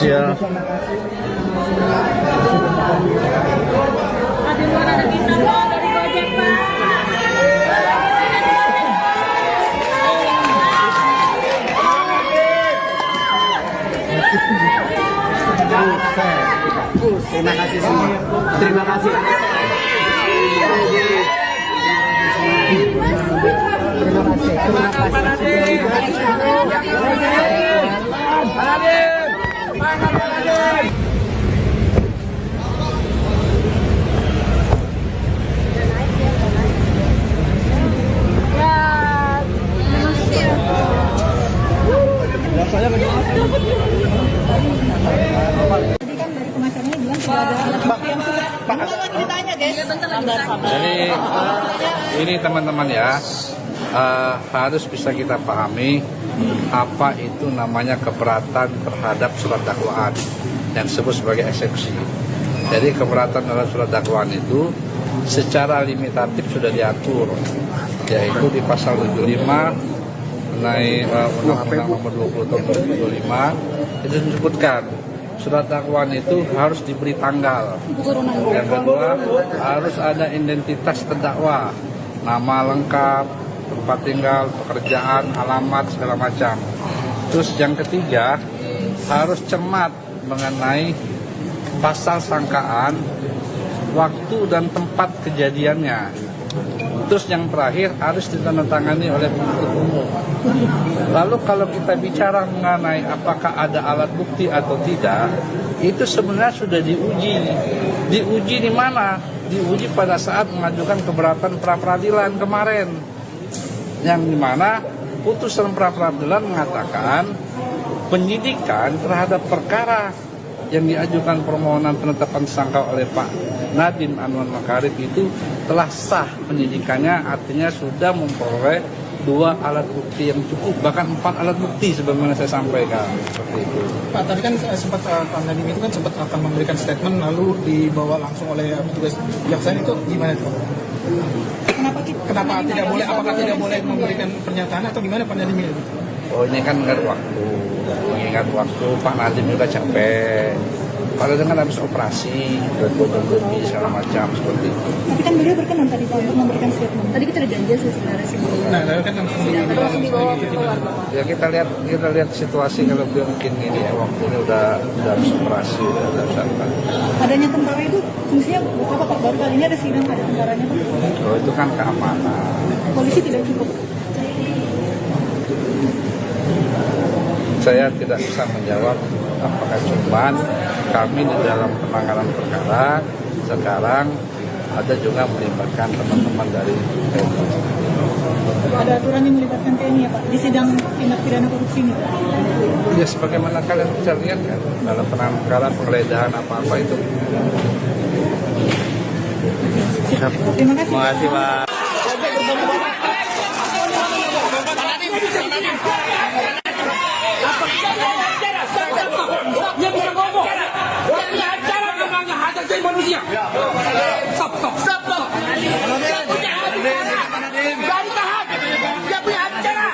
Siap. Ada luar ada kita Pak, dari Gojek Pak. Terima kasih semua. Terima kasih. Tadi kan dari pengacaranya bilang sudah ada alat bukti yang cukup. Bentar lagi ditanya guys. Bentar lagi ditanya. Jadi ini teman-teman ya, harus bisa kita pahami apa itu namanya keberatan terhadap surat dakwaan yang disebut sebagai eksepsi. Jadi keberatan terhadap surat dakwaan itu secara limitatif sudah diatur, yaitu di pasal 75 mengenai Undang-Undang Nomor 20 Tahun 2025 itu disebutkan surat dakwaan itu harus diberi tanggal. Yang kedua, harus ada identitas terdakwa, nama lengkap, tempat tinggal, pekerjaan, alamat, segala macam. Terus yang ketiga, harus cermat mengenai pasal sangkaan, waktu dan tempat kejadiannya. Terus yang terakhir harus ditandatangani oleh penuntut umum. Lalu kalau kita bicara mengenai apakah ada alat bukti atau tidak, itu sebenarnya sudah diuji. Diuji di mana? Diuji pada saat mengajukan keberatan pra-peradilan kemarin. Yang dimana putusan pra-peradilan mengatakan penyidikan terhadap perkara yang diajukan permohonan penetapan tersangka oleh Pak Nadiem Anwar Makarim itu telah sah penyidikannya, artinya sudah memperoleh 2 alat bukti yang cukup, bahkan 4 alat bukti sebagaimana saya sampaikan seperti itu. Pak, tadi kan sempat Pak Nadiem itu kan sempat akan memberikan statement lalu dibawa langsung oleh petugas kejaksaan, itu gimana itu? Kenapa tidak boleh? Apakah tidak boleh memberikan pernyataan atau gimana Pak Nadiem itu? Oh, ini kan mengingat waktu Pak Nadiem juga capek. Kalau dengan habis operasi, berfotokopi segala macam seperti itu. Tapi kan beliau berkenan tadi Pak untuk memberikan statement. Tadi kita udah janji sih sebenarnya sebelumnya. Nah, kan langsung dibawa keluar. Ya kita lihat situasi kalau beliau mungkin ini ya, waktunya udah habis operasi, udah apa. Adanya tentara itu fungsinya apa Pak? Baru kali ini ada sidang ada tentaranya Pak. Oh, itu kan keamanan. Polisi tidak cukup. Saya tidak bisa menjawab apakah cuman kami di dalam penanganan perkara sekarang ada juga melibatkan teman-teman dari TNI. Ada aturan yang melibatkan TNI ya Pak di sidang tindak pidana korupsi ini? Ya sebagaimana kalian bisa lihat kan dalam penanganan perkara penggeledahan apa-apa itu. Terima kasih. Terima kasih Pak. Apa asasi manusia. Stop. Dia punya hak bicara. Jangan ditahan. Dia punya hak bicara.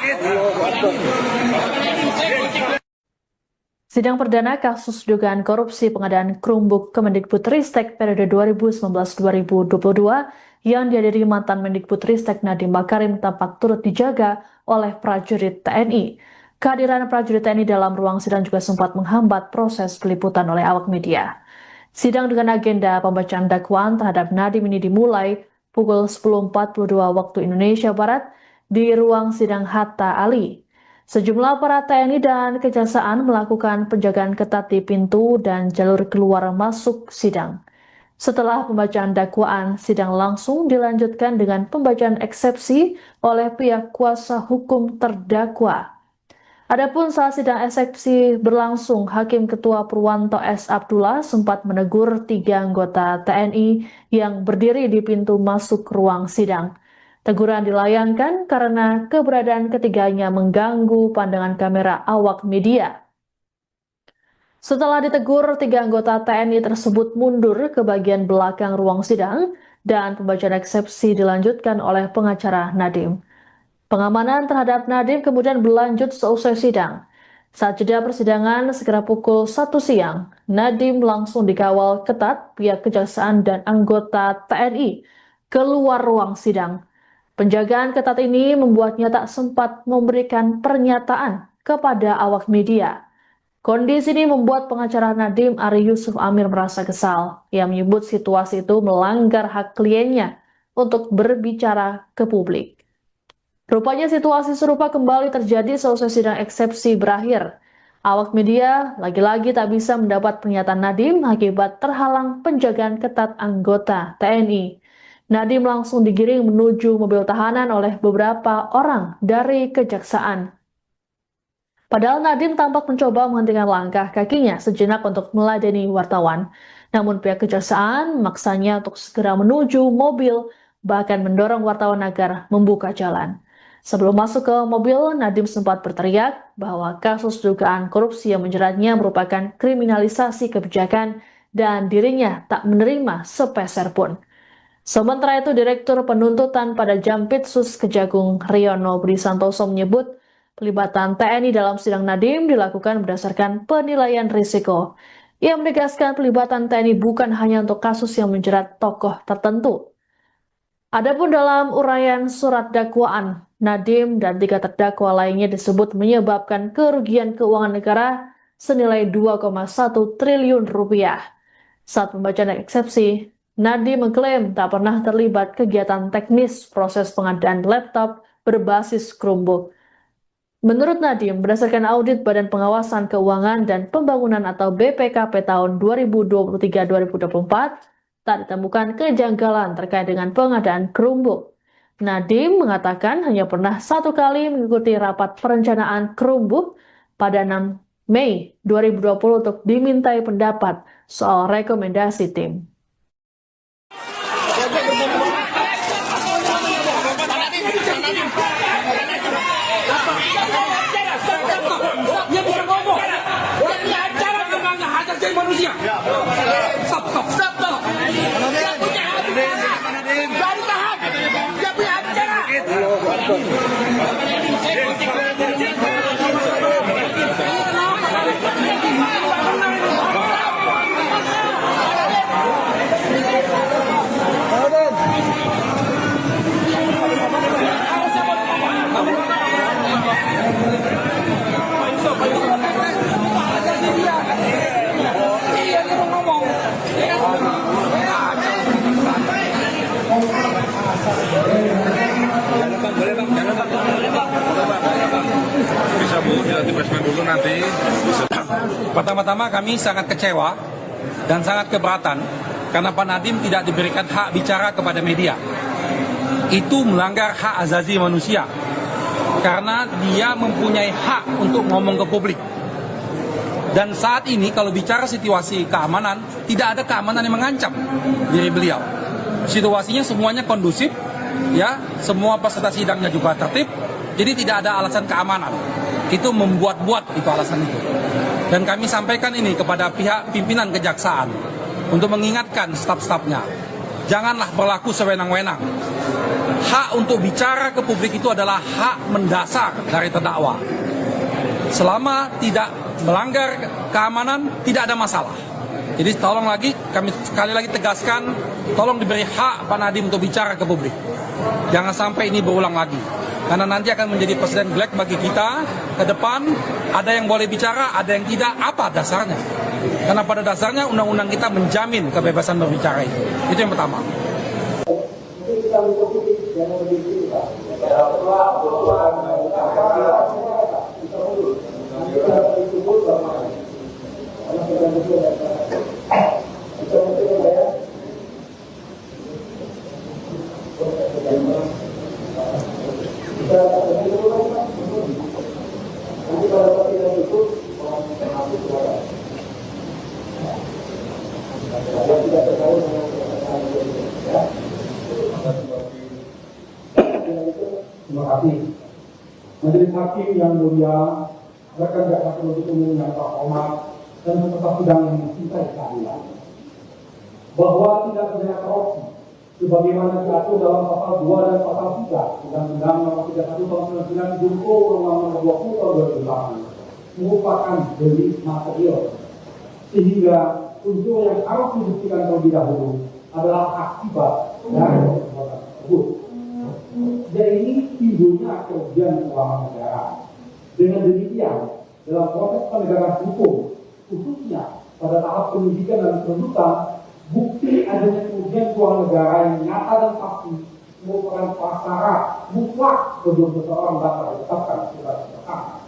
Sidang perdana kasus dugaan korupsi pengadaan Chromebook Kemendikbudristek periode 2019-2022 yang dihadiri mantan Mendikbudristek Nadiem Makarim tampak turut dijaga oleh prajurit TNI. Kehadiran prajurit TNI dalam ruang sidang juga sempat menghambat proses peliputan oleh awak media. Sidang dengan agenda pembacaan dakwaan terhadap Nadiem ini dimulai pukul 10.42 waktu Indonesia Barat di ruang sidang Hatta Ali. Sejumlah aparat TNI dan Kejaksaan melakukan penjagaan ketat di pintu dan jalur keluar masuk sidang. Setelah pembacaan dakwaan, sidang langsung dilanjutkan dengan pembacaan eksepsi oleh pihak kuasa hukum terdakwa. Adapun saat sidang eksepsi berlangsung, Hakim Ketua Purwanto S. Abdullah sempat menegur 3 anggota TNI yang berdiri di pintu masuk ruang sidang. Teguran dilayangkan karena keberadaan ketiganya mengganggu pandangan kamera awak media. Setelah ditegur, 3 anggota TNI tersebut mundur ke bagian belakang ruang sidang dan pembacaan eksepsi dilanjutkan oleh pengacara Nadiem. Pengamanan terhadap Nadiem kemudian berlanjut seusai sidang. Saat jeda persidangan sekitar pukul 1 siang, Nadiem langsung dikawal ketat pihak Kejaksaan dan anggota TNI keluar ruang sidang. Penjagaan ketat ini membuatnya tak sempat memberikan pernyataan kepada awak media. Kondisi ini membuat pengacara Nadiem Ari Yusuf Amir merasa kesal. Ia menyebut situasi itu melanggar hak kliennya untuk berbicara ke publik. Rupanya situasi serupa kembali terjadi selesai sidang eksepsi berakhir. Awak media lagi-lagi tak bisa mendapat pernyataan Nadiem akibat terhalang penjagaan ketat anggota TNI. Nadiem langsung digiring menuju mobil tahanan oleh beberapa orang dari Kejaksaan. Padahal Nadiem tampak mencoba menghentikan langkah kakinya sejenak untuk meladeni wartawan. Namun pihak Kejaksaan memaksanya untuk segera menuju mobil, bahkan mendorong wartawan agar membuka jalan. Sebelum masuk ke mobil, Nadiem sempat berteriak bahwa kasus dugaan korupsi yang menjeratnya merupakan kriminalisasi kebijakan dan dirinya tak menerima sepeser pun. Sementara itu, Direktur Penuntutan pada Jampitsus Kejagung Riono Budi Santoso menyebut pelibatan TNI dalam sidang Nadiem dilakukan berdasarkan penilaian risiko. Ia menegaskan pelibatan TNI bukan hanya untuk kasus yang menjerat tokoh tertentu. Adapun dalam uraian surat dakwaan, Nadiem dan 3 terdakwa lainnya disebut menyebabkan kerugian keuangan negara senilai 2,1 triliun rupiah. Saat pembacaan eksepsi, Nadiem mengklaim tak pernah terlibat kegiatan teknis proses pengadaan laptop berbasis Chromebook. Menurut Nadiem, berdasarkan audit Badan Pengawasan Keuangan dan Pembangunan atau BPKP tahun 2023-2024, tak ditemukan kejanggalan terkait dengan pengadaan Chromebook. Nadiem mengatakan hanya pernah 1 kali mengikuti rapat perencanaan Chromebook pada 6 Mei 2020 untuk dimintai pendapat soal rekomendasi tim. Dia bisa ngomong. Dia punya acara tentang hak asasi manusia. Stop. Dia punya hak bicara. Jangan ditahan. Dia punya hak bicara. Bisa Bu, di basement dulu nanti. Pertama-tama kami sangat kecewa dan sangat keberatan karena Pak Nadiem tidak diberikan hak bicara kepada media. Itu melanggar hak asasi manusia karena dia mempunyai hak untuk ngomong ke publik. Dan saat ini kalau bicara situasi keamanan, tidak ada keamanan yang mengancam diri beliau. Situasinya semuanya kondusif, ya, semua peserta sidangnya juga tertib, jadi tidak ada alasan keamanan. Itu membuat-buat itu alasan itu. Dan kami sampaikan ini kepada pihak pimpinan Kejaksaan untuk mengingatkan staf-stafnya, janganlah berlaku sewenang-wenang. Hak untuk bicara ke publik itu adalah hak mendasar dari terdakwa. Selama tidak melanggar keamanan, tidak ada masalah. Jadi tolong lagi, kami sekali lagi tegaskan, tolong diberi hak Pak Nadiem untuk bicara ke publik. Jangan sampai ini berulang lagi. Karena nanti akan menjadi presiden black bagi kita ke depan. Ada yang boleh bicara, ada yang tidak. Apa dasarnya? Karena pada dasarnya undang-undang kita menjamin kebebasan berbicara itu. Itu yang pertama. Terima kasih. Majelis Hakim yang mulia, rekan jaksa penuntut umum yang terhormat dan peserta sidang yang mencintai keadilan, bahwa tindak pidana korupsi sebagaimana diatur dalam pasal 2 dan pasal 3 Undang-Undang Nomor 31 Tahun 99 junto Undang-Undang Nomor 20 Tahun 2008 merupakan delik material, sehingga unsur yang harus dibuktikan terlebih dahulu adalah akibat dari perbuatan tersebut. Jadi timbulnya kerugian keuangan negara. Dengan demikian, dalam proses penegakan hukum, khususnya pada tahap penyidikan dan penuntutan, bukti adanya kerugian keuangan negara yang nyata dan pasti merupakan prasyarat mutlak sebelum seseorang dapat ditetapkan sebagai tersangka.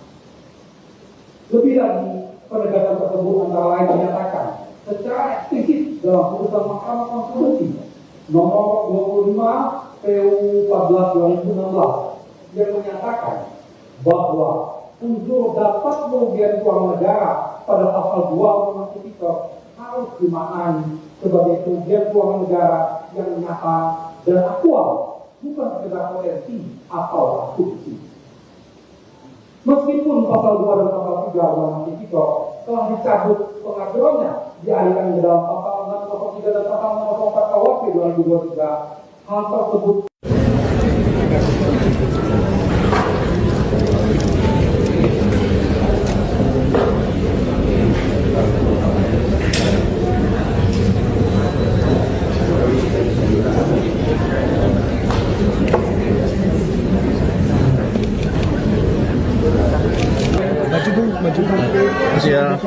Lebih lagi, penegakan tersebut antara lain dinyatakan secara eksplisit dalam putusan Mahkamah Konstitusi nomor 25 PU 14/2016 yang menyatakan bahwa unsur dapat kerugian keuangan negara pada pasal 2 Undang-Undang Tipikor harus dimaknai sebagai kerugian keuangan negara yang nyata dan aktual, bukan sekedar potensi atau asumsi. Meskipun pasal 2 dan pasal 3 Undang-Undang Tipikor telah dicabut pengaturannya dialihkan ke dalam pasal 603 dan pasal 604 KUHP 2023, hal tersebut Ya.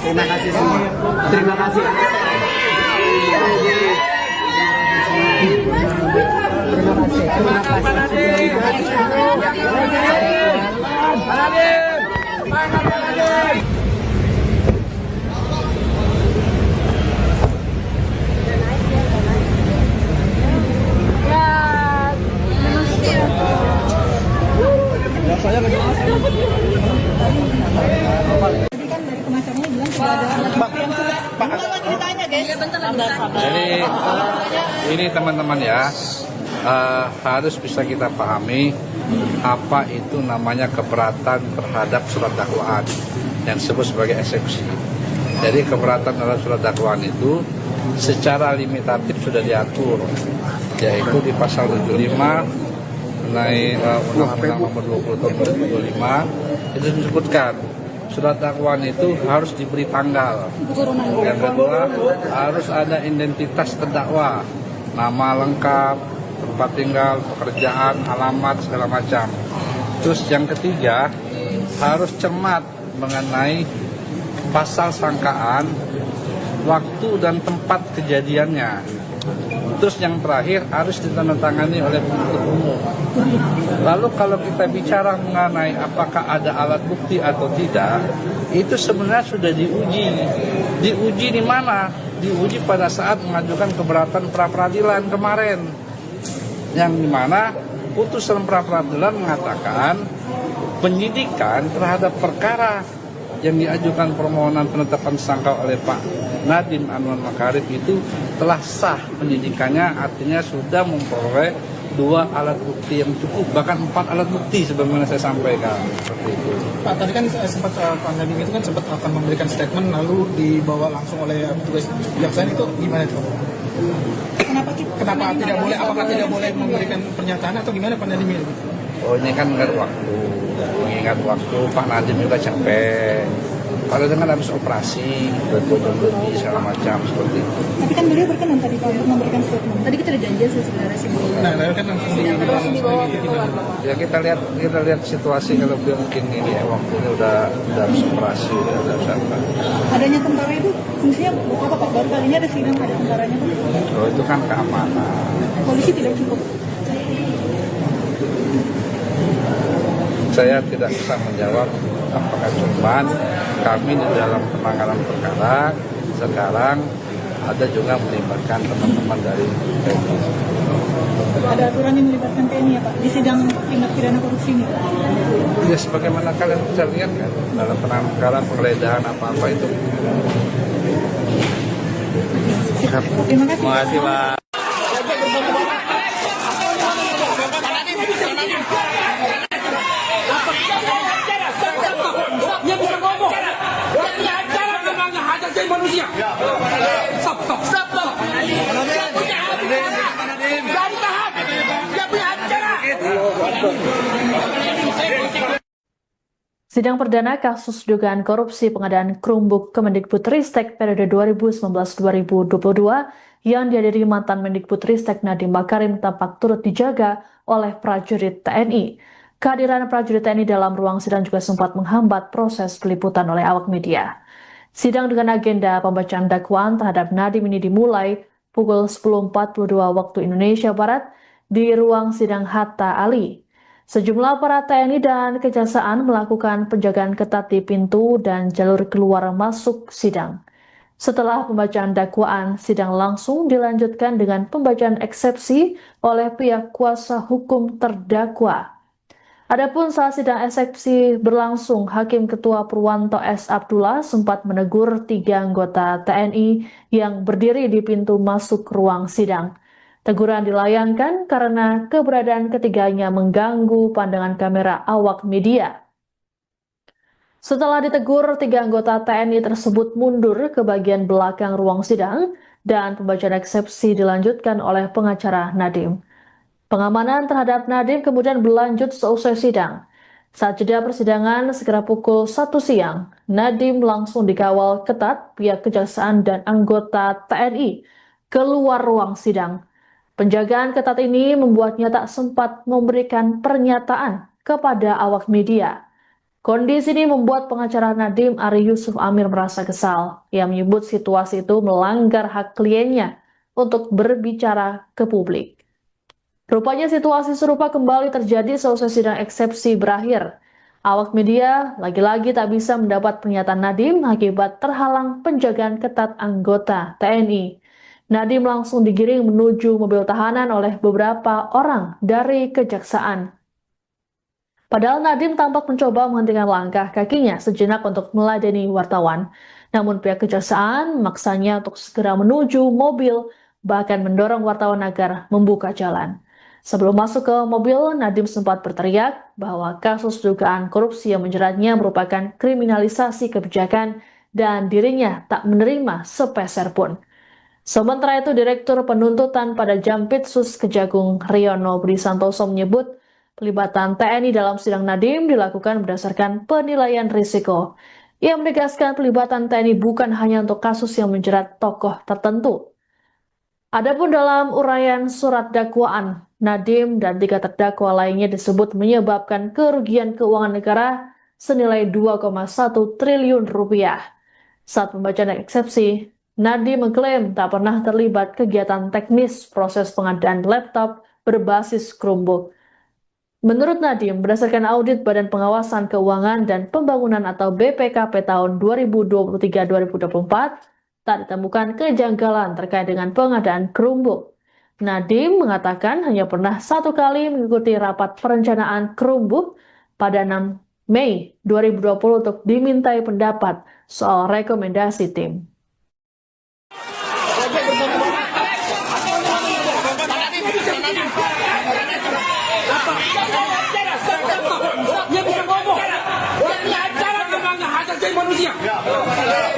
Terima kasih semua. Terima kasih. Jadi ini teman-teman ya, harus bisa kita pahami apa itu namanya keberatan terhadap surat dakwaan yang disebut sebagai eksekusi. Jadi keberatan terhadap surat dakwaan itu secara limitatif sudah diatur, yaitu di pasal 75 mengenai Undang-Undang Nomor 20 Tahun 2025 itu disebutkan surat dakwaan itu harus diberi tanggal. Yang kedua, harus ada identitas terdakwa, nama lengkap, tempat tinggal, pekerjaan, alamat, segala macam. Terus yang ketiga, harus cermat mengenai pasal sangkaan, waktu dan tempat kejadiannya. Terus yang terakhir harus ditandatangani oleh penuntut umum. Lalu kalau kita bicara mengenai apakah ada alat bukti atau tidak, itu sebenarnya sudah diuji. Diuji di mana? Diuji pada saat mengajukan keberatan pra-peradilan kemarin. Yang dimana putusan pra-peradilan mengatakan penyidikan terhadap perkara yang diajukan permohonan penetapan tersangka oleh Pak Nadiem Anwar Makarim itu telah sah penyidikannya, artinya sudah memperoleh 2 alat bukti yang cukup, bahkan 4 alat bukti sebagaimana saya sampaikan seperti itu. Pak, tadi kan sempat Pak Nadiem itu kan sempat akan memberikan statement lalu dibawa langsung oleh petugas kejaksaan, itu gimana itu? Kenapa tidak boleh? Apakah tidak boleh memberikan pernyataan atau gimana Pak Nadiem itu? Oh, ini kan mengingat waktu Pak Nadiem juga capek. Kalau dengan habis operasi, berjam lebih segala macam seperti itu. Tapi kan beliau berkenan tadi Pak untuk memberikan statement. Tadi kita ada janjian sih sebenarnya sih. Nah, kan langsung dibawa. Ya kita lihat situasi kalau beliau mungkin ini ya, waktunya udah habis operasi, udah siapa. Adanya tentara itu fungsinya apa Pak? Baru kali ini ada sidang ada tentaranya Pak. Oh, itu kan keamanan. Polisi tidak cukup. Saya tidak bisa menjawab apakah cuman kami di dalam penanganan perkara sekarang ada juga melibatkan teman-teman dari TNI. Ada aturan yang melibatkan TNI ya Pak di sidang tindak pidana korupsi ini? Ya sebagaimana kalian bisa lihat kan dalam penanganan perkara penggeledahan apa-apa itu. Terima kasih. Terima kasih Pak. Dia bisa ngomong. Dia punya acara namanya hak asasi manusia. Stop. Dia punya acara. Jangan tahan. Dia punya acara. Sidang perdana kasus dugaan korupsi pengadaan Chromebook Kemendikbudristek periode 2019-2022 yang dihadiri mantan Mendikbudristek Nadiem Makarim tampak turut dijaga oleh prajurit TNI. Kehadiran prajurit TNI dalam ruang sidang juga sempat menghambat proses peliputan oleh awak media. Sidang dengan agenda pembacaan dakwaan terhadap Nadiem ini dimulai pukul 10.42 waktu Indonesia Barat di ruang sidang Hatta Ali. Sejumlah aparat TNI dan Kejaksaan melakukan penjagaan ketat di pintu dan jalur keluar masuk sidang. Setelah pembacaan dakwaan, sidang langsung dilanjutkan dengan pembacaan eksepsi oleh pihak kuasa hukum terdakwa. Adapun saat sidang eksepsi berlangsung, Hakim Ketua Purwanto S. Abdullah sempat menegur 3 anggota TNI yang berdiri di pintu masuk ruang sidang. Teguran dilayangkan karena keberadaan ketiganya mengganggu pandangan kamera awak media. Setelah ditegur, 3 anggota TNI tersebut mundur ke bagian belakang ruang sidang dan pembacaan eksepsi dilanjutkan oleh pengacara Nadiem. Pengamanan terhadap Nadiem kemudian berlanjut seusai sidang. Saat jeda persidangan sekitar pukul 1 siang, Nadiem langsung dikawal ketat pihak Kejaksaan dan anggota TNI keluar ruang sidang. Penjagaan ketat ini membuatnya tak sempat memberikan pernyataan kepada awak media. Kondisi ini membuat pengacara Nadiem Ari Yusuf Amir merasa kesal. Ia menyebut situasi itu melanggar hak kliennya untuk berbicara ke publik. Rupanya situasi serupa kembali terjadi seusai sidang eksepsi berakhir. Awak media lagi-lagi tak bisa mendapat pernyataan Nadiem akibat terhalang penjagaan ketat anggota TNI. Nadiem langsung digiring menuju mobil tahanan oleh beberapa orang dari Kejaksaan. Padahal Nadiem tampak mencoba menghentikan langkah kakinya sejenak untuk meladeni wartawan. Namun pihak Kejaksaan memaksanya untuk segera menuju mobil, bahkan mendorong wartawan agar membuka jalan. Sebelum masuk ke mobil, Nadiem sempat berteriak bahwa kasus dugaan korupsi yang menjeratnya merupakan kriminalisasi kebijakan dan dirinya tak menerima sepeser pun. Sementara itu, Direktur Penuntutan pada Jampitsus Kejagung Riono Budi Santoso menyebut pelibatan TNI dalam sidang Nadiem dilakukan berdasarkan penilaian risiko. Ia menegaskan pelibatan TNI bukan hanya untuk kasus yang menjerat tokoh tertentu. Adapun dalam uraian surat dakwaan, Nadiem dan 3 terdakwa lainnya disebut menyebabkan kerugian keuangan negara senilai 2,1 triliun rupiah. Saat pembacaan eksepsi, Nadiem mengklaim tak pernah terlibat kegiatan teknis proses pengadaan laptop berbasis Chromebook. Menurut Nadiem, berdasarkan audit Badan Pengawasan Keuangan dan Pembangunan atau BPKP tahun 2023-2024, tak ditemukan kejanggalan terkait dengan pengadaan Chromebook. Nadiem mengatakan hanya pernah 1 kali mengikuti rapat perencanaan Chromebook pada 6 Mei 2020 untuk dimintai pendapat soal rekomendasi tim. Dia bisa ngomong. Dia punya acara tentang hak asasi manusia.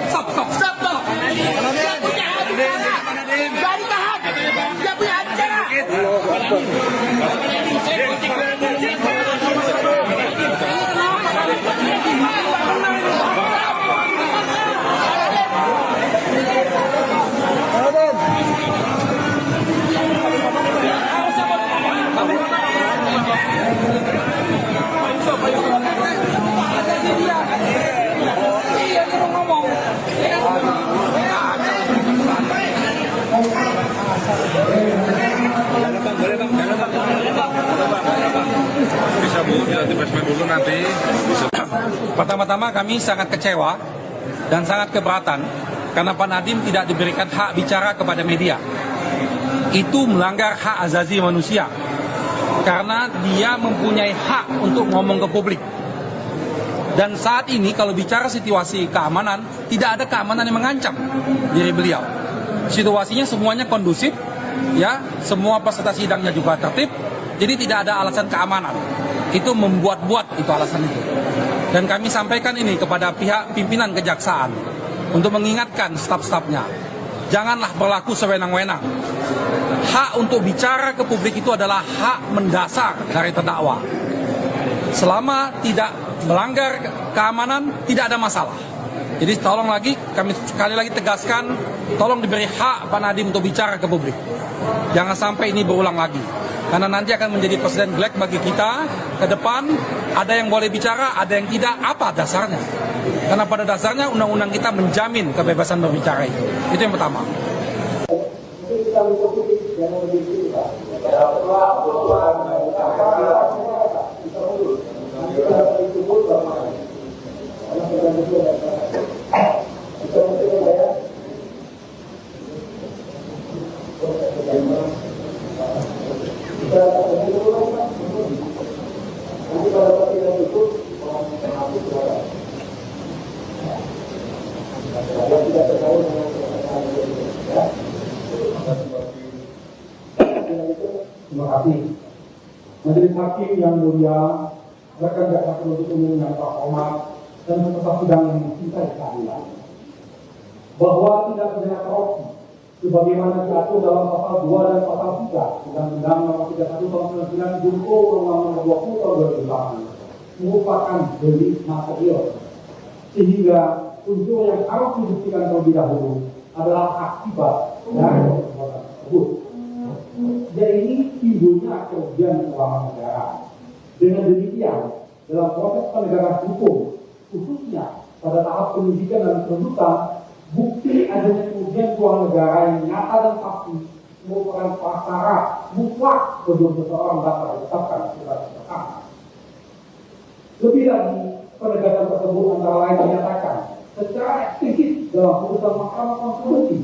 Stop. Dia punya acara. Dari tahap. Dia punya acara. Bisa Bu, nanti basement dulu nanti. Pertama-tama kami sangat kecewa dan sangat keberatan karena Pak Nadiem tidak diberikan hak bicara kepada media. Itu melanggar hak asasi manusia karena dia mempunyai hak untuk ngomong ke publik. Dan saat ini kalau bicara situasi keamanan, tidak ada keamanan yang mengancam diri beliau. Situasinya semuanya kondusif, ya, semua peserta sidangnya juga tertib, jadi tidak ada alasan keamanan. Itu membuat-buat itu alasan itu. Dan kami sampaikan ini kepada pihak pimpinan kejaksaan untuk mengingatkan staf-stafnya, janganlah berlaku sewenang-wenang. Hak untuk bicara ke publik itu adalah hak mendasar dari terdakwa. Selama tidak melanggar keamanan, tidak ada masalah. Jadi tolong lagi, kami sekali lagi tegaskan, tolong diberi hak Pak Nadiem untuk bicara ke publik. Jangan sampai ini berulang lagi. Karena nanti akan menjadi presiden black bagi kita ke depan. Ada yang boleh bicara, ada yang tidak. Apa dasarnya? Karena pada dasarnya undang-undang kita menjamin kebebasan berbicara itu. Itu yang pertama. Terima kasih. Majelis Hakim yang mulia, rekan jaksa penuntut umum yang terhormat dan peserta sidang yang mencintai keadilan, bahwa tindak pidana korupsi sebagaimana diatur dalam pasal 2 dan pasal 3 Undang-Undang Nomor 31 Tahun 99 junto Undang-Undang Nomor 20 Tahun 2008 merupakan delik material, sehingga unsur yang harus dibuktikan terlebih dahulu adalah akibat dari perbuatan tersebut. Jadi timbulnya kerugian keuangan negara. Dengan demikian, dalam proses penegakan hukum, khususnya pada tahap penyidikan dan penuntutan, bukti adanya kerugian keuangan negara yang nyata dan pasti merupakan prasyarat mutlak sebelum seseorang dapat ditetapkan sebagai tersangka. Lebih lagi, penegakan tersebut antara lain dinyatakan secara eksplisit dalam putusan Mahkamah Konstitusi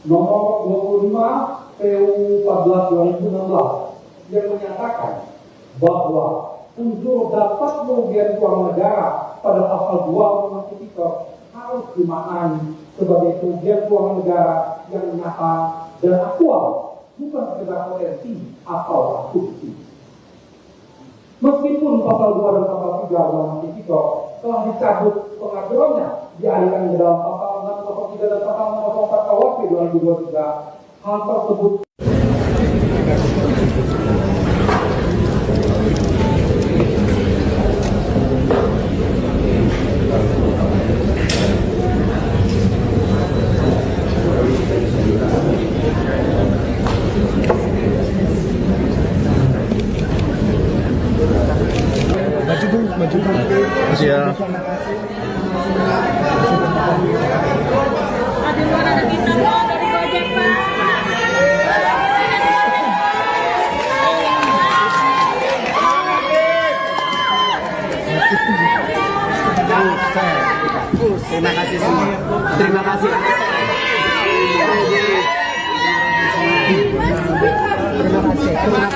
nomor 25 PU 14/2016 yang menyatakan bahwa unsur dapat kerugian keuangan negara pada pasal 2 Undang-Undang Tipikor harus dimaknai sebagai kerugian keuangan negara yang nyata dan aktual, bukan sekedar potensi atau asumsi. Meskipun pasal 2 dan pasal 3 Undang-Undang Tipikor telah dicabut pengaturannya, dialihkan ke dalam pasal 603 dan pasal 604 KUHP 2023, hal tersebut Terima kasih semua. Terima kasih. Terima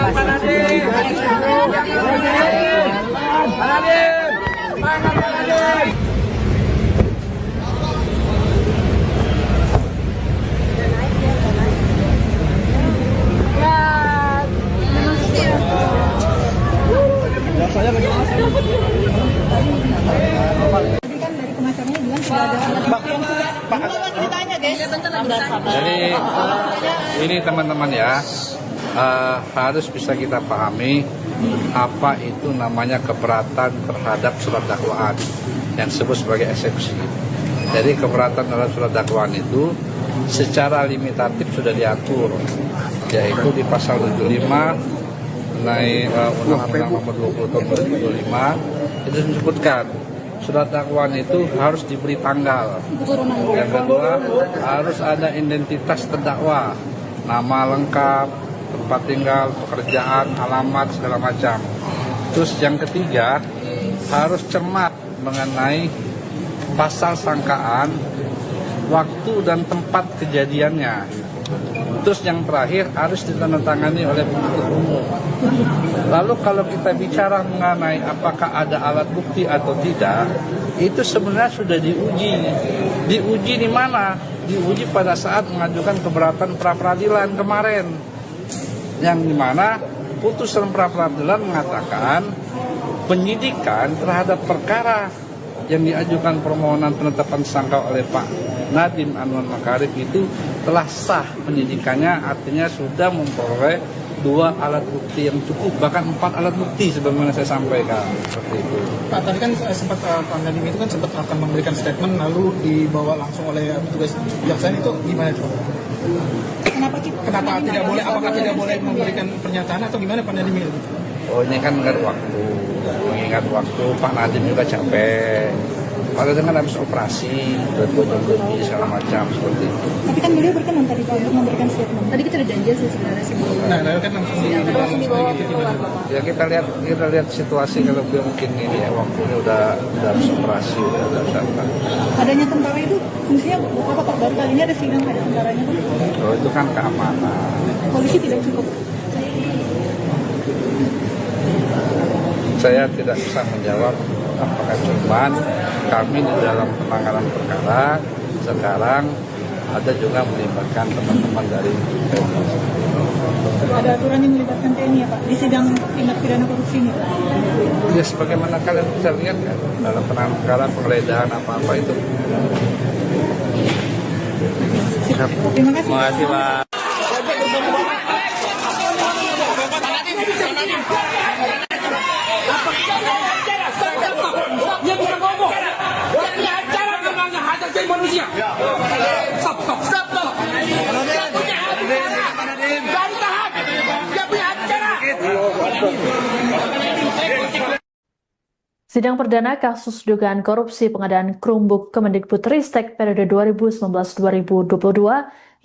kasih. Tadi kan dari pengacaranya bilang sudah ada alat bukti yang sudah. Bentar lagi ditanya, guys. Bentar lagi ditanya. Jadi ini teman-teman ya, harus bisa kita pahami apa itu namanya keberatan terhadap surat dakwaan yang disebut sebagai eksepsi. Jadi keberatan terhadap surat dakwaan itu secara limitatif sudah diatur, yaitu di pasal 75 Undang-Undang Nomor 20 Tahun 2025 itu disebutkan surat dakwaan itu harus diberi tanggal. Yang kedua, harus ada identitas terdakwa, nama lengkap, tempat tinggal, pekerjaan, alamat, segala macam. Terus yang ketiga, harus cermat mengenai pasal sangkaan, waktu dan tempat kejadiannya. Terus yang terakhir harus ditandatangani oleh penuntut umum. Lalu kalau kita bicara mengenai apakah ada alat bukti atau tidak, itu sebenarnya sudah diuji. Diuji di mana? Diuji pada saat mengajukan keberatan pra-peradilan kemarin. Yang dimana putusan pra-peradilan mengatakan penyidikan terhadap perkara yang diajukan permohonan penetapan tersangka oleh Pak Nadiem Anwar Makarim itu telah sah penyidikannya, artinya sudah memperoleh 2 alat bukti yang cukup, bahkan 4 alat bukti sebagaimana saya sampaikan seperti itu. Pak, tadi kan sempat Pak Nadiem itu kan sempat akan memberikan statement lalu dibawa langsung oleh petugas kejaksaan, itu gimana itu? Kenapa tidak boleh? Apakah tidak boleh memberikan pernyataan atau gimana Pak Nadiem itu? Oh, ini kan mengingat waktu. Mengingat waktu, Pak Nadiem juga capek. Kalau dengan habis operasi, lebih segala macam seperti itu. Tapi kan beliau berkenan tadi Pak untuk memberikan statement. Tadi kita udah janji sih sebenarnya sih. Nah, kan langsung dibawa gitu gimana? Ya kita lihat situasi kalau beliau mungkin ini ya waktunya udah habis operasi, udah santai. Adanya tentara itu fungsinya apa Pak? Baru kali ini ada sidang ada tentaranya Pak. Oh, itu kan keamanan. Polisi tidak cukup. Saya tidak bisa menjawab apakah cuman kami di dalam penanganan perkara sekarang ada juga melibatkan teman-teman dari TNI. Ada aturan yang melibatkan TNI ya Pak di sidang tindak pidana korupsi ini Pak? Ya sebagaimana kalian bisa lihat kan dalam penanganan perkara penggeledahan apa-apa itu. Terima kasih. Terima kasih Pak. Dia bisa ngomong. Dia punya acara namanya hak asasi manusia. Stop. Dia punya acara. Dari tahan. Dia punya acara. Sidang perdana kasus dugaan korupsi pengadaan Chromebook Kemendikbudristek periode 2019-2022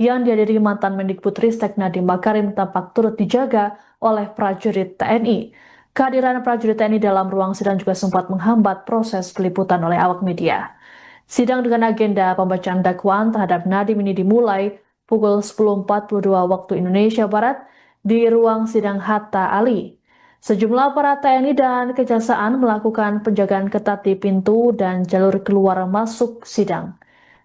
yang dihadiri mantan Mendikbudristek Nadiem Makarim tampak turut dijaga oleh prajurit TNI. Kehadiran prajurit TNI dalam ruang sidang juga sempat menghambat proses peliputan oleh awak media. Sidang dengan agenda pembacaan dakwaan terhadap Nadiem ini dimulai pukul 10.42 waktu Indonesia Barat di ruang sidang Hatta Ali. Sejumlah aparat TNI dan Kejaksaan melakukan penjagaan ketat di pintu dan jalur keluar masuk sidang.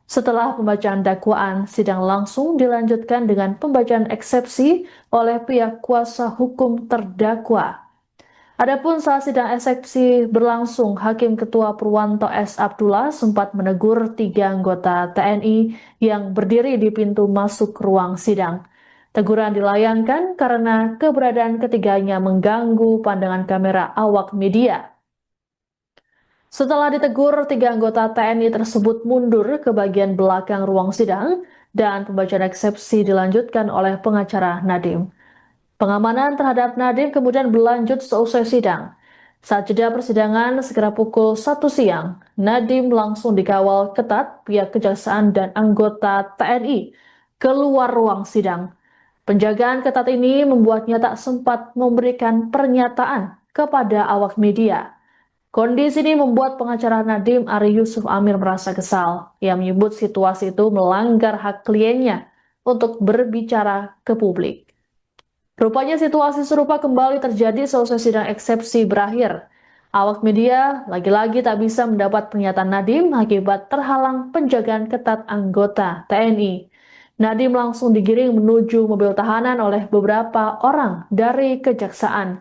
Setelah pembacaan dakwaan, sidang langsung dilanjutkan dengan pembacaan eksepsi oleh pihak kuasa hukum terdakwa. Adapun saat sidang eksepsi berlangsung, Hakim Ketua Purwanto S. Abdullah sempat menegur 3 anggota TNI yang berdiri di pintu masuk ruang sidang. Teguran dilayangkan karena keberadaan ketiganya mengganggu pandangan kamera awak media. Setelah ditegur, 3 anggota TNI tersebut mundur ke bagian belakang ruang sidang dan pembacaan eksepsi dilanjutkan oleh pengacara Nadiem. Pengamanan terhadap Nadiem kemudian berlanjut seusai sidang. Saat jeda persidangan sekitar pukul 1 siang, Nadiem langsung dikawal ketat pihak Kejaksaan dan anggota TNI keluar ruang sidang. Penjagaan ketat ini membuatnya tak sempat memberikan pernyataan kepada awak media. Kondisi ini membuat pengacara Nadiem Ari Yusuf Amir merasa kesal. Ia menyebut situasi itu melanggar hak kliennya untuk berbicara ke publik. Rupanya situasi serupa kembali terjadi seusai sidang eksepsi berakhir. Awak media lagi-lagi tak bisa mendapat pernyataan Nadiem akibat terhalang penjagaan ketat anggota TNI. Nadiem langsung digiring menuju mobil tahanan oleh beberapa orang dari kejaksaan.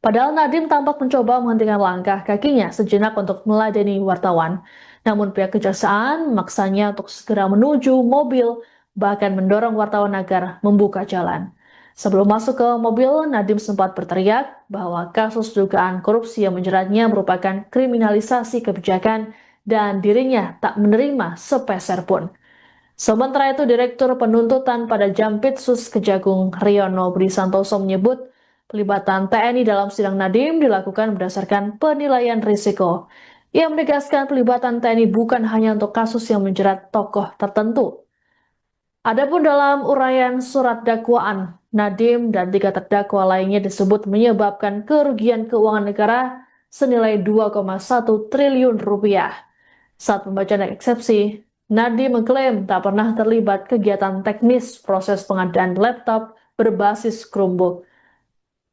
Padahal Nadiem tampak mencoba menghentikan langkah kakinya sejenak untuk meladeni wartawan. Namun pihak kejaksaan memaksanya untuk segera menuju mobil, bahkan mendorong wartawan agar membuka jalan. Sebelum masuk ke mobil, Nadiem sempat berteriak bahwa kasus dugaan korupsi yang menjeratnya merupakan kriminalisasi kebijakan dan dirinya tak menerima sepeser pun. Sementara itu, Direktur Penuntutan pada Jampitsus Kejagung Riono Budi Santoso menyebut pelibatan TNI dalam sidang Nadiem dilakukan berdasarkan penilaian risiko. Ia menegaskan pelibatan TNI bukan hanya untuk kasus yang menjerat tokoh tertentu. Adapun dalam uraian surat dakwaan, Nadiem dan 3 terdakwa lainnya disebut menyebabkan kerugian keuangan negara senilai 2,1 triliun rupiah. Saat pembacaan eksepsi, Nadiem mengklaim tak pernah terlibat kegiatan teknis proses pengadaan laptop berbasis Chromebook.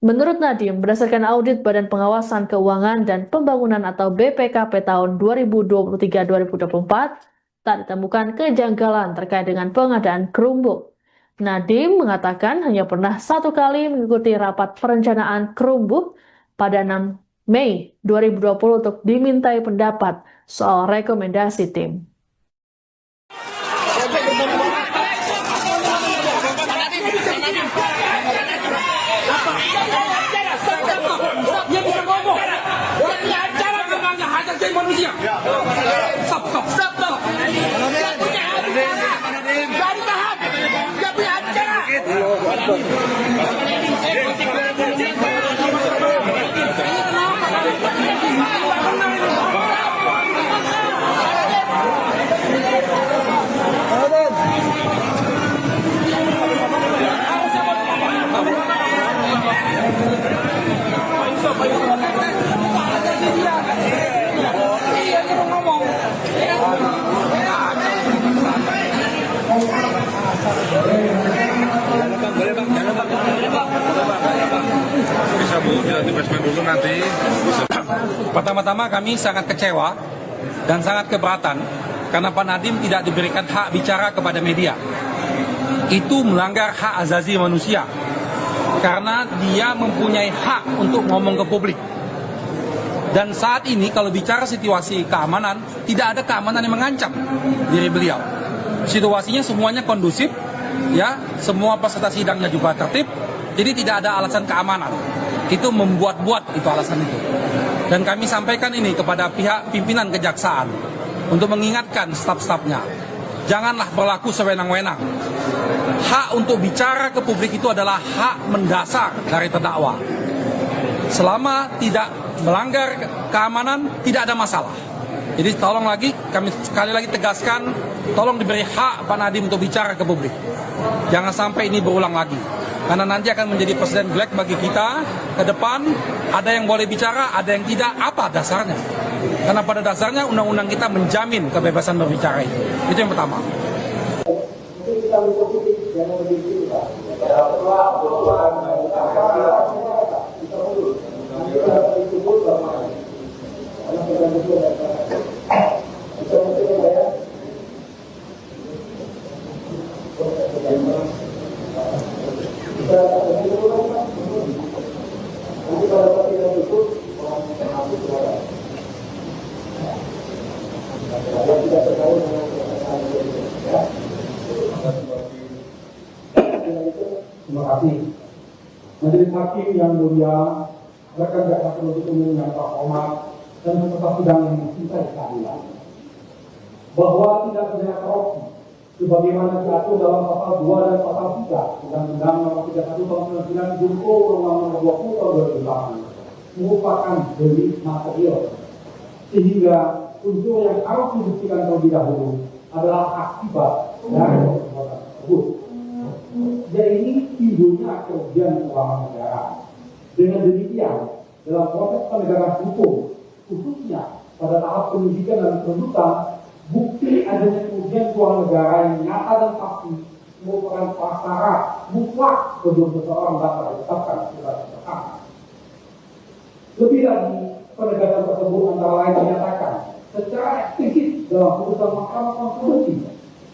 Menurut Nadiem, berdasarkan audit Badan Pengawasan Keuangan dan Pembangunan atau BPKP tahun 2023-2024, tak ditemukan kejanggalan terkait dengan pengadaan Chromebook. Nadiem mengatakan hanya pernah 1 kali mengikuti rapat perencanaan Chromebook pada 6 Mei 2020 untuk dimintai pendapat soal rekomendasi tim. Dia bisa ngomong. Dia punya acara namanya hak asasi manusia. Stop. Dia punya acara. Dari tahan. Dia punya acara. Pertama-tama kami sangat kecewa dan sangat keberatan karena Pak Nadiem tidak diberikan hak bicara kepada media. Itu melanggar hak asasi manusia karena dia mempunyai hak untuk ngomong ke publik. Dan saat ini kalau bicara situasi keamanan, tidak ada keamanan yang mengancam diri beliau. Situasinya semuanya kondusif, ya, semua peserta sidangnya juga tertib, jadi tidak ada alasan keamanan. Itu membuat-buat itu alasan itu. Dan kami sampaikan ini kepada pihak pimpinan kejaksaan untuk mengingatkan staf-stafnya, janganlah berlaku sewenang-wenang. Hak untuk bicara ke publik itu adalah hak mendasar dari terdakwa. Selama tidak melanggar keamanan, tidak ada masalah. Jadi tolong lagi, kami sekali lagi tegaskan, tolong diberi hak Pak Nadiem untuk bicara ke publik. Jangan sampai ini berulang lagi. Karena nanti akan menjadi presiden black bagi kita ke depan. Ada yang boleh bicara, ada yang tidak. Apa dasarnya? Karena pada dasarnya undang-undang kita menjamin kebebasan berbicara itu. Itu yang pertama. Terima kasih. Majelis Hakim yang mulia, rekan jaksa penuntut umum yang terhormat dan peserta sidang yang mencintai keadilan, bahwa tindak pidana korupsi sebagaimana diatur dalam pasal 2 dan pasal 3 Undang-Undang Nomor 31 Tahun 99 Junto Undang-Undang Nomor 20 Tahun 2008 merupakan delik material, sehingga unsur yang harus dibuktikan terlebih dahulu adalah akibat dari perbuatan tersebut. Dan ini timbulnya kerugian keuangan negara. Dengan demikian, dalam proses penegakan hukum, khususnya pada tahap penyidikan dan penuntutan, bukti adanya kerugian keuangan negara yang nyata dan pasti merupakan prasyarat mutlak sebelum seseorang dapat ditetapkan sebagai tersangka. Lebih lagi, penegasan tersebut antara lain dinyatakan secara eksplisit dalam putusan Mahkamah Konstitusi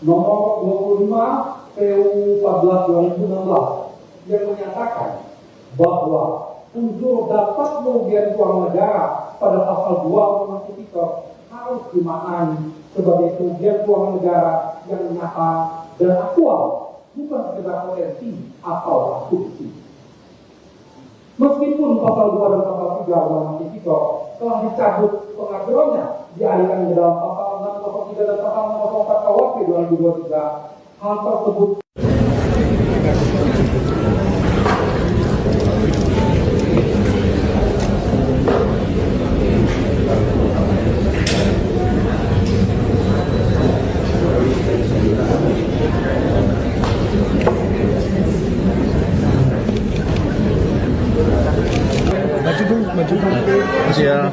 nomor 25 PU 14 2016 yang menyatakan bahwa unsur dapat merugikan keuangan negara pada pasal 2 Undang-Undang Tipikor harus dimaknai sebagai kerugian keuangan negara yang nyata dan aktual, bukan sekedar potensi atau asumsi. Meskipun pasal 2 dan pasal 3 Undang-Undang Tipikor telah dicabut pengaturannya, dialihkan ke dalam pasal 603 dan pasal 604 KUHP 2023, hal tersebut Ya.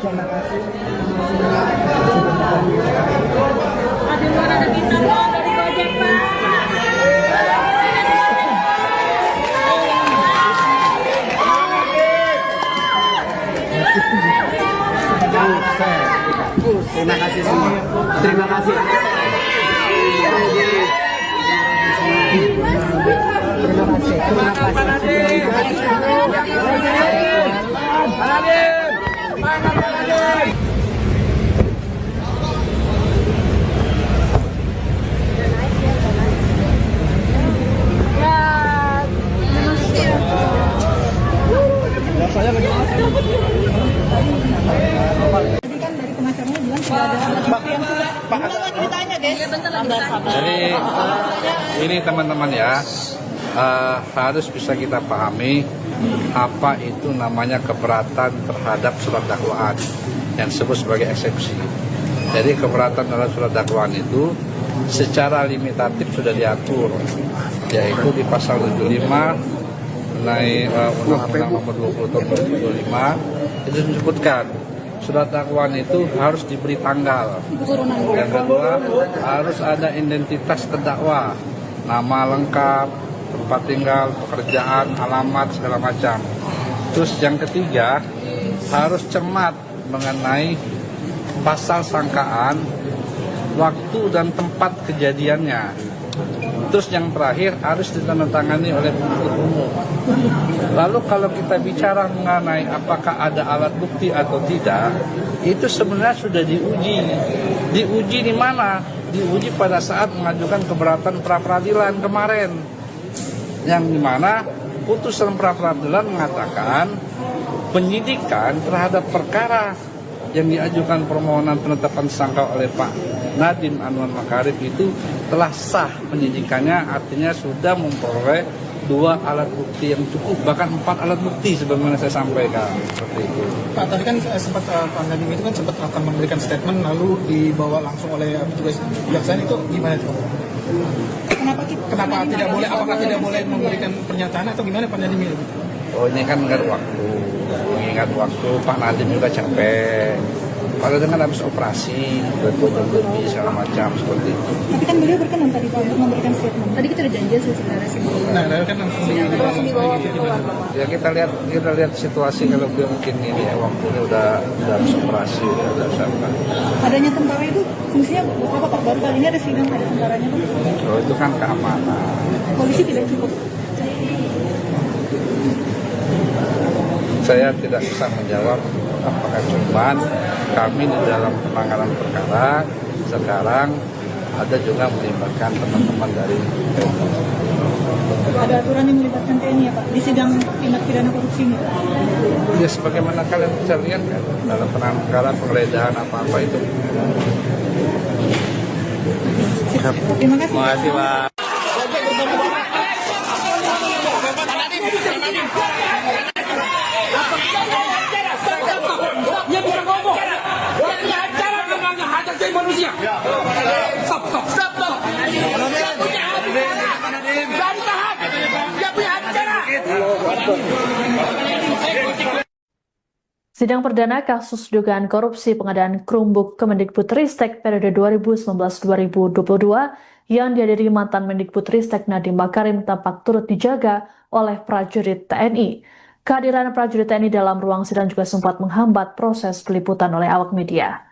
Terima kasih semua. Terima kasih. Jadi ini teman-teman ya, harus bisa kita pahami apa itu namanya keberatan terhadap surat dakwaan yang disebut sebagai eksepsi. Jadi keberatan terhadap surat dakwaan itu secara limitatif sudah diatur, yaitu di pasal 75 mengenai Undang-Undang Nomor 20 Tahun 2025 itu disebutkan surat dakwaan itu harus diberi tanggal. Yang kedua, harus ada identitas terdakwa, nama lengkap, tempat tinggal, pekerjaan, alamat, segala macam. Terus yang ketiga, harus cermat mengenai pasal sangkaan, waktu dan tempat kejadiannya. Terus yang terakhir harus ditandatangani oleh penuntut umum. Lalu kalau kita bicara mengenai apakah ada alat bukti atau tidak, itu sebenarnya sudah diuji. Diuji di mana? Diuji pada saat mengajukan keberatan pra-peradilan kemarin. Yang dimana putusan pra-peradilan mengatakan penyidikan terhadap perkara yang diajukan permohonan penetapan tersangka oleh Pak Nadiem Anwar Makarim itu telah sah penyidikannya, artinya sudah memperoleh 2 alat bukti yang cukup, bahkan 4 alat bukti sebagaimana saya sampaikan seperti itu. Pak, tadi kan sempat Pak Nadiem itu kan sempat akan memberikan statement lalu dibawa langsung oleh petugas kejaksaan, itu gimana itu? Kenapa tidak boleh? Apakah tidak boleh memberikan pernyataan atau gimana Pak Nadiem itu? Oh, ini kan mengingat waktu. Mengingat waktu Pak Nadiem juga capek. Kalau dengan habis operasi, lebih segala macam seperti itu. Tapi kan beliau berkenan tadi Pak untuk memberikan statement. Tadi kita udah janji sih sebenarnya sih. Nah, kan langsung dibawa keluar. Ya kita lihat situasi kalau beliau mungkin ini ya waktunya udah habis operasi, udah siapa. Adanya tentara itu fungsinya apa Pak? Baru kali ini ada sidang ada tentaranya Pak. Oh, itu kan keamanan. Polisi tidak cukup. Saya tidak bisa menjawab apakah cuman kami di dalam penanganan perkara sekarang ada juga melibatkan teman-teman dari TNI. Ada aturan yang melibatkan TNI ya Pak di sidang tindak pidana korupsi ini? Ya sebagaimana kalian bisa lihat kan dalam penanganan perkara penggeledahan apa-apa itu. Terima kasih. Terima kasih Pak. Dia bisa ngomong. Dia punya acara namanya hak asasi manusia. Stop. Dia punya acara. Dari tahap. Dia punya acara. Sidang perdana kasus dugaan korupsi pengadaan Chromebook Kemendikbudristek periode 2019-2022 yang dihadiri mantan Mendikbudristek Nadiem Makarim tampak turut dijaga oleh prajurit TNI. Kehadiran prajurit TNI dalam ruang sidang juga sempat menghambat proses peliputan oleh awak media.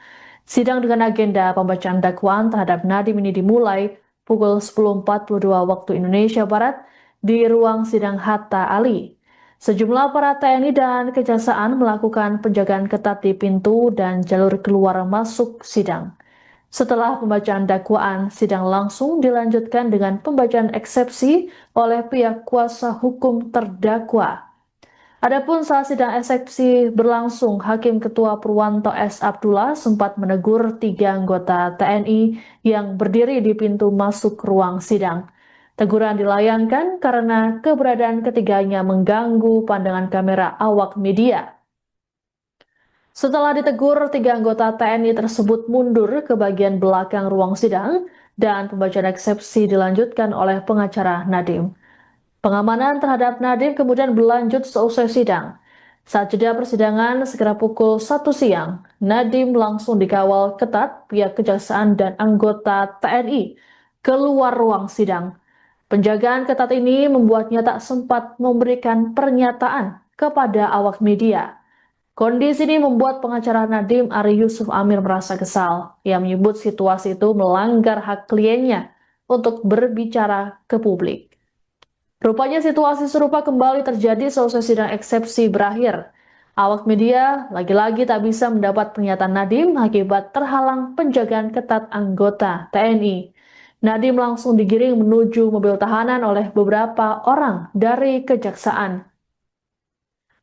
Sidang dengan agenda pembacaan dakwaan terhadap Nadiem ini dimulai pukul 10.42 waktu Indonesia Barat di ruang sidang Hatta Ali. Sejumlah aparat TNI dan Kejaksaan melakukan penjagaan ketat di pintu dan jalur keluar masuk sidang. Setelah pembacaan dakwaan, sidang langsung dilanjutkan dengan pembacaan eksepsi oleh pihak kuasa hukum terdakwa. Adapun saat sidang eksepsi berlangsung, Hakim Ketua Purwanto S. Abdullah sempat menegur 3 anggota TNI yang berdiri di pintu masuk ruang sidang. Teguran dilayangkan karena keberadaan ketiganya mengganggu pandangan kamera awak media. Setelah ditegur, 3 anggota TNI tersebut mundur ke bagian belakang ruang sidang dan pembacaan eksepsi dilanjutkan oleh pengacara Nadiem. Pengamanan terhadap Nadiem kemudian berlanjut seusai sidang. Saat jeda persidangan sekitar pukul 1 siang, Nadiem langsung dikawal ketat pihak Kejaksaan dan anggota TNI keluar ruang sidang. Penjagaan ketat ini membuatnya tak sempat memberikan pernyataan kepada awak media. Kondisi ini membuat pengacara Nadiem Ari Yusuf Amir merasa kesal. Ia menyebut situasi itu melanggar hak kliennya untuk berbicara ke publik. Rupanya situasi serupa kembali terjadi seusai sidang eksepsi berakhir. Awak media lagi-lagi tak bisa mendapat pernyataan Nadiem akibat terhalang penjagaan ketat anggota TNI. Nadiem langsung digiring menuju mobil tahanan oleh beberapa orang dari Kejaksaan.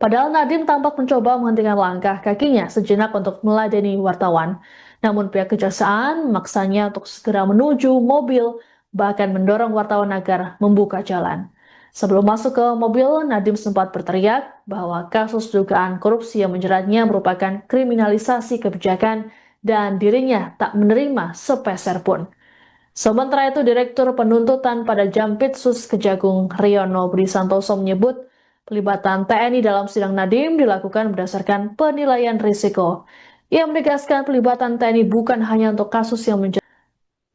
Padahal Nadiem tampak mencoba menghentikan langkah kakinya sejenak untuk meladeni wartawan. Namun pihak Kejaksaan memaksanya untuk segera menuju mobil, bahkan mendorong wartawan agar membuka jalan. Sebelum masuk ke mobil, Nadiem sempat berteriak bahwa kasus dugaan korupsi yang menjeratnya merupakan kriminalisasi kebijakan dan dirinya tak menerima sepeser pun. Sementara itu, Direktur Penuntutan pada Jampitsus Kejagung Riono Budi Santoso menyebut pelibatan TNI dalam sidang Nadiem dilakukan berdasarkan penilaian risiko. Ia menegaskan pelibatan TNI bukan hanya untuk kasus yang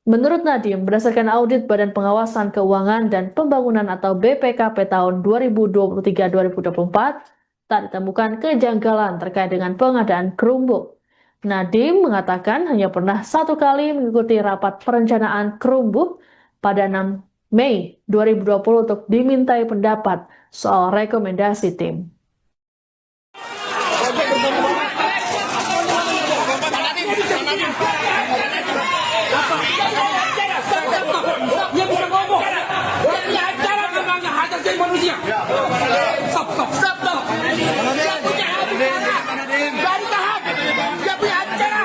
Menurut Nadiem, berdasarkan audit Badan Pengawasan Keuangan dan Pembangunan atau BPKP tahun 2023-2024, tak ditemukan kejanggalan terkait dengan pengadaan Chromebook. Nadiem mengatakan hanya pernah 1 kali mengikuti rapat perencanaan Chromebook pada 6 Mei 2020 untuk dimintai pendapat soal rekomendasi tim. Dia bisa ngomong. Dia punya acara namanya hak asasi manusia. Stop. Dia punya acara. Baru tahan. Dia punya acara.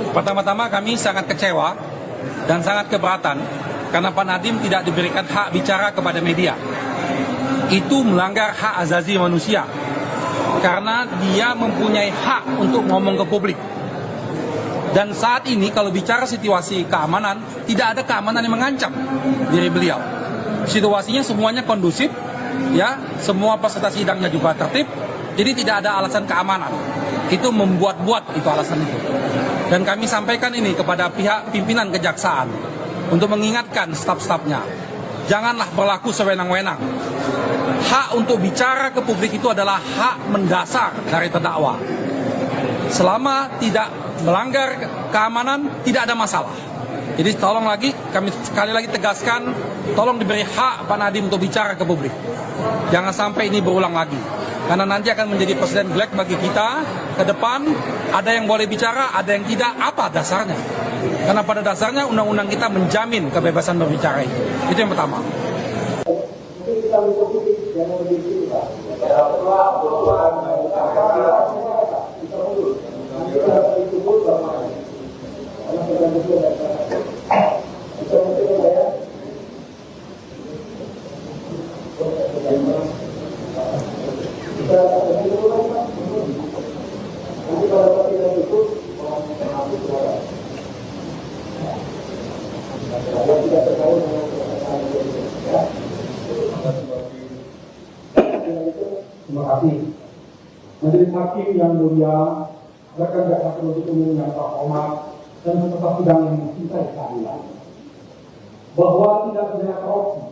Pertama-tama kami sangat kecewa dan sangat keberatan karena Pak Nadiem tidak diberikan hak bicara kepada media. Itu melanggar hak asasi manusia karena dia mempunyai hak untuk ngomong ke publik. Dan saat ini kalau bicara situasi keamanan, tidak ada keamanan yang mengancam diri beliau. Situasinya semuanya kondusif, ya, semua peserta sidangnya juga tertib, jadi tidak ada alasan keamanan. Itu membuat-buat itu alasan itu. Dan kami sampaikan ini kepada pihak pimpinan Kejaksaan untuk mengingatkan staf-stafnya, janganlah berlaku sewenang-wenang. Hak untuk bicara ke publik itu adalah hak mendasar dari terdakwa. Selama tidak melanggar keamanan, tidak ada masalah. Jadi tolong lagi, kami sekali lagi tegaskan, tolong diberi hak Pak Nadiem untuk bicara ke publik. Jangan sampai ini berulang lagi. Karena nanti akan menjadi presiden black bagi kita ke depan. Ada yang boleh bicara, ada yang tidak. Apa dasarnya? Karena pada dasarnya undang-undang kita menjamin kebebasan berbicara itu. Itu yang pertama. Terima kasih. Majelis Hakim yang mulia, rekan jaksa penuntut umum yang terhormat, dan peserta sidang yang mencintai keadilan, bahwa tidak pidana korupsi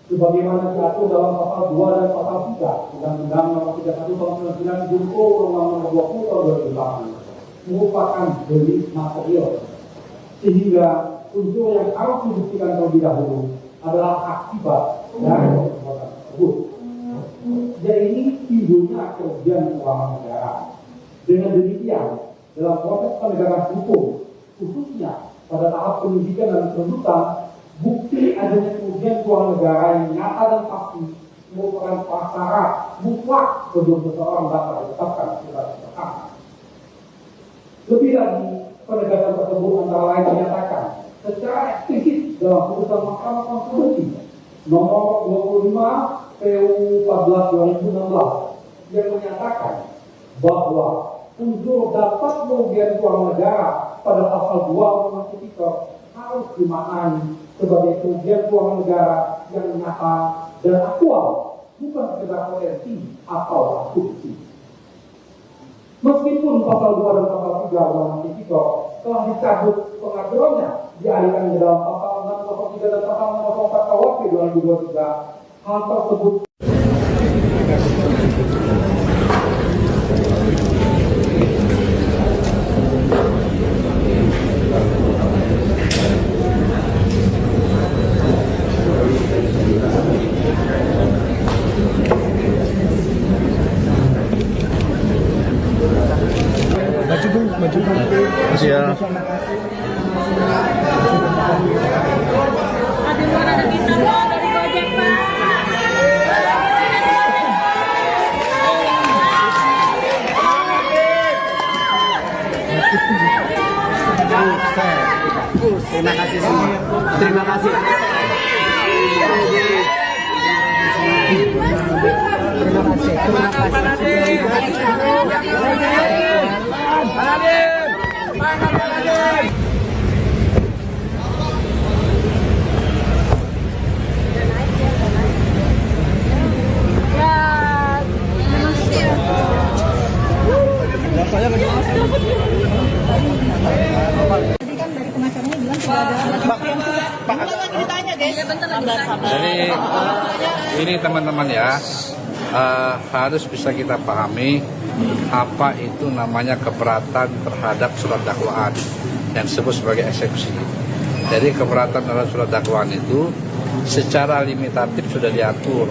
sebagaimana diatur dalam pasal 2 dan pasal 3 Undang-Undang Nomor 31 Tahun 99 Junto Undang-Undang Nomor 20 Tahun 2008 merupakan delik material, sehingga unsur yang harus dibuktikan terlebih dahulu adalah akibat dari perbuatan tersebut. Yaitu timbulnya kerugian keuangan negara. Dengan demikian, dalam proses penegakan hukum, khususnya pada tahap penyidikan dan penuntutan, bukti adanya kerugian keuangan negara yang nyata dan pasti merupakan prasyarat mutlak sebelum seseorang dapat ditetapkan sebagai tersangka. Lebih lagi, penegakan tersebut antara lain menyatakan secara eksplisit dalam putusan Mahkamah Konstitusi nomor 25 PU 14 2016 yang menyatakan bahwa unsur dapat kerugian keuangan negara pada pasal 2 Undang-Undang Tipikor harus dimaknai sebagai kerugian keuangan negara yang nyata dan aktual, bukan sekedar potensi atau asumsi. Meskipun pasal 2 dan pasal 3 Undang-Undang Tipikor telah dicabut pengaturannya dialihkan ke dalam pasal 603 dan pasal 604 KUHP 2023, hal tersebut Terima kasih semua. Terima kasih. Jadi ini teman-teman ya, harus bisa kita pahami apa itu namanya keberatan terhadap surat dakwaan yang disebut sebagai eksepsi. Jadi keberatan terhadap surat dakwaan itu secara limitatif sudah diatur,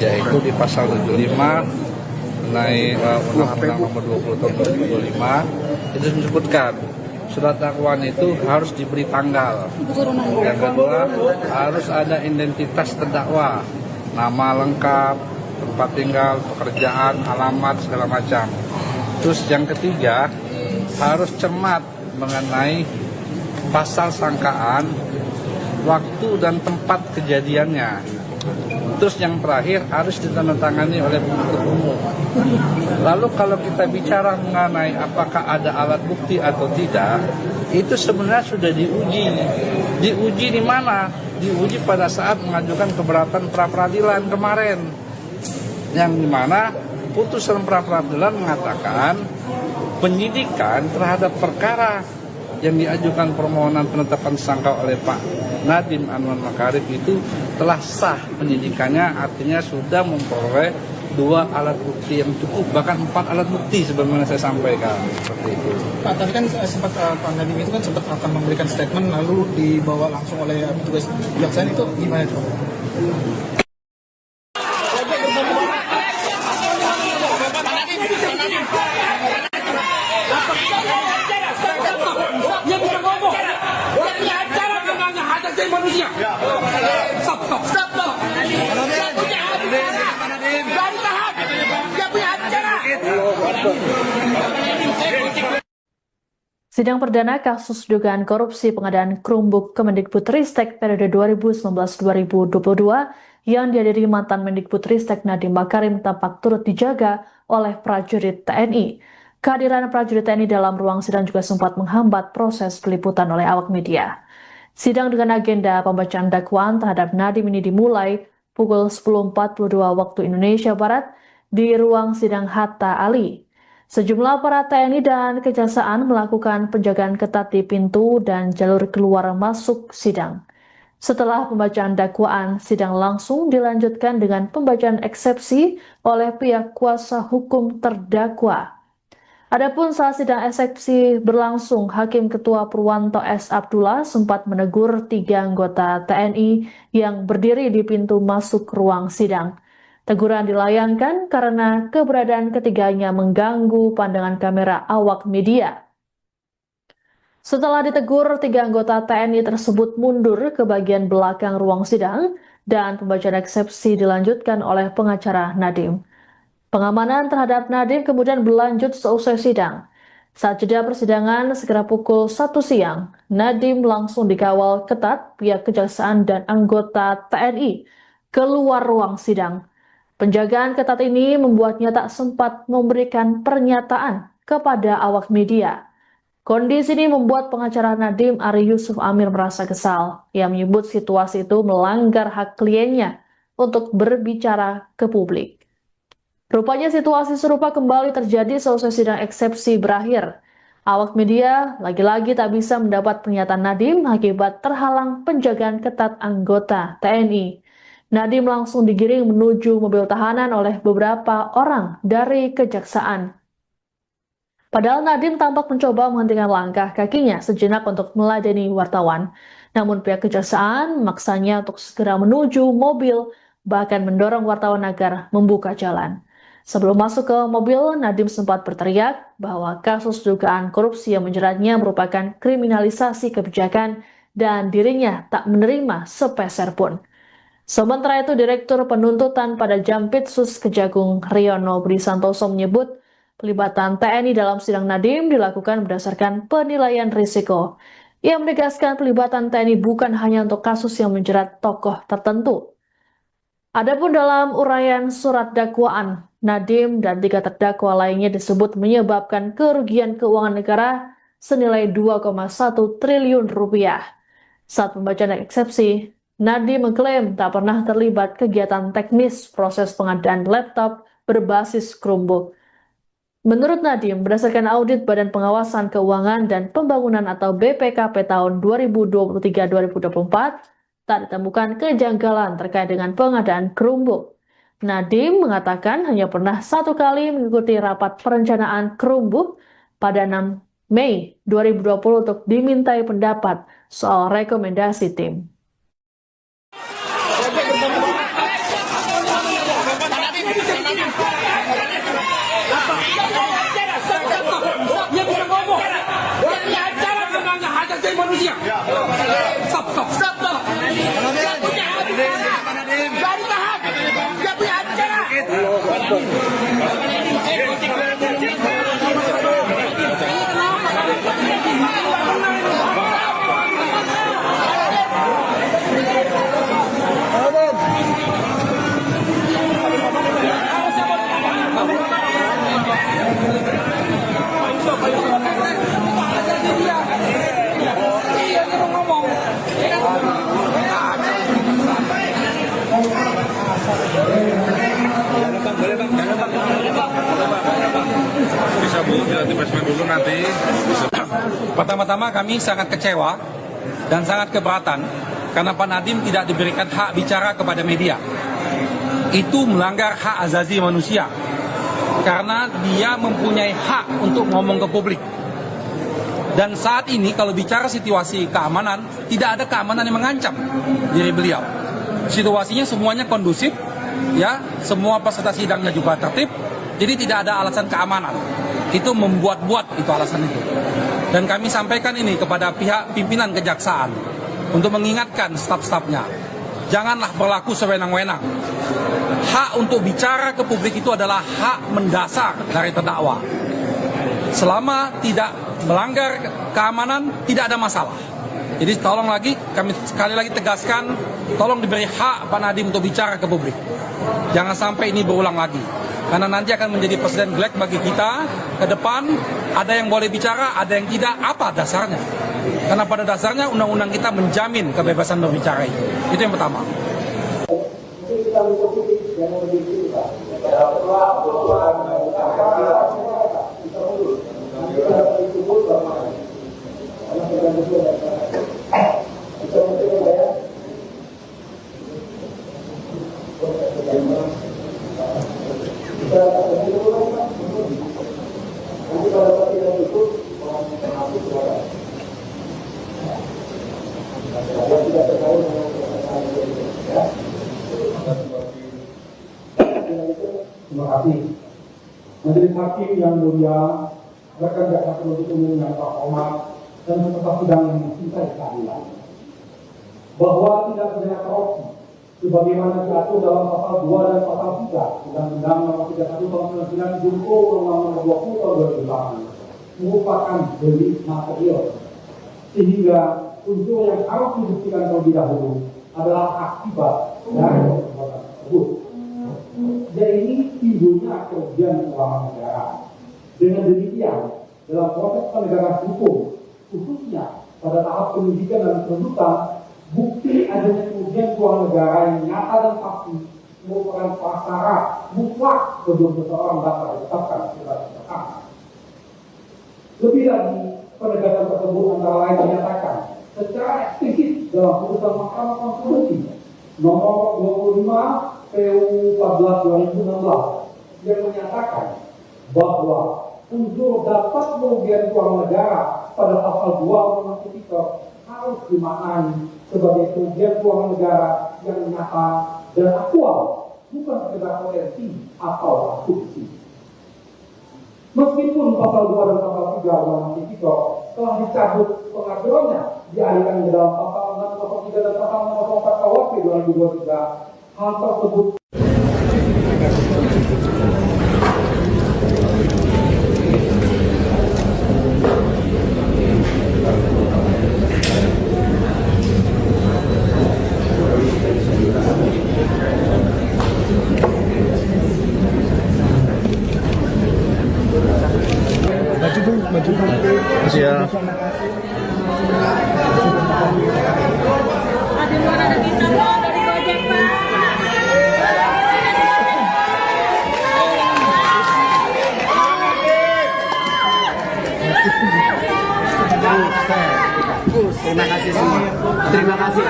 yaitu di pasal 75 mengenai Undang-Undang Nomor 20 Tahun 2025 itu disebutkan surat dakwaan itu harus diberi tanggal. Yang kedua, harus ada identitas terdakwa, nama lengkap, tempat tinggal, pekerjaan, alamat, segala macam. Terus yang ketiga, harus cermat mengenai pasal sangkaan, waktu dan tempat kejadiannya. Terus yang terakhir harus ditandatangani oleh penuntut umum. Lalu kalau kita bicara mengenai apakah ada alat bukti atau tidak, itu sebenarnya sudah diuji. Diuji di mana? Diuji pada saat mengajukan keberatan pra-peradilan kemarin. Yang dimana putusan pra-peradilan mengatakan penyidikan terhadap perkara yang diajukan permohonan penetapan tersangka oleh Pak Nadiem Anwar Makarim itu telah sah penyidikannya, artinya sudah memperoleh 2 alat bukti yang cukup, bahkan 4 alat bukti sebagaimana saya sampaikan seperti itu. Pak, tadi kan sempat Pak Nadiem itu kan sempat akan memberikan statement lalu dibawa langsung oleh petugas kejaksaan, itu gimana itu? Manusia. Stop. Dia punya hak bicara. Jangan tahan. Dia punya hak bicara. Sidang perdana kasus dugaan korupsi pengadaan Chromebook Kemendikbudristek periode 2019-2022 yang dihadiri mantan Mendikbudristek Nadiem Makarim tampak turut dijaga oleh prajurit TNI. Kehadiran prajurit TNI dalam ruang sidang juga sempat menghambat proses peliputan oleh awak media. Sidang dengan agenda pembacaan dakwaan terhadap Nadiem ini dimulai pukul 10.42 waktu Indonesia Barat di ruang sidang Hatta Ali. Sejumlah aparat TNI dan Kejaksaan melakukan penjagaan ketat di pintu dan jalur keluar masuk sidang. Setelah pembacaan dakwaan, sidang langsung dilanjutkan dengan pembacaan eksepsi oleh pihak kuasa hukum terdakwa. Adapun saat sidang eksepsi berlangsung, Hakim Ketua Purwanto S. Abdullah sempat menegur 3 anggota TNI yang berdiri di pintu masuk ruang sidang. Teguran dilayangkan karena keberadaan ketiganya mengganggu pandangan kamera awak media. Setelah ditegur, 3 anggota TNI tersebut mundur ke bagian belakang ruang sidang dan pembacaan eksepsi dilanjutkan oleh pengacara Nadiem. Pengamanan terhadap Nadiem kemudian berlanjut seusai sidang. Saat jeda persidangan sekitar pukul 1 siang, Nadiem langsung dikawal ketat pihak Kejaksaan dan anggota TNI keluar ruang sidang. Penjagaan ketat ini membuatnya tak sempat memberikan pernyataan kepada awak media. Kondisi ini membuat pengacara Nadiem Ari Yusuf Amir merasa kesal. Ia menyebut situasi itu melanggar hak kliennya untuk berbicara ke publik. Rupanya situasi serupa kembali terjadi seusai sidang eksepsi berakhir. Awak media lagi-lagi tak bisa mendapat pernyataan Nadiem akibat terhalang penjagaan ketat anggota TNI. Nadiem langsung digiring menuju mobil tahanan oleh beberapa orang dari Kejaksaan. Padahal Nadiem tampak mencoba menghentikan langkah kakinya sejenak untuk meladeni wartawan. Namun pihak Kejaksaan memaksanya untuk segera menuju mobil, bahkan mendorong wartawan agar membuka jalan. Sebelum masuk ke mobil, Nadiem sempat berteriak bahwa kasus dugaan korupsi yang menjeratnya merupakan kriminalisasi kebijakan dan dirinya tak menerima sepeser pun. Sementara itu, Direktur Penuntutan pada Jampitsus Kejagung Riono Budi Santoso menyebut pelibatan TNI dalam sidang Nadiem dilakukan berdasarkan penilaian risiko. Ia menegaskan pelibatan TNI bukan hanya untuk kasus yang menjerat tokoh tertentu. Adapun dalam uraian surat dakwaan, Nadiem dan 3 terdakwa lainnya disebut menyebabkan kerugian keuangan negara senilai 2,1 triliun rupiah. Saat pembacaan eksepsi, Nadiem mengklaim tak pernah terlibat kegiatan teknis proses pengadaan laptop berbasis Chromebook. Menurut Nadiem, berdasarkan audit Badan Pengawasan Keuangan dan Pembangunan atau BPKP tahun 2023-2024, tak ditemukan kejanggalan terkait dengan pengadaan Chromebook. Nadiem mengatakan hanya pernah 1 kali mengikuti rapat perencanaan Chromebook pada 6 Mei 2020 untuk dimintai pendapat soal rekomendasi tim. Dia bisa ngomong. Dia punya acara tentang hak asasi manusia. Stop. Dia punya acara. Baru tahan. Dia punya acara. Bisa Bu, dilatih basement dulu nanti. Pertama-tama kami sangat kecewa dan sangat keberatan karena Pak Nadiem tidak diberikan hak bicara kepada media. Itu melanggar hak asasi manusia karena dia mempunyai hak untuk ngomong ke publik. Dan saat ini kalau bicara situasi keamanan, tidak ada keamanan yang mengancam diri beliau. Situasinya semuanya kondusif, ya, semua peserta sidangnya juga tertib, jadi tidak ada alasan keamanan. Itu membuat-buat itu alasan itu. Dan kami sampaikan ini kepada pihak pimpinan Kejaksaan untuk mengingatkan staf-stafnya, janganlah berlaku sewenang-wenang. Hak untuk bicara ke publik itu adalah hak mendasar dari terdakwa. Selama tidak melanggar keamanan, tidak ada masalah. Jadi tolong lagi, kami sekali lagi tegaskan, tolong diberi hak Pak Nadiem untuk bicara ke publik. Jangan sampai ini berulang lagi. Karena nanti akan menjadi presiden black bagi kita ke depan. Ada yang boleh bicara, ada yang tidak. Apa dasarnya? Karena pada dasarnya undang-undang kita menjamin kebebasan berbicara itu. Itu yang pertama. Terima kasih. Majelis Hakim yang mulia, rekan jaksa penuntut umum yang terhormat dan peserta sidang yang mencintai keadilan, bahwa tidak pidana korupsi sebagaimana diatur dalam pasal 2 dan pasal 3 Undang-Undang Nomor 31 Tahun 99 Junto Undang-Undang Nomor 20 Tahun 2008 merupakan delik material, sehingga unsur yang harus dibuktikan terlebih dahulu adalah akibat dari perbuatan tersebut. Jadi timbulnya kerugian keuangan negara. Dengan demikian, dalam proses penegakan hukum, khususnya pada tahap penyidikan dan penuntutan, bukti adanya kerugian keuangan negara yang nyata dan pasti merupakan prasyarat mutlak sebelum seseorang dapat ditetapkan sebagai tersangka. Lebih lagi, penegakan tersebut antara lain dinyatakan secara eksplisit dalam putusan Mahkamah Konstitusi nomor 25 PU 14/2016 yang menyatakan bahwa unsur dapat kerugian keuangan negara pada pasal 2 Undang-Undang Tipikor harus dimaknai sebagai kerugian keuangan negara yang nyata dan aktual, bukan sekedar potensi atau asumsi. Meskipun pasal 2 dan pasal 3 Undang-Undang Tipikor telah dicabut pengaturannya, dialihkan ke dalam pasal 603 dan pasal 604 KUHP 2023, hal tersebut Terima kasih semua. Terima kasih.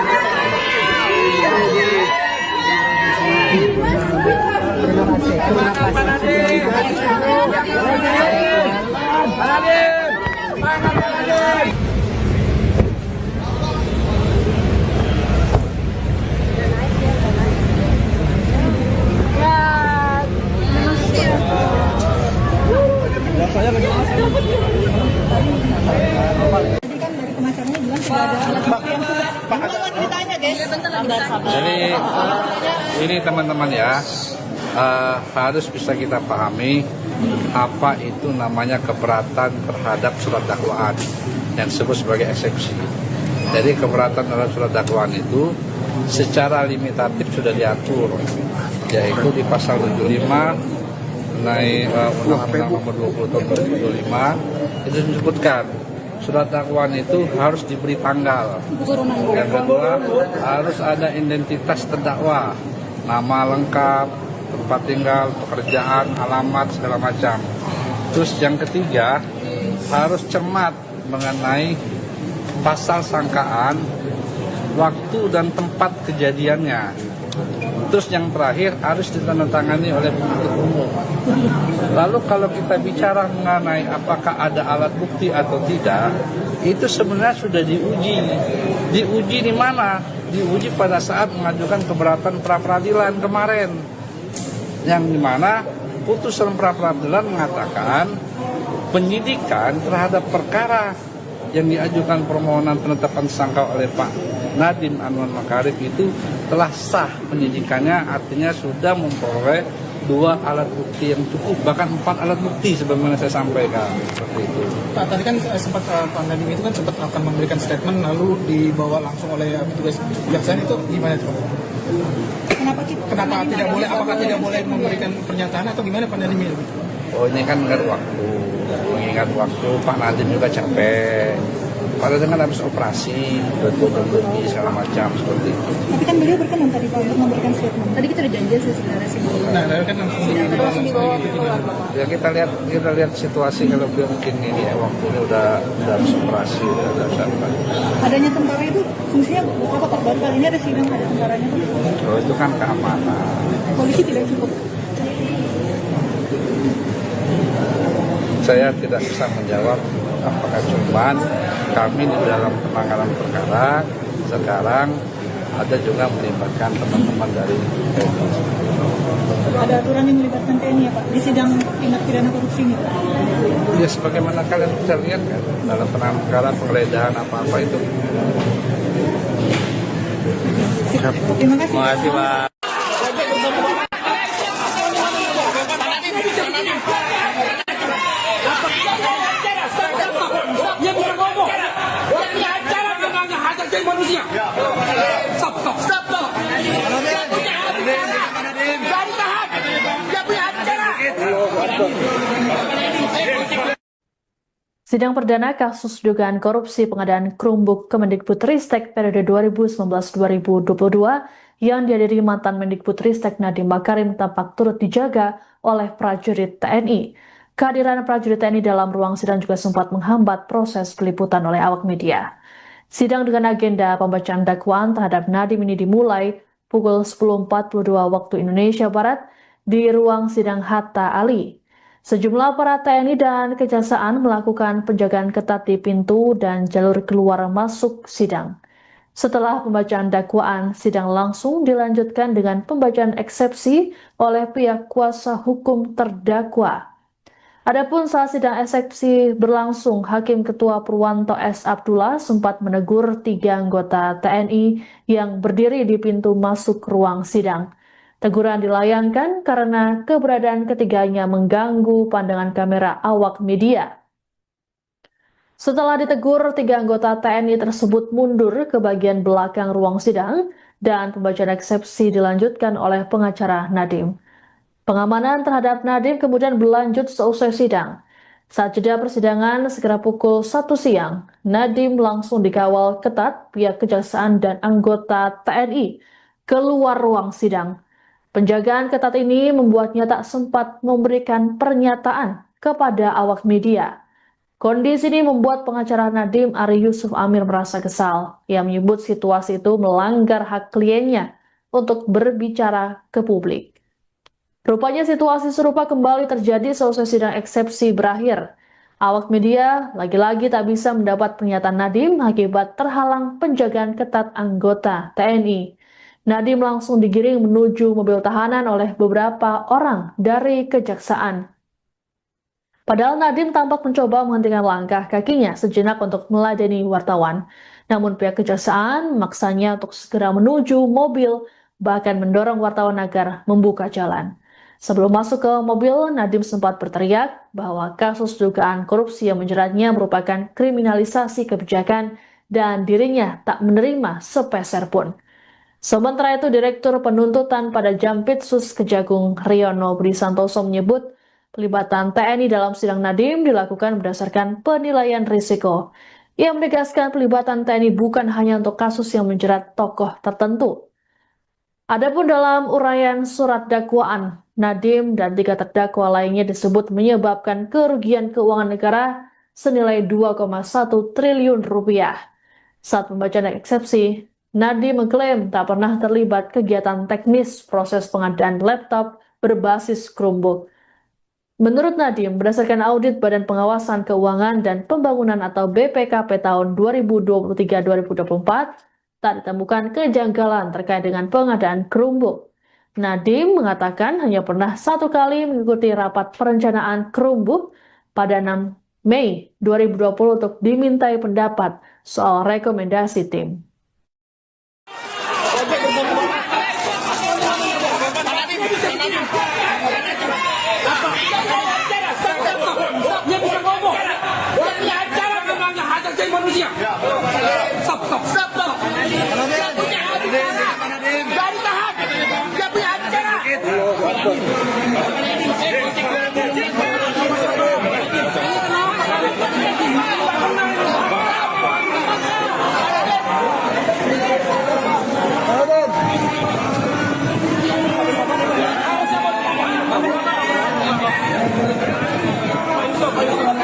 Jadi ini teman-teman ya, harus bisa kita pahami apa itu namanya keberatan terhadap surat dakwaan yang disebut sebagai eksepsi. Jadi keberatan terhadap surat dakwaan itu secara limitatif sudah diatur, yaitu di pasal 75 mengenai Undang-Undang Nomor 20 Tahun 2025 itu disebutkan surat dakwaan itu harus diberi tanggal. Yang kedua, harus ada identitas terdakwa, nama lengkap, tempat tinggal, pekerjaan, alamat, segala macam. Terus yang ketiga, harus cermat mengenai pasal sangkaan, waktu dan tempat kejadiannya. Terus yang terakhir harus ditandatangani oleh penuntut umum. Lalu kalau kita bicara mengenai apakah ada alat bukti atau tidak, itu sebenarnya sudah diuji. Diuji di mana? Diuji pada saat mengajukan keberatan pra-peradilan kemarin. Yang dimana putusan pra-peradilan mengatakan penyidikan terhadap perkara yang diajukan permohonan penetapan tersangka oleh Pak Nadiem Anwar Makarim itu telah sah penyidikannya, artinya sudah memperoleh 2 alat bukti yang cukup, bahkan 4 alat bukti sebagaimana saya sampaikan seperti itu. Pak, tadi kan sempat Pak Nadiem itu kan sempat akan memberikan statement lalu dibawa langsung oleh petugas kejaksaan, itu gimana itu? Kenapa Kenapa tidak boleh? Apakah tidak boleh memberikan pernyataan atau gimana Pak Nadiem ini? Oh ini kan mengingat waktu Pak Nadiem juga capek. Pak Nadiem kan habis operasi, bertujuh segala macam seperti itu. Tapi kan beliau berkenan tadi Pak untuk memberikan statement. Tadi kita udah janji sih sebenarnya sih. Nah, kan langsung dibawa. Ya kita lihat situasi kalau beliau mungkin ini ya, waktunya udah habis operasi, udah apa. Adanya tentara itu fungsinya apa Pak? Baru kali ini ada sidang ada tentaranya Pak. Oh itu kan keamanan. Polisi tidak cukup. Saya tidak bisa menjawab apakah cuman kami di dalam penanganan perkara sekarang ada juga melibatkan teman-teman dari TNI. Ada aturan yang melibatkan TNI ya Pak di sidang tindak pidana korupsi ini Pak? Ya sebagaimana kalian bisa lihat kan dalam penanganan perkara penggeledahan apa-apa itu. Terima kasih. Terima kasih Pak. Dia bisa ngomong. Dia punya acara tentang hak asasi manusia. Stop. Dia punya acara. Dari tahan. Dia punya acara. Sidang perdana kasus dugaan korupsi pengadaan Chromebook Kemendikbudristek periode 2019-2022 yang dihadiri mantan Mendikbudristek Nadiem Makarim tampak turut dijaga oleh prajurit TNI. Kehadiran prajurit TNI dalam ruang sidang juga sempat menghambat proses peliputan oleh awak media. Sidang dengan agenda pembacaan dakwaan terhadap Nadiem ini dimulai pukul 10.42 waktu Indonesia Barat di ruang sidang Hatta Ali. Sejumlah aparat TNI dan Kejaksaan melakukan penjagaan ketat di pintu dan jalur keluar masuk sidang. Setelah pembacaan dakwaan, sidang langsung dilanjutkan dengan pembacaan eksepsi oleh pihak kuasa hukum terdakwa. Adapun saat sidang eksepsi berlangsung, Hakim Ketua Purwanto S. Abdullah sempat menegur 3 anggota TNI yang berdiri di pintu masuk ruang sidang. Teguran dilayangkan karena keberadaan ketiganya mengganggu pandangan kamera awak media. Setelah ditegur, 3 anggota TNI tersebut mundur ke bagian belakang ruang sidang dan pembacaan eksepsi dilanjutkan oleh pengacara Nadiem. Pengamanan terhadap Nadiem kemudian berlanjut seusai sidang. Saat jeda persidangan sekitar pukul 1 siang, Nadiem langsung dikawal ketat pihak Kejaksaan dan anggota TNI keluar ruang sidang. Penjagaan ketat ini membuatnya tak sempat memberikan pernyataan kepada awak media. Kondisi ini membuat pengacara Nadiem Ari Yusuf Amir merasa kesal. Ia menyebut situasi itu melanggar hak kliennya untuk berbicara ke publik. Rupanya situasi serupa kembali terjadi seusai sidang eksepsi berakhir. Awak media lagi-lagi tak bisa mendapat pernyataan Nadiem akibat terhalang penjagaan ketat anggota TNI. Nadiem langsung digiring menuju mobil tahanan oleh beberapa orang dari Kejaksaan. Padahal Nadiem tampak mencoba menghentikan langkah kakinya sejenak untuk meladeni wartawan. Namun pihak Kejaksaan memaksanya untuk segera menuju mobil, bahkan mendorong wartawan agar membuka jalan. Sebelum masuk ke mobil, Nadiem sempat berteriak bahwa kasus dugaan korupsi yang menjeratnya merupakan kriminalisasi kebijakan dan dirinya tak menerima sepeser pun. Sementara itu, Direktur Penuntutan pada Jampitsus Kejagung Riono Budi Santoso menyebut pelibatan TNI dalam sidang Nadiem dilakukan berdasarkan penilaian risiko. Ia menegaskan pelibatan TNI bukan hanya untuk kasus yang menjerat tokoh tertentu. Adapun dalam uraian surat dakwaan, Nadiem dan 3 terdakwa lainnya disebut menyebabkan kerugian keuangan negara senilai 2,1 triliun rupiah. Saat pembacaan eksepsi, Nadiem mengklaim tak pernah terlibat kegiatan teknis proses pengadaan laptop berbasis Chromebook. Menurut Nadiem, berdasarkan audit Badan Pengawasan Keuangan dan Pembangunan atau BPKP tahun 2023-2024, tak ditemukan kejanggalan terkait dengan pengadaan Chromebook. Nadiem mengatakan hanya pernah 1 kali mengikuti rapat perencanaan Chromebook pada 6 Mei 2020 untuk dimintai pendapat soal rekomendasi tim. Dia bisa ngomong. Dia punya acara tentang hak asasi manusia. Stop. Dia punya acara. Dari tahan. Dia punya acara.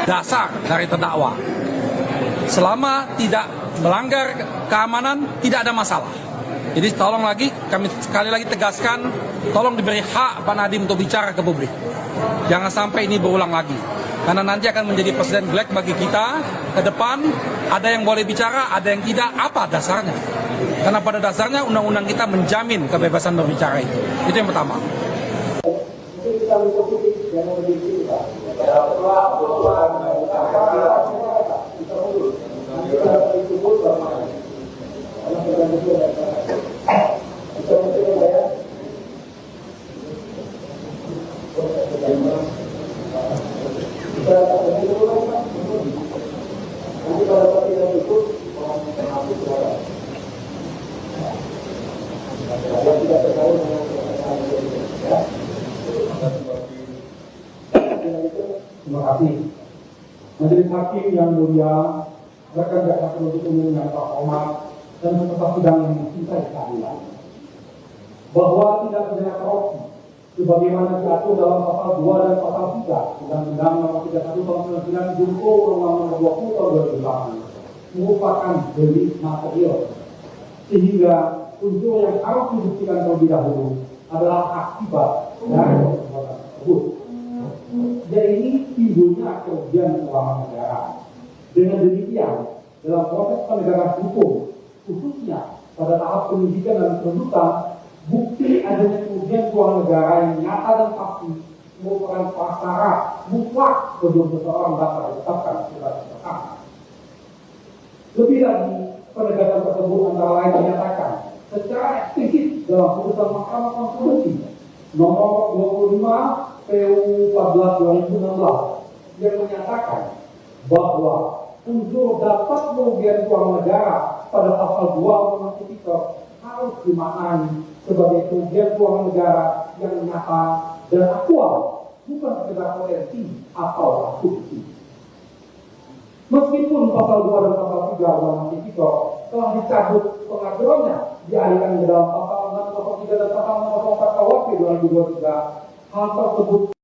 Dasar dari terdakwa. Selama tidak melanggar keamanan, tidak ada masalah. Jadi tolong lagi, kami sekali lagi tegaskan, tolong diberi hak Pak Nadiem untuk bicara ke publik. Jangan sampai ini berulang lagi. Karena nanti akan menjadi presiden jelek bagi kita ke depan. Ada yang boleh bicara, ada yang tidak. Apa dasarnya? Karena pada dasarnya undang-undang kita menjamin kebebasan berbicara itu. Itu yang pertama. Terima kasih. Majelis Hakim yang mulia, rekan jaksa penuntut umum yang terhormat dan peserta sidang yang mencintai keadilan, bahwa tindak pidana korupsi sebagaimana diatur dalam pasal 2 dan pasal 3 Undang-Undang Nomor 31 Tahun 99 Junto Undang-Undang Nomor 20 Tahun 2008 merupakan delik material, sehingga unsur yang harus dibuktikan terlebih dahulu adalah akibat dari perbuatan tersebut. Jadi timbulnya kerugian keuangan negara. Dengan demikian, dalam proses penegakan hukum, khususnya pada tahap penyidikan dan penuntutan, bukti adanya kerugian keuangan negara yang nyata dan pasti merupakan prasyarat mutlak sebelum seseorang dapat ditetapkan sebagai tersangka. Lebih lagi, penegakan tersebut antara lain dinyatakan secara eksplisit dalam putusan Mahkamah Konstitusi nomor 25 PU 14 2016 yang menyatakan bahwa unsur dapat kerugian keuangan negara pada pasal 2 Undang-Undang Tipikor harus dimaknai sebagai kerugian keuangan negara yang nyata dan aktual, bukan sekedar potensi atau asumsi. Meskipun pasal 2 dan pasal 3 Undang-Undang Tipikor telah dicabut pengaturannya, dialihkan ke dalam pasal 603 dan pasal 604 KUHP 2023, hal tersebut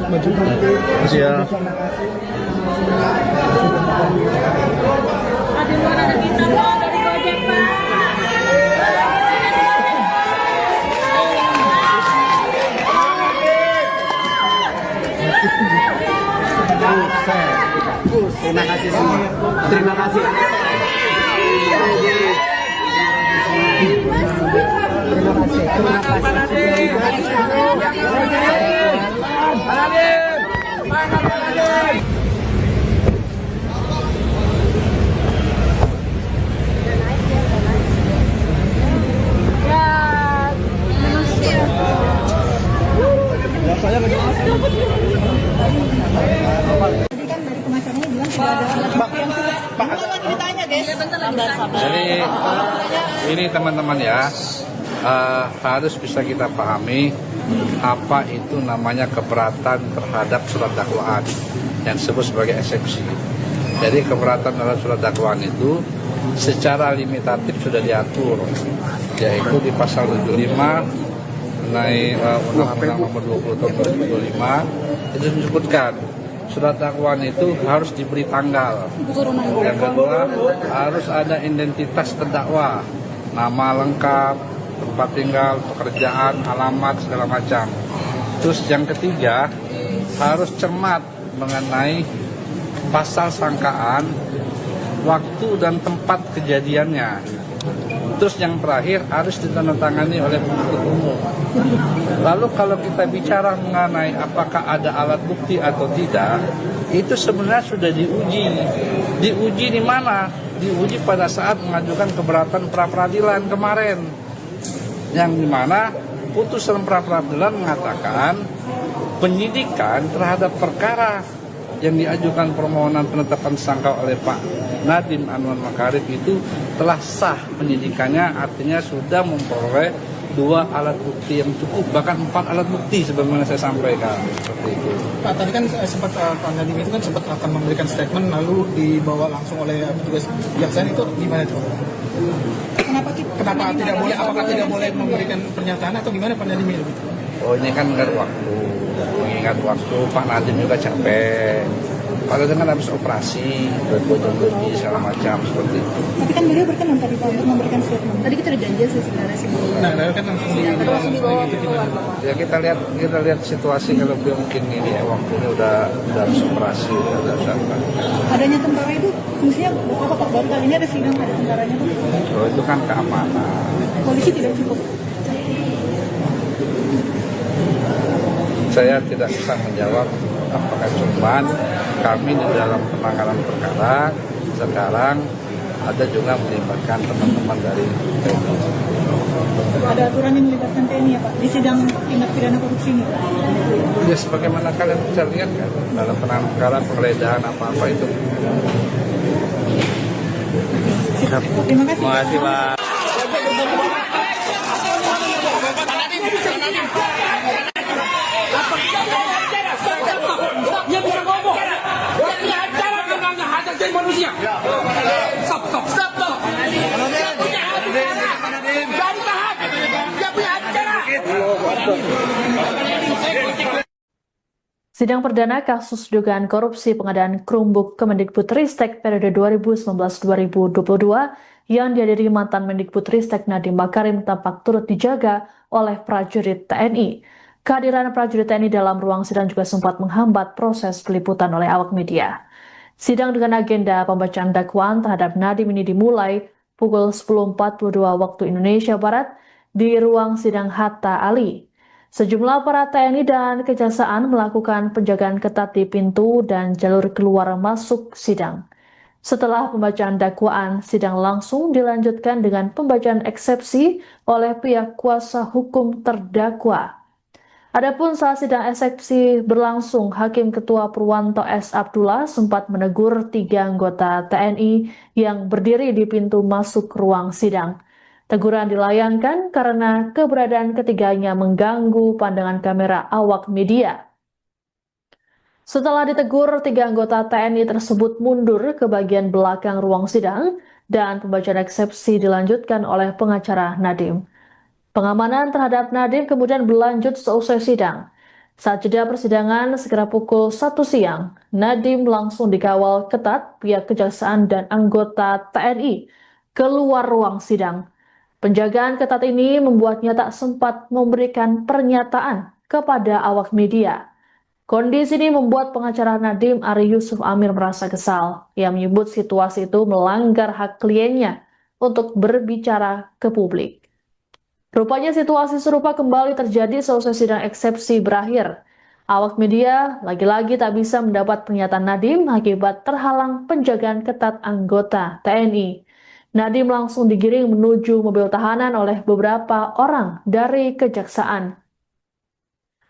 maju. Makasih ya. Terima kasih semua. Terima kasih. Jadi ini teman-teman ya, harus bisa kita pahami apa itu namanya keberatan terhadap surat dakwaan yang disebut sebagai eksepsi. Jadi keberatan terhadap surat dakwaan itu secara limitatif sudah diatur, yaitu di pasal 75 mengenai Undang-Undang Nomor 20 Tahun 2025 itu disebutkan surat dakwaan itu harus diberi tanggal. Yang kedua, harus ada identitas terdakwa, nama lengkap, tempat tinggal, pekerjaan, alamat, segala macam. Terus yang ketiga, harus cermat mengenai pasal sangkaan, waktu dan tempat kejadiannya. Terus yang terakhir harus ditandatangani oleh penuntut umum. Lalu kalau kita bicara mengenai apakah ada alat bukti atau tidak, itu sebenarnya sudah diuji. Diuji di mana? diuji pada saat mengajukan keberatan pra-peradilan kemarin, yang dimana putusan pra-peradilan mengatakan penyidikan terhadap perkara yang diajukan permohonan penetapan tersangka oleh Pak Nadiem Anwar Makarim itu telah sah penyidikannya, artinya sudah memperoleh 2 alat bukti yang cukup, bahkan 4 alat bukti sebagaimana saya sampaikan seperti itu. Pak, tadi kan sempat Pak Nadiem itu kan sempat akan memberikan statement lalu dibawa langsung oleh petugas kejaksaan, itu gimana itu? Kenapa tidak boleh? Apakah tidak boleh memberikan pernyataan atau gimana Pak Nadiem itu? Oh, ini kan mengingat waktu Pak Nadiem juga capek. Kalau dengan habis operasi, berbuat lebih segala macam seperti itu. Tapi kan beliau berkenan tadi Pak untuk memberikan statement. Tadi kita udah janji sih sebenarnya sih. Nah, kan langsung dibawa itu gimana? Ya kita lihat situasi, kalau beliau mungkin ini ya waktunya udah habis operasi, udah apa. Adanya tentara itu fungsinya apa Pak? Baru kali ini ada sidang ada tentaranya Pak. Oh, itu kan keamanan. Polisi tidak cukup. Saya tidak bisa menjawab apakah cuman kami di dalam penanganan perkara sekarang ada juga melibatkan teman-teman dari TNI. Ada aturan yang melibatkan TNI ya Pak di sidang tindak pidana korupsi ini? Ya sebagaimana kalian bisa lihat kan dalam penanganan perkara penggeledahan apa-apa itu. Terima kasih. Terima kasih Pak. Dia bisa ngomong. Dia punya acara tentang hak asasi manusia. Stop. Dia punya acara. Dari tahan. Dia punya acara. Sidang perdana kasus dugaan korupsi pengadaan Chromebook Kemendikbudristek periode 2019-2022 yang dihadiri mantan Mendikbudristek Nadiem Makarim tampak turut dijaga oleh prajurit TNI. Kehadiran prajurit TNI dalam ruang sidang juga sempat menghambat proses peliputan oleh awak media. Sidang dengan agenda pembacaan dakwaan terhadap Nadiem ini dimulai pukul 10.42 waktu Indonesia Barat di ruang sidang Hatta Ali. Sejumlah aparat TNI dan Kejaksaan melakukan penjagaan ketat di pintu dan jalur keluar masuk sidang. Setelah pembacaan dakwaan, sidang langsung dilanjutkan dengan pembacaan eksepsi oleh pihak kuasa hukum terdakwa. Adapun saat sidang eksepsi berlangsung, Hakim Ketua Purwanto S. Abdullah sempat menegur 3 anggota TNI yang berdiri di pintu masuk ruang sidang. Teguran dilayangkan karena keberadaan ketiganya mengganggu pandangan kamera awak media. Setelah ditegur, 3 anggota TNI tersebut mundur ke bagian belakang ruang sidang dan pembacaan eksepsi dilanjutkan oleh pengacara Nadiem. Pengamanan terhadap Nadiem kemudian berlanjut seusai sidang. Saat jeda persidangan sekitar pukul 1 siang, Nadiem langsung dikawal ketat pihak Kejaksaan dan anggota TNI keluar ruang sidang. Penjagaan ketat ini membuatnya tak sempat memberikan pernyataan kepada awak media. Kondisi ini membuat pengacara Nadiem Ari Yusuf Amir merasa kesal. Ia menyebut situasi itu melanggar hak kliennya untuk berbicara ke publik. Rupanya situasi serupa kembali terjadi seusai sidang eksepsi berakhir. Awak media lagi-lagi tak bisa mendapat pernyataan Nadiem akibat terhalang penjagaan ketat anggota TNI. Nadiem langsung digiring menuju mobil tahanan oleh beberapa orang dari Kejaksaan.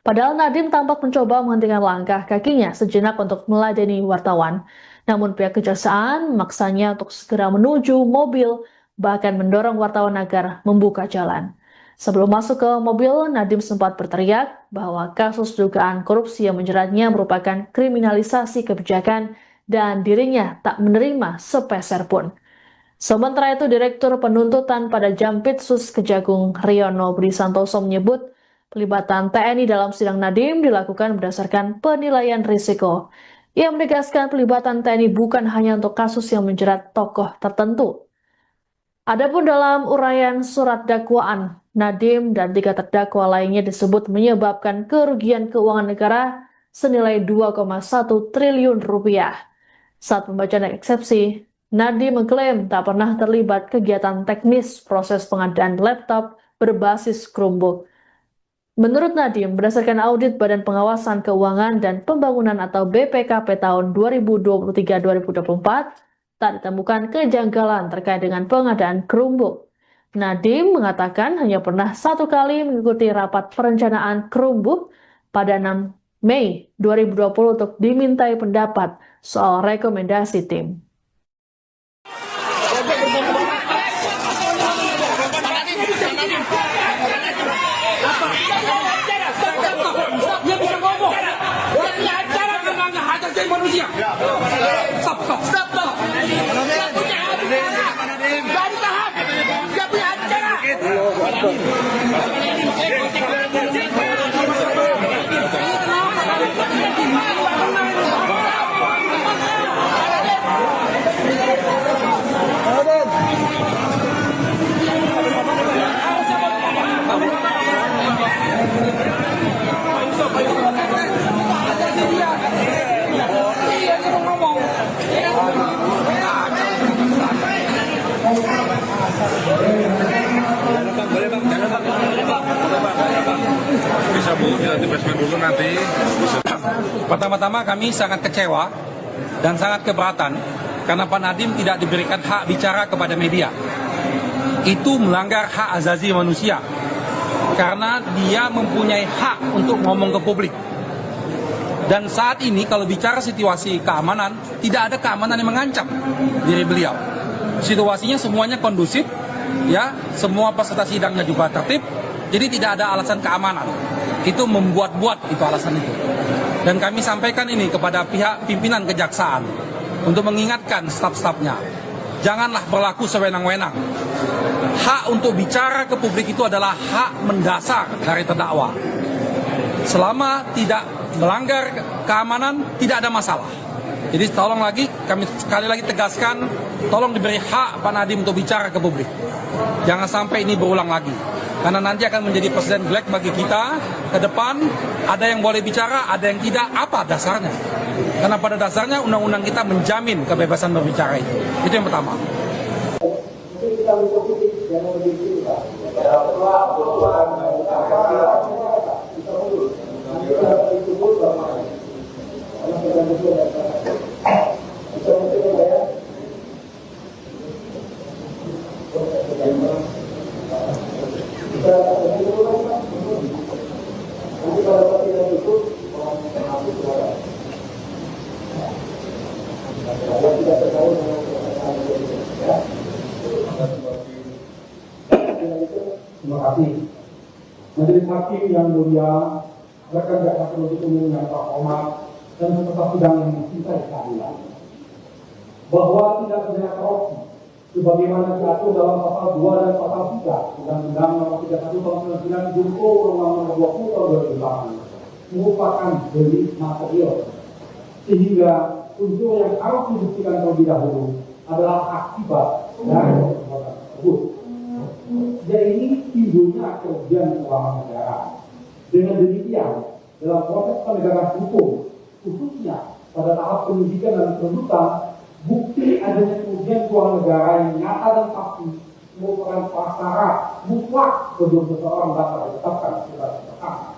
Padahal Nadiem tampak mencoba menghentikan langkah kakinya sejenak untuk meladeni wartawan. Namun pihak Kejaksaan memaksanya untuk segera menuju mobil, bahkan mendorong wartawan agar membuka jalan. Sebelum masuk ke mobil, Nadiem sempat berteriak bahwa kasus dugaan korupsi yang menjeratnya merupakan kriminalisasi kebijakan dan dirinya tak menerima sepeser pun. Sementara itu, Direktur Penuntutan pada Jampitsus Kejagung Riono Budi Santoso menyebut pelibatan TNI dalam sidang Nadiem dilakukan berdasarkan penilaian risiko. Ia menegaskan pelibatan TNI bukan hanya untuk kasus yang menjerat tokoh tertentu. Adapun dalam uraian surat dakwaan, Nadiem dan 3 terdakwa lainnya disebut menyebabkan kerugian keuangan negara senilai 2,1 triliun rupiah. Saat pembacaan eksepsi, Nadiem mengklaim tak pernah terlibat kegiatan teknis proses pengadaan laptop berbasis Chromebook. Menurut Nadiem, berdasarkan audit Badan Pengawasan Keuangan dan Pembangunan atau BPKP tahun 2023-2024, tak ditemukan kejanggalan terkait dengan pengadaan Chromebook. Nadiem mengatakan hanya pernah 1 kali mengikuti rapat perencanaan Chromebook pada 6 Mei 2020 untuk dimintai pendapat soal rekomendasi tim. Dia bisa ngomong. Dia punya acara tentang hak asasi manusia. Stop. Dia punya acara. Gak ditahan. Dia punya acara. Bisa Bu, dilatih basement dulu nanti. Pertama-tama kami sangat kecewa dan sangat keberatan karena Pak Nadiem tidak diberikan hak bicara kepada media. Itu melanggar hak asasi manusia karena dia mempunyai hak untuk ngomong ke publik. Dan saat ini kalau bicara situasi keamanan, tidak ada keamanan yang mengancam diri beliau. Situasinya semuanya kondusif, ya, semua peserta sidangnya juga tertib, jadi tidak ada alasan keamanan. Itu membuat-buat itu alasan itu. Dan kami sampaikan ini kepada pihak pimpinan kejaksaan untuk mengingatkan staf-stafnya, janganlah berlaku sewenang-wenang. Hak untuk bicara ke publik itu adalah hak mendasar dari terdakwa. Selama tidak melanggar keamanan, tidak ada masalah. Jadi tolong lagi, kami sekali lagi tegaskan, tolong diberi hak Pak Nadiem untuk bicara ke publik. Jangan sampai ini berulang lagi. Karena nanti akan menjadi presiden black bagi kita ke depan. Ada yang boleh bicara, ada yang tidak. Apa dasarnya? Karena pada dasarnya undang-undang kita menjamin kebebasan berbicara itu. Itu yang pertama. Terima kasih. Majelis Hakim yang mulia, rekan jaksa penuntut umum yang terhormat dan peserta sidang yang mencintai keadilan, bahwa tidak pidana korupsi sebagaimana diatur dalam pasal 2 dan pasal 3 Undang-Undang Nomor 31 Tahun 99 junto Undang-Undang Nomor 20 Tahun 2008 merupakan delik material, sehingga unsur yang harus dibuktikan terlebih dahulu adalah akibat dari perbuatan tersebut. Jadi timbulnya kerugian keuangan negara. Dengan demikian, dalam proses penegakan hukum, khususnya pada tahap penyidikan dan penuntutan, bukti adanya kerugian keuangan negara yang nyata dan pasti merupakan prasyarat mutlak sebelum seseorang dapat ditetapkan sebagai tersangka.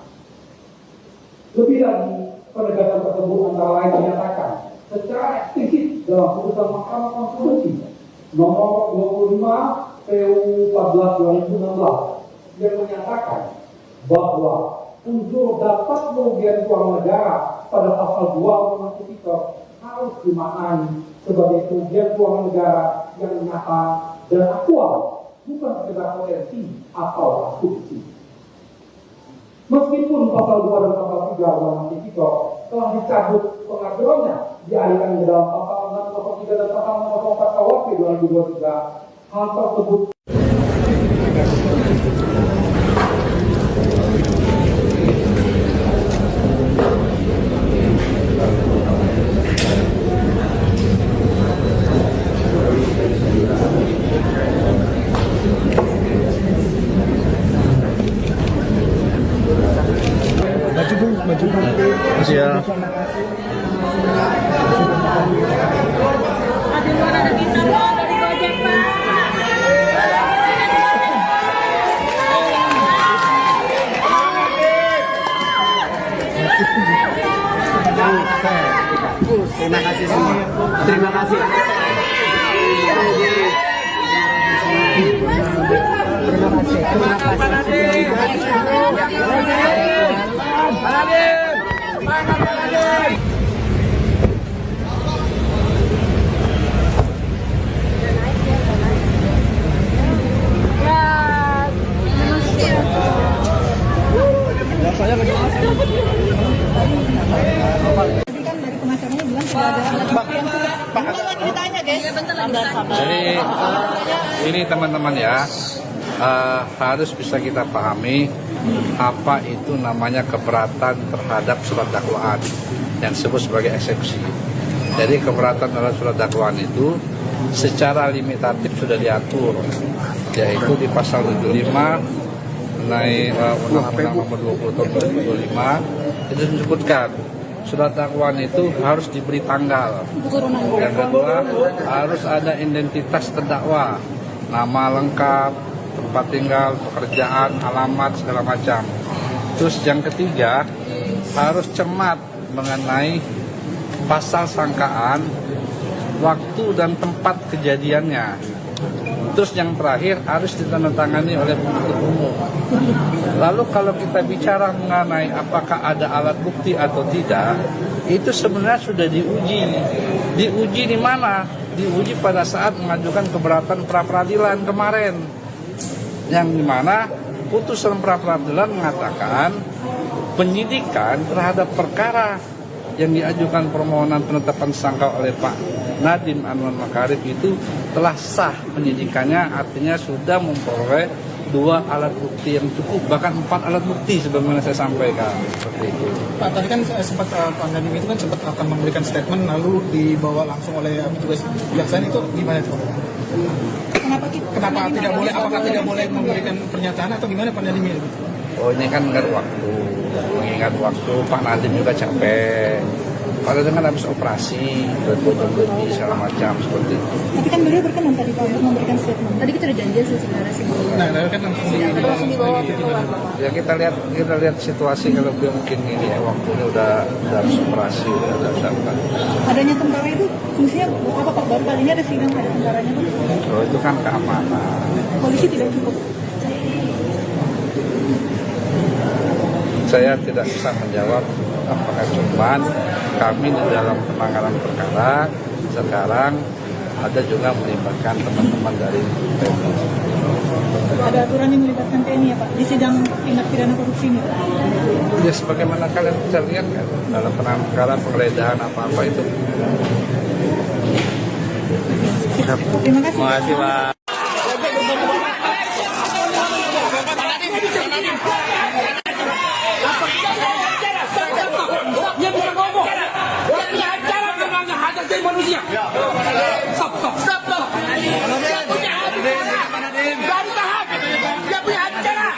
Lebih lagi, penegakan tersebut antara lain menyatakan secara eksplisit dalam putusan Mahkamah Konstitusi nomor 25 PU 14/2016 yang menyatakan bahwa unsur dapat kerugian keuangan negara pada pasal 2 Undang-Undang Tipikor harus dimaknai sebagai kerugian keuangan negara yang nyata dan aktual, bukan sekedar potensi atau asumsi. Meskipun pasal 2 dan pasal 3 Undang-Undang Tipikor telah dicabut pengaturannya dialihkan ke dalam pasal 603 dan pasal 604 KUHP 2023, hal tersebut maju. Ya. Terima kasih semua. Terima kasih. Tadi kan dari pengacaranya bilang sudah ada alat bukti yang cukup. Gimana ceritanya, guys? Jadi ini teman-teman ya, harus bisa kita pahami apa itu namanya keberatan terhadap surat dakwaan yang disebut sebagai eksepsi. Jadi keberatan terhadap surat dakwaan itu secara limitatif sudah diatur, yaitu di pasal 75 Undang-Undang Nomor 20 Tahun 2025 itu disebutkan surat dakwaan itu harus diberi tanggal. Yang kedua, harus ada identitas terdakwa, nama lengkap, tempat tinggal, pekerjaan, alamat, segala macam. Terus yang ketiga, harus cermat mengenai pasal sangkaan, waktu dan tempat kejadiannya. Terus yang terakhir harus ditandatangani oleh penuntut umum. Lalu kalau kita bicara mengenai apakah ada alat bukti atau tidak, itu sebenarnya sudah diuji. Diuji di mana? Diuji pada saat mengajukan keberatan pra peradilan kemarin. Yang dimana putusan pra peradilan mengatakan penyidikan terhadap perkara yang diajukan permohonan penetapan tersangka oleh Pak Nadiem Anwar Makarim itu telah sah penyidikannya, artinya sudah memperoleh 2 alat bukti yang cukup, bahkan 4 alat bukti sebagaimana saya sampaikan seperti itu. Pak, tadi kan sempat Pak Nadiem itu kan sempat akan memberikan statement lalu dibawa langsung oleh petugas kejaksaan, itu gimana itu? Kenapa tidak boleh? Apakah tidak boleh memberikan pernyataan atau gimana Pak Nadiem itu? Oh, ini kan mengingat waktu Pak Nadiem juga capek. Pak Nadiem kan habis operasi, berbuat-buat segala macam seperti itu. Tapi kan beliau berkenan tadi Pak untuk memberikan statement. Tadi kita udah janji sih sebenarnya sih. Nah, kan langsung dibawa. Ya kita lihat situasi kalau beliau mungkin ini ya, waktunya udah habis operasi, udah siapkan. Adanya tentara itu fungsinya apa Pak? Baru kali ini ada sidang ada tentaranya Pak. Oh, itu kan keamanan. Polisi tidak cukup. Saya tidak bisa menjawab apakah cuman kami di dalam penanganan perkara sekarang ada juga melibatkan teman-teman dari TNI. Ada aturan yang melibatkan TNI ya Pak di sidang tindak pidana korupsi ini? Ya sebagaimana kalian bisa lihat kan dalam penanganan perkara penggeledahan apa-apa itu. Terima kasih. Terima kasih Pak. Dia bisa ngomong. Dia punya acara namanya hak asasi manusia. Stop. Dia punya acara. Baru tahap. Dia punya acara.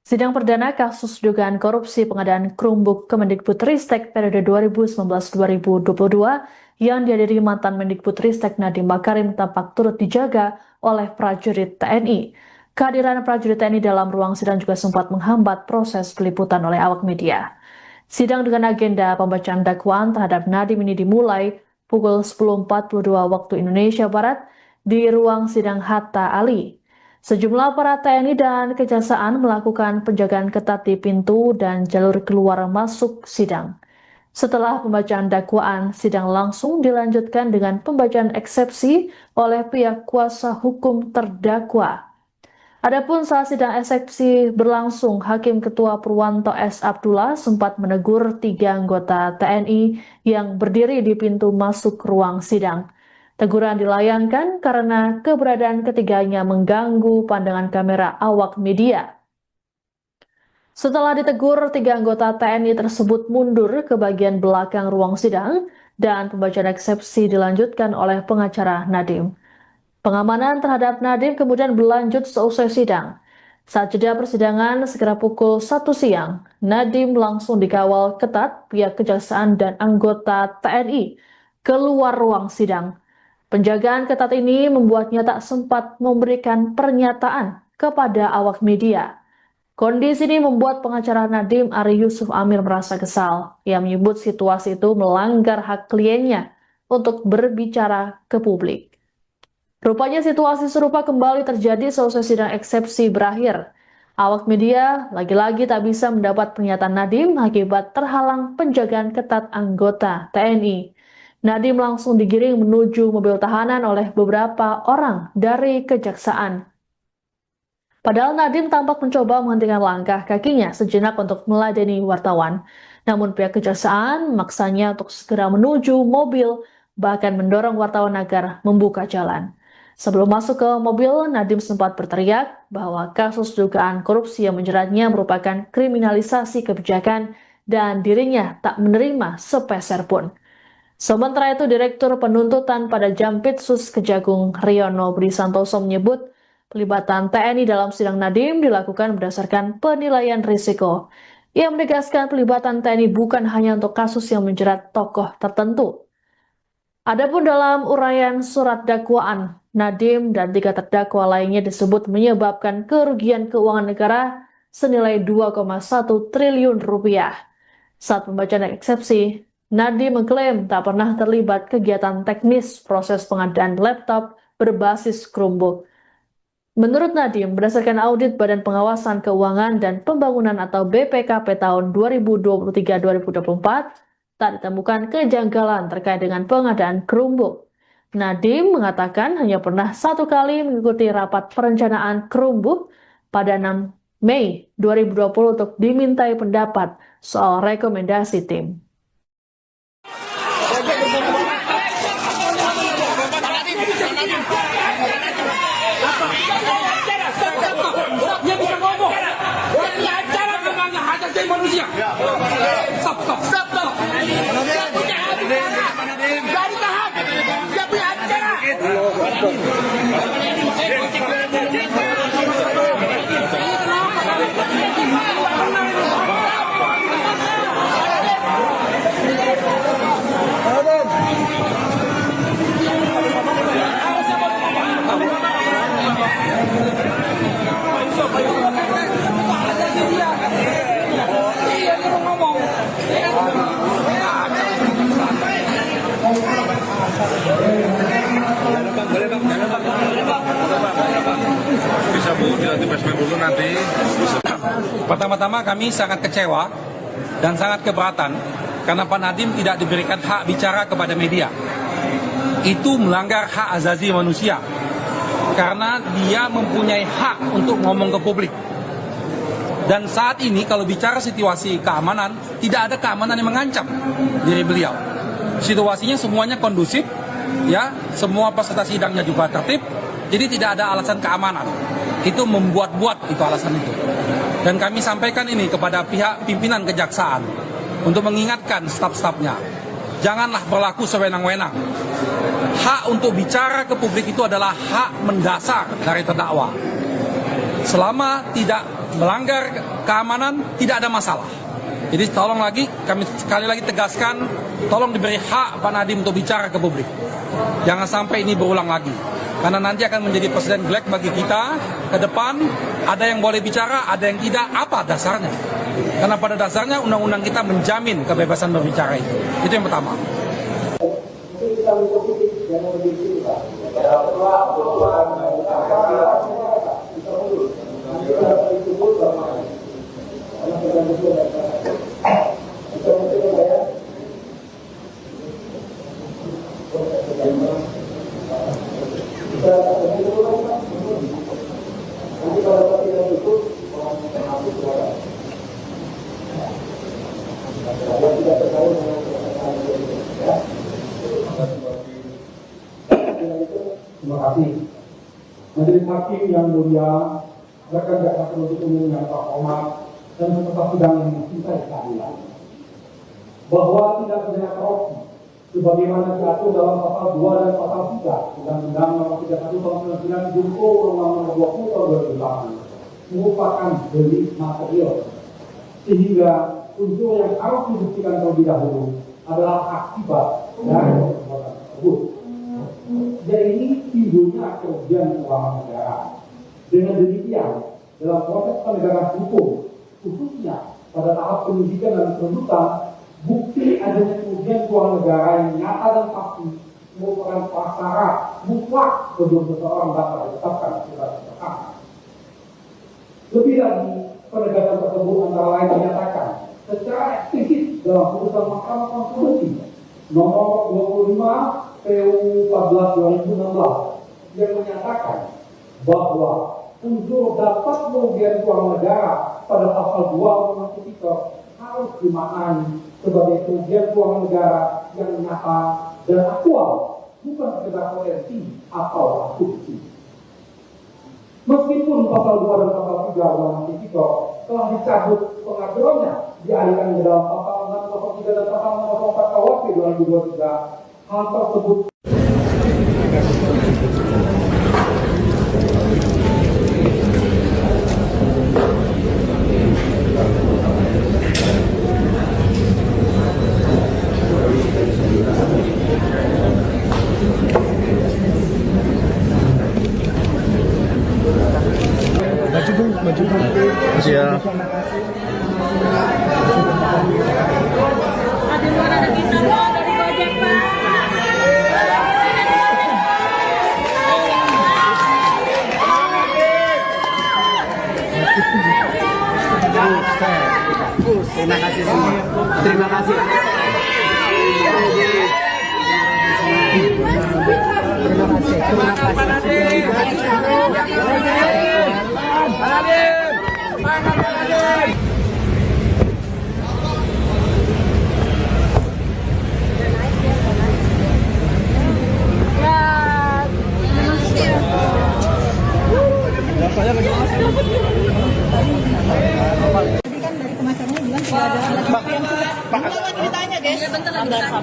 Sidang perdana kasus dugaan korupsi pengadaan Chromebook Kemendikbudristek periode 2019-2022 yang dihadiri mantan Mendikbudristek Nadiem Makarim tampak turut dijaga oleh prajurit TNI. Kehadiran prajurit TNI dalam ruang sidang juga sempat menghambat proses peliputan oleh awak media. Sidang dengan agenda pembacaan dakwaan terhadap Nadiem ini dimulai pukul 10.42 waktu Indonesia Barat di ruang sidang Hatta Ali. Sejumlah aparat TNI dan Kejaksaan melakukan penjagaan ketat di pintu dan jalur keluar masuk sidang. Setelah pembacaan dakwaan, sidang langsung dilanjutkan dengan pembacaan eksepsi oleh pihak kuasa hukum terdakwa. Adapun saat sidang eksepsi berlangsung, Hakim Ketua Purwanto S. Abdullah sempat menegur 3 anggota TNI yang berdiri di pintu masuk ruang sidang. Teguran dilayangkan karena keberadaan ketiganya mengganggu pandangan kamera awak media. Setelah ditegur, 3 anggota TNI tersebut mundur ke bagian belakang ruang sidang dan pembacaan eksepsi dilanjutkan oleh pengacara Nadiem. Pengamanan terhadap Nadiem kemudian berlanjut seusai sidang. Saat jeda persidangan sekitar pukul 1 siang, Nadiem langsung dikawal ketat pihak Kejaksaan dan anggota TNI keluar ruang sidang. Penjagaan ketat ini membuatnya tak sempat memberikan pernyataan kepada awak media. Kondisi ini membuat pengacara Nadiem Ari Yusuf Amir merasa kesal. Ia menyebut situasi itu melanggar hak kliennya untuk berbicara ke publik. Rupanya situasi serupa kembali terjadi seusai sidang eksepsi berakhir. Awak media lagi-lagi tak bisa mendapat pernyataan Nadiem akibat terhalang penjagaan ketat anggota TNI. Nadiem langsung digiring menuju mobil tahanan oleh beberapa orang dari kejaksaan. Padahal Nadiem tampak mencoba menghentikan langkah kakinya sejenak untuk meladeni wartawan. Namun pihak kejaksaan memaksanya untuk segera menuju mobil, bahkan mendorong wartawan agar membuka jalan. Sebelum masuk ke mobil, Nadiem sempat berteriak bahwa kasus dugaan korupsi yang menjeratnya merupakan kriminalisasi kebijakan dan dirinya tak menerima sepeser pun. Sementara itu, Direktur Penuntutan pada Jampitsus Kejagung Riono Budi Santoso menyebut pelibatan TNI dalam sidang Nadiem dilakukan berdasarkan penilaian risiko. Ia menegaskan pelibatan TNI bukan hanya untuk kasus yang menjerat tokoh tertentu. Adapun dalam uraian surat dakwaan, Nadiem dan 3 terdakwa lainnya disebut menyebabkan kerugian keuangan negara senilai 2,1 triliun rupiah. Saat pembacaan eksepsi, Nadiem mengklaim tak pernah terlibat kegiatan teknis proses pengadaan laptop berbasis Chromebook. Menurut Nadiem, berdasarkan audit Badan Pengawasan Keuangan dan Pembangunan atau BPKP tahun 2023-2024, tak ditemukan kejanggalan terkait dengan pengadaan Chromebook. Nadiem mengatakan hanya pernah 1 kali mengikuti rapat perencanaan Chromebook pada 6 Mei 2020 untuk dimintai pendapat soal rekomendasi tim. Dia bisa ngomong. Dia punya acara namanya hak asasi manusia. Stop. Dia punya acara. Dari tahap. Dia punya acara. Bisa Bu, nanti basement dulu nanti. Pertama-tama kami sangat kecewa dan sangat keberatan karena Pak Nadiem tidak diberikan hak bicara kepada media. Itu melanggar hak asasi manusia karena dia mempunyai hak untuk ngomong ke publik. Dan saat ini kalau bicara situasi keamanan, tidak ada keamanan yang mengancam diri beliau. Situasinya semuanya kondusif, ya, semua peserta sidangnya juga tertib, jadi tidak ada alasan keamanan. Itu membuat-buat itu alasan itu. Dan kami sampaikan ini kepada pihak pimpinan kejaksaan untuk mengingatkan staf-stafnya, janganlah berlaku sewenang-wenang. Hak untuk bicara ke publik itu adalah hak mendasar dari terdakwa. Selama tidak melanggar keamanan, tidak ada masalah. Jadi tolong lagi, kami sekali lagi tegaskan, tolong diberi hak Pak Nadiem untuk bicara ke publik. Jangan sampai ini berulang lagi. Karena nanti akan menjadi presiden black bagi kita ke depan. Ada yang boleh bicara, ada yang tidak. Apa dasarnya? Karena pada dasarnya undang-undang kita menjamin kebebasan berbicara itu. Itu yang pertama. Terima kasih. Majelis Hakim yang mulia, rekan jaksa penuntut umum yang terhormat, dan peserta sidang yang mencintai keadilan, bahwa tindak pidana korupsi sebagaimana diatur dalam pasal 2 dan pasal 3 Undang-Undang Nomor 31 Tahun 99 Junto Undang-Undang Nomor 20 Tahun 2008 merupakan delik material, sehingga unsur yang harus dibuktikan terlebih dahulu adalah akibat dari perbuatan tersebut. Dan ini timbulnya kerugian keuangan negara. Dengan demikian, dalam proses penegakan hukum, khususnya pada tahap penyidikan dan penuntutan, bukti adanya kerugian keuangan negara yang nyata dan pasti merupakan prasyarat mutlak sebelum seseorang dapat ditetapkan sebagai tersangka. Lebih lagi, penegakan tersebut antara lain dinyatakan secara eksplisit dalam putusan Mahkamah Konstitusi nomor 25 PU 14 2016 yang menyatakan bahwa unsur dapat kerugian keuangan negara pada pasal 2 Undang-Undang Tipikor harus dimaknai sebagai kerugian keuangan negara yang nyata dan aktual, bukan sekedar potensi atau asumsi. Meskipun pasal 2 dan pasal 3 Undang-Undang Tipikor telah dicabut pengaturannya, dialihkan ke dalam pasal 603 dan pasal 604 KUHP 2023, hal tersebut Terima kasih semua. Terima kasih.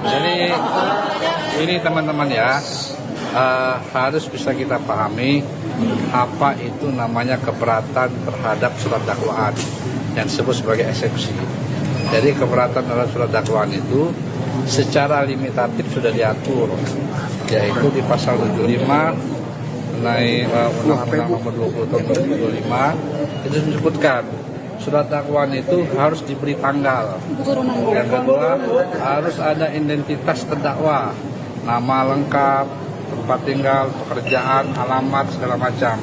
Jadi ini teman-teman ya, harus bisa kita pahami apa itu namanya keberatan terhadap surat dakwaan yang disebut sebagai eksepsi. Jadi keberatan terhadap surat dakwaan itu secara limitatif sudah diatur, yaitu di pasal 75 mengenai Undang-Undang Nomor 20 Tahun 2025 itu disebutkan surat dakwaan itu harus diberi tanggal. Yang kedua, harus ada identitas terdakwa, nama lengkap, tempat tinggal, pekerjaan, alamat, segala macam.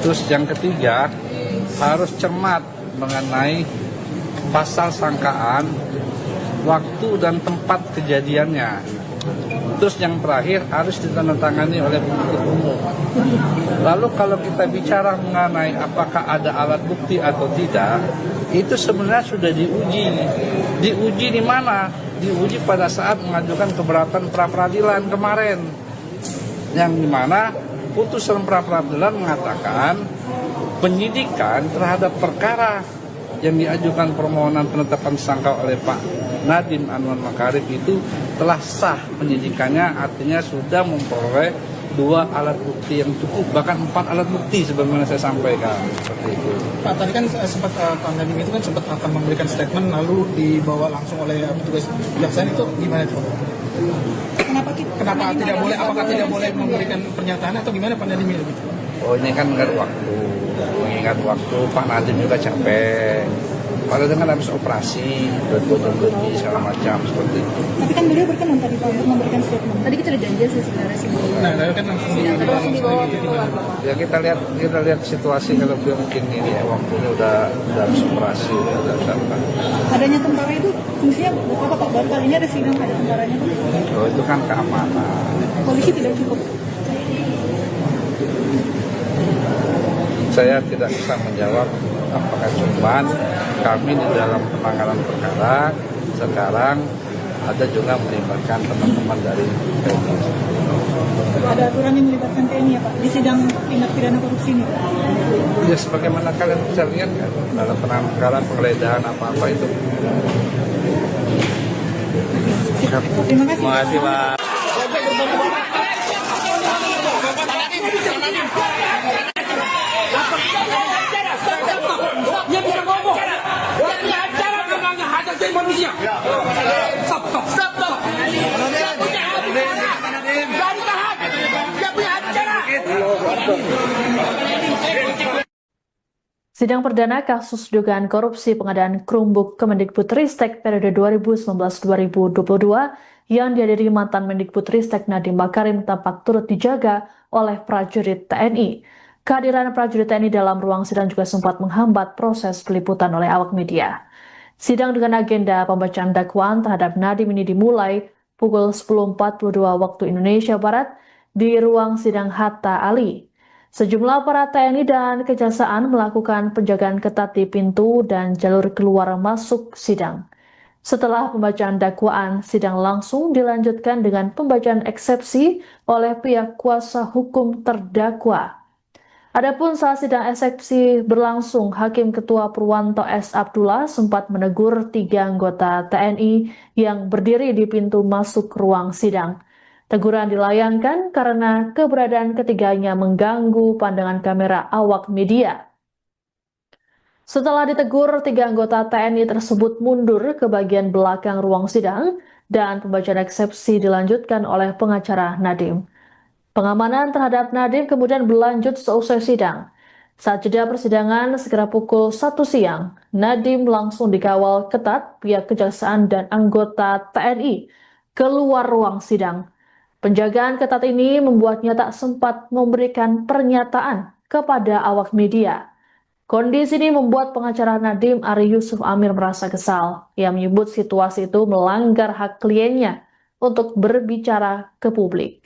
Terus yang ketiga, harus cermat mengenai pasal sangkaan, waktu dan tempat kejadiannya. Terus yang terakhir harus ditandatangani oleh penuntut umum. Lalu kalau kita bicara mengenai apakah ada alat bukti atau tidak, itu sebenarnya sudah diuji. Diuji di mana? Diuji pada saat mengajukan keberatan pra-peradilan kemarin. Yang dimana putusan pra-peradilan mengatakan penyidikan terhadap perkara yang diajukan permohonan penetapan tersangka oleh Pak Nadiem Anwar Makarim itu telah sah penyidikannya, artinya sudah memperoleh 2 alat bukti yang cukup, bahkan 4 alat bukti sebagaimana saya sampaikan seperti itu. Pak, tadi kan sempat Pak Nadiem itu kan sempat akan memberikan statement lalu dibawa langsung oleh petugas kejaksaan, itu gimana itu? Kenapa tidak boleh? Apakah tidak boleh memberikan pernyataan atau gimana Pak Nadiem itu? Oh, ini kan mengingat waktu. Mengingat waktu Pak Nadiem juga capek. Padahal dengan habis operasi, lebih segala macam seperti itu. Tapi kan beliau berkenan tadi Pak untuk memberikan statement. Tadi kita udah janji sih sebenarnya sih. Nah, kan langsung dibawa. Ya kita lihat situasi kalau beliau mungkin ini ya, waktunya udah habis operasi, udah apa. Adanya tentara itu fungsinya apa Pak? Baru kali ini ada sidang ada tentaranya. Oh, itu kan keamanan. Polisi tidak cukup. Saya tidak bisa menjawab apakah cuman kami di dalam penanganan perkara sekarang ada juga melibatkan teman-teman dari TNI. Ada aturan yang melibatkan TNI ya Pak di sidang tindak pidana korupsi ini? Ya sebagaimana kalian bisa lihat kan dalam penanganan perkara penggeledahan apa-apa itu. Terima kasih. Terima kasih Pak. Dia bisa ngomong. Dia punya acara namanya hajat jadi manusia. Stop. Dia punya acara. Dari tahan. Dia punya acara. Sidang perdana kasus dugaan korupsi pengadaan Chromebook Kemendikbudristek periode 2019-2022 yang dihadiri mantan Mendikbudristek Nadiem Makarim tampak turut dijaga oleh prajurit TNI. Kehadiran prajurit TNI dalam ruang sidang juga sempat menghambat proses peliputan oleh awak media. Sidang dengan agenda pembacaan dakwaan terhadap Nadiem ini dimulai pukul 10.42 waktu Indonesia Barat di ruang sidang Hatta Ali. Sejumlah aparat TNI dan Kejaksaan melakukan penjagaan ketat di pintu dan jalur keluar masuk sidang. Setelah pembacaan dakwaan, sidang langsung dilanjutkan dengan pembacaan eksepsi oleh pihak kuasa hukum terdakwa. Adapun saat sidang eksepsi berlangsung, Hakim Ketua Purwanto S. Abdullah sempat menegur 3 anggota TNI yang berdiri di pintu masuk ruang sidang. Teguran dilayangkan karena keberadaan ketiganya mengganggu pandangan kamera awak media. Setelah ditegur, 3 anggota TNI tersebut mundur ke bagian belakang ruang sidang dan pembacaan eksepsi dilanjutkan oleh pengacara Nadiem. Pengamanan terhadap Nadiem kemudian berlanjut seusai sidang. Saat jeda persidangan sekitar pukul 1 siang, Nadiem langsung dikawal ketat pihak Kejaksaan dan anggota TNI keluar ruang sidang. Penjagaan ketat ini membuatnya tak sempat memberikan pernyataan kepada awak media. Kondisi ini membuat pengacara Nadiem Ari Yusuf Amir merasa kesal. Ia menyebut situasi itu melanggar hak kliennya untuk berbicara ke publik.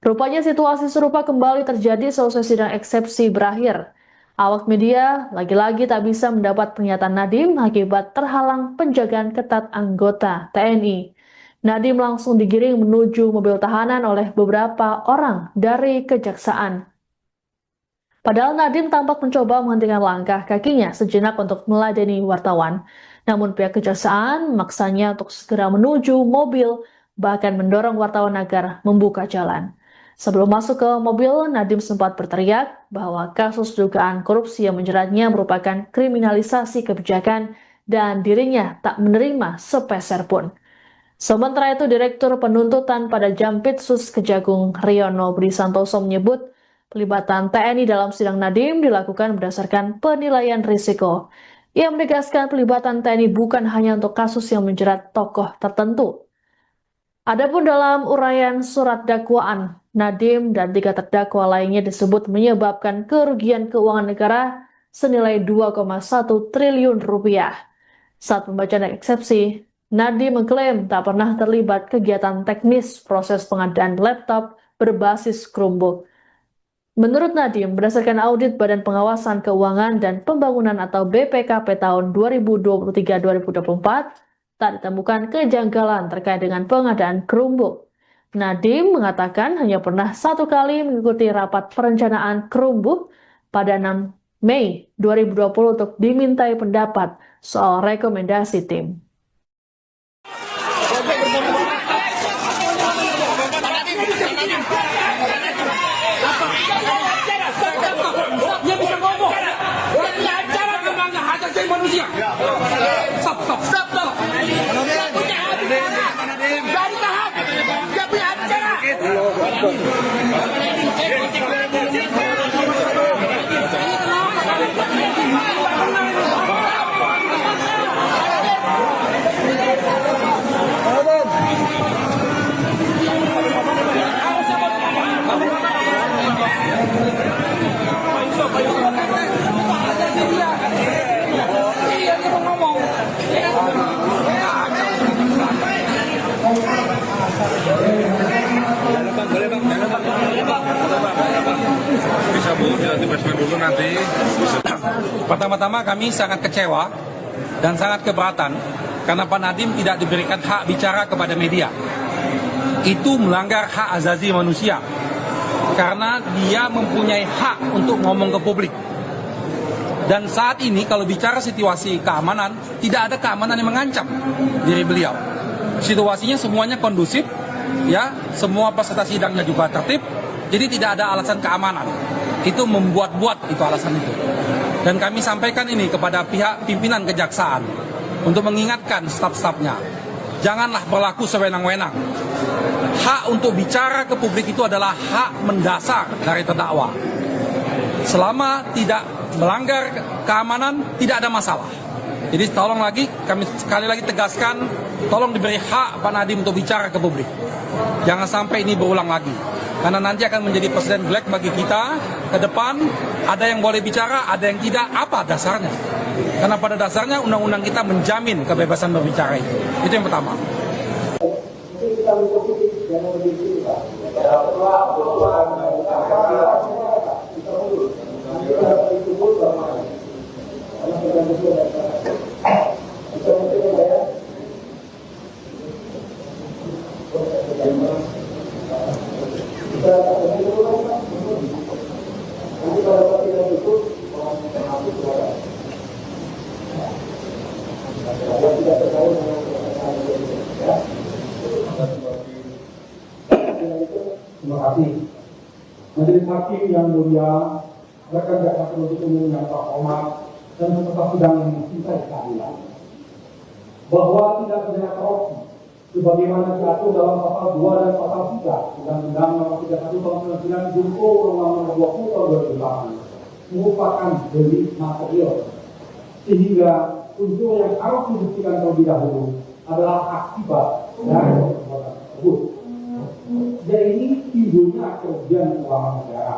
Rupanya situasi serupa kembali terjadi seusai sidang eksepsi berakhir. Awak media lagi-lagi tak bisa mendapat pernyataan Nadiem akibat terhalang penjagaan ketat anggota TNI. Nadiem langsung digiring menuju mobil tahanan oleh beberapa orang dari Kejaksaan. Padahal Nadiem tampak mencoba menghentikan langkah kakinya sejenak untuk meladeni wartawan. Namun pihak Kejaksaan memaksanya untuk segera menuju mobil, bahkan mendorong wartawan agar membuka jalan. Sebelum masuk ke mobil, Nadiem sempat berteriak bahwa kasus dugaan korupsi yang menjeratnya merupakan kriminalisasi kebijakan dan dirinya tak menerima sepeser pun. Sementara itu, Direktur Penuntutan pada Jampitsus Kejagung Riono Budi Santoso menyebut pelibatan TNI dalam sidang Nadiem dilakukan berdasarkan penilaian risiko. Ia menegaskan pelibatan TNI bukan hanya untuk kasus yang menjerat tokoh tertentu. Adapun dalam uraian surat dakwaan, Nadiem dan 3 terdakwa lainnya disebut menyebabkan kerugian keuangan negara senilai 2,1 triliun rupiah. Saat pembacaan eksepsi, Nadiem mengklaim tak pernah terlibat kegiatan teknis proses pengadaan laptop berbasis Chromebook. Menurut Nadiem, berdasarkan audit Badan Pengawasan Keuangan dan Pembangunan atau BPKP tahun 2023-2024, tak ditemukan kejanggalan terkait dengan pengadaan Chromebook. Nadiem mengatakan hanya pernah 1 kali mengikuti rapat perencanaan Chromebook pada 6 Mei 2020 untuk dimintai pendapat soal rekomendasi tim. Dia bisa ngomong. Dia punya acara melanggar hak asasi manusia. Stop. Dia punya acara. Dari tahap. Dia punya acara. Bisa Bu, dilatih presmen dulu nanti. Pertama-tama kami sangat kecewa dan sangat keberatan karena Pak Nadiem tidak diberikan hak bicara kepada media. Itu melanggar hak asasi manusia karena dia mempunyai hak untuk ngomong ke publik. Dan saat ini kalau bicara situasi keamanan, tidak ada keamanan yang mengancam diri beliau. Situasinya semuanya kondusif, ya, semua peserta sidangnya juga tertib, jadi tidak ada alasan keamanan. Itu membuat-buat itu alasan itu. Dan kami sampaikan ini kepada pihak pimpinan Kejaksaan untuk mengingatkan staf-stafnya, janganlah berlaku sewenang-wenang. Hak untuk bicara ke publik itu adalah hak mendasar dari terdakwa. Selama tidak melanggar keamanan, tidak ada masalah. Jadi tolong lagi, kami sekali lagi tegaskan, tolong diberi hak Pak Nadiem untuk bicara ke publik. Jangan sampai ini berulang lagi. Karena nanti akan menjadi presiden black bagi kita ke depan. Ada yang boleh bicara, ada yang tidak. Apa dasarnya? Karena pada dasarnya undang-undang kita menjamin kebebasan berbicara itu. Itu yang pertama. Terima kasih. Majelis Hakim yang mulia, rekan jaksa penuntut umum yang terhormat dan peserta sidang yang mencintai keadilan, bahwa tindak pidana korupsi sebagaimana diatur dalam pasal 2 dan pasal 3 Undang-Undang Nomor 31 Tahun 99 Junto Undang-Undang Nomor 20 Tahun 2008 merupakan delik material, sehingga unsur yang harus dibuktikan terlebih dahulu adalah akibat dari perbuatan tersebut. Jadi timbulnya kerugian keuangan negara.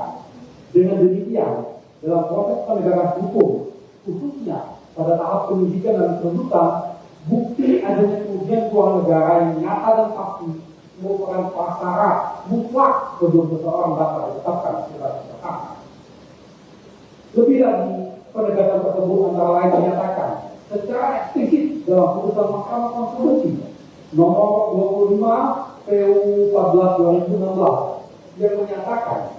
Dengan demikian, dalam proses penegakan hukum, khususnya pada tahap penyidikan dan penuntutan, bukti adanya kerugian keuangan negara yang nyata dan pasti merupakan prasyarat mutlak sebelum seseorang dapat ditetapkan sebagai tersangka. Lebih lagi, penegakan tersebut antara lain menyatakan secara eksplisit dalam putusan Mahkamah Konstitusi nomor 25 PU 14/2016 yang menyatakan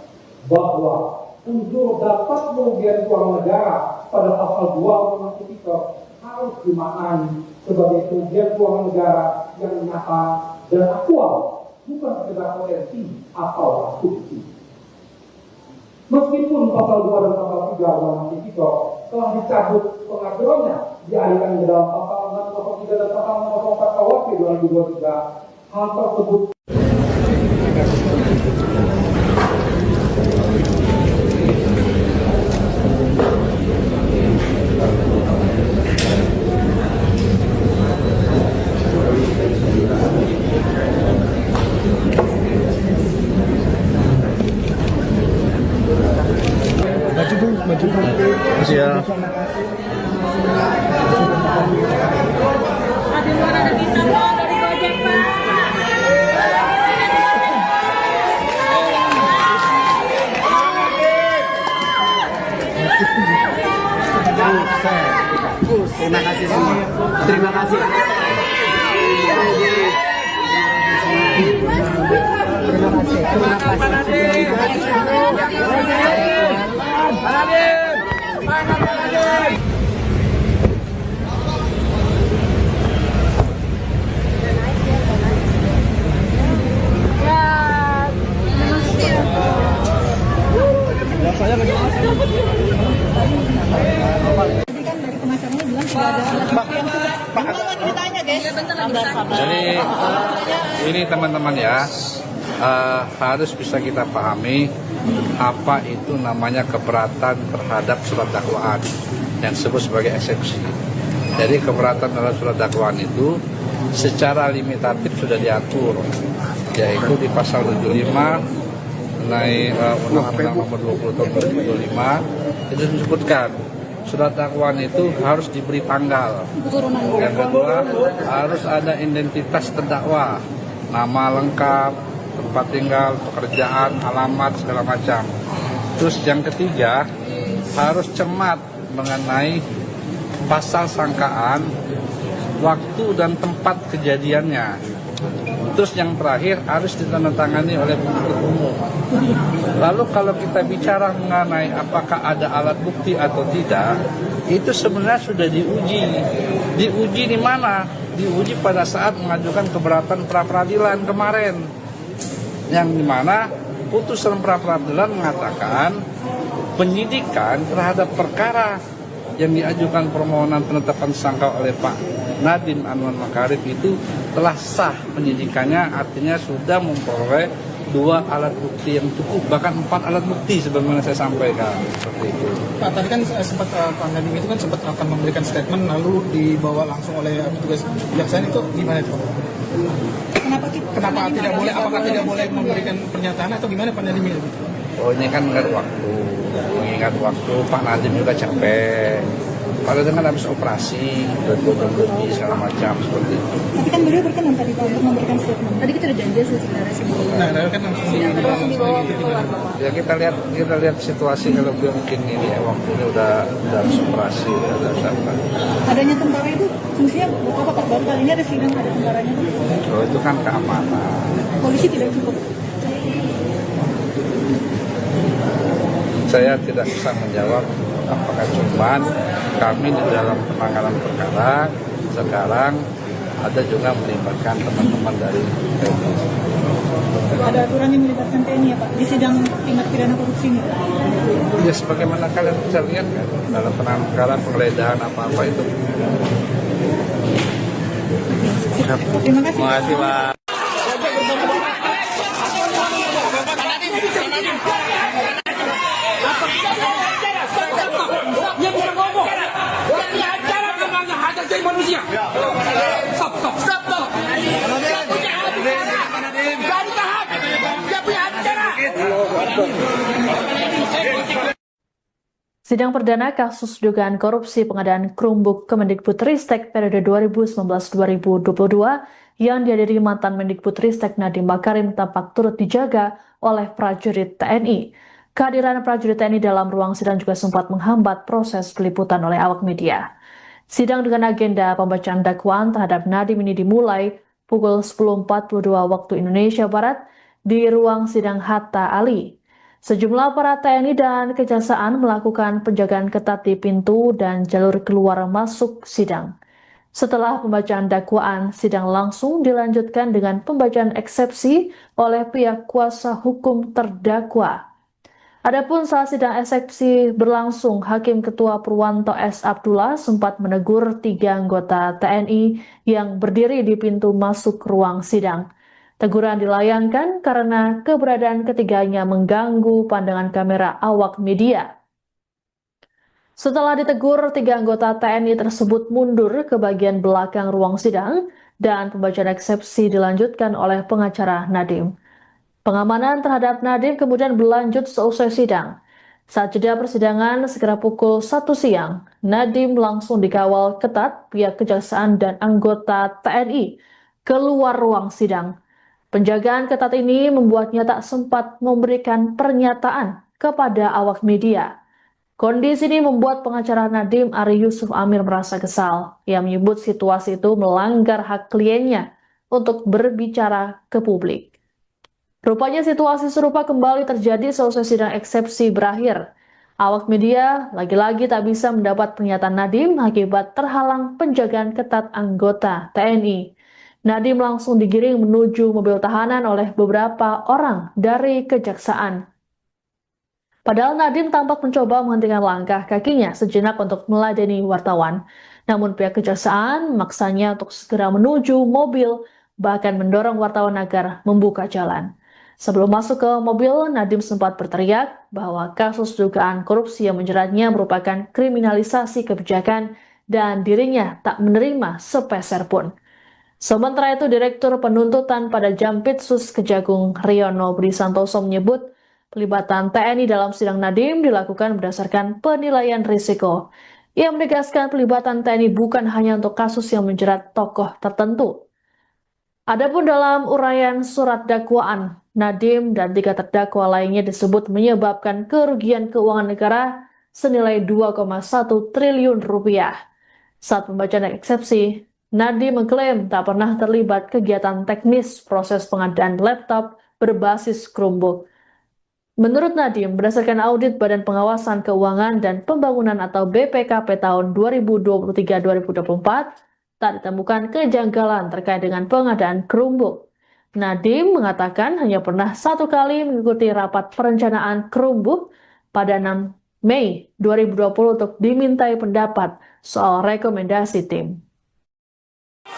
bahwa unsur dapat kerugian keuangan negara pada pasal 2 Undang-Undang Tipikor harus dimaknai sebagai kerugian keuangan negara yang nyata dan aktual, bukan sekedar potensi atau asumsi. Meskipun pasal 2 dan pasal 3 Undang-Undang Tipikor telah dicabut pengaturannya dialihkan ke dalam pasal 603 dan pasal 604 KUHP 2023, hal tersebut Siap. Terima kasih semua. Terima kasih. Jadi ini teman-teman ya, harus bisa kita pahami apa itu namanya keberatan terhadap surat dakwaan yang disebut sebagai eksepsi. Jadi keberatan terhadap surat dakwaan itu secara limitatif sudah diatur, yaitu di pasal 75 mengenai Undang-Undang Nomor 20 Tahun 2025 itu disebutkan surat dakwaan itu harus diberi tanggal. Yang kedua, harus ada identitas terdakwa, nama lengkap, tempat tinggal, pekerjaan, alamat, segala macam. Terus yang ketiga, harus cermat mengenai pasal sangkaan, waktu dan tempat kejadiannya. Terus yang terakhir harus ditandatangani oleh penuntut umum. Lalu kalau kita bicara mengenai apakah ada alat bukti atau tidak, itu sebenarnya sudah diuji. Diuji di mana? Diuji pada saat mengajukan keberatan pra-peradilan kemarin. Yang dimana putusan pra-peradilan mengatakan penyidikan terhadap perkara yang diajukan permohonan penetapan tersangka oleh Pak Nadiem Anwar Makarim itu telah sah penyidikannya, artinya sudah memperoleh 2 alat bukti yang cukup, bahkan 4 alat bukti sebagaimana saya sampaikan seperti itu. Pak, tadi kan sempat Pak Nadiem itu kan sempat akan memberikan statement lalu dibawa langsung oleh petugas kejaksaan, itu gimana itu? Kenapa tidak boleh? Apakah tidak boleh memberikan pernyataan atau gimana Pak Nadiem itu? Oh, ini kan mengingat waktu Pak Nadiem juga capek. Pak Nadiem kan habis operasi, bertubi segala macam seperti itu. Tapi kan beliau berkenan tadi Pak untuk memberikan statement. Tadi kita udah janji sebenarnya sebelumnya. Nah, kan langsung dibawa. Ya kita lihat situasi, kalau beliau mungkin ini waktunya udah habis operasi, udah siapa. Adanya tentara itu fungsinya buat apa Pak? Baru kali ini ada sidang ada tentaranya. Oh, itu kan keamanan. Polisi tidak cukup. Saya tidak bisa menjawab apakah cuman kami di dalam penanganan perkara sekarang ada juga melibatkan teman-teman dari TNI. Ada aturan yang melibatkan TNI ya Pak di sidang tindak pidana korupsi ini? Ya sebagaimana kalian bisa lihat kan dalam penanganan perkara penggeledahan apa-apa itu. Terima kasih. Terima kasih Pak. Dia bisa ngomong. Dia punya acara namanya hak asasi manusia. Stop. Dia punya acara. Gak ditahan. Dia punya acara. Sidang perdana kasus dugaan korupsi pengadaan Chromebook Kemendikbudristek periode 2019-2022 yang dihadiri mantan Mendikbudristek Nadiem Makarim tampak turut dijaga oleh prajurit TNI. Kehadiran prajurit TNI dalam ruang sidang juga sempat menghambat proses peliputan oleh awak media. Sidang dengan agenda pembacaan dakwaan terhadap Nadiem ini dimulai pukul 10.42 waktu Indonesia Barat di ruang sidang Hatta Ali. Sejumlah aparat TNI dan Kejaksaan melakukan penjagaan ketat di pintu dan jalur keluar masuk sidang. Setelah pembacaan dakwaan, sidang langsung dilanjutkan dengan pembacaan eksepsi oleh pihak kuasa hukum terdakwa. Adapun saat sidang eksepsi berlangsung, Hakim Ketua Purwanto S. Abdullah sempat menegur 3 anggota TNI yang berdiri di pintu masuk ruang sidang. Teguran dilayangkan karena keberadaan ketiganya mengganggu pandangan kamera awak media. Setelah ditegur, 3 anggota TNI tersebut mundur ke bagian belakang ruang sidang dan pembacaan eksepsi dilanjutkan oleh pengacara Nadiem. Pengamanan terhadap Nadiem kemudian berlanjut seusai sidang. Saat jeda persidangan sekitar pukul 1 siang, Nadiem langsung dikawal ketat pihak Kejaksaan dan anggota TNI keluar ruang sidang. Penjagaan ketat ini membuatnya tak sempat memberikan pernyataan kepada awak media. Kondisi ini membuat pengacara Nadiem Ari Yusuf Amir merasa kesal. Ia menyebut situasi itu melanggar hak kliennya untuk berbicara ke publik. Rupanya situasi serupa kembali terjadi selesai sidang eksepsi berakhir. Awak media lagi-lagi tak bisa mendapat pernyataan Nadiem akibat terhalang penjagaan ketat anggota TNI. Nadiem langsung digiring menuju mobil tahanan oleh beberapa orang dari Kejaksaan. Padahal Nadiem tampak mencoba menghentikan langkah kakinya sejenak untuk meladeni wartawan. Namun pihak Kejaksaan memaksanya untuk segera menuju mobil, bahkan mendorong wartawan agar membuka jalan. Sebelum masuk ke mobil, Nadiem sempat berteriak bahwa kasus dugaan korupsi yang menjeratnya merupakan kriminalisasi kebijakan dan dirinya tak menerima sepeser pun. Sementara itu, Direktur Penuntutan pada Jampitsus Kejagung Riono Budi Santoso menyebut pelibatan TNI dalam sidang Nadiem dilakukan berdasarkan penilaian risiko. Ia menegaskan pelibatan TNI bukan hanya untuk kasus yang menjerat tokoh tertentu. Adapun dalam uraian surat dakwaan, Nadiem dan 3 terdakwa lainnya disebut menyebabkan kerugian keuangan negara senilai 2,1 triliun rupiah. Saat pembacaan eksepsi, Nadiem mengklaim tak pernah terlibat kegiatan teknis proses pengadaan laptop berbasis Chromebook. Menurut Nadiem, berdasarkan audit Badan Pengawasan Keuangan dan Pembangunan atau BPKP tahun 2023-2024, tak ditemukan kejanggalan terkait dengan pengadaan Chromebook. Nadiem mengatakan hanya pernah 1 kali mengikuti rapat perencanaan Chromebook pada 6 Mei 2020 untuk dimintai pendapat soal rekomendasi tim. Pak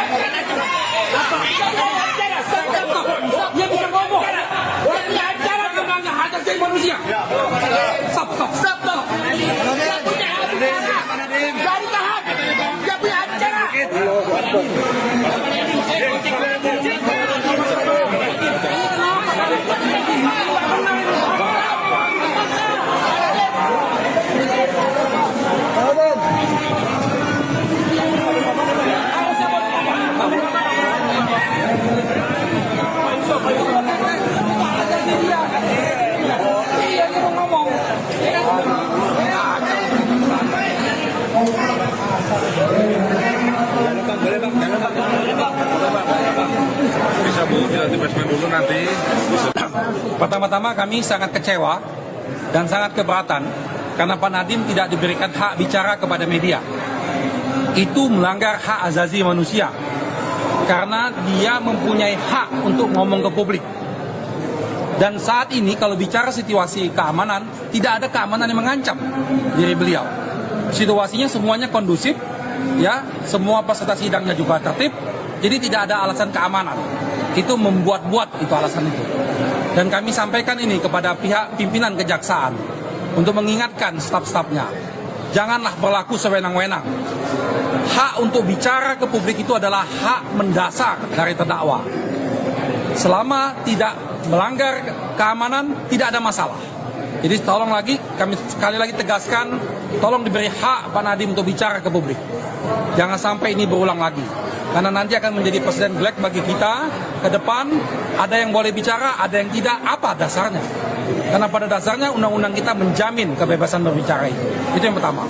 Nadiem. Stop. Dia punya acara. Jadi tahan. Dia punya acara. Bisa Bu, dilatih basement dulu nanti. Pertama-tama kami sangat kecewa dan sangat keberatan karena Pak Nadiem tidak diberikan hak bicara kepada media. Itu melanggar hak asasi manusia karena dia mempunyai hak untuk ngomong ke publik. Dan saat ini kalau bicara situasi keamanan, tidak ada keamanan yang mengancam diri beliau. Situasinya semuanya kondusif, ya, semua peserta sidangnya juga tertib, jadi tidak ada alasan keamanan. Itu membuat-buat itu alasan itu. Dan kami sampaikan ini kepada pihak pimpinan kejaksaan untuk mengingatkan staf-stafnya, janganlah berlaku sewenang-wenang. Hak untuk bicara ke publik itu adalah hak mendasar dari terdakwa. Selama tidak melanggar keamanan, tidak ada masalah. Jadi tolong lagi, kami sekali lagi tegaskan, tolong diberi hak Pak Nadiem untuk bicara ke publik. Jangan sampai ini berulang lagi. Karena nanti akan menjadi presiden black bagi kita ke depan. Ada yang boleh bicara, ada yang tidak. Apa dasarnya? Karena pada dasarnya undang-undang kita menjamin kebebasan berbicara itu. Itu yang pertama.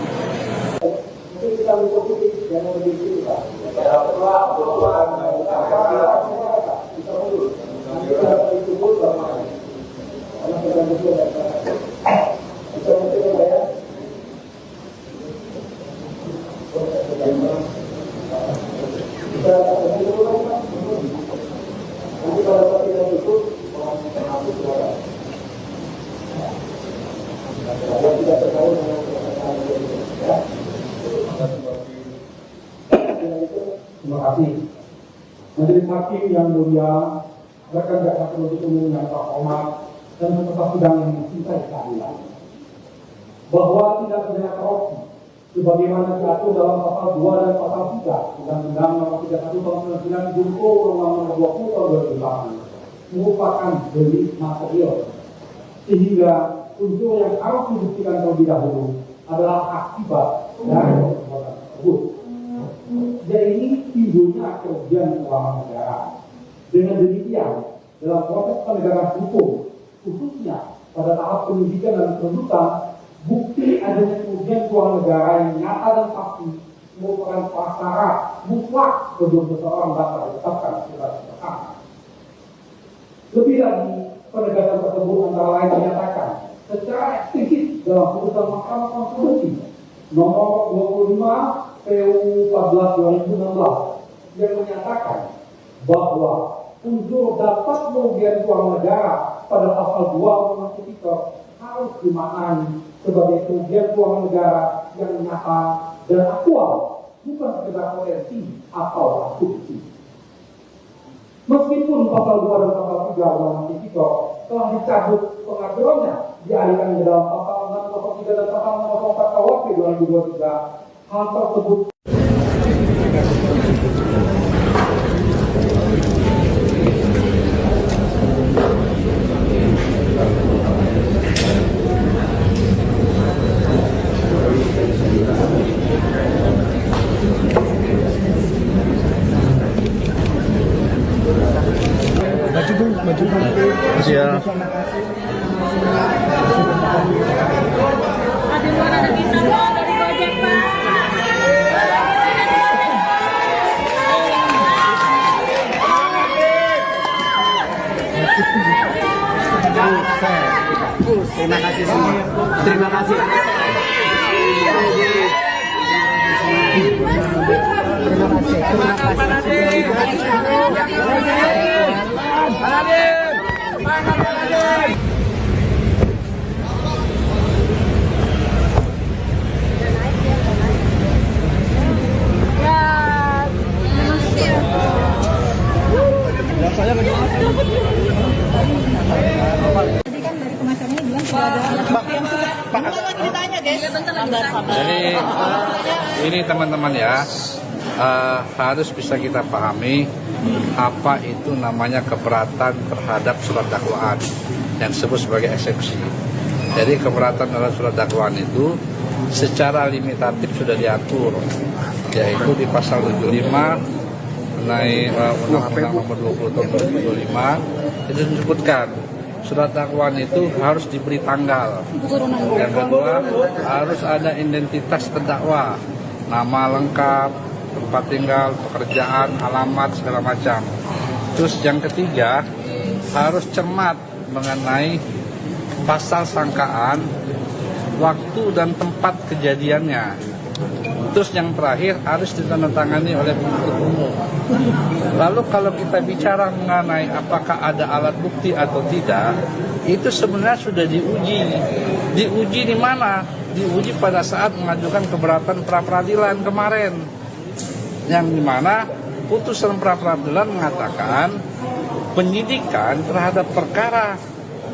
Terima kasih. Majelis Hakim yang mulia, rekan jaksa penuntut umum yang terhormat dan peserta sidang yang mencintai keadilan, bahwa tidak pidana korupsi sebagaimana diatur dalam pasal 2 dan pasal 3 Undang-Undang Nomor 31 Tahun 99 junto Undang-Undang Nomor 20 Tahun 2008 merupakan delik material, sehingga unsur yang harus dibuktikan terlebih dahulu adalah akibat dari perbuatan tersebut. Jadi timbulnya kerugian keuangan negara. Dengan demikian, dalam proses penegakan hukum, khususnya pada tahap penyidikan dan penuntutan, bukti adanya kerugian keuangan negara yang nyata dan pasti merupakan prasyarat mutlak sebelum seseorang dapat ditetapkan sebagai tersangka. Lebih lagi, penegakan tersebut antara lain dinyatakan secara eksplisit dalam putusan Mahkamah Konstitusi nomor 25 PU 14/2016 yang menyatakan bahwa unsur dapat kerugian keuangan negara pada pasal 2 Undang-Undang Tipikor harus dimaknai sebagai kerugian keuangan negara yang nyata dan aktual, bukan sekedar potensi atau asumsi. Meskipun pasal 2 dan pasal 3 Undang-Undang Tipikor telah dicabut pengaturannya, dialihkan ke dalam pasal 603 dan pasal 604 KUHP 2023, hal tersebut Siap. Ada bintang dari Gojek, Pak. Terima kasih semua. Terima kasih. Tadi kan dari pengacaranya bilang sudah ada Jadi ini teman-teman ya, harus bisa kita pahami apa itu namanya keberatan terhadap surat dakwaan yang disebut sebagai eksepsi. Jadi keberatan terhadap surat dakwaan itu secara limitatif sudah diatur, yaitu di pasal 75 mengenai Undang-Undang Nomor 20 Tahun 2025 itu disebutkan surat dakwaan itu harus diberi tanggal. Yang kedua, harus ada identitas terdakwa, nama lengkap, tempat tinggal, pekerjaan, alamat, segala macam. Terus yang ketiga, harus cermat mengenai pasal sangkaan, waktu dan tempat kejadiannya. Terus yang terakhir harus ditandatangani oleh penuntut umum. Lalu kalau kita bicara mengenai apakah ada alat bukti atau tidak, itu sebenarnya sudah diuji. Diuji di mana? Diuji pada saat mengajukan keberatan pra peradilan kemarin. Yang dimana putusan pra peradilan mengatakan penyidikan terhadap perkara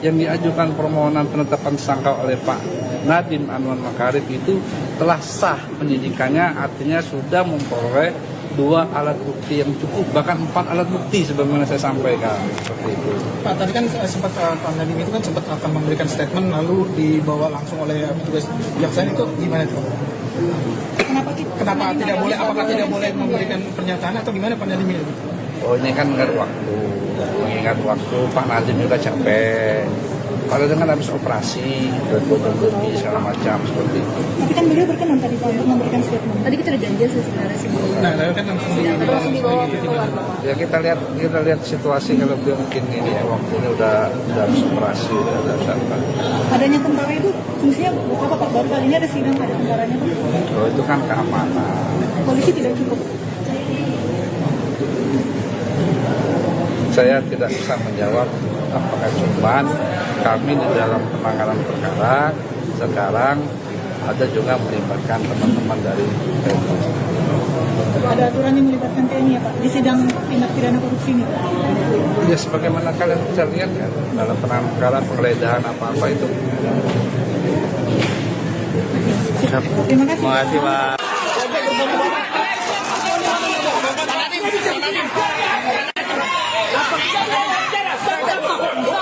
yang diajukan permohonan penetapan tersangka oleh Pak Nadiem Anwar Makarim itu telah sah penyidikannya, artinya sudah memperoleh 2 alat bukti yang cukup, bahkan 4 alat bukti sebagaimana saya sampaikan seperti itu. Pak, tadi kan sempat Pak Nadiem itu kan sempat akan memberikan statement lalu dibawa langsung oleh petugas kejaksaan, itu gimana itu? Kenapa tidak boleh? Apakah tidak boleh memberikan pernyataan atau gimana Pak Nadiem itu? Oh, ini kan mengingat waktu Pak Nadiem juga capek. Kalau dengan habis operasi, lebih segala macam seperti itu. Tapi kan beliau berkenan tadi Pak untuk memberikan statement. Tadi kita udah janji sebenarnya sih. Nah, kan langsung dibawa. Ya kita lihat situasi kalau beliau mungkin ini ya, waktunya udah habis operasi, udah apa. Adanya tentara itu fungsinya apa Pak? Baru kali ini ada sidang ada tentaranya Pak. Oh, itu kan keamanan. Polisi tidak cukup. Saya tidak bisa menjawab apakah cuman kami di dalam penanganan perkara sekarang ada juga melibatkan teman-teman dari TNI. Ada aturan yang melibatkan TNI ya Pak di sidang tindak pidana korupsi ini? Ya sebagaimana kalian bisa lihat ya, dalam penanganan perkara penggeledahan apa-apa itu. Terima kasih. Terima kasih Pak.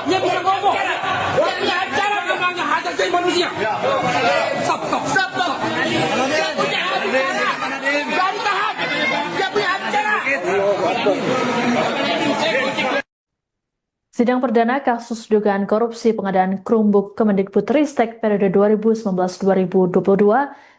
Dia bisa ngomong. Dia punya acara namanya hak asasi manusia. Stop. Dia punya acara. Jangan tahan. Dia punya acara. Sidang perdana kasus dugaan korupsi pengadaan Chromebook Kemendikbudristek periode 2019-2022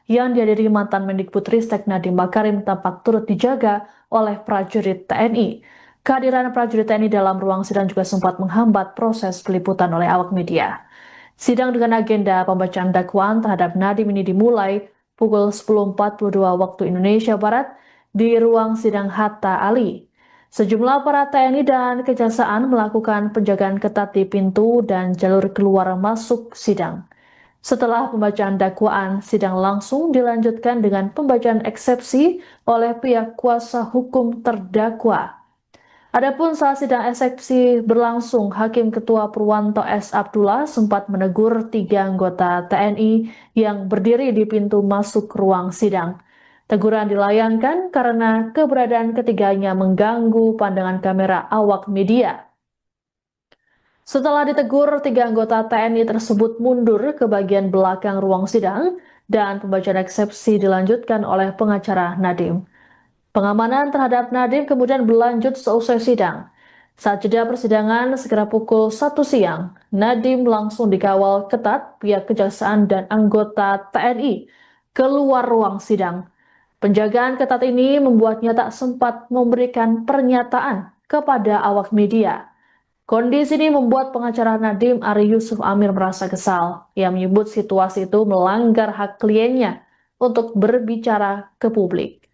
yang dihadiri mantan Mendikbudristek Nadiem Makarim tampak turut dijaga oleh prajurit TNI. Kehadiran prajurit TNI dalam ruang sidang juga sempat menghambat proses peliputan oleh awak media. Sidang dengan agenda pembacaan dakwaan terhadap Nadiem ini dimulai pukul 10.42 waktu Indonesia Barat di ruang sidang Hatta Ali. Sejumlah aparat TNI dan Kejaksaan melakukan penjagaan ketat di pintu dan jalur keluar masuk sidang. Setelah pembacaan dakwaan, sidang langsung dilanjutkan dengan pembacaan eksepsi oleh pihak kuasa hukum terdakwa. Adapun saat sidang eksepsi berlangsung, Hakim Ketua Purwanto S. Abdullah sempat menegur 3 anggota TNI yang berdiri di pintu masuk ruang sidang. Teguran dilayangkan karena keberadaan ketiganya mengganggu pandangan kamera awak media. Setelah ditegur, 3 anggota TNI tersebut mundur ke bagian belakang ruang sidang dan pembacaan eksepsi dilanjutkan oleh pengacara Nadiem. Pengamanan terhadap Nadiem kemudian berlanjut seusai sidang. Saat jeda persidangan segera pukul 1 siang, Nadiem langsung dikawal ketat pihak Kejaksaan dan anggota TNI keluar ruang sidang. Penjagaan ketat ini membuatnya tak sempat memberikan pernyataan kepada awak media. Kondisi ini membuat pengacara Nadiem Ari Yusuf Amir merasa kesal. Ia menyebut situasi itu melanggar hak kliennya untuk berbicara ke publik.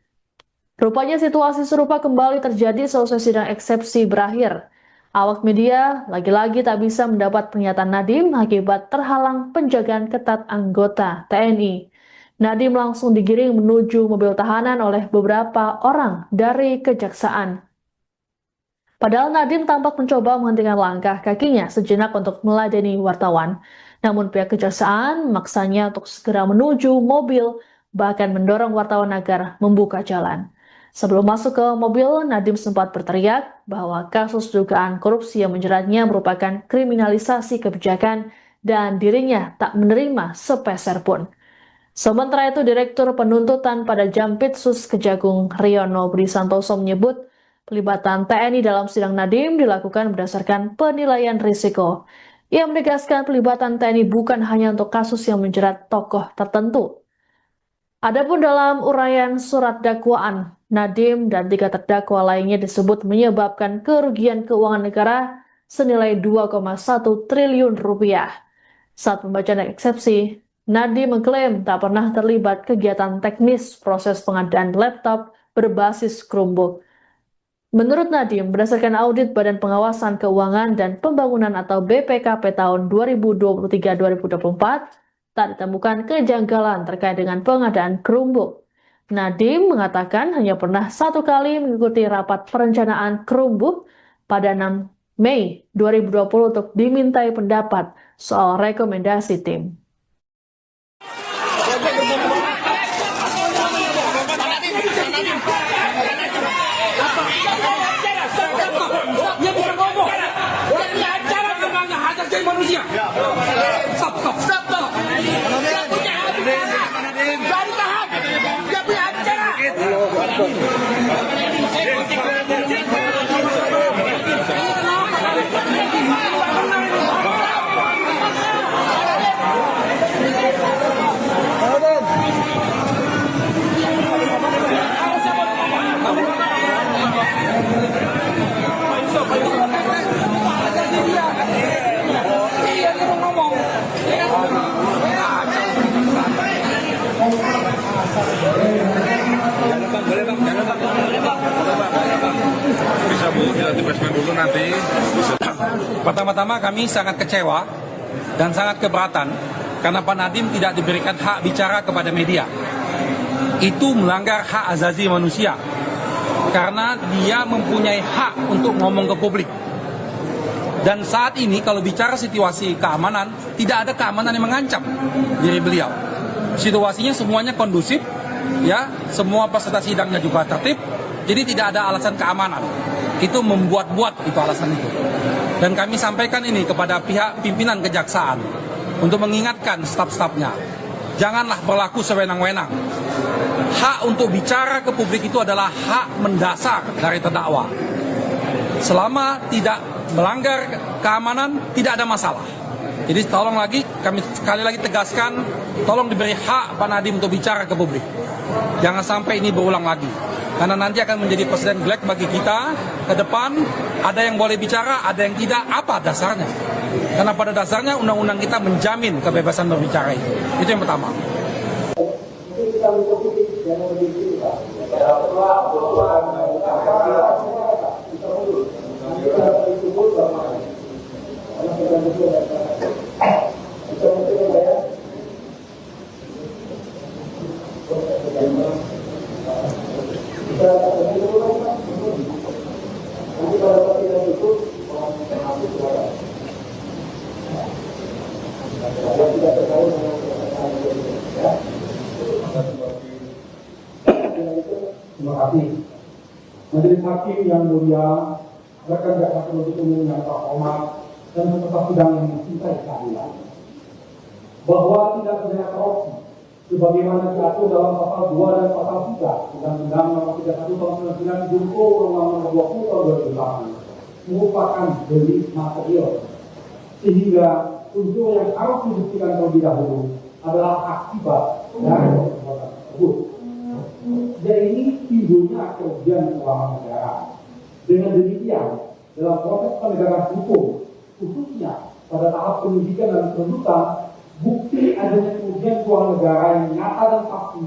Rupanya situasi serupa kembali terjadi seusai sidang eksepsi berakhir. Awak media lagi-lagi tak bisa mendapat pernyataan Nadiem akibat terhalang penjagaan ketat anggota TNI. Nadiem langsung digiring menuju mobil tahanan oleh beberapa orang dari Kejaksaan. Padahal Nadiem tampak mencoba menghentikan langkah kakinya sejenak untuk meladeni wartawan. Namun pihak kejaksaan memaksanya untuk segera menuju mobil, bahkan mendorong wartawan agar membuka jalan. Sebelum masuk ke mobil, Nadiem sempat berteriak bahwa kasus dugaan korupsi yang menjeratnya merupakan kriminalisasi kebijakan dan dirinya tak menerima sepeser pun. Sementara itu, Direktur Penuntutan pada Jampitsus Kejagung Riono Budi Santoso menyebut pelibatan TNI dalam sidang Nadiem dilakukan berdasarkan penilaian risiko. Ia menegaskan pelibatan TNI bukan hanya untuk kasus yang menjerat tokoh tertentu. Adapun dalam uraian surat dakwaan, Nadiem dan 3 terdakwa lainnya disebut menyebabkan kerugian keuangan negara senilai 2,1 triliun rupiah. Saat pembacaan eksepsi, Nadiem mengklaim tak pernah terlibat kegiatan teknis proses pengadaan laptop berbasis Chromebook. Menurut Nadiem, berdasarkan audit Badan Pengawasan Keuangan dan Pembangunan atau BPKP tahun 2023-2024, tak ditemukan kejanggalan terkait dengan pengadaan Chromebook. Nadiem mengatakan hanya pernah 1 kali mengikuti rapat perencanaan Chromebook pada 6 Mei 2020 untuk dimintai pendapat soal rekomendasi tim. Dia bisa ngomong. Dia punya acara namanya hak asasi manusia. Stop. Dia punya acara. Baru tahan. Dia punya acara. Bisa Bu, kita dibasmi dulu nanti. Pertama-tama kami sangat kecewa dan sangat keberatan karena Pak Nadiem tidak diberikan hak bicara kepada media. Itu melanggar hak asasi manusia karena dia mempunyai hak untuk ngomong ke publik. Dan saat ini kalau bicara situasi keamanan, tidak ada keamanan yang mengancam diri beliau. Situasinya semuanya kondusif, ya, semua peserta sidangnya juga tertib, jadi tidak ada alasan keamanan. Itu membuat-buat itu alasan itu. Dan kami sampaikan ini kepada pihak pimpinan kejaksaan untuk mengingatkan staf-stafnya, janganlah berlaku sewenang-wenang. Hak untuk bicara ke publik itu adalah hak mendasar dari terdakwa. Selama tidak melanggar keamanan, tidak ada masalah. Jadi tolong lagi, kami sekali lagi tegaskan, tolong diberi hak Pak Nadiem untuk bicara ke publik. Jangan sampai ini berulang lagi. Karena nanti akan menjadi presiden black bagi kita ke depan, ada yang boleh bicara, ada yang tidak, apa dasarnya? Karena pada dasarnya undang-undang kita menjamin kebebasan berbicara itu. Itu yang pertama. Terima kasih. Majelis Hakim yang mulia, rekan jaksa penuntut umum yang terhormat dan peserta sidang yang mencintai keadilan, bahwa tindak pidana korupsi sebagaimana diatur dalam pasal 2 dan pasal 3 Undang-Undang Nomor 31 Tahun 99 junto Undang-Undang Nomor 20 Tahun 2008 merupakan delik material, sehingga unsur yang harus dibuktikan terlebih dahulu adalah akibat dari perbuatan tersebut. Jadi timbulnya kerugian keuangan negara. Dengan demikian, dalam proses penegakan hukum, khususnya pada tahap penyidikan dan penuntutan, bukti adanya kerugian keuangan negara yang nyata dan pasti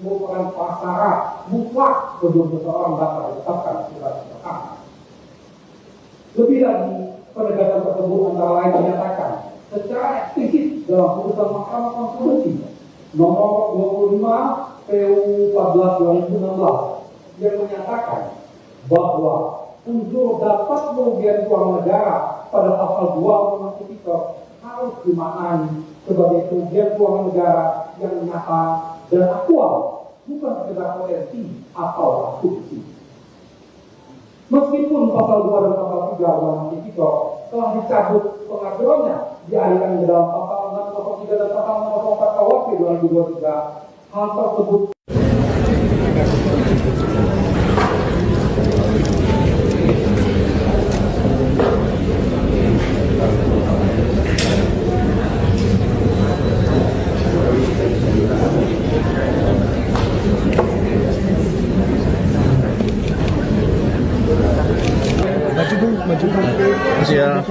merupakan prasyarat mutlak sebelum seseorang dapat ditetapkan sebagai tersangka. Lebih lagi, penegakan tersebut antara lain menyatakan secara eksplisit dalam putusan Mahkamah Konstitusi nomor 25 PU 14 2016 yang menyatakan bahwa unsur dapat kerugian keuangan negara pada pasal 2 Undang-Undang Tipikor harus dimaknai sebagai kerugian keuangan negara yang nyata dan aktual, bukan sekedar potensi atau asumsi. Meskipun pasal 2 dan pasal 3 Undang-Undang Tipikor telah dicabut pengaturannya, dialihkan ke dalam pasal 603 dan pasal 604 KUHP 2023, hal tersebut Siap.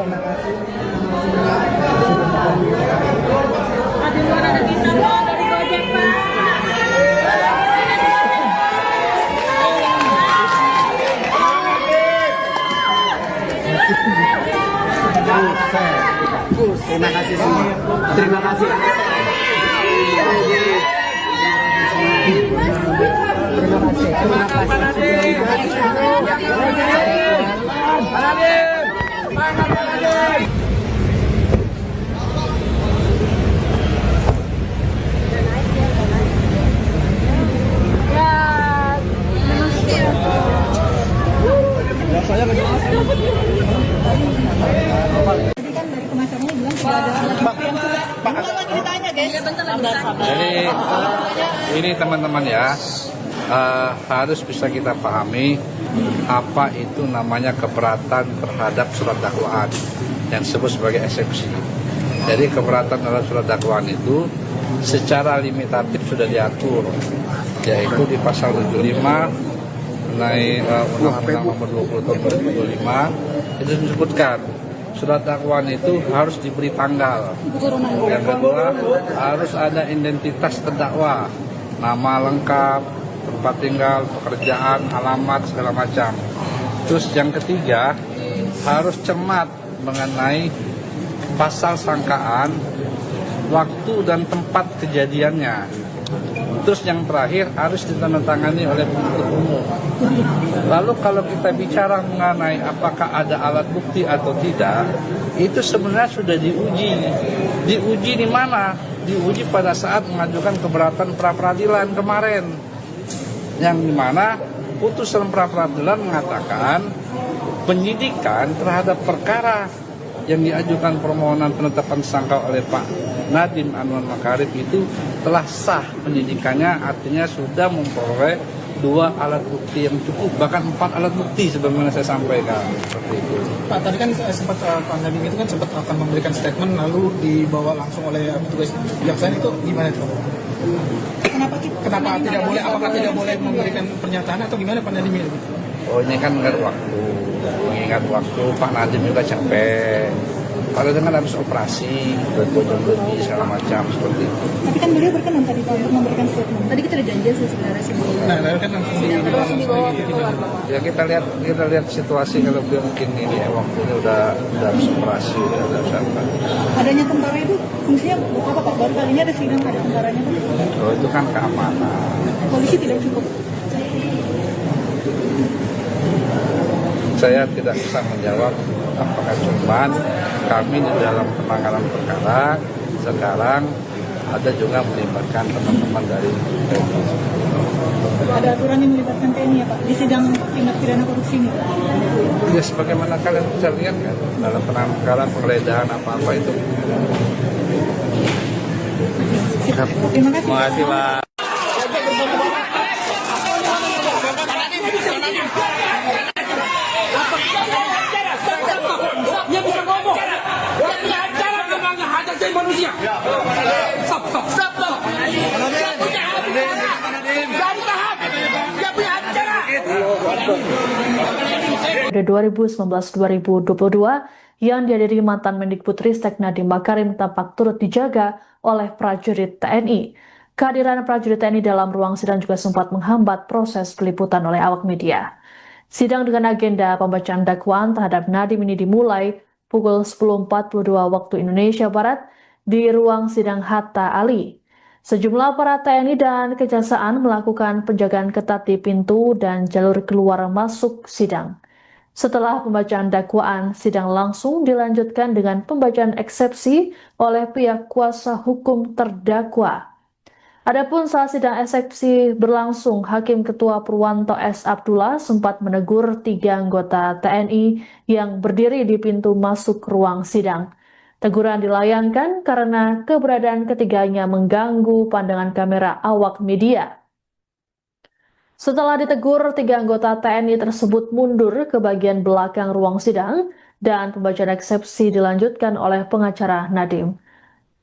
Terima kasih semua. Terima kasih. Terima kasih. Tadi kan dari pengacaranya bilang sudah ada alat bukti yang sudah. Bentar lagi ditanya, guys. Bentar lagi ditanya. Jadi ini teman-teman ya, harus bisa kita pahami apa itu namanya keberatan terhadap surat dakwaan yang disebut sebagai eksepsi. Jadi keberatan terhadap surat dakwaan itu secara limitatif sudah diatur, yaitu di pasal 75 mengenai Undang-Undang Nomor 20 Tahun 2025 itu disebutkan surat dakwaan itu harus diberi tanggal. Yang kedua, harus ada identitas terdakwa, nama lengkap, tempat tinggal, pekerjaan, alamat, segala macam. Terus yang ketiga, harus cermat mengenai pasal sangkaan, waktu dan tempat kejadiannya. Terus yang terakhir, harus ditandatangani oleh penuntut umum. Lalu kalau kita bicara mengenai apakah ada alat bukti atau tidak, itu sebenarnya sudah diuji. Diuji di mana? Diuji pada saat mengajukan keberatan pra-peradilan kemarin. Yang dimana putusan pra-peradilan mengatakan penyidikan terhadap perkara yang diajukan permohonan penetapan tersangka oleh Pak Nadiem Anwar Makarim itu telah sah penyidikannya, artinya sudah memperoleh 2 alat bukti yang cukup, bahkan 4 alat bukti sebagaimana saya sampaikan seperti itu. Pak, tadi kan sempat Pak Nadiem itu kan sempat akan memberikan statement lalu dibawa langsung oleh petugas kejaksaan, itu gimana itu? Kenapa tidak boleh? Apakah tidak boleh memberikan pernyataan atau gimana Pak Nadiem itu? Oh, ini kan mengingat waktu Pak Nadiem juga capek. Kalau dengan habis operasi, berkojong-kojong segala macam seperti itu. Tapi kan beliau berkenan tadi Pak untuk memberikan statement. Tadi kita udah janji sih sebenarnya sebelum. Nah, kan langsung dibawa keluar. Ya kita lihat situasi kalau beliau mungkin ini waktunya udah habis operasi, udah apa. Adanya tentara itu fungsinya apa Pak? Baru kali ini ada sidang ada tentaranya Pak. Oh, itu kan keamanan. Polisi tidak cukup. Saya tidak bisa menjawab apakah cuman kami di dalam penanganan perkara sekarang ada juga melibatkan teman-teman dari TNI. Ada aturan yang melibatkan TNI ya Pak di sidang tindak pidana korupsi ini. Ya sebagaimana kalian bisa lihat kan dalam penanganan perkara penggeledahan apa-apa itu. Terima kasih. Terima kasih Pak. Dia bisa ngomong. Dia punya acara memangnya hajat jadi manusia. Stop. Dia punya acara. Dari tahap. Dia punya acara. Pada 2019-2022 yang dihadiri mantan Mendikbudristek Nadiem Makarim tampak turut dijaga oleh prajurit TNI. Kehadiran prajurit TNI dalam ruang sidang juga sempat menghambat proses peliputan oleh awak media. Sidang dengan agenda pembacaan dakwaan terhadap Nadiem ini dimulai pukul 10.42 waktu Indonesia Barat di ruang sidang Hatta Ali. Sejumlah aparat TNI dan Kejaksaan melakukan penjagaan ketat di pintu dan jalur keluar masuk sidang. Setelah pembacaan dakwaan, sidang langsung dilanjutkan dengan pembacaan eksepsi oleh pihak kuasa hukum terdakwa. Adapun saat sidang eksepsi berlangsung, Hakim Ketua Purwanto S. Abdullah sempat menegur 3 anggota TNI yang berdiri di pintu masuk ruang sidang. Teguran dilayangkan karena keberadaan ketiganya mengganggu pandangan kamera awak media. Setelah ditegur, 3 anggota TNI tersebut mundur ke bagian belakang ruang sidang dan pembacaan eksepsi dilanjutkan oleh pengacara Nadiem.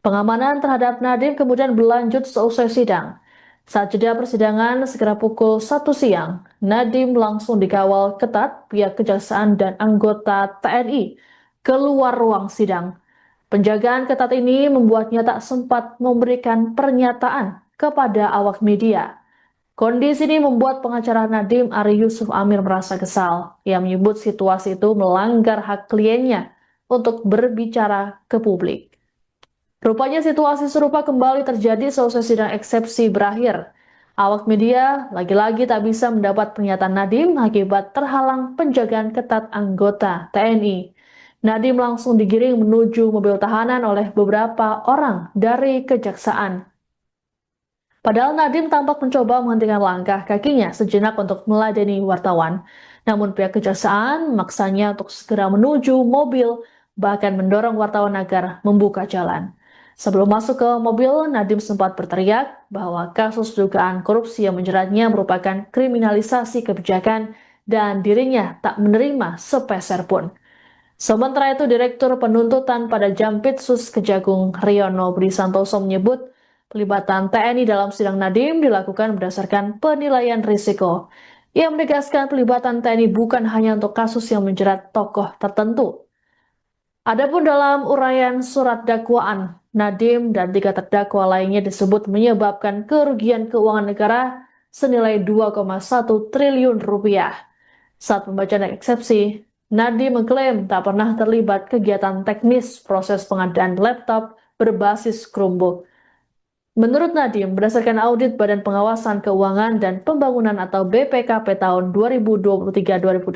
Pengamanan terhadap Nadiem kemudian berlanjut seusai sidang. Saat jeda persidangan sekitar pukul 1 siang, Nadiem langsung dikawal ketat pihak kejaksaan dan anggota TNI keluar ruang sidang. Penjagaan ketat ini membuatnya tak sempat memberikan pernyataan kepada awak media. Kondisi ini membuat pengacara Nadiem Ari Yusuf Amir merasa kesal. Ia menyebut situasi itu melanggar hak kliennya untuk berbicara ke publik. Rupanya situasi serupa kembali terjadi seusai sidang eksepsi berakhir. Awak media lagi-lagi tak bisa mendapat pernyataan Nadiem akibat terhalang penjagaan ketat anggota TNI. Nadiem langsung digiring menuju mobil tahanan oleh beberapa orang dari kejaksaan. Padahal Nadiem tampak mencoba menghentikan langkah kakinya sejenak untuk meladeni wartawan. Namun pihak kejaksaan memaksanya untuk segera menuju mobil, bahkan mendorong wartawan agar membuka jalan. Sebelum masuk ke mobil, Nadiem sempat berteriak bahwa kasus dugaan korupsi yang menjeratnya merupakan kriminalisasi kebijakan dan dirinya tak menerima sepeser pun. Sementara itu, Direktur Penuntutan pada Jampitsus Kejagung Riono Budi Santoso menyebut pelibatan TNI dalam sidang Nadiem dilakukan berdasarkan penilaian risiko. Ia menegaskan pelibatan TNI bukan hanya untuk kasus yang menjerat tokoh tertentu. Adapun dalam uraian surat dakwaan, Nadiem dan 3 terdakwa lainnya disebut menyebabkan kerugian keuangan negara senilai 2,1 triliun rupiah. Saat pembacaan eksepsi, Nadiem mengklaim tak pernah terlibat kegiatan teknis proses pengadaan laptop berbasis Chromebook. Menurut Nadiem, berdasarkan audit Badan Pengawasan Keuangan dan Pembangunan atau BPKP tahun 2023-2024,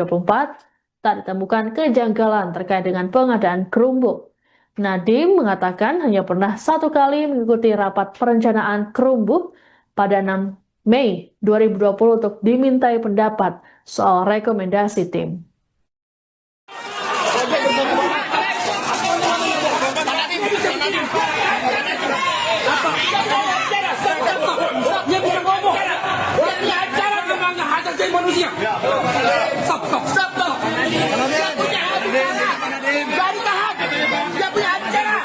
tak ditemukan kejanggalan terkait dengan pengadaan Chromebook. Nadiem mengatakan hanya pernah 1 kali mengikuti rapat perencanaan Chromebook pada 6 Mei 2020 untuk dimintai pendapat soal rekomendasi tim. Dia bisa ngomong. Dia punya acara memangnya hak asasi manusia. Stop. Dia punya acara. Dari tahap. Dia punya acara.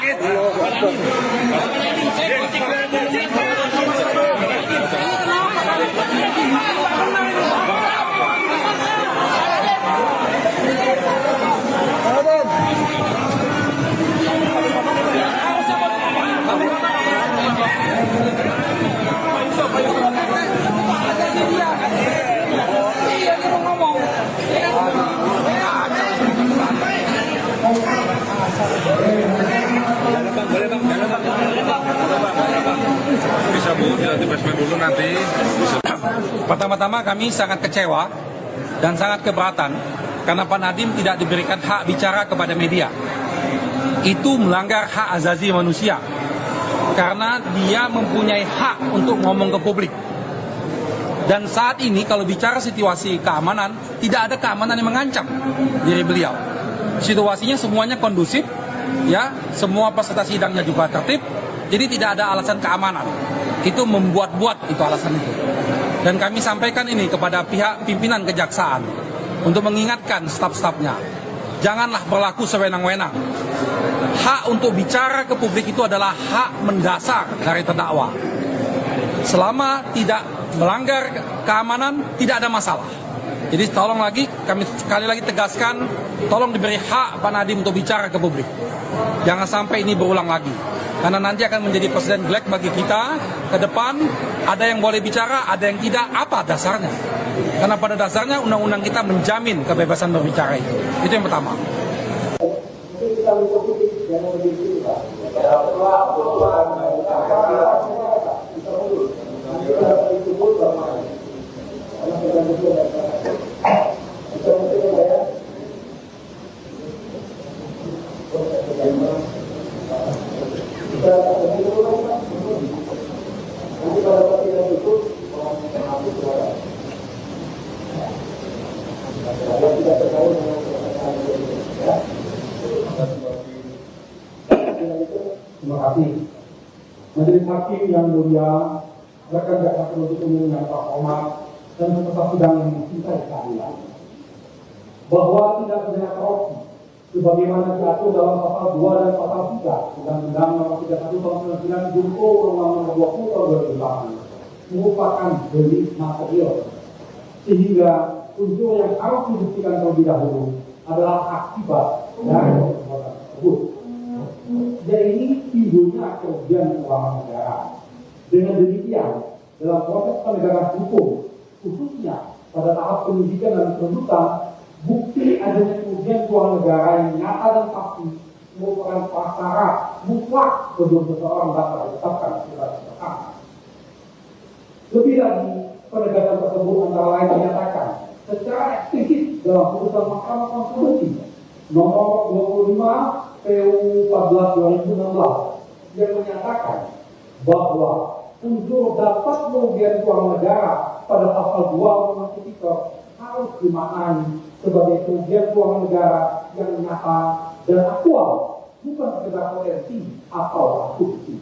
Bisa Bu, nanti basement dulu nanti. Pertama-tama kami sangat kecewa dan sangat keberatan karena Pak Nadiem tidak diberikan hak bicara kepada media. Itu melanggar hak asasi manusia karena dia mempunyai hak untuk ngomong ke publik. Dan saat ini kalau bicara situasi keamanan, tidak ada keamanan yang mengancam diri beliau. Situasinya semuanya kondusif, ya, semua peserta sidangnya juga tertib, jadi tidak ada alasan keamanan. Itu membuat-buat itu alasan itu. Dan kami sampaikan ini kepada pihak pimpinan kejaksaan untuk mengingatkan staf-stafnya, janganlah berlaku sewenang-wenang. Hak untuk bicara ke publik itu adalah hak mendasar dari terdakwa. Selama tidak melanggar keamanan, tidak ada masalah. Jadi tolong lagi, kami sekali lagi tegaskan, tolong diberi hak Pak Nadiem untuk bicara ke publik. Jangan sampai ini berulang lagi. Karena nanti akan menjadi presiden black bagi kita ke depan. Ada yang boleh bicara, ada yang tidak. Apa dasarnya? Karena pada dasarnya undang-undang kita menjamin kebebasan berbicara itu. Itu yang pertama. Hakim yang mulia, rekan jaksa penuntut umum yang terhormat, dan peserta sidang yang mencintai keadilan, bahwa tidak pidana korupsi sebagaimana diatur dalam pasal 2 dan pasal 3 Undang-Undang Nomor 31 Tahun 99 junto Undang-Undang Nomor 20 Tahun 2008 merupakan delik material, sehingga unsur yang harus dibuktikan terlebih dahulu adalah akibat dari perbuatan tersebut. Jadi timbulnya kerugian keuangan negara. Dengan demikian, dalam proses penegakan hukum, khususnya pada tahap penyidikan dan penuntutan, bukti adanya kerugian keuangan negara yang nyata dan pasti merupakan prasyarat mutlak sebelum seseorang dapat ditetapkan sebagai tersangka. Lebih lagi, penegakan tersebut antara lain menyatakan secara eksplisit dalam putusan Mahkamah Konstitusi nomor 25 PU 14 2016 yang menyatakan bahwa unsur dapat kerugian keuangan negara pada pasal 2 Undang-Undang Tipikor harus dimaknai sebagai kerugian keuangan negara yang nyata dan aktual, bukan sekedar potensi atau asumsi.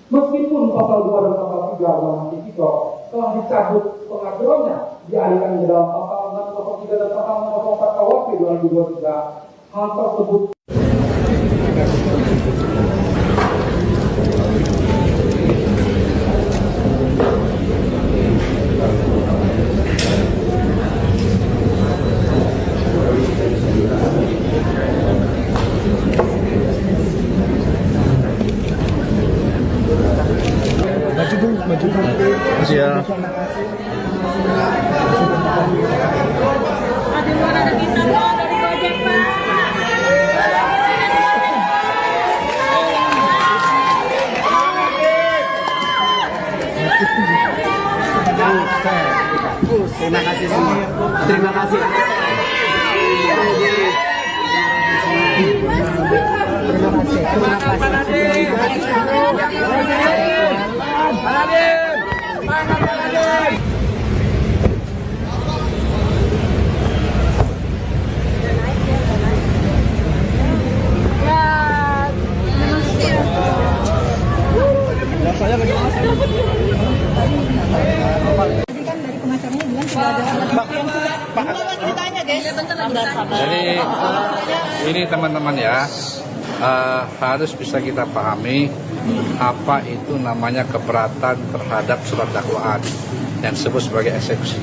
Meskipun pasal 2 dan pasal 3 Undang-Undang Tipikor telah dicabut pengaturannya dialihkan ke dalam pasal 603 dan pasal 604 KUHP 2023, hal tersebut Siap. Terima kasih semua. Terima kasih. Jadi ini teman-teman ya, harus bisa kita pahami apa itu namanya keberatan terhadap surat dakwaan yang disebut sebagai eksepsi.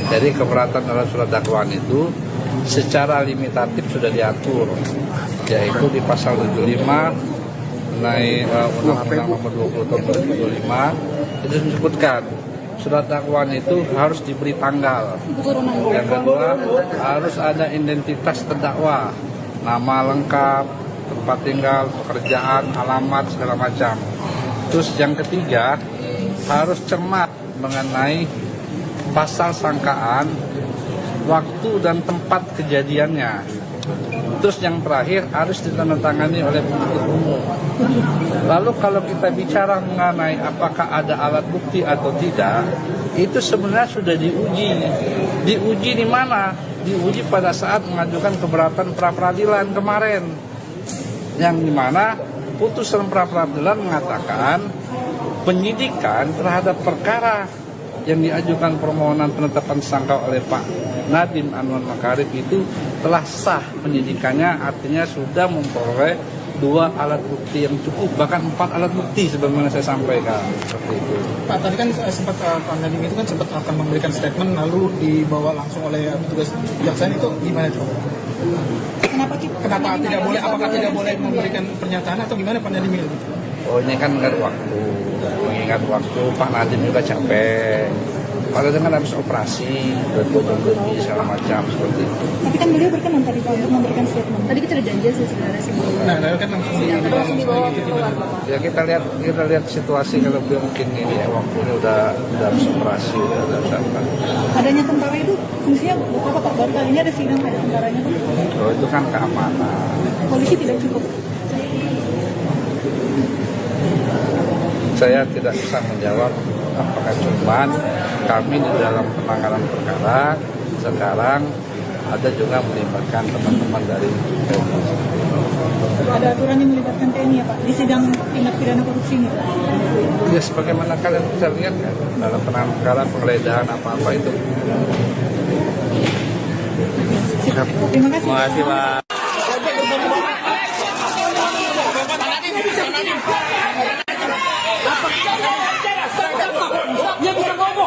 Jadi keberatan terhadap surat dakwaan itu secara limitatif sudah diatur, yaitu di pasal 75 mengenai Undang-Undang Nomor 20 Tahun 2025 itu disebutkan surat dakwaan itu harus diberi tanggal. Yang kedua, harus ada identitas terdakwa, nama lengkap, tempat tinggal, pekerjaan, alamat, segala macam. Terus yang ketiga, harus cermat mengenai pasal sangkaan, waktu dan tempat kejadiannya. Terus yang terakhir harus ditandatangani oleh penuntut umum. Lalu kalau kita bicara mengenai apakah ada alat bukti atau tidak, itu sebenarnya sudah diuji. Diuji di mana? Diuji pada saat mengajukan keberatan pra-peradilan kemarin. Yang dimana putusan pra-peradilan mengatakan penyidikan terhadap perkara yang diajukan permohonan penetapan tersangka oleh Pak Nadiem Anwar Makarim itu telah sah penyidikannya, artinya sudah memperoleh 2 alat bukti yang cukup, bahkan 4 alat bukti sebagaimana saya sampaikan seperti itu. Pak, tadi kan sempat Pak Nadiem itu kan sempat akan memberikan statement lalu dibawa langsung oleh petugas kejaksaan, itu gimana itu? Kenapa tidak boleh? Apakah tidak boleh memberikan pernyataan atau gimana Pak Nadiem itu? Oh, ini kan mengingat waktu Pak Nadiem juga capek. Pak Nadiem kan habis operasi, bertubi segala macam seperti itu. Tapi kan beliau berkenan tadi Pak untuk memberikan statement. Tadi kita udah janji sih sebenarnya sebelum. Nah, kan langsung dibawa keluar. Ya kita lihat situasi kalau beliau mungkin ini ya, waktunya udah habis operasi, udah siapa. Adanya tentara itu fungsinya apa Pak? Baru kali ini ada sidang ada tentaranya Pak. Oh, itu kan keamanan. Polisi tidak cukup. Saya tidak bisa menjawab apakah cuman kami di dalam penanganan perkara sekarang ada juga melibatkan teman-teman dari TNI. Ada aturan yang melibatkan TNI ya Pak di sidang tindak pidana korupsi ini? Ya sebagaimana kalian bisa lihat kan, dalam penanganan perkara penggeledahan apa-apa itu. Terima kasih. Terima kasih Pak. Dia bisa ngomong.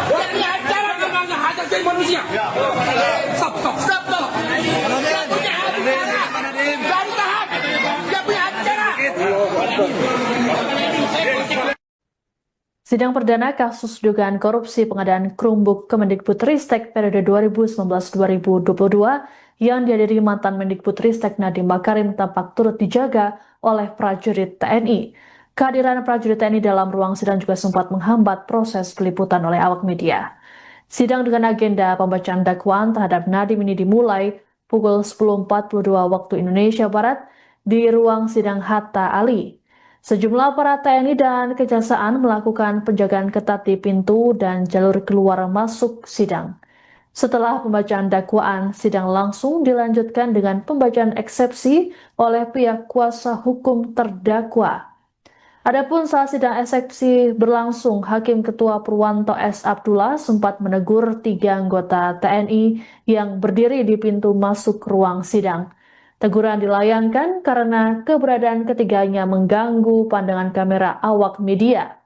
Dia punya acara namanya hajat jadi manusia. Stop. Dia punya acara. Baru tahan. Dia punya acara. Sidang perdana kasus dugaan korupsi pengadaan Chromebook Kemendikbudristek periode 2019-2022 yang dihadiri mantan Mendikbudristek Nadiem Makarim tampak turut dijaga oleh prajurit TNI. Kehadiran prajurit TNI dalam ruang sidang juga sempat menghambat proses peliputan oleh awak media. Sidang dengan agenda pembacaan dakwaan terhadap Nadiem ini dimulai pukul 10.42 waktu Indonesia Barat di ruang sidang Hatta Ali. Sejumlah aparat TNI dan Kejaksaan melakukan penjagaan ketat di pintu dan jalur keluar masuk sidang. Setelah pembacaan dakwaan, sidang langsung dilanjutkan dengan pembacaan eksepsi oleh pihak kuasa hukum terdakwa. Adapun saat sidang eksepsi berlangsung, Hakim Ketua Purwanto S. Abdullah sempat menegur 3 anggota TNI yang berdiri di pintu masuk ruang sidang. Teguran dilayangkan karena keberadaan ketiganya mengganggu pandangan kamera awak media.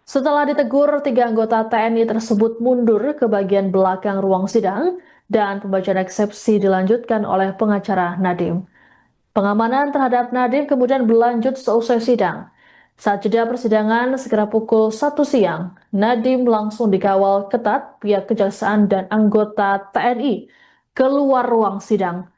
Setelah ditegur, 3 anggota TNI tersebut mundur ke bagian belakang ruang sidang dan pembacaan eksepsi dilanjutkan oleh pengacara Nadiem. Pengamanan terhadap Nadiem kemudian berlanjut seusai sidang. Saat jeda persidangan sekitar pukul 1 siang, Nadiem langsung dikawal ketat pihak Kejaksaan dan anggota TNI keluar ruang sidang.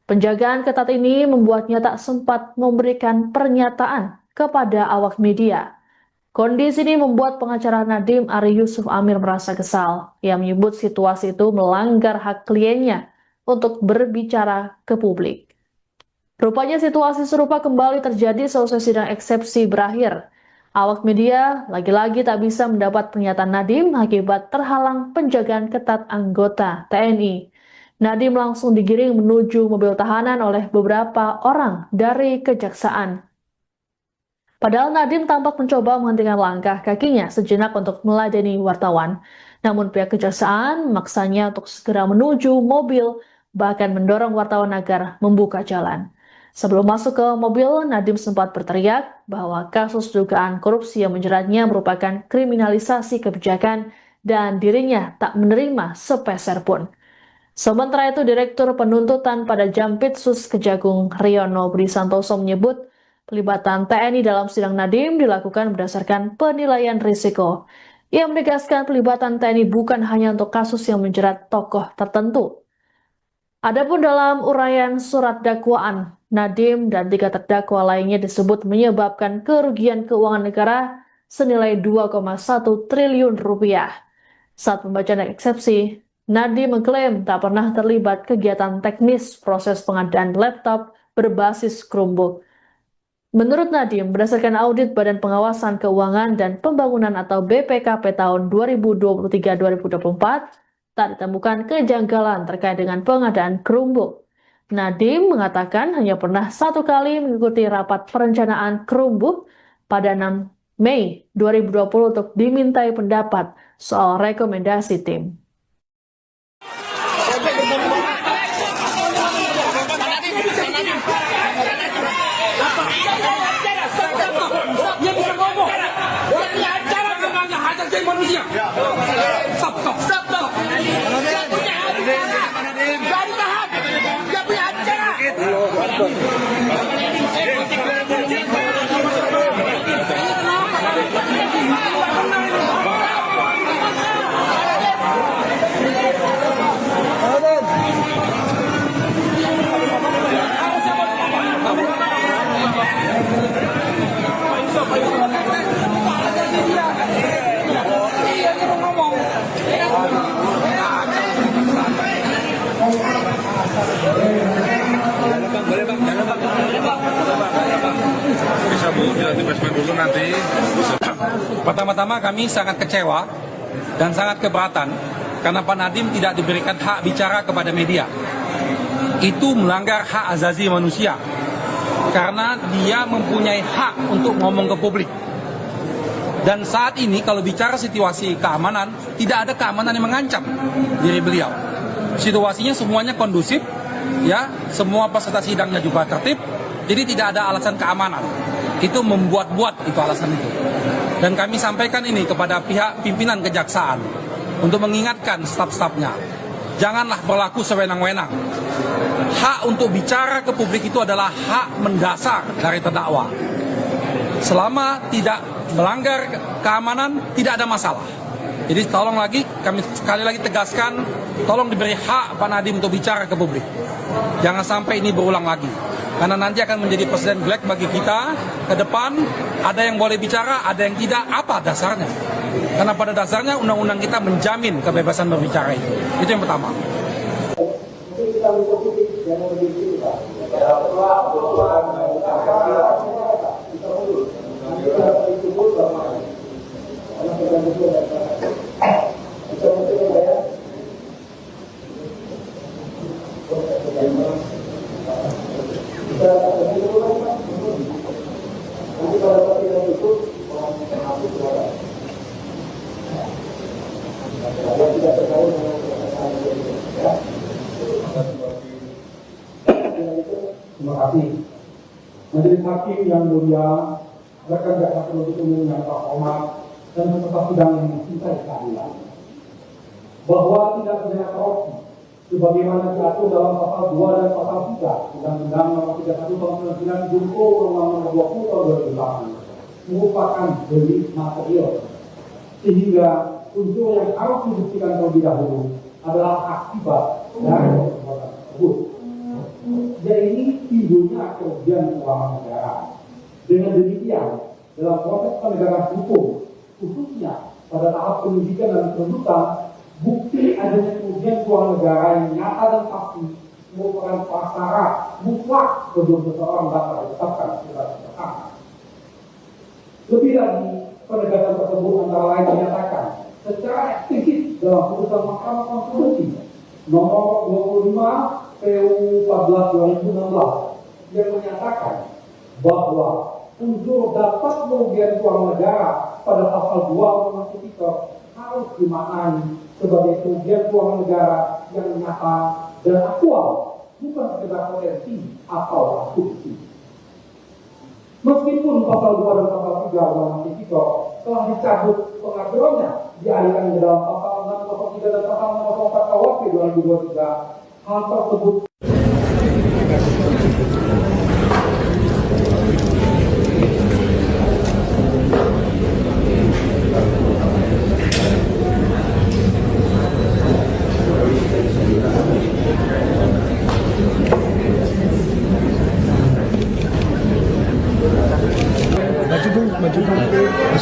Penjagaan ketat ini membuatnya tak sempat memberikan pernyataan kepada awak media. Kondisi ini membuat pengacara Nadiem Ari Yusuf Amir merasa kesal. Ia menyebut situasi itu melanggar hak kliennya untuk berbicara ke publik. Rupanya situasi serupa kembali terjadi selesai sidang eksepsi berakhir. Awak media lagi-lagi tak bisa mendapat pernyataan Nadiem akibat terhalang penjagaan ketat anggota TNI. Nadiem langsung digiring menuju mobil tahanan oleh beberapa orang dari Kejaksaan. Padahal Nadiem tampak mencoba menghentikan langkah kakinya sejenak untuk meladeni wartawan. Namun pihak Kejaksaan memaksanya untuk segera menuju mobil, bahkan mendorong wartawan agar membuka jalan. Sebelum masuk ke mobil, Nadiem sempat berteriak bahwa kasus dugaan korupsi yang menjeratnya merupakan kriminalisasi kebijakan dan dirinya tak menerima sepeser pun. Sementara itu, Direktur Penuntutan pada Jampitsus Kejagung Riono Budi Santoso menyebut pelibatan TNI dalam sidang Nadiem dilakukan berdasarkan penilaian risiko. Ia menegaskan pelibatan TNI bukan hanya untuk kasus yang menjerat tokoh tertentu. Adapun dalam uraian surat dakwaan, Nadiem dan 3 terdakwa lainnya disebut menyebabkan kerugian keuangan negara senilai 2,1 triliun rupiah. Saat pembacaan eksepsi, Nadiem mengklaim tak pernah terlibat kegiatan teknis proses pengadaan laptop berbasis Chromebook. Menurut Nadiem, berdasarkan audit Badan Pengawasan Keuangan dan Pembangunan atau BPKP tahun 2023-2024, tak ditemukan kejanggalan terkait dengan pengadaan Chromebook. Nadiem mengatakan hanya pernah 1 kali mengikuti rapat perencanaan Chromebook pada 6 Mei 2020 untuk dimintai pendapat soal rekomendasi tim. Dia bisa ngomong. Dia punya acara namanya hajat jadi manusia. Stop. Dia punya acara. Baru tahan. Dia punya acara. Bisa Bu, dilantik basement dulu nanti. Pertama-tama kami sangat kecewa dan sangat keberatan karena Pak Nadiem tidak diberikan hak bicara kepada media. Itu melanggar hak asasi manusia, karena dia mempunyai hak untuk ngomong ke publik. Dan saat ini kalau bicara situasi keamanan, tidak ada keamanan yang mengancam diri beliau. Situasinya semuanya kondusif, ya, semua peserta sidangnya juga tertib, jadi tidak ada alasan keamanan. Itu membuat-buat itu alasan itu. Dan kami sampaikan ini kepada pihak pimpinan kejaksaan untuk mengingatkan staf-stafnya, janganlah berlaku sewenang-wenang. Hak untuk bicara ke publik itu adalah hak mendasar dari terdakwa. Selama tidak melanggar keamanan, tidak ada masalah. Jadi tolong lagi, kami sekali lagi tegaskan, tolong diberi hak Pak Nadiem untuk bicara ke publik. Jangan sampai ini berulang lagi. Karena nanti akan menjadi presiden black bagi kita ke depan. Ada yang boleh bicara, ada yang tidak. Apa dasarnya? Karena pada dasarnya undang-undang kita menjamin kebebasan berbicara itu. Itu yang pertama. Terima kasih. Majelis Hakim yang mulia, rekan jaksa penuntut umum yang terhormat, dan peserta sidang yang mencintai keadilan, bahwa tidak pidana korupsi sebagaimana diatur dalam pasal 2 dan pasal 3 Undang-Undang Nomor 31 Tahun 99 junto Undang-Undang Nomor 20 Tahun 2008 merupakan delik material, sehingga unsur yang harus dibuktikan terlebih dahulu adalah akibat dari perbuatan tersebut. Jadi timbulnya kerugian keuangan negara. Dengan demikian, dalam proses penegakan hukum, khususnya pada tahap penyidikan dan penuntutan, bukti adanya kerugian keuangan negara yang nyata dan pasti merupakan prasyarat mutlak sebelum seseorang dapat ditetapkan sebagai tersangka. Lebih lagi, penegakan tersebut antara lain dinyatakan secara eksplisit dalam putusan Mahkamah Konstitusi nomor 25 PU 14/2016 yang menyatakan bahwa unsur dapat merugikan keuangan negara pada pasal 2 Undang-Undang Tipikor harus dimaknai sebagai kerugian keuangan negara yang nyata dan aktual, bukan sekedar potensi atau asumsi. Meskipun pasal 2 dan pasal 3 Undang-Undang Tipikor telah dicabut pengaturannya dialihkan ke dalam pasal 603 dan pasal 604 KUHP 2023, hal tersebut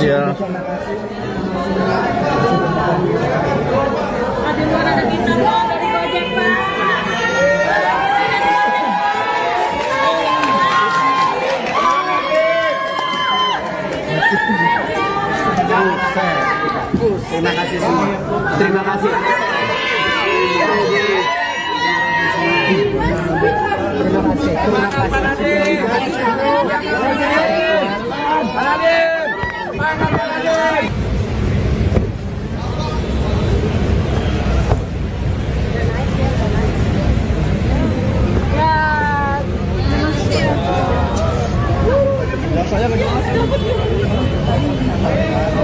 Ya. Terima kasih semua. Terima kasih.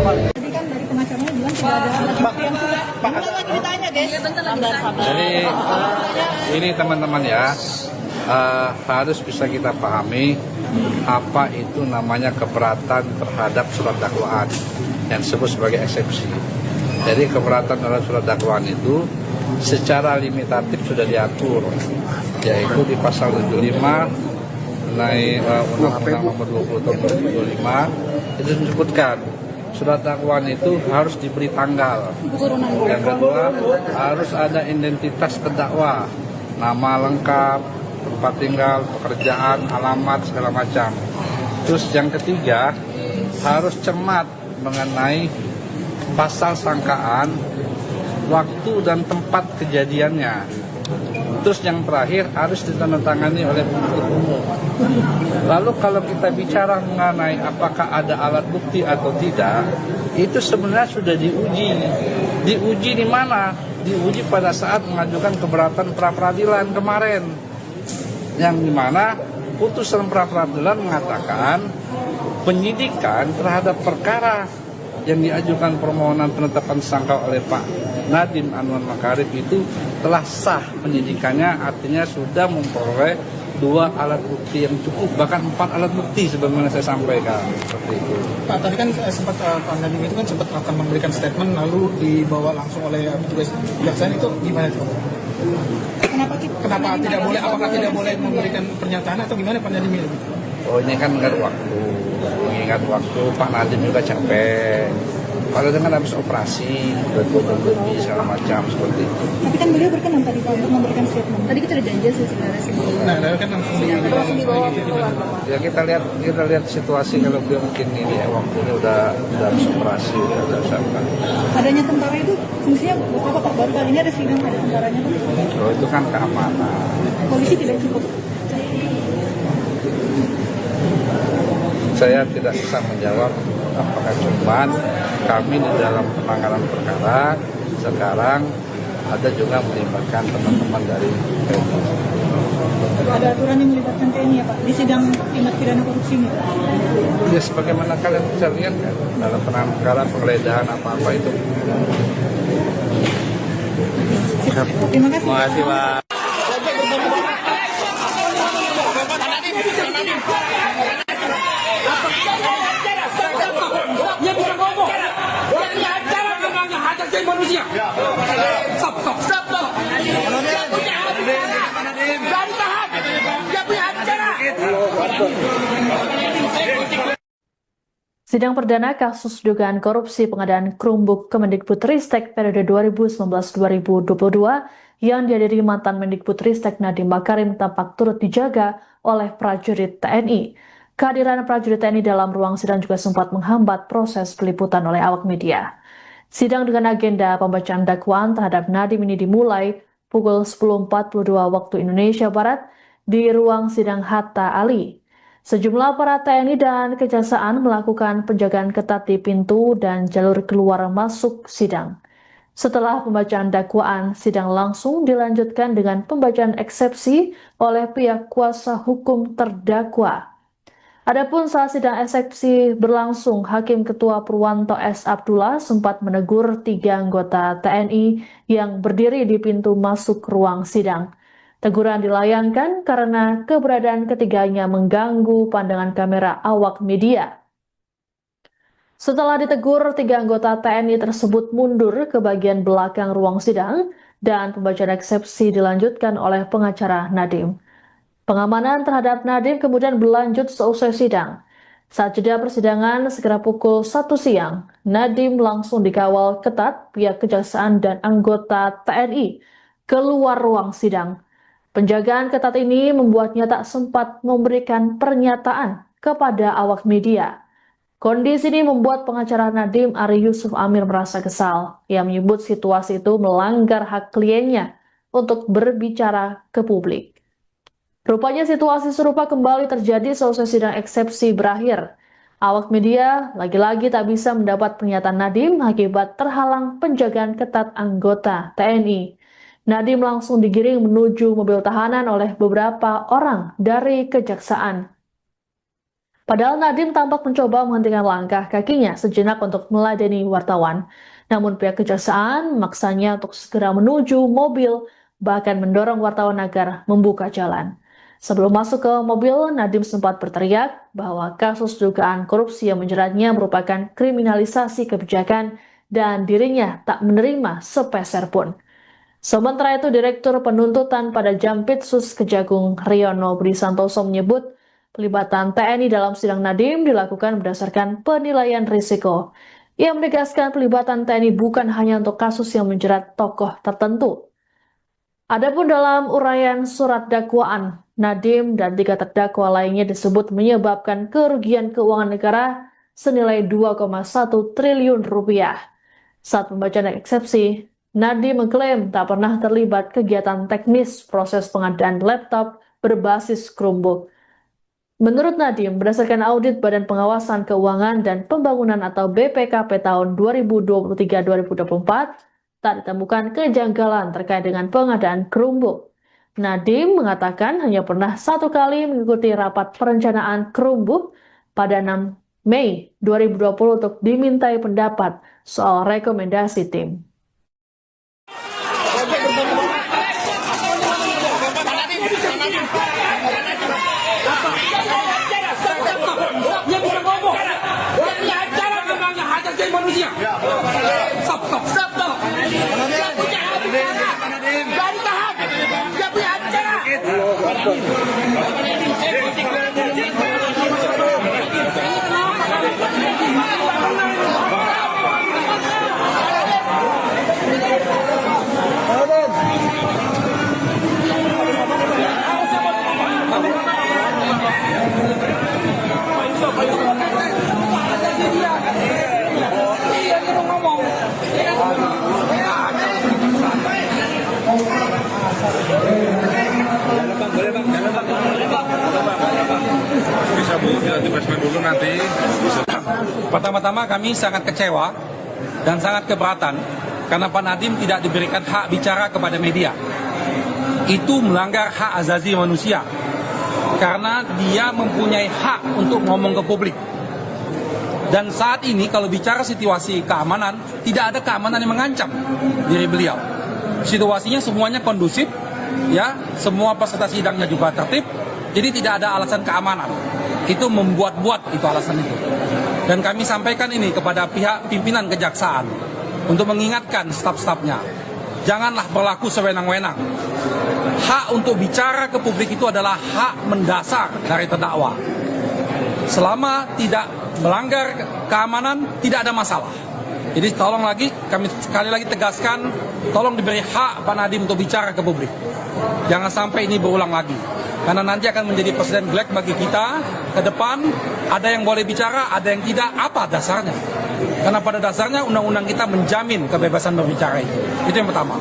Tadi kan dari pengacaranya bilang tidak ada bukti yang sudah. Bentar lagi ditanya, guys. Bentar lagi ditanya. Jadi ini teman-teman ya, harus bisa kita pahami apa itu namanya keberatan terhadap surat dakwaan yang disebut sebagai eksepsi. Jadi keberatan terhadap surat dakwaan itu secara limitatif sudah diatur, yaitu di pasal 75 Undang-Undang Nomor 20 Tahun 2025 itu disebutkan surat dakwaan itu harus diberi tanggal. Yang kedua, harus ada identitas terdakwa, nama lengkap, tempat tinggal, pekerjaan, alamat, segala macam. Terus yang ketiga, harus cermat mengenai pasal sangkaan waktu dan tempat kejadiannya. Terus yang terakhir harus ditandatangani oleh penuntut umum. Lalu kalau kita bicara mengenai apakah ada alat bukti atau tidak, itu sebenarnya sudah diuji. Diuji di mana? Diuji pada saat mengajukan keberatan pra-peradilan kemarin. Yang dimana putusan pra-peradilan mengatakan penyidikan terhadap perkara yang diajukan permohonan penetapan tersangka oleh Pak Nadiem Anwar Makarim itu telah sah penyidikannya, artinya sudah memperoleh 2 alat bukti yang cukup, bahkan 4 alat bukti sebagaimana saya sampaikan seperti itu. Pak, tadi kan sempat Pak Nadiem itu kan sempat akan memberikan statement lalu dibawa langsung oleh petugas kejaksaan, itu gimana itu? Kenapa tidak boleh? Apakah tidak boleh memberikan pernyataan atau gimana Pak Nadiem itu? Oh, ini kan mengingat waktu. Mengingat waktu Pak Nadiem juga capek. Kalau dengan habis operasi, lebih segala macam seperti itu. Tapi kan beliau berkenan tadi Pak untuk memberikan statement. Tadi kita udah janji sih sebenarnya sih. Nah, kan langsung dibawa. Ya kita lihat situasi kalau beliau mungkin ini ya, waktunya udah habis operasi, udah siapkan. Adanya tentara itu fungsinya buat apa Pak? Baru kali ini ada sidang ada tentaranya Pak. Oh, itu kan keamanan. Polisi tidak cukup. Saya tidak bisa menjawab apakah cuman kami di dalam penanganan perkara sekarang ada juga melibatkan teman-teman dari TNI. Ada aturan yang melibatkan TNI ya Pak di sidang tindak pidana korupsi ini? Ya sebagaimana kalian bisa lihat kan dalam penanganan perkara penggeledahan apa-apa itu. Terima kasih. Terima kasih Pak. Dia bisa ngomong. Dia punya acara namanya hak asasi manusia. Stop. Dia punya acara. Dari tahan. Dia punya acara. Sidang perdana kasus dugaan korupsi pengadaan Chromebook Kemendikbudristek periode 2019-2022 yang dihadiri mantan Mendikbudristek Nadiem Makarim tampak turut dijaga oleh prajurit TNI. Kehadiran prajurit TNI dalam ruang sidang juga sempat menghambat proses peliputan oleh awak media. Sidang dengan agenda pembacaan dakwaan terhadap Nadiem ini dimulai pukul 10.42 waktu Indonesia Barat di ruang sidang Hatta Ali. Sejumlah aparat TNI dan Kejaksaan melakukan penjagaan ketat di pintu dan jalur keluar masuk sidang. Setelah pembacaan dakwaan, sidang langsung dilanjutkan dengan pembacaan eksepsi oleh pihak kuasa hukum terdakwa. Adapun saat sidang eksepsi berlangsung, Hakim Ketua Purwanto S. Abdullah sempat menegur 3 anggota TNI yang berdiri di pintu masuk ruang sidang. Teguran dilayangkan karena keberadaan ketiganya mengganggu pandangan kamera awak media. Setelah ditegur, 3 anggota TNI tersebut mundur ke bagian belakang ruang sidang dan pembacaan eksepsi dilanjutkan oleh pengacara Nadiem. Pengamanan terhadap Nadiem kemudian berlanjut seusai sidang. Saat jeda persidangan segera pukul 1 siang, Nadiem langsung dikawal ketat pihak Kejaksaan dan anggota TNI keluar ruang sidang. Penjagaan ketat ini membuatnya tak sempat memberikan pernyataan kepada awak media. Kondisi ini membuat pengacara Nadiem Ari Yusuf Amir merasa kesal. Ia menyebut situasi itu melanggar hak kliennya untuk berbicara ke publik. Rupanya situasi serupa kembali terjadi seusai sidang eksepsi berakhir. Awak media lagi-lagi tak bisa mendapat pernyataan Nadiem akibat terhalang penjagaan ketat anggota TNI. Nadiem langsung digiring menuju mobil tahanan oleh beberapa orang dari Kejaksaan. Padahal Nadiem tampak mencoba menghentikan langkah kakinya sejenak untuk meladeni wartawan. Namun pihak Kejaksaan memaksanya untuk segera menuju mobil, bahkan mendorong wartawan agar membuka jalan. Sebelum masuk ke mobil, Nadiem sempat berteriak bahwa kasus dugaan korupsi yang menjeratnya merupakan kriminalisasi kebijakan dan dirinya tak menerima sepeser pun. Sementara itu, Direktur Penuntutan pada Jampitsus Kejagung Riono Budi Santoso menyebut pelibatan TNI dalam sidang Nadiem dilakukan berdasarkan penilaian risiko. Ia menegaskan pelibatan TNI bukan hanya untuk kasus yang menjerat tokoh tertentu. Adapun dalam uraian surat dakwaan, Nadiem dan 3 terdakwa lainnya disebut menyebabkan kerugian keuangan negara senilai 2,1 triliun rupiah. Saat pembacaan eksepsi, Nadiem mengklaim tak pernah terlibat kegiatan teknis proses pengadaan laptop berbasis Chromebook. Menurut Nadiem, berdasarkan audit Badan Pengawasan Keuangan dan Pembangunan atau BPKP tahun 2023-2024, tak ditemukan kejanggalan terkait dengan pengadaan Chromebook. Nadiem mengatakan hanya pernah 1 kali mengikuti rapat perencanaan Chromebook pada 6 Mei 2020 untuk dimintai pendapat soal rekomendasi tim. Dia bisa ngomong. Dia punya acara memangnya hajat jadi manusia. Stop. Dia punya acara. Dari tahap. Dia punya acara. Bisa Bu, kita dibasmi dulu nanti. Pertama-tama kami sangat kecewa dan sangat keberatan karena Pak Nadiem tidak diberikan hak bicara kepada media. Itu melanggar hak asasi manusia karena dia mempunyai hak untuk ngomong ke publik. Dan saat ini kalau bicara situasi keamanan, tidak ada keamanan yang mengancam diri beliau. Situasinya semuanya kondusif, ya, semua peserta sidangnya juga tertib, jadi tidak ada alasan keamanan. Itu membuat-buat itu alasan itu. Dan kami sampaikan ini kepada pihak pimpinan kejaksaan untuk mengingatkan staf-stafnya, janganlah berlaku sewenang-wenang. Hak untuk bicara ke publik itu adalah hak mendasar dari terdakwa. Selama tidak melanggar keamanan, tidak ada masalah. Jadi tolong lagi, kami sekali lagi tegaskan, tolong diberi hak Pak Nadiem untuk bicara ke publik. Jangan sampai ini berulang lagi. Karena nanti akan menjadi presiden black bagi kita ke depan, ada yang boleh bicara, ada yang tidak, apa dasarnya? Karena pada dasarnya undang-undang kita menjamin kebebasan berbicara itu. Itu yang pertama.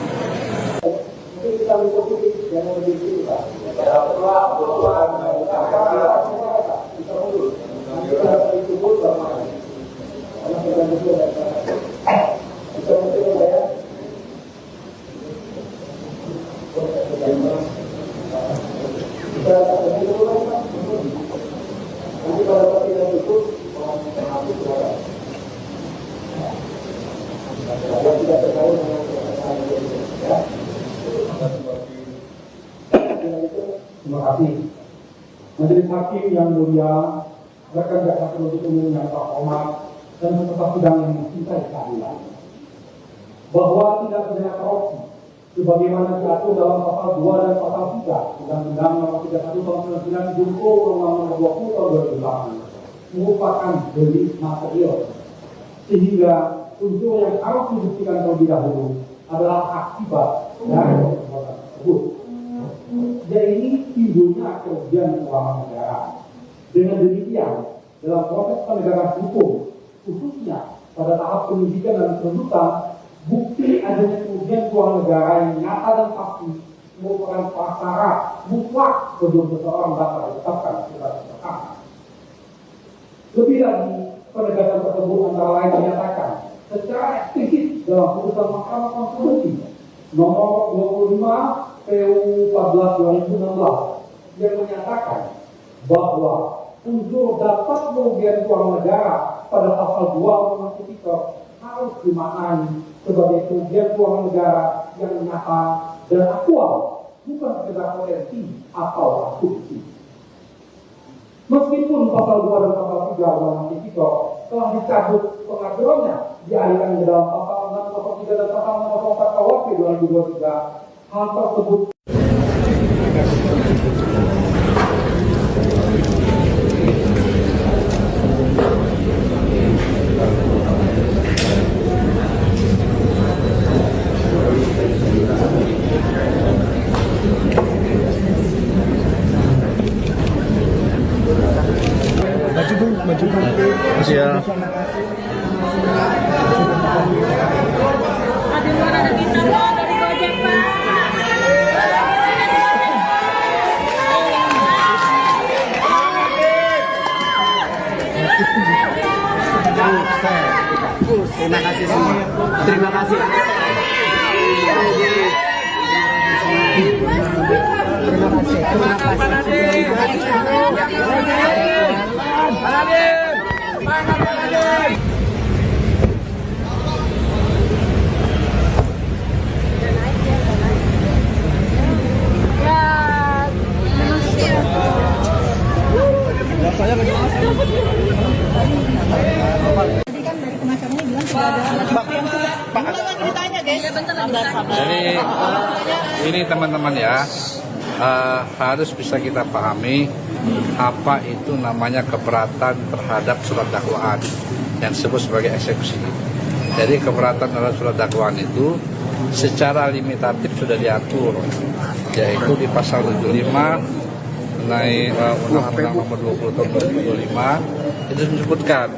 Terima kasih. Majelis Hakim yang mulia, rekan jaksa penuntut umum yang terhormat dan peserta sidang yang mencintai keadilan, bahwa tidak pidana korupsi sebagaimana diatur dalam pasal 2 dan pasal 3 Undang-Undang Nomor 31 Tahun 99 Jungto Undang-Undang Nomor 20 Tahun 2008 merupakan delik material, sehingga unsur yang harus dibuktikan terlebih dahulu adalah akibat dari perbuatan tersebut. Jadi timbulnya kerugian keuangan negara. Dengan demikian, dalam proses penegakan hukum, khususnya pada tahap penyidikan dan penuntutan, bukti adanya kerugian keuangan negara yang nyata dan pasti merupakan prasyarat mutlak sebelum seseorang dapat ditetapkan sebagai tersangka. Lebih lagi, penegakan tersebut antara lain menyatakan secara eksplisit dalam putusan Mahkamah Konstitusi nomor 25 PU 14 2016 yang menyatakan bahwa unsur dapat kerugian keuangan negara pada pasal 2 Undang-Undang Tipikor harus dimaknai sebagai kerugian keuangan negara yang nyata dan aktual, bukan sekedar potensi atau asumsi. Meskipun pasal 2 dan pasal 3 Undang-Undang Tipikor telah dicabut pengaturannya dialihkan ke dalam pasal 6, pasal 3 dan pasal 4 KUHP 2023, hal tersebut Siap. Ada Terima kasih. Tadi kan dari pengacaranya bilang sudah ada alat bukti yang cukup. Bentar lagi ditanya, guys. Jadi ini teman-teman ya, harus bisa kita pahami apa itu namanya keberatan terhadap surat dakwaan yang disebut sebagai eksepsi. Jadi keberatan terhadap surat dakwaan itu secara limitatif sudah diatur, yaitu di pasal 75 mengenai Undang-Undang Nomor 20 Tahun 2025 itu disebutkan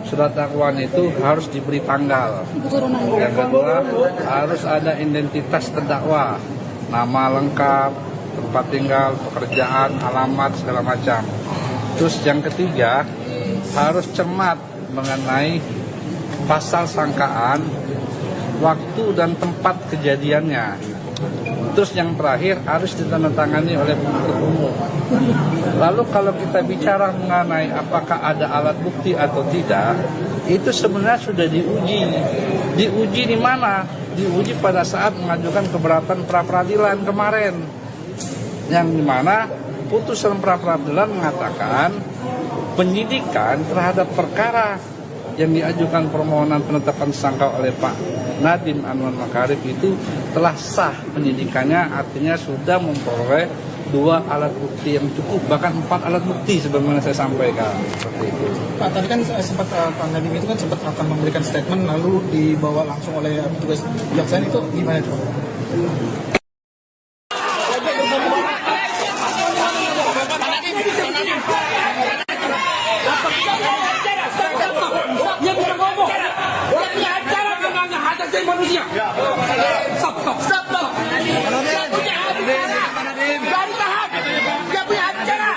surat dakwaan itu harus diberi tanggal. Yang kedua, harus ada identitas terdakwa, nama lengkap, tempat tinggal, pekerjaan, alamat, segala macam. Terus yang ketiga, harus cermat mengenai pasal sangkaan, waktu dan tempat kejadiannya. Terus yang terakhir, harus ditandatangani oleh penuntut umum. Lalu kalau kita bicara mengenai apakah ada alat bukti atau tidak, itu sebenarnya sudah diuji. Diuji di mana? Diuji pada saat mengajukan keberatan pra-peradilan kemarin. Yang dimana putusan pra-peradilan mengatakan penyidikan terhadap perkara yang diajukan permohonan penetapan tersangka oleh Pak Nadiem Anwar Makarim itu telah sah penyidikannya, artinya sudah memperoleh 2 alat bukti yang cukup, bahkan 4 alat bukti sebagaimana saya sampaikan seperti itu. Pak, tadi kan sempat Pak Nadiem itu kan sempat akan memberikan statement lalu dibawa langsung oleh petugas kejaksaan, itu gimana itu? Dia bisa ngomong. Dia punya acara namanya hak asasi manusia. Stop. Dia punya acara. Dari tahap. Dia punya acara.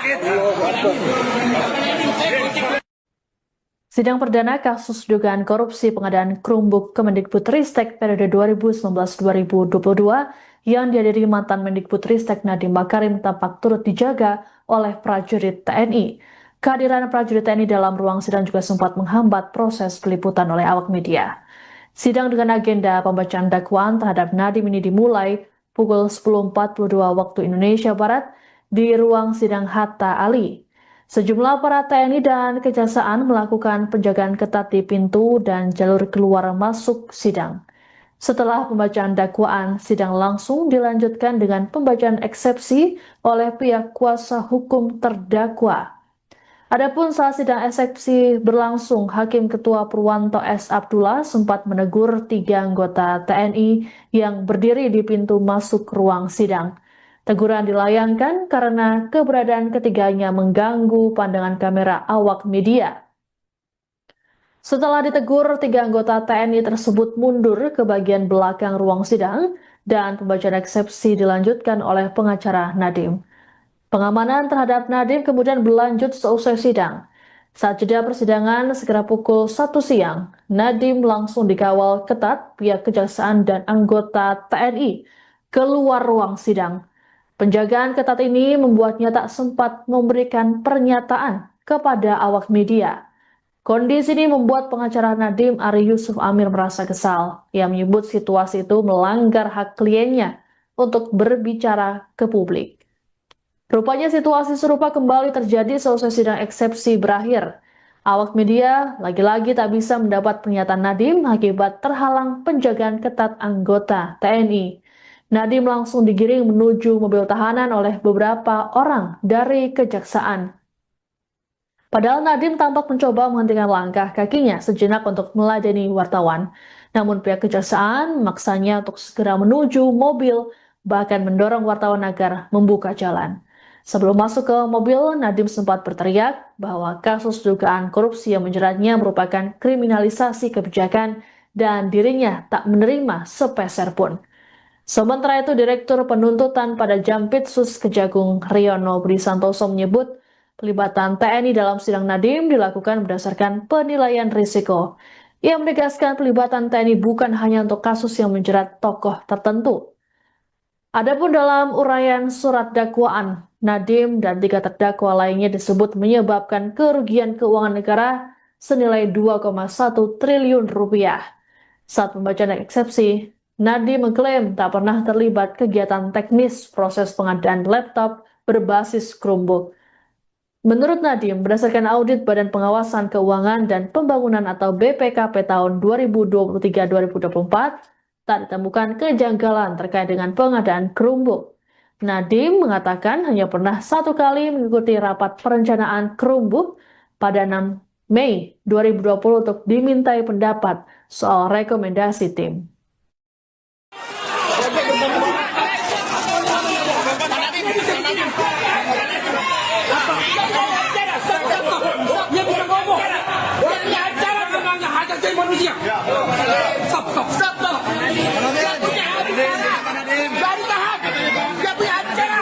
Sidang perdana kasus dugaan korupsi pengadaan Chromebook Kemendikbudristek periode 2019-2022 yang dihadiri mantan Mendikbudristek Nadiem Makarim tampak turut dijaga oleh prajurit TNI. Kehadiran prajurit TNI dalam ruang sidang juga sempat menghambat proses peliputan oleh awak media. Sidang dengan agenda pembacaan dakwaan terhadap Nadiem ini dimulai pukul 10.42 waktu Indonesia Barat di ruang sidang Hatta Ali. Sejumlah aparat TNI dan Kejaksaan melakukan penjagaan ketat di pintu dan jalur keluar masuk sidang. Setelah pembacaan dakwaan, sidang langsung dilanjutkan dengan pembacaan eksepsi oleh pihak kuasa hukum terdakwa. Adapun saat sidang eksepsi berlangsung, Hakim Ketua Purwanto S. Abdullah sempat menegur 3 anggota TNI yang berdiri di pintu masuk ruang sidang. Teguran dilayangkan karena keberadaan ketiganya mengganggu pandangan kamera awak media. Setelah ditegur, 3 anggota TNI tersebut mundur ke bagian belakang ruang sidang dan pembacaan eksepsi dilanjutkan oleh pengacara Nadiem. Pengamanan terhadap Nadiem kemudian berlanjut seusai sidang. Saat jeda persidangan segera pukul 1 siang, Nadiem langsung dikawal ketat pihak Kejaksaan dan anggota TNI keluar ruang sidang. Penjagaan ketat ini membuatnya tak sempat memberikan pernyataan kepada awak media. Kondisi ini membuat pengacara Nadiem Ari Yusuf Amir merasa kesal. Ia menyebut situasi itu melanggar hak kliennya untuk berbicara ke publik. Rupanya situasi serupa kembali terjadi seusai sidang eksepsi berakhir. Awak media lagi-lagi tak bisa mendapat pernyataan Nadiem akibat terhalang penjagaan ketat anggota TNI. Nadiem langsung digiring menuju mobil tahanan oleh beberapa orang dari Kejaksaan. Padahal Nadiem tampak mencoba menghentikan langkah kakinya sejenak untuk meladeni wartawan. Namun pihak Kejaksaan memaksanya untuk segera menuju mobil, bahkan mendorong wartawan agar membuka jalan. Sebelum masuk ke mobil, Nadiem sempat berteriak bahwa kasus dugaan korupsi yang menjeratnya merupakan kriminalisasi kebijakan dan dirinya tak menerima sepeser pun. Sementara itu, Direktur Penuntutan pada Jampitsus Kejagung Riono Budi Santoso menyebut pelibatan TNI dalam sidang Nadiem dilakukan berdasarkan penilaian risiko. Ia menegaskan pelibatan TNI bukan hanya untuk kasus yang menjerat tokoh tertentu. Adapun dalam uraian surat dakwaan, Nadiem dan 3 terdakwa lainnya disebut menyebabkan kerugian keuangan negara senilai 2,1 triliun rupiah. Saat pembacaan eksepsi, Nadiem mengklaim tak pernah terlibat kegiatan teknis proses pengadaan laptop berbasis Chromebook. Menurut Nadiem, berdasarkan audit Badan Pengawasan Keuangan dan Pembangunan atau BPKP tahun 2023-2024, tak ditemukan kejanggalan terkait dengan pengadaan Chromebook. Nadiem mengatakan hanya pernah 1 kali mengikuti rapat perencanaan Chromebook pada 6 Mei 2020 untuk dimintai pendapat soal rekomendasi tim. Dia bisa ngomong. Dia punya acara namanya hak asasi manusia. Stop. Dia punya acara. Dari tahap. Dia punya acara.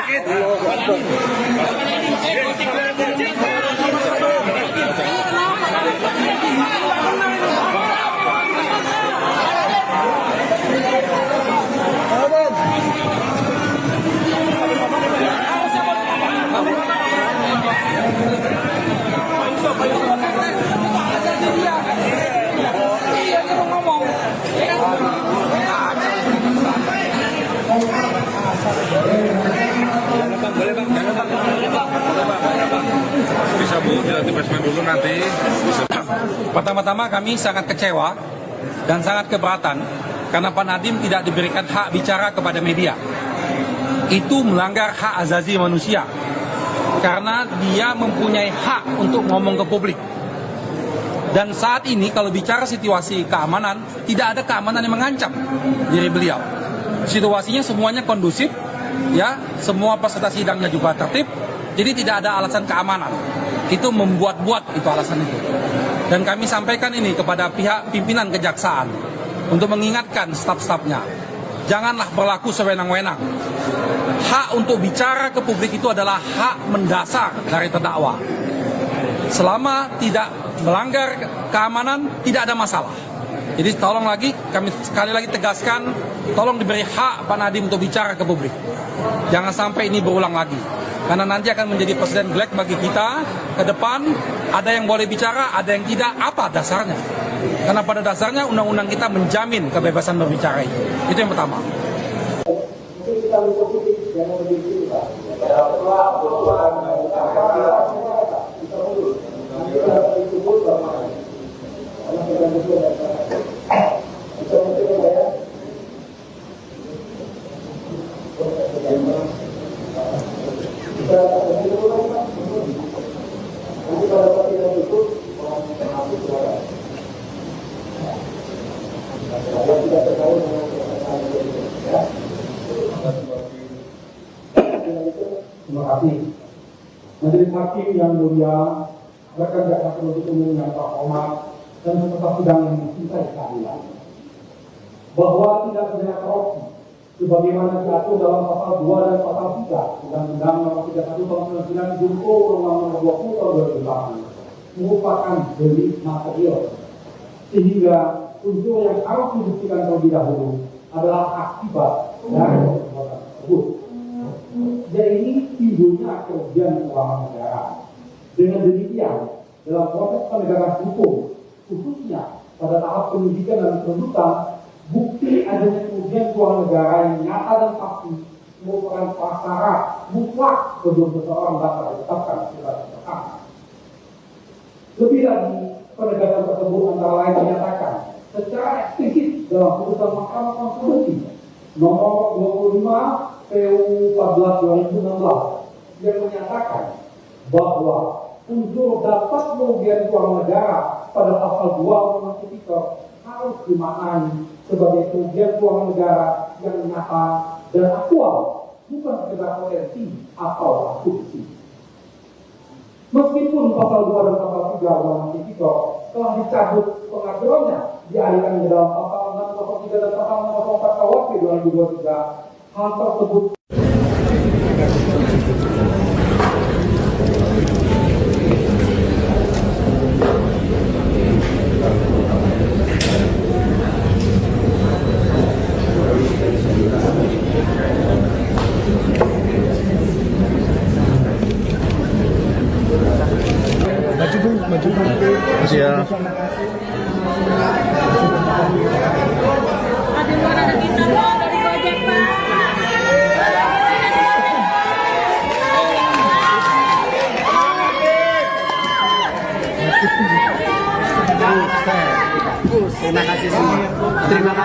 Bisa Bu, nanti basement dulu nanti. Pertama-tama kami sangat kecewa dan sangat keberatan karena Pak Nadiem tidak diberikan hak bicara kepada media. Itu melanggar hak asasi manusia karena dia mempunyai hak untuk ngomong ke publik. Dan saat ini kalau bicara situasi keamanan, tidak ada keamanan yang mengancam diri beliau. Situasinya semuanya kondusif, ya, semua peserta sidangnya juga tertib, jadi tidak ada alasan keamanan. Itu membuat-buat itu alasan itu. Dan kami sampaikan ini kepada pihak pimpinan kejaksaan untuk mengingatkan staf-stafnya, janganlah berlaku sewenang-wenang. Hak untuk bicara ke publik itu adalah hak mendasar dari terdakwa. Selama tidak melanggar keamanan, tidak ada masalah. Jadi tolong lagi, kami sekali lagi tegaskan, tolong diberi hak Pak Nadiem untuk bicara ke publik. Jangan sampai ini berulang lagi. Karena nanti akan menjadi presiden black bagi kita ke depan. Ada yang boleh bicara, ada yang tidak. Apa dasarnya? Karena pada dasarnya undang-undang kita menjamin kebebasan berbicara itu. Itu yang pertama. Terima kasih. Majelis Hakim yang mulia, rekan jaksa penuntut umum yang terhormat dan peserta sidang yang mencintai keadilan, bahwa tidak pidana korupsi sebagaimana diatur dalam pasal 2 dan pasal 3 Undang-Undang Nomor 31 Tahun 1999 junto Undang-Undang Nomor 20 Tahun 2008 merupakan delik material, sehingga unsur yang harus dibuktikan terlebih dahulu adalah akibat dari perbuatan tersebut. Jadi ini timbulnya kerugian keuangan negara. Dengan demikian, dalam proses penegakan hukum, khususnya pada tahap penyidikan dan penuntutan, bukti adanya kerugian keuangan negara yang nyata dan pasti merupakan prasyarat mutlak sebelum seseorang dapat ditetapkan sebagai tersangka. Lebih lagi, penegakan tersebut antara lain dinyatakan secara eksplisit dalam putusan Mahkamah Konstitusi nomor 25 PU 14 2016 yang menyatakan bahwa unsur dapat kerugian keuangan negara pada pasal 2 Undang-Undang Tipikor harus dimaknai sebagai kerugian keuangan negara yang nyata dan aktual, bukan sekedar potensi atau asumsi. Meskipun pasal 2 dan pasal 3 Undang-Undang Tipikor telah dicabut pengaturannya, dialihkan ke dalam pasal 603 dan pasal 604 KUHP 2023, hal tersebut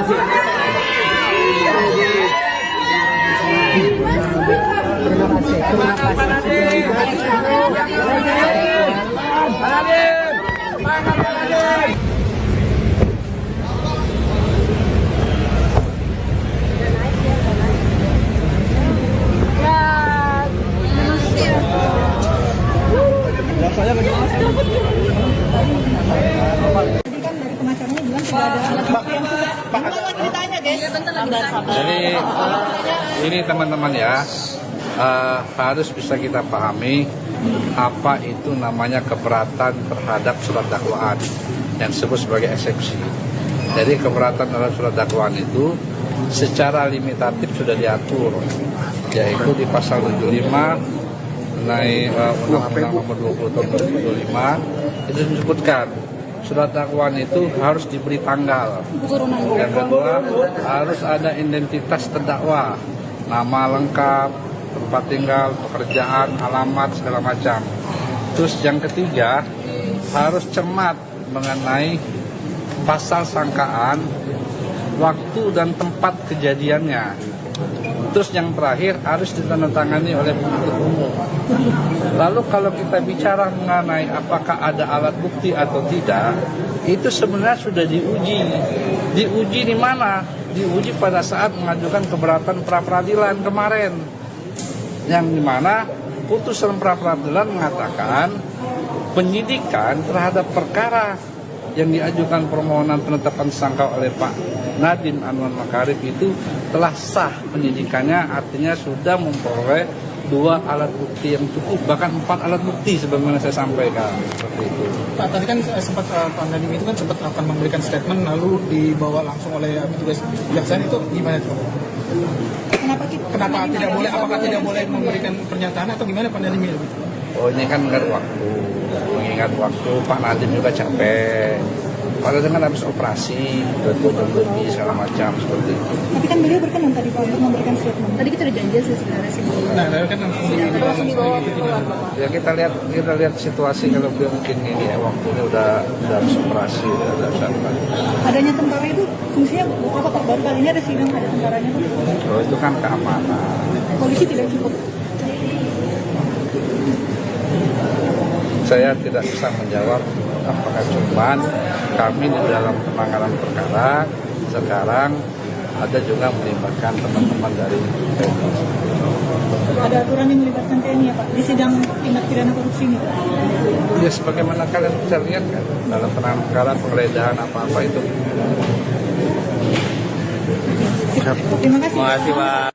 kasih. Tadi kan dari pengacaranya bilang sudah ada alat bukti yang cukup. Bentar lagi ditanya, guys. Bentar lagi ditanya. Jadi ini teman-teman ya, harus bisa kita pahami apa itu namanya keberatan terhadap surat dakwaan yang disebut sebagai eksepsi. Jadi keberatan terhadap surat dakwaan itu secara limitatif sudah diatur, yaitu di pasal 75 Undang-Undang Nomor 20 Tahun 2025 itu disebutkan surat dakwaan itu harus diberi tanggal. Yang kedua, harus ada identitas terdakwa, nama lengkap, tempat tinggal, pekerjaan, alamat, segala macam. Terus yang ketiga, harus cermat mengenai pasal sangkaan, waktu dan tempat kejadiannya. Terus yang terakhir harus ditandatangani oleh penuntut umum. Lalu kalau kita bicara mengenai apakah ada alat bukti atau tidak, itu sebenarnya sudah diuji. Diuji di mana? Diuji pada saat mengajukan keberatan pra-peradilan kemarin. Yang dimana putusan pra-peradilan mengatakan penyidikan terhadap perkara yang diajukan permohonan penetapan tersangka oleh Pak Nadiem Anwar Makarim itu telah sah penyidikannya, artinya sudah memperoleh 2 alat bukti yang cukup, bahkan 4 alat bukti sebagaimana saya sampaikan seperti itu. Pak, tadi kan sempat Pak Nadiem itu kan sempat akan memberikan statement lalu dibawa langsung oleh petugas kejaksaan, itu gimana tuh? Kenapa tidak boleh? Apakah tidak boleh memberikan pernyataan atau gimana Pak Nadiem itu? Oh, ini kan mengingat waktu Pak Nadiem juga capek. Kalau dengan habis operasi, lebih segala macam seperti itu. Tapi kan beliau berkenan tadi Pak untuk memberikan statement. Tadi kita udah janji sih sebenarnya sih. Nah, kan langsung dibawa. Ya kita lihat situasi kalau beliau mungkin ini ya, waktunya udah habis operasi, udah sadar. Adanya tentara itu fungsinya apa Pak? Baru kali ini ada sidang ada tentaranya Pak. Oh, itu kan keamanan. Polisi tidak cukup. Saya tidak bisa menjawab apakah cuman kami di dalam penanganan perkara sekarang ada juga melibatkan teman-teman dari TNI. Ada aturan yang melibatkan TNI ya Pak di sidang tindak pidana korupsi ini Pak? Ya sebagaimana kalian bisa lihat kan dalam penanganan perkara penggeledahan apa-apa itu. Terima kasih. Terima kasih Pak.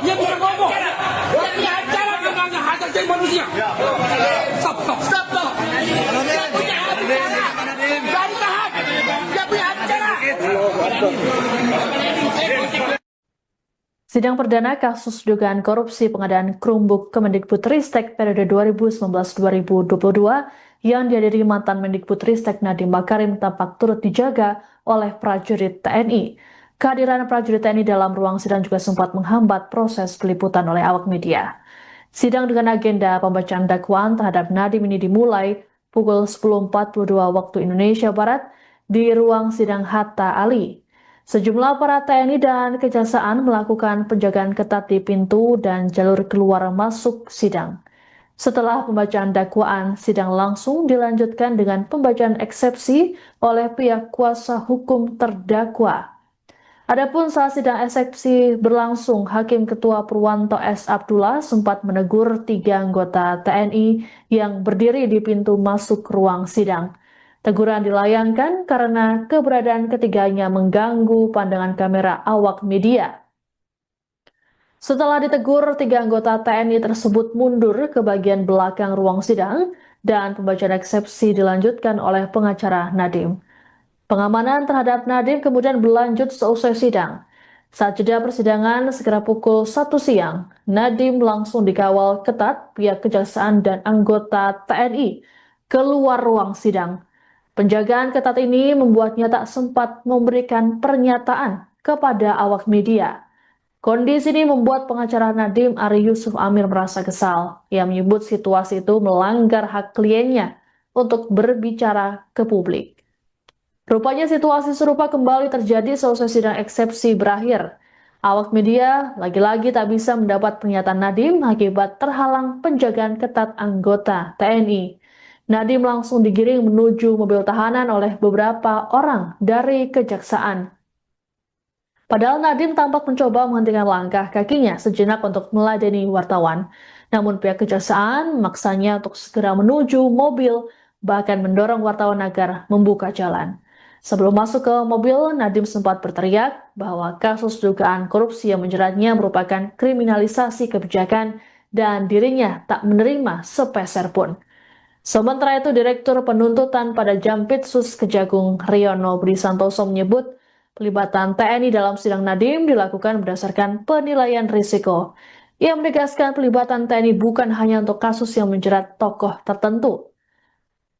Dia bisa ngomong. Dia punya acara memangnya hak asasi manusia. Stop. Dia punya acara. Jangan tahan. Dia punya acara. Sidang perdana kasus dugaan korupsi pengadaan Chromebook Kemendikbudristek periode 2019-2022 yang dihadiri mantan Mendikbudristek Nadiem Makarim tampak turut dijaga oleh prajurit TNI. Kehadiran prajurit TNI dalam ruang sidang juga sempat menghambat proses peliputan oleh awak media. Sidang dengan agenda pembacaan dakwaan terhadap Nadiem ini dimulai pukul 10.42 waktu Indonesia Barat di ruang sidang Hatta Ali. Sejumlah aparat TNI dan Kejaksaan melakukan penjagaan ketat di pintu dan jalur keluar masuk sidang. Setelah pembacaan dakwaan, sidang langsung dilanjutkan dengan pembacaan eksepsi oleh pihak kuasa hukum terdakwa. Adapun saat sidang eksepsi berlangsung, Hakim Ketua Purwanto S. Abdullah sempat menegur 3 anggota TNI yang berdiri di pintu masuk ruang sidang. Teguran dilayangkan karena keberadaan ketiganya mengganggu pandangan kamera awak media. Setelah ditegur, 3 anggota TNI tersebut mundur ke bagian belakang ruang sidang dan pembacaan eksepsi dilanjutkan oleh pengacara Nadiem. Pengamanan terhadap Nadiem kemudian berlanjut seusai sidang. Saat jeda persidangan sekitar pukul 1 siang, Nadiem langsung dikawal ketat pihak Kejaksaan dan anggota TNI keluar ruang sidang. Penjagaan ketat ini membuatnya tak sempat memberikan pernyataan kepada awak media. Kondisi ini membuat pengacara Nadiem Ari Yusuf Amir merasa kesal. Ia menyebut situasi itu melanggar hak kliennya untuk berbicara ke publik. Rupanya situasi serupa kembali terjadi selesai sidang eksepsi berakhir. Awak media lagi-lagi tak bisa mendapat pernyataan Nadiem akibat terhalang penjagaan ketat anggota TNI. Nadiem langsung digiring menuju mobil tahanan oleh beberapa orang dari kejaksaan. Padahal Nadiem tampak mencoba menghentikan langkah kakinya sejenak untuk meladeni wartawan. Namun pihak kejaksaan memaksanya untuk segera menuju mobil, bahkan mendorong wartawan agar membuka jalan. Sebelum masuk ke mobil, Nadiem sempat berteriak bahwa kasus dugaan korupsi yang menjeratnya merupakan kriminalisasi kebijakan dan dirinya tak menerima sepeser pun. Sementara itu, Direktur Penuntutan pada Jampitsus Kejagung Riono Budi Santoso menyebut pelibatan TNI dalam sidang Nadiem dilakukan berdasarkan penilaian risiko. Ia menegaskan pelibatan TNI bukan hanya untuk kasus yang menjerat tokoh tertentu.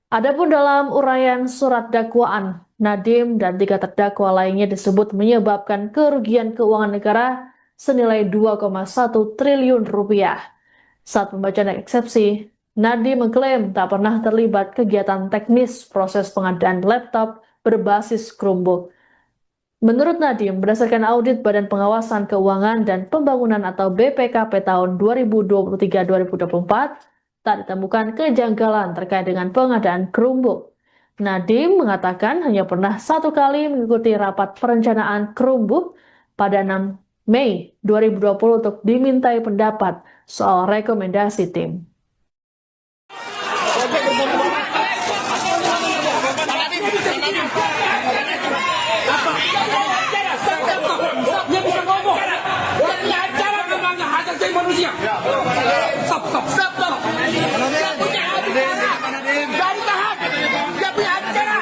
Adapun dalam uraian surat dakwaan, Nadiem dan 3 terdakwa lainnya disebut menyebabkan kerugian keuangan negara senilai 2,1 triliun rupiah. Saat pembacaan eksepsi, Nadiem mengklaim tak pernah terlibat kegiatan teknis proses pengadaan laptop berbasis Chromebook. Menurut Nadiem, berdasarkan audit Badan Pengawasan Keuangan dan Pembangunan atau BPKP tahun 2023-2024, tak ditemukan kejanggalan terkait dengan pengadaan Chromebook. Nadiem mengatakan hanya pernah 1 kali mengikuti rapat perencanaan Chromebook pada 6 Mei 2020 untuk dimintai pendapat soal rekomendasi tim. Dia bisa ngomong. Dia acara memang hajat jadi manusia. Stop. Dia punya acara. Dari tahan. Dia punya acara.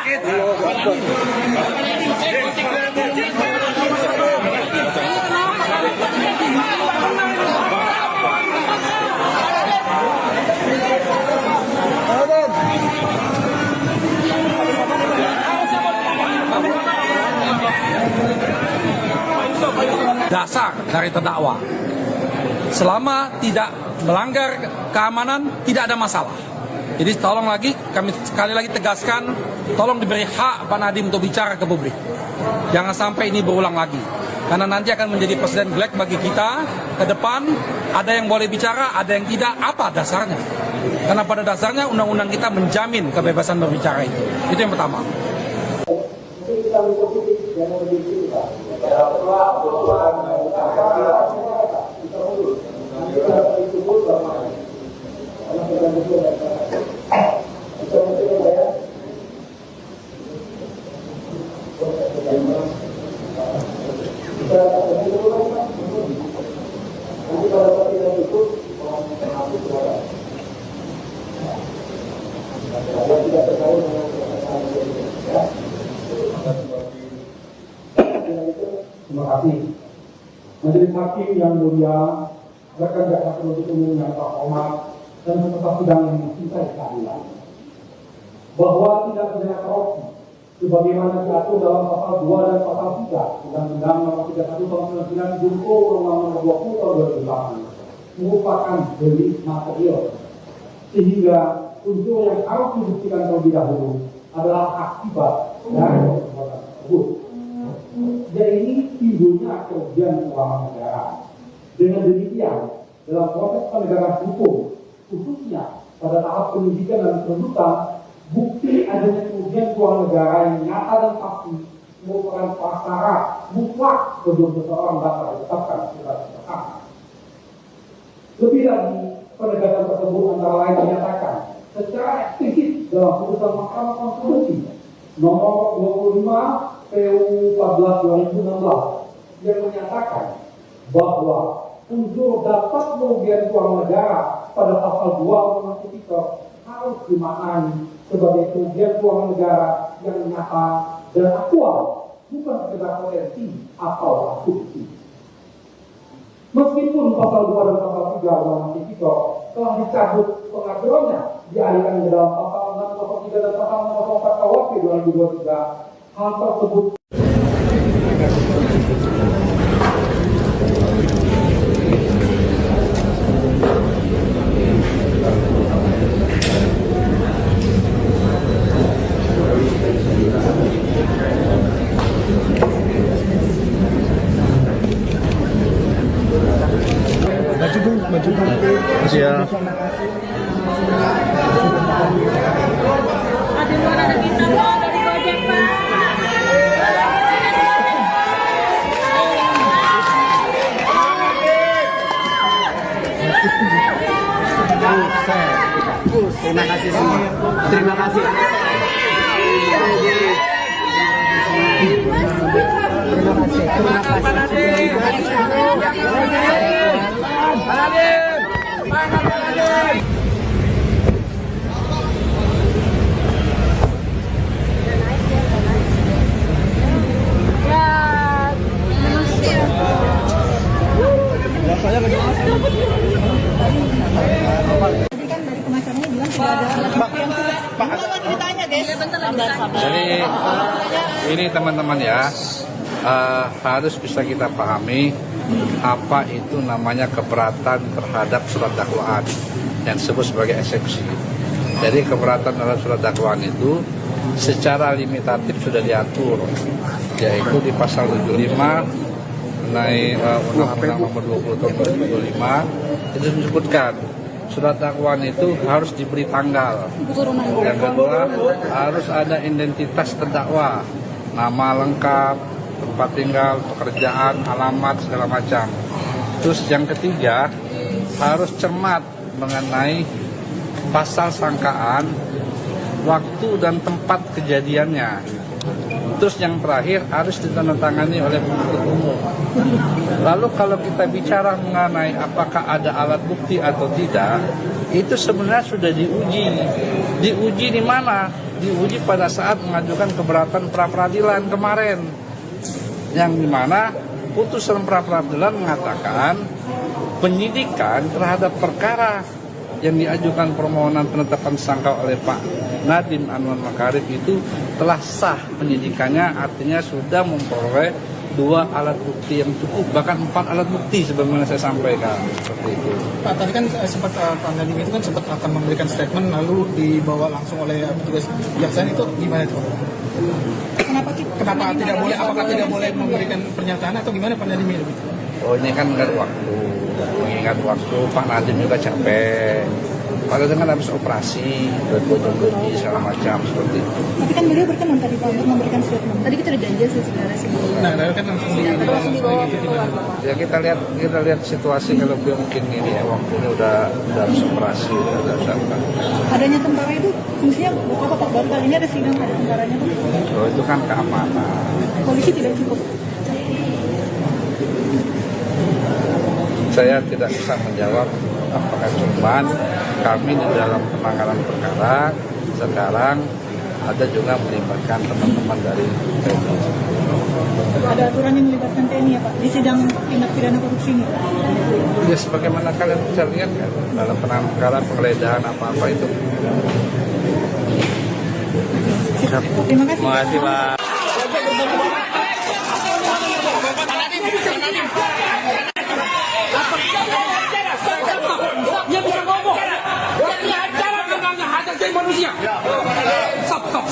Dasar dari terdakwa. Selama tidak melanggar keamanan, tidak ada masalah. Jadi tolong lagi, kami sekali lagi tegaskan, tolong diberi hak Pak Nadiem untuk bicara ke publik. Jangan sampai ini berulang lagi. Karena nanti akan menjadi presiden black bagi kita ke depan, ada yang boleh bicara, ada yang tidak, apa dasarnya? Karena pada dasarnya undang-undang kita menjamin kebebasan berbicara itu. Itu yang pertama. Terima kasih. Majelis Hakim yang mulia, rekan jaksa penuntut umum yang terhormat dan peserta sidang yang mencintai keadilan, bahwa tidak pidana korupsi sebagaimana diatur dalam pasal 2 dan pasal 3 Undang-Undang Nomor 31 Tahun 99 junto Undang-Undang Nomor 20 Tahun 2008 merupakan delik material, sehingga unsur yang harus dibuktikan terlebih dahulu adalah akibat dari perbuatan tersebut. Jadi timbulnya kerugian keuangan negara. Dengan demikian, dalam proses penegakan hukum, khususnya pada tahap penyidikan dan penuntutan, bukti adanya kerugian keuangan negara yang nyata dan pasti merupakan prasyarat mutlak sebelum seseorang dapat ditetapkan sebagai tersangka. Lebih lagi, penegakan tersebut antara lain dinyatakan secara eksplisit dalam putusan Mahkamah Konstitusi nomor 25 PU 14 2016 yang menyatakan bahwa unsur dapat kerugian keuangan negara pada pasal 2 Undang-Undang Tipikor harus dimaknai sebagai kerugian keuangan negara yang nyata dan aktual, bukan sekedar potensi atau asumsi. Meskipun pasal 2 dan pasal 3 Undang-Undang Tipikor telah dicabut pengaturannya dialihkan ke dalam pasal 603 dan pasal 604 KUHP 2023, hal tersebut kasih semua. Terima kasih. Tadi kan dari pengacaranya bilang tidak ada alat bukti yang cukup. Bentar lagi ditanya, guys. Bentar lagi ditanya. Jadi ini teman-teman ya, harus bisa kita pahami apa itu namanya keberatan terhadap surat dakwaan yang disebut sebagai eksepsi. Jadi keberatan terhadap surat dakwaan itu secara limitatif sudah diatur, yaitu di pasal 75 mengenai Undang-Undang Nomor 20 Tahun 2025 itu disebutkan surat dakwaan itu harus diberi tanggal. Yang kedua, harus ada identitas terdakwa, nama lengkap, tempat tinggal, pekerjaan, alamat, segala macam. Terus yang ketiga, harus cermat mengenai pasal sangkaan, waktu dan tempat kejadiannya. Terus yang terakhir harus ditandatangani oleh penuntut umum. Lalu kalau kita bicara mengenai apakah ada alat bukti atau tidak, itu sebenarnya sudah diuji. Diuji di mana? Diuji pada saat mengajukan keberatan pra-peradilan kemarin. Yang dimana putusan pra-peradilan mengatakan penyidikan terhadap perkara yang diajukan permohonan penetapan tersangka oleh Pak Nadiem Anwar Makarim itu telah sah penyidikannya, artinya sudah memperoleh 2 alat bukti yang cukup, bahkan 4 alat bukti sebagaimana saya sampaikan seperti itu. Pak, tadi kan sempat Pak Nadiem itu kan sempat akan memberikan statement lalu dibawa langsung oleh petugas kejaksaan, itu gimana itu? Kenapa tidak boleh? Apakah tidak boleh memberikan pernyataan atau gimana Pak Nadiem itu? Oh, ini kan mengingat waktu. Mengingat waktu, Pak Nadiem juga capek. Pak Nadiem kan habis operasi, berfotografi segala macam seperti itu. Tapi kan beliau berkenan tadi Pak untuk memberikan statement. Tadi kita udah janji sih sebenarnya sih. Nah, kan langsung dibawa gitu. Ya kita lihat situasi kalau beliau mungkin ini ya, waktunya udah habis operasi, udah siapkan. Adanya tentara itu fungsinya apa Pak? Baru kali ini ada sidang ada tentaranya Pak. Oh, itu kan keamanan. Polisi tidak cukup. Saya tidak bisa menjawab apakah cuman kami di dalam penanganan perkara sekarang ada juga melibatkan teman-teman dari TNI. Ada aturan yang melibatkan TNI ya Pak di sidang tindak pidana korupsi ini. Ya sebagaimana kalian bisa lihat kan dalam penanganan perkara penggeledahan apa-apa itu. Terima kasih. Terima kasih Pak. Dia bisa ngomong. Dia punya acara tentang hak asasi manusia. Stop.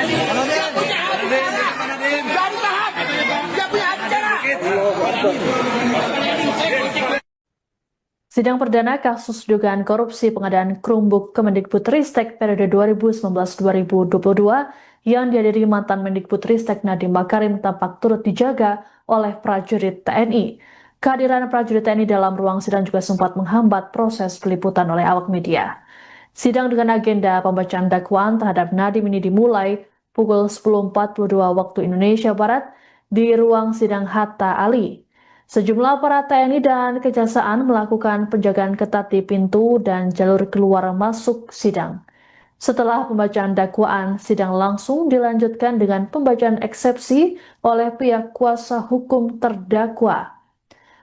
Dia punya acara. Jangan tahan. Dia punya acara. Sidang perdana kasus dugaan korupsi pengadaan Chromebook Kemendikbudristek periode 2019-2022 yang dihadiri mantan Mendikbudristek Nadiem Makarim tampak turut dijaga oleh prajurit TNI. Kehadiran prajurit TNI dalam ruang sidang juga sempat menghambat proses peliputan oleh awak media. Sidang dengan agenda pembacaan dakwaan terhadap Nadiem ini dimulai pukul 10.42 waktu Indonesia Barat di ruang sidang Hatta Ali. Sejumlah aparat TNI dan Kejaksaan melakukan penjagaan ketat di pintu dan jalur keluar masuk sidang. Setelah pembacaan dakwaan, sidang langsung dilanjutkan dengan pembacaan eksepsi oleh pihak kuasa hukum terdakwa.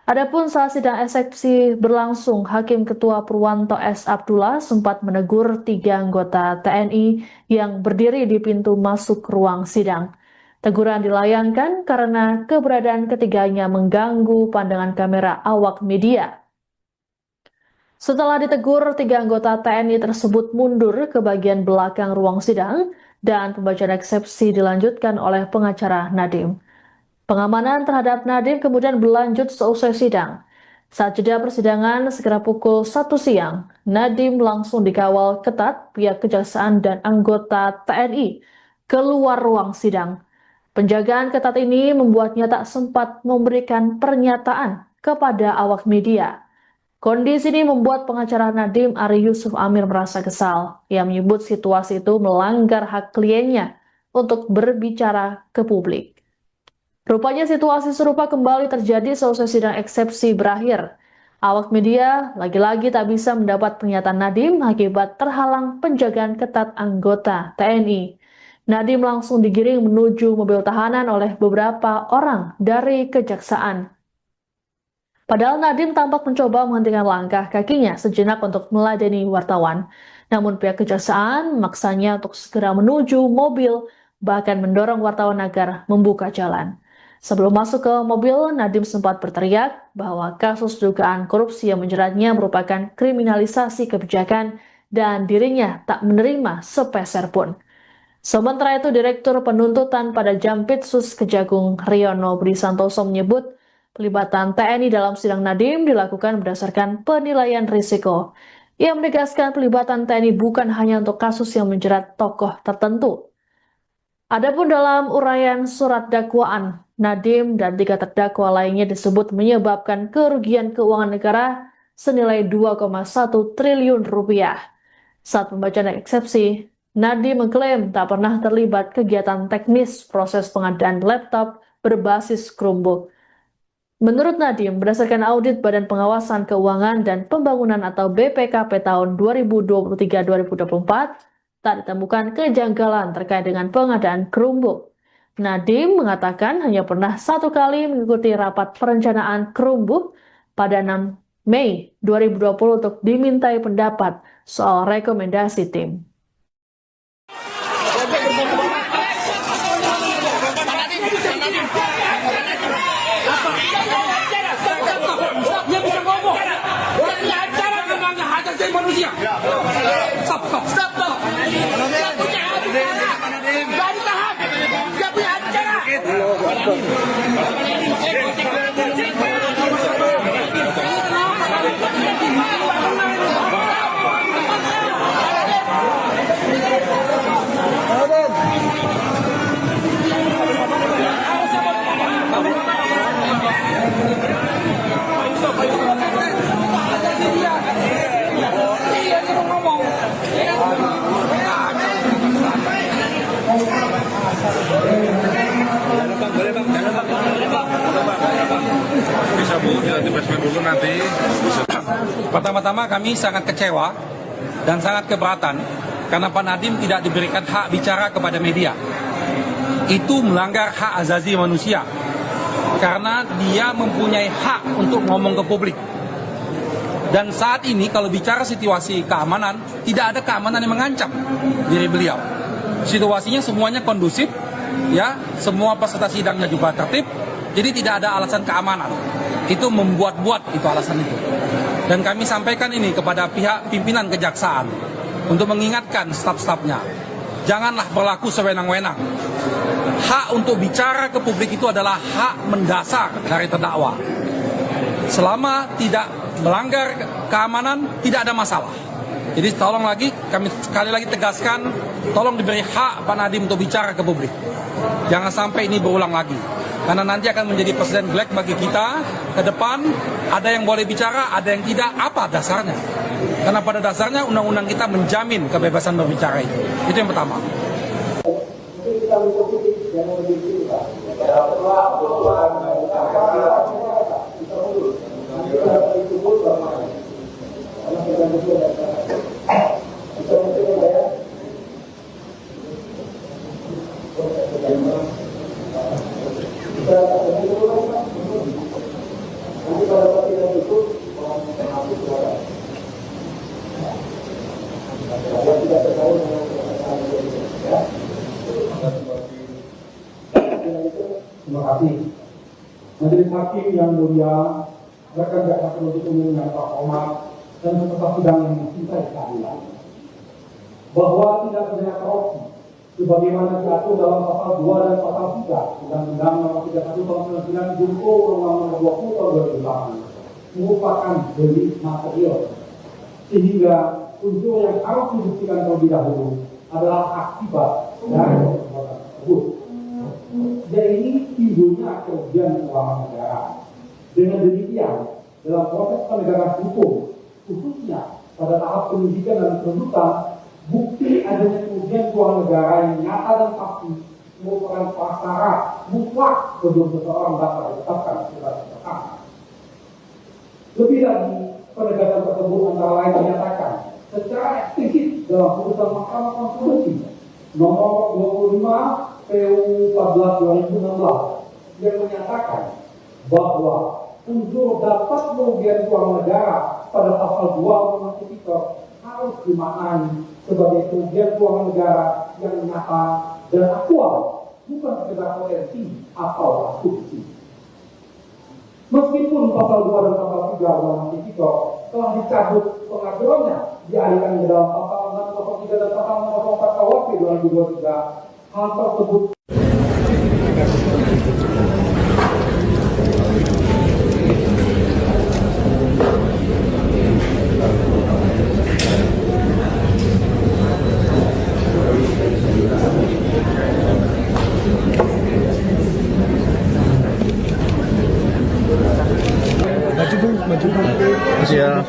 Adapun saat sidang eksepsi berlangsung, Hakim Ketua Purwanto S. Abdullah sempat menegur 3 anggota TNI yang berdiri di pintu masuk ruang sidang. Teguran dilayangkan karena keberadaan ketiganya mengganggu pandangan kamera awak media. Setelah ditegur, 3 anggota TNI tersebut mundur ke bagian belakang ruang sidang dan pembacaan eksepsi dilanjutkan oleh pengacara Nadiem. Pengamanan terhadap Nadiem kemudian berlanjut seusai sidang. Saat jeda persidangan sekitar pukul 1 siang, Nadiem langsung dikawal ketat pihak Kejaksaan dan anggota TNI keluar ruang sidang. Penjagaan ketat ini membuatnya tak sempat memberikan pernyataan kepada awak media. Kondisi ini membuat pengacara Nadiem Ari Yusuf Amir merasa kesal. Ia menyebut situasi itu melanggar hak kliennya untuk berbicara ke publik. Rupanya situasi serupa kembali terjadi seusai sidang eksepsi berakhir. Awak media lagi-lagi tak bisa mendapat pernyataan Nadiem akibat terhalang penjagaan ketat anggota TNI. Nadiem langsung digiring menuju mobil tahanan oleh beberapa orang dari kejaksaan. Padahal Nadiem tampak mencoba menghentikan langkah kakinya sejenak untuk meladeni wartawan. Namun pihak kejaksaan memaksanya untuk segera menuju mobil, bahkan mendorong wartawan agar membuka jalan. Sebelum masuk ke mobil, Nadiem sempat berteriak bahwa kasus dugaan korupsi yang menjeratnya merupakan kriminalisasi kebijakan dan dirinya tak menerima sepeser pun. Sementara itu, Direktur Penuntutan pada Jampitsus Kejagung Riono Budi Santoso menyebut pelibatan TNI dalam sidang Nadiem dilakukan berdasarkan penilaian risiko. Ia menegaskan pelibatan TNI bukan hanya untuk kasus yang menjerat tokoh tertentu. Adapun dalam uraian surat dakwaan, Nadiem dan 3 terdakwa lainnya disebut menyebabkan kerugian keuangan negara senilai 2,1 triliun rupiah. Saat pembacaan eksepsi, Nadiem mengklaim tak pernah terlibat kegiatan teknis proses pengadaan laptop berbasis Chromebook. Menurut Nadiem, berdasarkan audit Badan Pengawasan Keuangan dan Pembangunan atau BPKP tahun 2023-2024, tak ditemukan kejanggalan terkait dengan pengadaan Chromebook. Nadiem mengatakan hanya pernah 1 kali mengikuti rapat perencanaan Chromebook pada 6 Mei 2020 untuk dimintai pendapat soal rekomendasi tim. Dia bisa ngomong. Dia punya acara namanya hak asasi manusia. Stop. Dia punya acara. Gak ditahan. Dia punya acara. Pertama-tama kami sangat kecewa dan sangat keberatan karena Pak Nadiem tidak diberikan hak bicara kepada media. Itu melanggar hak asasi manusia karena dia mempunyai hak untuk ngomong ke publik. Dan saat ini kalau bicara situasi keamanan, tidak ada keamanan yang mengancam diri beliau. Situasinya semuanya kondusif, ya, semua peserta sidangnya juga tertib, jadi tidak ada alasan keamanan. Itu membuat-buat itu alasan itu. Dan kami sampaikan ini kepada pihak pimpinan kejaksaan untuk mengingatkan staf-stafnya, janganlah berlaku sewenang-wenang. Hak untuk bicara ke publik itu adalah hak mendasar dari terdakwa. Selama tidak melanggar keamanan, tidak ada masalah. Jadi tolong lagi, kami sekali lagi tegaskan, tolong diberi hak Pak Nadiem untuk bicara ke publik. Jangan sampai ini berulang lagi. Karena nanti akan menjadi presiden black bagi kita ke depan. Ada yang boleh bicara, ada yang tidak. Apa dasarnya? Karena pada dasarnya undang-undang kita menjamin kebebasan berbicara itu. Itu yang pertama. Terima kasih. Majelis Hakim yang mulia, rekan jaksa penuntut umum yang terhormat dan peserta sidang yang mencintai keadilan, bahwa tidak pidana korupsi sebagaimana diatur dalam pasal 2 dan pasal 3 Undang-Undang Nomor 31 Tahun 99 Junto Undang-Undang Nomor 20 Tahun 2008 merupakan delik material, sehingga unsur yang harus dibuktikan terlebih dahulu adalah akibat dari perbuatan tersebut. Dan ini timbulnya kerugian keuangan negara. Dengan demikian, dalam proses penegakan hukum, khususnya pada tahap penyidikan dan penuntutan, bukti adanya kerugian keuangan negara yang nyata dan pasti merupakan prasyarat mutlak sebelum seseorang dapat ditetapkan sebagai tersangka. Lebih lagi, penegakan tersebut antara lain dinyatakan secara eksplisit dalam putusan Mahkamah Konstitusi nomor 25 PU 14 2016 yang menyatakan bahwa unsur dapat kerugian keuangan negara pada pasal 2 Undang-Undang Tipikor harus dimaknai sebagai kerugian keuangan negara yang nyata dan aktual, bukan sekedar potensi atau asumsi. Meskipun pasal 2 dan pasal 3 Undang-Undang Tipikor telah dicabut pengaturannya, dialihkan ke dalam pasal 603 dan pasal 604 KUHP 2023, hal tersebut Ya.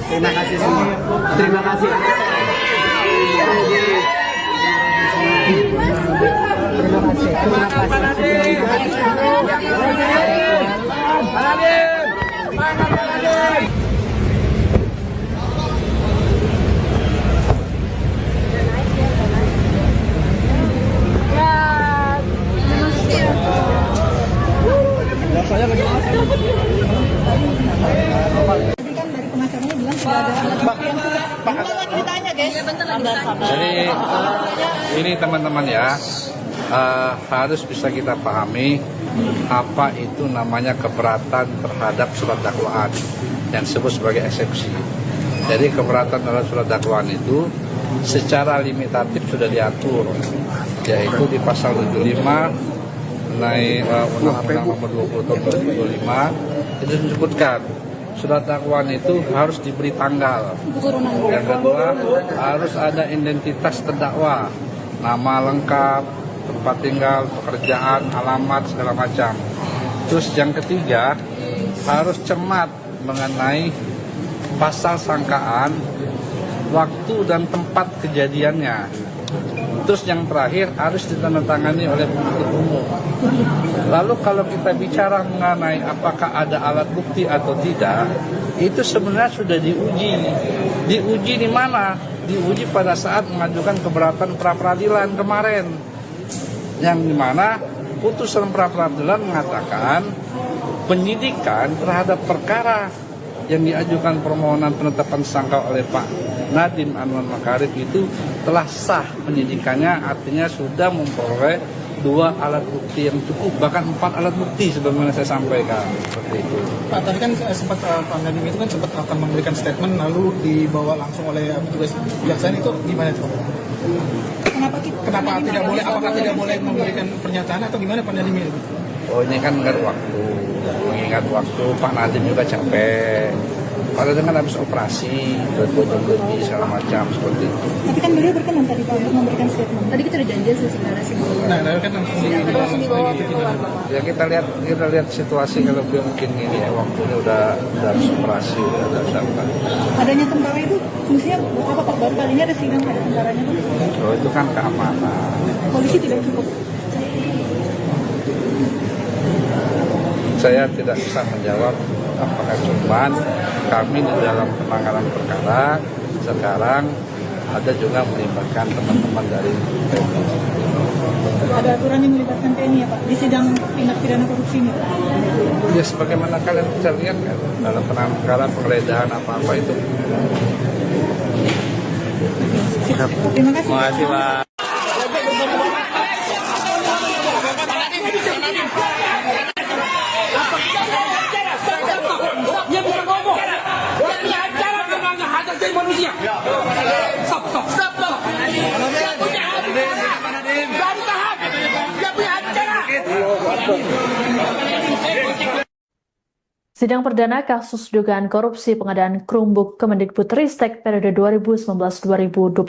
Terima kasih semua. Terima kasih. Tadi kan dari pengacaranya bilang sudah ada alat bukti yang cukup. Bentar lagi ditanya, guys. Bentar lagi ditanya. Jadi ini teman-teman ya, harus bisa kita pahami apa itu namanya keberatan terhadap surat dakwaan yang disebut sebagai eksepsi. Jadi keberatan terhadap surat dakwaan itu secara limitatif sudah diatur, yaitu di pasal 75 Undang-Undang Nomor 20 Tahun 2025 itu disebutkan surat dakwaan itu harus diberi tanggal. Yang kedua, harus ada identitas terdakwa, nama lengkap, tempat tinggal, pekerjaan, alamat, segala macam. Terus yang ketiga, harus cermat mengenai pasal sangkaan, waktu dan tempat kejadiannya. Terus yang terakhir harus ditandatangani oleh penuntut umum. Lalu kalau kita bicara mengenai apakah ada alat bukti atau tidak, itu sebenarnya sudah diuji. Diuji di mana? Diuji pada saat mengajukan keberatan pra-peradilan kemarin. Yang dimana putusan pra-peradilan mengatakan penyidikan terhadap perkara yang diajukan permohonan penetapan tersangka oleh Pak Nadiem Anwar Makarim itu telah sah penyidikannya, artinya sudah memperoleh 2 alat bukti yang cukup, bahkan 4 alat bukti sebagaimana saya sampaikan seperti itu. Pak, tadi kan sempat Pak Nadiem itu kan sempat akan memberikan statement lalu dibawa langsung oleh petugas kejaksaan, itu gimana itu? Kenapa tidak boleh? Apakah tidak boleh memberikan pernyataan atau gimana Pak Nadiem itu? Oh, ini kan mengingat waktu Pak Nadiem juga capek. Pada dengan habis operasi, lebih segala macam seperti itu. Tapi kan beliau berkenan tadi Pak untuk memberikan statement. Tadi kita udah janjian sih sebenarnya sih. Nah, kan langsung dibawa itu gimana? Ya kita lihat situasi kalau beliau mungkin ini ya waktunya udah habis operasi, udah siapa. Adanya tentara itu fungsinya buat apa Pak? Baru kali ini ada sidang ada tentaranya Pak. Oh, itu kan keamanan. Polisi tidak cukup. Saya tidak bisa menjawab apakah cuman kami di dalam penanganan perkara sekarang ada juga melibatkan teman-teman dari TNI. Ada aturan yang melibatkan TNI ya Pak di sidang tindak pidana korupsi ini? Ya sebagaimana kalian bisa lihat kan dalam penanganan perkara penggeledahan apa-apa itu. Terima kasih. Terima kasih Pak. Dia bisa ngomong. Dia punya acara melanggar hak asasi manusia. Stop. Dia punya acara. Baru tahap. Dia punya acara. Sidang perdana kasus dugaan korupsi pengadaan Chromebook Kemendikbudristek periode 2019-2022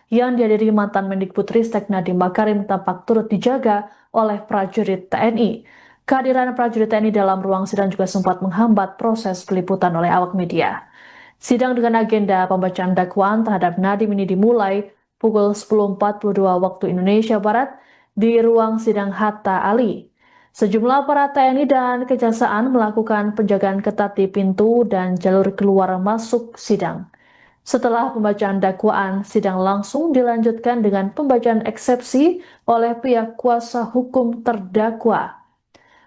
yang dihadiri mantan Mendikbudristek Nadiem Makarim tampak turut dijaga oleh prajurit TNI. Kehadiran prajurit TNI dalam ruang sidang juga sempat menghambat proses peliputan oleh awak media. Sidang dengan agenda pembacaan dakwaan terhadap Nadiem ini dimulai pukul 10.42 waktu Indonesia Barat di ruang sidang Hatta Ali. Sejumlah aparat TNI dan Kejaksaan melakukan penjagaan ketat di pintu dan jalur keluar masuk sidang. Setelah pembacaan dakwaan, sidang langsung dilanjutkan dengan pembacaan eksepsi oleh pihak kuasa hukum terdakwa.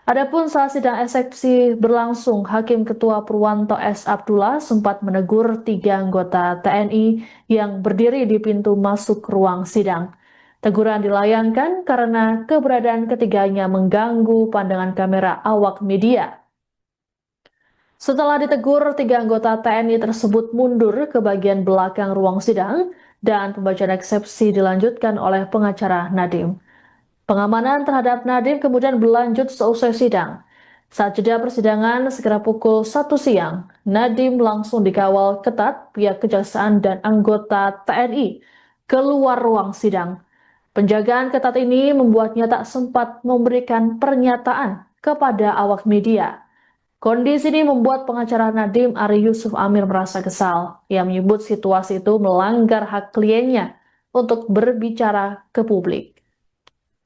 Adapun saat sidang eksepsi berlangsung, Hakim Ketua Purwanto S. Abdullah sempat menegur 3 anggota TNI yang berdiri di pintu masuk ruang sidang. Teguran dilayangkan karena keberadaan ketiganya mengganggu pandangan kamera awak media. Setelah ditegur, 3 anggota TNI tersebut mundur ke bagian belakang ruang sidang dan pembacaan eksepsi dilanjutkan oleh pengacara Nadiem. Pengamanan terhadap Nadiem kemudian berlanjut seusai sidang. Saat jeda persidangan sekitar pukul 1 siang, Nadiem langsung dikawal ketat pihak Kejaksaan dan anggota TNI keluar ruang sidang. Penjagaan ketat ini membuatnya tak sempat memberikan pernyataan kepada awak media. Kondisi ini membuat pengacara Nadiem Ari Yusuf Amir merasa kesal. Ia menyebut situasi itu melanggar hak kliennya untuk berbicara ke publik.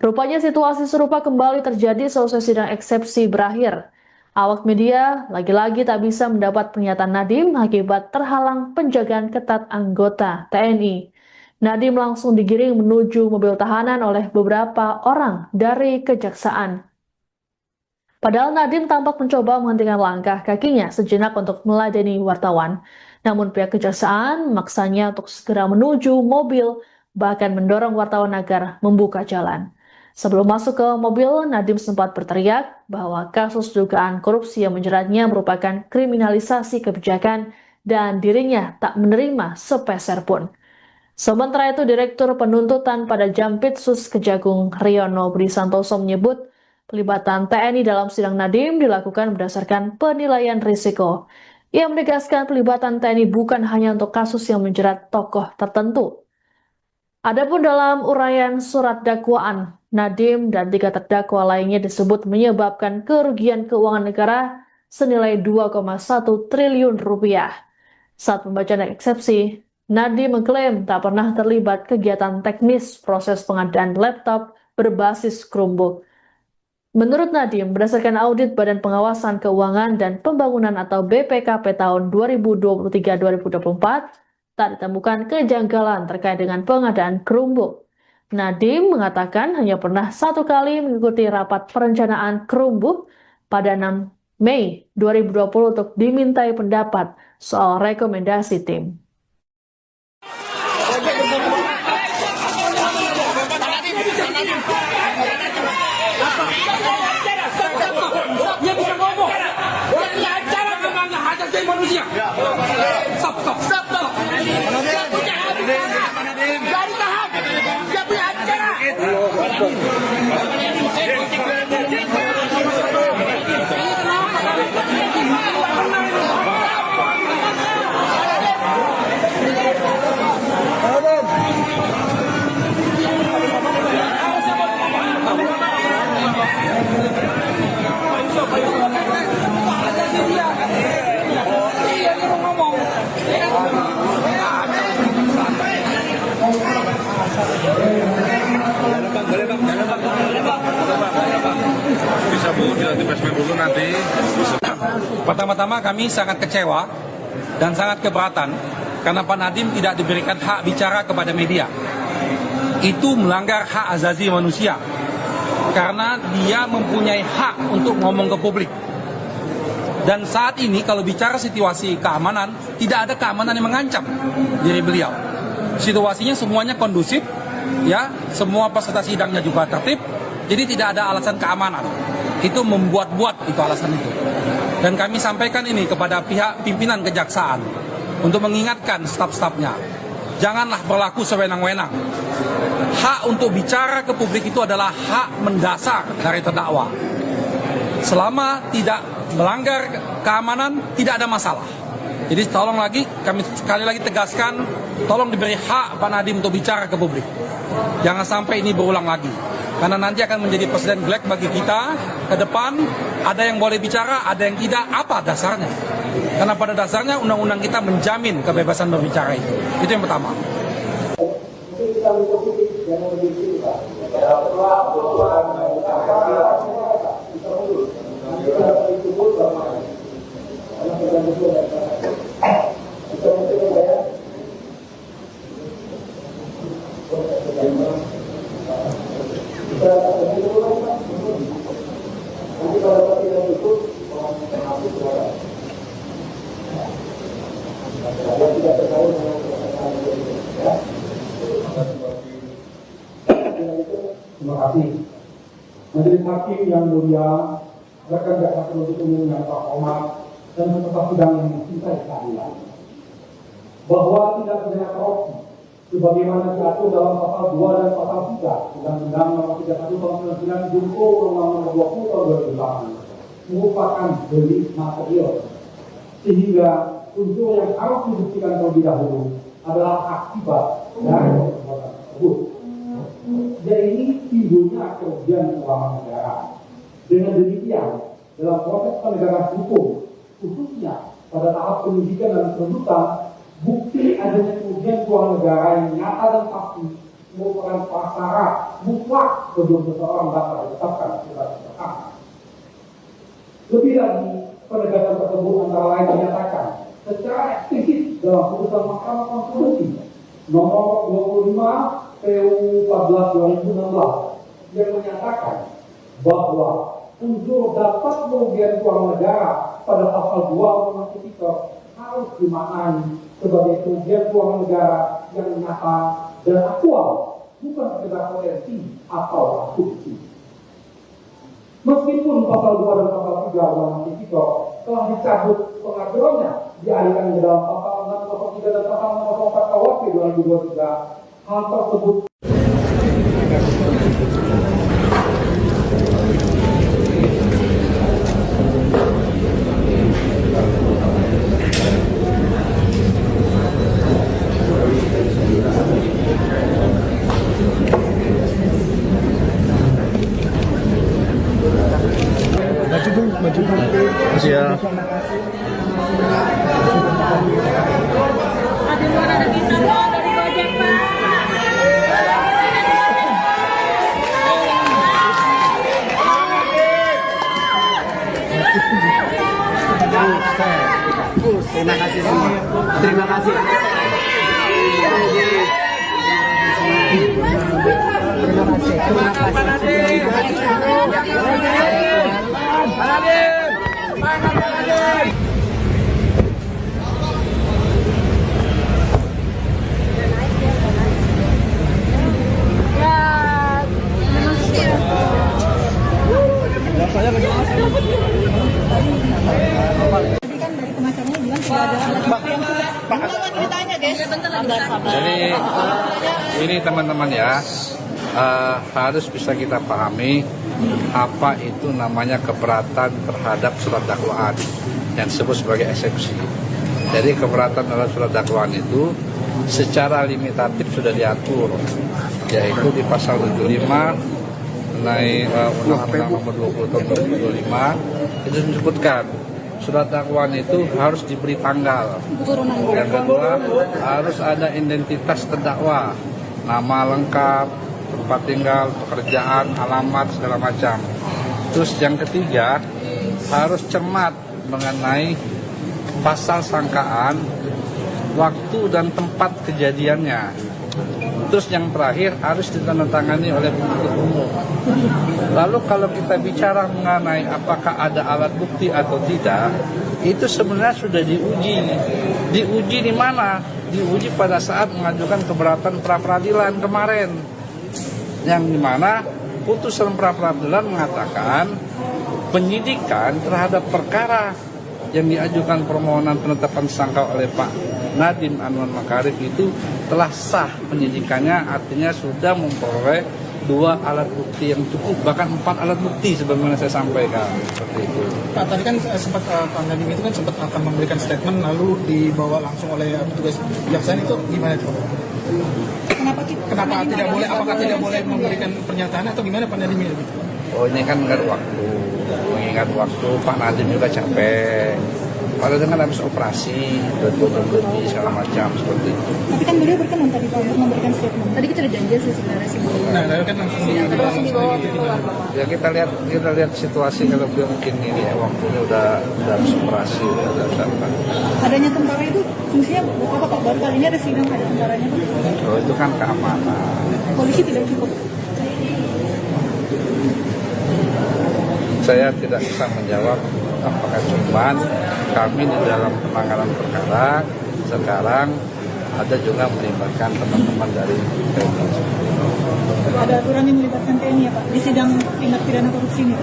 Rupanya situasi serupa kembali terjadi seusai sidang eksepsi berakhir. Awak media lagi-lagi tak bisa mendapat pernyataan Nadiem akibat terhalang penjagaan ketat anggota TNI. Nadiem langsung digiring menuju mobil tahanan oleh beberapa orang dari Kejaksaan. Padahal Nadiem tampak mencoba menghentikan langkah kakinya sejenak untuk meladeni wartawan. Namun pihak Kejaksaan memaksanya untuk segera menuju mobil, bahkan mendorong wartawan agar membuka jalan. Sebelum masuk ke mobil, Nadiem sempat berteriak bahwa kasus dugaan korupsi yang menjeratnya merupakan kriminalisasi kebijakan dan dirinya tak menerima sepeser pun. Sementara itu, Direktur Penuntutan pada Jampitsus Kejagung Riono Budi Santoso menyebut pelibatan TNI dalam sidang Nadiem dilakukan berdasarkan penilaian risiko. Ia menegaskan pelibatan TNI bukan hanya untuk kasus yang menjerat tokoh tertentu. Adapun dalam uraian surat dakwaan, Nadiem dan 3 terdakwa lainnya disebut menyebabkan kerugian keuangan negara senilai 2,1 triliun rupiah. Saat pembacaan eksepsi, Nadiem mengklaim tak pernah terlibat kegiatan teknis proses pengadaan laptop berbasis Chromebook. Menurut Nadiem, berdasarkan audit Badan Pengawasan Keuangan dan Pembangunan atau BPKP tahun 2023-2024, tak ditemukan kejanggalan terkait dengan pengadaan Chromebook. Nadiem mengatakan hanya pernah 1 kali mengikuti rapat perencanaan Chromebook pada 6 Mei 2020 untuk dimintai pendapat soal rekomendasi tim. Dia bisa ngomong. Dia punya acara memangnya hak asasi manusia. Stop. Dia punya acara. Dari tahap. Dia punya acara. Bisa Bu, nanti flashback dulu nanti. Pertama-tama kami sangat kecewa dan sangat keberatan karena Pak Nadiem tidak diberikan hak bicara kepada media. Itu melanggar hak asasi manusia karena dia mempunyai hak untuk ngomong ke publik. Dan saat ini kalau bicara situasi keamanan, tidak ada keamanan yang mengancam diri beliau. Situasinya semuanya kondusif, ya, semua peserta sidangnya juga tertib, jadi tidak ada alasan keamanan. Itu membuat-buat itu alasan itu. Dan kami sampaikan ini kepada pihak pimpinan Kejaksaan untuk mengingatkan staf-stafnya, janganlah berlaku sewenang-wenang. Hak untuk bicara ke publik itu adalah hak mendasar dari terdakwa. Selama tidak melanggar keamanan, tidak ada masalah. Jadi tolong lagi, kami sekali lagi tegaskan, tolong diberi hak Pak Nadiem untuk bicara ke publik. Jangan sampai ini berulang lagi. Karena nanti akan menjadi presiden black bagi kita ke depan. Ada yang boleh bicara, ada yang tidak. Apa dasarnya? Karena pada dasarnya undang-undang kita menjamin kebebasan berbicara itu. Itu yang pertama. Terima kasih. Majelis Hakim yang mulia, rekan jaksa penuntut umum yang terhormat dan peserta sidang yang mencintai keadilan, bahwa tindak pidana korupsi sebagaimana diatur dalam pasal 2 dan pasal 3 Undang-Undang Nomor 31 Tahun 99 Junto Undang-Undang Nomor 20 Tahun 2008 merupakan delik material, sehingga unsur yang harus dibuktikan terlebih dahulu adalah akibat dari perbuatan tersebut. Jadi ini timbulnya kerugian keuangan negara. Dengan demikian, dalam proses penegakan hukum, khususnya pada tahap penyidikan dan penuntutan, bukti adanya kerugian keuangan negara yang nyata dan pasti merupakan prasyarat mutlak sebelum seseorang dapat ditetapkan sebagai tersangka. Lebih lagi, penegakan tersebut antara lain dinyatakan secara eksplisit dalam putusan Mahkamah Konstitusi nomor 25 PU 14 2016 yang menyatakan bahwa unsur dapat kerugian keuangan negara pada pasal 2 Undang-Undang Tipikor harus dimaknai sebagai kerugian keuangan negara yang nyata dan aktual, bukan sekedar potensi atau asumsi. Meskipun pasal 2 dan pasal 3 Undang-Undang Tipikor telah dicabut pengaturannya, dialihkan ke dalam pasal 603 dan pasal 604 KUHP 2023, hal tersebut Siap. Ada kita dari Gojek, Pak. Terima kasih semua. Terima kasih. Jadi ini teman-teman ya, harus bisa kita pahami apa itu namanya keberatan terhadap surat dakwaan yang disebut sebagai eksepsi. Jadi keberatan terhadap surat dakwaan itu secara limitatif sudah diatur, yaitu di pasal 75 mengenai Undang-Undang Nomor 20 Tahun 2025 itu disebutkan surat dakwaan itu harus diberi tanggal. Yang kedua, harus ada identitas terdakwa, nama lengkap, tempat tinggal, pekerjaan, alamat, segala macam. Terus yang ketiga, harus cermat mengenai pasal sangkaan, waktu dan tempat kejadiannya. Terus yang terakhir harus ditandatangani oleh penuntut umum. Lalu kalau kita bicara mengenai apakah ada alat bukti atau tidak, itu sebenarnya sudah diuji. Diuji di mana? Diuji pada saat mengajukan keberatan pra-peradilan kemarin. Yang dimana putusan pra-peradilan mengatakan penyidikan terhadap perkara yang diajukan permohonan penetapan tersangka oleh Pak Nadiem Anwar Makarim itu telah sah penyidikannya, artinya sudah memperoleh 2 alat bukti yang cukup, bahkan 4 alat bukti sebagaimana saya sampaikan seperti itu. Pak, tadi kan sempat Pak Nadiem itu kan sempat akan memberikan statement lalu dibawa langsung oleh petugas kejaksaan, itu gimana itu? Kenapa tidak boleh? Apakah tidak boleh memberikan pernyataan atau gimana Pak Nadiem itu? Oh, ini kan mengingat waktu. Mengingat waktu, Pak Nadiem juga capek. Kalau dengan habis operasi, lebih segala macam seperti itu. Tapi kan beliau berkenan tadi Pak untuk memberikan statement. Tadi kita udah janji sih sebenarnya sebelum. Nah, lalu kan langsung dibawa Ya kita lihat situasi kalau beliau mungkin ini ya, waktunya udah habis operasi, udah apa. Adanya tentara itu fungsinya apa Pak? Baru kali ini ada sidang ada tentaranya Pak. Oh, itu kan keamanan. Polisi tidak cukup. Saya tidak bisa menjawab apakah cuman kami di dalam penanganan perkara sekarang ada juga melibatkan teman-teman dari TNI. Ada aturan yang melibatkan TNI ya Pak di sidang tindak pidana korupsi ini?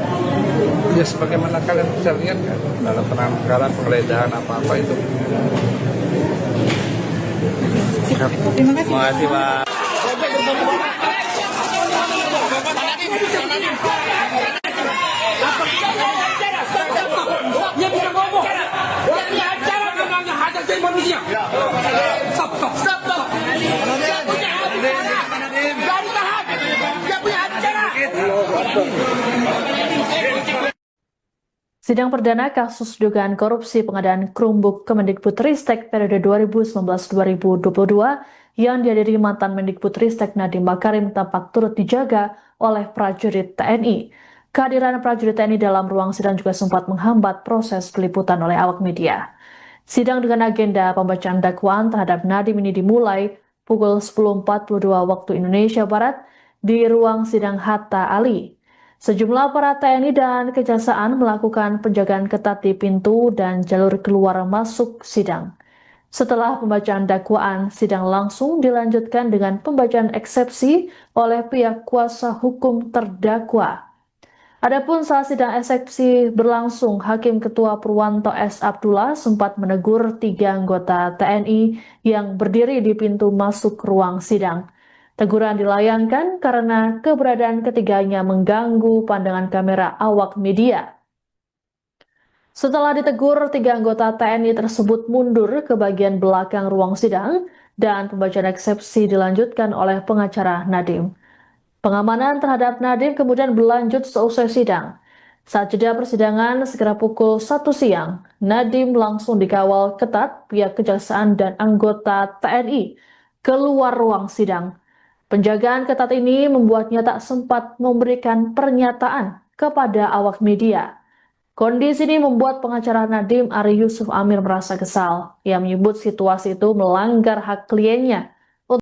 Ya sebagaimana kalian bisa lihat kan dalam penanganan perkara penggeledahan apa-apa itu. Terima kasih. Terima kasih Pak. Dia bisa ngomong. Dia punya acara namanya hak asasi manusia. Stop. Dia punya acara. Jangan tahan. Dia punya acara. Sidang perdana kasus dugaan korupsi pengadaan Chromebook Kemendikbudristek periode 2019-2022 yang dihadiri mantan Mendikbudristek Nadiem Makarim tampak turut dijaga oleh prajurit TNI. Kehadiran prajurit TNI dalam ruang sidang juga sempat menghambat proses peliputan oleh awak media. Sidang dengan agenda pembacaan dakwaan terhadap Nadiem ini dimulai pukul 10.42 waktu Indonesia Barat di ruang sidang Hatta Ali. Sejumlah aparat TNI dan Kejaksaan melakukan penjagaan ketat di pintu dan jalur keluar masuk sidang. Setelah pembacaan dakwaan, sidang langsung dilanjutkan dengan pembacaan eksepsi oleh pihak kuasa hukum terdakwa. Adapun saat sidang eksepsi berlangsung, Hakim Ketua Purwanto S. Abdullah sempat menegur 3 anggota TNI yang berdiri di pintu masuk ruang sidang. Teguran dilayangkan karena keberadaan ketiganya mengganggu pandangan kamera awak media. Setelah ditegur, 3 anggota TNI tersebut mundur ke bagian belakang ruang sidang dan pembacaan eksepsi dilanjutkan oleh pengacara Nadiem. Pengamanan terhadap Nadiem kemudian berlanjut seusai sidang. Saat jeda persidangan sekitar pukul 1 siang, Nadiem langsung dikawal ketat pihak Kejaksaan dan anggota TNI keluar ruang sidang. Penjagaan ketat ini membuatnya tak sempat memberikan pernyataan kepada awak media. Kondisi ini membuat pengacara Nadiem Ari Yusuf Amir merasa kesal. Ia menyebut situasi itu melanggar hak kliennya